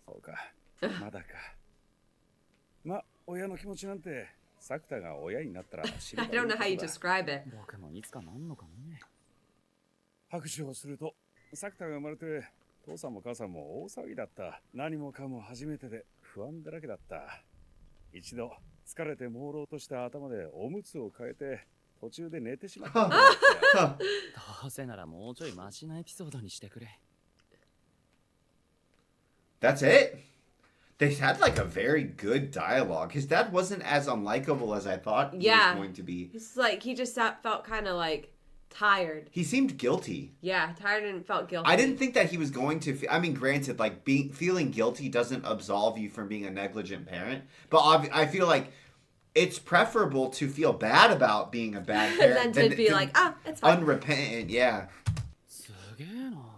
[SPEAKER 11] そうか。まだか。ま、親の気持ちなんて、作田が親になったら知る
[SPEAKER 2] I don't know how you describe it.
[SPEAKER 5] 僕もいつかなんのかね。
[SPEAKER 11] 拍手をすると、作田が生まれて、父さんも母さんも大騒ぎだった。何もかも初めてで不安だらけだった。一度、疲れて朦朧とした頭でおむつを変えて、途中で寝てしまったんだよ。
[SPEAKER 5] どうせならもうちょいマシなエピソードにしてくれ。
[SPEAKER 1] That's it? They had like a very good dialogue. His dad wasn't as unlikable as I thought he
[SPEAKER 2] Yeah.
[SPEAKER 1] was going to be.
[SPEAKER 2] It's like he just felt kind of like tired.
[SPEAKER 1] He seemed guilty.
[SPEAKER 2] Yeah, tired and felt guilty.
[SPEAKER 1] I didn't think that he was going to. I mean, granted, like feeling guilty doesn't absolve you from being a negligent parent, but I feel like it's preferable to feel bad about being a bad parent
[SPEAKER 2] than to be like, oh, it's fine.
[SPEAKER 1] unrepentant. Yeah,
[SPEAKER 5] すげえな。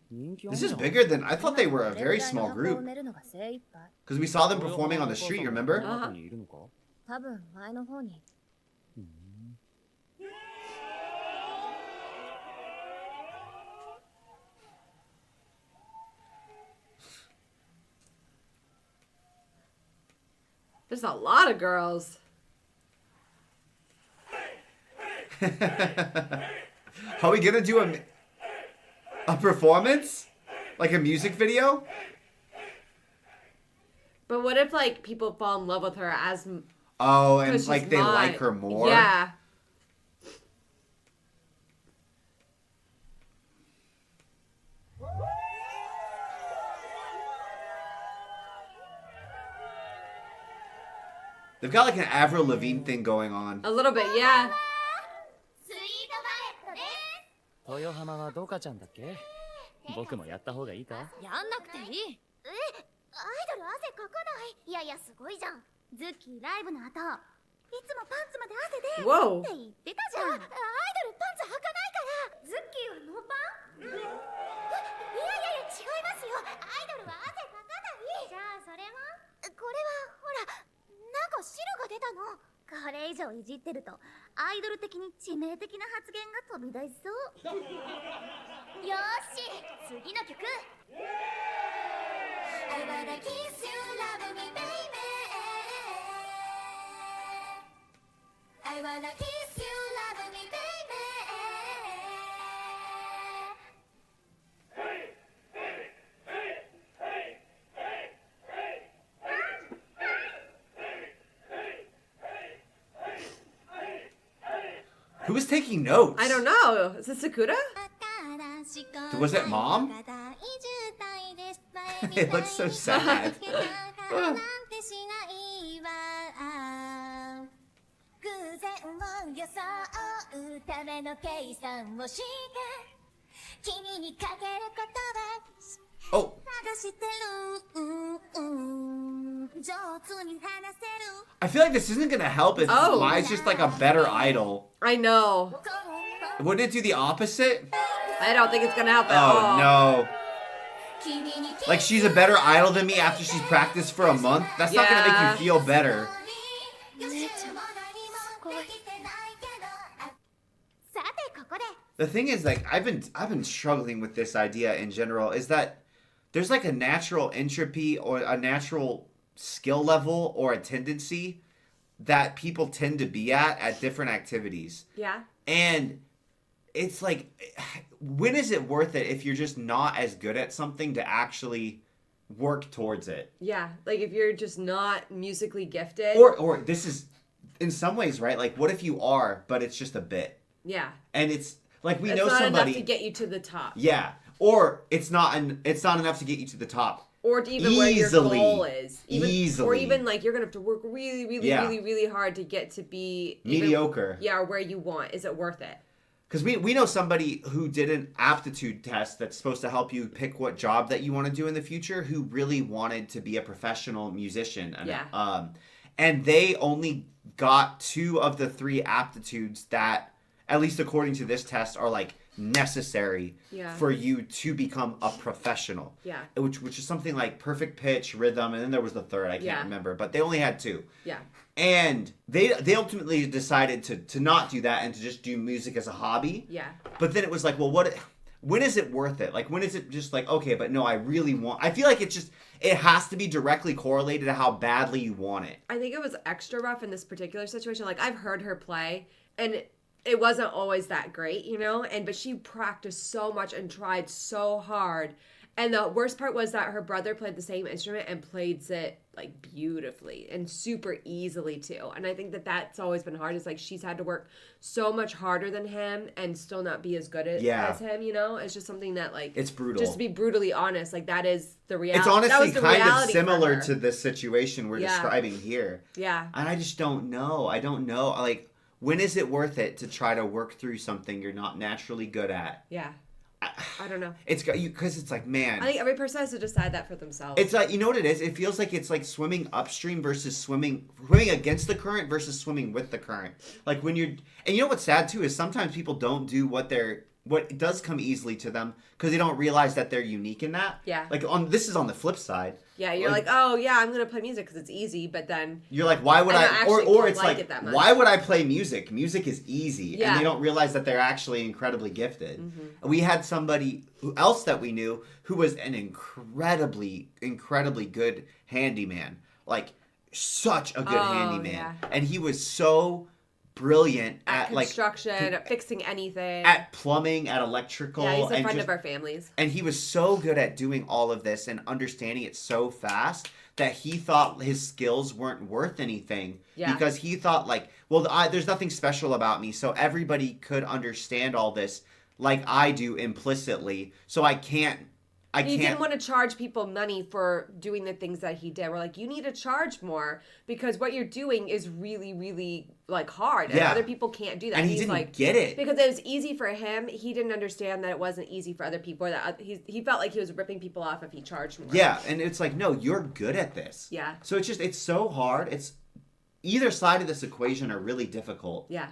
[SPEAKER 5] 人気あん
[SPEAKER 1] this
[SPEAKER 5] じゃ
[SPEAKER 1] is
[SPEAKER 5] ん。
[SPEAKER 1] bigger than I thought. They were a very small
[SPEAKER 3] これぐらいの箱を
[SPEAKER 1] group
[SPEAKER 3] 埋めるのが精一杯。
[SPEAKER 1] because we saw them performing on the street. Remember?
[SPEAKER 5] 中にいるのか？
[SPEAKER 3] 多分前の方に。
[SPEAKER 2] There's a lot of girls.
[SPEAKER 1] Are we gonna do a performance? Like a music video?
[SPEAKER 2] But what if like people fall in love with her as
[SPEAKER 1] Oh, and
[SPEAKER 2] she's
[SPEAKER 1] like they
[SPEAKER 2] not-
[SPEAKER 1] like her more?
[SPEAKER 2] Yeah.
[SPEAKER 1] They've got like an Avril Lavigne thing going on.
[SPEAKER 2] A little bit, yeah.
[SPEAKER 9] スイートバレットです。
[SPEAKER 5] 豊浜はどかちゃんだっけ？僕もやった方がいいか？
[SPEAKER 3] やんなくていい。
[SPEAKER 9] アイドル汗かかない。いやいや、すごいじゃん。ズッキーライブの後、いつもパンツまで汗で。
[SPEAKER 2] Whoa.
[SPEAKER 9] って言ってたじゃん。アイドルパンツ履かないから。ズッキーはノーパン？いやいやいや、違いますよ。アイドルは汗かかない。じゃあそれは？これはほら、なんか汁が出たの。これ以上いじってるとアイドル的に致命的な発言が飛び出しそう。よーし、次の曲。I wanna kiss you, love me, baby. I wanna kiss you, love me, baby.
[SPEAKER 1] Who was taking notes?
[SPEAKER 2] I don't know. Is it Sakura?
[SPEAKER 1] Was it Mom? It looks so sad. Oh. I feel like this isn't gonna help if Mai's just like a better idol.
[SPEAKER 2] I know.
[SPEAKER 1] Wouldn't it do the opposite?
[SPEAKER 2] I don't think it's gonna help at all.
[SPEAKER 1] Oh no. Like she's a better idol than me after she's practiced for a month? That's not gonna make you feel better. The thing is, like, I've been struggling with this idea in general, is that there's like a natural entropy or a natural skill level or a tendency that people tend to be at different activities.
[SPEAKER 2] Yeah.
[SPEAKER 1] And it's like, when is it worth it if you're just not as good at something to actually work towards it?
[SPEAKER 2] Yeah. Like if you're just not musically gifted.
[SPEAKER 1] Or this is, in some ways, right? Like, what if you are, but it's just a bit?
[SPEAKER 2] Yeah.
[SPEAKER 1] And it's like, we
[SPEAKER 2] it's
[SPEAKER 1] know
[SPEAKER 2] not
[SPEAKER 1] somebody.
[SPEAKER 2] enough to get you to the top.
[SPEAKER 1] Yeah. Or it's not enough to get you to the top.
[SPEAKER 2] Or to even where your goal is. Or even like you're gonna have to work really, really, really, really hard to get to be
[SPEAKER 1] mediocre.
[SPEAKER 2] Or where you want. Is it worth it?
[SPEAKER 1] Because we know somebody who did an aptitude test that's supposed to help you pick what job that you want to do in the future, who really wanted to be a professional musician. And, and they only got 2 of the 3 aptitudes that, at least according to this test, are like necessary for you to become a professional.
[SPEAKER 2] Yeah.
[SPEAKER 1] Which is something like perfect pitch, rhythm, and then there was the third, I can't remember, but they only had 2.
[SPEAKER 2] Yeah.
[SPEAKER 1] And they ultimately decided to not do that and to just do music as a hobby.
[SPEAKER 2] Yeah.
[SPEAKER 1] But then it was like, well, when is it worth it? Like, when is it just like, okay, but no, I really want... I feel like it has to be directly correlated to how badly you want it.
[SPEAKER 2] I think it was extra rough in this particular situation. Like, I've heard her play, and it wasn't always that great, you know? But she practiced so much and tried so hard. And the worst part was that her brother played the same instrument and plays it like beautifully and super easily too. And I think that that's always been hard. Is like she's had to work so much harder than him and still not be as good as him, you know? It's just something that like...
[SPEAKER 1] It's brutal.
[SPEAKER 2] Just to be brutally honest, like that is the reality.
[SPEAKER 1] It's honestly kind of similar
[SPEAKER 2] to
[SPEAKER 1] to this situation we're describing here.
[SPEAKER 2] Yeah.
[SPEAKER 1] And I just don't know. I don't know. Like, when is it worth it to try to work through something you're not naturally good at?
[SPEAKER 2] Yeah. I don't know.
[SPEAKER 1] It's got you because it's like, man.
[SPEAKER 2] I think every person has to decide that for themselves.
[SPEAKER 1] It's like, you know what it is? It feels like it's like swimming upstream versus swimming against the current versus swimming with the current. Like when you're, and you know what's sad too is sometimes people don't do what does come easily to them because they don't realize that they're unique in that.
[SPEAKER 2] Yeah.
[SPEAKER 1] Like this is on the flip side.
[SPEAKER 2] Yeah, you're like, oh yeah, I'm gonna play music because it's easy, but then
[SPEAKER 1] you're like, why would or it's like,
[SPEAKER 2] it
[SPEAKER 1] why would I play music? Music is easy,
[SPEAKER 2] yeah.
[SPEAKER 1] And they don't realize that they're actually incredibly gifted. Mm-hmm. We had somebody else that we knew who was an incredibly, incredibly good handyman. Like such a good
[SPEAKER 2] Oh,
[SPEAKER 1] handyman,
[SPEAKER 2] yeah.
[SPEAKER 1] and he was so brilliant
[SPEAKER 2] At
[SPEAKER 1] at
[SPEAKER 2] construction, at fixing anything.
[SPEAKER 1] at plumbing, at electrical.
[SPEAKER 12] Yeah, he's a
[SPEAKER 1] and
[SPEAKER 12] friend
[SPEAKER 1] just,
[SPEAKER 12] of our family's.
[SPEAKER 1] and he was so good at doing all of this and understanding it so fast that he thought his skills weren't worth anything.
[SPEAKER 2] Yeah.
[SPEAKER 1] Because he thought like, well, there's nothing special about me, so everybody could understand all this like I do implicitly. So I can't.
[SPEAKER 12] He didn't want to charge people money for doing the things that he did. We're like, you need to charge more because what you're doing is really, really like hard, and
[SPEAKER 1] Yeah.
[SPEAKER 12] other people can't do that.
[SPEAKER 1] And he
[SPEAKER 12] He's
[SPEAKER 1] didn't
[SPEAKER 12] like,
[SPEAKER 1] get it.
[SPEAKER 12] because it was easy for him. He didn't understand that it wasn't easy for other people. That he felt like he was ripping people off if he charged more.
[SPEAKER 1] Yeah, and it's like, no, you're good at this.
[SPEAKER 12] Yeah.
[SPEAKER 1] So it's so hard. It's either side of this equation are really difficult.
[SPEAKER 12] Yeah.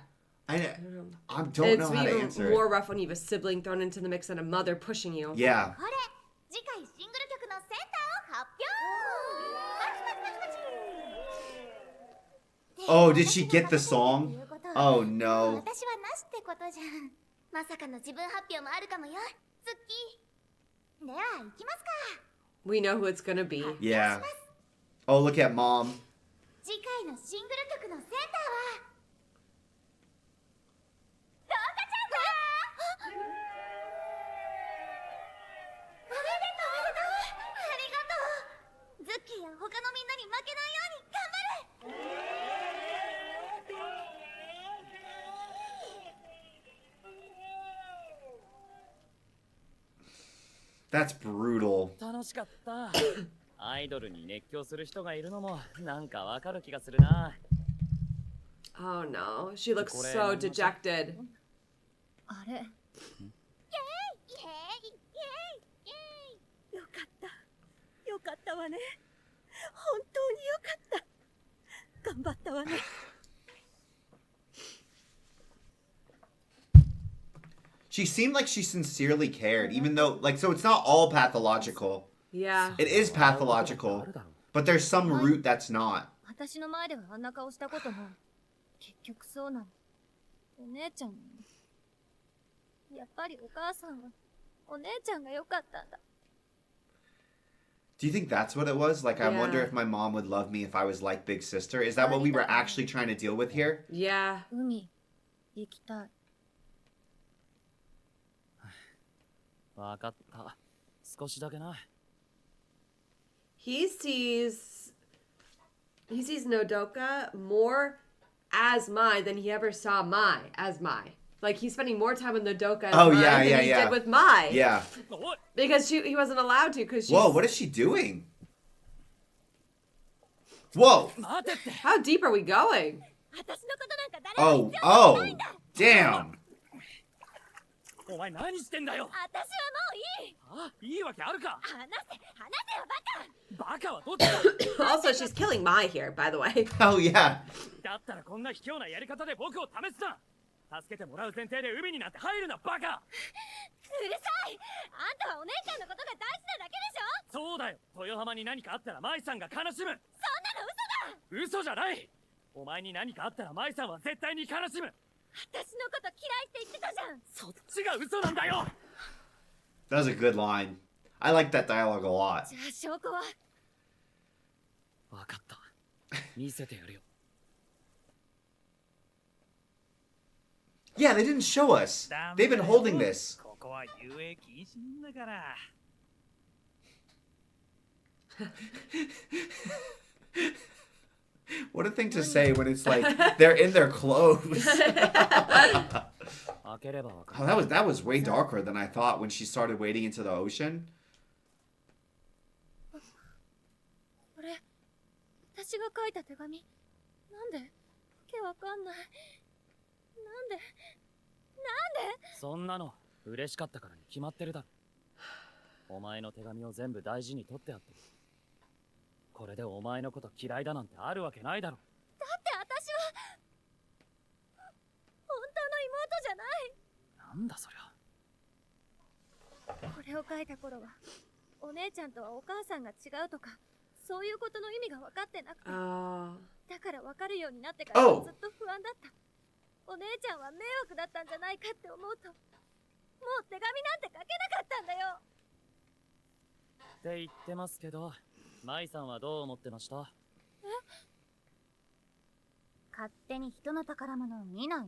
[SPEAKER 1] I don't
[SPEAKER 12] It's
[SPEAKER 1] know how to
[SPEAKER 12] even
[SPEAKER 1] answer
[SPEAKER 12] more
[SPEAKER 1] it.
[SPEAKER 12] rough when you have a sibling thrown into the mix and a mother pushing you.
[SPEAKER 1] Yeah.
[SPEAKER 9] これ次回シングル曲のセンターを発表
[SPEAKER 1] Oh, did she get the song? Oh no.
[SPEAKER 9] 私はなしってことじゃん。まさかの自分発表もあるかもよ。ツッキー。では行きますか。
[SPEAKER 12] We know who it's gonna be.
[SPEAKER 1] Yeah. Oh, look at mom.
[SPEAKER 9] 次回のシングル曲のセンターは動画ちゃんだ。おめでとう。ありがとう。ズッキーや他のみんなに負けないように頑張る。
[SPEAKER 1] That's brutal.
[SPEAKER 5] 楽しかった。アイドルに熱狂する人がいるのもなんかわかる気がするな。
[SPEAKER 12] Oh no, she looks so dejected.
[SPEAKER 3] あれ
[SPEAKER 9] イエーイイエーイイエーイ。
[SPEAKER 7] よかった。よかったわね。本当によかった。頑張ったわね。
[SPEAKER 1] She seemed like she sincerely cared, even though, like, so it's not all pathological.
[SPEAKER 12] Yeah.
[SPEAKER 1] It is pathological, but there's some root that's not.
[SPEAKER 3] 私の前ではあんな顔したことない。結局そうなの。お姉ちゃんなの。やっぱりお母さんはお姉ちゃんが良かったんだ。
[SPEAKER 1] Do you think that's what it was? Like, I wonder
[SPEAKER 12] Yeah.
[SPEAKER 1] if my mom would love me if I was like Big Sister. Is that what we were actually trying to deal with here?
[SPEAKER 12] Yeah.
[SPEAKER 3] 海、行きたい。
[SPEAKER 5] わかった。少しだけな。
[SPEAKER 12] He sees Nodoka more as Mai than he ever saw Mai as Mai. Like he's spending more time with Nodoka as
[SPEAKER 1] Oh,
[SPEAKER 12] Mai
[SPEAKER 1] yeah,
[SPEAKER 12] than
[SPEAKER 1] yeah,
[SPEAKER 12] he
[SPEAKER 1] yeah.
[SPEAKER 12] did with Mai.
[SPEAKER 1] Yeah.
[SPEAKER 12] Because he wasn't allowed to because she's...
[SPEAKER 1] Whoa, what is she doing? Whoa.
[SPEAKER 12] How deep are we going?
[SPEAKER 7] 私のことなんか誰も
[SPEAKER 1] Oh, oh, damn.
[SPEAKER 5] お前何してんだよ。
[SPEAKER 7] 私はもういい。
[SPEAKER 5] あ、いいわけあるか。
[SPEAKER 7] 話せよバカ。
[SPEAKER 5] バカはどっちだ。
[SPEAKER 12] Also, she's killing Mai here, by the way.
[SPEAKER 1] Oh, yeah.
[SPEAKER 5] だったらこんな卑怯なやり方で僕を試すな。助けてもらう前提で海になんて入るな、バカ。
[SPEAKER 7] うるさい。あんたはお姉ちゃんのことが大事なだけでしょ。
[SPEAKER 5] そうだよ。豊浜に何かあったら舞さんが悲しむ。
[SPEAKER 7] そんなの嘘だ。
[SPEAKER 5] 嘘じゃない。お前に何かあったら舞さんは絶対に悲しむ。
[SPEAKER 7] 私のこと嫌いって言ってたじゃん。
[SPEAKER 5] そっちが嘘なんだよ。
[SPEAKER 1] That was a good line. I like that dialogue a lot.
[SPEAKER 7] じゃあ証拠は。
[SPEAKER 5] わかった。見せてやるよ。
[SPEAKER 1] Yeah, they didn't show us. They've been holding this.
[SPEAKER 11] ここは遊泳禁止なんだから。
[SPEAKER 1] What a thing to say when it's like they're in their clothes. Oh, that was way darker than I thought when she started wading into the ocean.
[SPEAKER 3] これ、私が書いた手紙。なんで？わけわかんない。なんで？
[SPEAKER 5] そんなの嬉しかったからに決まってるだろ。お前の手紙を全部大事に取ってあって。これでお前のこと嫌いだなんてあるわけないだろ。
[SPEAKER 7] だって私は本当の妹じゃない。
[SPEAKER 5] なんだそりゃ。
[SPEAKER 3] これを書いた頃は、お姉ちゃんとはお母さんが違うとか、そういうことの意味が分かってなくて。だから分かるようになってからずっと不安だった。お姉ちゃんは迷惑だったんじゃないかって思うと、もう手紙なんて書けなかったんだよ。
[SPEAKER 5] って言ってますけど、舞さんはどう思ってました？
[SPEAKER 3] え？勝手に人の宝物を見ないの。なん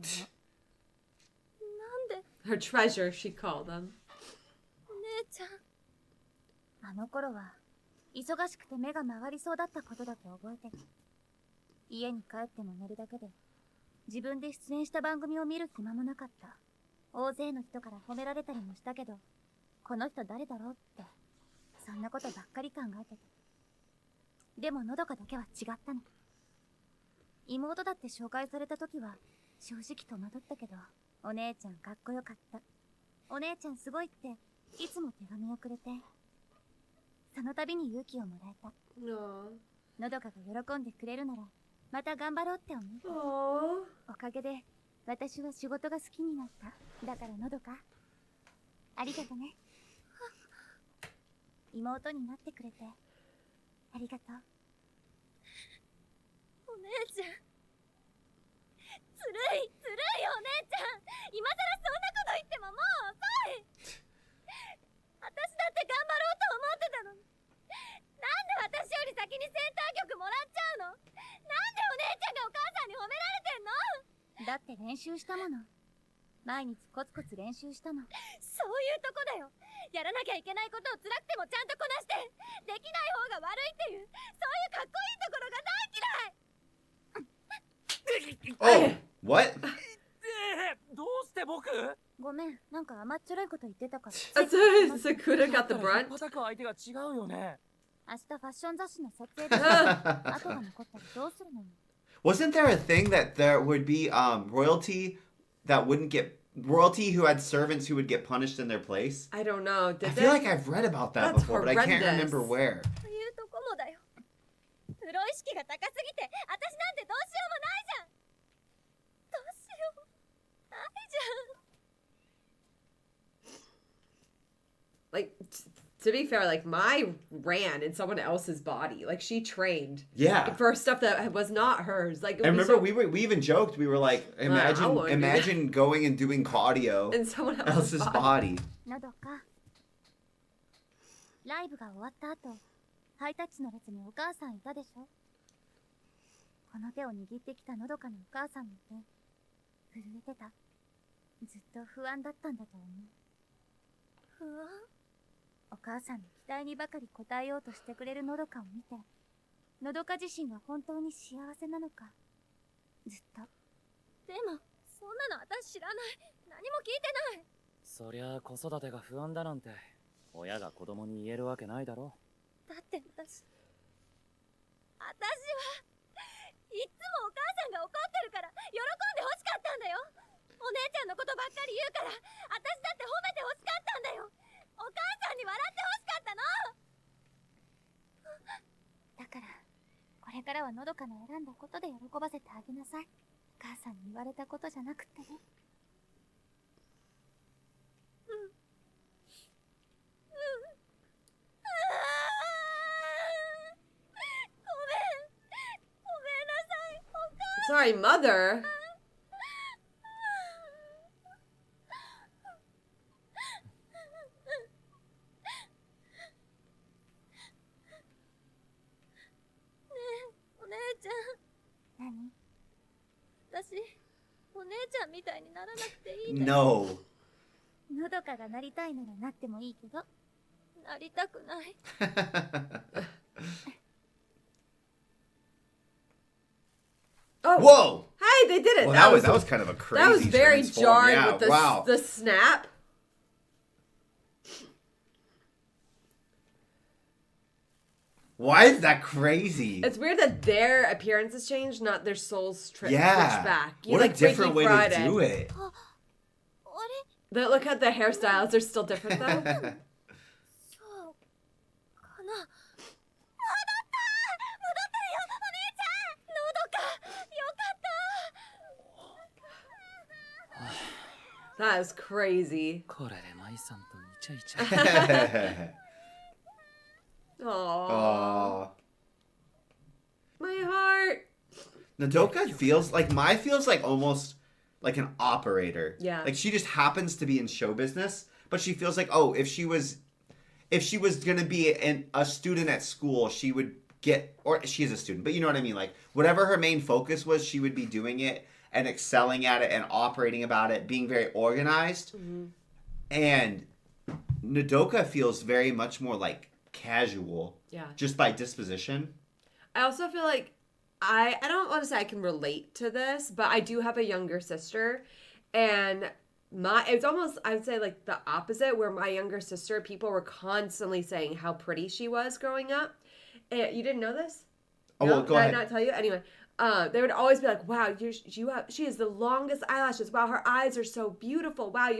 [SPEAKER 3] で
[SPEAKER 12] Her treasure, she called them.
[SPEAKER 3] お姉ちゃん。あの頃は忙しくて目が回りそうだったことだけ覚えてる。家に帰っても寝るだけで自分で出演した番組を見る暇もなかった。大勢の人から褒められたりもしたけど、この人誰だろうってそんなことばっかり考えてた。でものどかだけは違ったの。妹だって紹介された時は正直戸惑ったけど、お姉ちゃんかっこよかった。お姉ちゃんすごいっていつも手紙をくれて、その度に勇気をもらえた。のどかが喜んでくれるならまた頑張ろうって思う。おかげで私は仕事が好きになった。だからのどかありがとね。妹になってくれてありがとう。お姉ちゃんずるいよお姉ちゃん。今さらそんなこと言ってももう遅い。私だって頑張ろうと思ってたのに、なんで私より先にセンター曲もらっちゃうの。なんでお姉ちゃんがお母さんに褒められてんの。だって練習したもの。毎日コツコツ練習したの。そういうとこだよ。やらなきゃいけないことを辛くてもちゃんとこなして、できない方が悪いっていう、そういうかっこいいところが大嫌い。
[SPEAKER 1] Oh, what?
[SPEAKER 5] どうして僕？
[SPEAKER 3] ごめん、なんか甘っちょろいこと言ってたから。
[SPEAKER 12] Sakura got the brunt.
[SPEAKER 5] 叩く相手が違うよね。
[SPEAKER 3] 明日ファッション雑誌の撮影で後が残ったらどうするのよ。
[SPEAKER 1] Wasn't there a thing that there would be royalty that wouldn't get royalty who had servants who would get punished in their place?
[SPEAKER 12] I don't know.
[SPEAKER 1] I feel like I've read about that before, but I can't remember where.
[SPEAKER 3] というとこもだよ。プロ意識が高すぎて、私なんてどうしようもないじゃん。どうしようもないじゃん。
[SPEAKER 12] Like, to be fair, like, Mai ran in someone else's body. Like, she trained.
[SPEAKER 1] Yeah.
[SPEAKER 12] For stuff that was not hers. Like,
[SPEAKER 1] I remember we even joked. We were like, imagine going and doing cardio
[SPEAKER 12] in someone
[SPEAKER 1] else's body.
[SPEAKER 3] のどか。ライブが終わった後、ハイタッチの列にお母さんいたでしょ。この手を握ってきたのどかのお母さんの手、震えてた。ずっと不安だったんだと思う。不安？お母さんの期待にばかり応えようとしてくれるのどかを見て、のどか自身が本当に幸せなのか、ずっと。でも、そんなの私知らない。何も聞いてない。
[SPEAKER 4] そりゃ子育てが不安だなんて親が子供に言えるわけないだろ。
[SPEAKER 3] だって私はいつもお母さんが怒ってるから喜んで欲しかったんだよ。お姉ちゃんのことばっかり言うから、私だって褒めて欲しかったんだよ。お母さんに笑って欲しかったの。だからこれからはのどかの選んだことで喜ばせてあげなさい。お母さんに言われたことじゃなくてね。
[SPEAKER 12] Sorry, mother.
[SPEAKER 3] お姉ちゃん。何？私、お姉ちゃんみたいにならなくていい。
[SPEAKER 1] No.
[SPEAKER 3] のどかがなりたいならなってもいいけど、なりたくない。
[SPEAKER 12] Oh.
[SPEAKER 1] Whoa!
[SPEAKER 12] Hey, they did it.
[SPEAKER 1] Well, that was kind of a crazy.
[SPEAKER 12] That was very
[SPEAKER 1] transform.
[SPEAKER 12] jarring
[SPEAKER 1] Yeah,
[SPEAKER 12] with
[SPEAKER 1] wow.
[SPEAKER 12] the snap.
[SPEAKER 1] Why is that crazy?
[SPEAKER 12] It's weird that their appearance has changed, not their souls switched back.
[SPEAKER 1] What a different way to do it.
[SPEAKER 12] Look at the hairstyles; they're still different though. That is crazy.
[SPEAKER 4] これでマイさんとイチャイチャ。
[SPEAKER 12] Aww. My heart.
[SPEAKER 1] Nodoka feels like almost like an operator.
[SPEAKER 12] Yeah.
[SPEAKER 1] Like she just happens to be in show business, but she feels like, oh, if she was gonna be a student at school, she would get, or she is a student, but you know what I mean? Like, whatever her main focus was, she would be doing it and excelling at it and operating about it, being very organized.
[SPEAKER 12] Mm-hmm.
[SPEAKER 1] And Nodoka feels very much more like casual.
[SPEAKER 12] Yeah.
[SPEAKER 1] Just by disposition.
[SPEAKER 12] I also feel like I don't want to say I can relate to this, but I do have a younger sister, and it's almost, I would say, like the opposite, where my younger sister, people were constantly saying how pretty she was growing up. And you didn't know this?
[SPEAKER 1] Oh,
[SPEAKER 12] No?
[SPEAKER 1] well, go
[SPEAKER 12] Did
[SPEAKER 1] ahead.
[SPEAKER 12] I not tell you? Anyway, they would always be like, "Wow, she has the longest eyelashes. Wow, her eyes are so beautiful. Wow,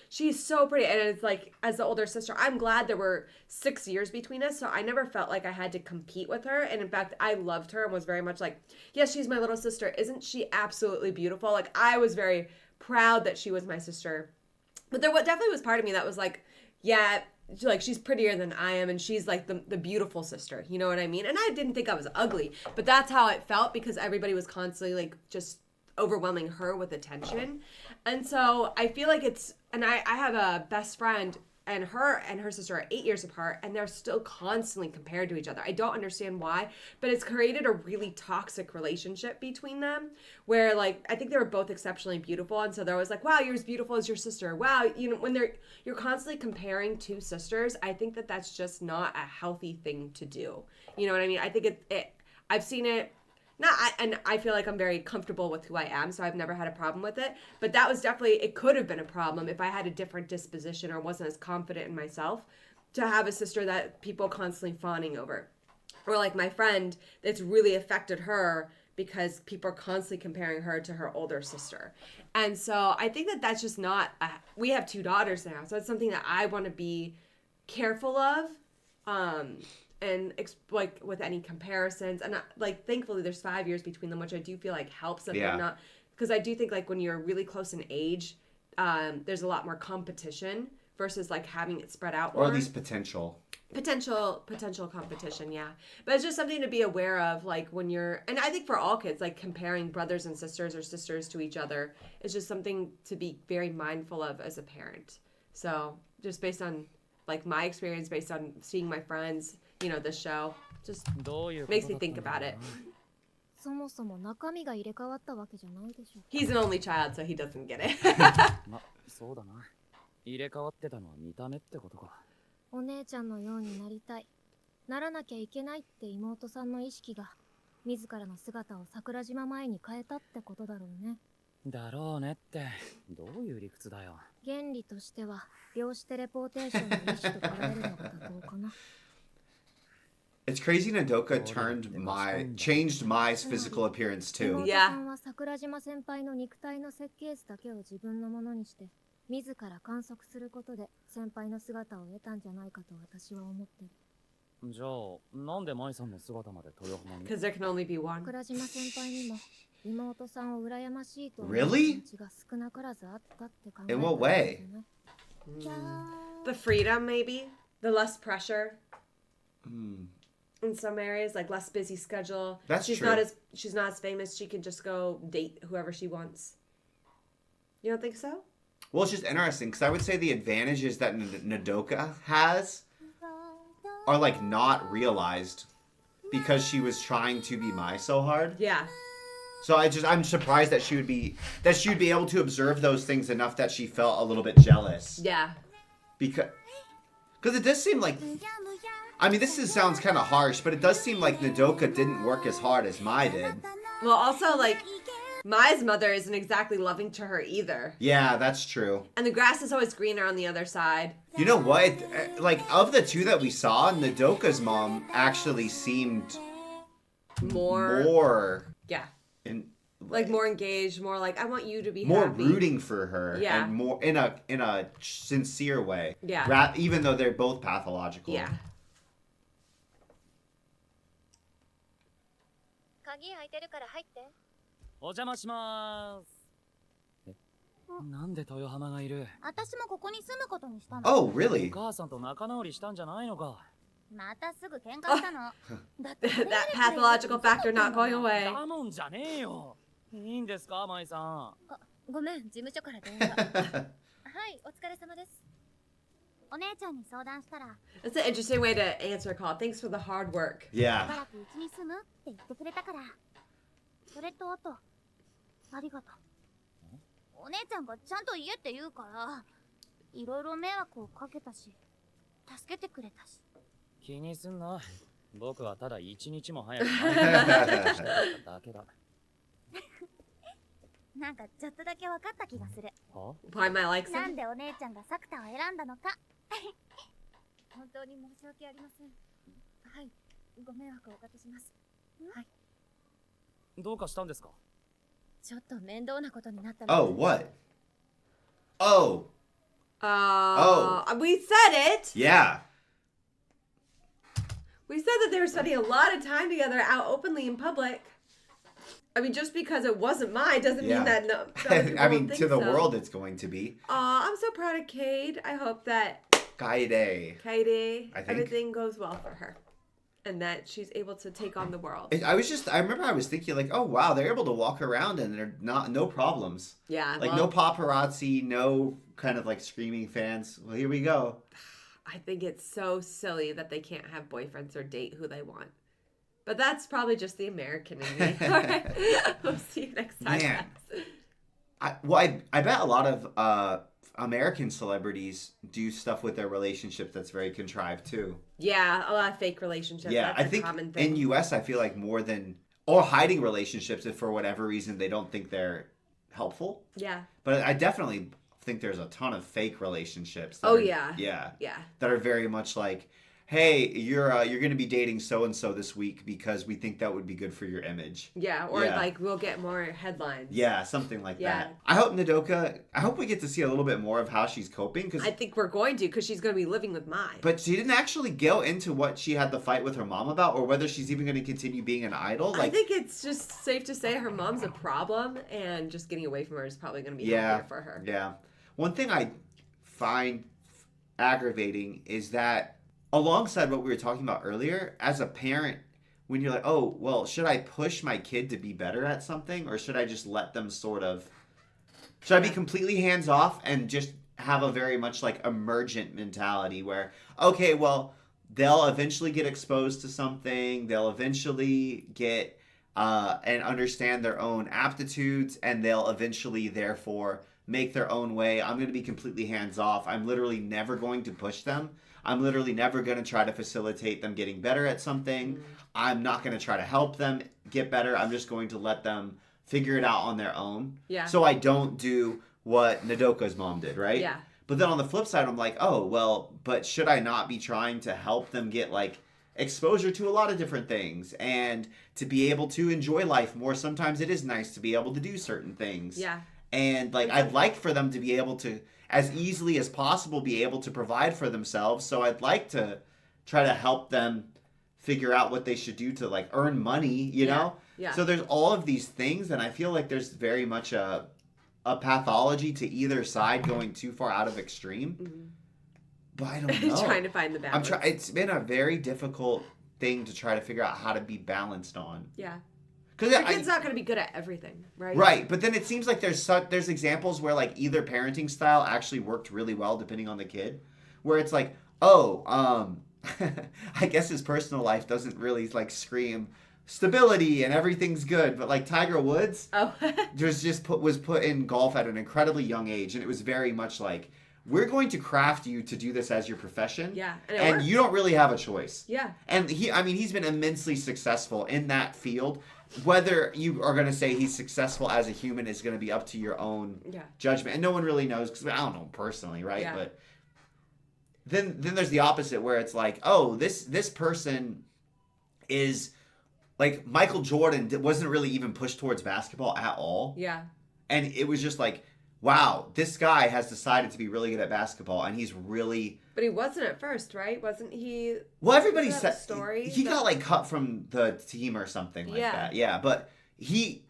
[SPEAKER 12] she's so pretty." And it's like, as the older sister, I'm glad there were 6 years between us, so I never felt like I had to compete with her. And in fact, I loved her and was very much like, "Yes, she's my little sister. Isn't she absolutely beautiful?" Like, I was very proud that she was my sister. But there definitely was part of me that was like, yeah, like she's prettier than I am, and she's like the beautiful sister. You know what I mean? And I didn't think I was ugly, but that's how it felt because everybody was constantly like just overwhelming her with attention. And so I feel like and I have a best friend, and her sister are 8 years apart, and they're still constantly compared to each other. I don't understand why, but it's created a really toxic relationship between them where, like, I think they were both exceptionally beautiful, and so they're always like, wow, you're as beautiful as your sister. Wow, you know, when you're constantly comparing two sisters, I think that's just not a healthy thing to do. You know what I mean? I think I've seen it. And I feel like I'm very comfortable with who I am, so I've never had a problem with it. But that was definitely, it could have been a problem if I had a different disposition or wasn't as confident in myself to have a sister that people constantly fawning over. Or like my friend, it's really affected her because people are constantly comparing her to her older sister. And so I think that's just not, we have 2 daughters now, so it's something that I want to be careful of. And like with any comparisons, and like thankfully there's 5 years between them, which I do feel like helps that they're not, because I do think like when you're really close in age, there's a lot more competition versus like having it spread out more.
[SPEAKER 1] Or at least potential competition, yeah. But it's just something to be aware of, like when you're, and I think for all kids, like comparing brothers and sisters or sisters to each other is just something to be very mindful of as a parent. So just based on like my experience, based on seeing my friends, you know, this show just makes me think about it.
[SPEAKER 3] そもそも中身が入れ替わったわけじゃないでしょ。
[SPEAKER 12] He's an only child, so he doesn't get it.
[SPEAKER 4] ま、そうだな。入れ替わってたのは見た目ってことか。
[SPEAKER 3] お姉ちゃんのようになりたい。ならなきゃいけないって妹さんの意識が自らの姿を桜島前に変えたってことだろうね。
[SPEAKER 4] だろうねって、どういう理屈だよ。
[SPEAKER 3] 原理としては、量子テレポーテーションの意思と捉えるのが妥当かな。
[SPEAKER 1] It's crazy Nodoka changed Mai's physical appearance too.
[SPEAKER 12] Yeah.
[SPEAKER 3] 妹さんは桜島先輩の肉体の設計図だけを自分のものにして、自ら観測することで先輩の姿を得たんじゃないかと私は思ってる。
[SPEAKER 4] じゃあ、なんで舞さんの姿まで豊浜に
[SPEAKER 12] Because there can only be one.
[SPEAKER 3] 桜島先輩にも妹さんを羨ましいと思う
[SPEAKER 1] Really?
[SPEAKER 3] 気持ちが少なからずあったって考え
[SPEAKER 1] In
[SPEAKER 3] た
[SPEAKER 1] what
[SPEAKER 3] らいい
[SPEAKER 1] way?
[SPEAKER 3] んじゃない？
[SPEAKER 12] The freedom, maybe. The less pressure.
[SPEAKER 1] Hmm.
[SPEAKER 12] In some areas, like less busy schedule.
[SPEAKER 1] That's
[SPEAKER 12] she's
[SPEAKER 1] true.
[SPEAKER 12] She's not as famous. She can just go date whoever she wants. You don't think so?
[SPEAKER 1] Well, it's just interesting because I would say the advantages that Nodoka has are like not realized because she was trying to be Mai so hard.
[SPEAKER 12] Yeah.
[SPEAKER 1] So I'm surprised that she would be able to observe those things enough that she felt a little bit jealous.
[SPEAKER 12] Yeah.
[SPEAKER 1] Because it does seem like, I mean, sounds kind of harsh, but it does seem like Nodoka didn't work as hard as Mai did.
[SPEAKER 12] Well, also, like, Mai's mother isn't exactly loving to her either.
[SPEAKER 1] Yeah, that's true.
[SPEAKER 12] And the grass is always greener on the other side.
[SPEAKER 1] You know what? Like, of the 2 that we saw, Nodoka's mom actually seemed more
[SPEAKER 12] yeah.
[SPEAKER 1] Like
[SPEAKER 12] more engaged, more like, I want you to be
[SPEAKER 1] more
[SPEAKER 12] happy.
[SPEAKER 1] rooting for her,
[SPEAKER 12] Yeah.
[SPEAKER 1] and more in a sincere way.
[SPEAKER 12] Yeah.
[SPEAKER 1] Even though they're both pathological.
[SPEAKER 12] Yeah.
[SPEAKER 3] 鍵開いてるから入って。
[SPEAKER 4] お邪魔しまーす。え、なんで豊浜がいる？
[SPEAKER 9] 私もここに住むことにしたの。
[SPEAKER 1] Oh, really?
[SPEAKER 4] お母さんと仲直りしたんじゃないのか。
[SPEAKER 9] またすぐ喧嘩したの。だって
[SPEAKER 12] That pathological factor not going away.
[SPEAKER 4] だもんじゃねえよ。いいんですか、舞さん。
[SPEAKER 3] ごめん、事務所から電話。はい、お疲れ様です。お姉ちゃんに相談したら
[SPEAKER 12] That's an interesting way to answer a call. Thanks for the hard work.
[SPEAKER 3] しば
[SPEAKER 1] Yeah.
[SPEAKER 3] らくうちに住むって言ってくれたから。それとあと、ありがとう。お姉ちゃんがちゃんと家って言うから、いろいろ迷惑をかけたし、助けてくれたし。
[SPEAKER 4] 気にすんな。僕はただ一日も早く帰りただけだ。
[SPEAKER 3] なんかちょっとだけ分かった気がする。
[SPEAKER 4] は
[SPEAKER 12] Why am I like
[SPEAKER 3] な
[SPEAKER 12] some?
[SPEAKER 3] んでお姉ちゃんがサクタを選んだのか。本当に申し訳ありません。はい、ご迷惑をおかけします。はい。
[SPEAKER 4] どうかしたんですか？
[SPEAKER 3] ちょっと面倒なことになった
[SPEAKER 1] Oh, what? Oh,
[SPEAKER 12] We said it.
[SPEAKER 1] yeah.
[SPEAKER 12] We said that they were spending a lot of time together out openly in public. I mean, just because it wasn't mine doesn't
[SPEAKER 1] Yeah.
[SPEAKER 12] mean that no. other people
[SPEAKER 1] I mean,
[SPEAKER 12] won't think
[SPEAKER 1] to the
[SPEAKER 12] so.
[SPEAKER 1] world, it's going to be.
[SPEAKER 12] I'm so proud of Cade. I hope that
[SPEAKER 1] Kaede.
[SPEAKER 12] Katie,
[SPEAKER 1] I think.
[SPEAKER 12] everything goes well for her, and that she's able to take on the world.
[SPEAKER 1] I remember I was thinking like, oh wow, they're able to walk around and they're no problems.
[SPEAKER 12] Yeah,
[SPEAKER 1] Like
[SPEAKER 12] well,
[SPEAKER 1] no paparazzi, no kind of like screaming fans. Well, here we go.
[SPEAKER 12] I think it's so silly that they can't have boyfriends or date who they want. But that's probably just the American in me. All right. We'll see you next time.
[SPEAKER 1] Man.
[SPEAKER 12] guys.
[SPEAKER 1] I bet a lot of American celebrities do stuff with their relationships that's very contrived too.
[SPEAKER 12] Yeah, a lot of fake relationships.
[SPEAKER 1] Yeah,
[SPEAKER 12] That's
[SPEAKER 1] I
[SPEAKER 12] a
[SPEAKER 1] think
[SPEAKER 12] common thing.
[SPEAKER 1] in US I feel like more than or hiding relationships if for whatever reason they don't think they're helpful.
[SPEAKER 12] Yeah.
[SPEAKER 1] But I definitely think there's a ton of fake relationships. That
[SPEAKER 12] Oh,
[SPEAKER 1] are-
[SPEAKER 12] yeah.
[SPEAKER 1] Yeah.
[SPEAKER 12] Yeah.
[SPEAKER 1] That are very much like, hey, you're going to be dating so and so this week because we think that would be good for your image.
[SPEAKER 12] Yeah, or
[SPEAKER 1] Yeah.
[SPEAKER 12] like we'll get more headlines.
[SPEAKER 1] Yeah, something like
[SPEAKER 12] Yeah.
[SPEAKER 1] that. I hope I hope we get to see a little bit more of how she's coping because
[SPEAKER 12] I think we're going to because she's going to be living with mine.
[SPEAKER 1] but she didn't actually go into what she had the fight with her mom about or whether she's even going to continue being an idol.
[SPEAKER 12] I think it's just safe to say her mom's a problem and just getting away from her is probably going to be healthier for her.
[SPEAKER 1] Yeah. One thing I find aggravating is that alongside what we were talking about earlier, as a parent, when you're like, oh, well, should I push my kid to be better at something or should I just let them should I be completely hands off and just have a very much like emergent mentality where, okay, well, they'll eventually get exposed to something, they'll eventually get and understand their own aptitudes, and they'll eventually, therefore, make their own way. I'm going to be completely hands off. I'm literally never going to push them. I'm literally never going to try to facilitate them getting better at something. I'm not going to try to help them get better. I'm just going to let them figure it out on their own.
[SPEAKER 12] Yeah.
[SPEAKER 1] So I don't do what Nodoka's mom did, right?
[SPEAKER 12] Yeah.
[SPEAKER 1] But then on the flip side, I'm like, oh, well, but should I not be trying to help them get like exposure to a lot of different things and to be able to enjoy life more? Sometimes it is nice to be able to do certain things.
[SPEAKER 12] Yeah.
[SPEAKER 1] And like I'd like for them to be able to as easily as possible be able to provide for themselves. So I'd like to try to help them figure out what they should do to like earn money, you know?
[SPEAKER 12] Yeah.
[SPEAKER 1] So there's all of these things and I feel like there's very much a pathology to either side going too far out of extreme.
[SPEAKER 12] Mm-hmm.
[SPEAKER 1] But I don't know.
[SPEAKER 12] Trying to find the balance.
[SPEAKER 1] It's been a very difficult thing to try to figure out how to be balanced on.
[SPEAKER 12] Yeah.
[SPEAKER 1] Because
[SPEAKER 12] Your kid's not going to be good at everything, right?
[SPEAKER 1] Right, but then it seems like there's examples where like either parenting style actually worked really well depending on the kid, where it's like, oh, I guess his personal life doesn't really like scream stability and everything's good, but like Tiger Woods, was put in golf at an incredibly young age, and it was very much like, we're going to craft you to do this as your profession.
[SPEAKER 12] Yeah,
[SPEAKER 1] and you don't really have a choice.
[SPEAKER 12] Yeah.
[SPEAKER 1] And he's been immensely successful in that field. Whether you are going to say he's successful as a human is going to be up to your own judgment. And no one really knows because I don't know personally, right?
[SPEAKER 12] Yeah.
[SPEAKER 1] But then there's the opposite where it's like, oh, this person is like Michael Jordan wasn't really even pushed towards basketball at all.
[SPEAKER 12] Yeah.
[SPEAKER 1] And it was just like, wow, this guy has decided to be really good at basketball and he's really...
[SPEAKER 12] But he wasn't at first, right? Wasn't he?
[SPEAKER 1] Well, everybody
[SPEAKER 12] Wasn't that
[SPEAKER 1] said
[SPEAKER 12] the story.
[SPEAKER 1] he got like cut from the team or something like that. Yeah, but he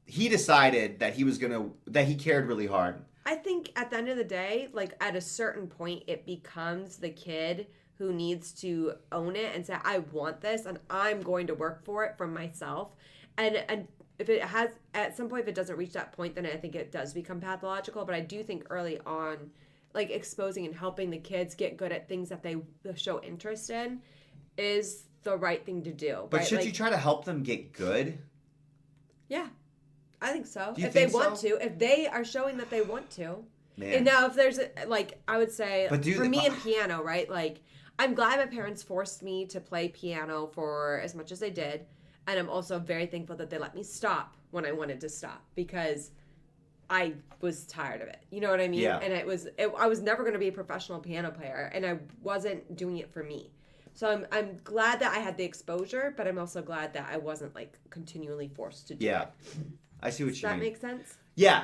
[SPEAKER 1] decided that he cared really hard.
[SPEAKER 12] I think at the end of the day, like at a certain point, it becomes the kid who needs to own it and say, I want this and I'm going to work for it for myself. And if it has, at some point, if it doesn't reach that point, then I think it does become pathological. But I do think early on, like exposing and helping the kids get good at things that they show interest in is the right thing to do.
[SPEAKER 1] But
[SPEAKER 12] right?
[SPEAKER 1] should
[SPEAKER 12] like,
[SPEAKER 1] you try to help them get good?
[SPEAKER 12] Yeah, I think so.
[SPEAKER 1] Do you
[SPEAKER 12] If they
[SPEAKER 1] think
[SPEAKER 12] want
[SPEAKER 1] so?
[SPEAKER 12] to, if they are showing that they want to.
[SPEAKER 1] Man.
[SPEAKER 12] And now, if there's like, I would say
[SPEAKER 1] But
[SPEAKER 12] for me and piano, right? Like, I'm glad my parents forced me to play piano for as much as they did, and I'm also very thankful that they let me stop when I wanted to stop because I was tired of it. You know what I mean?
[SPEAKER 1] Yeah.
[SPEAKER 12] And I was never going to be a professional piano player, and I wasn't doing it for me. So I'm glad that I had the exposure, but I'm also glad that I wasn't like continually forced to do it.
[SPEAKER 1] I see what
[SPEAKER 12] Does
[SPEAKER 1] you mean.
[SPEAKER 12] that make sense?
[SPEAKER 1] Yeah.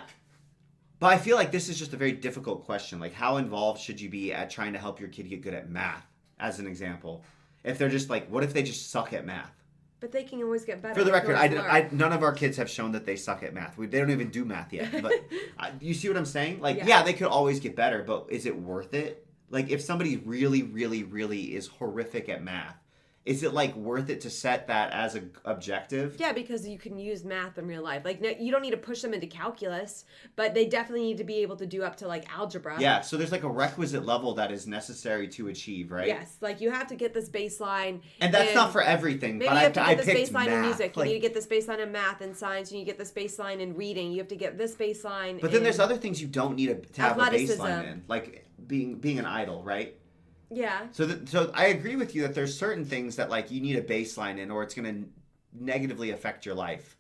[SPEAKER 1] But I feel like this is just a very difficult question. Like, how involved should you be at trying to help your kid get good at math, as an example? If they're just like, what if they just suck at math?
[SPEAKER 12] But they can always get better.
[SPEAKER 1] For the
[SPEAKER 12] They can
[SPEAKER 1] record,
[SPEAKER 12] always learn.
[SPEAKER 1] none of our kids have shown that they suck at math. They don't even do math yet. But you see what I'm saying? Like,
[SPEAKER 12] Yeah.
[SPEAKER 1] they could always get better, but is it worth it? Like, if somebody really, really, really is horrific at math, is it like worth it to set that as an objective?
[SPEAKER 12] Yeah, because you can use math in real life. Like, no, you don't need to push them into calculus, but they definitely need to be able to do up to like algebra.
[SPEAKER 1] Yeah, so there's like a requisite level that is necessary to achieve, right?
[SPEAKER 12] Yes, like you have to get this baseline.
[SPEAKER 1] And that's
[SPEAKER 12] in-
[SPEAKER 1] not for everything,
[SPEAKER 12] Maybe
[SPEAKER 1] but
[SPEAKER 12] you have to
[SPEAKER 1] I
[SPEAKER 12] get this
[SPEAKER 1] picked
[SPEAKER 12] baseline in
[SPEAKER 1] math.
[SPEAKER 12] music. You
[SPEAKER 1] Like,
[SPEAKER 12] need to get this baseline in math and science. You need to get this baseline in reading. You have to get this baseline.
[SPEAKER 1] but then
[SPEAKER 12] in...
[SPEAKER 1] there's other things you don't need to have a
[SPEAKER 12] Athleticism.
[SPEAKER 1] baseline in, like being an idol, right?
[SPEAKER 12] Yeah.
[SPEAKER 1] So I agree with you that there's certain things that like you need a baseline in, or it's going to negatively affect your life.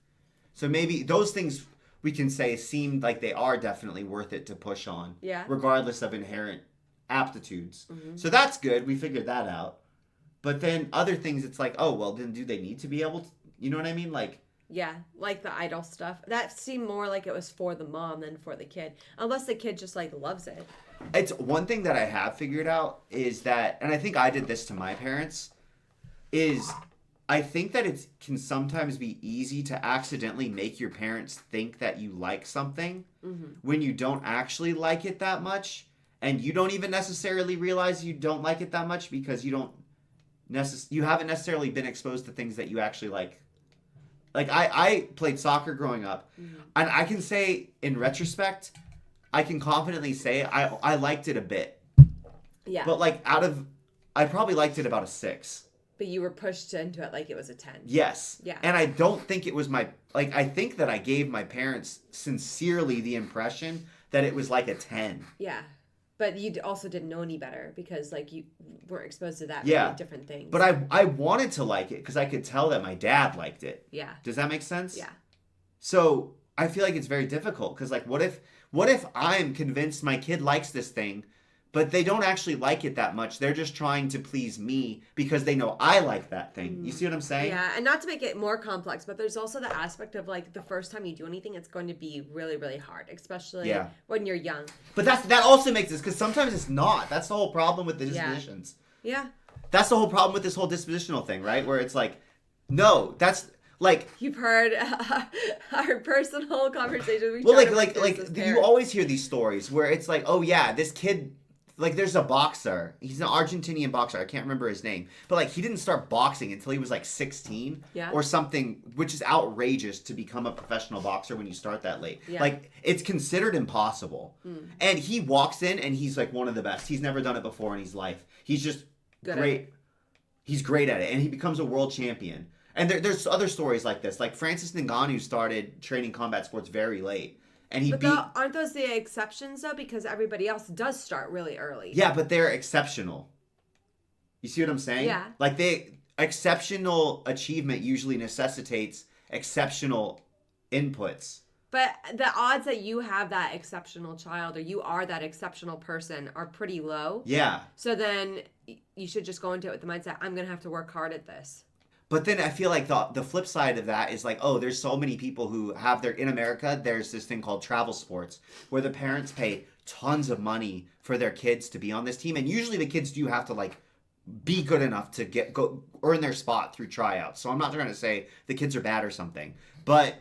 [SPEAKER 1] So maybe those things we can say seem like they are definitely worth it to push on,
[SPEAKER 12] Yeah.
[SPEAKER 1] regardless of inherent aptitudes.
[SPEAKER 12] Mhm.
[SPEAKER 1] So that's good. We figured that out. But then other things, it's like, oh well, then do they need to be able to? You know what I mean? Like.
[SPEAKER 12] Yeah, like the idol stuff. That seemed more like it was for the mom than for the kid. Unless the kid just like loves it.
[SPEAKER 1] It's one thing that I have figured out is that, and I think I did this to my parents, is I think that it can sometimes be easy to accidentally make your parents think that you like something when you don't actually like it that much, and you don't even necessarily realize you don't like it that much because you haven't necessarily been exposed to things that you actually like. Like, I played soccer growing up, and I can say, in retrospect, I can confidently say I liked it a bit.
[SPEAKER 12] Yeah.
[SPEAKER 1] But, like, I probably liked it about a 6.
[SPEAKER 12] But you were pushed into it like it was a 10.
[SPEAKER 1] Yes.
[SPEAKER 12] Yeah.
[SPEAKER 1] And I don't think it was I think that I gave my parents sincerely the impression that it was like a 10.
[SPEAKER 12] Yeah. But you also didn't know any better because like you weren't exposed to that
[SPEAKER 1] Yeah.
[SPEAKER 12] many different things.
[SPEAKER 1] But I wanted to like it because I could tell that my dad liked it.
[SPEAKER 12] Yeah.
[SPEAKER 1] Does that make sense?
[SPEAKER 12] Yeah.
[SPEAKER 1] So I feel like it's very difficult because like what if I'm convinced my kid likes this thing, but they don't actually like it that much. They're just trying to please me because they know I like that thing. You see what I'm saying?
[SPEAKER 12] Yeah, and not to make it more complex, but there's also the aspect of like the first time you do anything, it's going to be really, really hard, especially when you're young.
[SPEAKER 1] But that also makes this because sometimes it's not. That's the whole problem with the dispositions.
[SPEAKER 12] Yeah.
[SPEAKER 1] That's the whole problem with this whole dispositional thing, right? Where it's like, no, that's like
[SPEAKER 12] You've heard our personal conversations.
[SPEAKER 1] well, like you always hear these stories where it's like, oh yeah, this kid. Like, there's a boxer. He's an Argentinian boxer. I can't remember his name. But, like, he didn't start boxing until he was, like, 16 or something, which is outrageous to become a professional boxer when you start that late.
[SPEAKER 12] Yeah.
[SPEAKER 1] Like, it's considered impossible. And he walks in, and he's, like, one of the best. He's never done it before in his life. He's just great. He's great at it. And he becomes a world champion. And there's other stories like this. Like, Francis Ngannou started training combat sports very late. And he
[SPEAKER 12] aren't those the exceptions though? Because everybody else does start really early.
[SPEAKER 1] Yeah, but they're exceptional. You see what I'm saying?
[SPEAKER 12] Yeah.
[SPEAKER 1] Like exceptional achievement usually necessitates exceptional inputs.
[SPEAKER 12] But the odds that you have that exceptional child or you are that exceptional person are pretty low.
[SPEAKER 1] Yeah.
[SPEAKER 12] So then you should just go into it with the mindset, I'm going to have to work hard at this.
[SPEAKER 1] But then I feel like the flip side of that is like, oh, there's so many people who have in America, there's this thing called travel sports where the parents pay tons of money for their kids to be on this team. And usually the kids do have to like be good enough to earn their spot through tryouts. So I'm not trying to say the kids are bad or something, but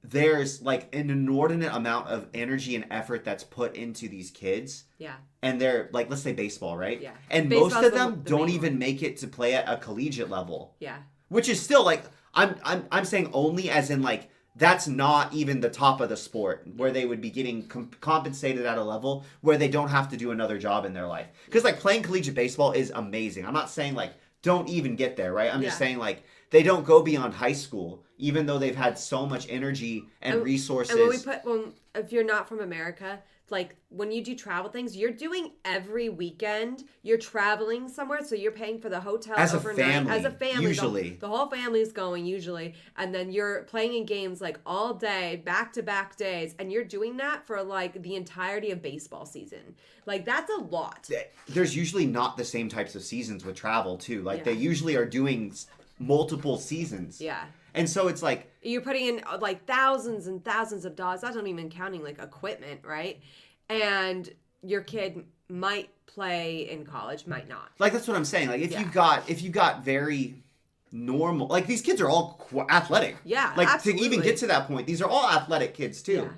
[SPEAKER 1] there's like an inordinate amount of energy and effort that's put into these kids.
[SPEAKER 12] Yeah.
[SPEAKER 1] And they're like, let's say baseball, right?
[SPEAKER 12] Yeah.
[SPEAKER 1] And
[SPEAKER 12] Baseball's
[SPEAKER 1] most of
[SPEAKER 12] the
[SPEAKER 1] them don't
[SPEAKER 12] main
[SPEAKER 1] even
[SPEAKER 12] one.
[SPEAKER 1] make it to play at a collegiate level.
[SPEAKER 12] Yeah.
[SPEAKER 1] Which is still like I'm saying only as in like that's not even the top of the sport where they would be getting compensated at a level where they don't have to do another job in their life. Because like playing collegiate baseball is amazing. I'm not saying like don't even get there, right? I'm just saying like they don't go beyond high school, even though they've had so much energy and resources.
[SPEAKER 12] And when if you're not from America, like when you do travel things, you're doing every weekend. You're traveling somewhere, so you're paying for the hotel
[SPEAKER 1] as
[SPEAKER 12] overnight.
[SPEAKER 1] As a family, usually
[SPEAKER 12] the whole family's going usually, and then you're playing in games like all day, back to back days, and you're doing that for like the entirety of baseball season. Like that's a lot.
[SPEAKER 1] There's usually not the same types of seasons with travel too. Like they usually are doing multiple seasons.
[SPEAKER 12] Yeah.
[SPEAKER 1] And so it's like
[SPEAKER 12] you're putting in like thousands and thousands of dollars. That's not even counting like equipment, right? And your kid might play in college, might not.
[SPEAKER 1] Like that's what I'm saying. Like if you got very normal, like these kids are all athletic.
[SPEAKER 12] Yeah,
[SPEAKER 1] like
[SPEAKER 12] absolutely.
[SPEAKER 1] To even get to that point, these are all athletic kids too. Yeah.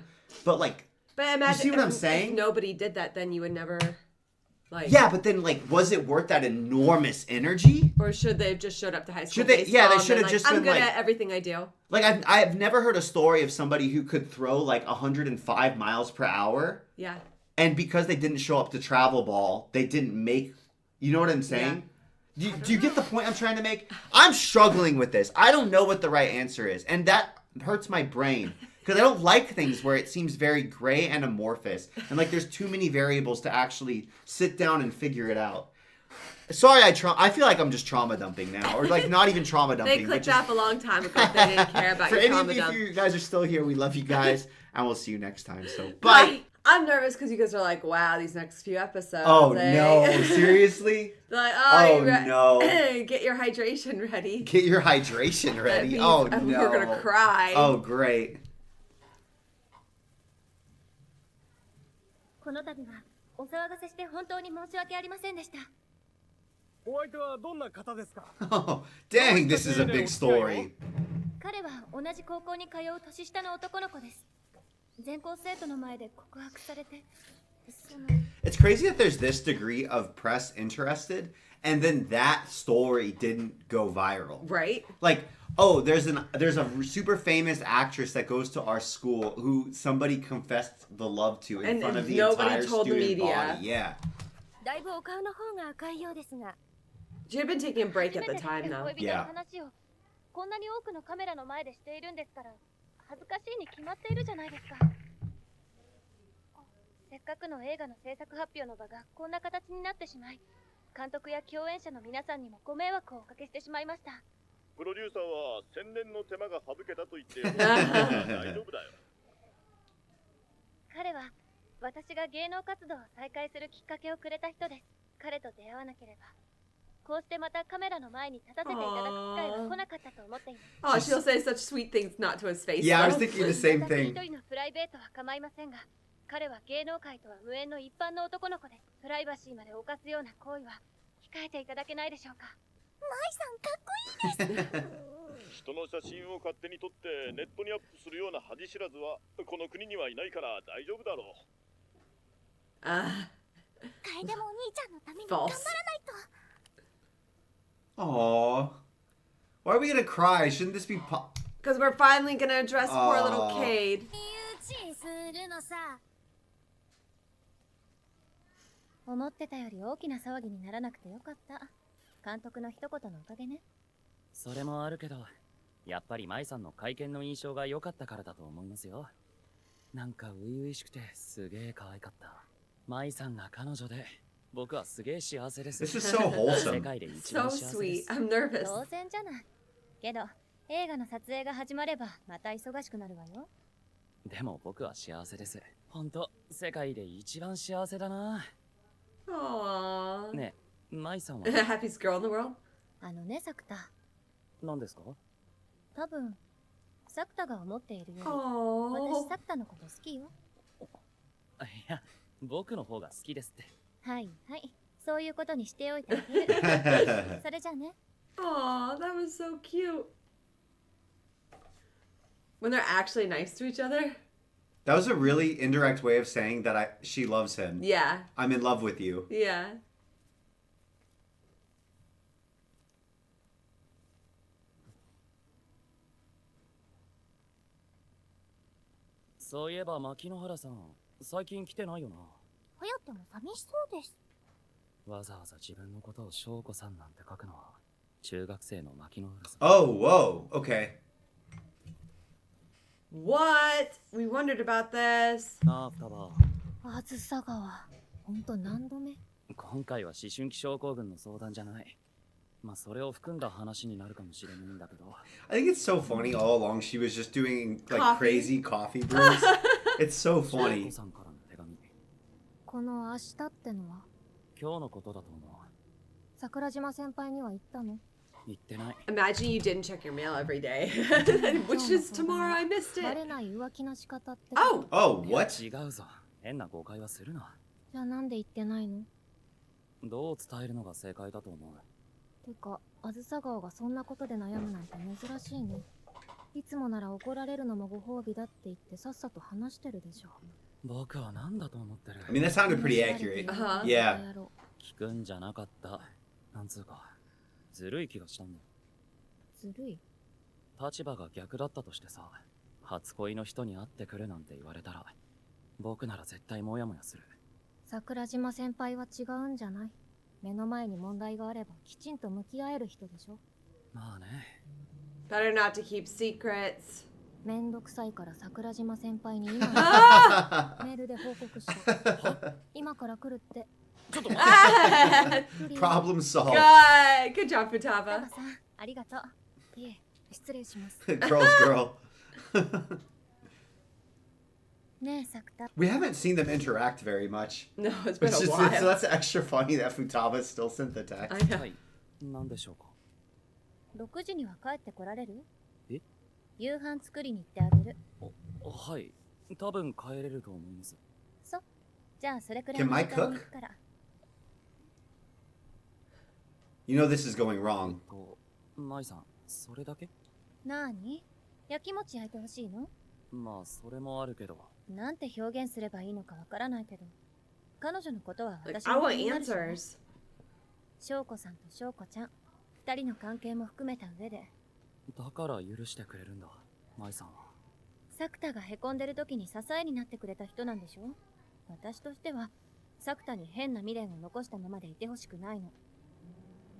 [SPEAKER 1] But like,
[SPEAKER 12] imagine
[SPEAKER 1] you see what I'm saying?
[SPEAKER 12] If nobody did that, then you would never. Like,
[SPEAKER 1] yeah, but then like, was it worth that enormous energy?
[SPEAKER 12] Or should they have just showed up to high school? They should have just. I'm good at everything I do.
[SPEAKER 1] Like I've never heard a story of somebody who could throw like 105 miles per hour.
[SPEAKER 12] Yeah.
[SPEAKER 1] And because they didn't show up to travel ball, they didn't make. You know what I'm saying? Yeah. Do you get the point I'm trying to make? I'm struggling with this. I don't know what the right answer is, and that hurts my brain. Because I don't like things where it seems very gray and amorphous. And like there's too many variables to actually sit down and figure it out. Sorry, I feel like I'm just trauma dumping now. Or like not even trauma dumping.
[SPEAKER 12] They clicked off a long time ago if they didn't care about your trauma dump.
[SPEAKER 1] For any of you guys are still here, we love you guys. And we'll see you next time. So bye.
[SPEAKER 12] I'm nervous because you guys are like, wow, these next few episodes.
[SPEAKER 1] Oh, no. Seriously?
[SPEAKER 12] They're like,
[SPEAKER 1] no.
[SPEAKER 12] Get your hydration ready.
[SPEAKER 1] Get your hydration ready. Oh, no.
[SPEAKER 12] We're going to cry.
[SPEAKER 1] Oh, great.
[SPEAKER 3] この度はお騒がせして本当に申し訳ありませんでした。
[SPEAKER 6] お相手はどんな方ですか?
[SPEAKER 1] Oh, dang, this is a big story.
[SPEAKER 3] 彼は同じ高校に通う年下の男の子です。全校生徒の前で告白されて。
[SPEAKER 1] It's crazy that there's this degree of press interested, and then that story didn't go viral.
[SPEAKER 12] Right?
[SPEAKER 1] Like, oh, there's a super famous actress that goes to our school who somebody confessed the love to in front of the entire student body. Yeah.
[SPEAKER 3] だいぶお顔の方が赤いようですが。
[SPEAKER 12] She had been taking a break at the time though.
[SPEAKER 3] Yeah. こんなに多くのカメラの前でしているんですから、恥ずかしいに決まっているじゃないですか。せっかくの映画の制作発表の場がこんな形になってしまい、監督や共演者の皆さんにもご迷惑をおかけしてしまいました。
[SPEAKER 10] プロデューサーは千年の手間が省けたと言って大丈夫だよ。
[SPEAKER 3] 彼は私が芸能活動を再開するきっかけをくれた人です。彼と出会わなければ、こうしてまたカメラの前に立たせていただく機会は来なかったと思っています。
[SPEAKER 12] Oh, she'll say such sweet things not to his face.
[SPEAKER 1] Yeah, I was thinking the same thing.
[SPEAKER 3] 一人のプライベートは構いませんが、彼は芸能界とは無縁の一般の男の子で、プライバシーまで犯すような行為は控えていただけないでしょうか。舞さんかっこいいです。
[SPEAKER 10] 人の写真を勝手に撮ってネットにアップするような恥知らずはこの国にはいないから大丈夫だろう。
[SPEAKER 9] 楓もお兄ちゃんのために頑張らないと。
[SPEAKER 1] Aww. Why are we gonna cry? Shouldn't this be
[SPEAKER 12] Because we're finally gonna address poor little Cade.
[SPEAKER 3] 思ってたより大きな騒ぎにならなくてよかった。監督の一言のおかげね。
[SPEAKER 4] それもあるけど、やっぱり舞さんの会見の印象が良かったからだと思いますよ。なんか初々しくてすげえ可愛かった。舞さんが彼女で、僕はすげえ幸せです。
[SPEAKER 1] This is so wholesome.
[SPEAKER 4] 世界で一番幸せです。
[SPEAKER 12] So sweet. I'm nervous.
[SPEAKER 3] 当然じゃない。けど、映画の撮影が始まればまた忙しくなるわよ。
[SPEAKER 4] でも僕は幸せです。ほんと、世界で一番幸せだな。
[SPEAKER 12] Aww.
[SPEAKER 4] ねえ、舞さんは
[SPEAKER 12] The happiest girl in the world?
[SPEAKER 3] あのね、サクタ。
[SPEAKER 4] 何ですか？
[SPEAKER 3] 多分、サクタが思っているより、
[SPEAKER 12] Aww.
[SPEAKER 3] 私サクタのこと好きよ。
[SPEAKER 4] いや、僕の方が好きですって。
[SPEAKER 3] はいはい、そういうことにしておいてあげる。それじゃね。
[SPEAKER 12] Aw, that was so cute. When they're actually nice to each other.
[SPEAKER 1] That was a really indirect way of saying that she loves him.
[SPEAKER 12] Yeah.
[SPEAKER 1] I'm in love with you.
[SPEAKER 12] Yeah.
[SPEAKER 4] そういえば牧之原さん、最近来てないよな。
[SPEAKER 3] 颯も寂しそうです。
[SPEAKER 4] わざわざ自分のことを翔子さんなんて書くのは中学生の牧之原さん。
[SPEAKER 1] Oh, whoa. Okay.
[SPEAKER 12] What? We wondered about this.
[SPEAKER 4] なあ、双葉。
[SPEAKER 3] あずさ川、ほんと何度目？
[SPEAKER 4] 今回は思春期症候群の相談じゃない。まあそれを含んだ話になるかもしれないんだけど。
[SPEAKER 1] I think it's so funny all along she was just doing like
[SPEAKER 12] Coffee.
[SPEAKER 1] crazy coffee brews. It's so
[SPEAKER 4] 翔
[SPEAKER 1] funny.
[SPEAKER 4] 子さんからの手紙。
[SPEAKER 3] この明日ってのは
[SPEAKER 4] 今日のことだと思う。
[SPEAKER 3] 桜島先輩には言ったの？
[SPEAKER 4] 言ってない。
[SPEAKER 12] Imagine you didn't check your mail every day. Which is tomorrow. I missed
[SPEAKER 3] バレ
[SPEAKER 12] it.
[SPEAKER 3] ない浮気の仕方って。
[SPEAKER 12] Oh!
[SPEAKER 1] Oh, what?
[SPEAKER 4] 違うぞ。変な誤解はするな。
[SPEAKER 3] じゃあなんで言ってないの？
[SPEAKER 4] どう伝えるのが正解だと思う。
[SPEAKER 3] てか、あずさ川がそんなことで悩むなんて珍しいね。いつもなら怒られるのもご褒美だって言ってさっさと話してるでしょ。
[SPEAKER 4] 僕は何だと思ってる。
[SPEAKER 1] I mean, that sounded pretty accurate.
[SPEAKER 12] Uh-huh.
[SPEAKER 1] Yeah.
[SPEAKER 4] 聞くんじゃなかった。なんつうか、ずるい気がしたんだよ。
[SPEAKER 3] ずるい？
[SPEAKER 4] 立場が逆だったとしてさ、初恋の人に会ってくるなんて言われたら、僕なら絶対モヤモヤする。
[SPEAKER 3] 桜島先輩は違うんじゃない？目の前に問題があればきちんと向き合える人でしょ。
[SPEAKER 4] まあね。
[SPEAKER 12] Better not to keep secrets.
[SPEAKER 3] めんどくさいから桜島先輩に今メールで報告した。今から来るって。
[SPEAKER 4] ちょっと待って。
[SPEAKER 1] Problem solved.
[SPEAKER 12] Good job,
[SPEAKER 3] 双
[SPEAKER 12] Futaba.
[SPEAKER 3] 葉さん、ありがとう。いえ、失礼します。
[SPEAKER 1] Girl's girl.
[SPEAKER 3] ねえ、サクタ。
[SPEAKER 1] We haven't seen them interact very much.
[SPEAKER 12] No, it's been
[SPEAKER 1] It's
[SPEAKER 12] a
[SPEAKER 1] just,
[SPEAKER 12] while.
[SPEAKER 1] so that's extra funny that Futaba still sent the
[SPEAKER 12] I
[SPEAKER 1] text.
[SPEAKER 12] know.
[SPEAKER 4] はい。何でしょうか。
[SPEAKER 3] 6時には帰ってこられる？
[SPEAKER 4] え？
[SPEAKER 3] 夕飯作りに行ってあげる。
[SPEAKER 4] はい。多分帰れると思います。
[SPEAKER 3] そう。じゃあそれくらい
[SPEAKER 1] Can
[SPEAKER 3] の
[SPEAKER 1] I
[SPEAKER 3] 時間に
[SPEAKER 1] cook?
[SPEAKER 3] 行くから。
[SPEAKER 1] You know this is going wrong.
[SPEAKER 4] 舞さん、それだけ？
[SPEAKER 3] なーに？焼きもち焼いてほしいの？
[SPEAKER 4] まあ、それもあるけど。
[SPEAKER 3] なんて表現すればいいのかわからないけど、彼女のことは
[SPEAKER 12] Like,
[SPEAKER 3] 私
[SPEAKER 12] I
[SPEAKER 3] の
[SPEAKER 12] want
[SPEAKER 3] 気になるしね。
[SPEAKER 12] answers.
[SPEAKER 3] 翔子さんと翔子ちゃん、二人の関係も含めた上で、
[SPEAKER 4] だから許してくれるんだ、舞さんは。
[SPEAKER 3] サクタがへこんでる時に支えになってくれた人なんでしょ？私としては、サクタに変な未練を残したままでいてほしくないの。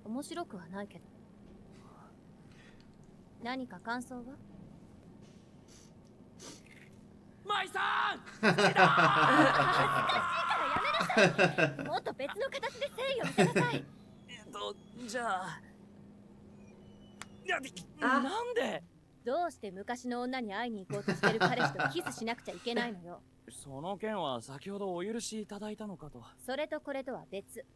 [SPEAKER 3] 面白くはないけど。何か感想は？
[SPEAKER 4] 舞さん
[SPEAKER 3] 恥ずかしいからやめなさい。もっと別の形で誠意を見せなさい。
[SPEAKER 4] じゃあ。なんで？
[SPEAKER 3] どうして昔の女に会いに行こうとしてる彼氏とキスしなくちゃいけないのよ。
[SPEAKER 4] その件は先ほどお許しいただいたのかと。
[SPEAKER 3] それとこれとは別。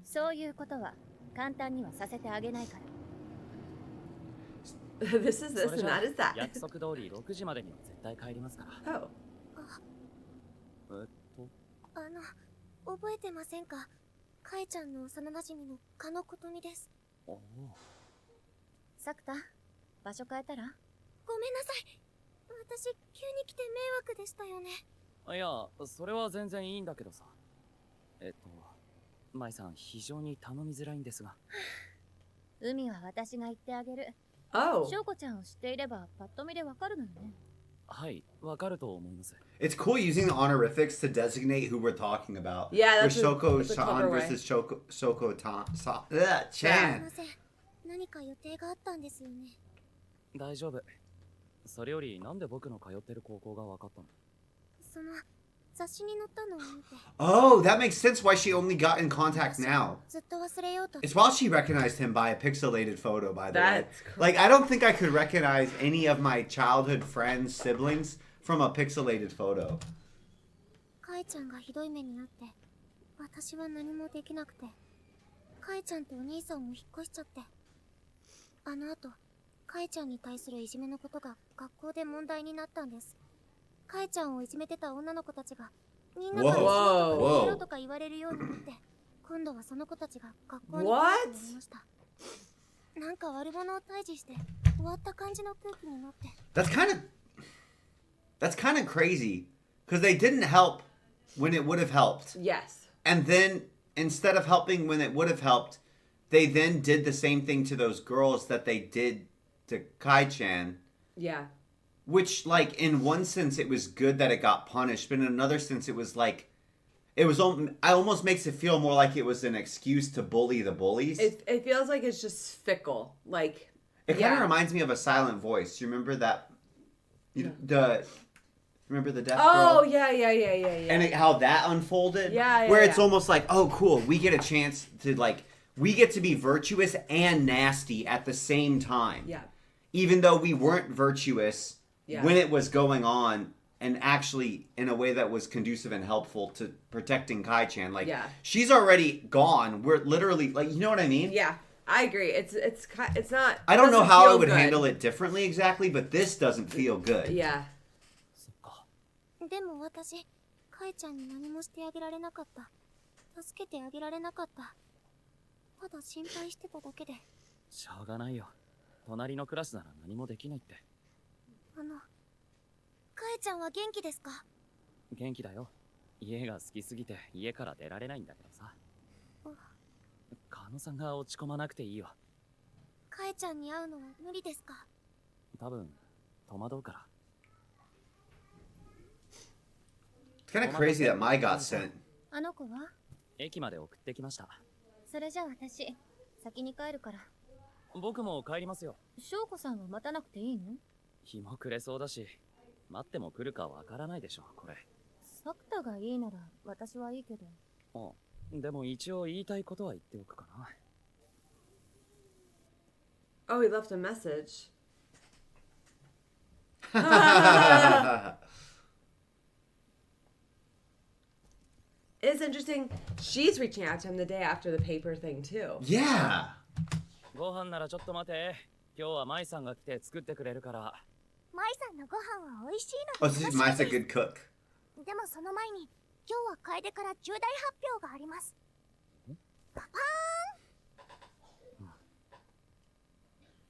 [SPEAKER 3] そういうことは簡単にはさせてあげないから。
[SPEAKER 12] This is this
[SPEAKER 4] それ
[SPEAKER 12] and
[SPEAKER 4] じゃ
[SPEAKER 12] that is that.
[SPEAKER 4] 約束通り6時までには絶対帰りますから。
[SPEAKER 12] Oh.
[SPEAKER 3] 覚えてませんか？カエちゃんの幼馴染の加野琴美です。
[SPEAKER 4] おお。
[SPEAKER 3] サクタ、場所変えたら？ごめんなさい。私、急に来て迷惑でしたよね。
[SPEAKER 4] いや、それは全然いいんだけどさ。舞さん、非常に頼みづらいんですが。
[SPEAKER 3] 海は私が行ってあげる。
[SPEAKER 12] Oh.
[SPEAKER 3] 翔子ちゃんを知っていれば、パッと見でわかるのよね。
[SPEAKER 4] はい、わかると思います。
[SPEAKER 1] It's cool using the honorifics to designate who we're talking about.
[SPEAKER 12] Yeah,
[SPEAKER 1] With
[SPEAKER 12] that's
[SPEAKER 1] Shoko
[SPEAKER 12] a
[SPEAKER 1] Chan
[SPEAKER 12] clever way.
[SPEAKER 1] versus Shoko Chan.
[SPEAKER 3] すいま
[SPEAKER 1] Chan.
[SPEAKER 3] せん。何か予定があったんですよね。
[SPEAKER 4] 大丈夫。それより、なんで僕の通ってる高校がわかったの？
[SPEAKER 3] その、雑誌に載ったのを見て。
[SPEAKER 1] Oh, that makes sense why she only got in contact now.
[SPEAKER 3] ずっと忘れようと。
[SPEAKER 1] It's while she recognized him by a pixelated photo, by the way.
[SPEAKER 12] That's cool.
[SPEAKER 1] Like, I don't think I could recognize any of my childhood friends, siblings, from a pixelated photo.
[SPEAKER 3] カエちゃんがひどい目にあって、私は何もできなくて、カエちゃんとお兄さんも引っ越しちゃって。あの後、カエちゃんに対するいじめのことが学校で問題になったんです。カエちゃんをいじめてた女の子たちが、みんなからしろとか言われるようになって、今度はその子たちが学校に来るようになりました。なんか悪者を退治して、終わった感じの空気になって。
[SPEAKER 1] That's kind of crazy. Because they didn't help when it would have helped.
[SPEAKER 12] Yes.
[SPEAKER 1] And then, instead of helping when it would have helped, they then did the same thing to those girls that they did to Kai-chan.
[SPEAKER 12] Yeah.
[SPEAKER 1] Which, like, in one sense, it was good that it got punished, but in another sense, it was like, it almost makes it feel more like it was an excuse to bully the bullies.
[SPEAKER 12] It feels like it's just fickle. Like,
[SPEAKER 1] it kind of reminds me of A Silent Voice. You remember that? Remember the deaf girl?
[SPEAKER 12] Oh, yeah.
[SPEAKER 1] And how that unfolded?
[SPEAKER 12] Yeah,
[SPEAKER 1] Where it's almost like, oh, cool, we get a chance to, like, we get to be virtuous and nasty at the same time.
[SPEAKER 12] Yeah.
[SPEAKER 1] Even though we weren't virtuous when it was going on, and actually in a way that was conducive and helpful to protecting Kai-chan. Like, she's already gone. We're literally, like, you know what I mean?
[SPEAKER 12] Yeah, I agree. It's not...
[SPEAKER 1] I don't know how I would handle it differently exactly, but this doesn't feel good.
[SPEAKER 12] Yeah.
[SPEAKER 3] でも私、カイちゃんに何もしてあげられなかった。助けてあげられなかった。ただ心配してただけで。
[SPEAKER 4] しょうがないよ。隣のクラスなら何もできないって。
[SPEAKER 3] カイちゃんは元気ですか？
[SPEAKER 4] 元気だよ。家が好きすぎて家から出られないんだけどさ。カノさんが落ち込まなくていいよ。
[SPEAKER 3] カイちゃんに会うのは無理ですか？
[SPEAKER 4] 多分戸惑うから。
[SPEAKER 1] It's kind of crazy that Mai got sent.
[SPEAKER 3] あの子は？
[SPEAKER 4] 駅まで送ってきました。
[SPEAKER 3] それじゃあ私、先に帰るから。
[SPEAKER 4] 僕も帰りますよ。
[SPEAKER 3] 翔子さんは待たなくていいの？
[SPEAKER 4] 日も暮れそうだし、待っても来るかわからないでしょ、これ。
[SPEAKER 3] サクタがいいなら私はいいけど。
[SPEAKER 4] あ、でも一応言いたいことは言っておくかな。
[SPEAKER 12] Oh, he left a message. It's interesting. She's reaching out to him the day after the paper thing, too.
[SPEAKER 1] Yeah.
[SPEAKER 4] ご飯ならちょっと待て。今日はマイさんが来て作ってくれるから。
[SPEAKER 3] マイさんのご飯は美味しいの
[SPEAKER 1] Oh, so Mai's a good cook.
[SPEAKER 3] でもその前に、今日は楓から重大発表があります。パパ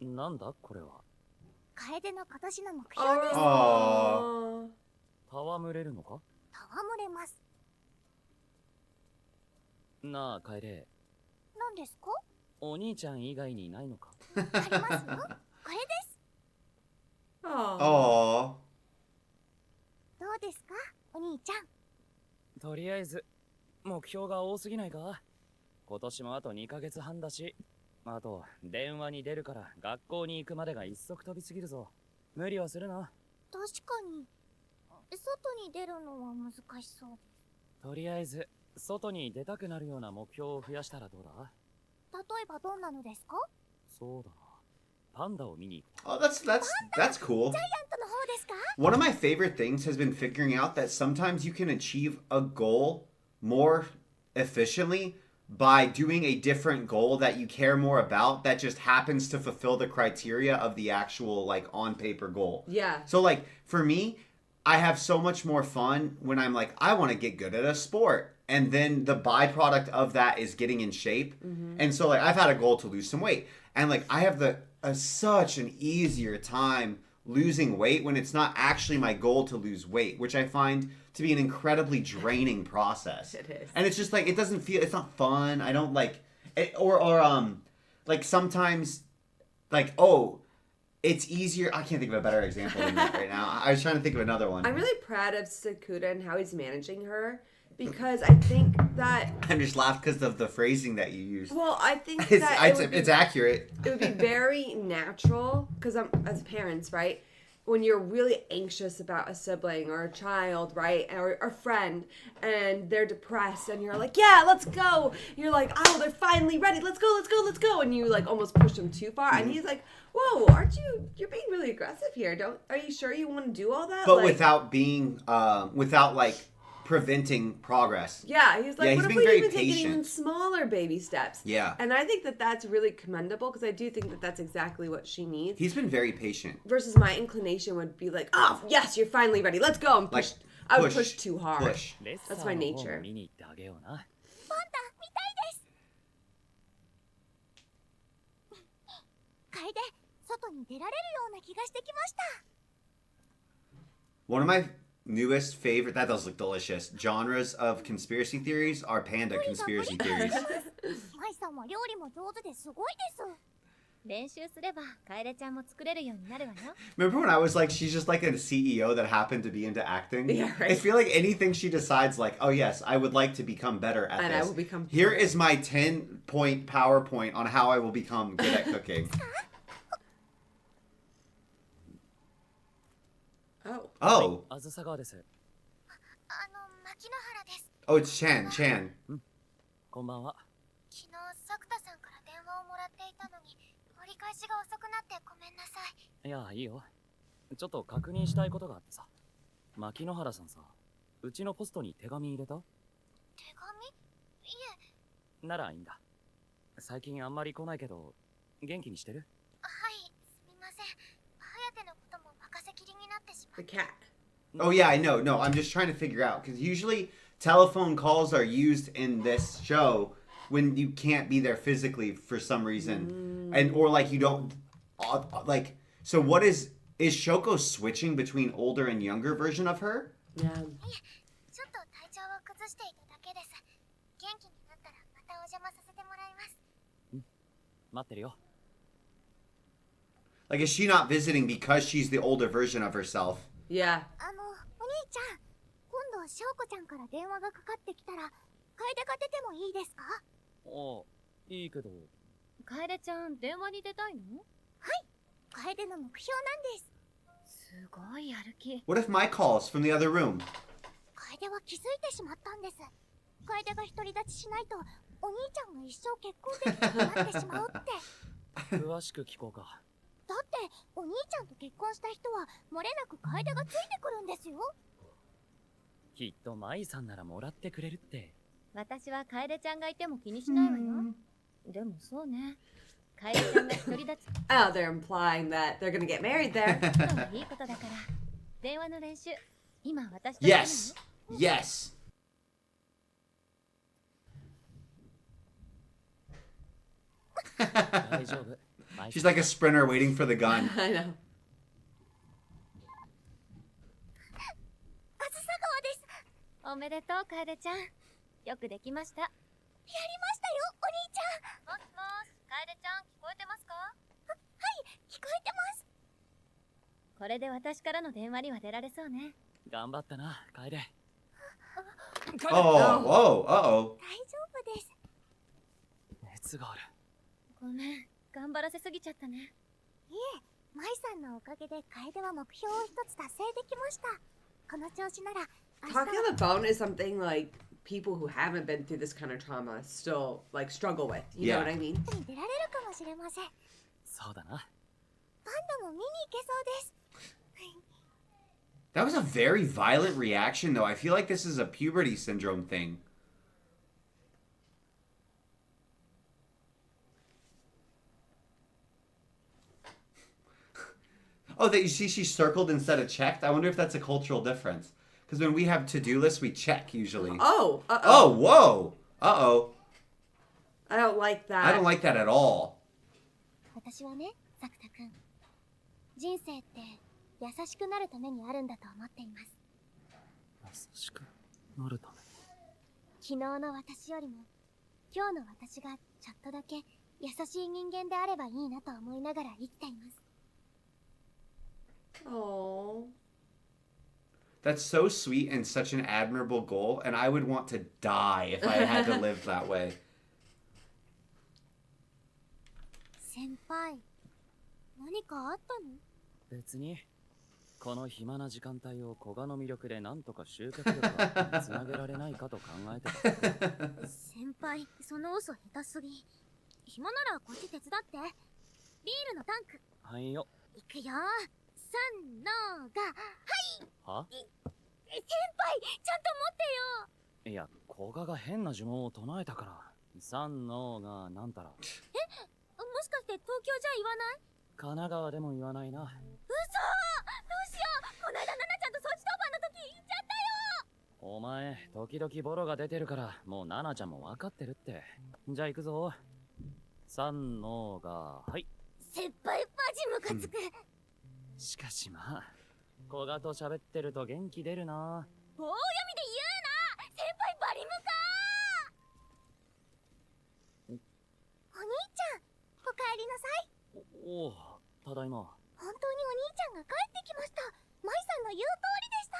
[SPEAKER 4] ーん。なんだこれは。
[SPEAKER 3] 楓の今年の目標です。
[SPEAKER 4] 戯れるのか？
[SPEAKER 3] 戯れます。
[SPEAKER 4] なあ、楓。
[SPEAKER 3] 何ですか？
[SPEAKER 4] お兄ちゃん以外にいないのか？
[SPEAKER 3] ありますよ。これです。
[SPEAKER 1] Oh.
[SPEAKER 3] どうですか、お兄ちゃん。
[SPEAKER 4] とりあえず目標が多すぎないか？今年もあと2ヶ月半だし、あと電話に出るから学校に行くまでが一足飛びすぎるぞ。無理はするな。
[SPEAKER 3] 確かに外に出るのは難しそう。
[SPEAKER 4] とりあえず外に出たくなるような目標を増やしたらどうだ？
[SPEAKER 3] 例えばどんなのですか？
[SPEAKER 4] そうだな。パンダを見に行く。
[SPEAKER 1] Oh, that's cool.
[SPEAKER 3] ジャイアントの方ですか？
[SPEAKER 1] One of my favorite things has been figuring out that sometimes you can achieve a goal more efficiently by doing a different goal that you care more about that just happens to fulfill the criteria of the actual, like, on paper goal.
[SPEAKER 12] Yeah.
[SPEAKER 1] So, like, for me, I have so much more fun when I'm like, I want to get good at a sport. And then the byproduct of that is getting in shape.
[SPEAKER 12] Mm-hmm.
[SPEAKER 1] And so, like, I've had a goal to lose some weight. And, like, I have such an easier time losing weight when it's not actually my goal to lose weight, which I find to be an incredibly draining process.
[SPEAKER 12] It is.
[SPEAKER 1] And it's just, like, it's not fun. I don't, like, it, like, sometimes, like, oh, it's easier. I can't think of a better example than that right now. I was trying to think of another one.
[SPEAKER 12] I'm really proud of Sakuda and how he's managing her because I think that...
[SPEAKER 1] I'm just laughed because of the phrasing that you used.
[SPEAKER 12] Well, I think
[SPEAKER 1] it's accurate.
[SPEAKER 12] It would be very natural because as parents, right? When you're really anxious about a sibling or a child, right? Or a friend and they're depressed and you're like, yeah, let's go. You're like, oh, they're finally ready. Let's go, let's go, let's go. And you like almost push them too far. And he's like, whoa, you're being really aggressive here. Are you sure you want to do all that?
[SPEAKER 1] But
[SPEAKER 12] like,
[SPEAKER 1] without like preventing progress.
[SPEAKER 12] Yeah, he's like, what if we even take even smaller baby steps?
[SPEAKER 1] Yeah.
[SPEAKER 12] And I think that that's really commendable because I do think that that's exactly what she needs.
[SPEAKER 1] He's been very patient.
[SPEAKER 12] Versus my inclination would be like, oh, yes, you're finally ready. Let's go. And push. Like, I would push too hard.
[SPEAKER 1] Push.
[SPEAKER 12] That's my nature.
[SPEAKER 3] パンダ、見たいです。楓、外に出られるような気がしてきました。
[SPEAKER 1] One of my newest favorite, that does look delicious, genres of conspiracy theories are panda conspiracy theories.
[SPEAKER 3] マイさんは料理も上手ですごいです。練習すれば楓ちゃんも作れるようになるわよ。
[SPEAKER 1] Remember when I was like, she's just like a CEO that happened to be into acting?
[SPEAKER 12] Yeah, right.
[SPEAKER 1] I feel like anything she decides, like, oh yes, I would like to become better at
[SPEAKER 12] And
[SPEAKER 1] this.
[SPEAKER 12] I will become.
[SPEAKER 1] Here is my 10-point PowerPoint on how I will become good at cooking.
[SPEAKER 12] Oh.
[SPEAKER 1] Oh.
[SPEAKER 5] あずさ川です。
[SPEAKER 9] 牧野原です。
[SPEAKER 1] Oh, it's Chan. Chan.
[SPEAKER 5] こんばんは。
[SPEAKER 9] 昨日作田さんから電話をもらっていたのに折り返しが遅くなってごめんなさい。
[SPEAKER 4] いや、いいよ。ちょっと確認したいことがあってさ。牧野原さんさ、うちのポストに手紙入れた？
[SPEAKER 9] 手紙？いえ。
[SPEAKER 4] ならいいんだ。最近あんまり来ないけど、元気にしてる？
[SPEAKER 9] はい、すみません。颯のことも任せきりになってしま
[SPEAKER 12] The
[SPEAKER 9] って。
[SPEAKER 12] cat.
[SPEAKER 1] Oh yeah, I know. No, I'm just trying to figure out because usually telephone calls are used in this show when you can't be there physically for some reason, and or like you don't like. So what is Shoko switching between older and younger version of her?
[SPEAKER 12] Yeah.
[SPEAKER 9] ちょっと体調を崩していただけです。元気になったらまたお邪魔させてもらいます。
[SPEAKER 4] 待ってるよ。
[SPEAKER 1] Like, is she not visiting because she's the older version of herself?
[SPEAKER 12] Yeah.
[SPEAKER 9] お兄ちゃん、今度翔子ちゃんから電話がかかってきたら楓が出てもいいですか？
[SPEAKER 4] ああ、いいけど。
[SPEAKER 3] 楓ちゃん電話に出たいの？
[SPEAKER 9] はい、楓の目標なんです。
[SPEAKER 3] すごいやる気。
[SPEAKER 1] What if my calls from the other room?
[SPEAKER 9] 楓は気づいてしまったんです。楓が独り立ちしないとお兄ちゃんが一生結婚できなくなってしまうって。
[SPEAKER 4] 詳しく聞こうか。
[SPEAKER 9] だってお兄ちゃんと結婚した人は漏れなく楓がついてくるんですよ。
[SPEAKER 4] きっと舞さんならもらってくれるって。
[SPEAKER 3] 私は楓ちゃんがいても気にしないわよ。でもそうね。楓ちゃんが独り立ち。
[SPEAKER 12] Oh, they're implying that they're gonna get married there.
[SPEAKER 3] いいことだから。電話の練習。今私と。
[SPEAKER 1] Yes. Yes. She's like a sprinter waiting for the gun.
[SPEAKER 12] I know.
[SPEAKER 9] あずさ川です。
[SPEAKER 3] おめでとう楓ちゃん。よくできました。
[SPEAKER 9] やりましたよ、お兄ちゃん。
[SPEAKER 3] もしもし、楓ちゃん聞こえてますか？
[SPEAKER 9] はい、聞こえてます。
[SPEAKER 3] これで私からの電話には出られそうね。
[SPEAKER 4] 頑張ったな、楓。
[SPEAKER 1] Oh, whoa, uh-oh.
[SPEAKER 9] 大丈夫です。
[SPEAKER 4] 熱がある。
[SPEAKER 3] ごめん、頑張らせすぎちゃったね。
[SPEAKER 9] いえ、舞さんのおかげで楓は目標を一つ達成できました。この調子なら
[SPEAKER 12] Talking on the phone is something like people who haven't been through this kind of trauma still like struggle with. You know what I mean?
[SPEAKER 9] に出られるかもしれません。
[SPEAKER 4] そうだな。
[SPEAKER 9] バンドも見に行けそうです。
[SPEAKER 1] That was a very violent reaction, though. I feel like this is a puberty syndrome thing. Oh, that you see she circled instead of checked? I wonder if that's a cultural difference. Because when we have to-do lists, we check usually.
[SPEAKER 12] Oh,
[SPEAKER 1] Oh, whoa. Uh-oh.
[SPEAKER 12] I don't like that.
[SPEAKER 1] I don't like that at all.
[SPEAKER 9] 私はね、作田くん。人生って優しくなるためにあるんだと思っています。
[SPEAKER 4] 優しくなるため。
[SPEAKER 9] 昨日の私よりも今日の私がちょっとだけ優しい人間であればいいなと思いながら生きています。
[SPEAKER 12] Oh.
[SPEAKER 1] That's so sweet and such an admirable goal, and I would want to die if I had to live that way.
[SPEAKER 9] 先輩、何かあったの？
[SPEAKER 4] 別に。この暇な時間帯を古賀の魅力でなんとか集客力につなげられないかと考えてた。
[SPEAKER 9] 先輩、その嘘下手すぎ。暇ならこっち手伝って。ビールのタンク。
[SPEAKER 4] はいよ。
[SPEAKER 9] 行くよ。3のが、はい。
[SPEAKER 4] は？
[SPEAKER 9] 先輩、ちゃんと持ってよ。
[SPEAKER 4] いや、古賀が変な呪文を唱えたから。三のがなんたら。
[SPEAKER 9] もしかして東京じゃ言わない？
[SPEAKER 4] 神奈川でも言わないな。
[SPEAKER 9] 嘘！どうしよう。こないだナナちゃんとそっち当番の時言っちゃったよ。
[SPEAKER 4] お前、時々ボロが出てるから、もうナナちゃんも分かってるって。じゃあ行くぞ。三のが、はい。
[SPEAKER 9] 先輩マジムカつく。
[SPEAKER 4] しかしまあ、古賀と喋ってると元気出るな。
[SPEAKER 9] 棒読みで言うな。先輩バリムカ。お兄ちゃん、お帰りなさい。
[SPEAKER 4] おお、ただいま。
[SPEAKER 9] 本当にお兄ちゃんが帰ってきました。舞さんの言う通りでした。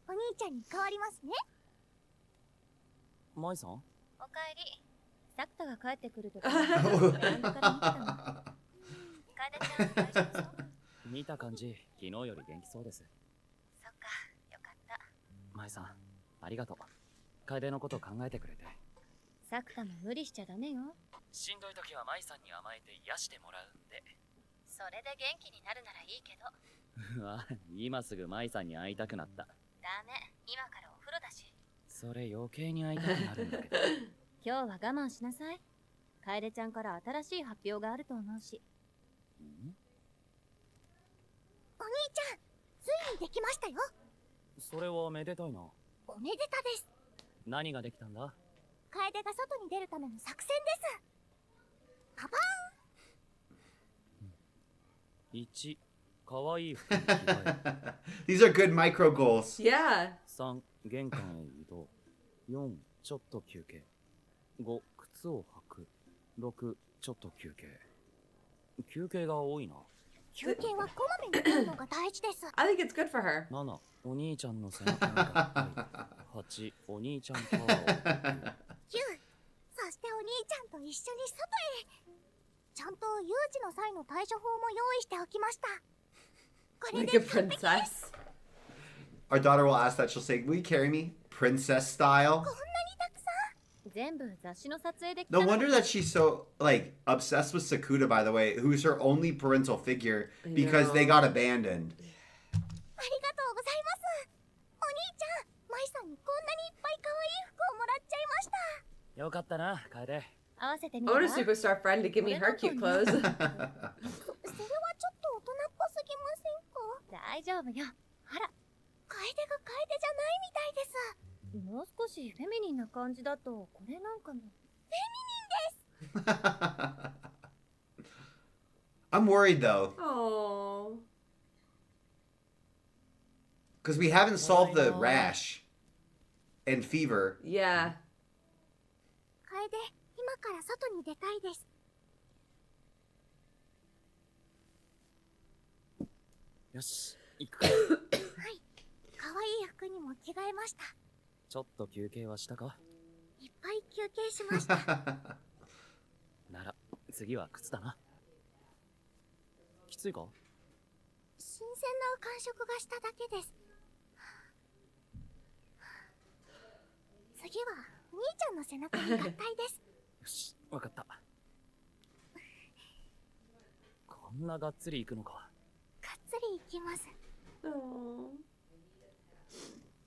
[SPEAKER 9] お兄ちゃんに代わりますね。
[SPEAKER 4] 舞さん？
[SPEAKER 3] おかえり。サクタが帰ってくるときベランダから見てたの。楓ちゃん大丈夫そう？
[SPEAKER 4] 見た感じ、昨日より元気そうです。
[SPEAKER 3] そっか、よかった。
[SPEAKER 4] 舞さん、ありがとう。楓のこと考えてくれて。
[SPEAKER 3] サクタも無理しちゃダメよ。
[SPEAKER 4] しんどい時は舞さんに甘えて癒してもらうんで。
[SPEAKER 3] それで元気になるならいいけど。
[SPEAKER 4] うわ、今すぐ舞さんに会いたくなった。
[SPEAKER 3] ダメ、今からお風呂だし。
[SPEAKER 4] それ余計に会いたくなるんだけど。
[SPEAKER 3] 今日は我慢しなさい。楓ちゃんから新しい発表があると思うし。
[SPEAKER 9] お兄ちゃん、ついにできましたよ。
[SPEAKER 4] それはめでたいな。
[SPEAKER 9] おめでたです。
[SPEAKER 4] 何ができたんだ？
[SPEAKER 9] 楓が外に出るための作戦です。パパ
[SPEAKER 4] 1、かわいい服に着替え。
[SPEAKER 1] These are good micro goals.
[SPEAKER 12] Yeah.
[SPEAKER 4] 3、玄関へ移動。4、ちょっと休憩。5、靴を履く。6、ちょっと休憩。休憩が多いな。
[SPEAKER 9] 休憩はこまめに取るのが大事です。
[SPEAKER 12] I think it's good for her.
[SPEAKER 4] 7、お兄ちゃんの背中が高い。8、お兄ちゃんパワーを。
[SPEAKER 9] 9、そしてお兄ちゃんと一緒に外へ。ちゃんと有事の際の対処法も用意しておきました。これ
[SPEAKER 12] Like
[SPEAKER 9] で
[SPEAKER 12] a princess.
[SPEAKER 1] Our daughter will ask that. She'll say, "Will you carry me, princess style?"
[SPEAKER 9] こんなにたくさん。
[SPEAKER 3] 全部雑誌の撮影できた
[SPEAKER 1] No
[SPEAKER 3] の。
[SPEAKER 1] wonder that she's so like obsessed with Sakuda. By the way, who's her only parental figure because they got abandoned.
[SPEAKER 9] ありがとうございます。お兄ちゃん、舞さんにこんなにいっぱい可愛い服をもらっちゃいました。
[SPEAKER 4] よかったな、楓。
[SPEAKER 3] 合わせてみ
[SPEAKER 12] I
[SPEAKER 3] た
[SPEAKER 12] want
[SPEAKER 3] ら
[SPEAKER 12] a superstar friend to give me her cute clothes.
[SPEAKER 9] それはちょっと大人っぽすぎませんか？
[SPEAKER 3] 大丈夫よ。ほら、
[SPEAKER 9] 楓が楓じゃないみたいです。
[SPEAKER 3] もう少しフェミニンな感じだとこれなんかも。
[SPEAKER 9] フェミニンです。
[SPEAKER 1] I'm worried though,
[SPEAKER 12] Oh.
[SPEAKER 1] because we haven't solved the rash and fever.
[SPEAKER 12] Yeah.
[SPEAKER 9] 楓、今から外に出たいです。
[SPEAKER 4] よし、行くか。
[SPEAKER 9] はい、可愛い服にも着替えました。
[SPEAKER 4] ちょっと休憩はしたか？
[SPEAKER 9] いっぱい休憩しました。
[SPEAKER 4] なら、次は靴だな。きついか？
[SPEAKER 9] 新鮮な感触がしただけです。次は兄ちゃんの背中に合体です。
[SPEAKER 4] よし、わかった。こんながっつり行くのか。
[SPEAKER 9] がっつりいきます。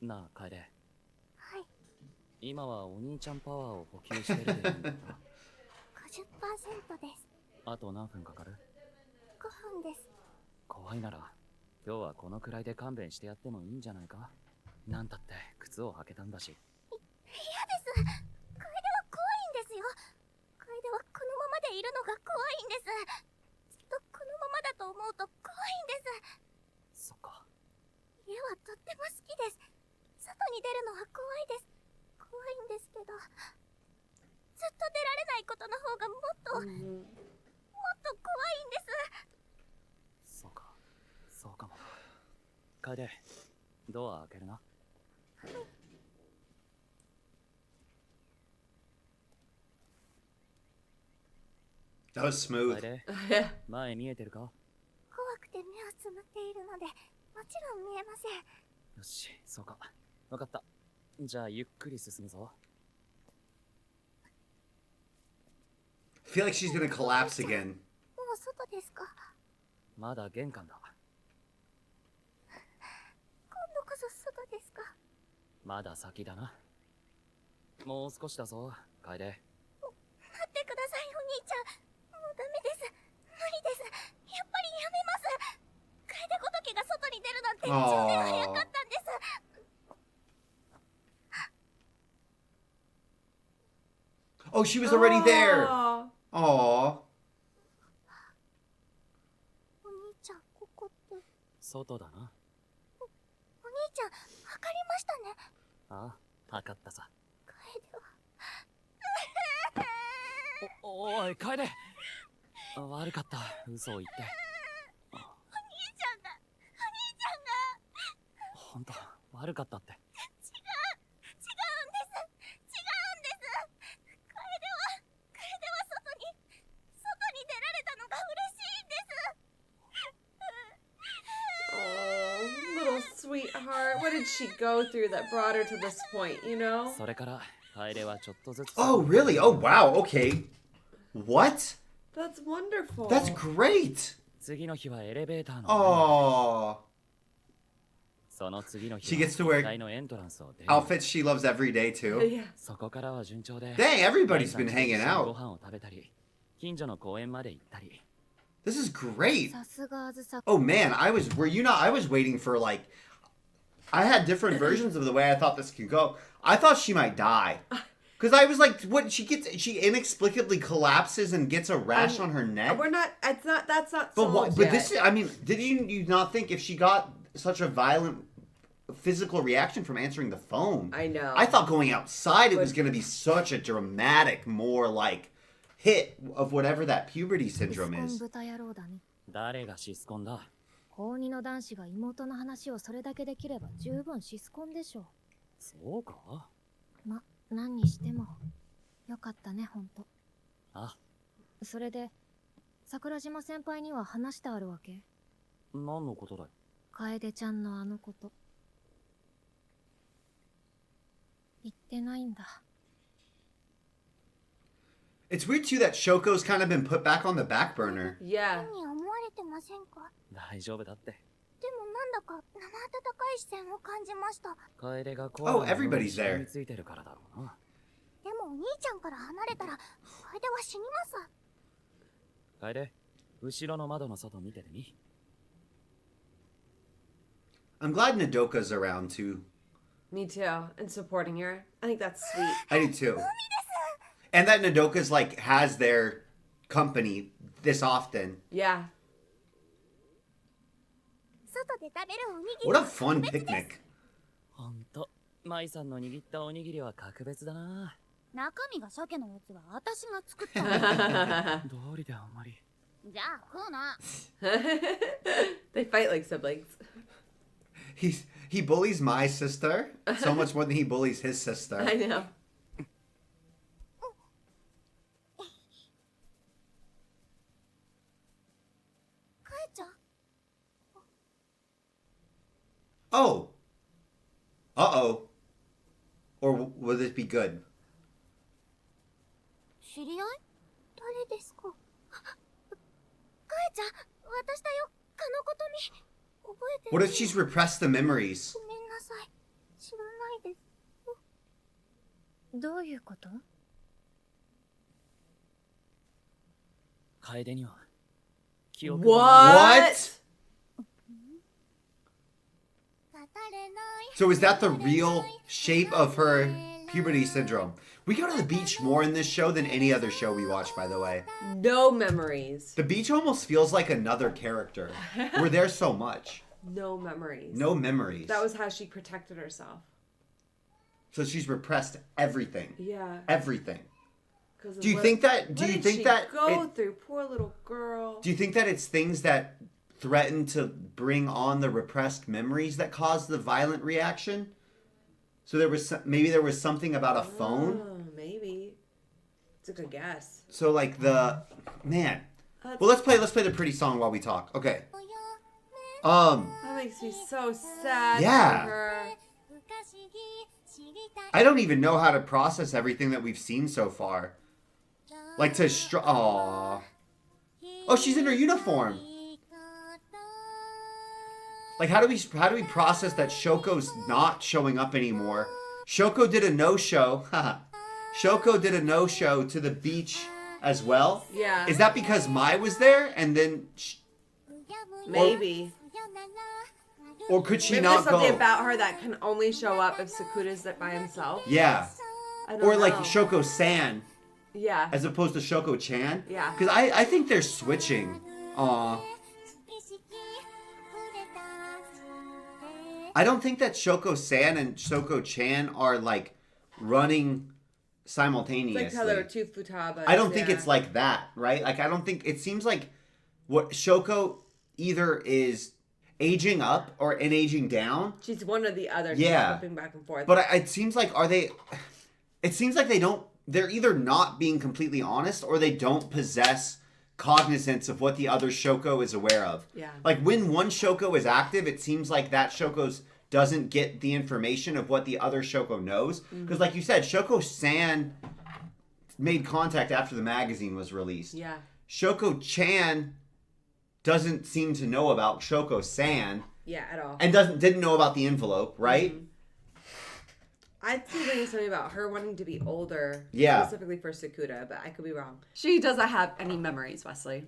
[SPEAKER 4] なあ、楓。
[SPEAKER 9] はい、
[SPEAKER 4] 今はお兄ちゃんパワーを補給してるでいいんだな。
[SPEAKER 9] 50% です。
[SPEAKER 4] あと何分かかる
[SPEAKER 9] ？5分です。
[SPEAKER 4] 怖いなら、今日はこのくらいで勘弁してやってもいいんじゃないか？なんたって靴を履けたんだし。
[SPEAKER 9] 嫌です。楓は怖いんですよ。楓はこのままでいるのが怖いんです。ずっとこのままだと思うと怖いんです。
[SPEAKER 4] そっか。
[SPEAKER 9] 家はとっても好きです。外に出るのは怖いです。怖いんですけど、ずっと出られないことの方がもっと、もっと怖いんです。
[SPEAKER 4] そうか。そうかも。楓、ドア開けるな。
[SPEAKER 9] はい。
[SPEAKER 1] That was smooth.
[SPEAKER 4] 楓、前見えてるか？
[SPEAKER 9] 怖くて目をつむっているので、もちろん見えません。
[SPEAKER 4] よし、そうか。わかった。じゃあゆっくり進むぞ。
[SPEAKER 1] I feel like she's gonna collapse again.
[SPEAKER 9] もう外ですか？
[SPEAKER 4] まだ玄関だ。
[SPEAKER 9] 今度こそ外ですか？
[SPEAKER 4] まだ先だな。もう少しだぞ、楓。
[SPEAKER 9] 待ってください、お兄ちゃん。もうダメです。無理です。やっぱりやめます。楓ごときが外に出るなんて10年早かったんです。
[SPEAKER 1] Oh, she was already there. Aww.
[SPEAKER 9] お兄ちゃん、ここって。
[SPEAKER 4] 外だな。
[SPEAKER 9] お兄ちゃん、測りましたね。
[SPEAKER 4] ああ、測ったさ。
[SPEAKER 9] 楓は。
[SPEAKER 4] おい、楓。悪かった、嘘を言って。
[SPEAKER 3] お兄ちゃんが
[SPEAKER 4] 本当、悪かったって。
[SPEAKER 3] 違うんです楓は外に出られたのが嬉しいんです
[SPEAKER 12] Oh, little sweetheart. What did she go through that brought her to this point, you know?
[SPEAKER 4] それから、楓はちょっとずつ。
[SPEAKER 1] Oh, really? Oh, wow. Okay. What?
[SPEAKER 12] That's wonderful.
[SPEAKER 1] That's great.
[SPEAKER 4] 次の日はエレベーターの。
[SPEAKER 1] Oh.
[SPEAKER 4] その次の日
[SPEAKER 1] She gets to wear
[SPEAKER 4] 階のエントランスを出る。
[SPEAKER 1] outfits she loves every day too.
[SPEAKER 12] Yeah.
[SPEAKER 4] そこからは順調で。
[SPEAKER 1] Dang, everybody's been hanging
[SPEAKER 4] ご
[SPEAKER 1] out.
[SPEAKER 4] 飯を食べたり、近所の公園まで行ったり。
[SPEAKER 1] This is great.
[SPEAKER 3] さすがあずさ
[SPEAKER 1] Oh man, I was waiting for like I had different versions of the way I thought this could go. I thought she might die. Cuz I was like she inexplicably collapses and gets a rash on her neck.
[SPEAKER 12] That's not
[SPEAKER 1] But
[SPEAKER 12] solved
[SPEAKER 1] but
[SPEAKER 12] yet.
[SPEAKER 1] this is, I mean, did you not think if she got such a violent physical reaction from answering the phone?
[SPEAKER 12] I know.
[SPEAKER 1] I thought going outside it was going to be such a dramatic, more like hit of whatever that puberty
[SPEAKER 3] シスコ
[SPEAKER 1] syndrome
[SPEAKER 3] ン
[SPEAKER 1] is.
[SPEAKER 3] 豚野郎だね
[SPEAKER 4] 誰がシスコンだ。
[SPEAKER 3] 高2の男子が妹の話をそれだけできれば十分シスコンでしょ
[SPEAKER 4] そうか。
[SPEAKER 3] ま、何にしてもよかったね、ほんと。
[SPEAKER 4] あ、
[SPEAKER 3] それで桜島先輩には話してあるわけ？
[SPEAKER 4] 何のことだよ。
[SPEAKER 3] 楓ちゃんのあのこと。言ってないんだ。
[SPEAKER 1] It's weird too that Shoko's kind of been put back on the back burner.
[SPEAKER 12] Yeah.
[SPEAKER 9] に思われてませんか？
[SPEAKER 4] 大丈夫だって。
[SPEAKER 9] でもなんだか生温かい視線を感じました。
[SPEAKER 4] 楓がこ
[SPEAKER 1] Oh, everybody's there.
[SPEAKER 4] についてるからだろうな。
[SPEAKER 9] でもお兄ちゃんから離れたら楓は死にます。
[SPEAKER 4] 楓、後ろの窓の外見ててみ。
[SPEAKER 1] I'm glad Nodoka's around too.
[SPEAKER 12] Me too. And supporting her. I think that's sweet.
[SPEAKER 1] I do too. And that Nodoka's like has their company this often.
[SPEAKER 12] Yeah.
[SPEAKER 9] 外で食べるおにぎり
[SPEAKER 1] What a fun picnic.
[SPEAKER 4] ほんと、舞さんの握ったおにぎりは格別だな。
[SPEAKER 3] 中身が鮭のやつは私が作ったの。
[SPEAKER 4] 道理であんまり。
[SPEAKER 3] じゃあ食うな。
[SPEAKER 12] They fight like siblings.
[SPEAKER 1] He bullies my sister so much more than he bullies his sister.
[SPEAKER 12] I know.
[SPEAKER 1] Oh. Uh-oh. Or will this be good?
[SPEAKER 9] 知り合い？誰ですか？かえちゃん、私だよ。かのことみ。覚えてる？
[SPEAKER 1] What if she's repressed the memories?
[SPEAKER 9] ごめんなさい。知らないです。
[SPEAKER 3] どういうこと？
[SPEAKER 4] 楓には記憶
[SPEAKER 1] What? So is that the real shape of her puberty syndrome? We go to the beach more in this show than any other show we watch, by the way.
[SPEAKER 12] No memories.
[SPEAKER 1] The beach almost feels like another character. We're there so much.
[SPEAKER 12] No memories.
[SPEAKER 1] No memories.
[SPEAKER 12] That was how she protected herself.
[SPEAKER 1] So she's repressed everything.
[SPEAKER 12] Yeah.
[SPEAKER 1] Everything.
[SPEAKER 12] Do
[SPEAKER 1] Do you think that?
[SPEAKER 12] What did she go through? Poor little girl.
[SPEAKER 1] Do you think that it's things that threaten to bring on the repressed memories that cause the violent reaction? So maybe there was something about a phone.
[SPEAKER 12] Oh, maybe. It's a good guess.
[SPEAKER 1] So like the man. Well, let's play the pretty song while we talk. Okay.
[SPEAKER 12] That makes me so sad
[SPEAKER 1] Yeah.
[SPEAKER 12] for her.
[SPEAKER 1] I don't even know how to process everything that we've seen so far. Like to Aww. Oh, she's in her uniform. Like how do we process that Shoko's not showing up anymore? Shoko did a no-show. Shoko did a no-show to the beach as well.
[SPEAKER 12] Yeah.
[SPEAKER 1] Is that because Mai was there and then
[SPEAKER 12] Maybe.
[SPEAKER 1] or could she
[SPEAKER 12] Maybe
[SPEAKER 1] not
[SPEAKER 12] there's something
[SPEAKER 1] go?
[SPEAKER 12] about her that can only show up if Sakuta's there by himself.
[SPEAKER 1] Yeah.
[SPEAKER 12] I don't
[SPEAKER 1] Or like
[SPEAKER 12] know.
[SPEAKER 1] Shoko-san
[SPEAKER 12] Yeah.
[SPEAKER 1] as opposed to Shoko-chan.
[SPEAKER 12] Yeah.
[SPEAKER 1] Because I think they're switching. I don't think that Shoko-san and Shoko-chan are like running simultaneously.
[SPEAKER 12] It's like how there were two futabas.
[SPEAKER 1] I don't think it's like that, right? Like, I don't think it seems like what Shoko either is aging up or in aging down.
[SPEAKER 12] She's one or the other.
[SPEAKER 1] Yeah,
[SPEAKER 12] flipping back and forth.
[SPEAKER 1] But it seems like it seems like they don't. They're either not being completely honest or they don't possess cognizance of what the other Shoko is aware of.
[SPEAKER 12] Yeah.
[SPEAKER 1] Like when one Shoko is active, it seems like that Shoko's doesn't get the information of what the other Shoko knows. Because like you said, Shoko-san made contact after the magazine was released.
[SPEAKER 12] Yeah.
[SPEAKER 1] Shoko-chan doesn't seem to know about Shoko-san.
[SPEAKER 12] Yeah, at all.
[SPEAKER 1] And didn't know about the envelope, right?
[SPEAKER 12] Mm-hmm. I think reading something about her wanting to be older, specifically for Sakuda, but I could be wrong. She doesn't have any memories, Wesley.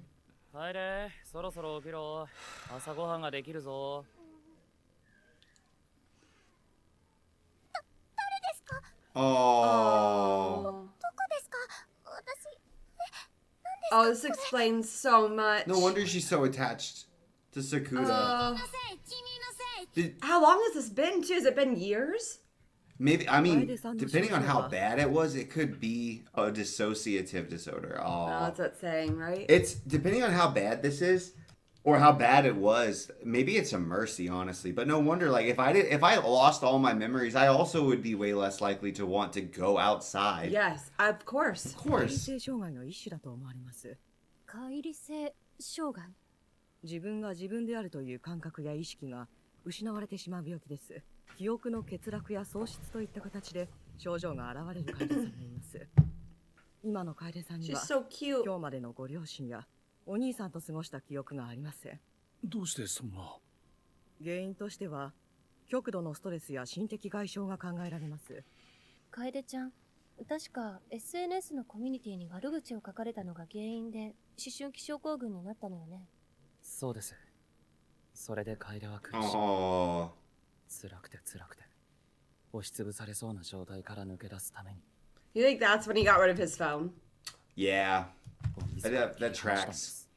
[SPEAKER 4] 帰れ、そろそろ起きろ。朝ごはんができるぞ。
[SPEAKER 9] 誰ですか?
[SPEAKER 1] Oh.
[SPEAKER 9] どこですか? 私、
[SPEAKER 12] Oh, this explains so much.
[SPEAKER 1] No wonder she's so attached to Sakuda.
[SPEAKER 12] How long has this been, too? Has it been years?
[SPEAKER 1] Maybe, I mean, depending on how bad it was, it could be a dissociative disorder. Oh,
[SPEAKER 12] that's what it's saying, right?
[SPEAKER 1] It's depending on how bad this is, or how bad it was. Maybe it's a mercy, honestly. But no wonder, like if I lost all my memories, I also would be way less likely to want to go outside.
[SPEAKER 12] Yes, of course.
[SPEAKER 1] Of course.
[SPEAKER 13] 性障害の一種だと思われます。
[SPEAKER 3] 乖離性障害。
[SPEAKER 13] 自分が自分であるという感覚や意識が失われてしまう病気です。記憶の欠落や喪失といった形で症状が現れる患者さんがいます。今の楓さんには
[SPEAKER 12] so
[SPEAKER 13] 今日までのご両親やお兄さんと過ごした記憶がありません。
[SPEAKER 11] どうしてそんな？
[SPEAKER 13] 原因としては極度のストレスや心的外傷が考えられます。
[SPEAKER 3] 楓ちゃん、確か SNS のコミュニティに悪口を書かれたのが原因で思春期症候群になったのよね。
[SPEAKER 4] そうです。それで楓は苦し
[SPEAKER 1] み。
[SPEAKER 4] 辛くて押しつぶされそうな状態から抜け出すために。
[SPEAKER 12] You think that's when he got rid of his phone?
[SPEAKER 1] Yeah. That tracks.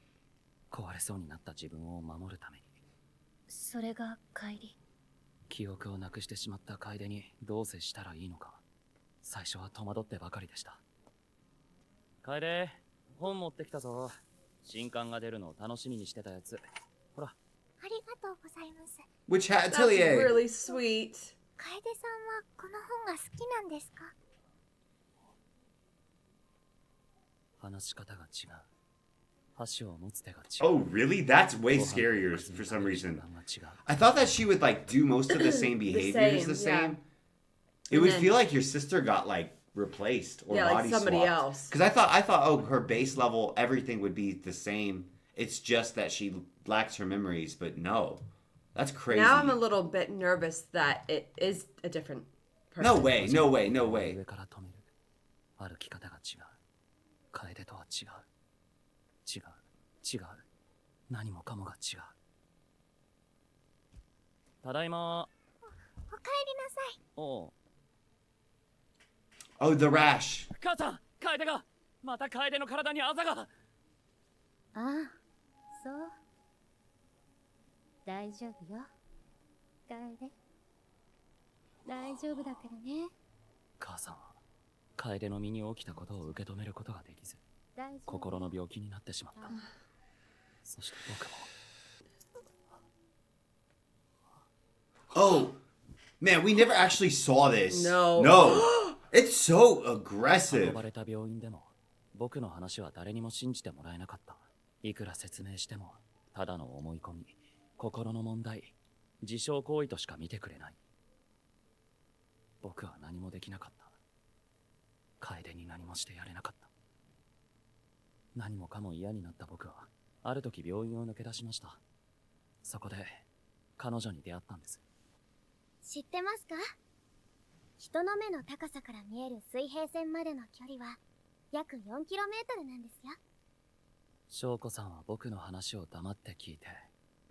[SPEAKER 4] 壊れそうになった自分を守るために。
[SPEAKER 3] それが帰り。
[SPEAKER 4] 記憶をなくしてしまった楓にどう接したらいいのか。最初は戸惑ってばかりでした。楓、本持ってきたぞ。新刊が出るのを楽しみにしてたやつ。ほら。
[SPEAKER 9] ありがとうございます。
[SPEAKER 1] Which hat
[SPEAKER 12] That's
[SPEAKER 1] atelier?
[SPEAKER 12] really sweet.
[SPEAKER 9] 楓さんはこの本が好きなんですか?
[SPEAKER 4] 話し方が違う。箸を持つ手が違う。
[SPEAKER 1] Oh, really? That's way scarier for some reason. I thought that she would like do most of the same behaviors the same. It would feel like your sister got like replaced or body
[SPEAKER 12] like somebody
[SPEAKER 1] swapped.
[SPEAKER 12] else.
[SPEAKER 1] Because I thought, oh, her base level, everything would be the same. It's just that she lacks her memories, but no. That's crazy.
[SPEAKER 12] Now I'm a little bit nervous that it is a different person.
[SPEAKER 1] No way, no way, no way.
[SPEAKER 4] 上から止める。歩き方が違う。楓とは違う。違う。何もかもが違う。ただいま。
[SPEAKER 9] おかえりなさい。
[SPEAKER 4] おう。
[SPEAKER 1] Oh, the rash.
[SPEAKER 4] 母さん、楓がまた楓の体にあざが。
[SPEAKER 3] ああ、そう。大丈夫よ。楓。大丈夫だからね。
[SPEAKER 4] 母さんは楓の身に起きたことを受け止めることができず、心の病気になってしまった。そして僕も。
[SPEAKER 1] Oh, man, we never actually saw this.
[SPEAKER 12] No.
[SPEAKER 1] It's so aggressive.
[SPEAKER 4] 運ばれた病院でも僕の話は誰にも信じてもらえなかった。いくら説明してもただの思い込み、心の問題、自傷行為としか見てくれない。僕は何もできなかった。楓に何もしてやれなかった。何もかも嫌になった僕はある時病院を抜け出しました。そこで彼女に出会ったんです。
[SPEAKER 9] 知ってますか？人の目の高さから見える水平線までの距離は約 4km なんですよ。
[SPEAKER 4] 翔子さんは僕の話を黙って聞いて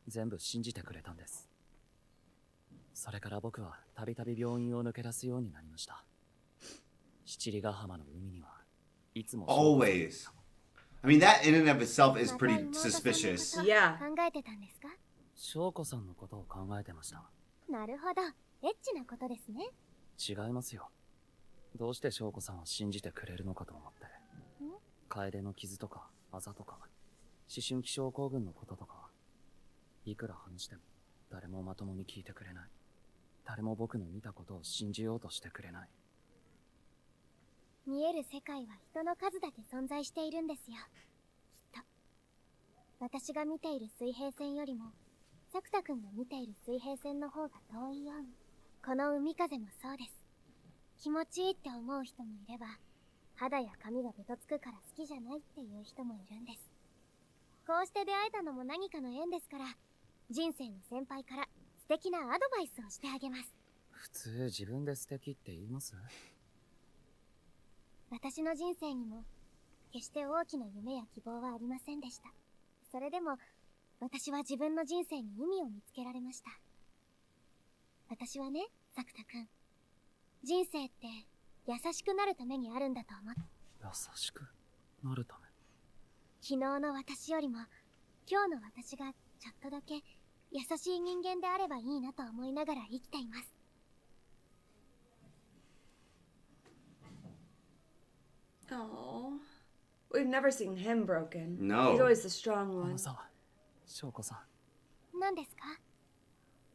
[SPEAKER 4] 全部信じてくれたんです。それから僕はたびたび病院を抜け出すようになりました。七里ヶ浜の海にはいつも
[SPEAKER 1] Always. I mean, that in and of itself is pretty suspicious.
[SPEAKER 12] Yeah.
[SPEAKER 9] 考えてたんですか？
[SPEAKER 4] 翔子さんのことを考えてました。
[SPEAKER 9] なるほど。エッチなことですね。
[SPEAKER 4] 違いますよ。どうして翔子さんは信じてくれるのかと思って。楓の傷とか、あざとか、思春期症候群のこととか、いくら話しても、誰もまともに聞いてくれない。誰も僕の見たことを信じようとしてくれない。
[SPEAKER 9] 見える世界は人の数だけ存在しているんですよ。きっと。私が見ている水平線よりも、作田くんが見ている水平線の方が遠いように。この海風もそうです。気持ちいいって思う人もいれば、肌や髪がベトつくから好きじゃないっていう人もいるんです。こうして出会えたのも何かの縁ですから、人生の先輩から素敵なアドバイスをしてあげます。
[SPEAKER 4] 普通自分で素敵って言います？
[SPEAKER 9] 私の人生にも決して大きな夢や希望はありませんでした。それでも私は自分の人生に意味を見つけられました。私はね、作田くん、人生って優しくなるためにあるんだと思って。
[SPEAKER 4] 優しくなるため？
[SPEAKER 9] 昨日の私よりも今日の私がちょっとだけ優しい人間であればいいなと思いながら生きています。
[SPEAKER 12] Oh, we've never seen him broken.
[SPEAKER 1] No.
[SPEAKER 12] He's always the strong one.
[SPEAKER 4] さ、翔子さん。
[SPEAKER 9] 何ですか？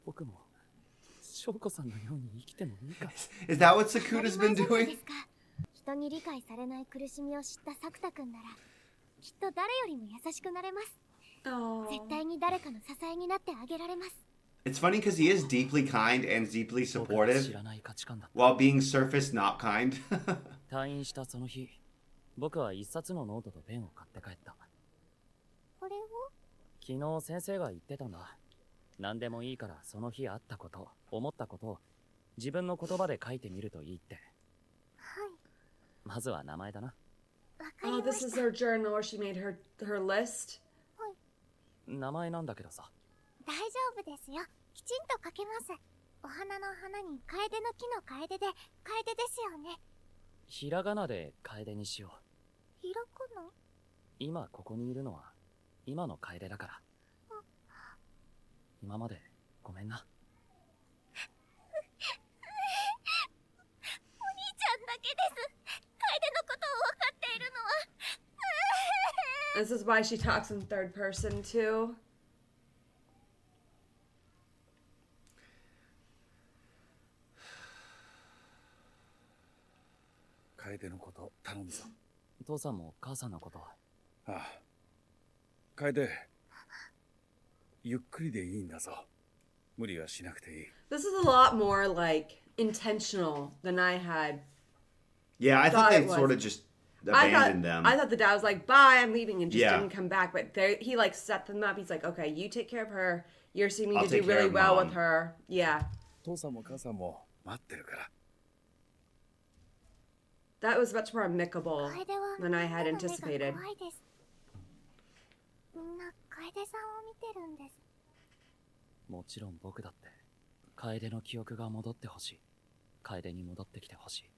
[SPEAKER 4] 僕も翔子さんのように生きてもいいか。
[SPEAKER 1] Is that what Sakuta's been doing?
[SPEAKER 9] 人に理解されない苦しみを知った作田くんなら、きっと誰よりも優しくなれます。絶対に誰かの支えになってあげられます。
[SPEAKER 1] It's funny because he is deeply kind and deeply supportive, while being surface not kind.
[SPEAKER 4] 退院したその日、僕は一冊のノートとペンを買って帰った。
[SPEAKER 9] これを？
[SPEAKER 4] 昨日先生が言ってたんだ。何でもいいからその日あったこと、思ったことを自分の言葉で書いてみるといいって。
[SPEAKER 9] はい。
[SPEAKER 4] まずは名前だな。
[SPEAKER 12] Oh, this is her journal where she made her list.
[SPEAKER 4] 名前なんだけどさ。
[SPEAKER 9] 大丈夫ですよ。きちんと書けます。お花の花に楓の木の楓で楓ですよね。
[SPEAKER 4] ひらがなで楓にしよう。
[SPEAKER 9] ひらがな？
[SPEAKER 4] 今ここにいるのは今の楓だから。今までごめんな。
[SPEAKER 9] お兄ちゃんだけです。楓のことを分かっているのは。
[SPEAKER 12] This is why she talks in third person too.
[SPEAKER 11] 楓のこと頼むぞ。
[SPEAKER 4] 父さんも母さんのことは。
[SPEAKER 11] ああ。楓、ゆっくりでいいんだぞ。無理はしなくていい。
[SPEAKER 12] This is a lot more like intentional than I had.
[SPEAKER 1] Yeah, I thought
[SPEAKER 12] it
[SPEAKER 1] they
[SPEAKER 12] was.
[SPEAKER 1] sort of just abandoned them.
[SPEAKER 12] I thought the dad was like, "Bye, I'm leaving," and just
[SPEAKER 1] Yeah.
[SPEAKER 12] didn't come back. But he like set them up. He's like, "Okay, you take care of her. You're seeming
[SPEAKER 1] I'll
[SPEAKER 12] to do
[SPEAKER 1] take care
[SPEAKER 12] really
[SPEAKER 1] of
[SPEAKER 12] well
[SPEAKER 1] Mom."
[SPEAKER 12] with her." Yeah,
[SPEAKER 11] 父さんも母さんも待ってるから。
[SPEAKER 12] that was much more amicable
[SPEAKER 9] 楓は
[SPEAKER 12] than I had
[SPEAKER 9] 目が
[SPEAKER 12] anticipated.
[SPEAKER 9] 怖いです。みんな楓さんを見てるんです。
[SPEAKER 4] もちろん僕だって楓の記憶が戻ってほしい。楓に戻ってきてほしい。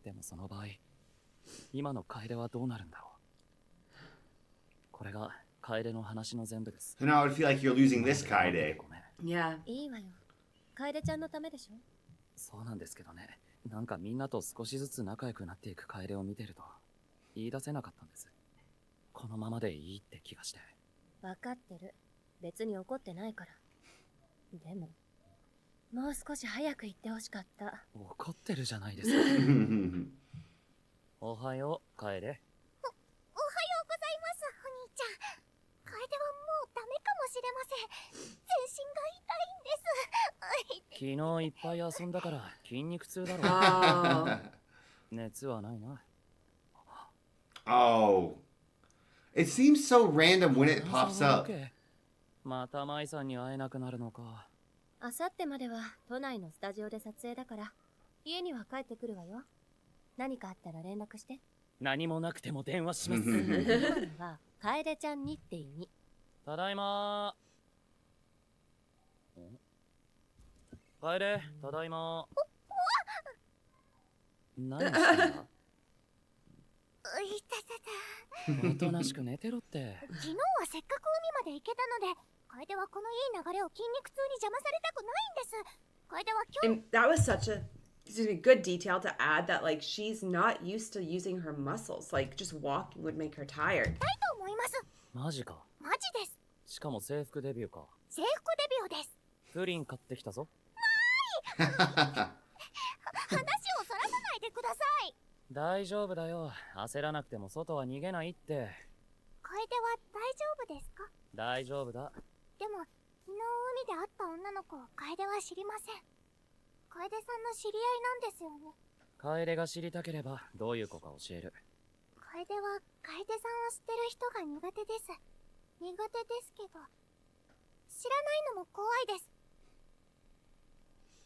[SPEAKER 4] でもその場合、今の楓はどうなるんだろう。これが楓の話の全部です。
[SPEAKER 1] So now I would feel like you're losing this Kaede.
[SPEAKER 12] Yeah.
[SPEAKER 3] いいわよ。楓ちゃんのためでしょ。
[SPEAKER 4] そうなんですけどね。なんかみんなと少しずつ仲良くなっていく楓を見てると言い出せなかったんです。このままでいいって気がして。
[SPEAKER 3] わかってる。別に怒ってないから。でも、もう少し早く言ってほしかった。
[SPEAKER 4] 怒ってるじゃないですか。おはよう、楓。
[SPEAKER 9] おはようございます、お兄ちゃん。楓はもうダメかもしれません。全身が痛いんです。
[SPEAKER 4] 昨日いっぱい遊んだから筋肉痛だろう。熱はないな。
[SPEAKER 1] Oh. It seems so random when it pops up.
[SPEAKER 4] また舞さんに会えなくなるのか。
[SPEAKER 3] あさってまでは都内のスタジオで撮影だから、家には帰ってくるわよ。何かあったら連絡して。
[SPEAKER 4] 何もなくても電話します。
[SPEAKER 3] 今のは楓ちゃんにって意味。
[SPEAKER 4] ただいまー。楓、ただいまー。何してんだ？
[SPEAKER 9] いたたた。
[SPEAKER 4] おとなしく寝てろって。
[SPEAKER 9] 昨日はせっかく海まで行けたので、楓はこのいい流れを筋肉痛に邪魔されたくないんです。楓は今日。
[SPEAKER 12] And that was such a excuse me, good detail to add that like she's not used to using her muscles. Like just walking would make her tired.
[SPEAKER 9] ないと思います。
[SPEAKER 4] マジか。
[SPEAKER 9] マジです。
[SPEAKER 4] しかも制服デビューか。
[SPEAKER 9] 制服デビューです。
[SPEAKER 4] プリン買ってきたぞ。
[SPEAKER 9] 話をそらさないでください。
[SPEAKER 4] 大丈夫だよ。焦らなくても外は逃げないって。
[SPEAKER 9] 楓は大丈夫ですか？
[SPEAKER 4] 大丈夫だ。
[SPEAKER 9] でも昨日海で会った女の子を楓は知りません。楓さんの知り合いなんですよね。
[SPEAKER 4] 楓が知りたければどういう子か教える。
[SPEAKER 9] 楓は楓さんを知ってる人が苦手です。苦手ですけど、知らないのも怖いです。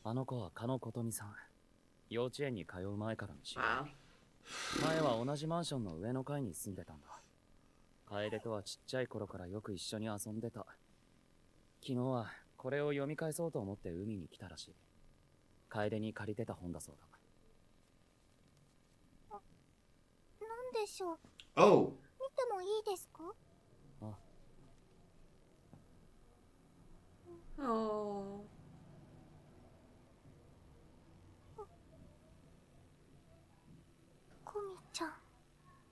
[SPEAKER 4] あの子は加野琴美さん。幼稚園に通う前からの知り合い。前は同じマンションの上の階に住んでたんだ。楓とはちっちゃい頃からよく一緒に遊んでた。昨日はこれを読み返そうと思って海に来たらしい。楓に借りてた本だそうだ。
[SPEAKER 9] なんでしょう。
[SPEAKER 1] Oh.
[SPEAKER 9] 見てもいいですか？
[SPEAKER 4] あ。
[SPEAKER 12] Oh.
[SPEAKER 9] コミちゃん。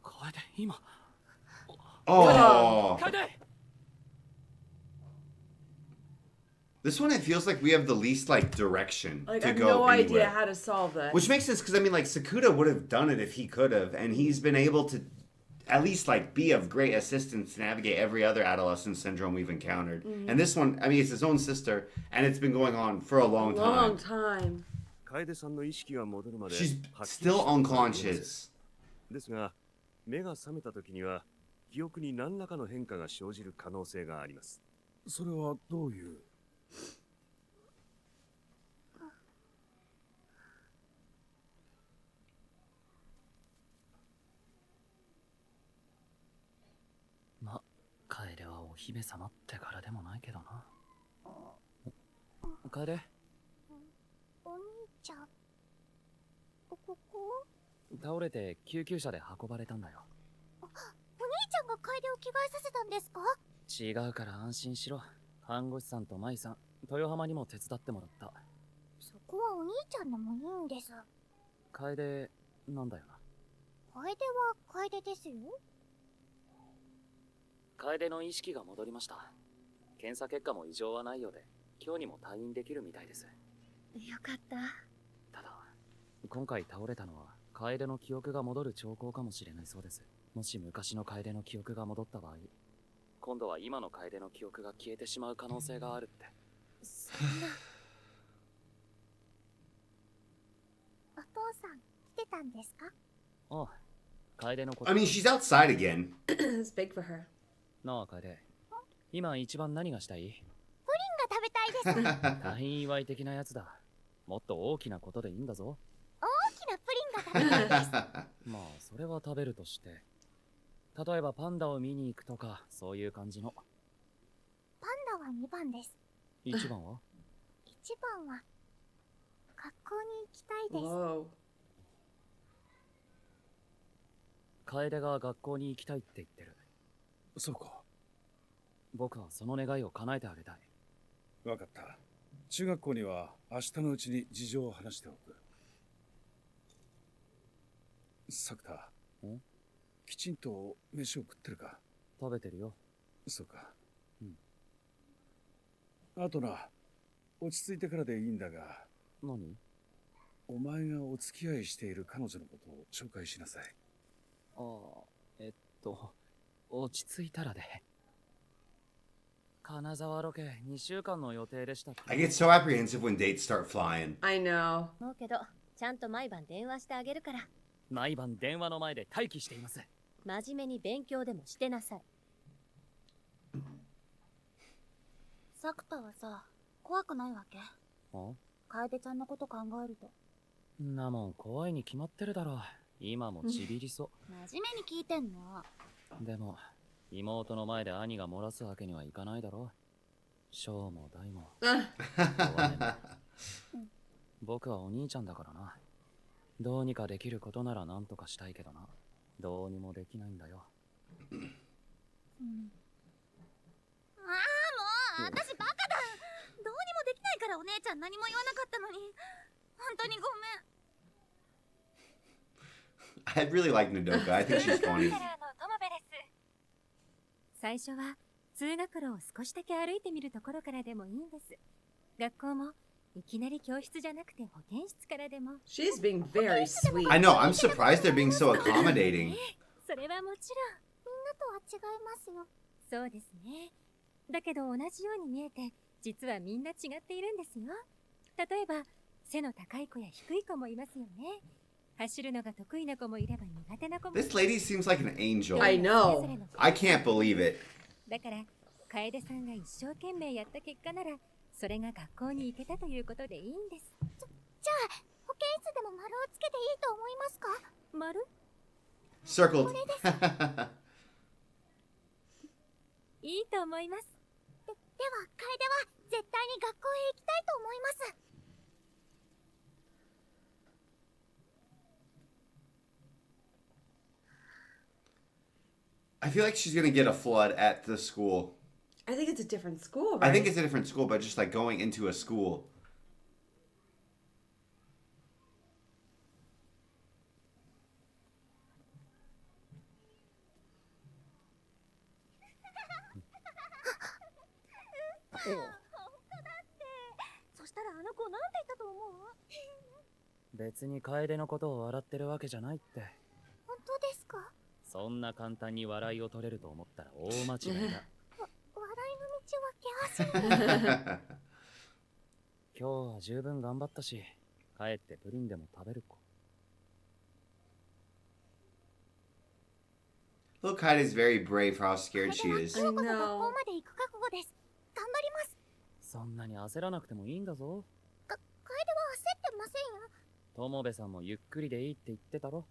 [SPEAKER 4] 楓、今。
[SPEAKER 1] Oh.
[SPEAKER 4] 楓。
[SPEAKER 1] This one, it feels like we have the least like direction
[SPEAKER 12] Like
[SPEAKER 1] to
[SPEAKER 12] I have
[SPEAKER 1] go
[SPEAKER 12] no idea
[SPEAKER 1] anywhere.
[SPEAKER 12] how to solve this.
[SPEAKER 1] Which makes sense because I mean, like Sakuda would have done it if he could have, and he's been able to at least like be of great assistance to navigate every other adolescent syndrome we've encountered.
[SPEAKER 12] Mhm.
[SPEAKER 1] And this one, I mean, it's his own sister, and it's been going on for a long time.
[SPEAKER 12] Long time.
[SPEAKER 11] 楓さんの意識が戻るまで
[SPEAKER 1] She's
[SPEAKER 11] はっきり
[SPEAKER 1] still
[SPEAKER 11] したことは言えません
[SPEAKER 1] unconscious.
[SPEAKER 11] ですが、目が覚めた時には記憶に何らかの変化が生じる可能性があります。
[SPEAKER 14] それはどういう？
[SPEAKER 4] ま、楓はお姫様ってからでもないけどな。楓？
[SPEAKER 9] お兄ちゃん。ここ？
[SPEAKER 4] 倒れて救急車で運ばれたんだよ。
[SPEAKER 9] お兄ちゃんが楓を着替えさせたんですか？
[SPEAKER 4] 違うから安心しろ。看護師さんと舞さん、豊浜にも手伝ってもらった。
[SPEAKER 9] そこはお兄ちゃんでもいいんです。
[SPEAKER 4] 楓なんだよな。
[SPEAKER 9] 楓は楓ですよ。
[SPEAKER 4] 楓の意識が戻りました。検査結果も異常はないようで、今日にも退院できるみたいです。
[SPEAKER 3] よかった。
[SPEAKER 4] ただ、今回倒れたのは楓の記憶が戻る兆候かもしれないそうです。もし昔の楓の記憶が戻った場合、今度は今の楓の記憶が消えてしまう可能性があるって。
[SPEAKER 9] そんな。お父さん来てたんですか？
[SPEAKER 4] ああ、楓のこと。
[SPEAKER 1] I mean, she's outside again.
[SPEAKER 12] It's big for her.
[SPEAKER 4] なあ楓、今一番何がしたい？
[SPEAKER 9] プリンが食べたいです。
[SPEAKER 4] 退院祝い的なやつだ。もっと大きなことでいいんだぞ。
[SPEAKER 9] 大きなプリンが食べたいです。
[SPEAKER 4] まあそれは食べるとして、例えばパンダを見に行くとかそういう感じの。
[SPEAKER 9] パンダは2番です。
[SPEAKER 4] 1番は？
[SPEAKER 9] 1番は学校に行きたいです。
[SPEAKER 12] Whoa.
[SPEAKER 4] 楓が学校に行きたいって言ってる。
[SPEAKER 14] そうか。
[SPEAKER 4] 僕はその願いを叶えてあげたい。
[SPEAKER 14] わかった。中学校には明日のうちに事情を話しておく。作田、きちんと飯を食ってるか？
[SPEAKER 4] 食べてるよ。
[SPEAKER 14] そうか。あとな、落ち着いてからでいいんだが。
[SPEAKER 4] 何？
[SPEAKER 14] お前がお付き合いしている彼女のことを紹介しなさい。
[SPEAKER 4] ああ、落ち着いたらで。金沢ロケ2週間の予定でしたって。
[SPEAKER 1] I get so apprehensive when dates start flying.
[SPEAKER 12] I know.
[SPEAKER 3] 思うけど、ちゃんと毎晩電話してあげるから。
[SPEAKER 4] 毎晩電話の前で待機しています。
[SPEAKER 3] 真面目に勉強でもしてなさい。
[SPEAKER 9] 作田はさ、怖くないわけ？楓ちゃんのこと考えると。
[SPEAKER 4] なもん怖いに決まってるだろ。今もちびりそ。
[SPEAKER 9] 真面目に聞いてんの。
[SPEAKER 4] でも妹の前で兄が漏らすわけにはいかないだろ。小も大も弱音も。僕はお兄ちゃんだからな。どうにかできることなら何とかしたいけどな。どうにもできないんだよ。
[SPEAKER 9] ああ、もう私バカだ。どうにもできないからお姉ちゃん何も言わなかったのに。本当にごめん。
[SPEAKER 1] I really like Nodoka. I think she's funny.
[SPEAKER 3] 最初は通学路を少しだけ歩いてみるところからでもいいんです。学校もいきなり教室じゃなくて保健室からでも。
[SPEAKER 12] She's being very sweet.
[SPEAKER 1] I know. I'm surprised they're being so accommodating.
[SPEAKER 3] それはもちろんみんなとは違いますよ。そうですね。だけど同じように見えて実はみんな違っているんですよ。例えば背の高い子や低い子もいますよね。走るのが得意な子もいれば苦手な子も。
[SPEAKER 1] This lady seems like an angel.
[SPEAKER 12] I know.
[SPEAKER 1] I can't believe it.
[SPEAKER 3] だから楓さんが一生懸命やった結果ならそれが学校に行けたということでいいんです。じゃあ保健室でも丸をつけていいと思いますか？丸？
[SPEAKER 1] Circled.
[SPEAKER 3] いいと思います。では楓は絶対に学校へ行きたいと思います。
[SPEAKER 1] I feel like she's gonna get a flood at the school.
[SPEAKER 12] I think it's a different school, right?
[SPEAKER 1] I think it's a different school, but just like going into a school.
[SPEAKER 3] Oh. そしたらあの子なんて言ったと思う？
[SPEAKER 4] 別に楓のことを笑ってるわけじゃないって。
[SPEAKER 3] 本当ですか？
[SPEAKER 4] そんな簡単に笑いを取れると思ったら大間違いだ。
[SPEAKER 3] 笑いの道は険しい。
[SPEAKER 4] 今日は十分頑張ったし、帰ってプリンでも食べるか。
[SPEAKER 1] Look, Kaide is very brave for how scared she is.
[SPEAKER 3] I know. 学校まで行く覚悟です。頑張ります。
[SPEAKER 4] そんなに焦らなくてもいいんだぞ。
[SPEAKER 3] 楓は焦ってませんよ。
[SPEAKER 4] 友部さんもゆっくりでいいって言ってたろ。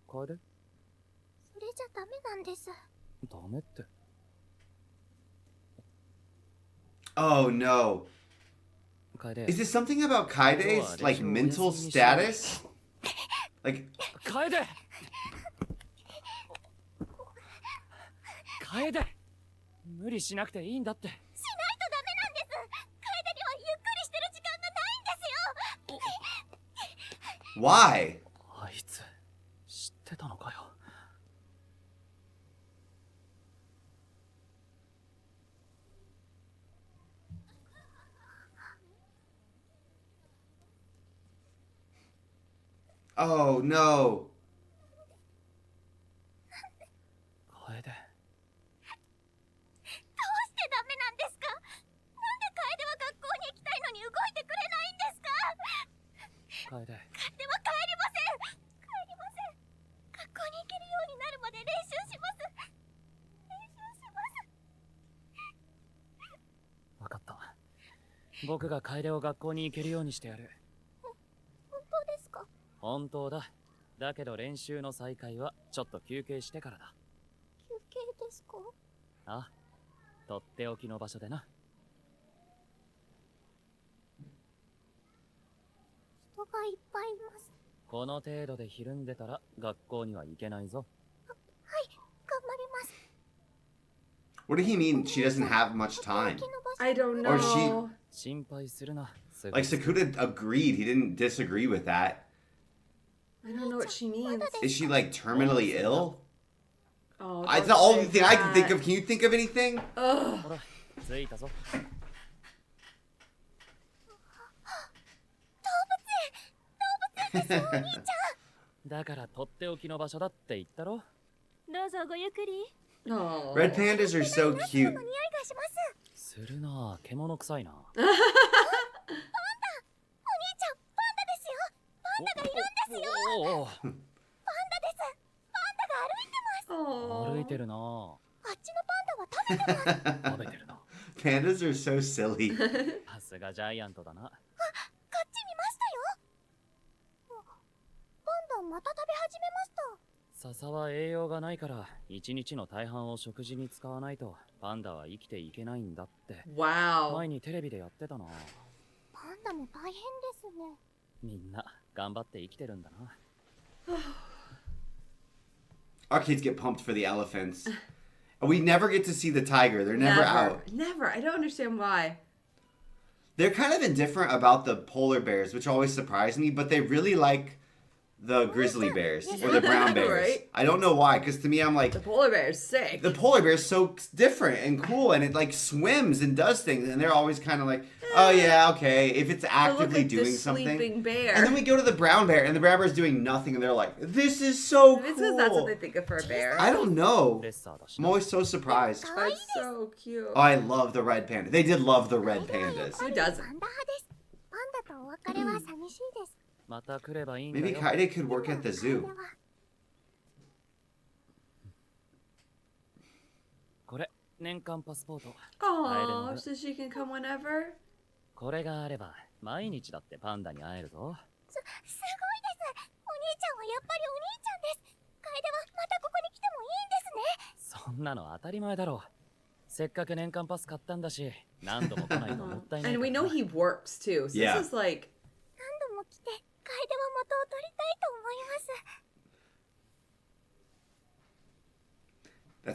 [SPEAKER 4] 楓？
[SPEAKER 3] それじゃダメなんです。
[SPEAKER 4] ダメって。
[SPEAKER 1] Oh no.
[SPEAKER 4] Kaede.
[SPEAKER 1] Is this something about Kaide's like mental status? Like
[SPEAKER 4] Kaede! Kaede! 無理しなくていいんだって。
[SPEAKER 3] しないとダメなんです。楓にはゆっくりしてる時間がないんですよ。
[SPEAKER 1] Why?
[SPEAKER 4] あいつ知ってたのかよ。
[SPEAKER 1] Oh no.
[SPEAKER 4] 楓。
[SPEAKER 3] どうしてダメなんですか？なんで楓は学校に行きたいのに動いてくれないんですか？
[SPEAKER 4] 楓。
[SPEAKER 3] 楓は帰りません。帰りません。学校に行けるようになるまで練習します。練習します。
[SPEAKER 4] わかった。僕が楓を学校に行けるようにしてやる。
[SPEAKER 3] 本当ですか？
[SPEAKER 4] 本当だ。だけど練習の再開はちょっと休憩してからだ。
[SPEAKER 3] 休憩ですか？
[SPEAKER 4] ああ、とっておきの場所でな。
[SPEAKER 3] 人がいっぱいいます。
[SPEAKER 4] この程度でひるんでたら学校には行けないぞ。
[SPEAKER 3] はい、頑張ります。
[SPEAKER 1] What did he mean she doesn't have much time?
[SPEAKER 12] I don't know.
[SPEAKER 1] Or she
[SPEAKER 4] 心配するな。
[SPEAKER 1] like Sakuda agreed. He didn't disagree with that.
[SPEAKER 12] I don't know what she means.
[SPEAKER 1] Is she like terminally ill?
[SPEAKER 12] Oh,
[SPEAKER 1] It's
[SPEAKER 12] don't
[SPEAKER 1] the only
[SPEAKER 12] say
[SPEAKER 1] thing I can think
[SPEAKER 12] that.
[SPEAKER 1] of. Can you think of anything?
[SPEAKER 12] Ugh.
[SPEAKER 4] ほら、着いたぞ。
[SPEAKER 3] 動物園ですお兄ちゃん。
[SPEAKER 4] だからとっておきの場所だって言ったろ。
[SPEAKER 3] どうぞごゆっくり。
[SPEAKER 12] Oh.
[SPEAKER 1] Red pandas are so
[SPEAKER 3] ナス
[SPEAKER 1] cute.
[SPEAKER 3] の匂いがします。
[SPEAKER 4] するなぁ、獣臭いな。
[SPEAKER 3] パンダ。お兄ちゃん、パンダですよ。パンダがいるんですよ。
[SPEAKER 4] おおお
[SPEAKER 3] パンダです。パンダが歩いてます。
[SPEAKER 12] Oh.
[SPEAKER 4] 歩いてるなぁ。
[SPEAKER 3] あっちのパンダは食べてます。
[SPEAKER 4] 食べてるな。
[SPEAKER 1] Pandas are so silly.
[SPEAKER 4] さすがジャイアントだな。
[SPEAKER 3] こっち見ましたよ。パンダまた食べ始めました。
[SPEAKER 4] 笹は栄養がないから一日の大半を食事に使わないとパンダは生きていけないんだって。
[SPEAKER 12] Wow.
[SPEAKER 4] 前にテレビでやってたな。
[SPEAKER 3] パンダも大変ですね。
[SPEAKER 4] みんな頑張って生きてるんだな。
[SPEAKER 1] Our kids get pumped for the elephants. And we never get to see the tiger. They're never out.
[SPEAKER 12] Never. I don't understand why.
[SPEAKER 1] They're kind of indifferent about the polar bears, which always surprised me, but they really like the grizzly bears or the brown bears.
[SPEAKER 12] Right.
[SPEAKER 1] I don't know why, because to me, I'm like,
[SPEAKER 12] The polar bear is sick.
[SPEAKER 1] the polar bear is so different and cool, and it like swims and does things, and they're always kind of like, oh yeah, okay, if it's actively doing
[SPEAKER 12] this
[SPEAKER 1] something.
[SPEAKER 12] sleeping bear.
[SPEAKER 1] And then we go to the brown bear, and the brown bear is doing nothing, and they're like, this is so
[SPEAKER 12] Maybe it's
[SPEAKER 1] cool.
[SPEAKER 12] 'cause that's what they think of for a bear.
[SPEAKER 1] I don't know. I'm always so surprised.
[SPEAKER 12] That's so cute.
[SPEAKER 1] Oh, I love the red panda. They did love the red pandas.
[SPEAKER 12] Who doesn't?
[SPEAKER 9] パンダとお別れは寂しいです。
[SPEAKER 4] また来ればいいんだ
[SPEAKER 1] Maybe
[SPEAKER 4] よ。
[SPEAKER 1] Kaede could work at the zoo.
[SPEAKER 4] これ、年間パスポート。
[SPEAKER 12] Oh, so she can come whenever?
[SPEAKER 4] これがあれば、毎日だってパンダに会えるぞ。
[SPEAKER 9] すごいです。お兄ちゃんはやっぱりお兄ちゃんです。楓はまたここに来てもいいんですね。
[SPEAKER 4] そんなの当たり前だろう。せっかく年間パス買ったんだし、何度も来ないともったいない
[SPEAKER 12] And
[SPEAKER 4] から
[SPEAKER 12] we
[SPEAKER 4] な。
[SPEAKER 12] know he works too. So
[SPEAKER 1] Yeah.
[SPEAKER 12] this is like
[SPEAKER 9] 何度も来て楓は元を取りたいと思い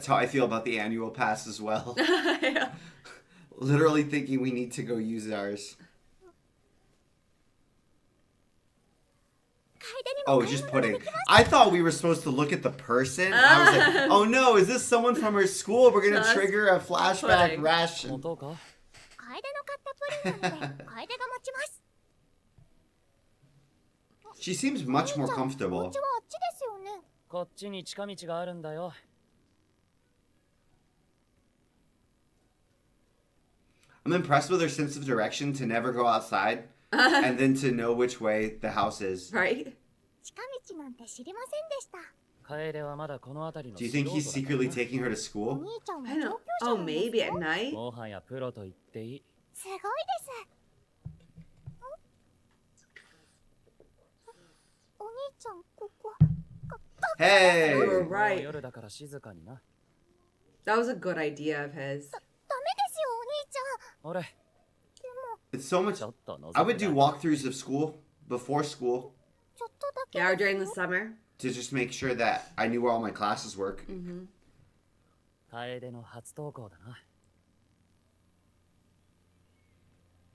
[SPEAKER 9] ます。
[SPEAKER 1] That's how I feel about the annual pass as well. Literally thinking we need to go use ours. Oh, just pudding. I thought we were supposed to look at the person. I was like, oh no, is this someone from her school? We're gonna
[SPEAKER 12] Just
[SPEAKER 1] trigger a flashback
[SPEAKER 12] pudding.
[SPEAKER 1] ration.
[SPEAKER 4] 本当か？
[SPEAKER 9] 楓の買ったプリンなので楓が持ちます。
[SPEAKER 1] She seems much more
[SPEAKER 9] こ
[SPEAKER 1] comfortable.
[SPEAKER 9] っちはあっちですよね。
[SPEAKER 4] こっちに近道があるんだよ。
[SPEAKER 1] I'm impressed with her sense of direction to never go outside and then to know which way the house is.
[SPEAKER 12] right.
[SPEAKER 9] 近道なんて知りませんでした。
[SPEAKER 4] 楓はまだこの辺りの
[SPEAKER 1] Do you think he's
[SPEAKER 4] 素人だから
[SPEAKER 1] secretly
[SPEAKER 4] な
[SPEAKER 1] taking her to
[SPEAKER 9] お
[SPEAKER 1] school?
[SPEAKER 9] 兄ちゃんは
[SPEAKER 12] I
[SPEAKER 9] 上
[SPEAKER 12] know.
[SPEAKER 9] 級者
[SPEAKER 12] Oh,
[SPEAKER 9] なんです
[SPEAKER 12] maybe
[SPEAKER 9] よ。
[SPEAKER 12] at night.
[SPEAKER 4] もはやプロと言っていい。
[SPEAKER 9] すごいです。お兄ちゃんここ。
[SPEAKER 1] Hey!
[SPEAKER 12] You were
[SPEAKER 4] もう
[SPEAKER 12] right.
[SPEAKER 4] 夜だから静かにな。
[SPEAKER 12] That was a good idea of his.
[SPEAKER 9] ダメですよお兄ちゃん。
[SPEAKER 4] 俺、
[SPEAKER 1] It's so much.
[SPEAKER 4] ちょっと覗
[SPEAKER 1] I
[SPEAKER 4] く
[SPEAKER 1] would do
[SPEAKER 4] だけ
[SPEAKER 1] walkthroughs of school before school
[SPEAKER 9] ちょっとだけ。
[SPEAKER 12] Yeah, or during the summer.
[SPEAKER 1] to just make sure that I knew where all my classes work.
[SPEAKER 12] Mm-hmm.
[SPEAKER 4] 楓の初登校だな。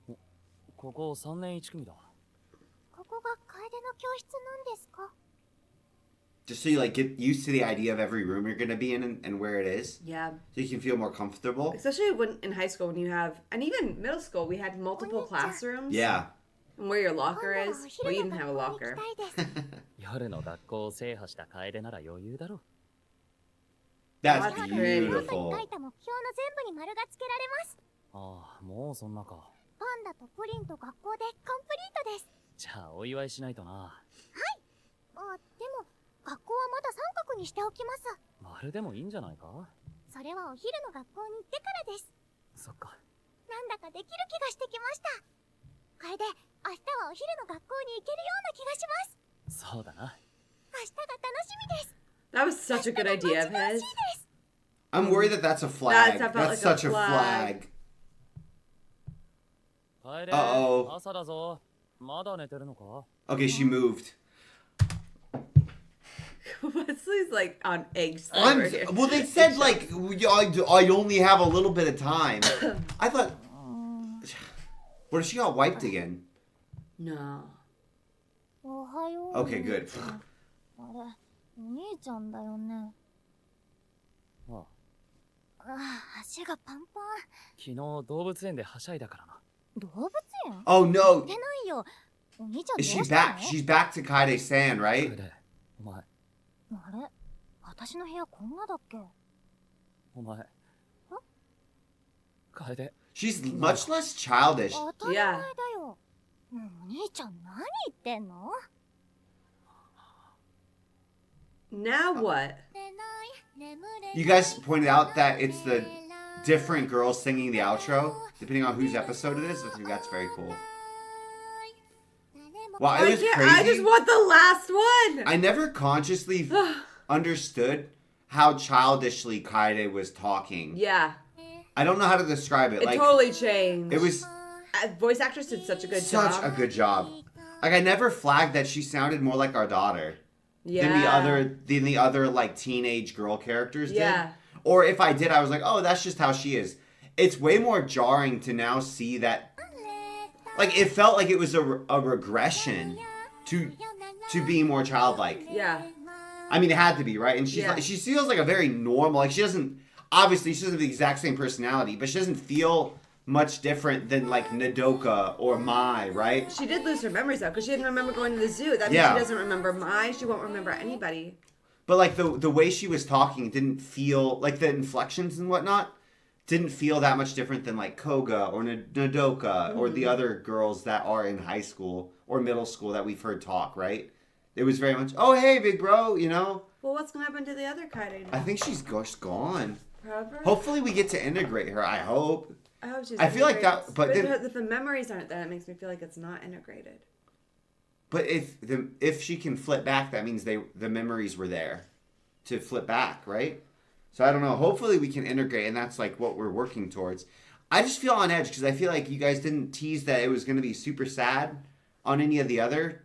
[SPEAKER 4] お、ここ3年1組だ。
[SPEAKER 9] ここが楓の教室なんですか？
[SPEAKER 1] Just so you like get used to the idea of every room you're gonna be in and where it is,
[SPEAKER 12] Yeah.
[SPEAKER 1] so you can feel more comfortable.
[SPEAKER 12] Especially when in high school when you have, and even middle school, we had multiple classrooms.
[SPEAKER 1] Yeah.
[SPEAKER 12] And where your locker is. Well, you didn't have a locker.
[SPEAKER 4] 夜の学校を制覇した楓なら余裕だろ。
[SPEAKER 1] That's
[SPEAKER 12] That's
[SPEAKER 9] ノートに
[SPEAKER 1] beautiful.
[SPEAKER 9] 書いた目標の全部に丸がつけられます。
[SPEAKER 4] ああ、もうそんなか。
[SPEAKER 9] パンダとプリンと学校でコンプリートです。
[SPEAKER 4] じゃあお祝いしないとな。
[SPEAKER 9] あ、でも学校はまだ三角にしておきます。
[SPEAKER 4] 丸でもいいんじゃないか？
[SPEAKER 9] それはお昼の学校に行ってからです。
[SPEAKER 4] そっか。
[SPEAKER 9] なんだかできる気がしてきました。楓、明日はお昼の学校に行けるような気がします。
[SPEAKER 4] そうだな。
[SPEAKER 9] 明日が楽しみです。
[SPEAKER 12] That was such a good idea of
[SPEAKER 9] 待ち遠
[SPEAKER 12] his.
[SPEAKER 9] しいです。
[SPEAKER 1] I'm worried that that's a flag.
[SPEAKER 12] That felt
[SPEAKER 1] That's
[SPEAKER 12] like a
[SPEAKER 1] such a flag.
[SPEAKER 4] 楓、
[SPEAKER 1] Uh-oh.
[SPEAKER 4] 朝だぞ。まだ寝てるのか？
[SPEAKER 1] Okay, she moved.
[SPEAKER 12] Wesley's like on eggs.
[SPEAKER 1] I'm,
[SPEAKER 12] over here.
[SPEAKER 1] well, they said like I only have a little bit of time. I thought, what if she got wiped again?
[SPEAKER 12] No.
[SPEAKER 9] おはよう。
[SPEAKER 1] Okay, good.
[SPEAKER 9] あれ、お兄ちゃんだよね。
[SPEAKER 4] ああ、
[SPEAKER 9] ああ、足がパンパン。
[SPEAKER 4] 昨日動物園ではしゃいだからな。
[SPEAKER 9] 動物園？
[SPEAKER 1] Oh
[SPEAKER 9] 行
[SPEAKER 1] no!
[SPEAKER 9] ってないよ。お兄ちゃんどう
[SPEAKER 1] Is she
[SPEAKER 9] したの？
[SPEAKER 1] back? She's back to Kaede-san, right?
[SPEAKER 4] 楓、お前、
[SPEAKER 9] あれ、私の部屋こんなだっけ？
[SPEAKER 4] お前。楓。
[SPEAKER 1] She's much less childish.
[SPEAKER 9] 当たり前だよ。もうお兄ちゃん何言ってんの？
[SPEAKER 12] Now what?
[SPEAKER 1] You guys pointed out that it's the different girls singing the outro, depending on whose episode it is. I think that's very cool. Wow, it was crazy.
[SPEAKER 12] I just want the last one.
[SPEAKER 1] I never consciously understood how childishly Kaede was talking.
[SPEAKER 12] Yeah.
[SPEAKER 1] I don't know how to describe it.
[SPEAKER 12] It
[SPEAKER 1] Like
[SPEAKER 12] totally changed.
[SPEAKER 1] it was
[SPEAKER 12] Voice actress did such a good
[SPEAKER 1] such
[SPEAKER 12] job.
[SPEAKER 1] a good job. Like I never flagged that she sounded more like our daughter
[SPEAKER 12] Yeah.
[SPEAKER 1] than the other like teenage girl characters
[SPEAKER 12] Yeah.
[SPEAKER 1] did. Or if I did, I was like, oh, that's just how she is. It's way more jarring to now see that. Like it felt like it was a regression to to being more childlike.
[SPEAKER 12] Yeah.
[SPEAKER 1] I mean, it had to be, right? And she's
[SPEAKER 12] Yeah.
[SPEAKER 1] like, she feels like a very normal, like she doesn't have the exact same personality, but she doesn't feel much different than like Nodoka or Mai, right?
[SPEAKER 12] She did lose her memories though, because she didn't remember going to the zoo. That means
[SPEAKER 1] Yeah.
[SPEAKER 12] she doesn't remember Mai. She won't remember anybody.
[SPEAKER 1] But like the way she was talking didn't feel like the inflections and whatnot didn't feel that much different than like Koga or Nodoka or the other girls that are in high school or middle school that we've heard talk, right? It was very much, oh hey big bro, you know.
[SPEAKER 12] Well, what's gonna happen to the other Kaide now?
[SPEAKER 1] I think she's gone.
[SPEAKER 12] Forever?
[SPEAKER 1] Hopefully we get to integrate her. I hope.
[SPEAKER 12] I hope she's
[SPEAKER 1] I feel like
[SPEAKER 12] integrated.
[SPEAKER 1] that, but then,
[SPEAKER 12] if the memories aren't there, it makes me feel like it's not integrated.
[SPEAKER 1] but if she can flip back, that means the memories were there to flip back, right? So I don't know. Hopefully we can integrate, and that's like what we're working towards. I just feel on edge because I feel like you guys didn't tease that it was going to be super sad on any of the other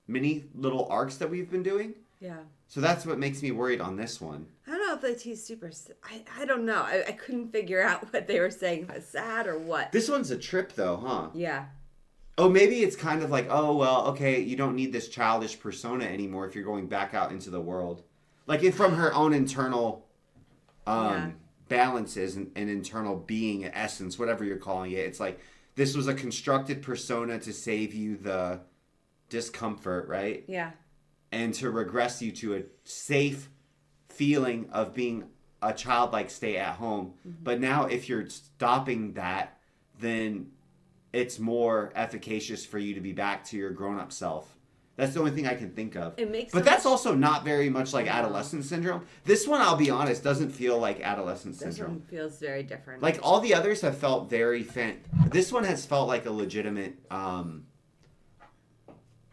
[SPEAKER 1] mini little arcs that we've been doing.
[SPEAKER 12] Yeah.
[SPEAKER 1] So that's what makes me worried on this one.
[SPEAKER 12] I don't know if they tease super. I don't know. I couldn't figure out what they were saying. Was sad or what?
[SPEAKER 1] This one's a trip though, huh?
[SPEAKER 12] Yeah.
[SPEAKER 1] Oh, maybe it's kind of like, oh, well, okay, you don't need this childish persona anymore if you're going back out into the world. Like, from her own internal balances and internal being, essence, whatever you're calling it. It's like, this was a constructed persona to save you the discomfort, right?
[SPEAKER 12] Yeah.
[SPEAKER 1] And to regress you to a safe feeling of being a childlike stay at home.
[SPEAKER 12] Mm-hmm.
[SPEAKER 1] But now if you're stopping that, then it's more efficacious for you to be back to your grown-up self. That's the only thing I can think of.
[SPEAKER 12] It makes
[SPEAKER 1] but that's also not very much like adolescent syndrome. This one, I'll be honest, doesn't feel like adolescent
[SPEAKER 12] This
[SPEAKER 1] syndrome.
[SPEAKER 12] one feels very different.
[SPEAKER 1] Like all the others have felt very this one has felt like a legitimate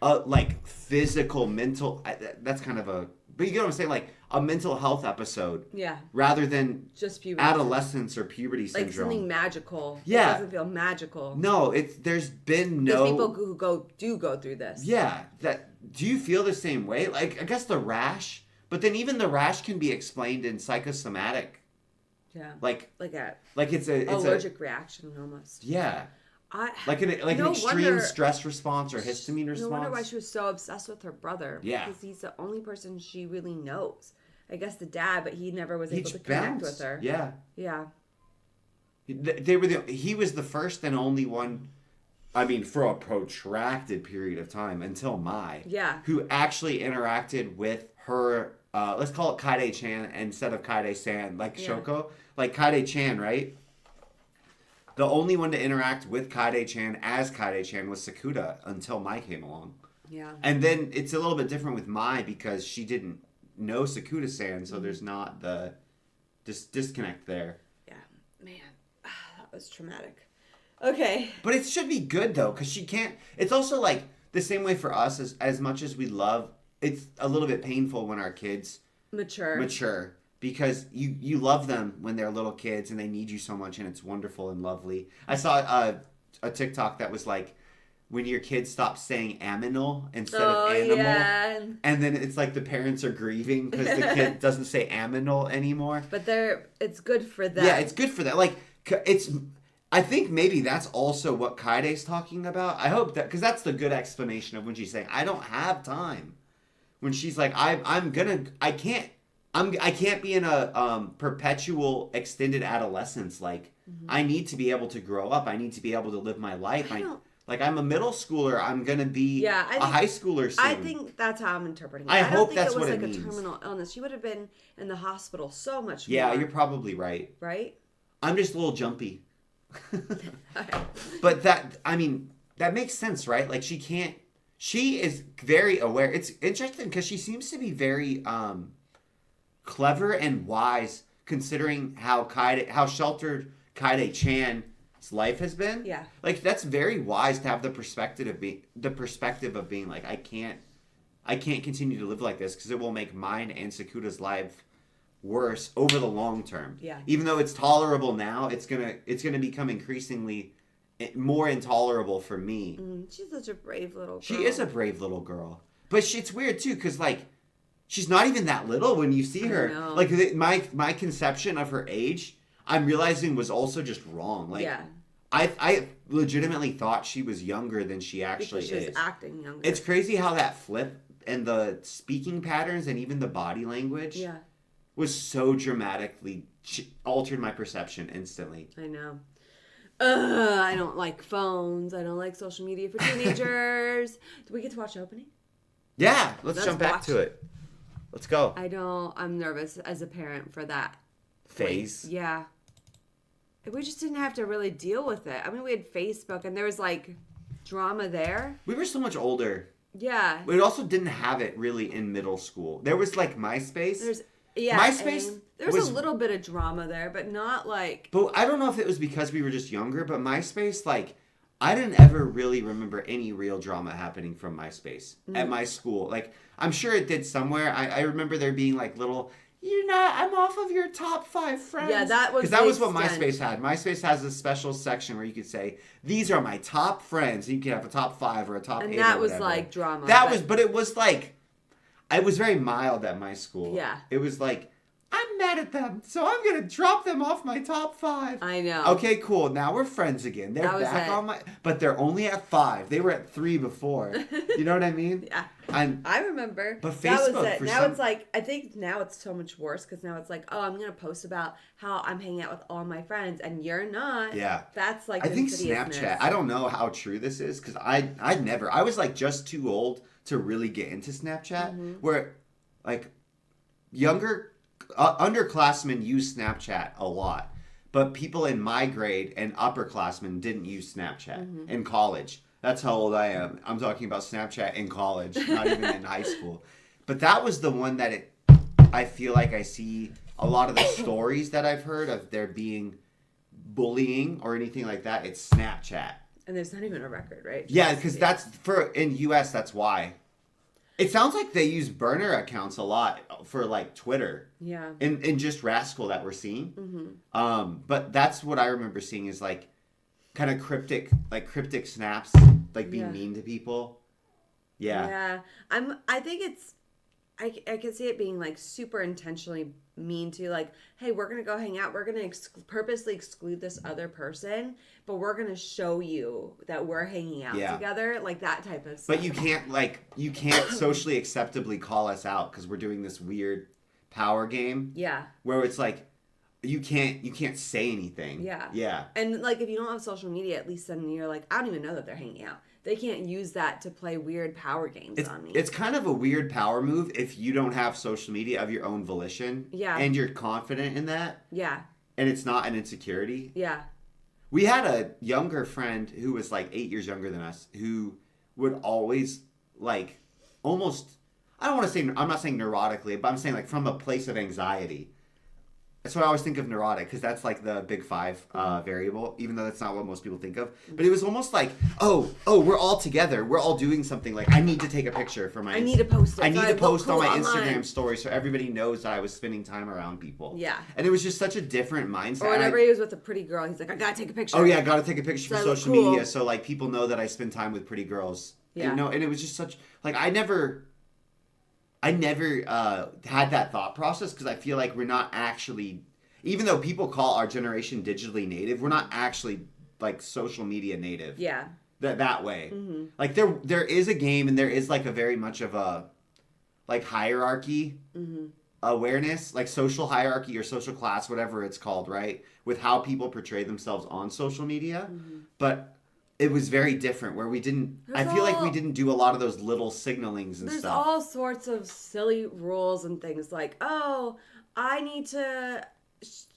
[SPEAKER 1] like physical, mental, that's kind of a, but you get what I'm saying, like a mental health episode.
[SPEAKER 12] Yeah.
[SPEAKER 1] Rather than
[SPEAKER 12] just puberty.
[SPEAKER 1] adolescence or puberty syndrome.
[SPEAKER 12] Like something magical.
[SPEAKER 1] Yeah.
[SPEAKER 12] It doesn't feel magical.
[SPEAKER 1] No, there's been no.
[SPEAKER 12] There's people who go through this.
[SPEAKER 1] Yeah. Do you feel the same way? Like, I guess the rash, but then even the rash can be explained in psychosomatic.
[SPEAKER 12] Yeah.
[SPEAKER 1] Like it's
[SPEAKER 12] an allergic reaction almost.
[SPEAKER 1] Yeah. Like an
[SPEAKER 12] no
[SPEAKER 1] extreme
[SPEAKER 12] wonder,
[SPEAKER 1] stress response or histamine response.
[SPEAKER 12] No wonder why she was so obsessed with her brother.
[SPEAKER 1] Yeah.
[SPEAKER 12] Because he's the only person she really knows. I guess the dad, but he never was able to
[SPEAKER 1] bounced.
[SPEAKER 12] connect with her.
[SPEAKER 1] Yeah.
[SPEAKER 12] Yeah.
[SPEAKER 1] He was the first and only one, I mean, for a protracted period of time until Mai.
[SPEAKER 12] Yeah.
[SPEAKER 1] Who actually interacted with her, let's call it Kaide-chan instead of Kaide-san, like Shoko. Like Kaide-chan, right? The only one to interact with Kaide-chan as Kaide-chan was Sakuda until Mai came along.
[SPEAKER 12] Yeah.
[SPEAKER 1] And then it's a little bit different with Mai because she didn't know Sakuda-san, so there's not the disconnect there.
[SPEAKER 12] Yeah. Man, that was traumatic. Okay.
[SPEAKER 1] But it should be good, though, because she can't... It's also, like, the same way for us, as much as we love... It's a little bit painful when our kids... Mature. Because you love them when they're little kids and they need you so much and it's wonderful and lovely. I saw a TikTok that was like, when your kids stop saying aminal instead of animal. Yeah. And then it's like the parents are grieving because the kid doesn't say aminal anymore.
[SPEAKER 12] But it's good for them.
[SPEAKER 1] Yeah, it's good for that. Like, I think maybe that's also what Kaide's talking about. I hope that, because that's the good explanation of when she's saying, I don't have time. When she's like, I can't be in a perpetual extended adolescence. Like, I need to be able to grow up. I need to be able to live my life. I'm a middle schooler. I'm going to be a high schooler soon.
[SPEAKER 12] I think that's how I'm interpreting it.
[SPEAKER 1] I hope that's what it
[SPEAKER 12] means. I don't think it was like a terminal illness. She would have been in the hospital so much more.
[SPEAKER 1] Yeah, you're probably right.
[SPEAKER 12] Right?
[SPEAKER 1] I'm just a little jumpy. But that makes sense, right? Like, she is very aware. It's interesting because she seems to be very clever and wise considering how sheltered Kaide-chan's life has been.
[SPEAKER 12] Yeah.
[SPEAKER 1] Like, that's very wise to have the perspective of being like, I can't continue to live like this because it will make mine and Sakuda's life worse over the long term.
[SPEAKER 12] Yeah.
[SPEAKER 1] Even though it's tolerable now, it's gonna become increasingly more intolerable for me.
[SPEAKER 12] She's such a brave little girl.
[SPEAKER 1] She is a brave little girl. But it's weird, too, because, like, she's not even that little when you see her.
[SPEAKER 12] I know.
[SPEAKER 1] Like, my conception of her age, I'm realizing was also just wrong. Like, I legitimately thought she was younger than she actually
[SPEAKER 12] Because she was
[SPEAKER 1] is.
[SPEAKER 12] acting younger.
[SPEAKER 1] It's crazy how that flip and the speaking patterns and even the body language was so dramatically altered my perception instantly.
[SPEAKER 12] I know. I don't like phones. I don't like social media for teenagers. Do we get to watch the opening?
[SPEAKER 1] Yeah, let's jump back to it. Let's go.
[SPEAKER 12] I'm nervous as a parent for that
[SPEAKER 1] phase.
[SPEAKER 12] Yeah. We just didn't have to really deal with it. I mean, we had Facebook and there was like drama there.
[SPEAKER 1] We were so much older.
[SPEAKER 12] Yeah.
[SPEAKER 1] We also didn't have it really in middle school. There was like MySpace. MySpace.
[SPEAKER 12] There was a little bit of drama there, but not like.
[SPEAKER 1] But I don't know if it was because we were just younger, but MySpace, like, I didn't ever really remember any real drama happening from MySpace at my school. Like, I'm sure it did somewhere. I remember there being like little, I'm off of your top 5 friends.
[SPEAKER 12] Yeah, that was
[SPEAKER 1] because that was what MySpace had. MySpace has a special section where you could say, these are my top friends. You could have a top 5 or a top 8
[SPEAKER 12] And that
[SPEAKER 1] or
[SPEAKER 12] was
[SPEAKER 1] whatever.
[SPEAKER 12] like drama.
[SPEAKER 1] But it was like, it was very mild at my school.
[SPEAKER 12] Yeah.
[SPEAKER 1] It was like, I'm mad at them, so I'm going to drop them off my top 5.
[SPEAKER 12] I know.
[SPEAKER 1] Okay, cool. Now we're friends again. They're back on my... But they're only at 5. They were at 3 before. You know what I mean?
[SPEAKER 12] Yeah.
[SPEAKER 1] And
[SPEAKER 12] I remember.
[SPEAKER 1] But
[SPEAKER 12] that was
[SPEAKER 1] Facebook,
[SPEAKER 12] it.
[SPEAKER 1] for
[SPEAKER 12] Now
[SPEAKER 1] some...
[SPEAKER 12] it's like, I think now it's so much worse because now it's like, oh, I'm going to post about how I'm hanging out with all my friends and you're not.
[SPEAKER 1] Yeah.
[SPEAKER 12] That's like
[SPEAKER 1] I think
[SPEAKER 12] insidiousness.
[SPEAKER 1] Snapchat, I don't know how true this is because I was like just too old to really get into Snapchat where like younger... underclassmen use Snapchat a lot, but people in my grade and upperclassmen didn't use Snapchat in college. That's how old I am. I'm talking about Snapchat in college, not even in high school. But that was the one that I feel like I see a lot of the stories that I've heard of there being bullying or anything like that. It's Snapchat.
[SPEAKER 12] And there's not even a record, right?
[SPEAKER 1] Yeah, because in US, that's why. It sounds like they use burner accounts a lot for like Twitter.
[SPEAKER 12] Yeah.
[SPEAKER 1] And just Rascal that we're seeing. But that's what I remember seeing is like kind of cryptic snaps, like being mean to people. Yeah.
[SPEAKER 12] Yeah. I think it's I can see it being like super intentionally mean to like, hey, we're gonna go hang out. We're gonna purposely exclude this other person, but we're gonna show you that we're hanging out together, like that type of stuff.
[SPEAKER 1] But you can't socially acceptably call us out because we're doing this weird power game.
[SPEAKER 12] Yeah.
[SPEAKER 1] Where it's like you can't say anything.
[SPEAKER 12] Yeah.
[SPEAKER 1] Yeah.
[SPEAKER 12] And like if you don't have social media, at least then you're like, I don't even know that they're hanging out. They can't use that to play weird power games on me.
[SPEAKER 1] It's kind of a weird power move if you don't have social media of your own volition.
[SPEAKER 12] Yeah.
[SPEAKER 1] And you're confident in that.
[SPEAKER 12] Yeah.
[SPEAKER 1] And it's not an insecurity.
[SPEAKER 12] Yeah.
[SPEAKER 1] We had a younger friend who was like 8 years younger than us who would always like almost, I don't want to say, I'm not saying neurotically, but I'm saying like from a place of anxiety. That's what I always think of neurotic because that's like the big 5 variable, even though that's not what most people think of. But it was almost like, oh, we're all together. We're all doing something. Like, I need to take a picture for my...
[SPEAKER 12] I need to post it.
[SPEAKER 1] I need to post on my
[SPEAKER 12] online.
[SPEAKER 1] Instagram story so everybody knows that I was spending time around people.
[SPEAKER 12] Yeah.
[SPEAKER 1] And it was just such a different mindset.
[SPEAKER 12] Or whenever he was with a pretty girl, he's like, I gotta take a picture.
[SPEAKER 1] Oh yeah, I gotta take a picture for
[SPEAKER 12] So
[SPEAKER 1] social
[SPEAKER 12] cool.
[SPEAKER 1] media so like people know that I spend time with pretty girls.
[SPEAKER 12] Yeah.
[SPEAKER 1] And it was just such like I never had that thought process because I feel like we're not actually, even though people call our generation digitally native, we're not actually like social media native.
[SPEAKER 12] Yeah.
[SPEAKER 1] That way. Like there is a game and there is like a very much of a like hierarchy awareness, like social hierarchy or social class, whatever it's called, right? With how people portray themselves on social media. But it was very different where we didn't, I feel like we didn't do a lot of those little signalings and
[SPEAKER 12] There's
[SPEAKER 1] stuff.
[SPEAKER 12] all sorts of silly rules and things like, oh, I need to,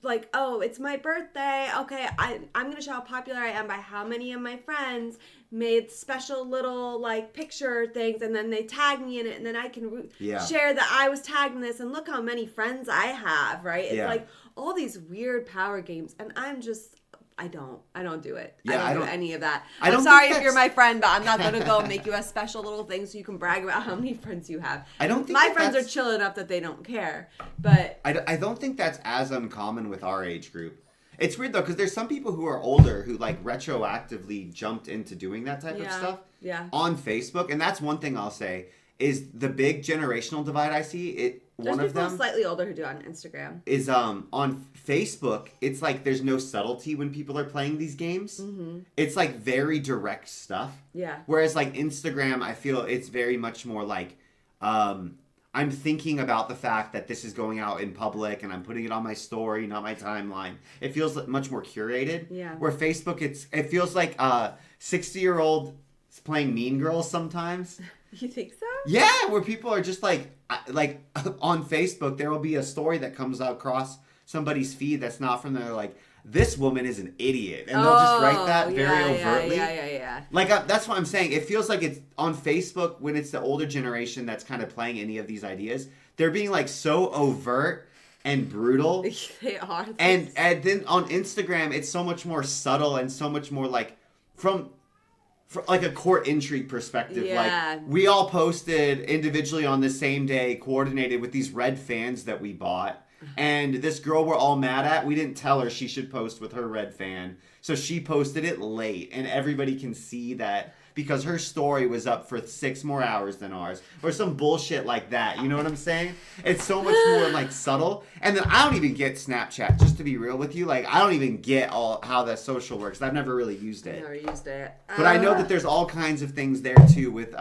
[SPEAKER 12] like, oh, it's my birthday. Okay, I'm going to show how popular I am by how many of my friends made special little, like, picture things, and then they tag me in it, and then I can share that I was tagged in this, and look how many friends I have, right? It's like all these weird power games, and I'm just... I don't do it.
[SPEAKER 1] Yeah,
[SPEAKER 12] I don't do any of that.
[SPEAKER 1] I don't
[SPEAKER 12] I'm sorry
[SPEAKER 1] think
[SPEAKER 12] if you're my friend, but I'm not going to go make you a special little thing so you can brag about how many friends you have.
[SPEAKER 1] I don't think
[SPEAKER 12] my friends are chill enough that they don't care. But
[SPEAKER 1] I don't think that's as uncommon with our age group. It's weird though because there's some people who are older who like retroactively jumped into doing that type of stuff on Facebook, and that's one thing I'll say is the big generational divide I see. one
[SPEAKER 12] There's
[SPEAKER 1] of
[SPEAKER 12] people
[SPEAKER 1] them
[SPEAKER 12] slightly older who do it on Instagram.
[SPEAKER 1] is on Facebook. It's like there's no subtlety when people are playing these games. It's like very direct stuff.
[SPEAKER 12] Yeah.
[SPEAKER 1] Whereas like Instagram, I feel it's very much more like I'm thinking about the fact that this is going out in public and I'm putting it on my story, not my timeline. It feels much more curated.
[SPEAKER 12] Yeah.
[SPEAKER 1] Where Facebook, it feels like 60-year-old playing Mean Girls sometimes.
[SPEAKER 12] You think so?
[SPEAKER 1] Yeah, where people are just like on Facebook, there will be a story that comes across somebody's feed that's not from there, like, this woman is an idiot. And they'll just write that very overtly.
[SPEAKER 12] Yeah.
[SPEAKER 1] Like, that's what I'm saying. It feels like it's on Facebook when it's the older generation that's kind of playing any of these ideas. They're being, like, so overt and brutal.
[SPEAKER 12] They are.
[SPEAKER 1] And then on Instagram, it's so much more subtle and so much more, like, from like a court intrigue perspective.
[SPEAKER 12] Yeah.
[SPEAKER 1] Like, we all posted individually on the same day, coordinated with these red fans that we bought. And this girl we're all mad at, we didn't tell her she should post with her red fan. So she posted it late, and everybody can see that because her story was up for 6 more hours than ours. Or some bullshit like that. You know what I'm saying? It's so much more, like, subtle. And then I don't even get Snapchat, just to be real with you. Like, I don't even get how that social works. I've never really used it.
[SPEAKER 12] Never used it.
[SPEAKER 1] But I know that there's all kinds of things there, too, with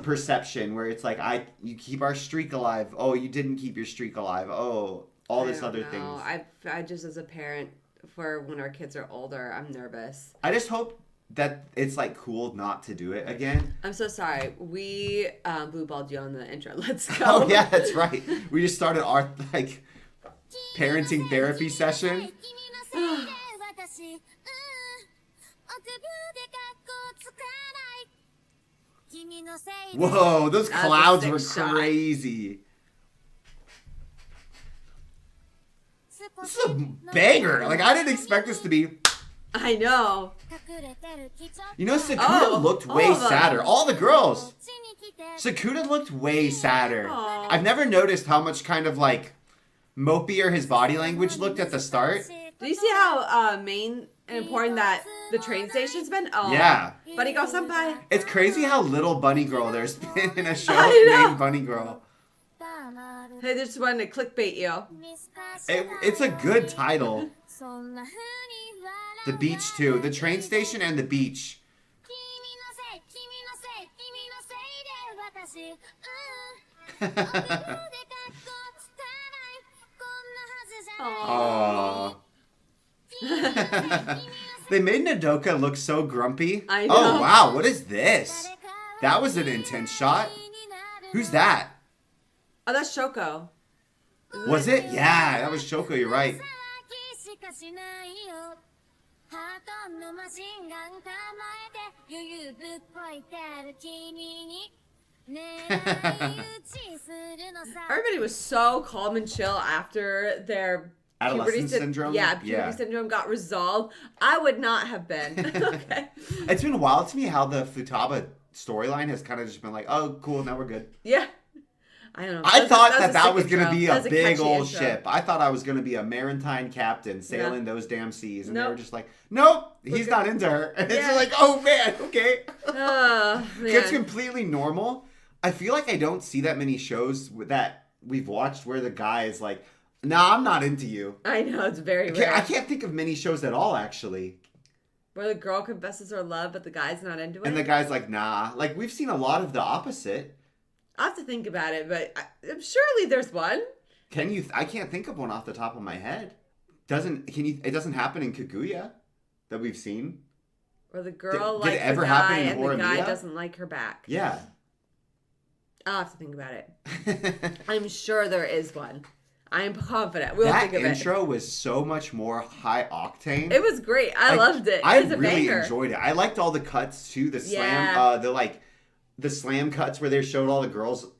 [SPEAKER 1] perception, where it's like, you keep our streak alive. Oh, you didn't keep your streak alive. Oh, all this other things.
[SPEAKER 12] I just, as a parent, for when our kids are older, I'm nervous.
[SPEAKER 1] I just hope that it's like cool not to do it again.
[SPEAKER 12] I'm so sorry. We blue-balled you on the intro. Let's go.
[SPEAKER 1] Oh yeah, that's right. We just started our like parenting therapy session. Whoa, those clouds were crazy. This is a banger. Like, I didn't expect this to be.
[SPEAKER 12] I know.
[SPEAKER 1] You know, Sakura looked way sadder. All the girls. Sakura looked way sadder. I've never noticed how much kind of like mopier his body language looked at the start.
[SPEAKER 12] Do you see how main and important that the train station's been? Oh,
[SPEAKER 1] yeah.
[SPEAKER 12] Buddy Girl Senpai.
[SPEAKER 1] It's crazy how little Bunny Girl there's been in a show named Bunny Girl.
[SPEAKER 12] Hey, they just wanted to clickbait you.
[SPEAKER 1] It's a good title. The beach too. The train station and the beach. Aww. They made Nodoka look so grumpy.
[SPEAKER 12] I know.
[SPEAKER 1] Oh wow, what is this? That was an intense shot. Who's that?
[SPEAKER 12] Oh, that's Shoko.
[SPEAKER 1] Was it? Yeah, that was Shoko, you're right.
[SPEAKER 12] Everybody was so calm and chill after their
[SPEAKER 1] Adolescent syndrome?
[SPEAKER 12] Yeah, puberty syndrome got resolved. I would not have been. Okay.
[SPEAKER 1] It's been wild to me how the Futaba storyline has kind of just been like, oh, cool, now we're good.
[SPEAKER 12] Yeah. I don't know.
[SPEAKER 1] I thought that was going to be a
[SPEAKER 12] That's
[SPEAKER 1] big
[SPEAKER 12] catchy
[SPEAKER 1] old
[SPEAKER 12] intro.
[SPEAKER 1] ship. I thought I was going to be a maritime captain sailing
[SPEAKER 12] No.
[SPEAKER 1] those damn seas. And
[SPEAKER 12] Nope.
[SPEAKER 1] they were just like, nope, he's not into her. And it's just like, oh, man, okay. It's completely normal. I feel like I don't see that many shows that we've watched where the guy is like, nah, I'm not into you.
[SPEAKER 12] I know, it's very rare.
[SPEAKER 1] I can't think of many shows at all, actually.
[SPEAKER 12] Where the girl confesses her love, but the guy's not into it.
[SPEAKER 1] And the guy's like, nah. Like, we've seen a lot of the opposite.
[SPEAKER 12] I have to think about it, but surely there's one.
[SPEAKER 1] Can you? I can't think of one off the top of my head. It doesn't happen in Kaguya that we've seen.
[SPEAKER 12] Where the girl
[SPEAKER 1] Did
[SPEAKER 12] likes
[SPEAKER 1] it ever
[SPEAKER 12] the
[SPEAKER 1] happen
[SPEAKER 12] guy
[SPEAKER 1] in
[SPEAKER 12] and the guy
[SPEAKER 1] Horimiya?
[SPEAKER 12] doesn't like her back.
[SPEAKER 1] Yeah.
[SPEAKER 12] I'll have to think about it. I'm sure there is one. I'm confident. We'll
[SPEAKER 1] That
[SPEAKER 12] think of it.
[SPEAKER 1] intro was so much more high octane.
[SPEAKER 12] It was great. I loved it.
[SPEAKER 1] I
[SPEAKER 12] It was a
[SPEAKER 1] really
[SPEAKER 12] banger.
[SPEAKER 1] enjoyed it. I liked all the cuts too. The slam,
[SPEAKER 12] Yeah.
[SPEAKER 1] the slam cuts where they showed all the girls.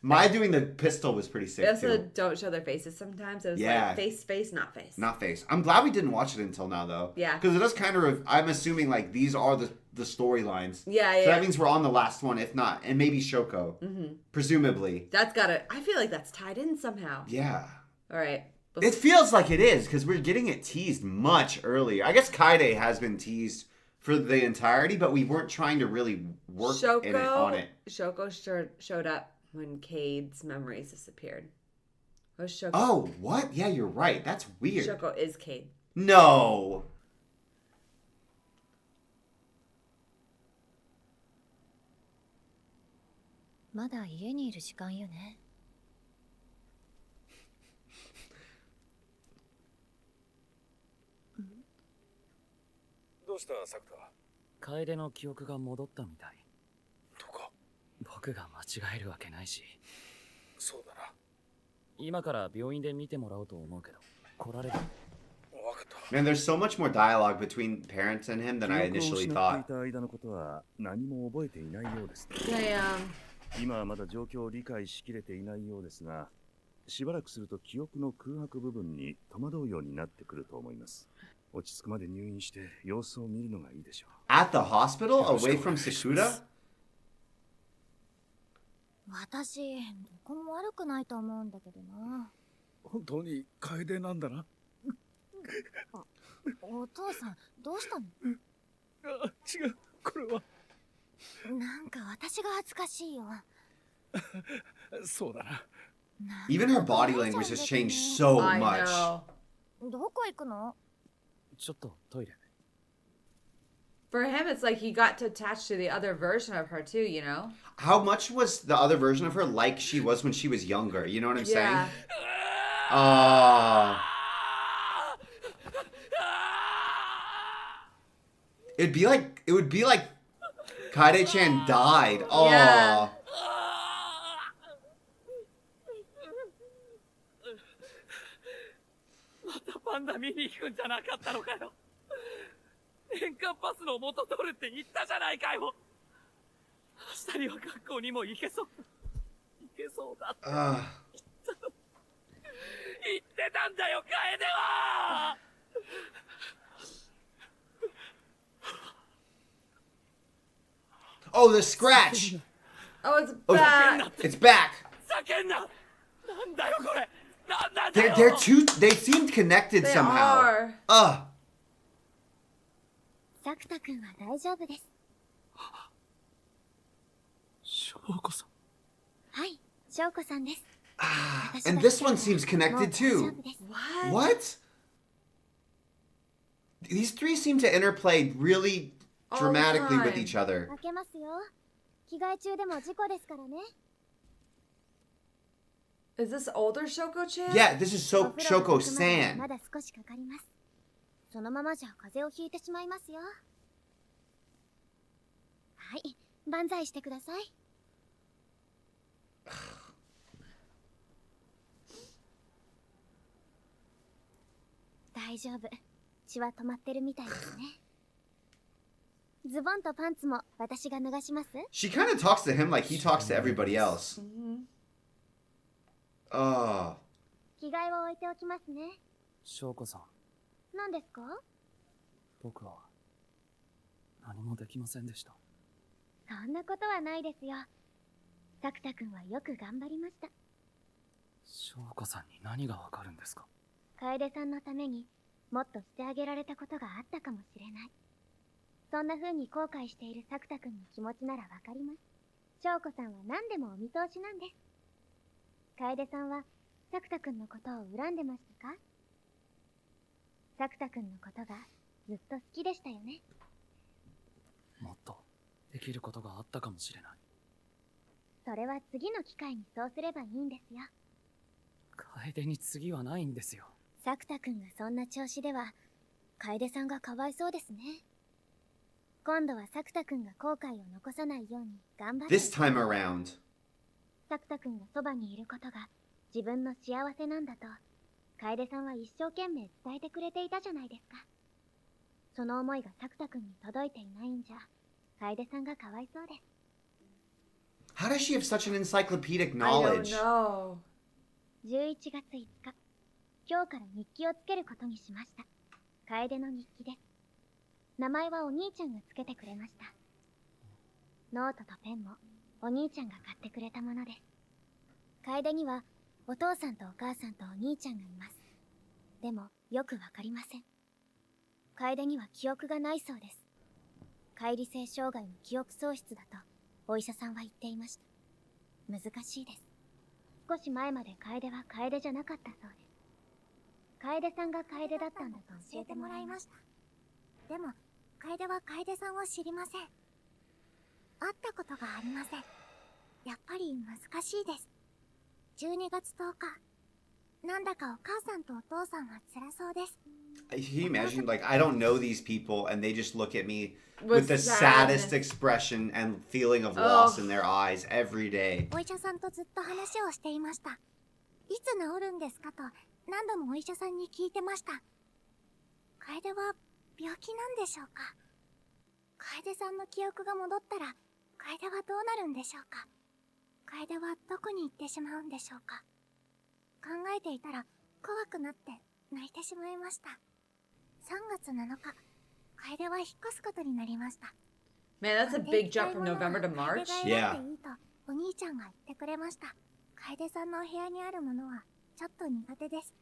[SPEAKER 1] My doing the pistol was pretty sick
[SPEAKER 12] They also
[SPEAKER 1] too.
[SPEAKER 12] don't show their faces sometimes. It was
[SPEAKER 1] Yeah.
[SPEAKER 12] like face, not face.
[SPEAKER 1] Not face. I'm glad we didn't watch it until now though.
[SPEAKER 12] Yeah.
[SPEAKER 1] Because it does kind of. I'm assuming like these are the storylines.
[SPEAKER 12] Yeah,
[SPEAKER 1] So
[SPEAKER 12] yeah.
[SPEAKER 1] that means we're on the last one, if not, and maybe Shoko, presumably.
[SPEAKER 12] That's gotta. I feel like that's tied in somehow.
[SPEAKER 1] Yeah.
[SPEAKER 12] All right.
[SPEAKER 1] It feels like it is because we're getting it teased much earlier. I guess Kaide has been teased for the entirety, but we weren't trying to really work on it.
[SPEAKER 12] Shoko showed up. when Cade's memories disappeared. Was Shoko?
[SPEAKER 1] Oh, what? Yeah, you're right. That's weird.
[SPEAKER 12] Shoko is Cade.
[SPEAKER 1] No.
[SPEAKER 3] まだ家にいる時間よね。
[SPEAKER 11] どうしたサクタ？
[SPEAKER 4] 楓の記憶が戻ったみたい。
[SPEAKER 11] どこ？
[SPEAKER 4] 僕が間違えるわけないし。
[SPEAKER 11] そうだな。
[SPEAKER 4] 今から病院で見てもらおうと思うけど、来られる？
[SPEAKER 1] Man, there's so much more dialogue between parents and him than I initially thought.
[SPEAKER 11] 間のことは何も覚えていないようですね。今はまだ状況を理解しきれていないようですが、しばらくすると記憶の空白部分に戸惑うようになってくると思います。落ち着くまで入院して様子を見るのがいいでしょう。
[SPEAKER 1] At the hospital, away from Sakuda?
[SPEAKER 3] 私、どこも悪くないと思うんだけどな。
[SPEAKER 11] 本当に楓なんだな。
[SPEAKER 3] お父さん、どうしたの？
[SPEAKER 11] 違う、これは。
[SPEAKER 3] なんか私が恥ずかしいよ。
[SPEAKER 11] そうだな。
[SPEAKER 1] Even her body language has changed so much.
[SPEAKER 3] どこ行くの？
[SPEAKER 4] ちょっとトイレ。
[SPEAKER 12] For him, it's like he got to attach to the other version of her too, you know?
[SPEAKER 1] How much was the other version of her like she was when she was younger? You know what I'm saying? It would be like Kaede-chan died. Oh.
[SPEAKER 12] Yeah.
[SPEAKER 5] またパンダ見に行くんじゃなかったのかよ。年間パスの元取るって言ったじゃないかよ。明日には学校にも行けそう。行けそうだって。言ってたんだよ、楓は。
[SPEAKER 1] Oh, the scratch!
[SPEAKER 12] Oh, it's back!
[SPEAKER 1] It's back!
[SPEAKER 5] 叫んだ。なんだよこれ。なんだよ。
[SPEAKER 1] They're two. They seemed connected
[SPEAKER 12] They
[SPEAKER 1] somehow.
[SPEAKER 12] are.
[SPEAKER 9] サクタ君は大丈夫です。
[SPEAKER 4] 翔子さん。
[SPEAKER 9] はい、翔子さんです。
[SPEAKER 1] And this one seems connected too. What? These three seem to interplay really dramatically with each other.
[SPEAKER 9] 開けますよ。着替え中でも事故ですからね。
[SPEAKER 12] Is this older Shoko-chan?
[SPEAKER 1] Yeah, this is Shoko-san.
[SPEAKER 9] まだ少しかかります。そのままじゃ風邪をひいてしまいますよ。はい、万歳してください。大丈夫。血は止まってるみたいですね。ズボンとパンツも私が脱がします。
[SPEAKER 1] She kind of talks to him like he talks to everybody else.
[SPEAKER 9] 着替えを置いておきますね。
[SPEAKER 4] 翔子さん、
[SPEAKER 9] 何ですか？
[SPEAKER 4] 僕は何もできませんでした。
[SPEAKER 9] そんなことはないですよ。サクタ君はよく頑張りました。
[SPEAKER 4] 翔子さんに何がわかるんですか？
[SPEAKER 9] 楓さんのためにもっとしてあげられたことがあったかもしれない。そんな風に後悔しているサクタ君の気持ちならわかります。翔子さんは何でもお見通しなんです。楓さんはサクタ君のことを恨んでましたか？サクタ君のことがずっと好きでしたよね。
[SPEAKER 4] もっとできることがあったかもしれない。
[SPEAKER 9] それは次の機会にそうすればいいんですよ。
[SPEAKER 4] 楓に次はないんですよ。
[SPEAKER 9] サクタ君がそんな調子では楓さんがかわいそうですね。今度はサクタ君が後悔を残さないように頑張って。
[SPEAKER 1] This time around.
[SPEAKER 9] サクタ君がそばにいることが自分の幸せなんだと楓さんは一生懸命伝えてくれていたじゃないですか。その思いがサクタ君に届いていないんじゃ楓さんがかわいそうです。
[SPEAKER 1] How does she have such an encyclopedic
[SPEAKER 12] I don't
[SPEAKER 1] knowledge?
[SPEAKER 12] know.
[SPEAKER 9] 11月5日、今日から日記をつけることにしました。楓の日記です。名前はお兄ちゃんがつけてくれました。ノートとペンもお兄ちゃんが買ってくれたものです。楓にはお父さんとお母さんとお兄ちゃんがいます。でもよくわかりません。楓には記憶がないそうです。乖離性障害の記憶喪失だとお医者さんは言っていました。難しいです。少し前まで楓は楓じゃなかったそうです。楓さんが楓だったんだと教えてもらいました。でも楓は楓さんを知りません。会ったことがありません。やっぱり難しいです。12月10日、なんだかお母さんとお父さんは辛そうです。
[SPEAKER 1] Can you imagine, like, I don't know these people and they just look at me with
[SPEAKER 2] With
[SPEAKER 1] the
[SPEAKER 2] sadness.
[SPEAKER 1] saddest expression and feeling of loss in their eyes every day.
[SPEAKER 9] お医者さんとずっと話をしていました。いつ治るんですかと何度もお医者さんに聞いてました。楓は病気なんでしょうか？楓さんの記憶が戻ったら楓はどうなるんでしょうか？楓はどこに行ってしまうんでしょうか？考えていたら怖くなって泣いてしまいました。3月7日、楓は引っ越すことになりました。
[SPEAKER 2] Man, that's a big jump from November to March.
[SPEAKER 1] Yeah.
[SPEAKER 9] お兄ちゃんが言ってくれました。楓さんのお部屋にあるものはちょっと苦手です。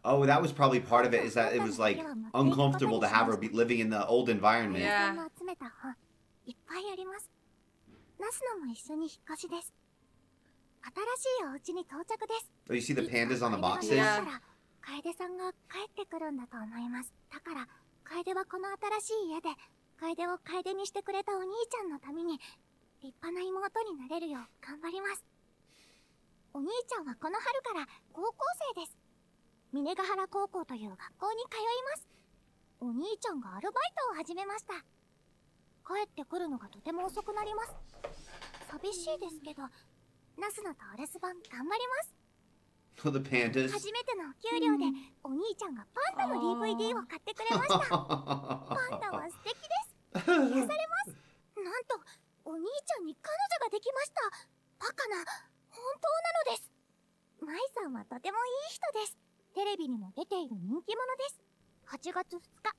[SPEAKER 1] Oh, that was probably part of it, is that it was like uncomfortable to have her be living in the old environment.
[SPEAKER 2] Yeah.
[SPEAKER 9] 集めた本いっぱいあります。ナスノも一緒に引っ越しです。新しいお家に到着です。
[SPEAKER 1] Oh, you see the pandas on the boxes?
[SPEAKER 2] Yeah.
[SPEAKER 9] 楓さんが帰ってくるんだと思います。だから楓はこの新しい家で楓を楓にしてくれたお兄ちゃんのために立派な妹になれるよう頑張ります。お兄ちゃんはこの春から高校生です。峰ヶ原高校という学校に通います。お兄ちゃんがアルバイトを始めました。帰ってくるのがとても遅くなります。寂しいですけどナスノとお留守番頑張ります。
[SPEAKER 1] Oh, the pandas.
[SPEAKER 9] 初めてのお給料でお兄ちゃんがパンダの DVD を買ってくれました。パンダは素敵です。癒されます。なんとお兄ちゃんに彼女ができました。バカな、本当なのです。舞さんはとてもいい人です。テレビにも出ている人気者です。8月2日、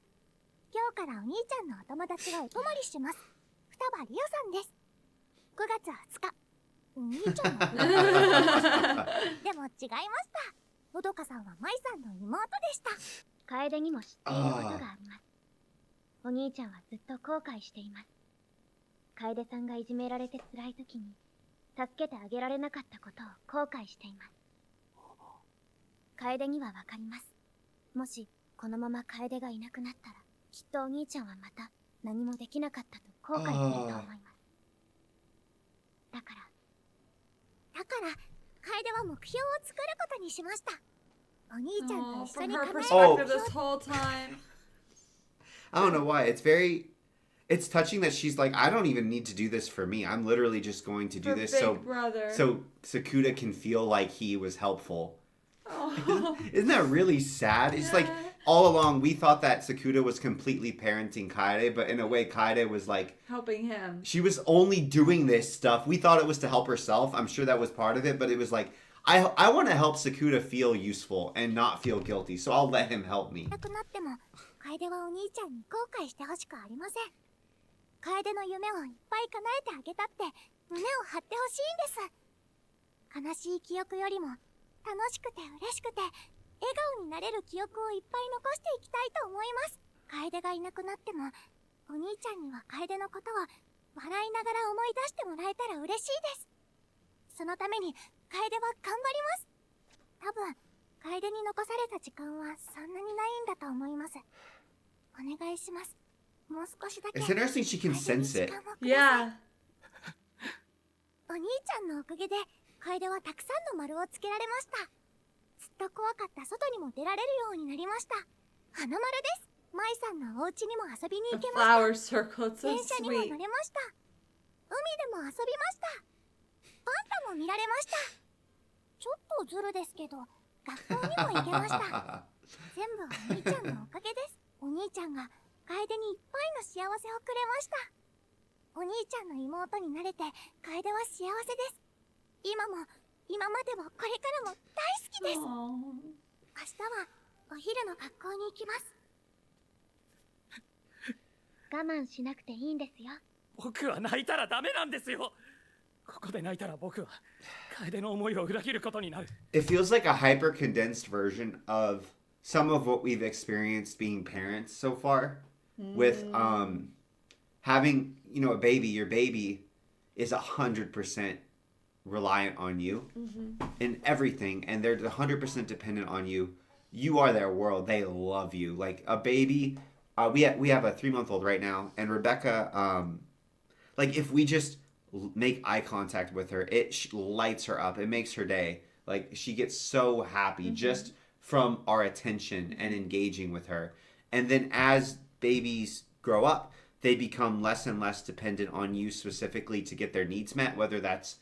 [SPEAKER 9] 今日からお兄ちゃんのお友達がお泊まりします。双葉リオさんです。9月20日、お兄ちゃんのでも違いました。のどかさんは舞さんの妹でした。楓にも知っていることがあります。お兄ちゃんはずっと後悔しています。楓さんがいじめられて辛い時に助けてあげられなかったことを後悔しています。楓にはわかります。もしこのまま楓がいなくなったらきっとお兄ちゃんはまた何もできなかったと後悔すると思います。だから楓は目標を作ることにしました。お兄ちゃんと一緒に叶える目標。
[SPEAKER 2] This whole time.
[SPEAKER 1] I don't know why. It's touching that she's like, I don't even need to do this for me. I'm literally just going to do
[SPEAKER 2] Her
[SPEAKER 1] this
[SPEAKER 2] big
[SPEAKER 1] so
[SPEAKER 2] brother.
[SPEAKER 1] so Sakuda can feel like he was helpful.
[SPEAKER 2] Oh.
[SPEAKER 1] Isn't that really sad? It's like all along we thought that Sakuda was completely parenting Kaede, but in a way Kaede was like
[SPEAKER 2] Helping him.
[SPEAKER 1] she was only doing this stuff. We thought it was to help herself. I'm sure that was part of it, but it was like I want to help Sakuda feel useful and not feel guilty, so I'll let him help me.
[SPEAKER 9] なくなっても楓はお兄ちゃんに後悔してほしくありません。楓の夢をいっぱい叶えてあげたって胸を張ってほしいんです。悲しい記憶よりも楽しくて嬉しくて笑顔になれる記憶をいっぱい残していきたいと思います。楓がいなくなってもお兄ちゃんには楓のことを笑いながら思い出してもらえたら嬉しいです。そのために楓は頑張ります。多分楓に残された時間はそんなにないんだと思います。お願いします。もう少しだけ。
[SPEAKER 1] It's interesting she can sense it.
[SPEAKER 2] Yeah.
[SPEAKER 9] お兄ちゃんのおかげで楓はたくさんの丸をつけられました。ずっと怖かった外にも出られるようになりました。花丸です。舞さんのお家にも遊びに行けました。
[SPEAKER 2] Flower circle, it's so
[SPEAKER 9] 電車にも
[SPEAKER 2] sweet.
[SPEAKER 9] 乗れました。海でも遊びました。パンダも見られました。ちょっとズルですけど学校にも行けました。全部お兄ちゃんのおかげです。お兄ちゃんが楓にいっぱいの幸せをくれました。お兄ちゃんの妹になれて楓は幸せです。今も今までもこれからも大好きです。明日はお昼の学校に行きます。我慢しなくていいんですよ。
[SPEAKER 5] 僕は泣いたらダメなんですよ。ここで泣いたら僕は楓の思いを裏切ることになる。
[SPEAKER 1] It feels like a hyper condensed version of some of what we've experienced being parents so far. With having, you know, a baby. Your baby is 100% reliant on you
[SPEAKER 2] Mm-hmm.
[SPEAKER 1] in everything, and they're 100% dependent on you. You are their world. They love you. Like a baby, we have a 3-month-old right now, and Rebecca, like if we just make eye contact with her, it lights her up. It makes her day. Like she gets so happy just from our attention and engaging with her. And then as babies grow up, they become less and less dependent on you specifically to get their needs met, whether that's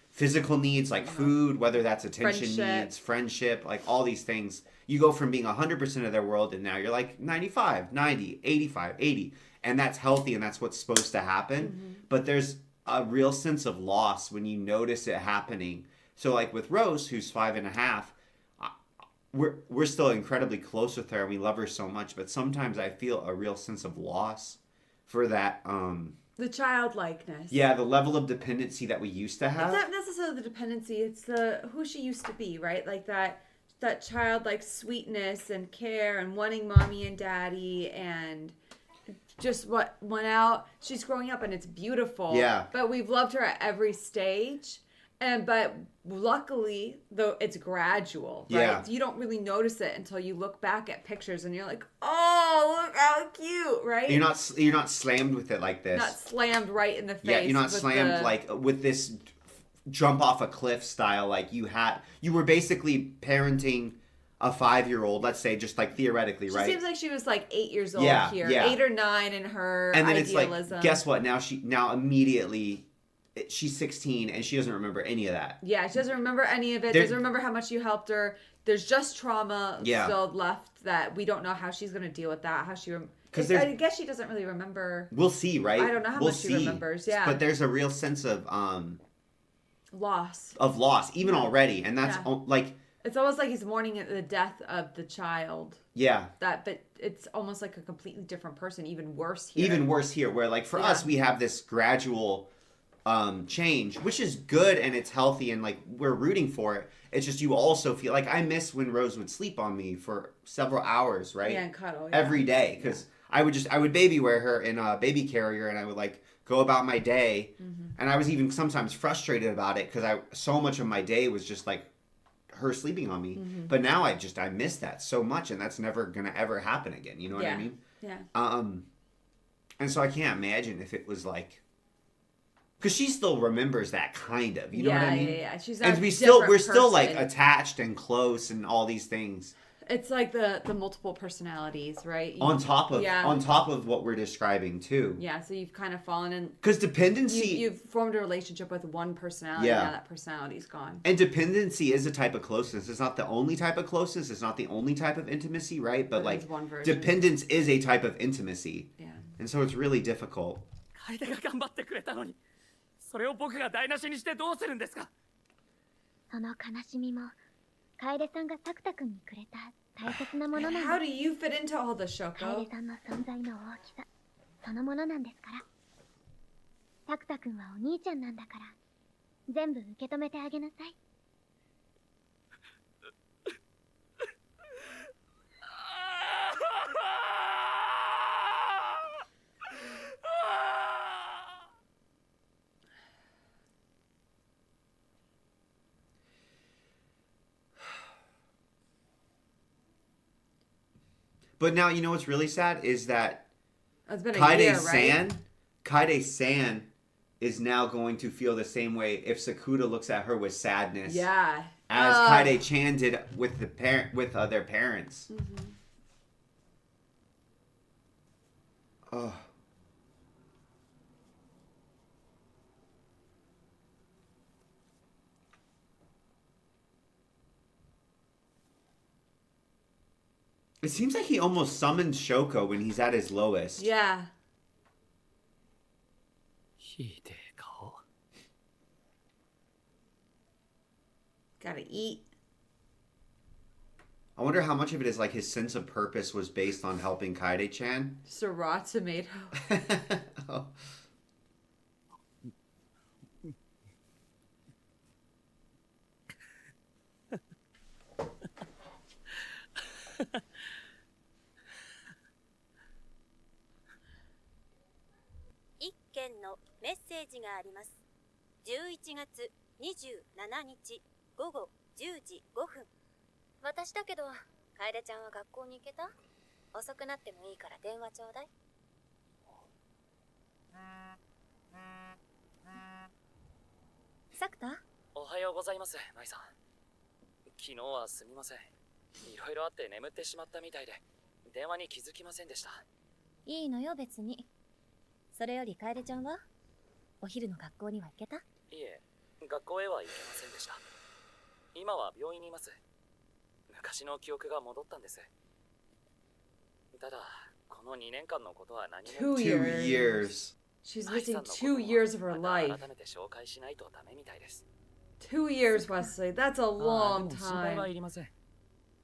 [SPEAKER 1] physical needs like food, whether that's attention needs, friendship, like all these things. You go from being 100% of their world, and now you're like 95, 90, 85, 80. And that's healthy, and that's what's supposed to happen. But there's a real sense of loss when you notice it happening. So like with Rose, who's 5.5, we're still incredibly close with her, and we love her so much. But sometimes I feel a real sense of loss for that.
[SPEAKER 2] The childlikeness.
[SPEAKER 1] Yeah, the level of dependency that we used to have.
[SPEAKER 2] It's not necessarily the dependency. It's the who she used to be, right? Like that childlike sweetness and care and wanting mommy and daddy and just what went out. She's growing up and it's beautiful.
[SPEAKER 1] Yeah.
[SPEAKER 2] But we've loved her at every stage. But luckily, though, it's gradual, right?
[SPEAKER 1] Yeah.
[SPEAKER 2] You don't really notice it until you look back at pictures and you're like, oh, look how cute, right?
[SPEAKER 1] You're not slammed with it like this.
[SPEAKER 2] Not slammed right in the face.
[SPEAKER 1] Yeah, you're not slammed like with this jump off a cliff style. Like you were basically parenting a 5-year-old, let's say, just like theoretically, right?
[SPEAKER 2] She seems like she was like 8 years old here,
[SPEAKER 1] yeah.
[SPEAKER 2] 8 or 9 in her
[SPEAKER 1] and then
[SPEAKER 2] idealism.
[SPEAKER 1] It's like, guess what? Now immediately, she's 16 and she doesn't remember any of that.
[SPEAKER 2] Yeah, she doesn't remember any of it. Doesn't remember how much you helped her. There's just trauma still left that we don't know how she's going to deal with that. I guess she doesn't really remember.
[SPEAKER 1] We'll see, right?
[SPEAKER 2] I don't know how much she remembers. Yeah,
[SPEAKER 1] but there's a real sense of
[SPEAKER 2] loss.
[SPEAKER 1] Even already, and that's like.
[SPEAKER 2] It's almost like he's mourning the death of the child.
[SPEAKER 1] Yeah.
[SPEAKER 2] But it's almost like a completely different person. Even worse here.
[SPEAKER 1] Where like for us, we have this gradual change, which is good and it's healthy and like we're rooting for it. It's just you also feel like I miss when Rose would sleep on me for several hours, right?
[SPEAKER 2] Yeah, and cuddle. Yeah.
[SPEAKER 1] Every day, because I would baby wear her in a baby carrier, and I would like go about my day, and I was even sometimes frustrated about it because so much of my day was just like her sleeping on me. But now I miss that so much, and that's never gonna ever happen again. You know what I mean?
[SPEAKER 2] Yeah.
[SPEAKER 1] And so I can't imagine if it was like. Because she still remembers that kind of, you know what I mean?
[SPEAKER 2] Yeah. She's not
[SPEAKER 1] and we're still like attached and close and all these things.
[SPEAKER 2] It's like the multiple personalities, right?
[SPEAKER 1] On top of what we're describing too.
[SPEAKER 2] Yeah, so you've kind of fallen in.
[SPEAKER 1] Because dependency,
[SPEAKER 2] you've formed a relationship with one personality. Yeah. Now that personality's gone.
[SPEAKER 1] And dependency is a type of closeness. It's not the only type of closeness. It's not the only type of intimacy, right? But like dependence is a type of intimacy.
[SPEAKER 2] Yeah.
[SPEAKER 1] And so it's really difficult.
[SPEAKER 5] それを僕が台無しにしてどうするんですか。
[SPEAKER 9] その悲しみも楓さんがタクタ君にくれた大切なものなんです。
[SPEAKER 2] How do you fit into all this, Shoko?
[SPEAKER 9] 楓さんの存在の大きさそのものなんですから。タクタ君はお兄ちゃんなんだから全部受け止めてあげなさい。
[SPEAKER 1] But now, you know what's really sad is that Kaede-san is now going to feel the same way if Sakuda looks at her with sadness.
[SPEAKER 2] Yeah.
[SPEAKER 1] As Kaede-chan did with their parents. Oh. It seems like he almost summoned Shoko when he's at his lowest.
[SPEAKER 2] Yeah. Gotta eat.
[SPEAKER 1] I wonder how much of it is like his sense of purpose was based on helping Kaede-chan.
[SPEAKER 2] Just a raw tomato.
[SPEAKER 1] Oh.
[SPEAKER 3] 一件のメッセージがあります。11月27日午後10時5分。私だけど、楓ちゃんは学校に行けた？遅くなってもいいから電話ちょうだい。作田？
[SPEAKER 4] おはようございます、舞さん。昨日はすみません。いろいろあって眠ってしまったみたいで、電話に気づきませんでした。
[SPEAKER 3] いいのよ別に。それより楓ちゃんは？お昼の学校には行けた？
[SPEAKER 4] いえ、学校へは行けませんでした。今は病院にいます。昔の記憶が戻ったんです。ただ、この2年間のことは何も。
[SPEAKER 2] 2
[SPEAKER 1] years.
[SPEAKER 2] She's missing 2 years of her life.
[SPEAKER 4] 改めて紹介しないとダメみたいです。
[SPEAKER 2] 2 years, Wesley. That's a long
[SPEAKER 4] 心配は
[SPEAKER 2] time.
[SPEAKER 4] いりません。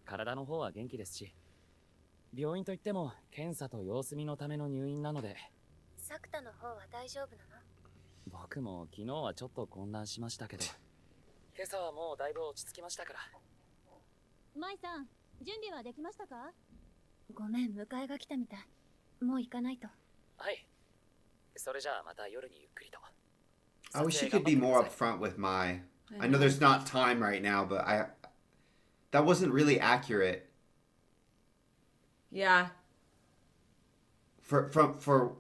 [SPEAKER 4] 体の方は元気ですし、病院といっても検査と様子見のための入院なので。
[SPEAKER 3] 作田の方は大丈夫なの？
[SPEAKER 4] 僕も昨日はちょっと混乱しましたけど、今朝はもうだいぶ落ち着きましたから。
[SPEAKER 3] 舞さん、準備はできましたか？ごめん、迎えが来たみたい。もう行かないと。
[SPEAKER 4] はい。それじゃあまた夜にゆっくりと。
[SPEAKER 1] I wish she could be more upfront with my. I know there's not time right now, but that wasn't really accurate.
[SPEAKER 2] Yeah.
[SPEAKER 1] For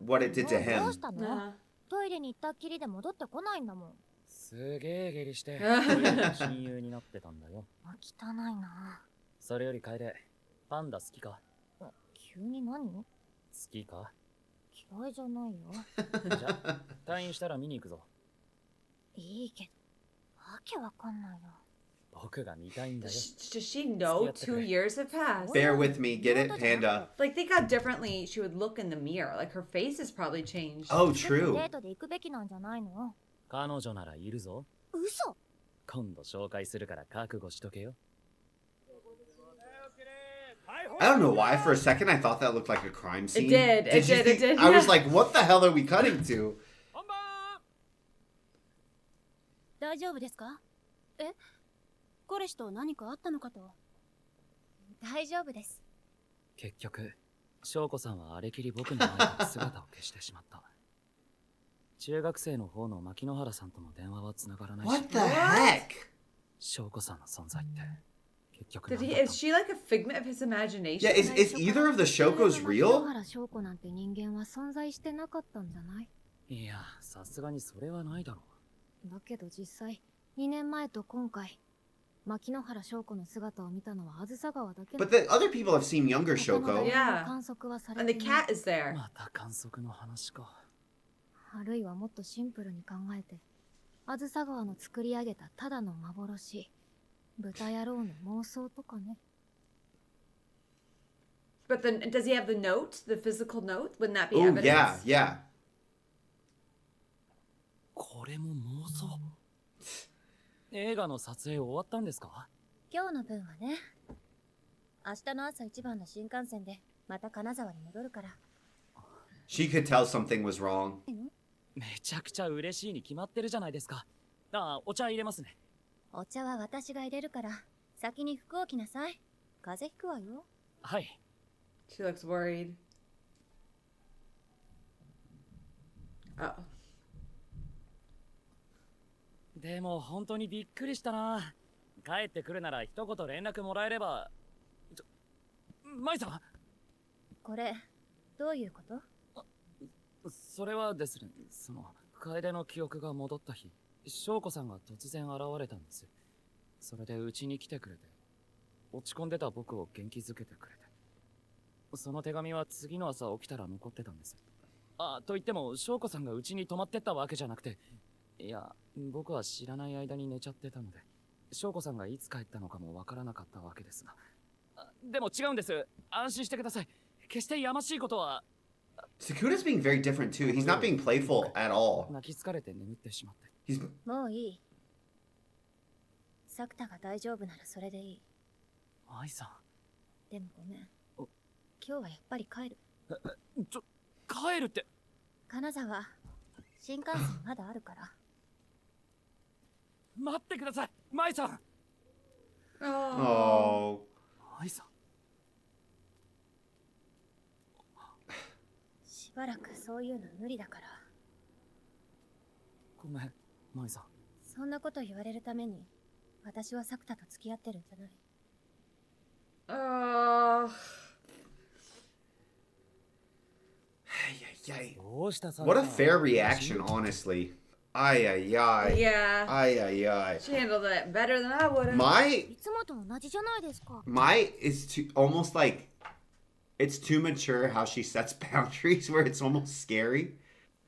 [SPEAKER 1] what it did to
[SPEAKER 3] ど
[SPEAKER 1] him.
[SPEAKER 3] うしたの？トイレに行ったっきりで戻ってこないんだもん。
[SPEAKER 4] すげえ下痢して親友になってたんだよ。
[SPEAKER 3] 汚いな。
[SPEAKER 4] それより楓、パンダ好きか？
[SPEAKER 3] 急に何？
[SPEAKER 4] 好きか？
[SPEAKER 3] 嫌いじゃないよ。
[SPEAKER 4] じゃあ退院したら見に行くぞ。
[SPEAKER 3] いいけど、わけわかんないよ。
[SPEAKER 4] 僕が見たいんだよ。
[SPEAKER 2] Does she know 2 years have passed?
[SPEAKER 1] Bear with me, get it, Panda?
[SPEAKER 2] Like, think how differently she would look in the mirror. Like, her face has probably changed.
[SPEAKER 1] Oh, true.
[SPEAKER 3] デートで行くべきなんじゃないの？
[SPEAKER 4] 彼女ならいるぞ。
[SPEAKER 3] 嘘？
[SPEAKER 4] 今度紹介するから覚悟しとけよ。
[SPEAKER 1] I don't know why. For a second, I thought that looked like a crime scene.
[SPEAKER 2] It did.
[SPEAKER 1] You
[SPEAKER 2] It
[SPEAKER 1] think-
[SPEAKER 2] did.
[SPEAKER 1] I was like, what the hell are we cutting to?
[SPEAKER 3] 大丈夫ですか？え？彼氏と何かあったのかと。大丈夫です。
[SPEAKER 4] 結局、翔子さんはあれきり僕の前から姿を消してしまった。中学生の方の牧野原さんとの電話は繋がらないし。
[SPEAKER 1] What the heck?
[SPEAKER 4] 翔子さんの存在って結局
[SPEAKER 2] Did
[SPEAKER 4] 何
[SPEAKER 2] he?
[SPEAKER 4] だった
[SPEAKER 2] Is she like a figment of his imagination?
[SPEAKER 1] Yeah, is either of the Shokos
[SPEAKER 3] 牧
[SPEAKER 1] real?
[SPEAKER 3] 野原翔子なんて人間は存在してなかったんじゃない？
[SPEAKER 4] いや、さすがにそれはないだろ
[SPEAKER 3] だけど実際、2年前と今回、牧野原翔子の姿を見たのはあずさ川だけ。
[SPEAKER 1] But the other people have seen younger Shoko.
[SPEAKER 2] Yeah.
[SPEAKER 3] 観測はされ
[SPEAKER 2] And
[SPEAKER 3] て
[SPEAKER 2] the
[SPEAKER 3] ない。
[SPEAKER 2] cat is there.
[SPEAKER 4] また観測の話か。
[SPEAKER 3] あるいはもっとシンプルに考えて、あずさ川の作り上げたただの幻、豚野郎の妄想とかね。
[SPEAKER 2] But then, does he have the note, the physical note? Wouldn't that be
[SPEAKER 1] Oh,
[SPEAKER 2] evidence?
[SPEAKER 1] yeah, yeah.
[SPEAKER 4] これも妄想。映画の撮影終わったんですか？
[SPEAKER 3] 今日の分はね。明日の朝一番の新幹線でまた金沢に戻るから。
[SPEAKER 1] She could tell something was wrong.
[SPEAKER 4] めちゃくちゃ嬉しいに決まってるじゃないですか。ああ、お茶入れますね。
[SPEAKER 3] お茶は私が入れるから、先に服を着なさい。風邪ひくわよ。
[SPEAKER 4] はい。
[SPEAKER 2] She looks worried. Oh.
[SPEAKER 4] でも本当にびっくりしたな。帰ってくるなら一言連絡もらえれば。舞さん。
[SPEAKER 3] これ、どういうこと？
[SPEAKER 4] それはですね、楓の記憶が戻った日、翔子さんが突然現れたんです。それでうちに来てくれて、落ち込んでた僕を元気づけてくれて。その手紙は次の朝起きたら残ってたんです。あ、と言っても翔子さんがうちに泊まってったわけじゃなくて、いや、僕は知らない間に寝ちゃってたので、翔子さんがいつ帰ったのかもわからなかったわけですが。でも違うんです。安心してください。決してやましいことは。
[SPEAKER 1] Sakuda's being very different too. He's not being playful at all.
[SPEAKER 4] 泣き疲れて眠ってしまって。
[SPEAKER 3] もういい。作田が大丈夫ならそれでいい。
[SPEAKER 4] 愛さん。
[SPEAKER 3] でもごめん。今日はやっぱり帰る。
[SPEAKER 4] 帰るって。
[SPEAKER 3] 金沢、新幹線まだあるから。
[SPEAKER 4] 待ってください、舞さん。
[SPEAKER 1] Oh.
[SPEAKER 4] 愛さん。
[SPEAKER 3] しばらくそういうの無理だから。
[SPEAKER 4] ごめん、舞さん。
[SPEAKER 3] そんなこと言われるために私は作田と付き合ってるんじゃない。
[SPEAKER 1] What a fair reaction, honestly. Ay, ay, ay.
[SPEAKER 2] Yeah.
[SPEAKER 1] Ay, ay, ay.
[SPEAKER 2] She handled it better than I would have.
[SPEAKER 3] Iつもと同じじゃないですか。
[SPEAKER 1] My is too, almost like it's too mature how she sets boundaries where it's almost scary.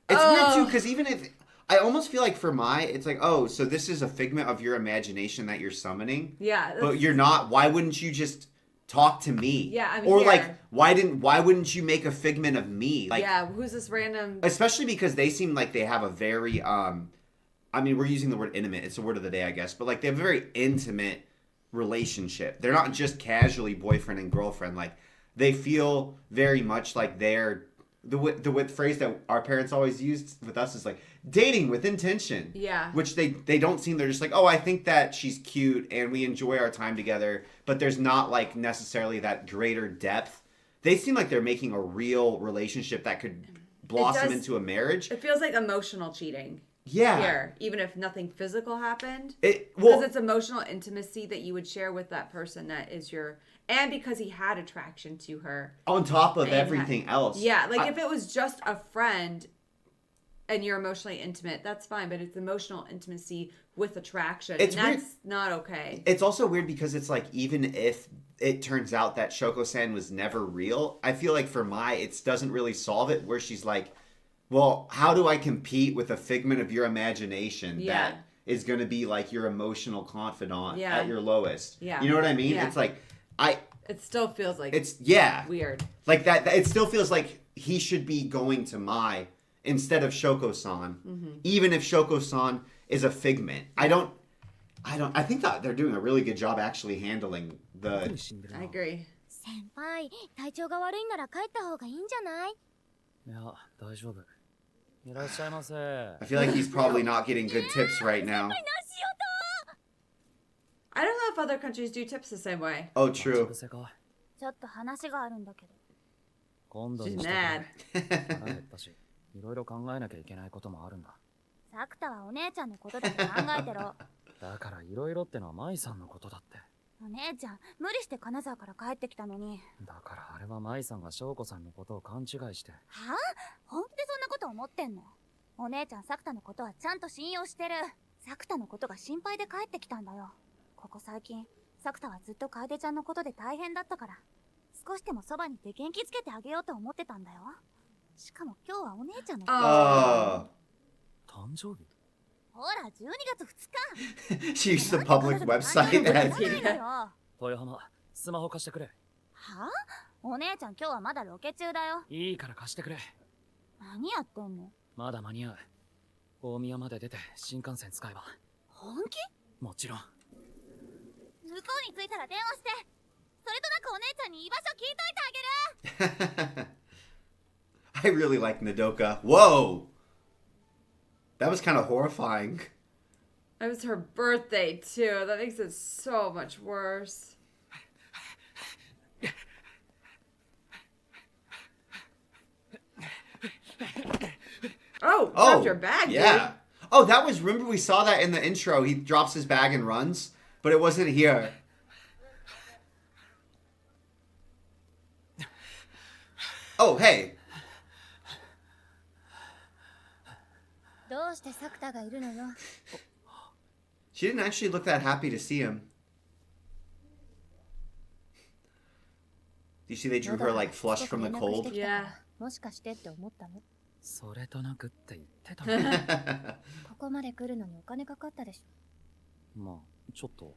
[SPEAKER 1] It's weird too because even if I almost feel like for my it's like, oh, so this is a figment of your imagination that you're summoning.
[SPEAKER 2] Yeah.
[SPEAKER 1] But you're not. Why wouldn't you just talk to me?
[SPEAKER 2] Yeah, I mean,
[SPEAKER 1] or
[SPEAKER 2] here.
[SPEAKER 1] like why wouldn't you make a figment of me? Like,
[SPEAKER 2] yeah, who's this random?
[SPEAKER 1] especially because they seem like they have a very I mean, we're using the word intimate. It's the word of the day, I guess. But like they have a very intimate relationship. They're not just casually boyfriend and girlfriend. Like they feel very much like they're the phrase that our parents always used with us is like dating with intention.
[SPEAKER 2] Yeah.
[SPEAKER 1] Which they don't seem. They're just like, oh, I think that she's cute and we enjoy our time together. But there's not like necessarily that greater depth. They seem like they're making a real relationship that could blossom into a marriage.
[SPEAKER 2] It feels like emotional cheating.
[SPEAKER 1] Yeah.
[SPEAKER 2] Here, even if nothing physical happened.
[SPEAKER 1] Well,
[SPEAKER 2] because it's emotional intimacy that you would share with that person that is your, and because he had attraction to her.
[SPEAKER 1] On top of everything else.
[SPEAKER 2] Yeah, like if it was just a friend and you're emotionally intimate, that's fine, but it's emotional intimacy with attraction.
[SPEAKER 1] It's
[SPEAKER 2] and that's
[SPEAKER 1] weird.
[SPEAKER 2] not okay.
[SPEAKER 1] It's also weird because it's like, even if it turns out that Shoko-san was never real, I feel like for Mai, it doesn't really solve it, where she's like, well, how do I compete with a figment of your imagination that is going to be like your emotional confidant at your lowest?
[SPEAKER 2] Yeah.
[SPEAKER 1] You know what I mean?
[SPEAKER 2] Yeah.
[SPEAKER 1] It's like,
[SPEAKER 2] it still feels like
[SPEAKER 1] it's
[SPEAKER 2] weird.
[SPEAKER 1] Like that it still feels like he should be going to Mai instead of Shoko-san.
[SPEAKER 2] Mm-hmm.
[SPEAKER 1] Even if Shoko-san is a figment. I think that they're doing a really good job actually handling the...
[SPEAKER 2] I agree.
[SPEAKER 3] 先輩、体調が悪いなら帰った方がいいんじゃない？
[SPEAKER 4] いや、大丈夫。いらっしゃいませ。
[SPEAKER 1] I feel like he's probably not getting good tips right now.
[SPEAKER 2] I don't know if other countries do tips the same way.
[SPEAKER 1] Oh, true.
[SPEAKER 3] ちょっと話があるんだけど。
[SPEAKER 4] 今度にして腹減ったし、いろいろ考えなきゃいけないこともあるんだ。
[SPEAKER 3] 作田はお姉ちゃんのことだけ考えてろ。
[SPEAKER 4] だからいろいろってのは舞さんのことだって。
[SPEAKER 3] お姉ちゃん、無理して金沢から帰ってきたのに。
[SPEAKER 4] だからあれは舞さんが翔子さんのことを勘違いして。
[SPEAKER 3] はあ？本気でそんなこと思ってんの？お姉ちゃん、作田のことはちゃんと信用してる。作田のことが心配で帰ってきたんだよ。ここ最近、作田はずっと楓ちゃんのことで大変だったから、少しでもそばにいて元気つけてあげようと思ってたんだよ。しかも今日はお姉ちゃんの
[SPEAKER 4] 誕生日？
[SPEAKER 3] ほら、12月2日
[SPEAKER 1] She used the public website as...
[SPEAKER 4] 豊浜、スマホ貸してくれ。
[SPEAKER 3] はあ？お姉ちゃん今日はまだロケ中だよ。
[SPEAKER 4] いいから貸してくれ。
[SPEAKER 3] 何やってんの？
[SPEAKER 4] まだ間に合う。大宮まで出て新幹線使えば。
[SPEAKER 3] 本気？
[SPEAKER 4] もちろん。
[SPEAKER 3] 向こうに着いたら電話して。それとなくお姉ちゃんに居場所聞いといてあげる。
[SPEAKER 1] I really like Nodoka. Whoa! That was kind of horrifying.
[SPEAKER 2] It was her birthday, too. That makes it so much worse. Oh, dropped your bag,
[SPEAKER 1] yeah.
[SPEAKER 2] dude.
[SPEAKER 1] Oh, that was... Remember we saw that in the intro. He drops his bag and runs, but it wasn't here. Oh, hey.
[SPEAKER 3] どうして作田がいるのよ。
[SPEAKER 1] She didn't actually look that happy to see him. Do you see they drew her like flushed from the cold?
[SPEAKER 2] Yeah.
[SPEAKER 3] もしかしてって思ったの？
[SPEAKER 4] それとなくって言ってた。
[SPEAKER 3] ここまで来るのにお金かかったでしょ。
[SPEAKER 4] まあ、ちょっと。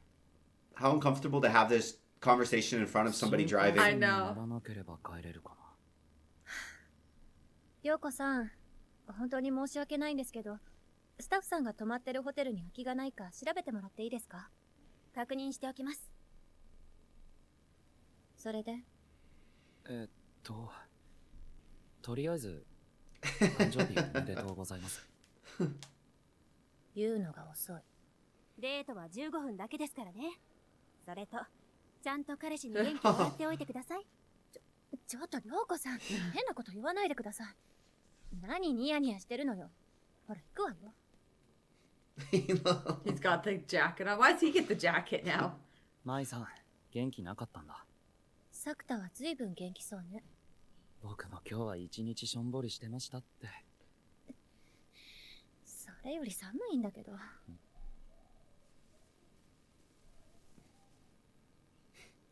[SPEAKER 1] How uncomfortable to have this conversation in front of somebody driving.
[SPEAKER 2] I know.
[SPEAKER 4] ならなければ帰れるかな。
[SPEAKER 3] 陽子さん、本当に申し訳ないんですけど、スタッフさんが泊まってるホテルに空きがないか調べてもらっていいですか？確認しておきます。それで？
[SPEAKER 4] とりあえず、誕生日おめでとうございます。
[SPEAKER 3] 言うのが遅い。デートは15分だけですからね。それと、ちゃんと彼氏に元気をもらっておいてください。ちょっと涼子さん、変なこと言わないでください。何ニヤニヤしてるのよ。ほら、行くわよ。
[SPEAKER 2] He's got the jacket on. Why does he get the jacket now?
[SPEAKER 4] 舞さん、元気なかったんだ。
[SPEAKER 3] サクタは随分元気そうね。
[SPEAKER 4] 僕も今日は一日しょんぼりしてましたって。
[SPEAKER 3] それより寒いんだけど。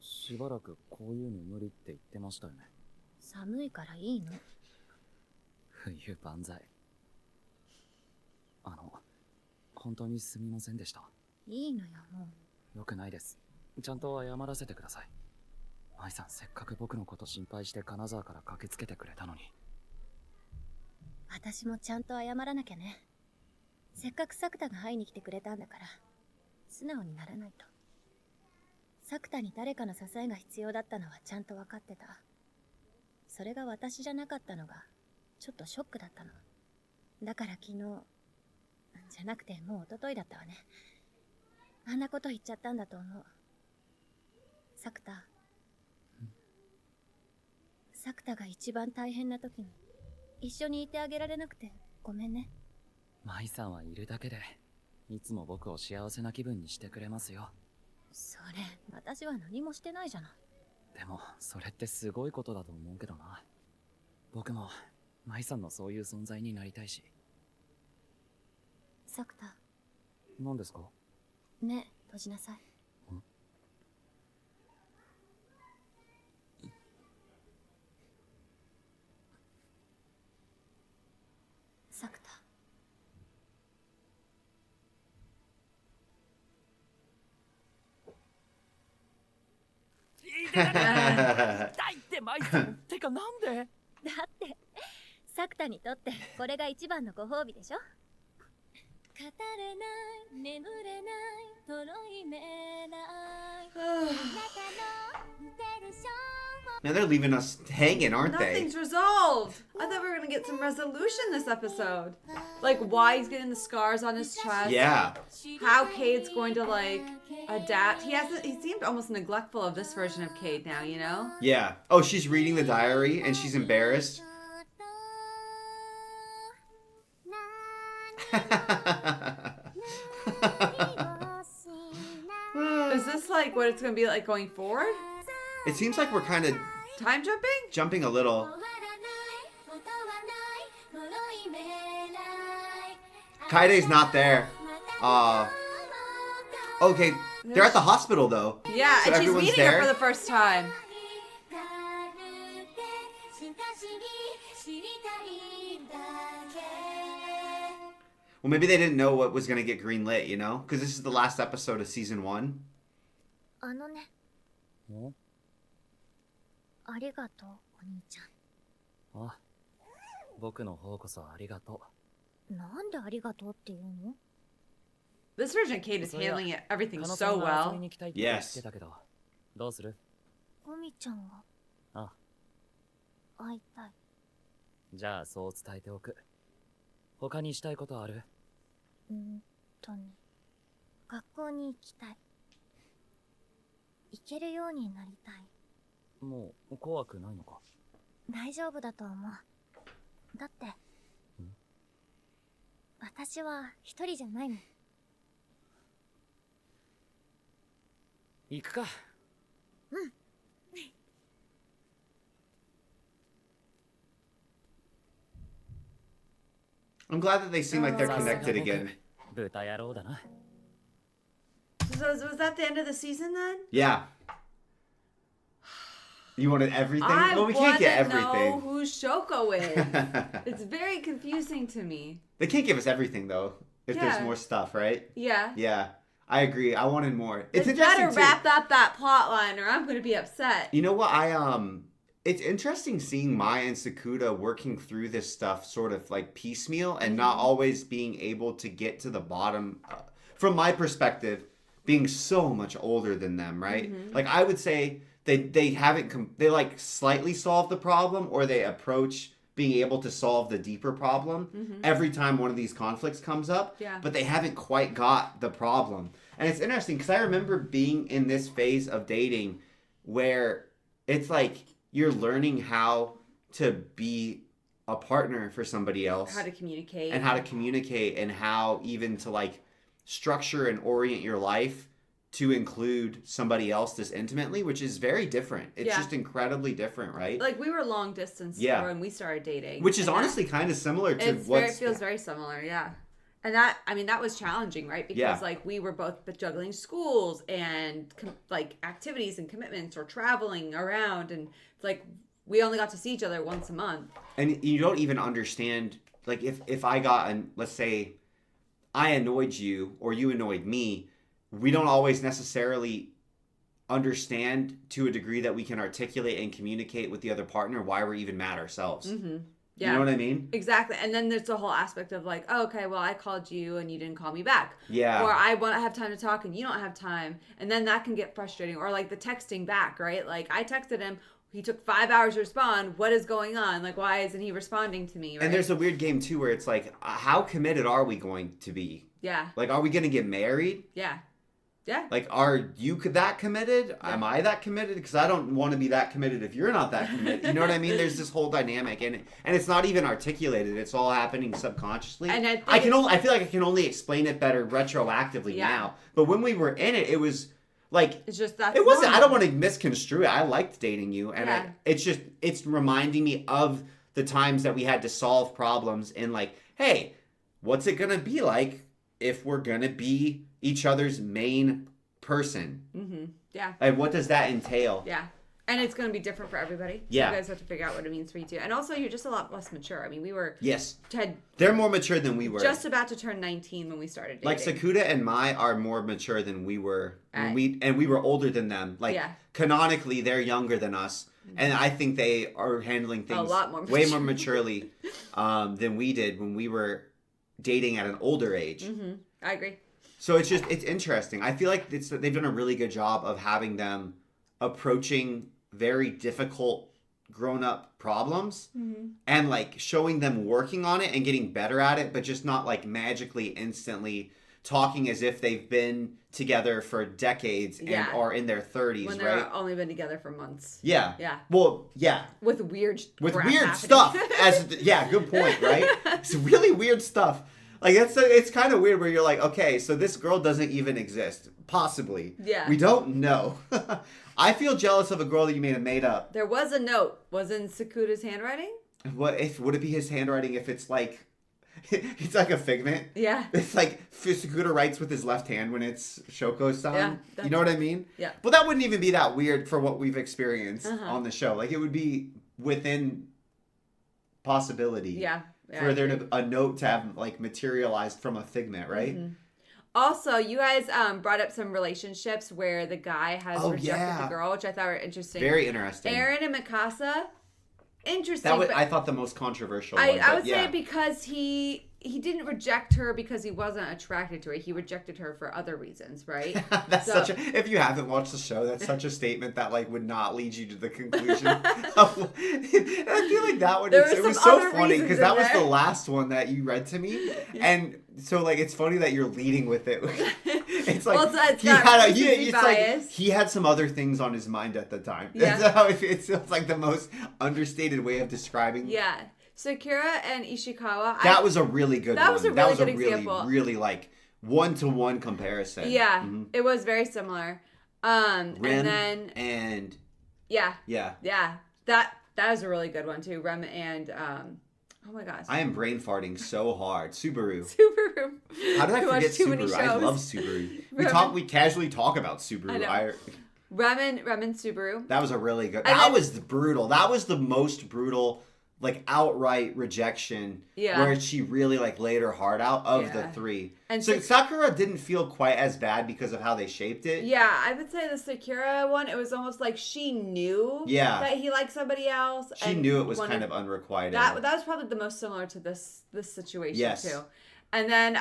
[SPEAKER 4] しばらくこういうの無理って言ってましたよね。
[SPEAKER 3] 寒いからいいの。
[SPEAKER 4] 冬万歳。本当にすみませんでした。
[SPEAKER 3] いいのよ、も
[SPEAKER 4] よくないです。ちゃんと謝らせてください。舞さん、せっかく僕のこと心配して金沢から駆けつけてくれたのに。
[SPEAKER 3] 私もちゃんと謝らなきゃね。せっかくサクタが会いに来てくれたんだから、素直にならないと。サクタに誰かの支えが必要だったのはちゃんと分かってた。それが私じゃなかったのが、ちょっとショックだったの。だから昨日、じゃなくてもう一昨日だったわね。あんなこと言っちゃったんだと思う。サクタ。サクタが一番大変な時に、一緒にいてあげられなくてごめんね。
[SPEAKER 4] 舞さんはいるだけでいつも僕を幸せな気分にしてくれますよ。
[SPEAKER 3] それ私は何もしてないじゃない。
[SPEAKER 4] でもそれってすごいことだと思うけどな。僕も舞さんのそういう存在になりたいし。
[SPEAKER 3] サクタ。
[SPEAKER 4] 何ですか？
[SPEAKER 3] 目閉じなさい。サクタ。
[SPEAKER 5] 痛いって舞さん。てかなんで？
[SPEAKER 3] だってサクタにとってこれが一番のご褒美でしょ。語れない眠れないとろいめない
[SPEAKER 1] Now they're leaving us hanging, aren't they?
[SPEAKER 2] Nothing's resolved. I thought we were gonna get some resolution this episode. Like why he's getting the scars on his chest.
[SPEAKER 1] Yeah.
[SPEAKER 2] How Cade's going to like adapt. He seemed almost neglectful of this version of Cade now, you know?
[SPEAKER 1] Yeah. Oh, she's reading the diary and she's embarrassed.
[SPEAKER 2] Is this like what it's gonna be like going forward?
[SPEAKER 1] It seems like we're kind of
[SPEAKER 2] time
[SPEAKER 1] jumping a little. Kaide's not there. Okay, they're at the hospital though.
[SPEAKER 2] Yeah,
[SPEAKER 1] so
[SPEAKER 2] and she's meeting her for the first time.
[SPEAKER 1] Well, maybe they didn't know what was going to get greenlit, you know? Because this is the last episode of season 1.
[SPEAKER 3] あのね。ありがとう、お兄ちゃん。
[SPEAKER 4] あ、僕の方こそありがと
[SPEAKER 3] う。なんでありがとうって言うの？
[SPEAKER 2] This version of Kate is handling it, everything so well.
[SPEAKER 1] Yes.
[SPEAKER 4] どうする？
[SPEAKER 3] おみちゃんは
[SPEAKER 4] あ、
[SPEAKER 3] 会いたい。
[SPEAKER 4] じゃあそう伝えておく。他にしたいことある？
[SPEAKER 3] 学校に行きたい。行けるようになりたい。
[SPEAKER 4] もう怖くないのか？
[SPEAKER 3] 大丈夫だと思う。だって、私は一人じゃないもん。
[SPEAKER 4] 行くか。
[SPEAKER 3] うん。
[SPEAKER 1] I'm glad that they seem like they're connected again.
[SPEAKER 4] 豚野郎だな。
[SPEAKER 2] So was that the end of the season then?
[SPEAKER 1] Yeah. You wanted everything?
[SPEAKER 2] I
[SPEAKER 1] Well, we can't get
[SPEAKER 2] want to
[SPEAKER 1] everything.
[SPEAKER 2] know who Shoko is. It's very confusing to me.
[SPEAKER 1] They can't give us everything though. If there's
[SPEAKER 2] Yeah.
[SPEAKER 1] more stuff, right?
[SPEAKER 2] Yeah.
[SPEAKER 1] Yeah. I agree. I wanted more. It's
[SPEAKER 2] They
[SPEAKER 1] interesting
[SPEAKER 2] better
[SPEAKER 1] too.
[SPEAKER 2] wrap up that plot line or I'm going to be upset.
[SPEAKER 1] You know what? It's interesting seeing Mai and Sakuda working through this stuff sort of like piecemeal and not always being able to get to the bottom. From my perspective, being so much older than them, right? Like I would say they haven't they like slightly solved the problem, or they approach being able to solve the deeper problem every time one of these conflicts comes up.
[SPEAKER 2] Yeah.
[SPEAKER 1] But they haven't quite got the problem. And it's interesting because I remember being in this phase of dating where it's like you're learning how to be a partner for somebody else.
[SPEAKER 2] How to communicate.
[SPEAKER 1] And how to communicate and how even to like structure and orient your life to include somebody else this intimately, which is very different. It's just incredibly different, right?
[SPEAKER 2] Like we were long distance when we started dating.
[SPEAKER 1] Which is honestly kind of similar to
[SPEAKER 2] it feels very similar, yeah. And that was challenging, right? Because like we were both juggling schools and like activities and commitments or traveling around, and it's like we only got to see each other once a month.
[SPEAKER 1] And you don't even understand, like if I got, let's say I annoyed you or you annoyed me, we don't always necessarily understand to a degree that we can articulate and communicate with the other partner why we're even mad ourselves.
[SPEAKER 2] Mm-hmm. Yeah.
[SPEAKER 1] You know what I mean?
[SPEAKER 2] Exactly. And then there's the whole aspect of like, oh, okay, well, I called you and you didn't call me back.
[SPEAKER 1] Yeah.
[SPEAKER 2] Or I want to have time to talk and you don't have time. And then that can get frustrating. Or like the texting back, right? Like I texted him. He took 5 hours to respond. What is going on? Like, why isn't he responding to me? Right?
[SPEAKER 1] And there's a weird game, too, where it's like, how committed are we going to be?
[SPEAKER 2] Yeah.
[SPEAKER 1] Like, are we going to get married?
[SPEAKER 2] Yeah. Yeah.
[SPEAKER 1] Like, are you that committed? Yeah. Am I that committed? Because I don't want to be that committed if you're not that committed. You know what I mean? There's this whole dynamic, and it's not even articulated. It's all happening subconsciously.
[SPEAKER 2] And
[SPEAKER 1] I feel like I can only explain it better retroactively now. But when we were in it, it was like
[SPEAKER 2] it's just that.
[SPEAKER 1] It wasn't. I don't want to misconstrue it. I liked dating you, and
[SPEAKER 2] yeah.
[SPEAKER 1] It's reminding me of the times that we had to solve problems and like, hey, what's it gonna be like if we're gonna be each other's main person?
[SPEAKER 2] Mm-hmm. Yeah.
[SPEAKER 1] And what does that entail?
[SPEAKER 2] Yeah. And it's going to be different for everybody.
[SPEAKER 1] Yeah.
[SPEAKER 2] You guys have to figure out what it means for you too. And also, you're just a lot less mature. I mean, we were...
[SPEAKER 1] Yes. They're more mature than we were.
[SPEAKER 2] Just about to turn 19 when we started dating.
[SPEAKER 1] Like, Sakuda and Mai are more mature than we were. We were older than them. Like, canonically, they're younger than us. And I think they are handling things
[SPEAKER 2] a lot more
[SPEAKER 1] way more maturely than we did when we were dating at an older age.
[SPEAKER 2] Mm-hmm. I agree.
[SPEAKER 1] So it's interesting. I feel like they've done a really good job of having them approaching very difficult grown-up problems and like showing them working on it and getting better at it, but just not like magically instantly talking as if they've been together for decades and are in their 30s,
[SPEAKER 2] when
[SPEAKER 1] right?
[SPEAKER 2] they've only been together for months.
[SPEAKER 1] Yeah.
[SPEAKER 2] Yeah.
[SPEAKER 1] Well, yeah.
[SPEAKER 2] With weird
[SPEAKER 1] stuff. Good point, right? It's really weird stuff. Like it's kind of weird where you're like, okay, so this girl doesn't even exist, possibly.
[SPEAKER 2] Yeah.
[SPEAKER 1] We don't know. I feel jealous of a girl that you made up.
[SPEAKER 2] There was a note. Was in Sakuda's handwriting?
[SPEAKER 1] Would it be his handwriting if it's like it's like a figment?
[SPEAKER 2] Yeah.
[SPEAKER 1] It's like Sakuda writes with his left hand when it's Shoko's-san.
[SPEAKER 2] Yeah,
[SPEAKER 1] you know what I mean?
[SPEAKER 2] Yeah.
[SPEAKER 1] Well, that wouldn't even be that weird for what we've experienced on the show. Like it would be within possibility.
[SPEAKER 2] Yeah.
[SPEAKER 1] For there to a note to have like materialized from a figment, right?
[SPEAKER 2] Mm-hmm. Also, you guys brought up some relationships where the guy has rejected the girl, which I thought were interesting.
[SPEAKER 1] Very interesting.
[SPEAKER 2] Aaron and Mikasa, interesting.
[SPEAKER 1] I thought the most controversial one.
[SPEAKER 2] I would say because he didn't reject her because he wasn't attracted to her. He rejected her for other reasons, right?
[SPEAKER 1] If you haven't watched the show, that's such a statement that like would not lead you to the conclusion. I feel like that one it was so funny because that was the last one that you read to me, and so like it's funny that you're leading with it. It's like he had some other things on his mind at the time.
[SPEAKER 2] Yeah.
[SPEAKER 1] That's how it feels like the most understated way of describing.
[SPEAKER 2] Yeah. Sakura and Ishikawa.
[SPEAKER 1] That was a really good one.
[SPEAKER 2] That was a really good example.
[SPEAKER 1] Really like one-to-one comparison.
[SPEAKER 2] Yeah, it was very similar.
[SPEAKER 1] Rem
[SPEAKER 2] and then yeah. That was a really good one too. Rem and oh my gosh.
[SPEAKER 1] I am brain farting so hard. Subaru.
[SPEAKER 2] Subaru.
[SPEAKER 1] How did I forget Subaru? I love Subaru. We casually talk about Subaru.
[SPEAKER 2] I know. Rem and Subaru.
[SPEAKER 1] That was a really good. That was brutal. That was the most brutal. Like outright rejection, where she really like laid her heart out of the three. And so Sakura didn't feel quite as bad because of how they shaped it.
[SPEAKER 2] Yeah, I would say the Sakura one, it was almost like she knew that he liked somebody else.
[SPEAKER 1] She knew it was kind of unrequited.
[SPEAKER 2] That was probably the most similar to this situation too. And then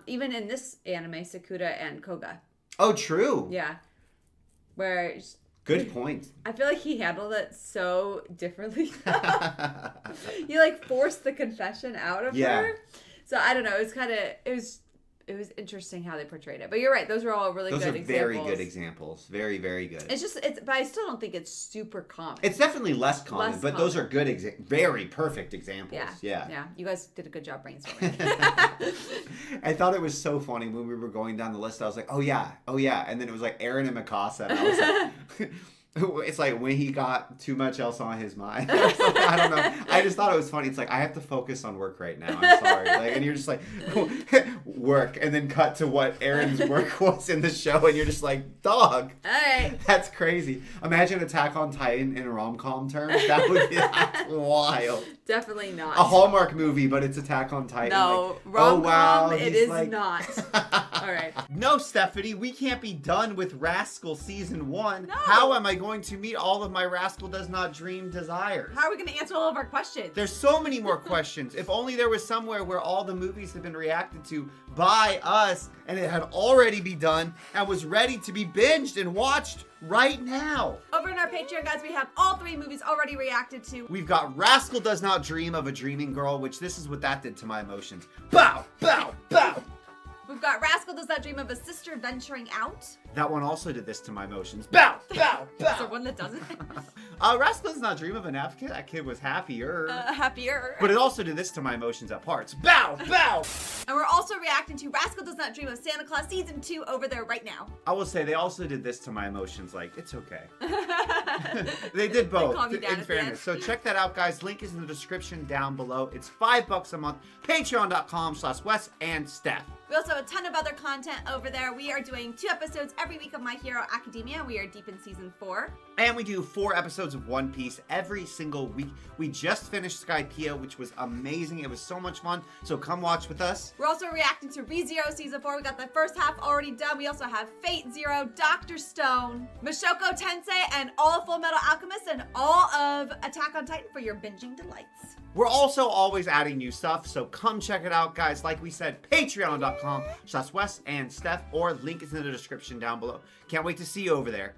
[SPEAKER 2] even in this anime, Sakuda and Koga.
[SPEAKER 1] Oh, true.
[SPEAKER 2] Yeah, where.
[SPEAKER 1] Good point.
[SPEAKER 2] I feel like he handled it so differently. He like forced the confession out of her. So I don't know. It was it was interesting how they portrayed it. But you're right; those are all really
[SPEAKER 1] Those
[SPEAKER 2] good
[SPEAKER 1] are
[SPEAKER 2] examples.
[SPEAKER 1] very good examples. Very, very good.
[SPEAKER 2] But I still don't think it's super common.
[SPEAKER 1] It's definitely less common, but those are good, very perfect examples.
[SPEAKER 2] Yeah. You guys did a good job brainstorming.
[SPEAKER 1] I thought it was so funny when we were going down the list. I was like, oh yeah, and then it was like Aaron and Mikasa, and I was like. It's like when he got too much else on his mind. I don't know. I just thought it was funny. It's like I have to focus on work right now. I'm sorry. Like, and you're just like work, and then cut to what Aaron's work was in the show, and you're just like, dog.
[SPEAKER 2] All right.
[SPEAKER 1] That's crazy. Imagine Attack on Titan in rom-com terms. That would be wild.
[SPEAKER 2] Definitely not.
[SPEAKER 1] A Hallmark movie, but it's Attack on Titan.
[SPEAKER 2] No,
[SPEAKER 1] like,
[SPEAKER 2] rom-com,
[SPEAKER 1] oh, wow,
[SPEAKER 2] it is not. All right.
[SPEAKER 1] No, Stephanie, we can't be done with Rascal Season 1.
[SPEAKER 2] No.
[SPEAKER 1] How am I going to meet all of my Rascal Does Not Dream desires?
[SPEAKER 2] How are we going to answer all of our questions?
[SPEAKER 1] There's so many more questions. If only there was somewhere where all the movies have been reacted to by us and it had already been done and was ready to be binged and watched right now.
[SPEAKER 2] Over in our Patreon, guys, we have all 3 movies already reacted to.
[SPEAKER 1] We've got Rascal Does Not Dream of a Dreaming Girl, which this is what that did to my emotions. Bow, bow, bow.
[SPEAKER 2] We've got Rascal Does Not Dream of a Sister Venturing Out.
[SPEAKER 1] That one also did this to my emotions. Bow, bow, bow.
[SPEAKER 2] Is there one that doesn't?
[SPEAKER 1] Rascal Does Not Dream of an advocate. That kid was happier.
[SPEAKER 2] Happier.
[SPEAKER 1] But it also did this to my emotions at parts. Bow, bow.
[SPEAKER 2] And we're also reacting to Rascal Does Not Dream of Santa Claus Season 2 over there right now.
[SPEAKER 1] I will say they also did this to my emotions. Like, it's okay. They did both,
[SPEAKER 2] calm you down
[SPEAKER 1] in
[SPEAKER 2] at the end.
[SPEAKER 1] fairness. So check that out, guys. Link is in the description down below. It's $5 a month. Patreon.com/Wes and Steph.
[SPEAKER 2] We also have a ton of other content over there. We are doing 2 episodes every week of My Hero Academia. We are deep in Season 4.
[SPEAKER 1] And we do 4 episodes of One Piece every single week. We just finished Skypiea, which was amazing. It was so much fun. So come watch with us.
[SPEAKER 2] We're also reacting to ReZero Season 4. We got the first half already done. We also have Fate Zero, Dr. Stone, Mashoko Tensei, and all of Full Metal Alchemist, and all of Attack on Titan for your binging delights.
[SPEAKER 1] We're also always adding new stuff, so come check it out, guys. Like we said, patreon.com/Wes and Steph, or link is in the description down below. Can't wait to see you over there.